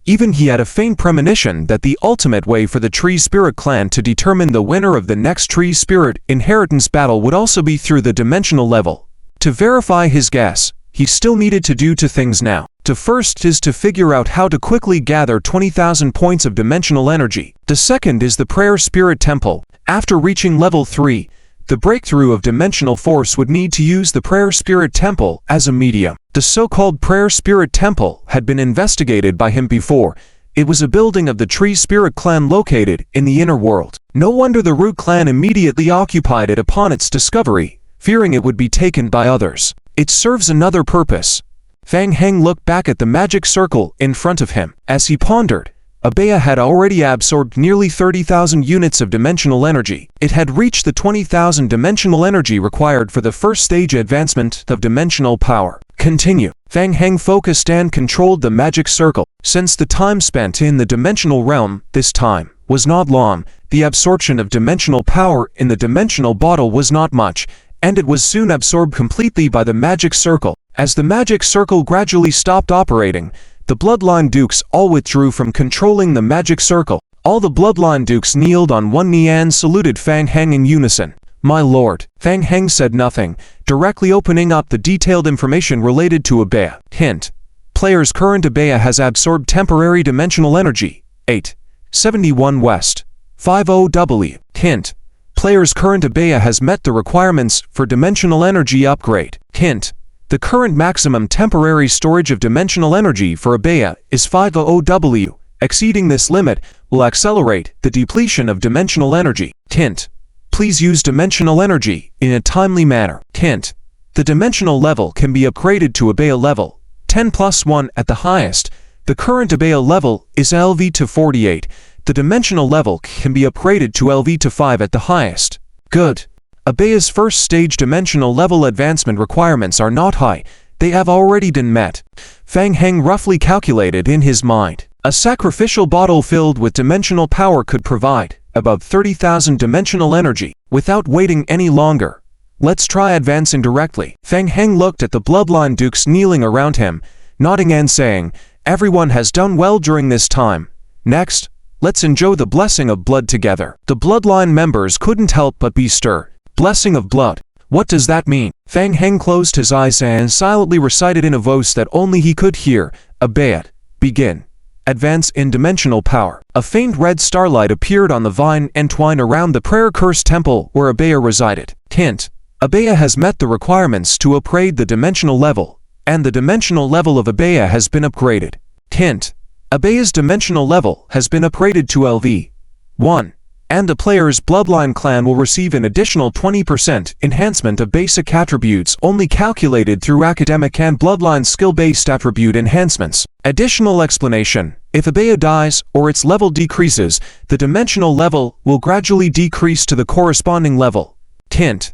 Even he had a faint premonition that the ultimate way for the Tree Spirit clan to determine the winner of the next Tree Spirit inheritance battle would also be through the dimensional level. To verify his guess, he still needed to do two things now. The first is to figure out how to quickly gather 20,000 points of dimensional energy. The second is the Prayer Spirit Temple. After reaching level 3, the breakthrough of dimensional force would need to use the Prayer Spirit Temple as a medium. The so-called Prayer Spirit Temple had been investigated by him before. It was a building of the Tree Spirit clan located in the inner world. No wonder the Root clan immediately occupied it upon its discovery, fearing it would be taken by others. It serves another purpose. Fang Heng looked back at the magic circle in front of him. As he pondered, Abaya had already absorbed nearly 30,000 units of dimensional energy. It had reached the 20,000 dimensional energy required for the first stage advancement of dimensional power. Continue. Fang Heng focused and controlled the magic circle. Since the time spent in the dimensional realm, this time, was not long, the absorption of dimensional power in the dimensional bottle was not much, and it was soon absorbed completely by the magic circle. As the magic circle gradually stopped operating, the Bloodline Dukes all withdrew from controlling the magic circle. All the Bloodline Dukes kneeled on one knee and saluted Fang Heng in unison. "My lord." Fang Heng said nothing, directly opening up the detailed information related to Abaya. Hint. Player's current Abaya has absorbed temporary dimensional energy. 871 West. 50W. Hint. Player's current Abaya has met the requirements for dimensional energy upgrade. Hint. The current maximum temporary storage of dimensional energy for Abaya is 50W. Exceeding this limit will accelerate the depletion of dimensional energy. Hint. Please use dimensional energy in a timely manner. Hint. The dimensional level can be upgraded to Abaya level 10+1 at the highest. The current Abaya level is LV to 48. The dimensional level can be upgraded to LV to 5 at the highest. Good. Abaya's first stage dimensional level advancement requirements are not high. They have already been met. Fang Heng roughly calculated in his mind. A sacrificial bottle filled with dimensional power could provide about 30,000 dimensional energy. Without waiting any longer, let's try advancing directly. Fang Heng looked at the Bloodline Dukes kneeling around him, nodding and saying, "Everyone has done well during this time. Next, let's enjoy the blessing of blood together." The Bloodline members couldn't help but be stirred. Blessing of blood. What does that mean? Fang Heng closed his eyes and silently recited in a voice that only he could hear. Abaya, begin. Advance in dimensional power. A faint red starlight appeared on the vine and twine around the prayer curse temple where Abaya resided. Hint. Abaya has met the requirements to upgrade the dimensional level, and the dimensional level of Abaya has been upgraded. Hint. Abaya's dimensional level has been upgraded to LV 1. And the player's Bloodline clan will receive an additional 20% enhancement of basic attributes only calculated through academic and Bloodline skill-based attribute enhancements. Additional explanation. If Abaya dies or its level decreases, the dimensional level will gradually decrease to the corresponding level. Hint.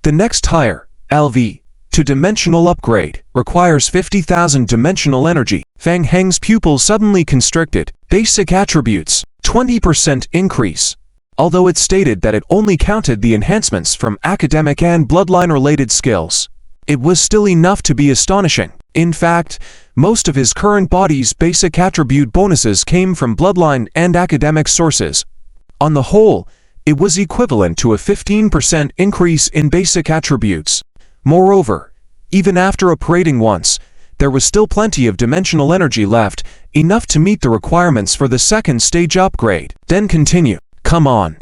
The next higher, LV, to dimensional upgrade, requires 50,000 dimensional energy. Fang Heng's pupil suddenly constricted. Basic attributes, 20% increase. Although it stated that it only counted the enhancements from academic and bloodline-related skills, it was still enough to be astonishing. In fact, most of his current body's basic attribute bonuses came from bloodline and academic sources. On the whole, it was equivalent to a 15% increase in basic attributes. Moreover, even after upgrading once, there was still plenty of dimensional energy left, enough to meet the requirements for the second stage upgrade. Then continue. Come on.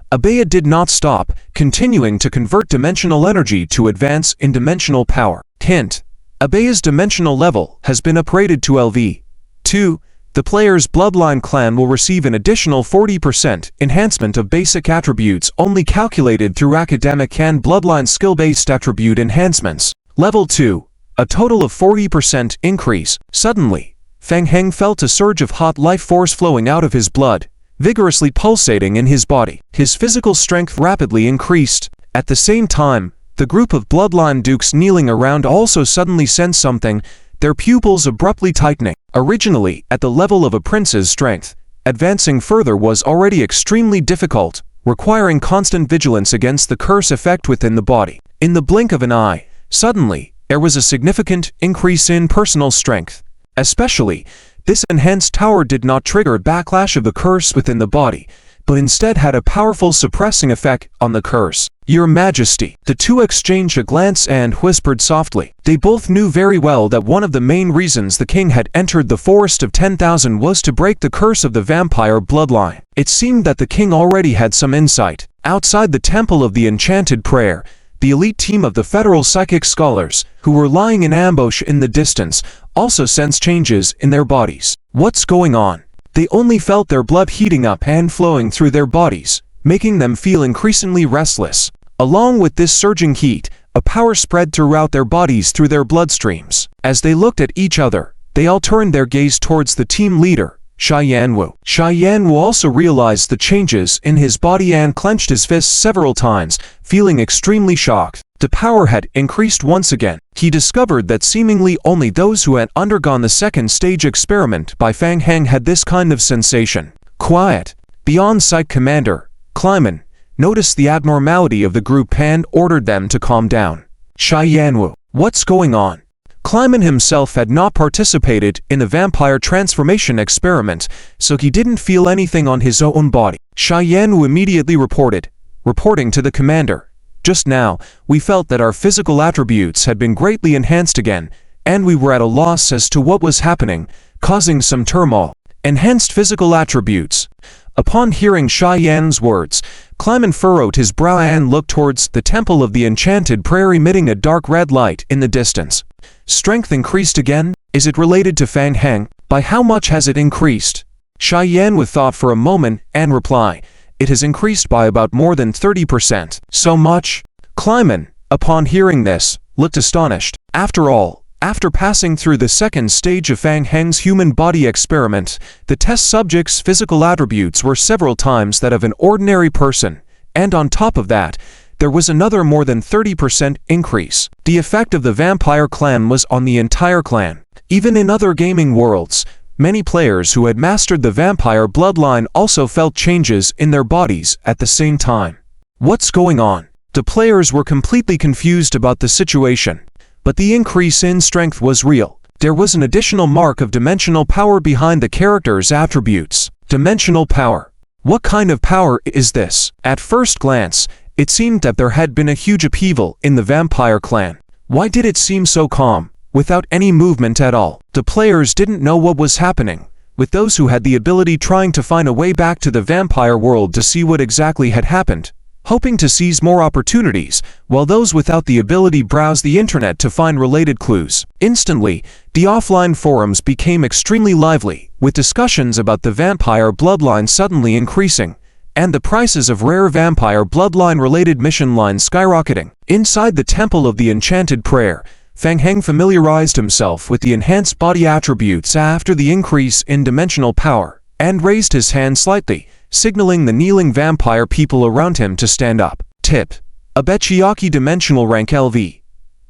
Abaya did not stop, continuing to convert dimensional energy to advance in dimensional power. Hint. Abaya's dimensional level has been upgraded to LV 2. The player's Bloodline clan will receive an additional 40% enhancement of basic attributes only calculated through academic and Bloodline skill-based attribute enhancements. Level 2. A total of 40% increase. Suddenly, Fang Heng felt a surge of hot life force flowing out of his blood, vigorously pulsating in his body. His physical strength rapidly increased. At the same time, the group of Bloodline Dukes kneeling around also suddenly sensed something, their pupils abruptly tightening. Originally, at the level of a prince's strength, advancing further was already extremely difficult, requiring constant vigilance against the curse effect within the body. In the blink of an eye, suddenly, there was a significant increase in personal strength. Especially, This enhanced power did not trigger a backlash of the curse within the body, but instead had a powerful suppressing effect on the curse. "Your Majesty." The two exchanged a glance and whispered softly. They both knew very well that one of the main reasons the king had entered the Forest of 10,000 was to break the curse of the vampire bloodline. It seemed that the king already had some insight. Outside the Temple of the Enchanted Prayer, the elite team of the federal psychic scholars, who were lying in ambush in the distance, also sensed changes in their bodies. What's going on? They only felt their blood heating up and flowing through their bodies, making them feel increasingly restless. Along with this surging heat, a power spread throughout their bodies through their bloodstreams. As they looked at each other, they all turned their gaze towards the team leader, Xia Yanwu. Xia Yanwu also realized the changes in his body and clenched his fists several times, feeling extremely shocked. The power had increased once again. He discovered that seemingly only those who had undergone the second stage experiment by Fang Heng had this kind of sensation. Quiet. Beyond Sight Commander, Kleiman, noticed the abnormality of the group and ordered them to calm down. Xia Yanwu, what's going on? Kleiman himself had not participated in the vampire transformation experiment, so he didn't feel anything on his own body. Xia Yanwu immediately reporting to the commander. Just now, we felt that our physical attributes had been greatly enhanced again, and we were at a loss as to what was happening, causing some turmoil. Enhanced physical attributes. Upon hearing Xia Yan's words, Kleiman furrowed his brow and looked towards the Temple of the Enchanted Prayer, emitting a dark red light in the distance. Strength increased again? Is it related to Fang Heng? By how much has it increased? Xia Yanwu thought for a moment and replied, "It has increased by about more than 30%. So much?" Kleiman, upon hearing this, looked astonished. After all, after passing through the second stage of Fang Heng's human body experiment, the test subject's physical attributes were several times that of an ordinary person, and on top of that, there was another more than 30% increase. The effect of the vampire clan was on the entire clan. Even in other gaming worlds, many players who had mastered the vampire bloodline also felt changes in their bodies at the same time. What's going on? The players were completely confused about the situation, but the increase in strength was real. There was an additional mark of dimensional power behind the character's attributes. Dimensional power. What kind of power is this? At first glance, it seemed that there had been a huge upheaval in the vampire clan. Why did it seem so calm, without any movement at all? The players didn't know what was happening, with those who had the ability trying to find a way back to the vampire world to see what exactly had happened, hoping to seize more opportunities, while those without the ability browsed the internet to find related clues. Instantly, the offline forums became extremely lively, with discussions about the vampire bloodline suddenly increasing, and the prices of rare vampire bloodline-related mission lines skyrocketing. Inside the Temple of the Enchanted Prayer, Fang Heng familiarized himself with the enhanced body attributes after the increase in dimensional power, and raised his hand slightly, signaling the kneeling vampire people around him to stand up. Tip. Abechiaki Dimensional Rank LV.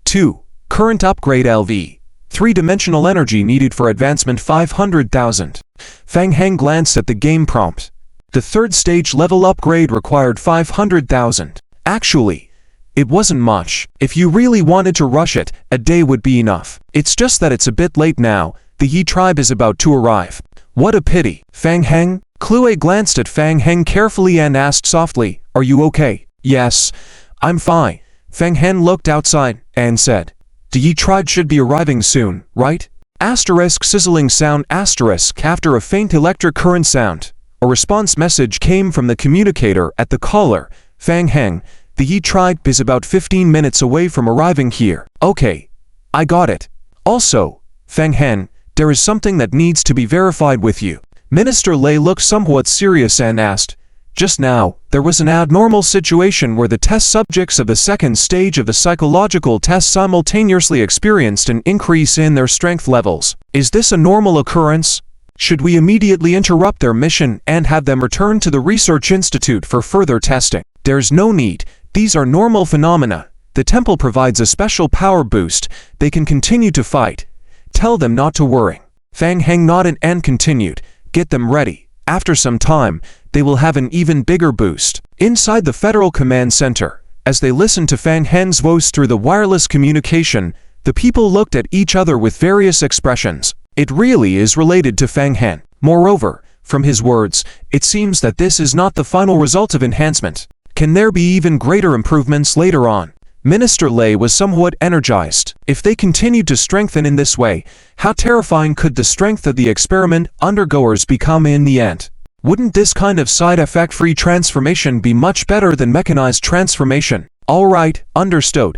2. Current Upgrade LV. 3-dimensional energy needed for advancement 500,000. Fang Heng glanced at the game prompt. The third stage level upgrade required 500,000. Actually, it wasn't much. If you really wanted to rush it, a day would be enough. It's just that it's a bit late now. The Yi tribe is about to arrive. What a pity. Fang Heng? Clue glanced at Fang Heng carefully and asked softly, "Are you okay?" "Yes, I'm fine." Fang Heng looked outside and said, "The Yi tribe should be arriving soon, right?" Asterisk sizzling sound asterisk after a faint electric current sound. A response message came from the communicator at the caller. "Fang Heng, the Yi tribe is about 15 minutes away from arriving here." "Okay, I got it. Also, Fang Heng, there is something that needs to be verified with you." Minister Lei looked somewhat serious and asked, "Just now, there was an abnormal situation where the test subjects of the second stage of the psychological test simultaneously experienced an increase in their strength levels. Is this a normal occurrence? Should we immediately interrupt their mission and have them return to the research institute for further testing?" "There's no need. These are normal phenomena. The temple provides a special power boost. They can continue to fight. Tell them not to worry." Fang Heng nodded and continued, "Get them ready. After some time, they will have an even bigger boost." Inside the Federal Command Center, as they listened to Fang Heng's voice through the wireless communication, the people looked at each other with various expressions. It really is related to Fang Heng. Moreover, from his words, it seems that this is not the final result of enhancement. Can there be even greater improvements later on? Minister Lei was somewhat energized. If they continued to strengthen in this way, how terrifying could the strength of the experiment undergoers become in the end? Wouldn't this kind of side effect-free transformation be much better than mechanized transformation? Alright, understood.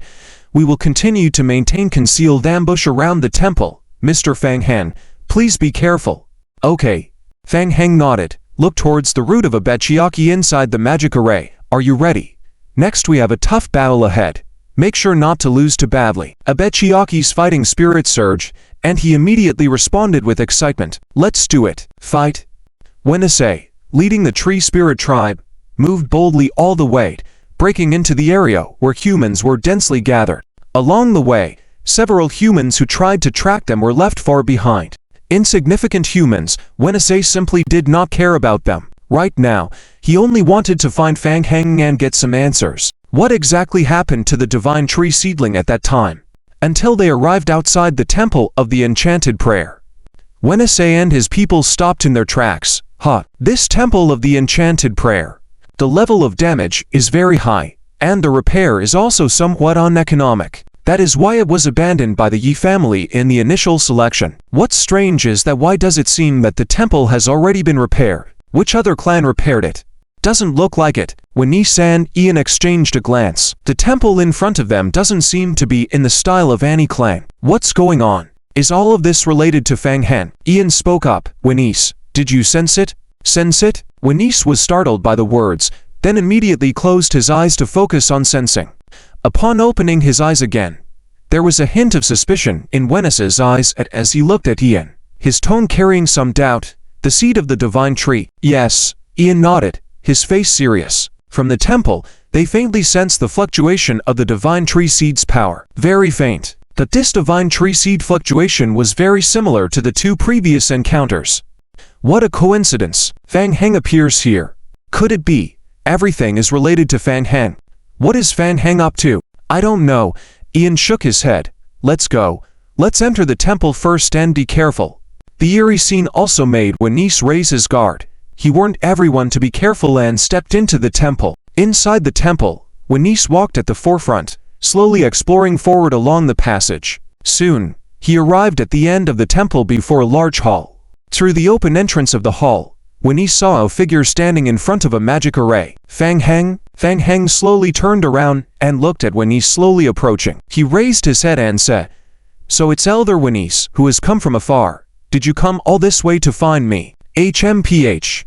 We will continue to maintain concealed ambush around the temple. Mr. Fang Heng, please be careful. Okay. Fang Heng nodded, looked towards the root of a Bechiaki inside the magic array. Are you ready? Next we have a tough battle ahead. Make sure not to lose too badly. Abechiaki's fighting spirit surged, and he immediately responded with excitement. Let's do it. Fight. Wenasei, leading the tree spirit tribe, moved boldly all the way, breaking into the area where humans were densely gathered. Along the way, several humans who tried to track them were left far behind. Insignificant humans, Wenasei simply did not care about them. Right now, he only wanted to find Fang Heng and get some answers. What exactly happened to the divine tree seedling at that time? Until they arrived outside the temple of the enchanted prayer. Wenasei and his people stopped in their tracks. This temple of the enchanted prayer. The level of damage is very high, and the repair is also somewhat uneconomic. That is why it was abandoned by the Yi family in the initial selection. What's strange is that why does it seem that the temple has already been repaired? Which other clan repaired it? Doesn't look like it. When Ni-san and Ian exchanged a glance, the temple in front of them doesn't seem to be in the style of any clan. What's going on? Is all of this related to Fang Heng? Ian spoke up. Wenise, did you sense it? Sense it? Wenise was startled by the words, then immediately closed his eyes to focus on sensing. Upon opening his eyes again, there was a hint of suspicion in Wenise's eyes as he looked at Ian, his tone carrying some doubt. The seed of the divine tree. Yes, Ian nodded, his face serious. From the temple, they faintly sensed the fluctuation of the divine tree seed's power. Very faint. But this divine tree seed fluctuation was very similar to the two previous encounters. What a coincidence. Fang Heng appears here. Could it be? Everything is related to Fang Heng. What is Fang Heng up to? I don't know. Ian shook his head. Let's go. Let's enter the temple first and be careful. The eerie scene also made Wenise raise his guard. He warned everyone to be careful and stepped into the temple. Inside the temple, Wenise walked at the forefront, slowly exploring forward along the passage. Soon, he arrived at the end of the temple before a large hall. Through the open entrance of the hall, Wenise saw a figure standing in front of a magic array. Fang Heng? Fang Heng slowly turned around and looked at Wenise slowly approaching. He raised his head and said, "So it's Elder Wenise, who has come from afar. Did you come all this way to find me? HMPH.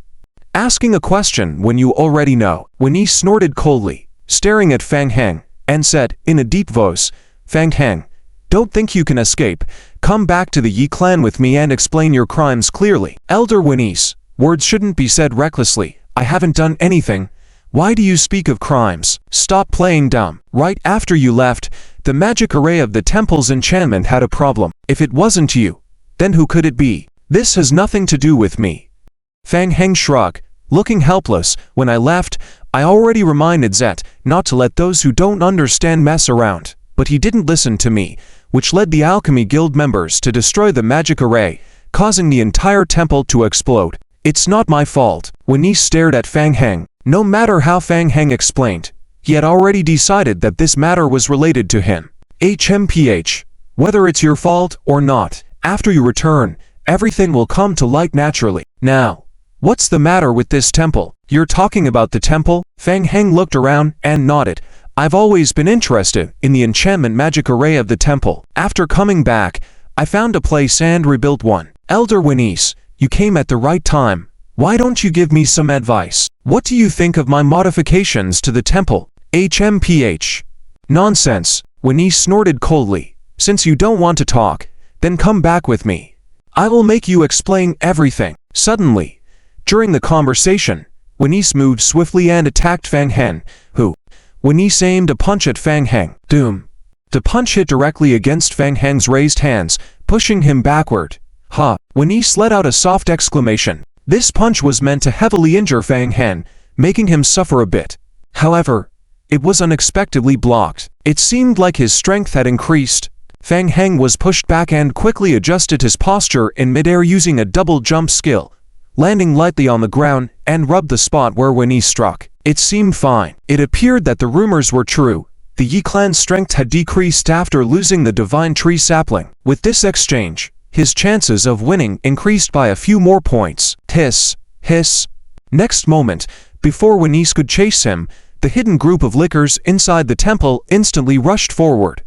Asking a question when you already know." Wenise snorted coldly, staring at Fang Heng, and said, in a deep voice, "Fang Heng, don't think you can escape. Come back to the Yi clan with me and explain your crimes clearly." Elder Wenise, words shouldn't be said recklessly. I haven't done anything. Why do you speak of crimes? Stop playing dumb. Right after you left, the magic array of the temple's enchantment had a problem. If it wasn't you, then who could it be? This has nothing to do with me. Fang Heng shrugged, looking helpless. When I left, I already reminded Zet not to let those who don't understand mess around. But he didn't listen to me, which led the Alchemy Guild members to destroy the magic array, causing the entire temple to explode. It's not my fault. Wenise stared at Fang Heng. No matter how Fang Heng explained, he had already decided that this matter was related to him. HMPH. Whether it's your fault or not, after you return, everything will come to light naturally. Now, what's the matter with this temple? You're talking about the temple? Fang Heng looked around and nodded. I've always been interested in the enchantment magic array of the temple. After coming back, I found a place and rebuilt one. Elder Wenise, you came at the right time. Why don't you give me some advice? What do you think of my modifications to the temple? HMPH. Nonsense. Wenise snorted coldly. Since you don't want to talk, then come back with me. I will make you explain everything. Suddenly, during the conversation, Wenise moved swiftly and attacked Fang Heng, who, Wenise aimed a punch at Fang Heng. Doom. The punch hit directly against Fang Heng's raised hands, pushing him backward. Wenise let out a soft exclamation. This punch was meant to heavily injure Fang Heng, making him suffer a bit. However, it was unexpectedly blocked. It seemed like his strength had increased. Fang Heng was pushed back and quickly adjusted his posture in midair using a double jump skill, landing lightly on the ground and rubbed the spot where Wenyi struck. It seemed fine. It appeared that the rumors were true. The Yi clan's strength had decreased after losing the divine tree sapling. With this exchange, his chances of winning increased by a few more points. Hiss, hiss. Next moment, before Wenyi could chase him, the hidden group of lickers inside the temple instantly rushed forward.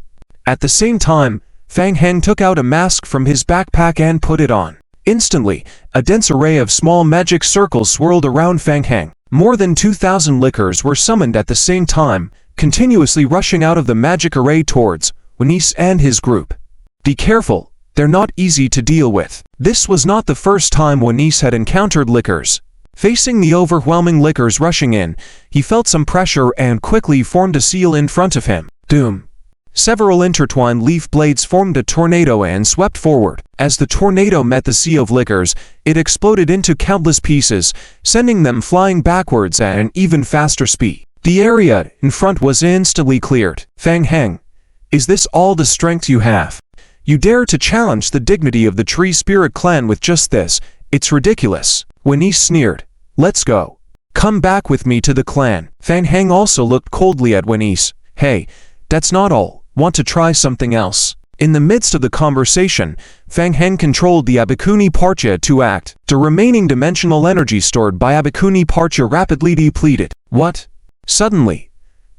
At the same time, Fang Heng took out a mask from his backpack and put it on. Instantly, a dense array of small magic circles swirled around Fang Heng. More than 2,000 lickers were summoned at the same time, continuously rushing out of the magic array towards Wenyi and his group. Be careful, they're not easy to deal with. This was not the first time Wenyi had encountered lickers. Facing the overwhelming lickers rushing in, he felt some pressure and quickly formed a seal in front of him. Doom. Several intertwined leaf blades formed a tornado and swept forward. As the tornado met the sea of lickers, it exploded into countless pieces, sending them flying backwards at an even faster speed. The area in front was instantly cleared. Fang Heng, is this all the strength you have? You dare to challenge the dignity of the Tree Spirit clan with just this? It's ridiculous. Wenyi sneered. Let's go. Come back with me to the clan. Fang Heng also looked coldly at Wenyi. Hey, that's not all. Want to try something else? In the midst of the conversation, Fang Heng controlled the Abakuni Parcha to act. The remaining dimensional energy stored by Abakuni Parcha rapidly depleted. What? Suddenly,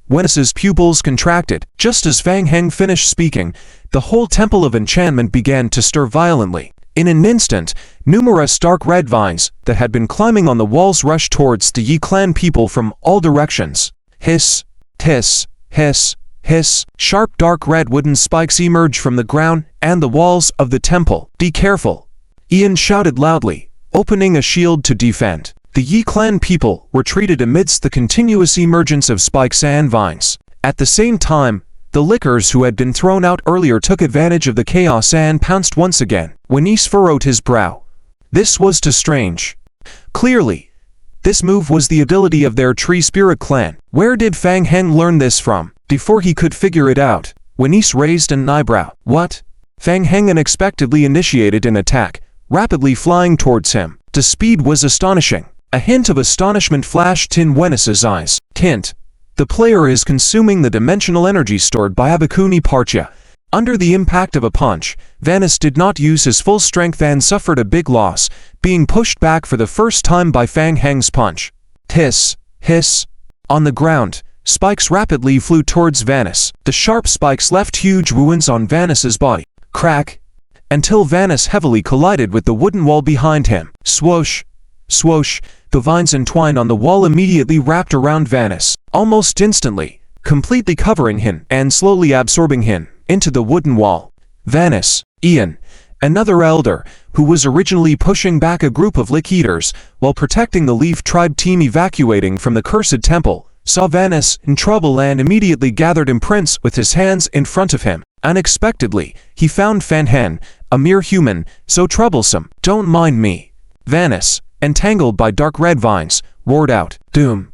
Wenyi's pupils contracted. Just as Fang Heng finished speaking, the whole temple of enchantment began to stir violently. In an instant, numerous dark red vines that had been climbing on the walls rushed towards the Yi clan people from all directions. Hiss, hiss, hiss, hiss. Sharp dark red wooden spikes emerged from the ground and the walls of the temple. Be careful, Ian shouted loudly, opening a shield to defend. The Yi clan people were treated amidst the continuous emergence of spikes and vines. At the same time, the lickers who had been thrown out earlier took advantage of the chaos and pounced once again. Wenyi furrowed his brow. This was too strange. Clearly, this move was the ability of their Tree Spirit clan. Where did Fang Heng learn this from? Before he could figure it out, Wenyi raised an eyebrow. What? Fang Heng unexpectedly initiated an attack, rapidly flying towards him. The speed was astonishing. A hint of astonishment flashed in Wenyi's eyes. Hint. The player is consuming the dimensional energy stored by Abakuni Parcha. Under the impact of a punch, Vannis did not use his full strength and suffered a big loss, being pushed back for the first time by Fang Heng's punch. Hiss, hiss. On the ground, spikes rapidly flew towards Vannis. The sharp spikes left huge wounds on Vannis's body. Crack. Until Vannis heavily collided with the wooden wall behind him. Swoosh, swoosh. The vines entwined on the wall immediately wrapped around Vannis, almost instantly, completely covering him and slowly absorbing him into the wooden wall. Vannis, Ian, another elder, who was originally pushing back a group of lick eaters while protecting the Leaf Tribe team evacuating from the cursed temple, saw Vannis in trouble and immediately gathered imprints with his hands in front of him. Unexpectedly, he found Fang Heng, a mere human, so troublesome. Don't mind me. Vannis, entangled by dark red vines, roared out, Doom.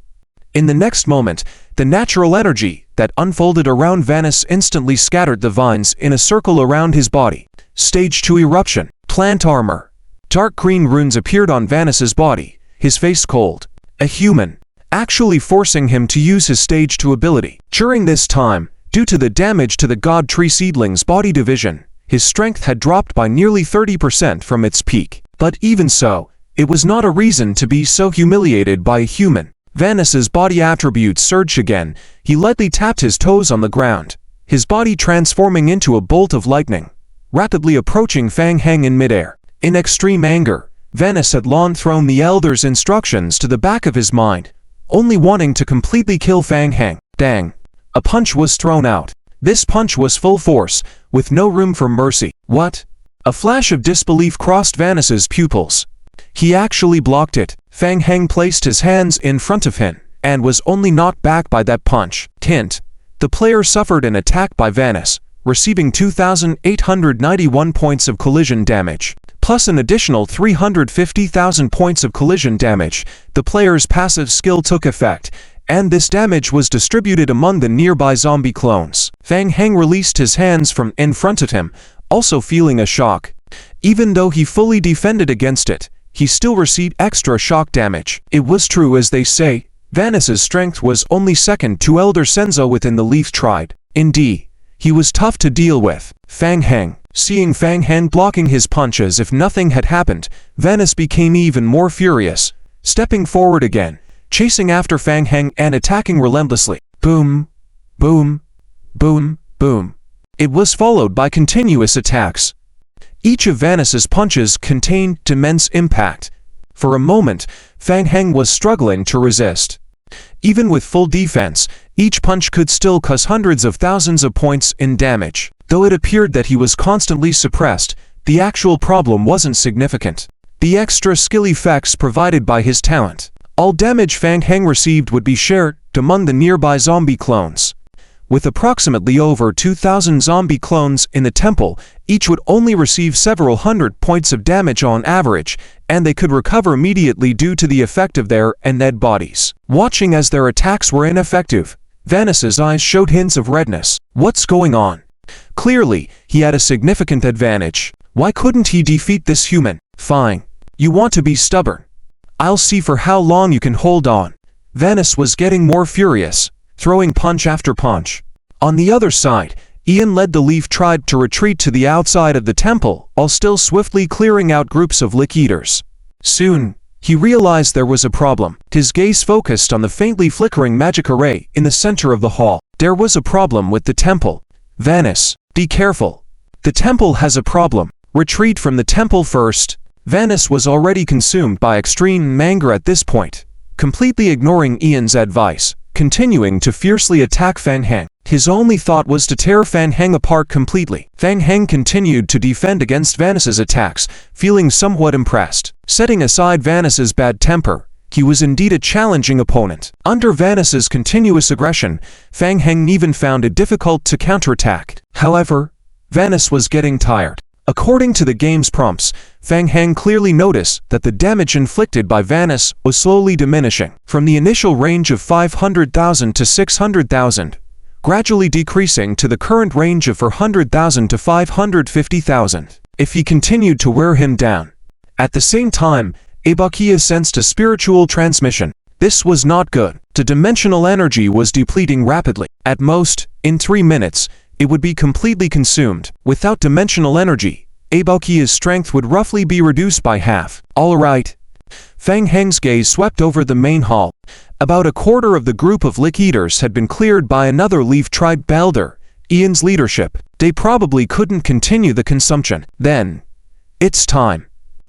In the next moment, the natural energy that unfolded around Vannis instantly scattered the vines in a circle around his body. Stage 2 Eruption. Plant Armor. Dark green runes appeared on Vannis's body, his face cold. A human, actually forcing him to use his Stage 2 ability. During this time, due to the damage to the God Tree Seedling's body division, his strength had dropped by nearly 30% from its peak. But even so, it was not a reason to be so humiliated by a human. Vannis's body attributes surged again. He lightly tapped his toes on the ground, his body transforming into a bolt of lightning, rapidly approaching Fang Heng in midair. In extreme anger, Vannis had long thrown the elder's instructions to the back of his mind, only wanting to completely kill Fang Heng. Dang. A punch was thrown out. This punch was full force, with no room for mercy. What? A flash of disbelief crossed Vannis's pupils. He actually blocked it. Fang Heng placed his hands in front of him, and was only knocked back by that punch. Hint. The player suffered an attack by Vannis, receiving 2,891 points of collision damage, plus an additional 350,000 points of collision damage. The player's passive skill took effect, and this damage was distributed among the nearby zombie clones. Fang Heng released his hands from in front of him, also feeling a shock. Even though he fully defended against it, he still received extra shock damage. It was true as they say, Vanessa's strength was only second to Elder Senzo within the Leaf Tribe. Indeed, he was tough to deal with. Fang Heng. Seeing Fang Heng blocking his punch as if nothing had happened, Vanessa became even more furious, stepping forward again, chasing after Fang Heng and attacking relentlessly. Boom, boom, boom, boom. It was followed by continuous attacks. Each of Vanessa's punches contained immense impact. For a moment, Fang Heng was struggling to resist. Even with full defense, each punch could still cause hundreds of thousands of points in damage. Though it appeared that he was constantly suppressed, the actual problem wasn't significant. The extra skill effects provided by his talent. All damage Fang Heng received would be shared among the nearby zombie clones. With approximately over 2,000 zombie clones in the temple, each would only receive several hundred points of damage on average, and they could recover immediately due to the effect of their dead bodies. Watching as their attacks were ineffective, Vanessa's eyes showed hints of redness. What's going on? Clearly, he had a significant advantage. Why couldn't he defeat this human? Fine. You want to be stubborn. I'll see for how long you can hold on. Vanessa was getting more furious, throwing punch after punch. On the other side, Ian led the Leaf Tribe to retreat to the outside of the temple, while still swiftly clearing out groups of Lick Eaters. Soon, he realized there was a problem. His gaze focused on the faintly flickering magic array in the center of the hall. There was a problem with the temple. Vanessa, be careful. The temple has a problem. Retreat from the temple first. Vanessa was already consumed by extreme anger at this point, completely ignoring Ian's advice, continuing to fiercely attack Fang Heng. His only thought was to tear Fang Heng apart completely. Fang Heng continued to defend against Vanessa's attacks, feeling somewhat impressed. Setting aside Vanessa's bad temper, he was indeed a challenging opponent. Under Vanessa's continuous aggression, Fang Heng even found it difficult to counterattack. However, Vanessa was getting tired. According to the game's prompts, Fang Heng clearly noticed that the damage inflicted by Vanessa was slowly diminishing, from the initial range of 500,000 to 600,000, gradually decreasing to the current range of 400,000 to 550,000. If he continued to wear him down. At the same time, Ibakiya sensed a spiritual transmission. This was not good. The dimensional energy was depleting rapidly. At most, in 3 minutes, it would be completely consumed. Without dimensional energy, Ibakiya's strength would roughly be reduced by half. Alright. Fang Heng's gaze swept over the main hall. About a quarter of the group of Lick Eaters had been cleared by another Leaf Tribe elder, Ian's leadership. They probably couldn't continue the consumption. Then, it's time.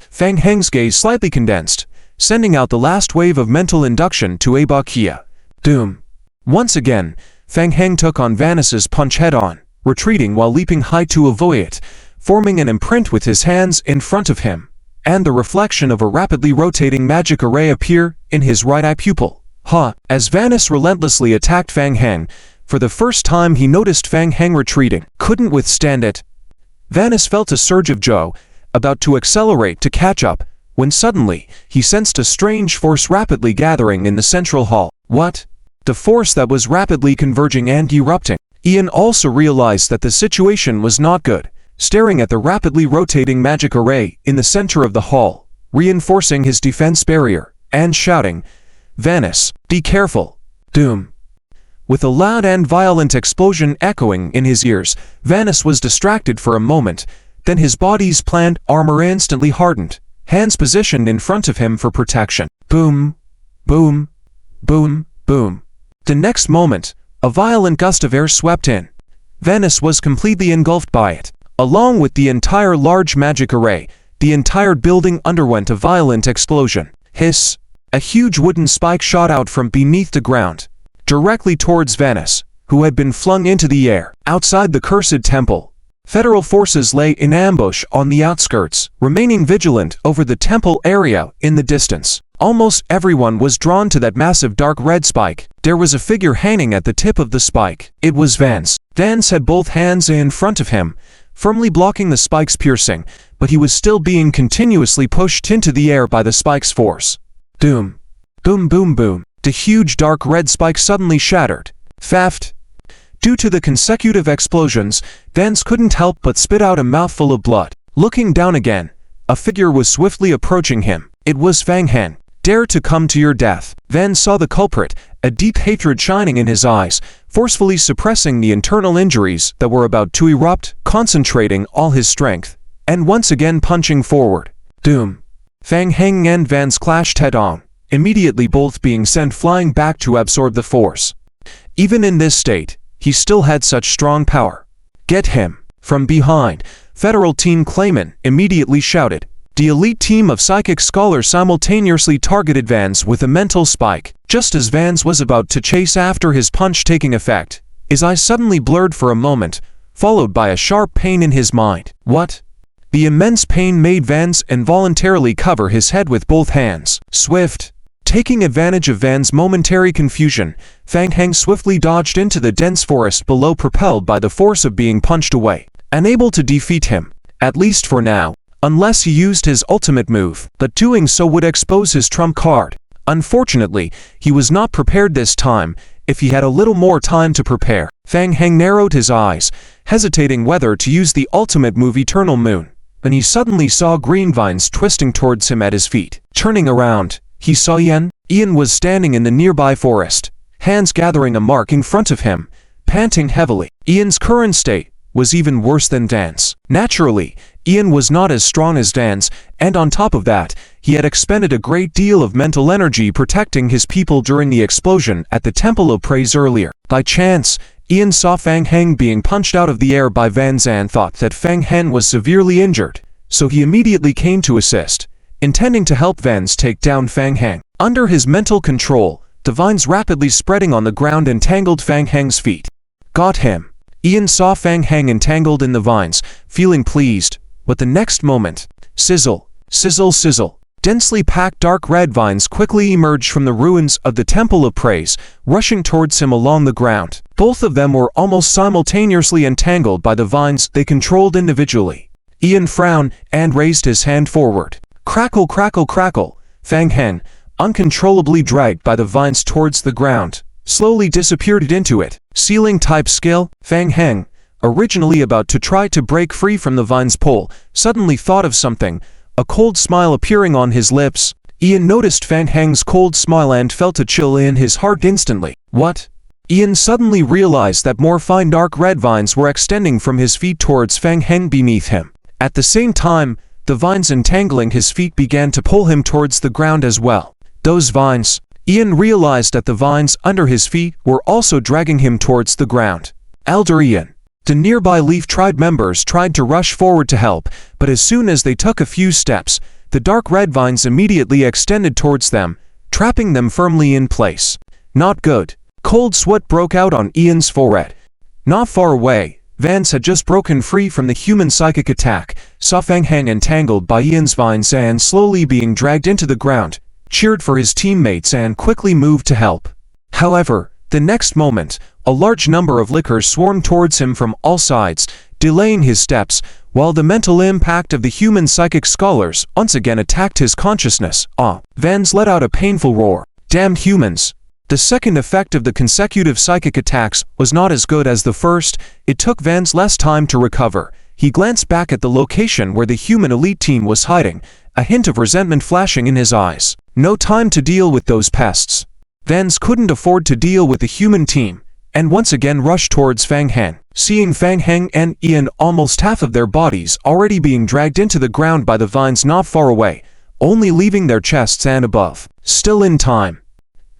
Fang Heng's gaze slightly condensed, sending out the last wave of mental induction to Ibakiya. Doom. Once again, Fang Heng took on Vanessa's punch head-on, retreating while leaping high to avoid it, forming an imprint with his hands in front of him, and the reflection of a rapidly rotating magic array appeared in his right eye pupil. As Vanessa relentlessly attacked Fang Heng, for the first time he noticed Fang Heng retreating. Couldn't withstand it. Vanessa felt a surge of joy, about to accelerate to catch up, when suddenly, he sensed a strange force rapidly gathering in the central hall. What? The force that was rapidly converging and erupting. Ian also realized that the situation was not good, staring at the rapidly rotating magic array in the center of the hall, reinforcing his defense barrier, and shouting, Vanessa, be careful. Doom. With a loud and violent explosion echoing in his ears, Vanessa was distracted for a moment, then his body's planned armor instantly hardened, hands positioned in front of him for protection. Boom, boom, boom, boom. The next moment, a violent gust of air swept in. Vanessa was completely engulfed by it. Along with the entire large magic array, the entire building underwent a violent explosion. Hiss! A huge wooden spike shot out from beneath the ground, directly towards Vanessa, who had been flung into the air. Outside the cursed temple, Federal forces lay in ambush on the outskirts, remaining vigilant over the temple area in the distance. Almost everyone was drawn to that massive dark red spike. There was a figure hanging at the tip of the spike. It was Vance. Vance had both hands in front of him, firmly blocking the spike's piercing, but he was still being continuously pushed into the air by the spike's force. Doom. Boom boom boom. The huge dark red spike suddenly shattered. Faft! Due to the consecutive explosions, Vance couldn't help but spit out a mouthful of blood. Looking down again, a figure was swiftly approaching him. It was Fang Heng. Dare to come to your death. Vance saw the culprit, a deep hatred shining in his eyes, forcefully suppressing the internal injuries that were about to erupt, concentrating all his strength, and once again punching forward. Doom! Fang Heng and Vance clashed head-on, immediately both being sent flying back to absorb the force. Even in this state, he still had such strong power. Get him! From behind, Federal Team Clayman immediately shouted. The elite team of psychic scholars simultaneously targeted Vance with a mental spike. Just as Vance was about to chase after his punch taking effect, his eyes suddenly blurred for a moment, followed by a sharp pain in his mind. What? The immense pain made Vance involuntarily cover his head with both hands. Swift! Taking advantage of Vance's momentary confusion, Fang Heng swiftly dodged into the dense forest below, propelled by the force of being punched away. Unable to defeat him, at least for now, unless he used his ultimate move, but doing so would expose his trump card. Unfortunately, he was not prepared this time. If he had a little more time to prepare, Fang Heng narrowed his eyes, hesitating whether to use the ultimate move Eternal Moon. Then he suddenly saw green vines twisting towards him at his feet. Turning around, he saw Ian. Ian was standing in the nearby forest, hands gathering a mark in front of him, panting heavily. Ian's current state was even worse than Vance. Naturally, Ian was not as strong as Vance, and on top of that, he had expended a great deal of mental energy protecting his people during the explosion at the Temple of Praise earlier. By chance, Ian saw Fang Heng being punched out of the air by Vance and thought that Fang Heng was severely injured, so he immediately came to assist, intending to help Vance take down Fang Heng. Under his mental control, the vines rapidly spreading on the ground entangled Fang Heng's feet. Got him! Ian saw Fang Heng entangled in the vines, feeling pleased, but the next moment, sizzle, sizzle, sizzle. Densely packed dark red vines quickly emerged from the ruins of the Temple of Praise, rushing towards him along the ground. Both of them were almost simultaneously entangled by the vines they controlled individually. Ian frowned and raised his hand forward. Crackle, crackle, crackle. Fang Heng, uncontrollably dragged by the vines towards the ground, slowly disappeared into it. Ceiling-type skill. Fang Heng, originally about to try to break free from the vine's pull, suddenly thought of something, a cold smile appearing on his lips. Ian noticed Fang Heng's cold smile and felt a chill in his heart instantly. What? Ian suddenly realized that more fine dark red vines were extending from his feet towards Fang Heng beneath him. At the same time, the vines entangling his feet began to pull him towards the ground as well. Those vines. Ian realized that the vines under his feet were also dragging him towards the ground. Elder Ian. The nearby Leaf Tribe members tried to rush forward to help, but as soon as they took a few steps, the dark red vines immediately extended towards them, trapping them firmly in place. Not good. Cold sweat broke out on Ian's forehead. Not far away, Vance had just broken free from the human psychic attack, saw Fang Heng entangled by Ian's vines and slowly being dragged into the ground, cheered for his teammates and quickly moved to help. However, the next moment, a large number of lickers swarmed towards him from all sides, delaying his steps, while the mental impact of the human psychic scholars once again attacked his consciousness. Vance let out a painful roar. Damned humans! The second effect of the consecutive psychic attacks was not as good as the first. It took Vance less time to recover. He glanced back at the location where the human elite team was hiding, a hint of resentment flashing in his eyes. No time to deal with those pests. Vance couldn't afford to deal with the human team, and once again rushed towards Fang Heng. Seeing Fang Heng and Ian almost half of their bodies already being dragged into the ground by the vines not far away, only leaving their chests and above. Still in time.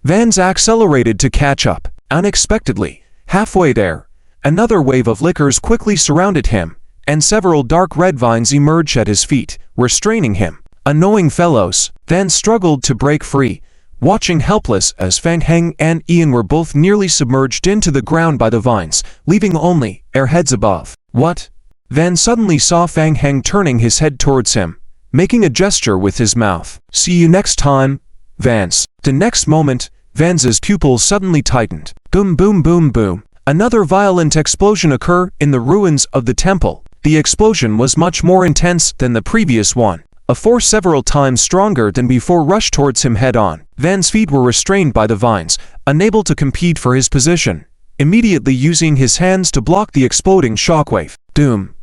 Vance accelerated to catch up. Unexpectedly, halfway there, another wave of lickers quickly surrounded him, and several dark red vines emerged at his feet, restraining him. Annoying fellows. Vance struggled to break free, watching helpless as Fang Heng and Ian were both nearly submerged into the ground by the vines, leaving only their heads above. What? Vance suddenly saw Fang Heng turning his head towards him, making a gesture with his mouth. See you next time, Vance. The next moment, Vance's pupils suddenly tightened. Boom, boom, boom, boom. Another violent explosion occurred in the ruins of the temple. The explosion was much more intense than the previous one. A force several times stronger than before rushed towards him head-on. Van's feet were restrained by the vines, unable to compete for his position, immediately using his hands to block the exploding shockwave. Doom!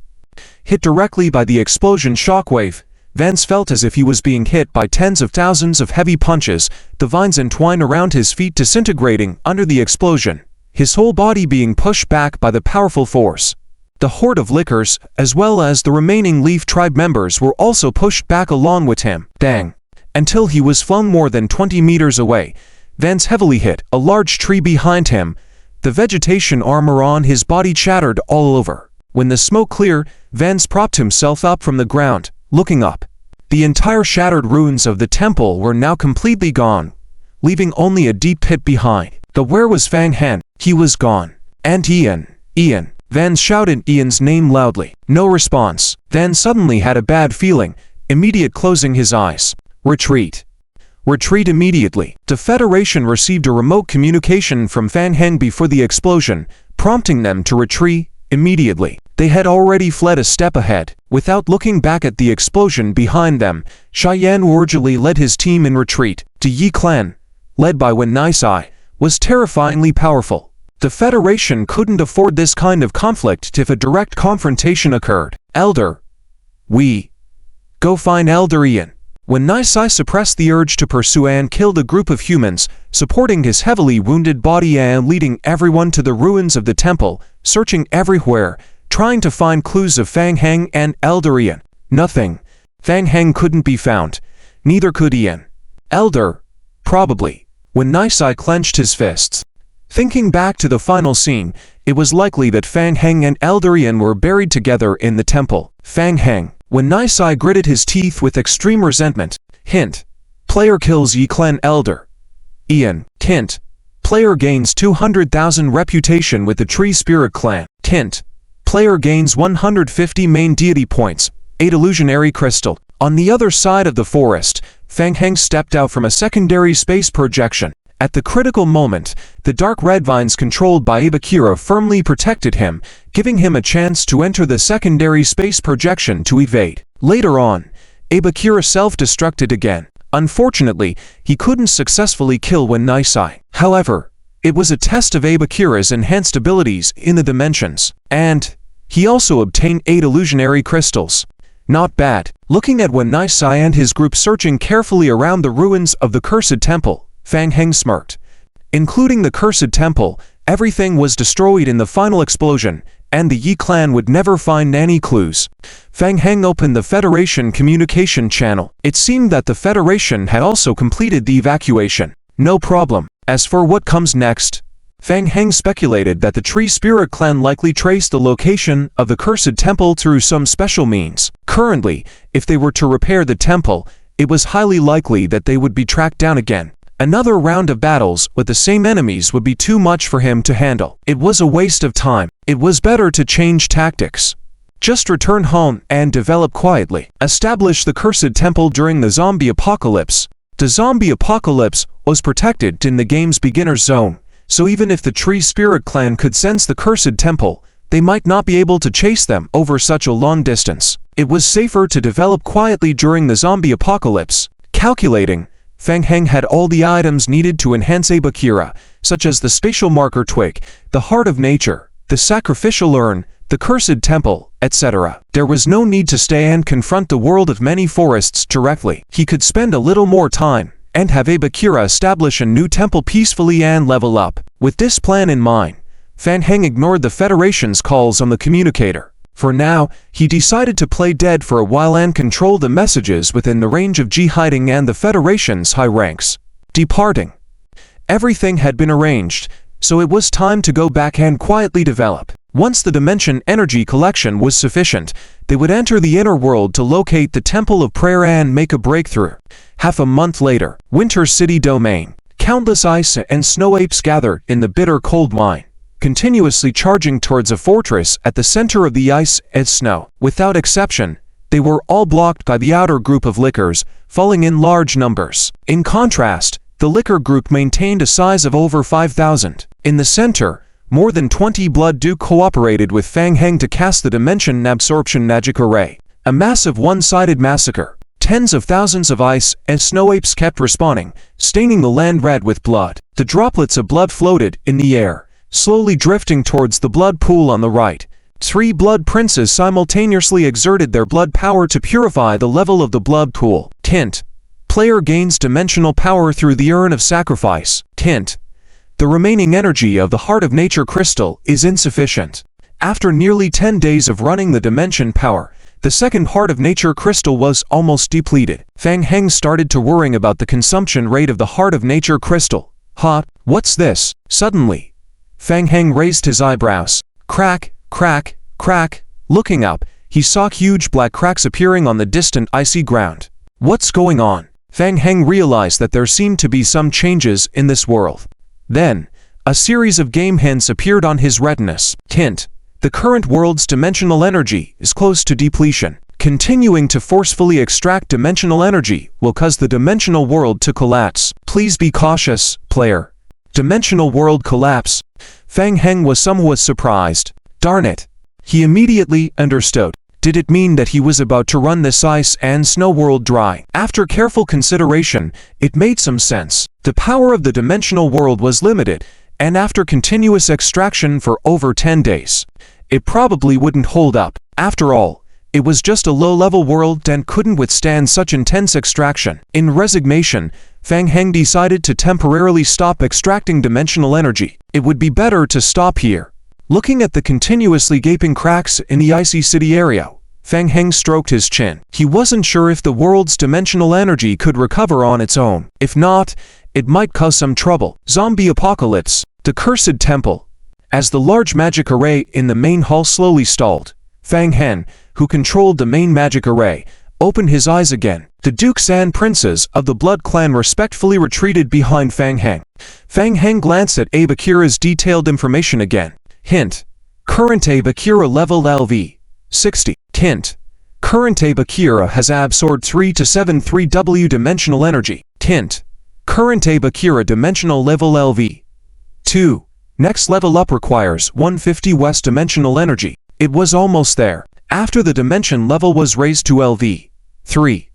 Hit directly by the explosion shockwave, Vance felt as if he was being hit by tens of thousands of heavy punches, the vines entwined around his feet disintegrating under the explosion, his whole body being pushed back by the powerful force. The horde of lickers, as well as the remaining Leaf Tribe members, were also pushed back along with him. Dang! Until he was flung more than 20 meters away. Vance heavily hit a large tree behind him. The vegetation armor on his body shattered all over. When the smoke cleared, Vance propped himself up from the ground, looking up. The entire shattered ruins of the temple were now completely gone, leaving only a deep pit behind. Where was Fang Hen? He was gone. And Ian. Vance shouted Ian's name loudly. No response. Vance suddenly had a bad feeling, immediate closing his eyes. Retreat. Retreat immediately. The Federation received a remote communication from Fang Hen before the explosion, prompting them to retreat immediately. They had already fled a step ahead. Without looking back at the explosion behind them, Cheyenne Warjali led his team in retreat. The Yi clan, led by Wen Nisai, was terrifyingly powerful. The Federation couldn't afford this kind of conflict if a direct confrontation occurred. Elder. We. Go find Elder Ian. When Nisai suppressed the urge to pursue and killed a group of humans, supporting his heavily wounded body and leading everyone to the ruins of the temple, searching everywhere, trying to find clues of Fang Heng and Elder Ian. Nothing. Fang Heng couldn't be found. Neither could Ian. Elder. Probably. When Nisai clenched his fists. Thinking back to the final scene, it was likely that Fang Heng and Elder Ian were buried together in the temple. Fang Heng. When Nisai gritted his teeth with extreme resentment. Hint. Player kills Yi clan Elder Ian. Hint. Player gains 200,000 reputation with the Tree Spirit clan. Hint. Player gains 150 main deity points. 8 illusionary crystal. On the other side of the forest, Fang Heng stepped out from a secondary space projection. At the critical moment, the dark red vines controlled by Ibakira firmly protected him, giving him a chance to enter the secondary space projection to evade. Later on, Ibakira self-destructed again. Unfortunately, he couldn't successfully kill Wen Nisai. However, it was a test of Ibakira's enhanced abilities in the dimensions, and he also obtained 8 illusionary crystals. Not bad. Looking at Wen Nisai and his group searching carefully around the ruins of the Cursed Temple, Fang Heng smirked. Including the Cursed Temple, everything was destroyed in the final explosion, and the Yi clan would never find any clues. Fang Heng opened the Federation communication channel. It seemed that the Federation had also completed the evacuation. No problem. As for what comes next, Fang Heng speculated that the Tree Spirit clan likely traced the location of the Cursed Temple through some special means. Currently, if they were to repair the temple, it was highly likely that they would be tracked down again. Another round of battles with the same enemies would be too much for him to handle. It was a waste of time. It was better to change tactics. Just return home and develop quietly. Establish the Cursed Temple during the zombie apocalypse. The zombie apocalypse was protected in the game's beginner zone, so even if the Tree Spirit clan could sense the Cursed Temple, they might not be able to chase them over such a long distance. It was safer to develop quietly during the zombie apocalypse. Calculating, Fang Heng had all the items needed to enhance Ibakira, such as the spatial marker twig, the Heart of Nature, the sacrificial urn, the Cursed Temple, etc. There was no need to stay and confront the world of many forests directly. He could spend a little more time and have Ibakira establish a new temple peacefully and level up. With this plan in mind, Fang Heng ignored the Federation's calls on the communicator. For now, he decided to play dead for a while and control the messages within the range of Ji hiding and the Federation's high ranks. Departing. Everything had been arranged, so it was time to go back and quietly develop. Once the Dimension Energy Collection was sufficient, they would enter the inner world to locate the Temple of Prayer and make a breakthrough. Half a month later, Winter City Domain. Countless ice and snow apes gathered in the bitter cold mine, continuously charging towards a fortress at the center of the ice and snow. Without exception, they were all blocked by the outer group of lickers, falling in large numbers. In contrast, the licker group maintained a size of over 5,000. In the center, more than 20 Blood Duke cooperated with Fang Heng to cast the Dimension Absorption Magic Array. A massive one-sided massacre. Tens of thousands of ice and snow apes kept respawning, staining the land red with blood. The droplets of blood floated in the air, slowly drifting towards the blood pool on the right. 3 blood princes simultaneously exerted their blood power to purify the level of the blood pool. Hint: player gains dimensional power through the urn of sacrifice. Hint: the remaining energy of the Heart of Nature crystal is insufficient. After nearly 10 days of running the dimension power, the second Heart of Nature crystal was almost depleted. Fang Heng started to worrying about the consumption rate of the Heart of Nature crystal. What's this? Suddenly, Fang Heng raised his eyebrows. Crack, crack, crack. Looking up, he saw huge black cracks appearing on the distant icy ground. What's going on? Fang Heng realized that there seemed to be some changes in this world. Then, a series of game hints appeared on his retinas. Hint: the current world's dimensional energy is close to depletion. Continuing to forcefully extract dimensional energy will cause the dimensional world to collapse. Please be cautious, player. Dimensional world collapse. Fang Heng was somewhat surprised. Darn it. He immediately understood. Did it mean that he was about to run this ice and snow world dry? After careful consideration, it made some sense. The power of the dimensional world was limited, and after continuous extraction for over 10 days, it probably wouldn't hold up. After all, it was just a low-level world and couldn't withstand such intense extraction. In resignation, Fang Heng decided to temporarily stop extracting dimensional energy. It would be better to stop here. Looking at the continuously gaping cracks in the icy city area, Fang Heng stroked his chin. He wasn't sure if the world's dimensional energy could recover on its own. If not, it might cause some trouble. Zombie apocalypse. The cursed temple. As the large magic array in the main hall slowly stalled, Fang Heng, who controlled the main magic array, opened his eyes again. The dukes and princes of the Blood Clan respectfully retreated behind Fang Heng. Fang Heng glanced at Abe Akira's detailed information again. Hint: current Abe Akira level LV 60. Hint: current Abe Akira has absorbed 3 to 73W dimensional energy. Hint: current Abe Akira dimensional level LV 2. Next level up requires 150 West dimensional energy. It was almost there. After the dimension level was raised to LV 3,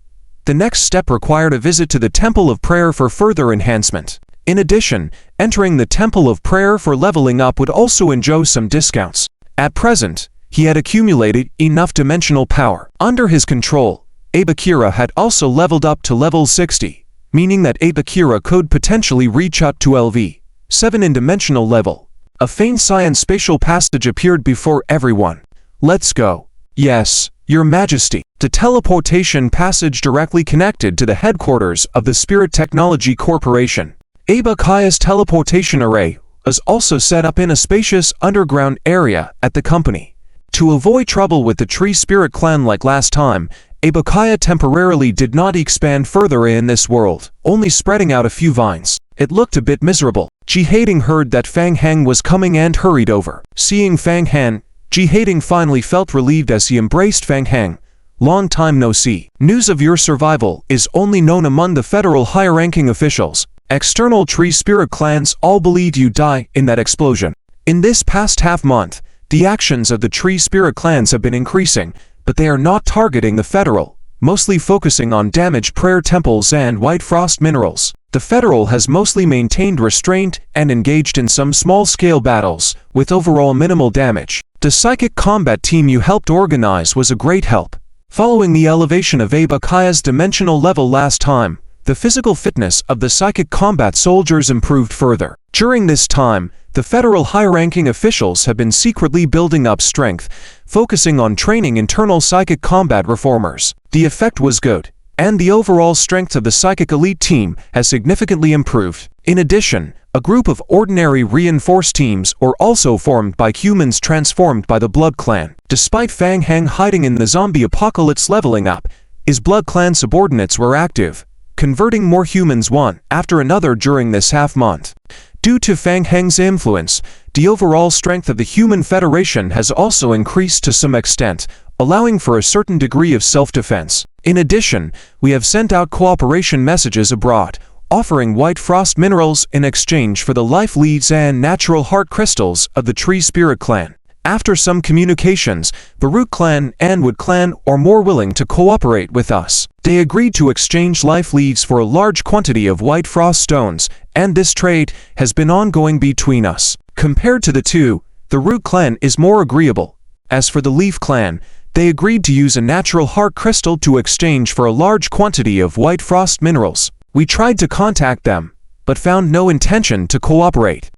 the next step required a visit to the Temple of Prayer for further enhancement. In addition, entering the Temple of Prayer for leveling up would also enjoy some discounts. At present, he had accumulated enough dimensional power. Under his control, Abe Akira had also leveled up to level 60, meaning that Abe Akira could potentially reach up to LV 7 in dimensional level. A faint science spatial passage appeared before everyone. Let's go. Yes, Your Majesty. The teleportation passage directly connected to the headquarters of the Spirit Technology Corporation. Abe Akaya's teleportation array was also set up in a spacious underground area at the company. To avoid trouble with the Tree Spirit Clan like last time, Abe Akaya temporarily did not expand further in this world, only spreading out a few vines. It looked a bit miserable. Ji Hating heard that Fang Heng was coming and hurried over. Seeing Fang Heng, Ji Hating finally felt relieved as he embraced Fang Heng. Long time no see. News of your survival is only known among the federal higher-ranking officials. External Tree Spirit clans all believe you died in that explosion. In this past half-month, the actions of the Tree Spirit clans have been increasing, but they are not targeting the federal, mostly focusing on damaged prayer temples and white frost minerals. The federal has mostly maintained restraint and engaged in some small-scale battles, with overall minimal damage. The psychic combat team you helped organize was a great help. Following the elevation of Abe Akaya's dimensional level last time, the physical fitness of the psychic combat soldiers improved further. During this time, the federal high-ranking officials have been secretly building up strength, focusing on training internal psychic combat reformers. The effect was good, and the overall strength of the psychic elite team has significantly improved. In addition, a group of ordinary reinforced teams were also formed by humans transformed by the Blood Clan. Despite Fang Heng hiding in the zombie apocalypse leveling up, his Blood Clan subordinates were active, converting more humans one after another during this half-month. Due to Fang Heng's influence, the overall strength of the Human Federation has also increased to some extent, allowing for a certain degree of self-defense. In addition, we have sent out cooperation messages abroad, offering white frost minerals in exchange for the life leads and natural heart crystals of the Tree Spirit Clan. After some communications, the Root Clan and Wood Clan are more willing to cooperate with us. They agreed to exchange life leaves for a large quantity of white frost stones, and this trade has been ongoing between us. Compared to the two, the Root Clan is more agreeable. As for the Leaf Clan, they agreed to use a natural heart crystal to exchange for a large quantity of white frost minerals. We tried to contact them, but found no intention to cooperate.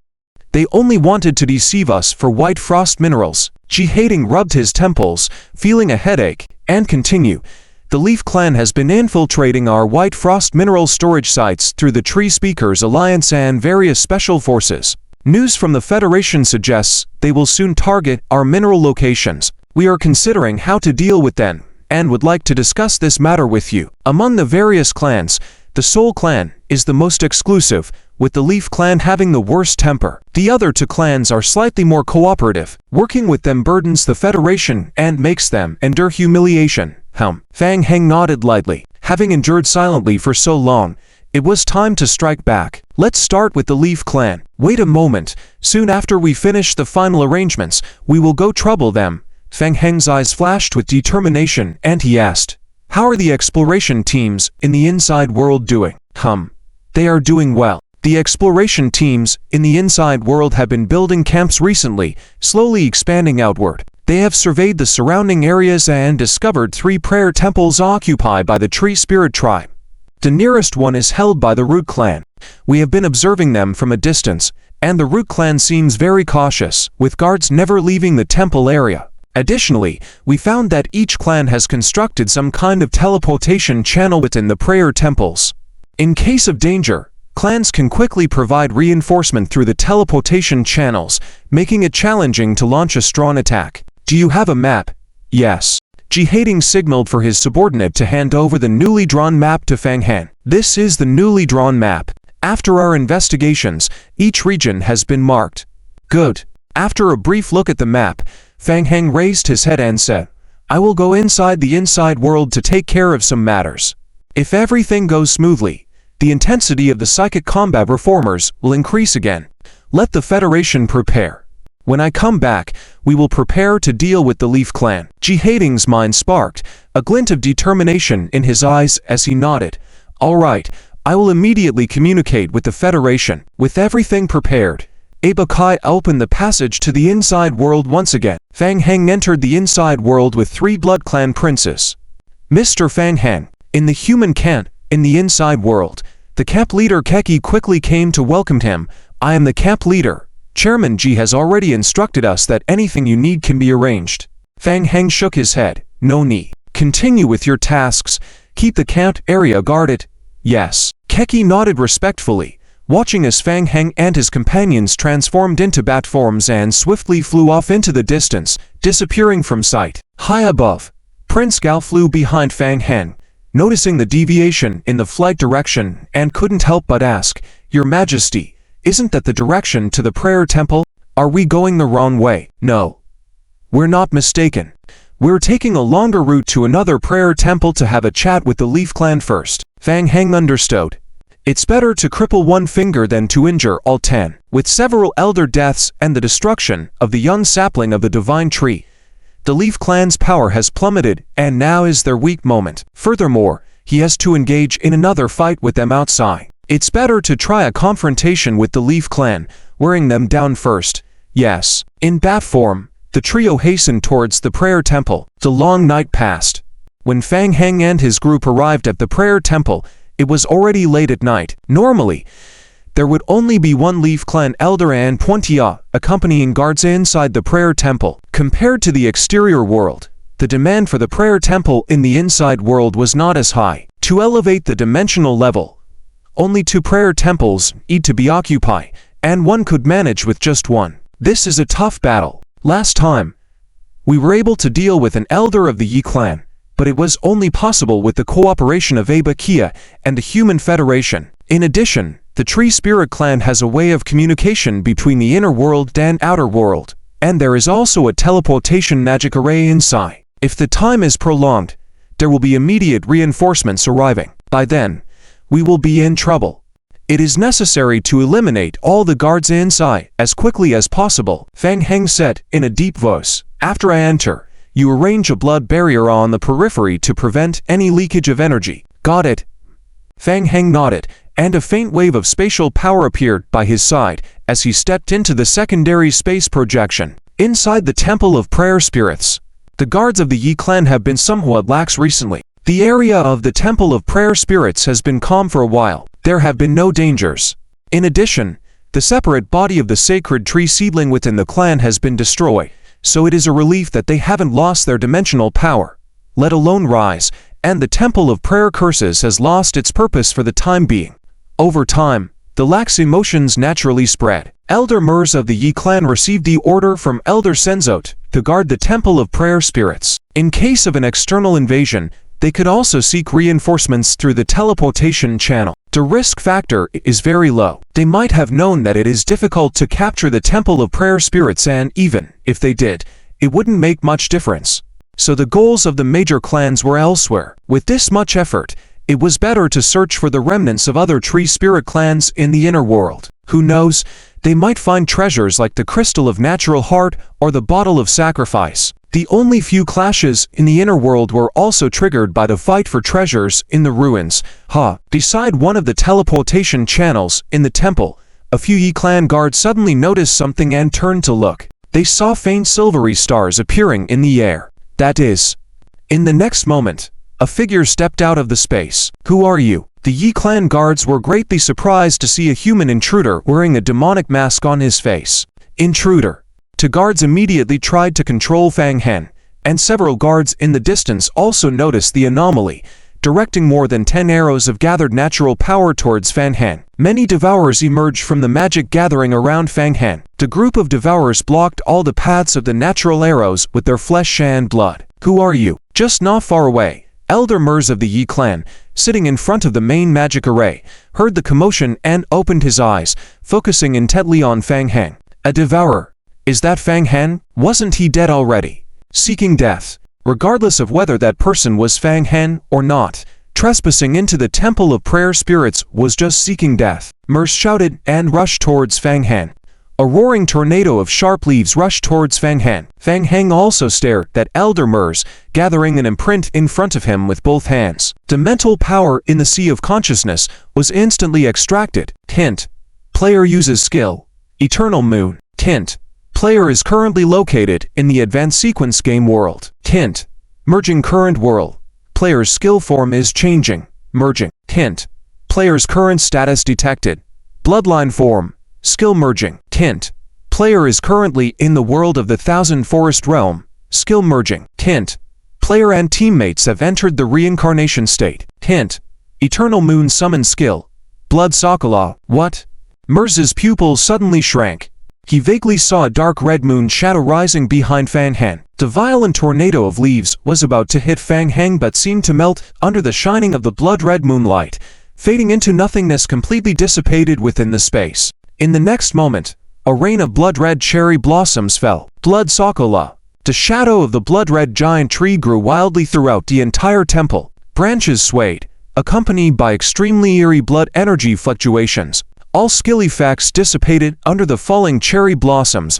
They only wanted to deceive us for white frost minerals. Ji-hating rubbed his temples, feeling a headache, and continue. The Leaf Clan has been infiltrating our white frost mineral storage sites through the Tree Speakers Alliance and various special forces. News from the Federation suggests they will soon target our mineral locations. We are considering how to deal with them, and would like to discuss this matter with you. Among the various clans, the Soul Clan is the most exclusive, with the Leaf Clan having the worst temper. The other two clans are slightly more cooperative. Working with them burdens the Federation and makes them endure humiliation. Fang Heng nodded lightly. Having endured silently for so long, it was time to strike back. Let's start with the Leaf Clan. Wait a moment. Soon after we finish the final arrangements, we will go trouble them. Fang Heng's eyes flashed with determination, and he asked, "How are the exploration teams in the inside world doing?" They are doing well. The exploration teams in the inside world have been building camps recently, slowly expanding outward. They have surveyed the surrounding areas and discovered 3 prayer temples occupied by the Tree Spirit tribe. The nearest one is held by the Root Clan. We have been observing them from a distance, and the Root Clan seems very cautious, with guards never leaving the temple area. Additionally, we found that each clan has constructed some kind of teleportation channel within the prayer temples. In case of danger, clans can quickly provide reinforcement through the teleportation channels, making it challenging to launch a strong attack. Do you have a map? Yes. Ji-hating signaled for his subordinate to hand over the newly drawn map to Fang Heng. This is the newly drawn map. After our investigations, each region has been marked. Good. After a brief look at the map, Fang Heng raised his head and said, "I will go inside the inside world to take care of some matters. If everything goes smoothly, the intensity of the psychic combat reformers will increase again. Let the Federation prepare. When I come back, we will prepare to deal with the Leaf Clan." Ji-hating's mind sparked, a glint of determination in his eyes as he nodded. "All right, I will immediately communicate with the Federation." With everything prepared, Aba Kai opened the passage to the inside world once again. Fang Heng entered the inside world with 3 Blood Clan princes. Mr. Fang Heng, in the human camp, in the inside world, the camp leader Keki quickly came to welcome him. "I am the camp leader. Chairman Ji has already instructed us that anything you need can be arranged." Fang Heng shook his head. "No need. Continue with your tasks. Keep the camp area guarded." "Yes." Keki nodded respectfully, watching as Fang Heng and his companions transformed into bat forms and swiftly flew off into the distance, disappearing from sight. High above, Prince Gao flew behind Fang Heng, noticing the deviation in the flight direction, and couldn't help but ask, "Your Majesty, isn't that the direction to the prayer temple? Are we going the wrong way?" "No. We're not mistaken. We're taking a longer route to another prayer temple to have a chat with the Leaf Clan first." Fang Heng understood. It's better to cripple one finger than to injure all 10. With several elder deaths and the destruction of the young sapling of the divine tree, the Leaf Clan's power has plummeted, and now is their weak moment. Furthermore, he has to engage in another fight with them outside. It's better to try a confrontation with the Leaf Clan, wearing them down first. Yes. In bat form, the trio hastened towards the prayer temple. The long night passed. When Fang Heng and his group arrived at the prayer temple, it was already late at night. Normally, there would only be 1 Leaf Clan elder and 20 accompanying guards inside the prayer temple. Compared to the exterior world, the demand for the prayer temple in the inside world was not as high. To elevate the dimensional level, only 2 prayer temples need to be occupied, and one could manage with just 1. This is a tough battle. Last time, we were able to deal with an elder of the Yi clan, but it was only possible with the cooperation of Aba Kia and the Human Federation. In addition, the Tree Spirit clan has a way of communication between the inner world and outer world, and there is also a teleportation magic array inside. If the time is prolonged, there will be immediate reinforcements arriving. By then, we will be in trouble. It is necessary to eliminate all the guards inside as quickly as possible, Fang Heng said in a deep voice. After I enter, you arrange a blood barrier on the periphery to prevent any leakage of energy. Got it? Fang Heng nodded, and a faint wave of spatial power appeared by his side as he stepped into the secondary space projection. Inside the Temple of Prayer Spirits, the guards of the Yi clan have been somewhat lax recently. The area of the Temple of Prayer Spirits has been calm for a while. There have been no dangers. In addition, the separate body of the sacred tree seedling within the clan has been destroyed, so it is a relief that they haven't lost their dimensional power, let alone rise, and the Temple of Prayer Curses has lost its purpose for the time being. Over time, the lax emotions naturally spread. Elder Mers of the Yi clan received the order from Elder Senzot to guard the Temple of Prayer Spirits. In case of an external invasion, they could also seek reinforcements through the teleportation channel. The risk factor is very low. They might have known that it is difficult to capture the Temple of Prayer Spirits, and even if they did, it wouldn't make much difference. So the goals of the major clans were elsewhere. With this much effort, it was better to search for the remnants of other tree spirit clans in the inner world. Who knows, they might find treasures like the Crystal of Natural Heart or the Bottle of Sacrifice. The only few clashes in the inner world were also triggered by the fight for treasures in the ruins. Beside one of the teleportation channels in the temple, a few Yi clan guards suddenly noticed something and turned to look. They saw faint silvery stars appearing in the air. That is, in the next moment, a figure stepped out of the space. Who are you? The Yi clan guards were greatly surprised to see a human intruder wearing a demonic mask on his face. Intruder. The guards immediately tried to control Fang Heng, and several guards in the distance also noticed the anomaly, directing more than 10 arrows of gathered natural power towards Fang Heng. Many devourers emerged from the magic gathering around Fang Heng. The group of devourers blocked all the paths of the natural arrows with their flesh and blood. Who are you? Just not far away, Elder Mers of the Yi clan, sitting in front of the main magic array, heard the commotion and opened his eyes, focusing intently on Fang Heng. A devourer. Is that Fang Heng? Wasn't he dead already? Seeking death. Regardless of whether that person was Fang Heng or not, trespassing into the Temple of Prayer Spirits was just seeking death. Mers shouted and rushed towards Fang Heng. A roaring tornado of sharp leaves rushed towards Fang Heng. Fang Heng also stared at Elder Mers, gathering an imprint in front of him with both hands. The mental power in the Sea of Consciousness was instantly extracted. Hint. Player uses skill. Eternal Moon. Hint. Player is currently located in the Advanced Sequence Game world. Hint. Merging current world. Player's skill form is changing. Merging. Hint. Player's current status detected. Bloodline form. Skill merging. Hint. Player is currently in the world of the Thousand Forest Realm. Skill merging. Hint. Player and teammates have entered the reincarnation state. Hint. Eternal Moon summon skill. Blood Sokola. What? Mers's pupils suddenly shrank. He vaguely saw a dark red moon shadow rising behind Fang Heng. The violent tornado of leaves was about to hit Fang Heng but seemed to melt under the shining of the blood-red moonlight, fading into nothingness, completely dissipated within the space. In the next moment, a rain of blood-red cherry blossoms fell. Blood Sokola. The shadow of the blood-red giant tree grew wildly throughout the entire temple. Branches swayed, accompanied by extremely eerie blood energy fluctuations. All skill effects dissipated under the falling cherry blossoms.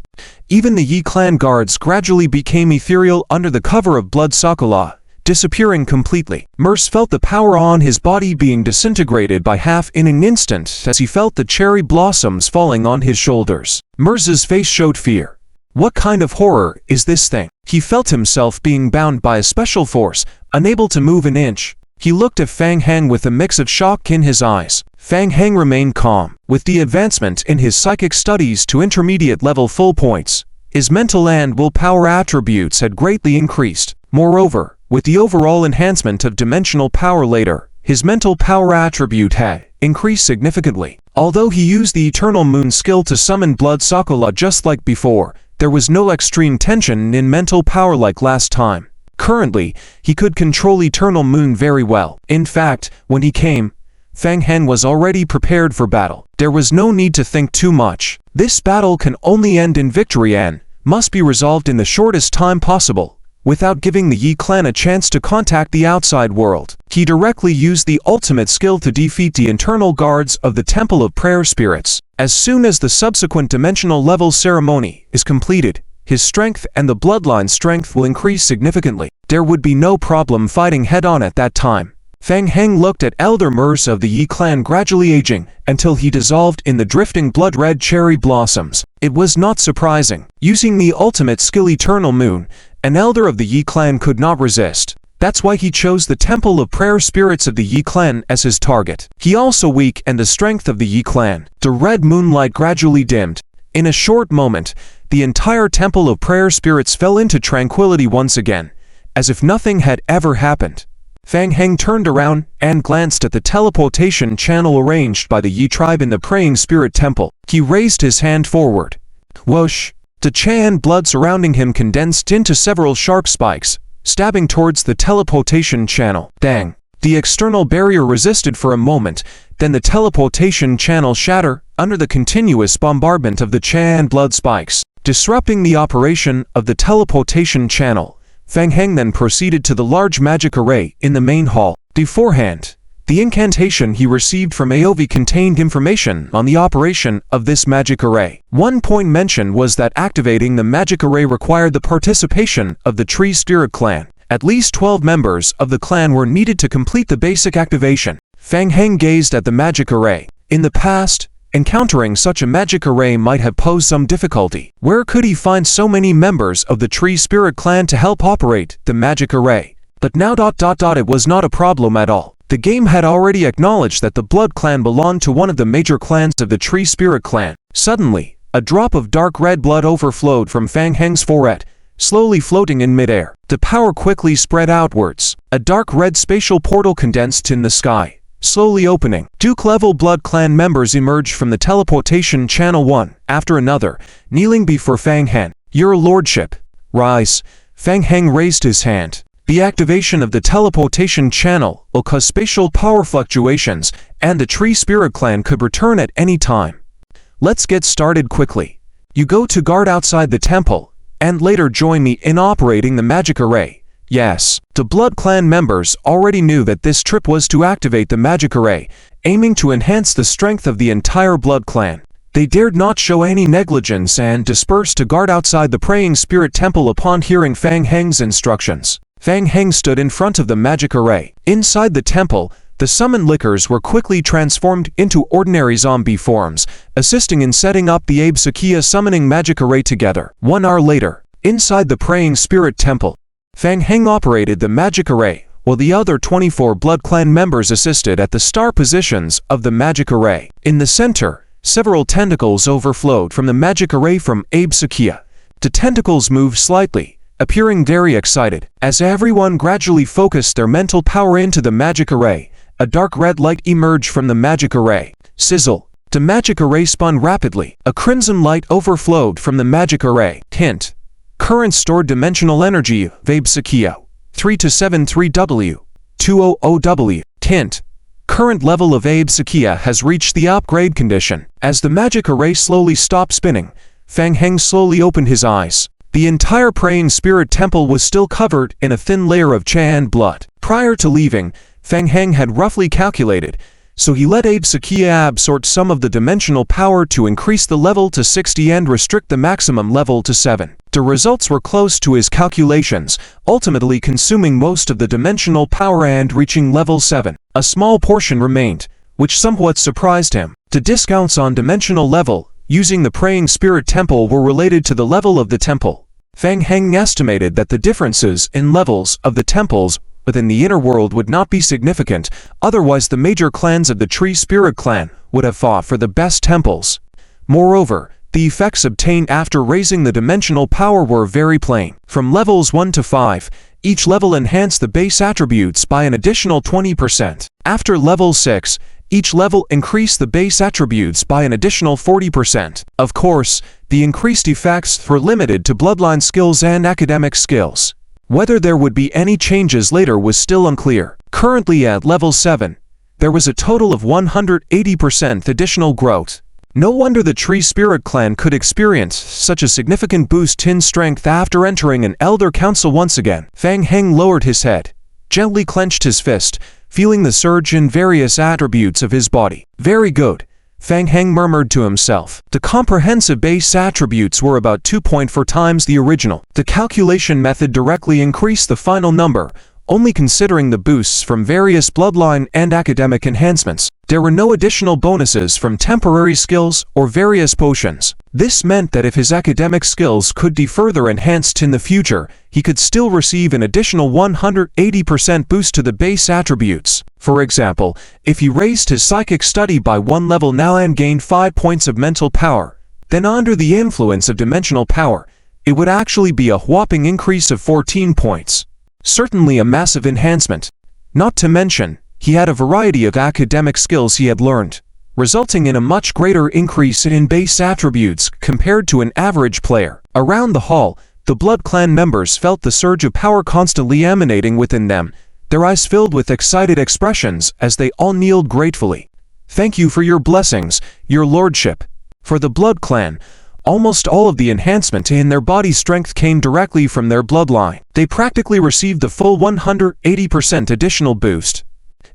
Even the Yi clan guards gradually became ethereal under the cover of Blood Sokola, disappearing completely. Mers felt the power on his body being disintegrated by half in an instant as he felt the cherry blossoms falling on his shoulders. Mers's face showed fear. What kind of horror is this thing? He felt himself being bound by a special force, unable to move an inch. He looked at Fang Heng with a mix of shock in his eyes. Fang Heng remained calm. With the advancement in his psychic studies to intermediate level full points, his mental and willpower attributes had greatly increased. Moreover, with the overall enhancement of dimensional power later, his mental power attribute had increased significantly. Although he used the Eternal Moon skill to summon Blood Sokola just like before, there was no extreme tension in mental power like last time. Currently, he could control Eternal Moon very well. In fact, when he came, Fang Heng was already prepared for battle. There was no need to think too much. This battle can only end in victory and must be resolved in the shortest time possible. without giving the Yi clan a chance to contact the outside world. He directly used the ultimate skill to defeat the internal guards of the Temple of Prayer Spirits. As soon as the subsequent dimensional level ceremony is completed, his strength and the bloodline strength will increase significantly. There would be no problem fighting head-on at that time. Fang Heng looked at Elder Mers of the Yi clan gradually aging until he dissolved in the drifting blood-red cherry blossoms. It was not surprising. Using the ultimate skill Eternal Moon, an elder of the Yi clan could not resist. That's why he chose the Temple of Prayer Spirits of the Yi clan as his target. He also weakened the strength of the Yi clan. The red moonlight gradually dimmed. In a short moment, the entire Temple of Prayer Spirits fell into tranquility once again, as if nothing had ever happened. Fang Heng turned around and glanced at the teleportation channel arranged by the Yi tribe in the Praying Spirit Temple. He raised his hand forward. Whoosh! The Chan blood surrounding him condensed into several sharp spikes, stabbing towards the teleportation channel. Dang! The external barrier resisted for a moment, then the teleportation channel shattered under the continuous bombardment of the Chan blood spikes, disrupting the operation of the teleportation channel. Fang Heng then proceeded to the large magic array in the main hall. Beforehand, the incantation he received from Aovi contained information on the operation of this magic array. One point mentioned was that activating the magic array required the participation of the Tree Spirit clan. At least 12 members of the clan were needed to complete the basic activation. Fang Heng gazed at the magic array. In the past, encountering such a magic array might have posed some difficulty. Where could he find so many members of the Tree Spirit clan to help operate the magic array? But now it was not a problem at all. The game had already acknowledged that the Blood clan belonged to one of the major clans of the Tree Spirit clan. Suddenly, a drop of dark red blood overflowed from Fang Heng's forehead, slowly floating in midair. The power quickly spread outwards. A dark red spatial portal condensed in the sky, slowly opening. Duke-level Blood clan members emerged from the teleportation channel one after another, kneeling before Fang Heng. Your lordship, rise. Fang Heng raised his hand. The activation of the teleportation channel will cause spatial power fluctuations, and the Tree Spirit clan could return at any time. Let's get started quickly. You go to guard outside the temple, and later join me in operating the magic array. Yes, the Blood clan members already knew that this trip was to activate the magic array, aiming to enhance the strength of the entire Blood clan. They dared not show any negligence and dispersed to guard outside the Praying Spirit Temple upon hearing Fang Heng's instructions. Fang Heng stood in front of the magic array. Inside the temple, the summoned lickers were quickly transformed into ordinary zombie forms, assisting in setting up the Abe Sakia summoning magic array together. 1 hour later, inside the Praying Spirit Temple, Fang Heng operated the magic array, while the other 24 Blood clan members assisted at the star positions of the magic array. In the center, several tentacles overflowed from the magic array from Abe Sakia. The tentacles moved slightly, appearing very excited. As everyone gradually focused their mental power into the magic array, a dark red light emerged from the magic array. Sizzle! The magic array spun rapidly. A crimson light overflowed from the magic array. Hint: current stored dimensional energy Abe Sakia 3273W 200W. Hint: current level of Abe Sakia has reached the upgrade condition. As the magic array slowly stopped spinning, Fang Heng slowly opened his eyes. The entire Praying Spirit Temple was still covered in a thin layer of Chan blood. Prior to leaving, Fang Heng had roughly calculated, so he let Abe Sakia absorb some of the dimensional power to increase the level to 60 and restrict the maximum level to 7. The results were close to his calculations, ultimately consuming most of the dimensional power and reaching level 7. A small portion remained, which somewhat surprised him. The discounts on dimensional level using the Praying Spirit Temple were related to the level of the temple. Fang Heng estimated that the differences in levels of the temples within the inner world would not be significant, otherwise the major clans of the Tree Spirit clan would have fought for the best temples. Moreover, the effects obtained after raising the dimensional power were very plain. From levels 1 to 5, each level enhanced the base attributes by an additional 20%. After level 6, each level increased the base attributes by an additional 40%. Of course, the increased effects were limited to bloodline skills and academic skills. Whether there would be any changes later was still unclear. Currently at level 7, there was a total of 180% additional growth. No wonder the Tree Spirit clan could experience such a significant boost in strength after entering an Elder Council once again. Fang Heng lowered his head, gently clenched his fist, feeling the surge in various attributes of his body. Very good, Fang Heng murmured to himself. The comprehensive base attributes were about 2.4 times the original. The calculation method directly increased the final number, only considering the boosts from various bloodline and academic enhancements. There were no additional bonuses from temporary skills or various potions. This meant that if his academic skills could be further enhanced in the future, he could still receive an additional 180% boost to the base attributes. For example, if he raised his psychic study by 1 level now and gained 5 points of mental power, then under the influence of dimensional power, it would actually be a whopping increase of 14 points. Certainly a massive enhancement. Not to mention, he had a variety of academic skills he had learned, resulting in a much greater increase in base attributes compared to an average player. Around the hall, the Blood Clan members felt the surge of power constantly emanating within them, their eyes filled with excited expressions as they all kneeled gratefully. Thank you for your blessings, your lordship. For the Blood Clan, almost all of the enhancement in their body strength came directly from their bloodline. They practically received the full 180% additional boost.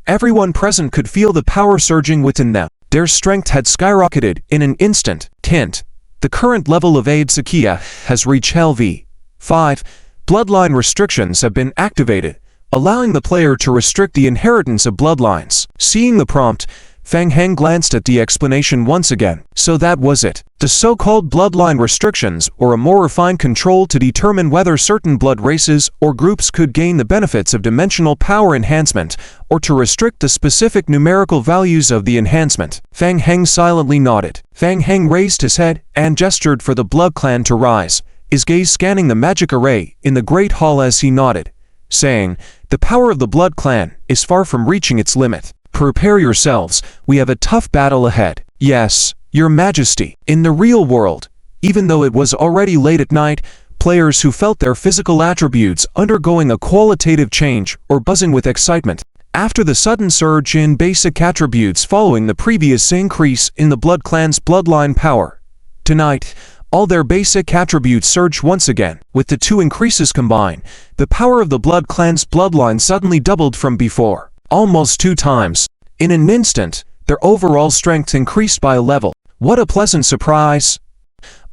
Everyone present could feel the power surging within them. Their strength had skyrocketed in an instant. Hint: the current level of Aid Sakia has reached LV 5. Bloodline restrictions have been activated, allowing the player to restrict the inheritance of bloodlines. Seeing the prompt, Fang Heng glanced at the explanation once again. So that was it. The so-called bloodline restrictions, or a more refined control to determine whether certain blood races or groups could gain the benefits of dimensional power enhancement, or to restrict the specific numerical values of the enhancement. Fang Heng silently nodded. Fang Heng raised his head and gestured for the Blood Clan to rise, his gaze scanning the magic array in the Great Hall as he nodded, saying, "The power of the Blood Clan is far from reaching its limit. Prepare yourselves, we have a tough battle ahead." "Yes, Your Majesty." In the real world, even though it was already late at night, players who felt their physical attributes undergoing a qualitative change or buzzing with excitement after the sudden surge in basic attributes following the previous increase in the Blood Clan's bloodline power. Tonight, all their basic attributes surged once again. With the two increases combined, the power of the Blood Clan's bloodline suddenly doubled from before. Almost 2 times. In an instant, their overall strength increased by a level. What a pleasant surprise!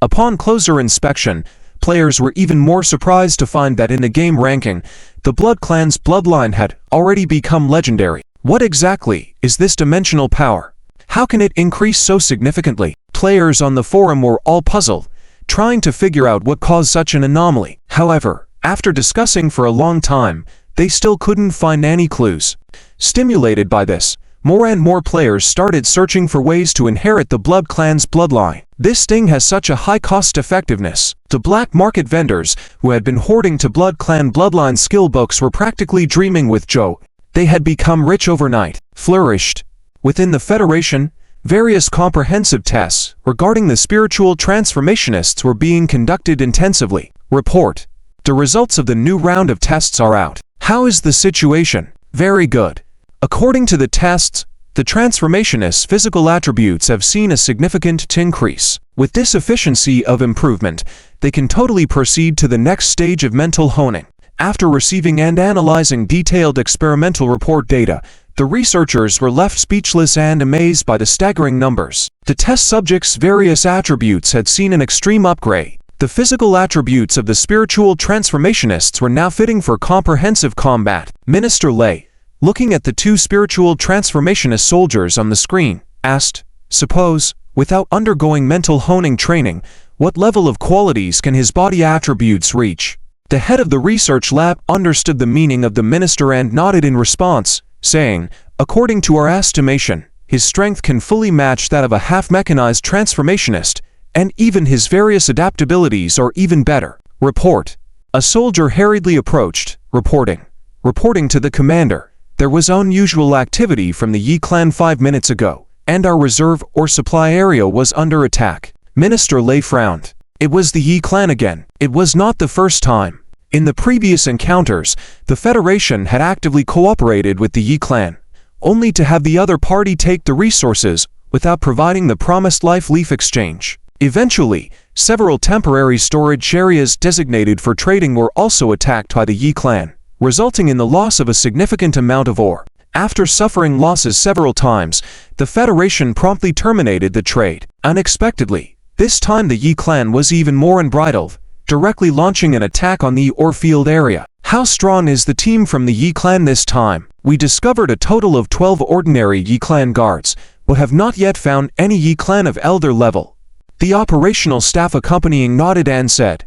Upon closer inspection, players were even more surprised to find that in the game ranking, the Blood Clan's bloodline had already become legendary. What exactly is this dimensional power? How can it increase so significantly? Players on the forum were all puzzled, trying to figure out what caused such an anomaly. However, after discussing for a long time, they still couldn't find any clues. Stimulated by this, more and more players started searching for ways to inherit the Blood Clan's bloodline. This thing has such a high cost effectiveness. The black market vendors, who had been hoarding to Blood Clan bloodline skill books, were practically dreaming with joy. They had become rich overnight, flourished. Within the Federation, various comprehensive tests regarding the spiritual transformationists were being conducted intensively. Report: the results of the new round of tests are out. How is the situation? Very good. According to the tests, the transformationists' physical attributes have seen a significant increase. With this efficiency of improvement, they can totally proceed to the next stage of mental honing. After receiving and analyzing detailed experimental report data, the researchers were left speechless and amazed by the staggering numbers. The test subjects' various attributes had seen an extreme upgrade. The physical attributes of the spiritual transformationists were now fitting for comprehensive combat. Minister Lei, looking at the 2 spiritual transformationist soldiers on the screen, asked, "Suppose, without undergoing mental honing training, what level of qualities can his body attributes reach?" The head of the research lab understood the meaning of the minister and nodded in response, saying, "According to our estimation, his strength can fully match that of a half-mechanized transformationist, and even his various adaptabilities are even better." Report: a soldier hurriedly approached, reporting to the commander. "There was unusual activity from the Yi clan 5 minutes ago, and our reserve or supply area was under attack." Minister Lei frowned. It was the Yi clan again. It was not the first time. In the previous encounters, the Federation had actively cooperated with the Yi clan, only to have the other party take the resources without providing the promised life leaf exchange. Eventually, several temporary storage areas designated for trading were also attacked by the Yi clan, resulting in the loss of a significant amount of ore. After suffering losses several times, the Federation promptly terminated the trade. Unexpectedly, this time the Yi clan was even more unbridled, directly launching an attack on the ore field area. How strong is the team from the Yi clan this time? We discovered a total of 12 ordinary Yi clan guards, but have not yet found any Yi clan of elder level. The operational staff accompanying nodded and said,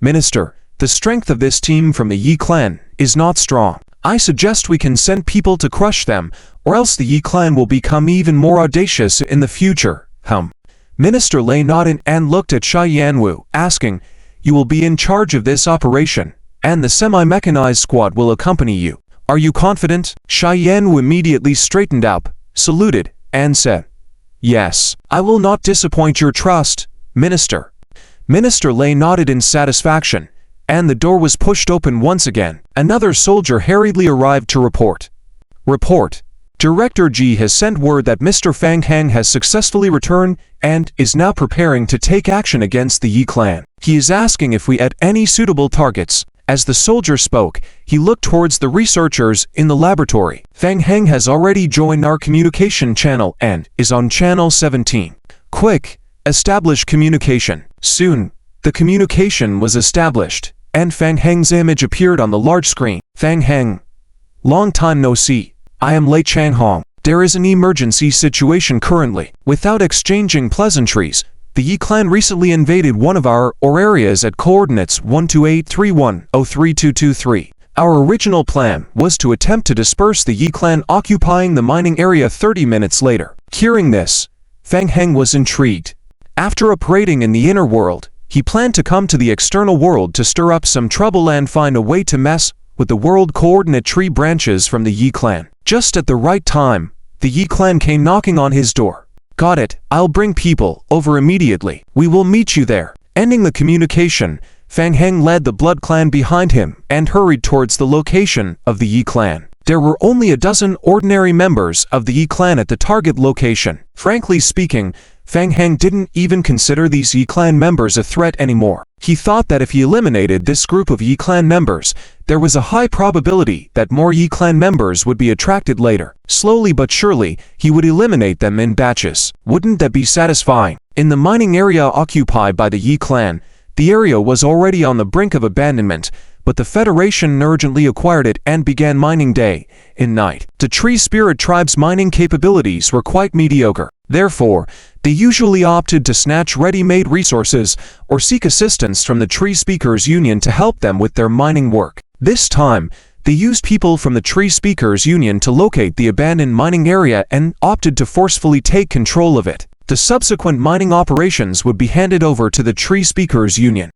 "Minister, the strength of this team from the Yi clan is not strong. I suggest we can send people to crush them, or else the Yi clan will become even more audacious in the future." Minister Lei nodded and looked at Xia Yanwu, asking, "You will be in charge of this operation, and the semi-mechanized squad will accompany you. Are you confident?" Xia Yanwu immediately straightened up, saluted, and said, "Yes, I will not disappoint your trust, Minister." Minister Lei nodded in satisfaction, and the door was pushed open once again. Another soldier hurriedly arrived to report. Director Ji has sent word that Mr. Fang Heng has successfully returned and is now preparing to take action against the Yi clan. He is asking if we had any suitable targets. As the soldier spoke, he looked towards the researchers in the laboratory. Fang Heng has already joined our communication channel and is on channel 17. Quick, establish communication. Soon, the communication was established, and Fang Heng's image appeared on the large screen. "Fang Heng, long time no see. I am Lei Changhong. There is an emergency situation currently." Without exchanging pleasantries, the Yi clan recently invaded one of our ore areas at coordinates 12831-03223. Our original plan was to attempt to disperse the Yi clan occupying the mining area 30 minutes later. Hearing this, Fang Heng was intrigued. After operating in the inner world, he planned to come to the external world to stir up some trouble and find a way to mess with the world coordinate tree branches from the Yi clan. Just at the right time, the Yi clan came knocking on his door. "Got it, I'll bring people over immediately. We will meet you there." Ending the communication, Fang Heng led the Blood clan behind him and hurried towards the location of the Yi clan. There were only a dozen ordinary members of the Yi clan at the target location. Frankly speaking, Fang Heng didn't even consider these Yi clan members a threat anymore. He thought that if he eliminated this group of Yi clan members, there was a high probability that more Yi clan members would be attracted later. Slowly but surely, he would eliminate them in batches. Wouldn't that be satisfying? In the mining area occupied by the Yi clan, the area was already on the brink of abandonment, but the Federation urgently acquired it and began mining day and night. The Tree Spirit Tribe's mining capabilities were quite mediocre. Therefore, they usually opted to snatch ready-made resources or seek assistance from the Tree Speakers Union to help them with their mining work. This time, they used people from the Tree Speakers Union to locate the abandoned mining area and opted to forcefully take control of it. The subsequent mining operations would be handed over to the Tree Speakers Union.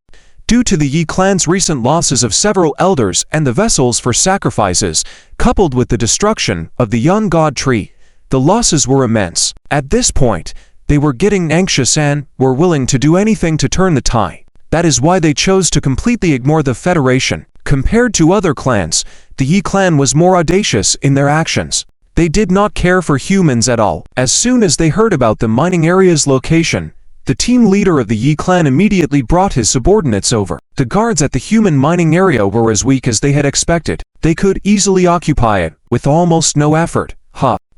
Due to the Yi clan's recent losses of several elders and the vessels for sacrifices, coupled with the destruction of the young god tree, the losses were immense. At this point, they were getting anxious and were willing to do anything to turn the tide. That is why they chose to completely ignore the Federation. Compared to other clans, the Yi clan was more audacious in their actions. They did not care for humans at all. As soon as they heard about the mining area's location, the team leader of the Yi clan immediately brought his subordinates over. The guards at the human mining area were as weak as they had expected. They could easily occupy it with almost no effort.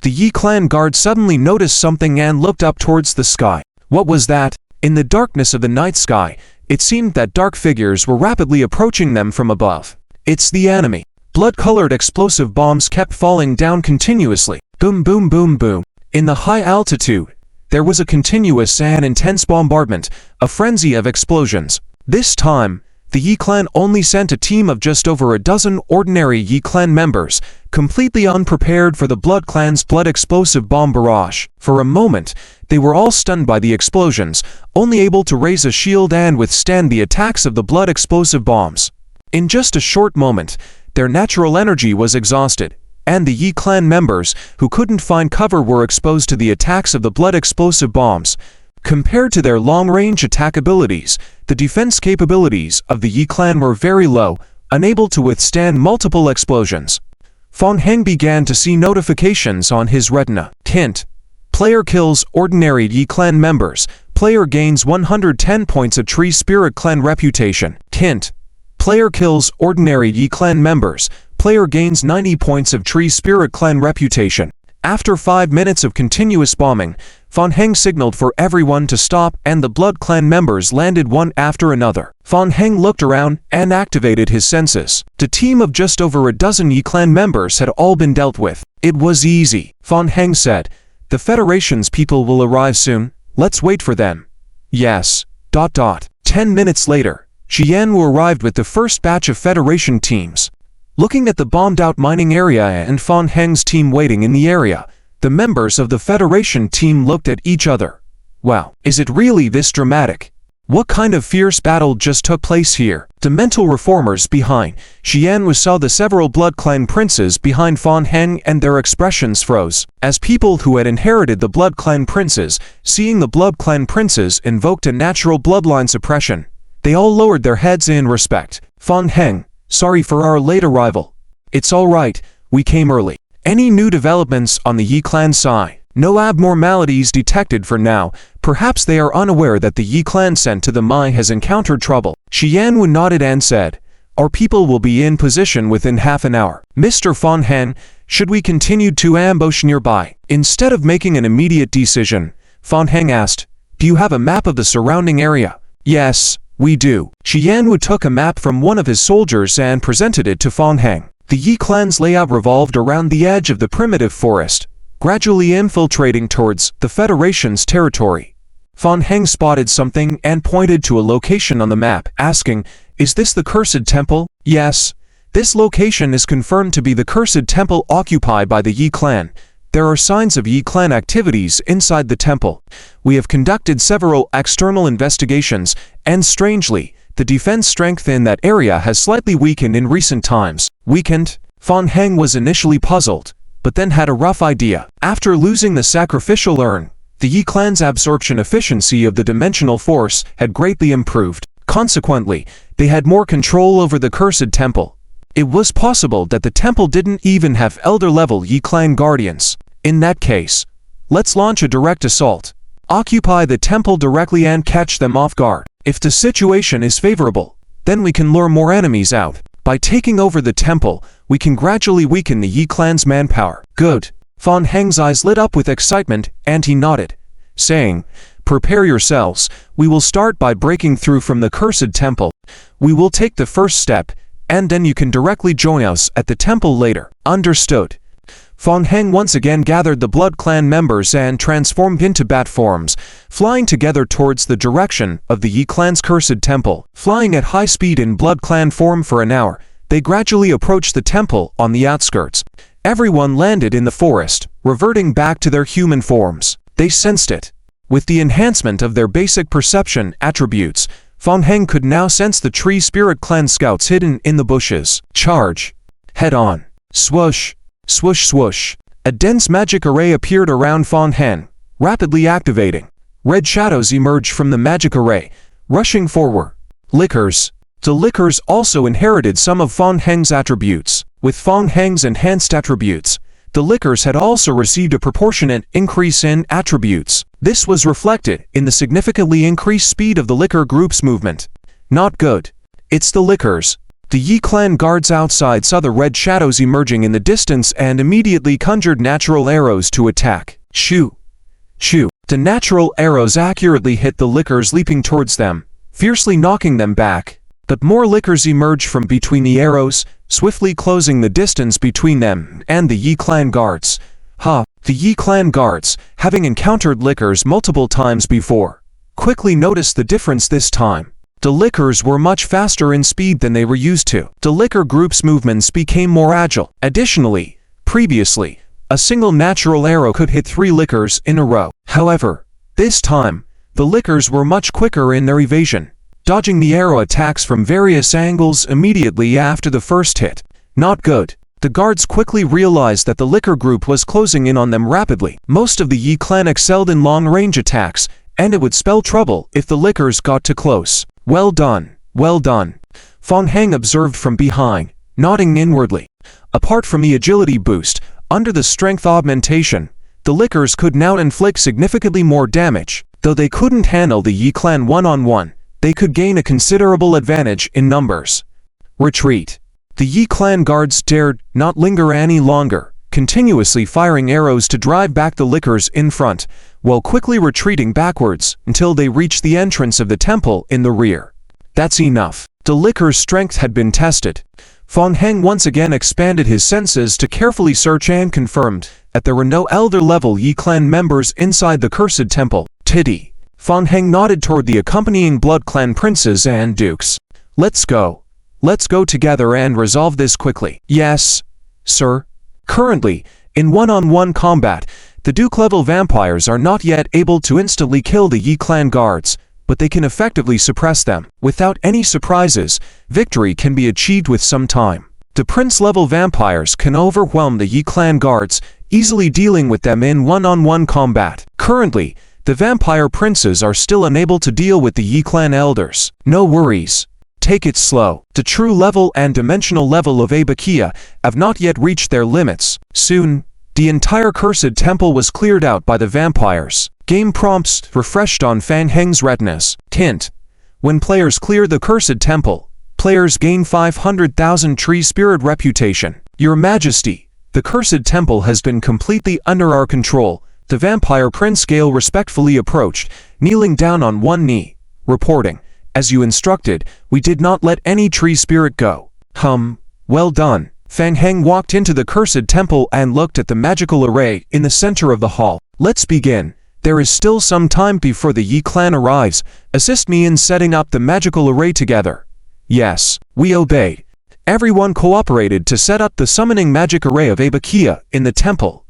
The Yi clan guard suddenly noticed something and looked up towards the sky. What was that? In the darkness of the night sky, it seemed that dark figures were rapidly approaching them from above. "It's the enemy." Blood-colored explosive bombs kept falling down continuously. Boom, boom, boom, boom. In the high altitude, there was a continuous and intense bombardment, a frenzy of explosions. This time, the Yi clan only sent a team of just over a dozen ordinary Yi clan members, completely unprepared for the Blood clan's blood explosive bomb barrage. For a moment, they were all stunned by the explosions, only able to raise a shield and withstand the attacks of the blood explosive bombs. In just a short moment, their natural energy was exhausted, and the Yi clan members who couldn't find cover were exposed to the attacks of the blood explosive bombs. Compared to their long-range attack abilities, the defense capabilities of the Yi clan were very low, unable to withstand multiple explosions. Fang Heng began to see notifications on his retina. Hint: Player kills ordinary Yi clan members. Player gains 110 points of Tree Spirit Clan reputation. Hint: player kills ordinary Yi clan members. Player gains 90 points of Tree Spirit Clan reputation. After 5 minutes of continuous bombing, Fan Heng signaled for everyone to stop and the Blood Clan members landed one after another. Fan Heng looked around and activated his senses. The team of just over a dozen Yi clan members had all been dealt with. It was easy. Fan Heng said, "The Federation's people will arrive soon. Let's wait for them." Yes. 10 minutes later, Xianwu arrived with the first batch of Federation teams. Looking at the bombed-out mining area and Fan Heng's team waiting in the area, the members of the Federation team looked at each other. Wow, is it really this dramatic? What kind of fierce battle just took place here? The mental reformers behind Xianwu saw the several Blood Clan princes behind Fan Heng and their expressions froze. As people who had inherited the Blood Clan princes, seeing the Blood Clan princes invoked a natural bloodline suppression, they all lowered their heads in respect. Fan Heng, sorry for our late arrival. It's alright, we came early. Any new developments on the Yi clan side? No abnormalities detected for now. Perhaps they are unaware that the Yi clan sent to the mine has encountered trouble. Xianwu nodded and said, "Our people will be in position within half an hour." Mr. Fan Heng, should we continue to ambush nearby? Instead of making an immediate decision, Fan Heng asked, "Do you have a map of the surrounding area?" "Yes, we do." Xianwu took a map from one of his soldiers and presented it to Fan Heng. The Yi clan's layout revolved around the edge of the primitive forest, gradually infiltrating towards the Federation's territory. Fan Heng spotted something and pointed to a location on the map, asking, "Is this the Cursed Temple?" "Yes. This location is confirmed to be the Cursed Temple occupied by the Yi clan. There are signs of Yi clan activities inside the temple. We have conducted several external investigations, and strangely, the defense strength in that area has slightly weakened in recent times." Weakened? Fan Heng was initially puzzled, but then had a rough idea. After losing the sacrificial urn, the Yi clan's absorption efficiency of the dimensional force had greatly improved. Consequently, they had more control over the Cursed Temple. It was possible that the temple didn't even have elder-level Yi clan guardians. In that case, let's launch a direct assault. Occupy the temple directly and catch them off guard. If the situation is favorable, then we can lure more enemies out. By taking over the temple, we can gradually weaken the Yi clan's manpower. Good. Fan Heng's eyes lit up with excitement, and he nodded, saying, "Prepare yourselves. We will start by breaking through from the Cursed Temple. We will take the first step, and then you can directly join us at the temple later." Understood. Fan Heng once again gathered the Blood Clan members and transformed into bat forms, flying together towards the direction of the Yi clan's Cursed Temple. Flying at high speed in Blood Clan form for an hour, they gradually approached the temple on the outskirts. Everyone landed in the forest, reverting back to their human forms. They sensed it. With the enhancement of their basic perception attributes, Fan Heng could now sense the Tree Spirit Clan scouts hidden in the bushes. Charge. Head on. Swoosh. Swoosh swoosh. A dense magic array appeared around Fan Heng, rapidly activating. Red shadows emerged from the magic array, rushing forward. Lickers. The Lickers also inherited some of Fan Heng's attributes. With Fan Heng's enhanced attributes, the Lickers had also received a proportionate increase in attributes. This was reflected in the significantly increased speed of the Licker group's movement. Not good. It's the Lickers. The Yi clan guards outside saw the red shadows emerging in the distance and immediately conjured natural arrows to attack. Shoo! Shoo! The natural arrows accurately hit the Lickers leaping towards them, fiercely knocking them back. But more Lickers emerged from between the arrows, swiftly closing the distance between them and the Yi clan guards. The Yi clan guards, having encountered Lickers multiple times before, quickly noticed the difference this time. The Lickers were much faster in speed than they were used to. The Licker group's movements became more agile. Additionally, previously, a single natural arrow could hit 3 Lickers in a row. However, this time, the Lickers were much quicker in their evasion, dodging the arrow attacks from various angles immediately after the first hit. Not good. The guards quickly realized that the Licker group was closing in on them rapidly. Most of the Yi clan excelled in long-range attacks, and it would spell trouble if the Lickers got too close. Well done, well done. Fan Heng observed from behind, nodding inwardly. Apart from the agility boost, under the strength augmentation, The Lickers could now inflict significantly more damage. Though they couldn't handle the Yi clan one-on-one, they could gain a considerable advantage in numbers. Retreat. The Yi clan guards dared not linger any longer, continuously firing arrows to drive back the Lickers in front, while quickly retreating backwards until they reached the entrance of the temple in the rear. That's enough. The Lickers' strength had been tested. Fan Heng once again expanded his senses to carefully search and confirmed that there were no elder-level Yi clan members inside the cursed temple. Tiddy. Fan Heng nodded toward the accompanying Blood Clan princes and dukes. Let's go. Let's go together and resolve this quickly. Yes, sir. Currently, in one-on-one combat, the Duke-level vampires are not yet able to instantly kill the Yi clan guards, but they can effectively suppress them. Without any surprises, victory can be achieved with some time. The Prince-level vampires can overwhelm the Yi clan guards, easily dealing with them in one-on-one combat. Currently, the vampire princes are still unable to deal with the Yi clan elders. No worries. Take it slow. The true level and dimensional level of Abakia have not yet reached their limits. Soon, the entire cursed temple was cleared out by the vampires. Game prompts refreshed on Fan Heng's retinas. Hint: when players clear the cursed temple, players gain 500,000 tree spirit reputation. Your Majesty, the cursed temple has been completely under our control. The vampire Prince Gale respectfully approached, kneeling down on one knee, reporting, "As you instructed, we did not let any tree spirit go." Well done. Fan Heng walked into the cursed temple and looked at the magical array in the center of the hall. Let's begin. There is still some time before the Yi clan arrives. Assist me in setting up the magical array together. Yes, we obeyed. Everyone cooperated to set up the summoning magic array of Abakia in the temple.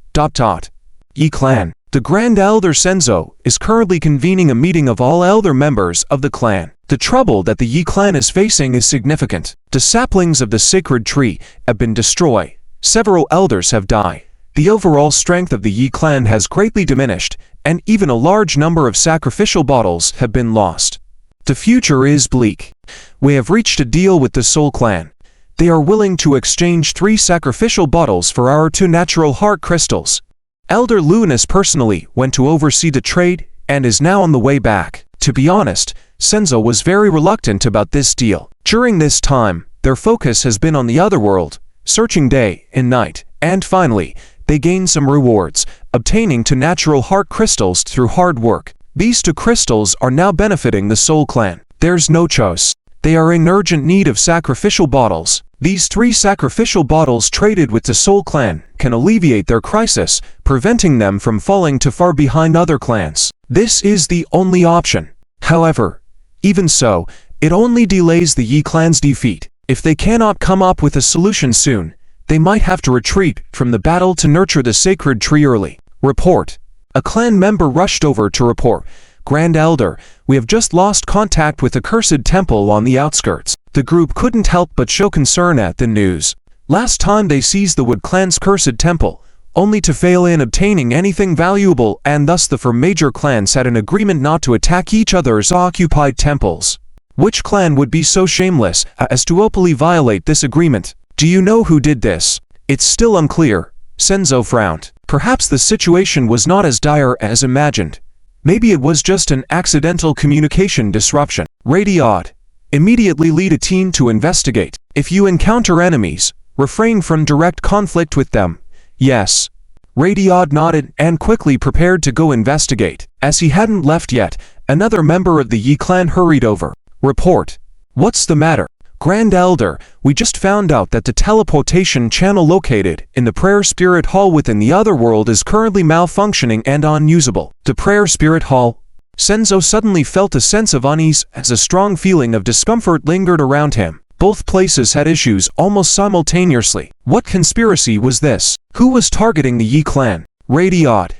Yi clan. The Grand Elder Senzo is currently convening a meeting of all elder members of the clan. The trouble that the Yi clan is facing is significant. The saplings of the sacred tree have been destroyed. Several elders have died. The overall strength of the Yi clan has greatly diminished, and even a large number of sacrificial bottles have been lost. The future is bleak. We have reached a deal with the Soul clan. They are willing to exchange 3 sacrificial bottles for our 2 natural heart crystals. Elder Lunas personally went to oversee the trade and is now on the way back. To be honest, Senzo was very reluctant about this deal. During this time, their focus has been on the other world, searching day and night, and finally, they gained some rewards, obtaining 2 natural heart crystals through hard work. These 2 crystals are now benefiting the Soul clan. There's no choice. They are in urgent need of sacrificial bottles. These 3 sacrificial bottles traded with the Soul clan can alleviate their crisis, preventing them from falling too far behind other clans. This is the only option. However, even so, it only delays the Yi clan's defeat. If they cannot come up with a solution soon, they might have to retreat from the battle to nurture the sacred tree early. Report. A clan member rushed over to report. Grand Elder, we have just lost contact with the cursed temple on the outskirts. The group couldn't help but show concern at the news. Last time they seized the Wood clan's cursed temple, only to fail in obtaining anything valuable, and thus the 4 major clans had an agreement not to attack each other's occupied temples. Which clan would be so shameless as to openly violate this agreement? Do you know who did this? It's still unclear. Senzo frowned. Perhaps the situation was not as dire as imagined. Maybe it was just an accidental communication disruption. Radiod. Immediately lead a team to investigate. If you encounter enemies, refrain from direct conflict with them. Yes. Radiod nodded and quickly prepared to go investigate. As he hadn't left yet, another member of the Yi clan hurried over. Report. What's the matter? Grand Elder, we just found out that the teleportation channel located in the Prayer Spirit Hall within the other world is currently malfunctioning and unusable. The Prayer Spirit Hall? Senzo suddenly felt a sense of unease as a strong feeling of discomfort lingered around him. Both places had issues almost simultaneously. What conspiracy was this? Who was targeting the Yi clan? Radiod.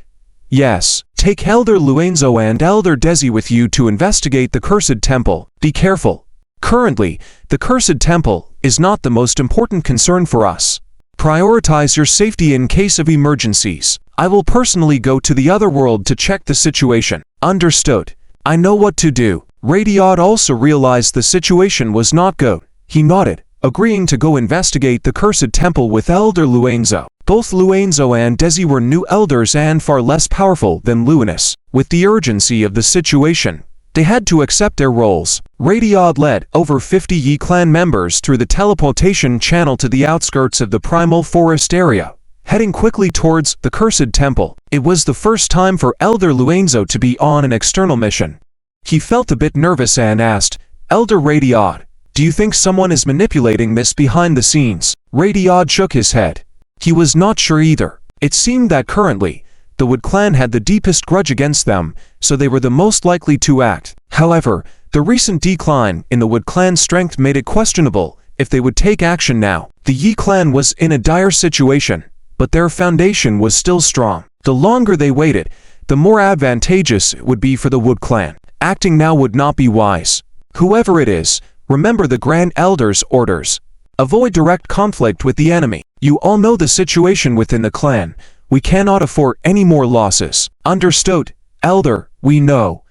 Yes. Take Elder Luenzo and Elder Desi with you to investigate the cursed temple. Be careful. Currently, the cursed temple is not the most important concern for us. Prioritize your safety in case of emergencies. I will personally go to the other world to check the situation. Understood. I know what to do. Radiod also realized the situation was not good. He nodded, agreeing to go investigate the cursed temple with Elder Luenzo. Both Luenzo and Desi were new elders and far less powerful than Luinus. With the urgency of the situation, they had to accept their roles. Radiod led over 50 Yi clan members through the teleportation channel to the outskirts of the primal forest area, heading quickly towards the cursed temple. It was the first time for Elder Luenzo to be on an external mission. He felt a bit nervous and asked, "Elder Radiod, do you think someone is manipulating this behind the scenes?" Radiod shook his head. He was not sure either. It seemed that currently, the Wood clan had the deepest grudge against them, so they were the most likely to act. However, the recent decline in the Wood clan's strength made it questionable if they would take action now. The Yi clan was in a dire situation, but their foundation was still strong. The longer they waited, the more advantageous it would be for the Wood clan. Acting now would not be wise. Whoever it is, remember the Grand Elder's orders. Avoid direct conflict with the enemy. You all know the situation within the clan. We cannot afford any more losses. Understood, Elder, we know.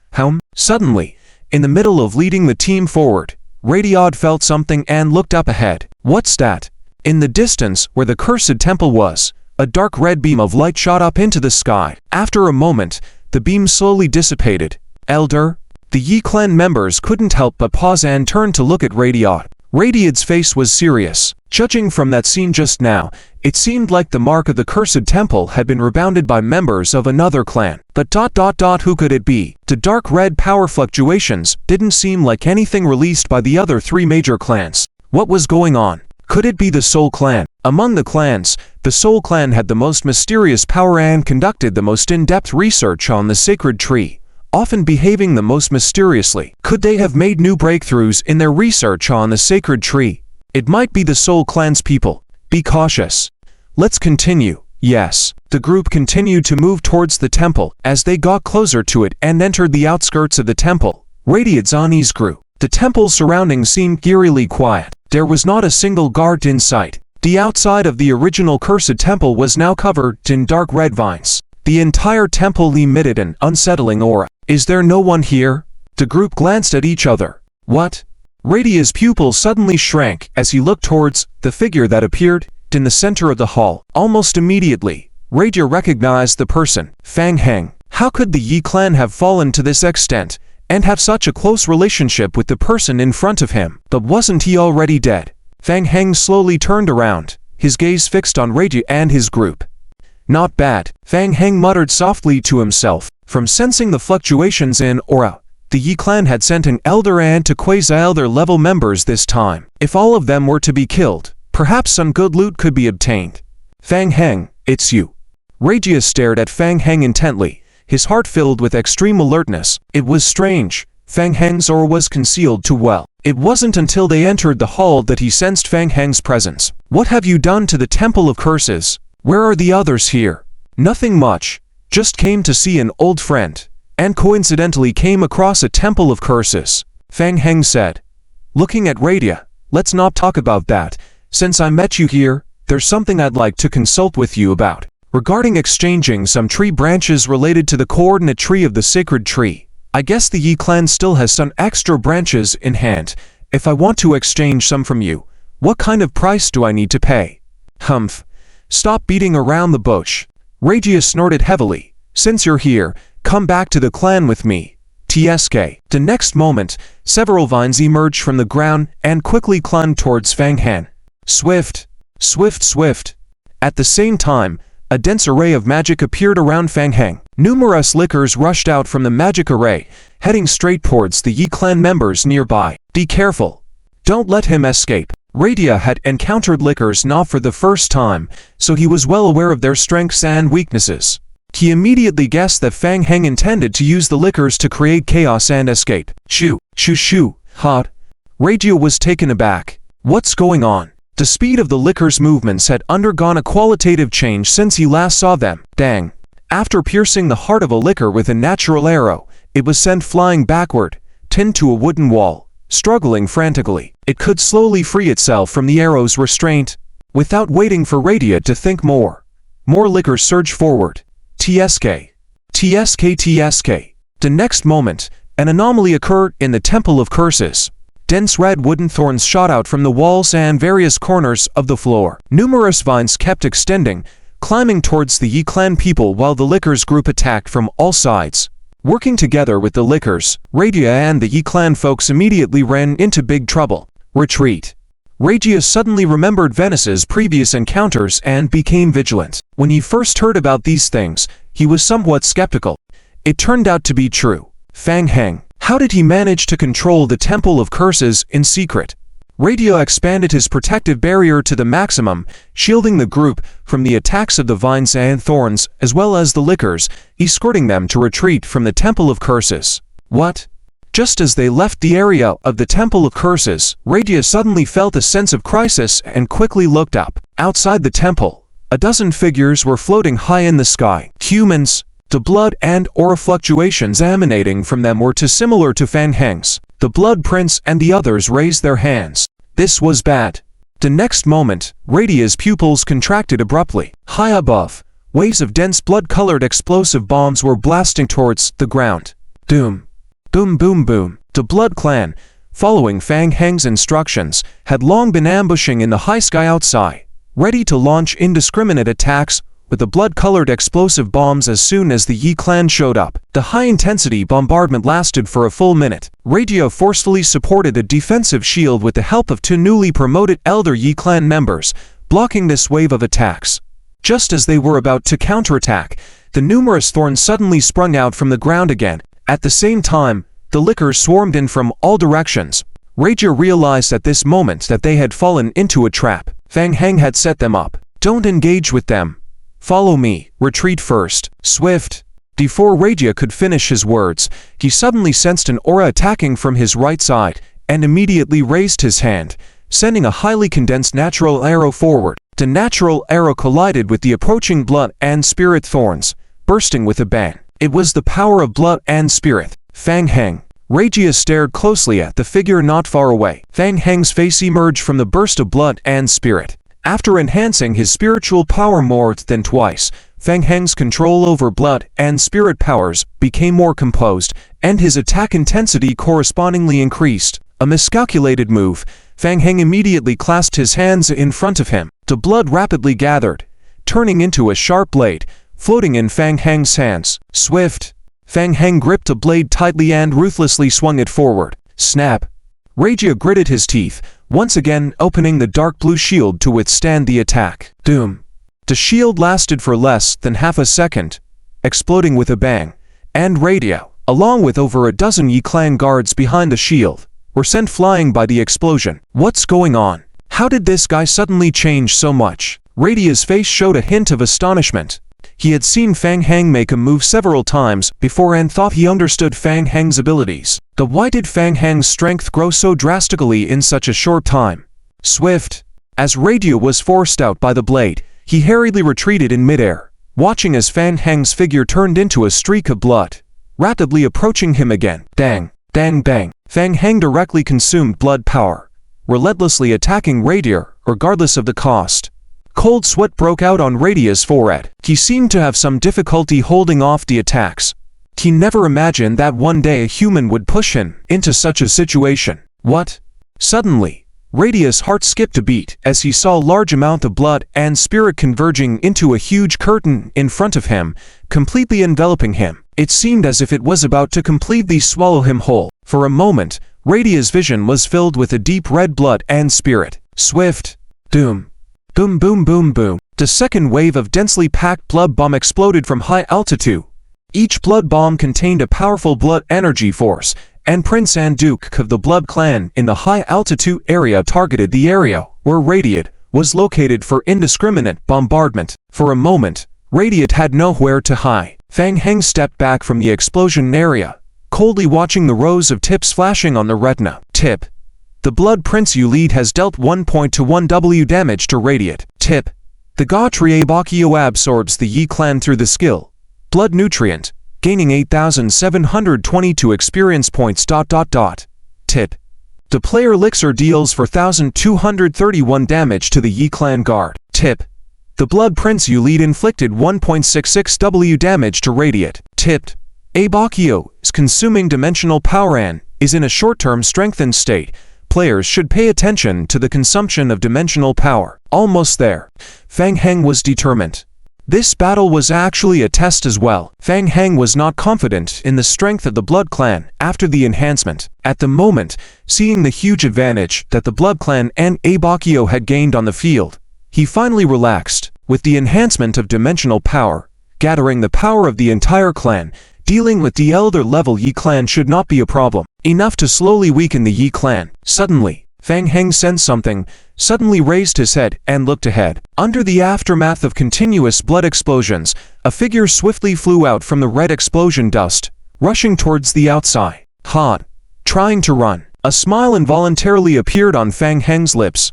Suddenly, in the middle of leading the team forward, Radiod felt something and looked up ahead. What's that? In the distance, where the cursed temple was, a dark red beam of light shot up into the sky. After a moment, the beam slowly dissipated. Elder? The Yi clan members couldn't help but pause and turn to look at Radiod. Radiod's face was serious. Judging from that scene just now, it seemed like the mark of the cursed temple had been rebounded by members of another clan. But who could it be? The dark red power fluctuations didn't seem like anything released by the other three major clans. What was going on? Could it be the Soul Clan? Among the clans, the Soul Clan had the most mysterious power and conducted the most in-depth research on the sacred tree, often behaving the most mysteriously. Could they have made new breakthroughs in their research on the sacred tree? It might be the Soul Clan's people. Be cautious. Let's continue. Yes. The group continued to move towards the temple. As they got closer to it and entered the outskirts of the temple, Radiod's unease grew. The temple's surroundings seemed eerily quiet. There was not a single guard in sight. The outside of the original cursed temple was now covered in dark red vines. The entire temple emitted an unsettling aura. Is there no one here? The group glanced at each other. What? Radiod's pupils suddenly shrank as he looked towards the figure that appeared in the center of the hall. Almost immediately, Radiod recognized the person, Fang Heng. How could the Yi clan have fallen to this extent and have such a close relationship with the person in front of him? But wasn't he already dead? Fang Heng slowly turned around, his gaze fixed on Radiod and his group. Not bad, Fang Heng muttered softly to himself. From sensing the fluctuations in aura, the Yi clan had sent an elder and to quasi-elder level members this time. If all of them were to be killed, perhaps some good loot could be obtained. Fang Heng, it's you. Radiod stared at Fang Heng intently, his heart filled with extreme alertness. It was strange. Fang Heng's aura was concealed too well. It wasn't until they entered the hall that he sensed Fang Heng's presence. What have you done to the Temple of Curses? Where are the others here? Nothing much. Just came to see an old friend, and coincidentally came across a Temple of Curses, Fang Heng said. Looking at Radiod, let's not talk about that. Since I met you here, there's something I'd like to consult with you about. Regarding exchanging some tree branches related to the coordinate tree of the sacred tree, I guess the Yi clan still has some extra branches in hand. If I want to exchange some from you, what kind of price do I need to pay? Humph. Stop beating around the bush. Radiod snorted heavily. Since you're here, come back to the clan with me. TSK. The next moment, several vines emerged from the ground and quickly climbed towards Fang Heng. Swift. Swift, swift. At the same time, a dense array of magic appeared around Fang Heng. Numerous lickers rushed out from the magic array, heading straight towards the Yi clan members nearby. Be careful. Don't let him escape. Radiod had encountered lickers not for the first time, so he was well aware of their strengths and weaknesses. He immediately guessed that Fang Heng intended to use the lickers to create chaos and escape. Shoo, shoo, shoo, hot. Radiod was taken aback. What's going on? The speed of the lickers' movements had undergone a qualitative change since he last saw them. Dang. After piercing the heart of a licker with a natural arrow, it was sent flying backward, pinned to a wooden wall. Struggling frantically, it could slowly free itself from the arrow's restraint. Without waiting for Radiod to think more lickers surged forward. TSK. TSK, TSK. The next moment, an anomaly occurred in the Temple of Curses. Dense red wooden thorns shot out from the walls and various corners of the floor. Numerous vines kept extending, climbing towards the Yi clan people while the Lickers group attacked from all sides. Working together with the Lickers, Radia and the Yi clan folks immediately ran into big trouble. Retreat. Radia suddenly remembered Venice's previous encounters and became vigilant. When he first heard about these things, he was somewhat skeptical. It turned out to be true. Fang Heng. How did he manage to control the Temple of Curses in secret? Radia expanded his protective barrier to the maximum, shielding the group from the attacks of the vines and thorns, as well as the Lickers, escorting them to retreat from the Temple of Curses. What? Just as they left the area of the Temple of Curses, Radia suddenly felt a sense of crisis and quickly looked up. Outside the temple, a dozen figures were floating high in the sky. Humans. The blood and aura fluctuations emanating from them were too similar to Fang Heng's. The Blood Prince and the others raised their hands. This was bad. The next moment, Radia's pupils contracted abruptly. High above, waves of dense blood-colored explosive bombs were blasting towards the ground. Doom. Boom boom boom. The Blood Clan, following Fang Heng's instructions, had long been ambushing in the high sky outside, ready to launch indiscriminate attacks with the blood-colored explosive bombs as soon as the Yi clan showed up. The high-intensity bombardment lasted for a full minute. Radia forcefully supported a defensive shield with the help of two newly promoted elder Yi clan members, blocking this wave of attacks. Just as they were about to counterattack, the numerous thorns suddenly sprung out from the ground again. At the same time, the Lickers swarmed in from all directions. Radia realized at this moment that they had fallen into a trap. Fang Heng had set them up. Don't engage with them. Follow me, retreat first. Swift. Before Radia could finish his words, he suddenly sensed an aura attacking from his right side, and immediately raised his hand, sending a highly condensed natural arrow forward. The natural arrow collided with the approaching blood and spirit thorns, bursting with a bang. It was the power of blood and spirit. Fang Heng. Radia stared closely at the figure not far away. Fang Heng's face emerged from the burst of blood and spirit. After enhancing his spiritual power more than twice, Fang Heng's control over blood and spirit powers became more composed, and his attack intensity correspondingly increased. A miscalculated move, Fang Heng immediately clasped his hands in front of him. The blood rapidly gathered, turning into a sharp blade, floating in Fang Heng's hands. Swift. Fang Heng gripped the blade tightly and ruthlessly swung it forward. Snap. Radia gritted his teeth, once again opening the dark blue shield to withstand the attack. Doom. The shield lasted for less than half a second, exploding with a bang, and Radia, along with over a dozen Yi clan guards behind the shield, were sent flying by the explosion. What's going on? How did this guy suddenly change so much? Radia's face showed a hint of astonishment. He had seen Fang Heng make a move several times before and thought he understood Fang Heng's abilities. But why did Fang Heng's strength grow so drastically in such a short time? Swift. As Radia was forced out by the blade, he hurriedly retreated in midair, watching as Fang Heng's figure turned into a streak of blood, rapidly approaching him again. Dang, dang, bang. Fang Heng directly consumed blood power, relentlessly attacking Radia regardless of the cost. Cold sweat broke out on Radia's forehead. He seemed to have some difficulty holding off the attacks. He never imagined that one day a human would push him into such a situation. What? Suddenly, Radia's heart skipped a beat as he saw a large amount of blood and spirit converging into a huge curtain in front of him, completely enveloping him. It seemed as if it was about to completely swallow him whole. For a moment, Radia's vision was filled with a deep red blood and spirit. Swift. Doom. Boom boom boom boom. The second wave of densely packed blood bomb exploded from high altitude. Each blood bomb contained a powerful blood energy force, and Prince and Duke of the Blood Clan in the high altitude area targeted the area where Radiant was located for indiscriminate bombardment. For a moment, Radiant had nowhere to hide. Fang Heng stepped back from the explosion area, coldly watching the rows of tips flashing on the retina. Tip. The Blood Prince you lead has dealt 1.1 W damage to Radiant. Tip. The Gautrie Bakio absorbs the Yi clan through the skill Blood Nutrient, gaining 8,722 experience points. Tip. The player Elixir deals 4,231 damage to the Yi clan guard. Tip. The Blood Prince you lead inflicted 1.66 W damage to Radiant. Tipped. Bakio is consuming dimensional power and is in a short-term strengthened state. Players should pay attention to the consumption of dimensional power. Almost there. Fang Heng was determined. This battle was actually a test as well. Fang Heng was not confident in the strength of the Blood Clan after the enhancement. At the moment, seeing the huge advantage that the Blood Clan and Abakio had gained on the field, he finally relaxed. With the enhancement of dimensional power, gathering the power of the entire clan, dealing with the elder level Yi clan should not be a problem. Enough to slowly weaken the Yi clan. Suddenly, Fang Heng sensed something, suddenly raised his head and looked ahead. Under the aftermath of continuous blood explosions, a figure swiftly flew out from the red explosion dust, rushing towards the outside. Hot. Trying to run. A smile involuntarily appeared on Fang Heng's lips.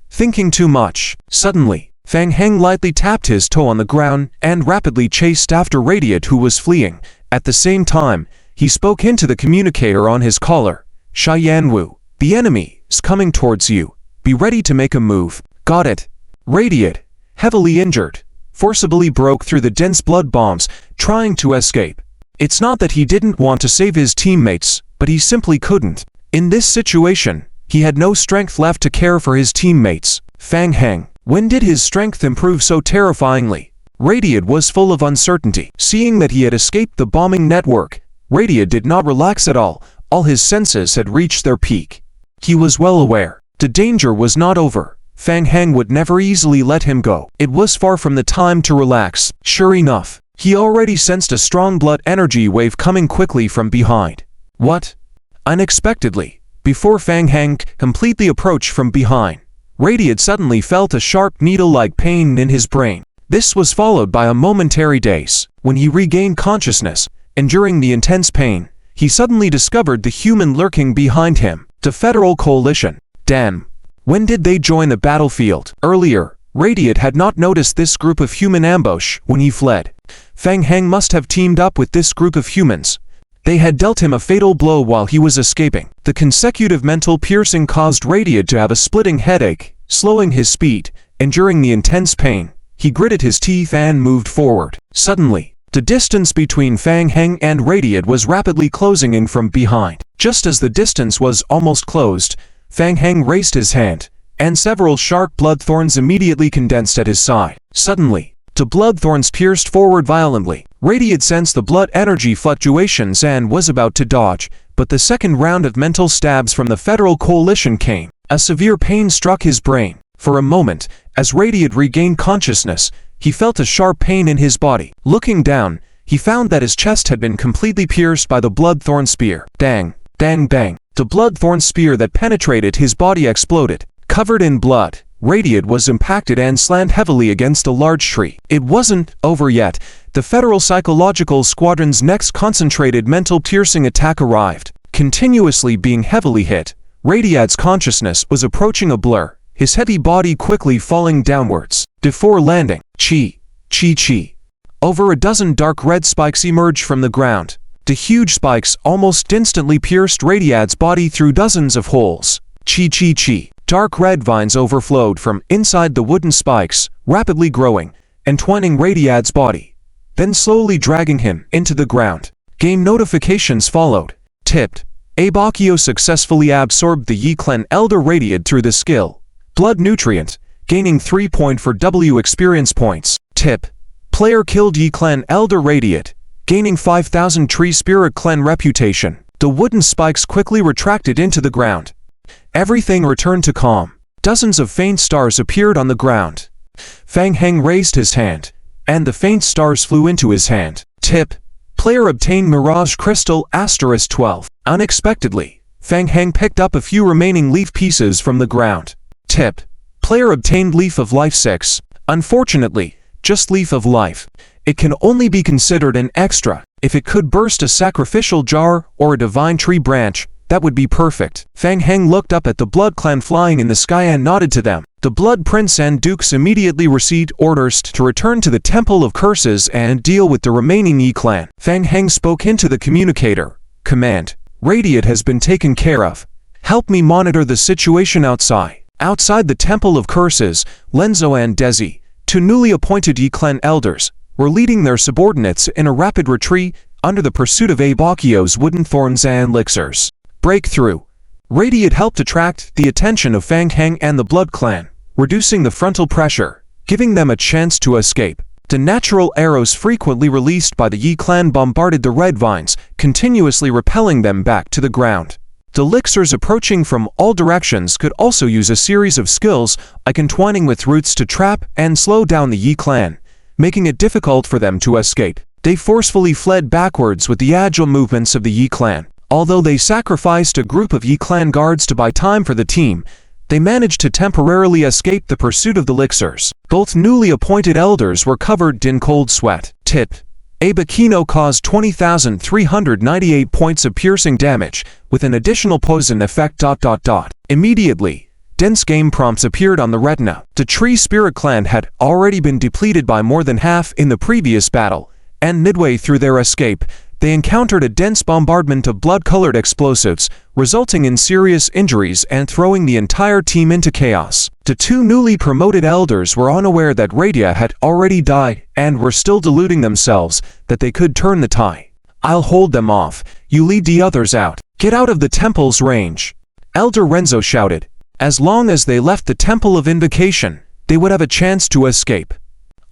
Thinking too much. Suddenly, Fang Heng lightly tapped his toe on the ground and rapidly chased after Radiant, who was fleeing. At the same time, he spoke into the communicator on his collar. Xianwu, the enemy is coming towards you. Be ready to make a move. Got it. Radiant, heavily injured, forcibly broke through the dense blood bombs, trying to escape. It's not that he didn't want to save his teammates, but he simply couldn't. In this situation, he had no strength left to care for his teammates. Fang Heng, when did his strength improve so terrifyingly? Radiant was full of uncertainty. Seeing that he had escaped the bombing network, Radiant did not relax at all. All his senses had reached their peak. He was well aware. The danger was not over. Fang Heng would never easily let him go. It was far from the time to relax. Sure enough, he already sensed a strong blood energy wave coming quickly from behind. What? Unexpectedly, before Fang Heng completely approached from behind, Radiant suddenly felt a sharp needle-like pain in his brain. This was followed by a momentary daze. When he regained consciousness, enduring the intense pain, he suddenly discovered the human lurking behind him. The Federal Coalition. Damn. When did they join the battlefield? Earlier, Radiant had not noticed this group of human ambush when he fled. Fang Heng must have teamed up with this group of humans. They had dealt him a fatal blow while he was escaping. The consecutive mental piercing caused Radiant to have a splitting headache, slowing his speed. Enduring the intense pain, he gritted his teeth and moved forward. Suddenly, the distance between Fang Heng and Radiant was rapidly closing in from behind. Just as the distance was almost closed, Fang Heng raised his hand, and several sharp blood thorns immediately condensed at his side. Suddenly, the blood thorns pierced forward violently. Radiant sensed the blood energy fluctuations and was about to dodge, but the second round of mental stabs from the Federal Coalition came. A severe pain struck his brain. For a moment, as Radiant regained consciousness, he felt a sharp pain in his body. Looking down, he found that his chest had been completely pierced by the blood thorn spear. Dang, dang, bang. The blood thorn spear that penetrated his body exploded. Covered in blood, Radiant was impacted and slammed heavily against a large tree. It wasn't over yet. The Federal Psychological Squadron's next concentrated mental piercing attack arrived. Continuously being heavily hit, Radiant's consciousness was approaching a blur, his heavy body quickly falling downwards. Before landing, chi. Over a dozen dark red spikes emerged from the ground. The huge spikes almost instantly pierced Radiant's body through dozens of holes. Chi. Dark red vines overflowed from inside the wooden spikes, rapidly growing, entwining Radiant's body, then slowly dragging him into the ground. Game notifications followed. Tipped. Abakio successfully absorbed the Yi Clan Elder Radiant through the skill Blood Nutrient, gaining 3.4W experience points. Tip. Player killed Yi Clan Elder Radiant, gaining 5,000 Tree Spirit Clan reputation. The wooden spikes quickly retracted into the ground. Everything returned to calm. Dozens of faint stars appeared on the ground. Fang Heng raised his hand, and the faint stars flew into his hand. Tip. Player obtained Mirage Crystal *12. Unexpectedly, Fang Heng picked up a few remaining leaf pieces from the ground. Tip. Player obtained Leaf of Life 6. Unfortunately, just Leaf of Life. It can only be considered an extra. If it could burst a sacrificial jar or a divine tree branch, that would be perfect. Fang Heng looked up at the Blood Clan flying in the sky and nodded to them. The Blood Prince and Dukes immediately received orders to return to the Temple of Curses and deal with the remaining Yi Clan. Fang Heng spoke into the communicator. Command. Radiant has been taken care of. Help me monitor the situation outside. Outside the Temple of Curses, Lenzo and Desi, two newly appointed Yi Clan elders, were leading their subordinates in a rapid retreat under the pursuit of Abakio's wooden thorns and elixirs. Breakthrough. Radiant helped attract the attention of Fang Heng and the Blood Clan, reducing the frontal pressure, giving them a chance to escape. The natural arrows frequently released by the Yi clan bombarded the red vines, continuously repelling them back to the ground. The Lixers approaching from all directions could also use a series of skills like entwining with roots to trap and slow down the Yi clan, making it difficult for them to escape. They forcefully fled backwards with the agile movements of the Yi clan. Although they sacrificed a group of Yi clan guards to buy time for the team, they managed to temporarily escape the pursuit of the Lixers. Both newly appointed elders were covered in cold sweat. Tip: Abakino caused 20,398 points of piercing damage, with an additional poison effect. Immediately, dense game prompts appeared on the retina. The Tree Spirit clan had already been depleted by more than half in the previous battle, and midway through their escape, they encountered a dense bombardment of blood-colored explosives, resulting in serious injuries and throwing the entire team into chaos. The two newly promoted elders were unaware that Radia had already died and were still deluding themselves that they could turn the tide. "I'll hold them off. You lead the others out. Get out of the temple's range," Elder Renzo shouted. As long as they left the Temple of Invocation, they would have a chance to escape.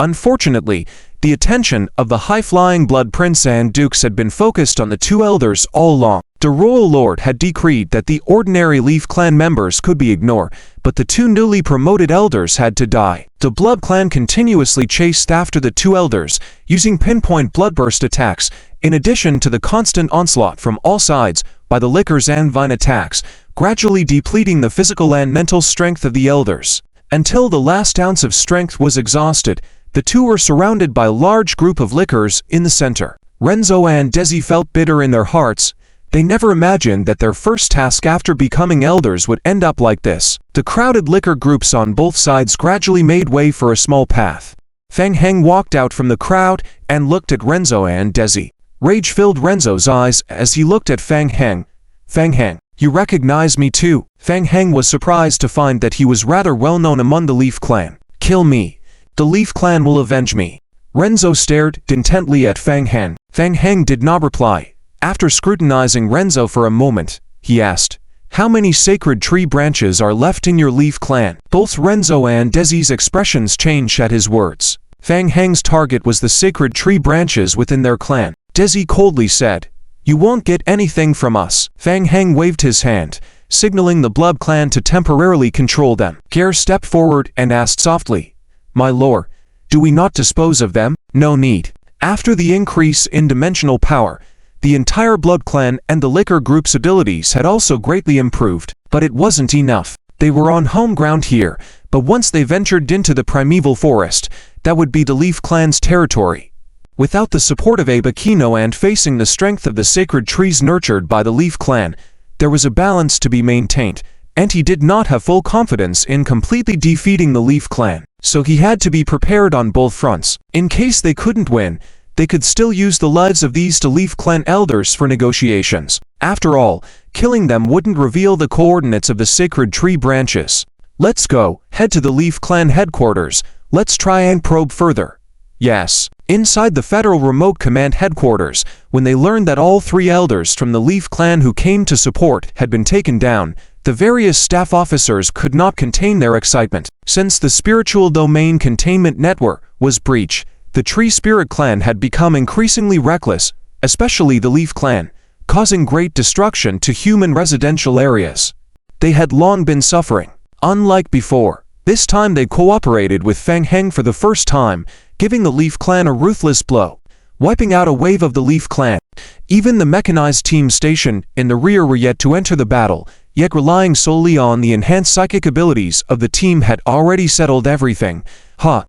Unfortunately, the attention of the high-flying Blood Prince and Dukes had been focused on the two elders all along. The Royal Lord had decreed that the ordinary Leaf Clan members could be ignored, but the two newly promoted elders had to die. The Blood Clan continuously chased after the two elders, using pinpoint bloodburst attacks, in addition to the constant onslaught from all sides by the Lickers and Vine attacks, gradually depleting the physical and mental strength of the elders. Until the last ounce of strength was exhausted, the two were surrounded by a large group of Lickers in the center. Renzo and Desi felt bitter in their hearts. They never imagined that their first task after becoming elders would end up like this. The crowded Licker groups on both sides gradually made way for a small path. Fang Heng walked out from the crowd and looked at Renzo and Desi. Rage filled Renzo's eyes as he looked at Fang Heng. "Fang Heng, you recognize me too?" Fang Heng was surprised to find that he was rather well known among the Leaf Clan. "Kill me. The Leaf Clan will avenge me." Renzo stared intently at Fang Heng. Fang Heng did not reply. After scrutinizing Renzo for a moment, he asked, "How many sacred tree branches are left in your Leaf Clan?" Both Renzo and Desi's expressions changed at his words. Fang Heng's target was the sacred tree branches within their clan. Desi coldly said, "You won't get anything from us." Fang Heng waved his hand, signaling the Blood Clan to temporarily control them. Gare stepped forward and asked softly, "My lord, do we not dispose of them?" "No need." After the increase in dimensional power, the entire Blood Clan and the Licker group's abilities had also greatly improved. But it wasn't enough. They were on home ground here, but once they ventured into the primeval forest, that would be the Leaf Clan's territory. Without the support of Abakino and facing the strength of the sacred trees nurtured by the Leaf Clan, there was a balance to be maintained, and he did not have full confidence in completely defeating the Leaf Clan. So he had to be prepared on both fronts. In case they couldn't win, they could still use the lives of these two Leaf Clan elders for negotiations. After all, killing them wouldn't reveal the coordinates of the sacred tree branches. "Let's go, head to the Leaf Clan headquarters. Let's try and probe further." Yes. Inside the Federal Remote Command headquarters, when they learned that all three elders from the Leaf Clan who came to support had been taken down, the various staff officers could not contain their excitement. Since the spiritual domain containment network was breached, the Tree Spirit Clan had become increasingly reckless, especially the Leaf Clan, causing great destruction to human residential areas. They had long been suffering. Unlike before, this time they cooperated with Fang Heng for the first time, giving the Leaf Clan a ruthless blow, wiping out a wave of the Leaf Clan. Even the mechanized team stationed in the rear were yet to enter the battle, yet relying solely on the enhanced psychic abilities of the team had already settled everything.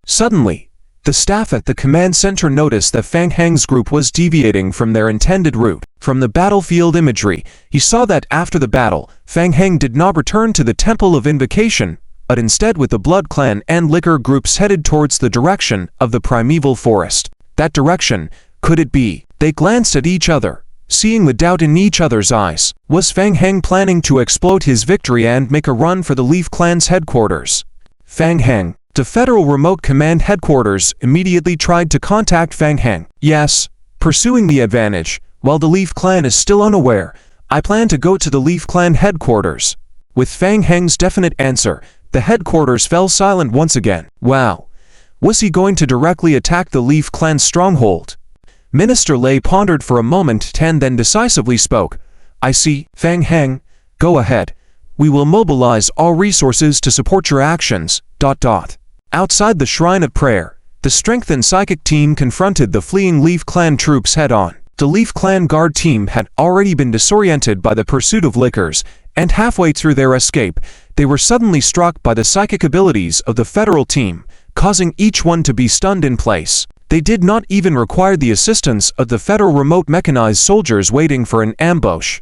Suddenly, the staff at the command center noticed that Fang Heng's group was deviating from their intended route. From the battlefield imagery, he saw that after the battle, Fang Heng did not return to the Temple of Invocation, but instead with the Blood Clan and Licker groups headed towards the direction of the primeval forest. That direction, could it be? They glanced at each other, seeing the doubt in each other's eyes. Was Fang Heng planning to exploit his victory and make a run for the Leaf Clan's headquarters? Fang Heng. The Federal Remote Command headquarters immediately tried to contact Fang Heng. "Yes, pursuing the advantage, while the Leaf Clan is still unaware, I plan to go to the Leaf Clan headquarters." With Fang Heng's definite answer, the headquarters fell silent once again. "Wow, Was he going to directly attack the Leaf Clan's stronghold? Minister Lei pondered for a moment and then decisively spoke. I see, Fang Heng. Go ahead. We will mobilize all resources to support your actions. ... Outside the Shrine of Prayer, the strengthened psychic team confronted the fleeing Leaf Clan troops head-on. The Leaf Clan guard team had already been disoriented by the pursuit of lickers, and halfway through their escape, they were suddenly struck by the psychic abilities of the federal team, causing each one to be stunned in place. They did not even require the assistance of the federal remote mechanized soldiers waiting for an ambush.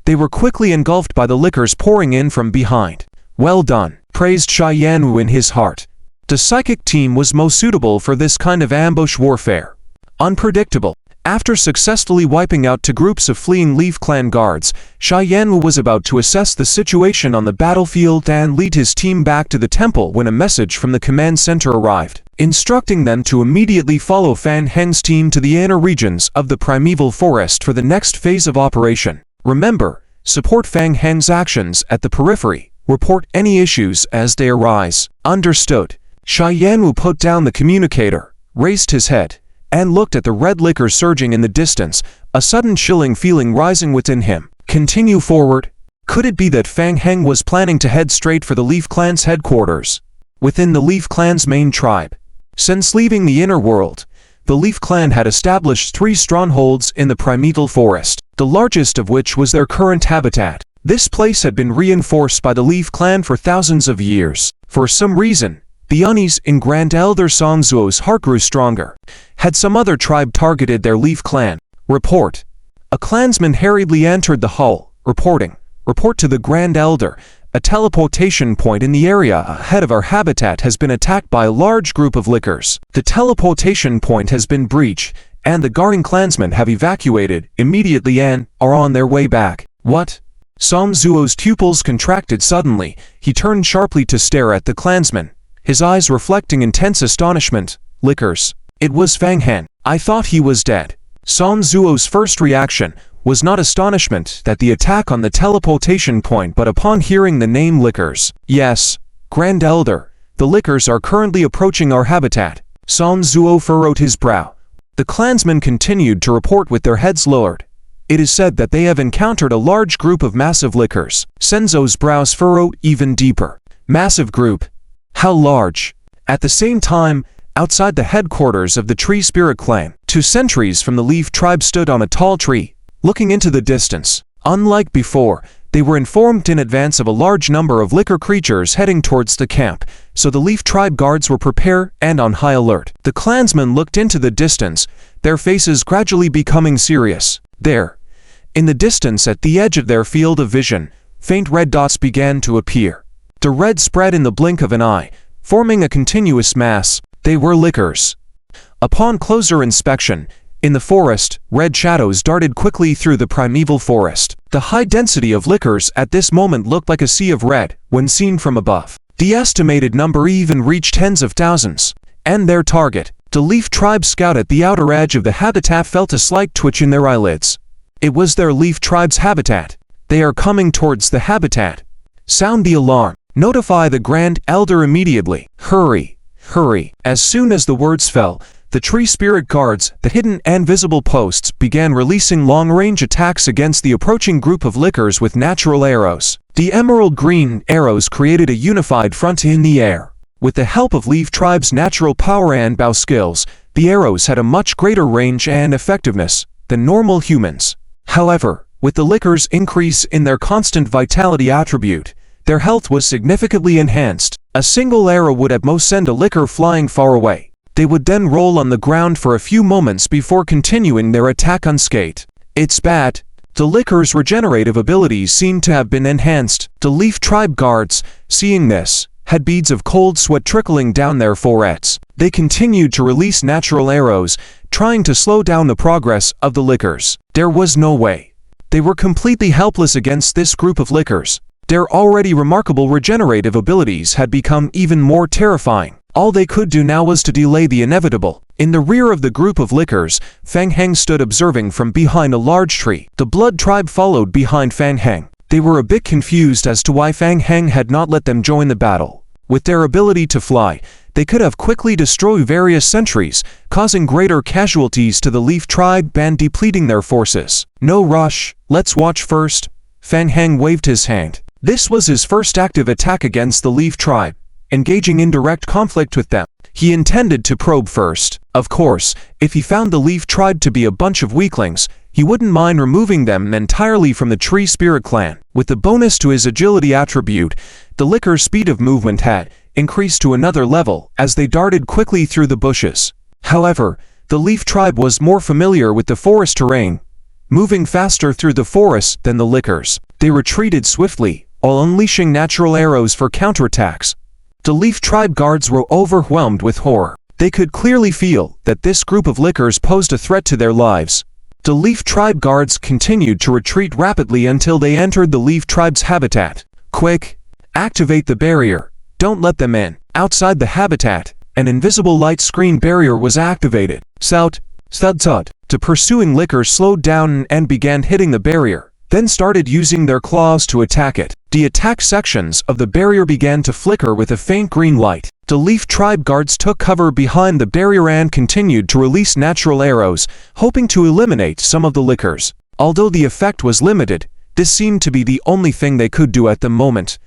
They were quickly engulfed by the lickers pouring in from behind. Well done, praised Xia Yanwu in his heart. The psychic team was most suitable for this kind of ambush warfare. Unpredictable. After successfully wiping out two groups of fleeing Leaf Clan guards, Xia Yanwu was about to assess the situation on the battlefield and lead his team back to the temple when a message from the command center arrived, instructing them to immediately follow Fan Heng's team to the inner regions of the primeval forest for the next phase of operation. Remember, support Fang Heng's actions at the periphery. Report any issues as they arise. Understood. Xia Yanwu put down the communicator, raised his head, and looked at the red liquor surging in the distance, a sudden chilling feeling rising within him. Continue forward. Could it be that Fang Heng was planning to head straight for the Leaf Clan's headquarters, within the Leaf Clan's main tribe? Since leaving the inner world, the Leaf Clan had established 3 strongholds in the primeval forest, the largest of which was their current habitat. This place had been reinforced by the Leaf Clan for thousands of years. For some reason, the unease in Grand Elder Song Zuo's heart grew stronger. Had some other tribe targeted their Leaf Clan? Report. A clansman hurriedly entered the hall, reporting. Report to the Grand Elder. A teleportation point in the area ahead of our habitat has been attacked by a large group of lickers. The teleportation point has been breached, and the guarding clansmen have evacuated immediately and are on their way back. What? Song Zuo's pupils contracted suddenly. He turned sharply to stare at the clansman, his eyes reflecting intense astonishment. Lickers. It was Fang Heng. I thought he was dead. Song Zuo's first reaction was not astonishment at the attack on the teleportation point but upon hearing the name Lickers. Yes, Grand Elder, the Lickers are currently approaching our habitat. Song Zuo furrowed his brow. The clansmen continued to report with their heads lowered. It is said that they have encountered a large group of massive lickers. Senzo's brows furrowed even deeper. Massive group. How large? At the same time, outside the headquarters of the Tree Spirit Clan, 2 sentries from the Leaf Tribe stood on a tall tree, looking into the distance. Unlike before, they were informed in advance of a large number of licker creatures heading towards the camp, so the Leaf Tribe guards were prepared and on high alert. The clansmen looked into the distance, their faces gradually becoming serious. There, in the distance at the edge of their field of vision, faint red dots began to appear. The red spread in the blink of an eye, forming a continuous mass. They were lickers. Upon closer inspection, in the forest, red shadows darted quickly through the primeval forest. The high density of lickers at this moment looked like a sea of red when seen from above. The estimated number even reached tens of thousands. And their target, the Leaf Tribe scout at the outer edge of the habitat, felt a slight twitch in their eyelids. It was their Leaf Tribe's habitat. They are coming towards the habitat. Sound the alarm. Notify the Grand Elder immediately. Hurry, hurry. As soon as the words fell, the Tree Spirit Guards, the hidden and visible posts, began releasing long-range attacks against the approaching group of lickers with natural arrows. The emerald green arrows created a unified front in the air. With the help of Leaf Tribe's natural power and bow skills, the arrows had a much greater range and effectiveness than normal humans. However, with the lickers' increase in their constant vitality attribute, their health was significantly enhanced. A single arrow would at most send a licker flying far away. They would then roll on the ground for a few moments before continuing their attack unscathed. It's bad. The lickers' regenerative abilities seemed to have been enhanced. The Leaf Tribe guards, seeing this, had beads of cold sweat trickling down their foreheads. They continued to release natural arrows, trying to slow down the progress of the lickers. There was no way. They were completely helpless against this group of lickers. Their already remarkable regenerative abilities had become even more terrifying. All they could do now was to delay the inevitable. In the rear of the group of lickers, Fang Heng stood observing from behind a large tree. The Blood Tribe followed behind Fang Heng. They were a bit confused as to why Fang Heng had not let them join the battle. With their ability to fly, they could have quickly destroyed various sentries, causing greater casualties to the Leaf tribe and depleting their forces. No rush, let's watch first. Fang Heng waved his hand. This was his first active attack against the Leaf tribe, engaging in direct conflict with them. He intended to probe first. Of course, if he found the Leaf tribe to be a bunch of weaklings, he wouldn't mind removing them entirely from the Tree Spirit clan. With the bonus to his agility attribute, the Licker's speed of movement had increased to another level as they darted quickly through the bushes. However, the Leaf tribe was more familiar with the forest terrain, moving faster through the forest than the Lickers. They retreated swiftly, while unleashing natural arrows for counterattacks. The Leaf tribe guards were overwhelmed with horror. They could clearly feel that this group of Lickers posed a threat to their lives. The Leaf tribe guards continued to retreat rapidly until they entered the Leaf tribe's habitat. Quick! Activate the barrier. Don't let them in. Outside the habitat, an invisible light screen barrier was activated. Sout, thud thud. The pursuing Lickers slowed down and began hitting the barrier, then started using their claws to attack it. The attack sections of the barrier began to flicker with a faint green light. The Leaf tribe guards took cover behind the barrier and continued to release natural arrows, hoping to eliminate some of the Lickers. Although the effect was limited, this seemed to be the only thing they could do at the moment.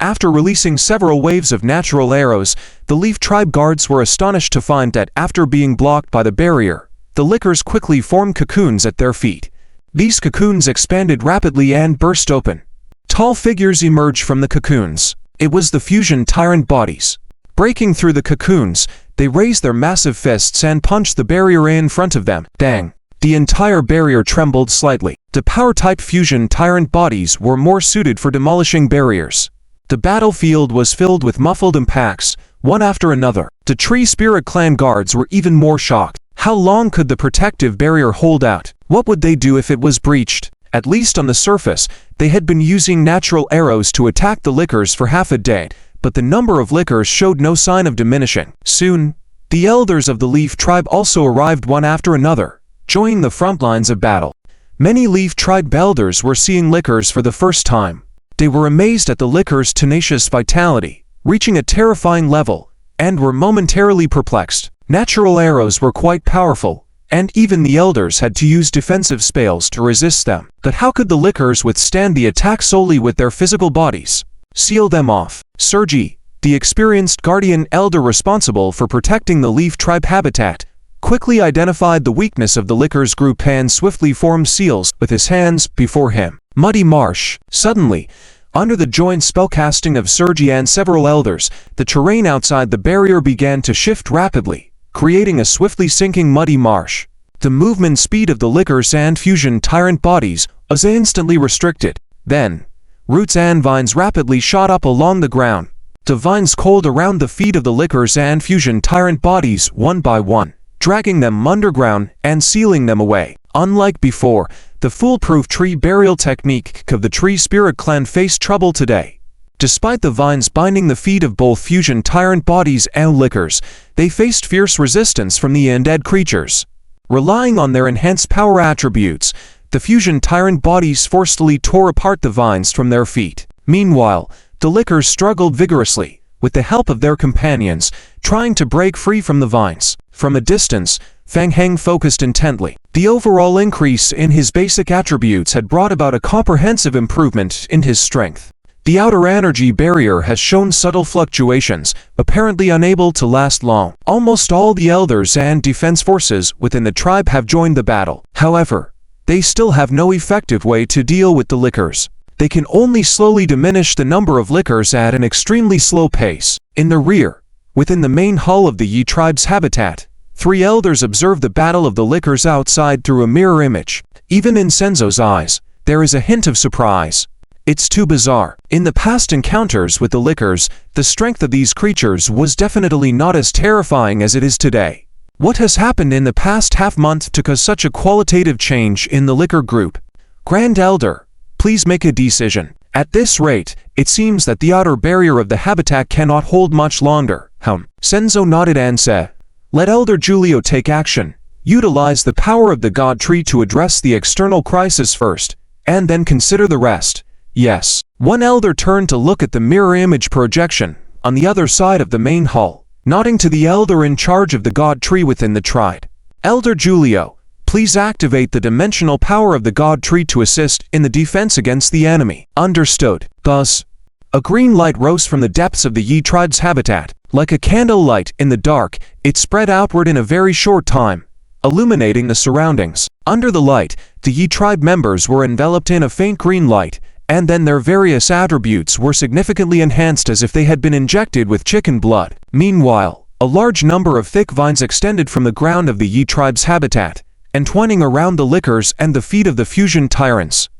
After releasing several waves of natural arrows, the Leaf tribe guards were astonished to find that after being blocked by the barrier, the Lickers quickly formed cocoons at their feet. These cocoons expanded rapidly and burst open. Tall figures emerged from the cocoons. It was the fusion tyrant bodies. Breaking through the cocoons, they raised their massive fists and punched the barrier in front of them. Dang! The entire barrier trembled slightly. The power-type fusion tyrant bodies were more suited for demolishing barriers. The battlefield was filled with muffled impacts, one after another. The Tree Spirit clan guards were even more shocked. How long could the protective barrier hold out? What would they do if it was breached? At least on the surface, they had been using natural arrows to attack the Lickers for half a day, but the number of Lickers showed no sign of diminishing. Soon, the elders of the Leaf tribe also arrived one after another, joining the front lines of battle. Many Leaf tribe elders were seeing Lickers for the first time. They were amazed at the Lickers' tenacious vitality, reaching a terrifying level, and were momentarily perplexed. Natural arrows were quite powerful, and even the elders had to use defensive spells to resist them. But how could the Lickers withstand the attack solely with their physical bodies? Seal them off. Sergi, the experienced guardian elder responsible for protecting the Leaf tribe habitat, quickly identified the weakness of the Lickers group and swiftly formed seals with his hands before him. Muddy Marsh. Suddenly, under the joint spellcasting of Sergi and several elders, the terrain outside the barrier began to shift rapidly, creating a swiftly sinking muddy marsh. The movement speed of the Lickers and fusion tyrant bodies was instantly restricted. Then, roots and vines rapidly shot up along the ground. The vines coiled around the feet of the Lickers and fusion tyrant bodies one by one, dragging them underground and sealing them away. Unlike before, the foolproof tree burial technique of the Tree Spirit clan faced trouble today. Despite the vines binding the feet of both fusion tyrant bodies and Lickers, they faced fierce resistance from the undead creatures. Relying on their enhanced power attributes, the fusion tyrant bodies forcefully tore apart the vines from their feet. Meanwhile, the Lickers struggled vigorously, with the help of their companions, trying to break free from the vines. From a distance, Fang Heng focused intently. The overall increase in his basic attributes had brought about a comprehensive improvement in his strength. The outer energy barrier has shown subtle fluctuations, apparently unable to last long. Almost all the elders and defense forces within the tribe have joined the battle. However, they still have no effective way to deal with the Lickers. They can only slowly diminish the number of Lickers at an extremely slow pace. In the rear, within the main hall of the Yi tribe's habitat, 3 elders observe the battle of the Lickers outside through a mirror image. Even in Senzo's eyes, there is a hint of surprise. It's too bizarre. In the past encounters with the Lickers, the strength of these creatures was definitely not as terrifying as it is today. What has happened in the past half-month to cause such a qualitative change in the Licker group? Grand Elder, please make a decision. At this rate, it seems that the outer barrier of the habitat cannot hold much longer. Senzo nodded and said, "Let Elder Julio take action. Utilize the power of the God Tree to address the external crisis first, and then consider the rest." Yes. One elder turned to look at the mirror image projection on the other side of the main hall. nodding to the elder in charge of the god tree within the tribe. Elder Julio, please activate the dimensional power of the god tree to assist in the defense against the enemy. Understood. Thus, a green light rose from the depths of the Yi tribe's habitat. Like a candle light in the dark, it spread outward in a very short time, illuminating the surroundings. Under the light, the Yi tribe members were enveloped in a faint green light, and then their various attributes were significantly enhanced as if they had been injected with chicken blood. Meanwhile, a large number of thick vines extended from the ground of the Yi tribe's habitat, entwining around the lickers and the feet of the fusion tyrants.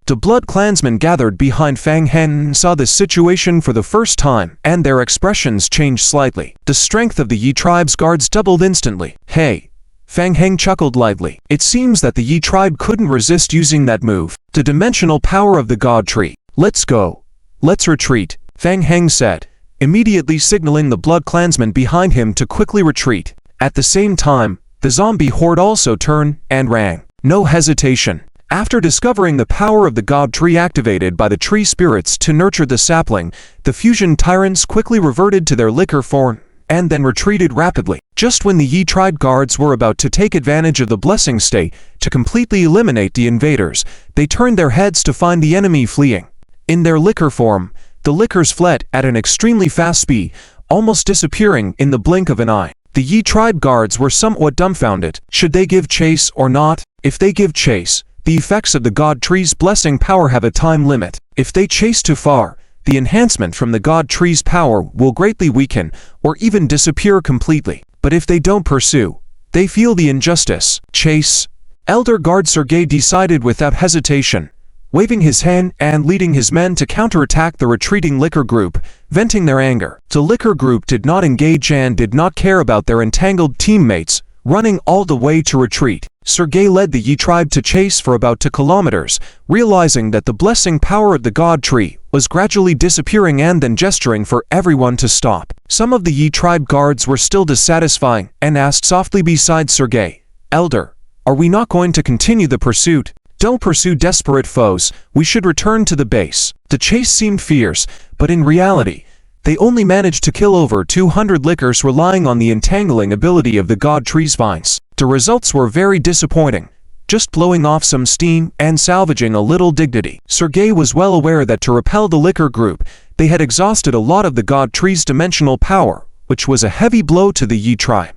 The blood clansmen gathered behind Fang Hen saw this situation for the first time, and their expressions changed slightly. The strength of the Yi tribe's guards doubled instantly. Hey! Fang Heng chuckled lightly. It seems that the Yi tribe couldn't resist using that move. The dimensional power of the god tree. Let's go. Let's retreat, Fang Heng said, immediately signaling the blood clansmen behind him to quickly retreat. At the same time, the zombie horde also turned and ran. No hesitation. After discovering the power of the god tree activated by the tree spirits to nurture the sapling, the fusion tyrants quickly reverted to their liquor form and then retreated rapidly. Just when the Yi tribe guards were about to take advantage of the blessing state to completely eliminate the invaders, they turned their heads to find the enemy fleeing. In their liquor form, the lickers fled at an extremely fast speed, almost disappearing in the blink of an eye. The Yi tribe guards were somewhat dumbfounded. Should they give chase or not? If they give chase, the effects of the god tree's blessing power have a time limit. If they chase too far, the enhancement from the god tree's power will greatly weaken or even disappear completely. But if they don't pursue, they feel the injustice. Chase. Elder Guard Sergei decided without hesitation, waving his hand and leading his men to counterattack the retreating liquor group, venting their anger. The liquor group did not engage and did not care about their entangled teammates, running all the way to retreat. Sergei led the Yi tribe to chase for about 2 kilometers, realizing that the blessing power of the god tree was gradually disappearing and then gesturing for everyone to stop. Some of the Yi tribe guards were still dissatisfied and asked softly beside Sergei, "Elder, are we not going to continue the pursuit? Don't pursue desperate foes, we should return to the base." The chase seemed fierce, but in reality, they only managed to kill over 200 lickers relying on the entangling ability of the god tree's vines. The results were very disappointing, just blowing off some steam and salvaging a little dignity. Sergei was well aware that to repel the liquor group, they had exhausted a lot of the god tree's dimensional power, which was a heavy blow to the Yi tribe.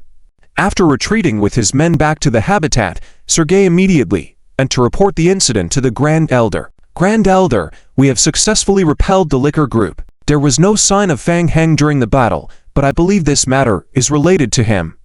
After retreating with his men back to the habitat, Sergei immediately went to report the incident to the Grand Elder. "Grand Elder, we have successfully repelled the liquor group. There was no sign of Fang Heng during the battle, but I believe this matter is related to him."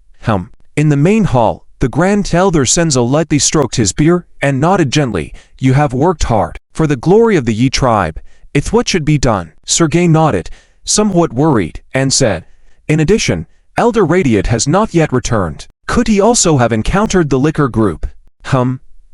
In the main hall, the Grand Elder Senzo lightly stroked his beard and nodded gently. "You have worked hard. For the glory of the Yi tribe, it's what should be done." Sergei nodded, somewhat worried, and said, "In addition, Elder Radiant has not yet returned. Could he also have encountered the liquor group?"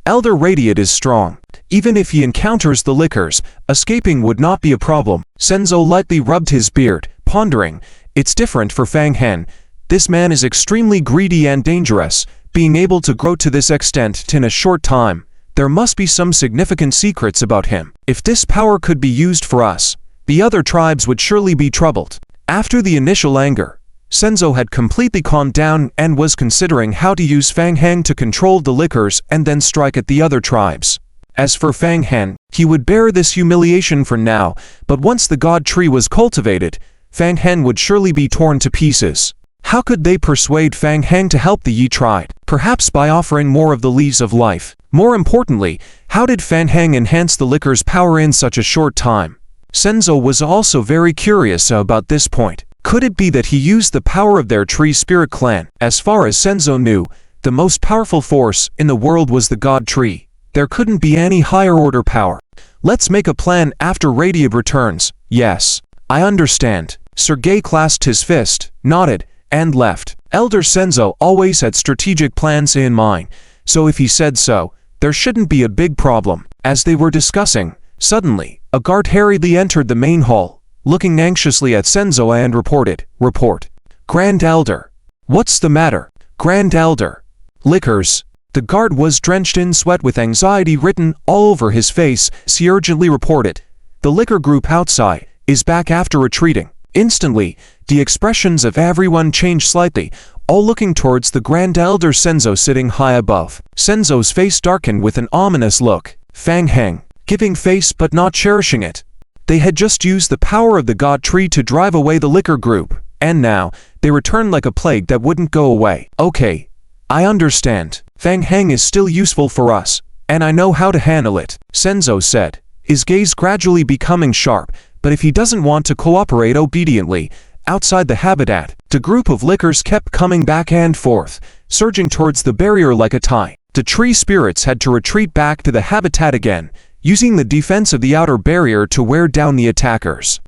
Elder Radiant is strong. Even if he encounters the lickers, escaping would not be a problem." Senzo lightly rubbed his beard, pondering. "It's different for Fang Hen. This man is extremely greedy and dangerous, being able to grow to this extent in a short time. There must be some significant secrets about him. If this power could be used for us, the other tribes would surely be troubled." After the initial anger, Senzo had completely calmed down and was considering how to use Fang Hen to control the lickers and then strike at the other tribes. As for Fang Hen, he would bear this humiliation for now, but once the god tree was cultivated, Fang Hen would surely be torn to pieces. How could they persuade Fang Hen to help the Yi tribe? Perhaps by offering more of the leaves of life. More importantly, how did Fang Hen enhance the liquor's power in such a short time? Senzo was also very curious about this point. Could it be that he used the power of their tree spirit clan? As far as Senzo knew, the most powerful force in the world was the god tree. There couldn't be any higher order power. "Let's make a plan after Radiant returns." "Yes, I understand." Sergei clasped his fist, nodded, and left. Elder Senzo always had strategic plans in mind, so if he said so, there shouldn't be a big problem. As they were discussing, suddenly, a guard hurriedly entered the main hall, looking anxiously at Senzo and reported, "Report. Grand Elder." "What's the matter?" "Grand Elder. Lickers." The guard was drenched in sweat with anxiety written all over his face. He urgently reported, "The liquor group outside is back after retreating." Instantly, The expressions of everyone changed slightly, all looking towards the Grand Elder Senzo sitting high above. Senzo's face darkened with an ominous look. Fang Heng, giving face but not cherishing it. They had just used the power of the God Tree to drive away the liquor group, and now, they returned like a plague that wouldn't go away. Okay, I understand. Fang Heng is still useful for us, and I know how to handle it, Senzo said, his gaze gradually becoming sharp, but if he doesn't want to cooperate obediently, outside the habitat, the group of lickers kept coming back and forth, surging towards the barrier like a tide. The tree spirits had to retreat back to the habitat again, using the defense of the outer barrier to wear down the attackers.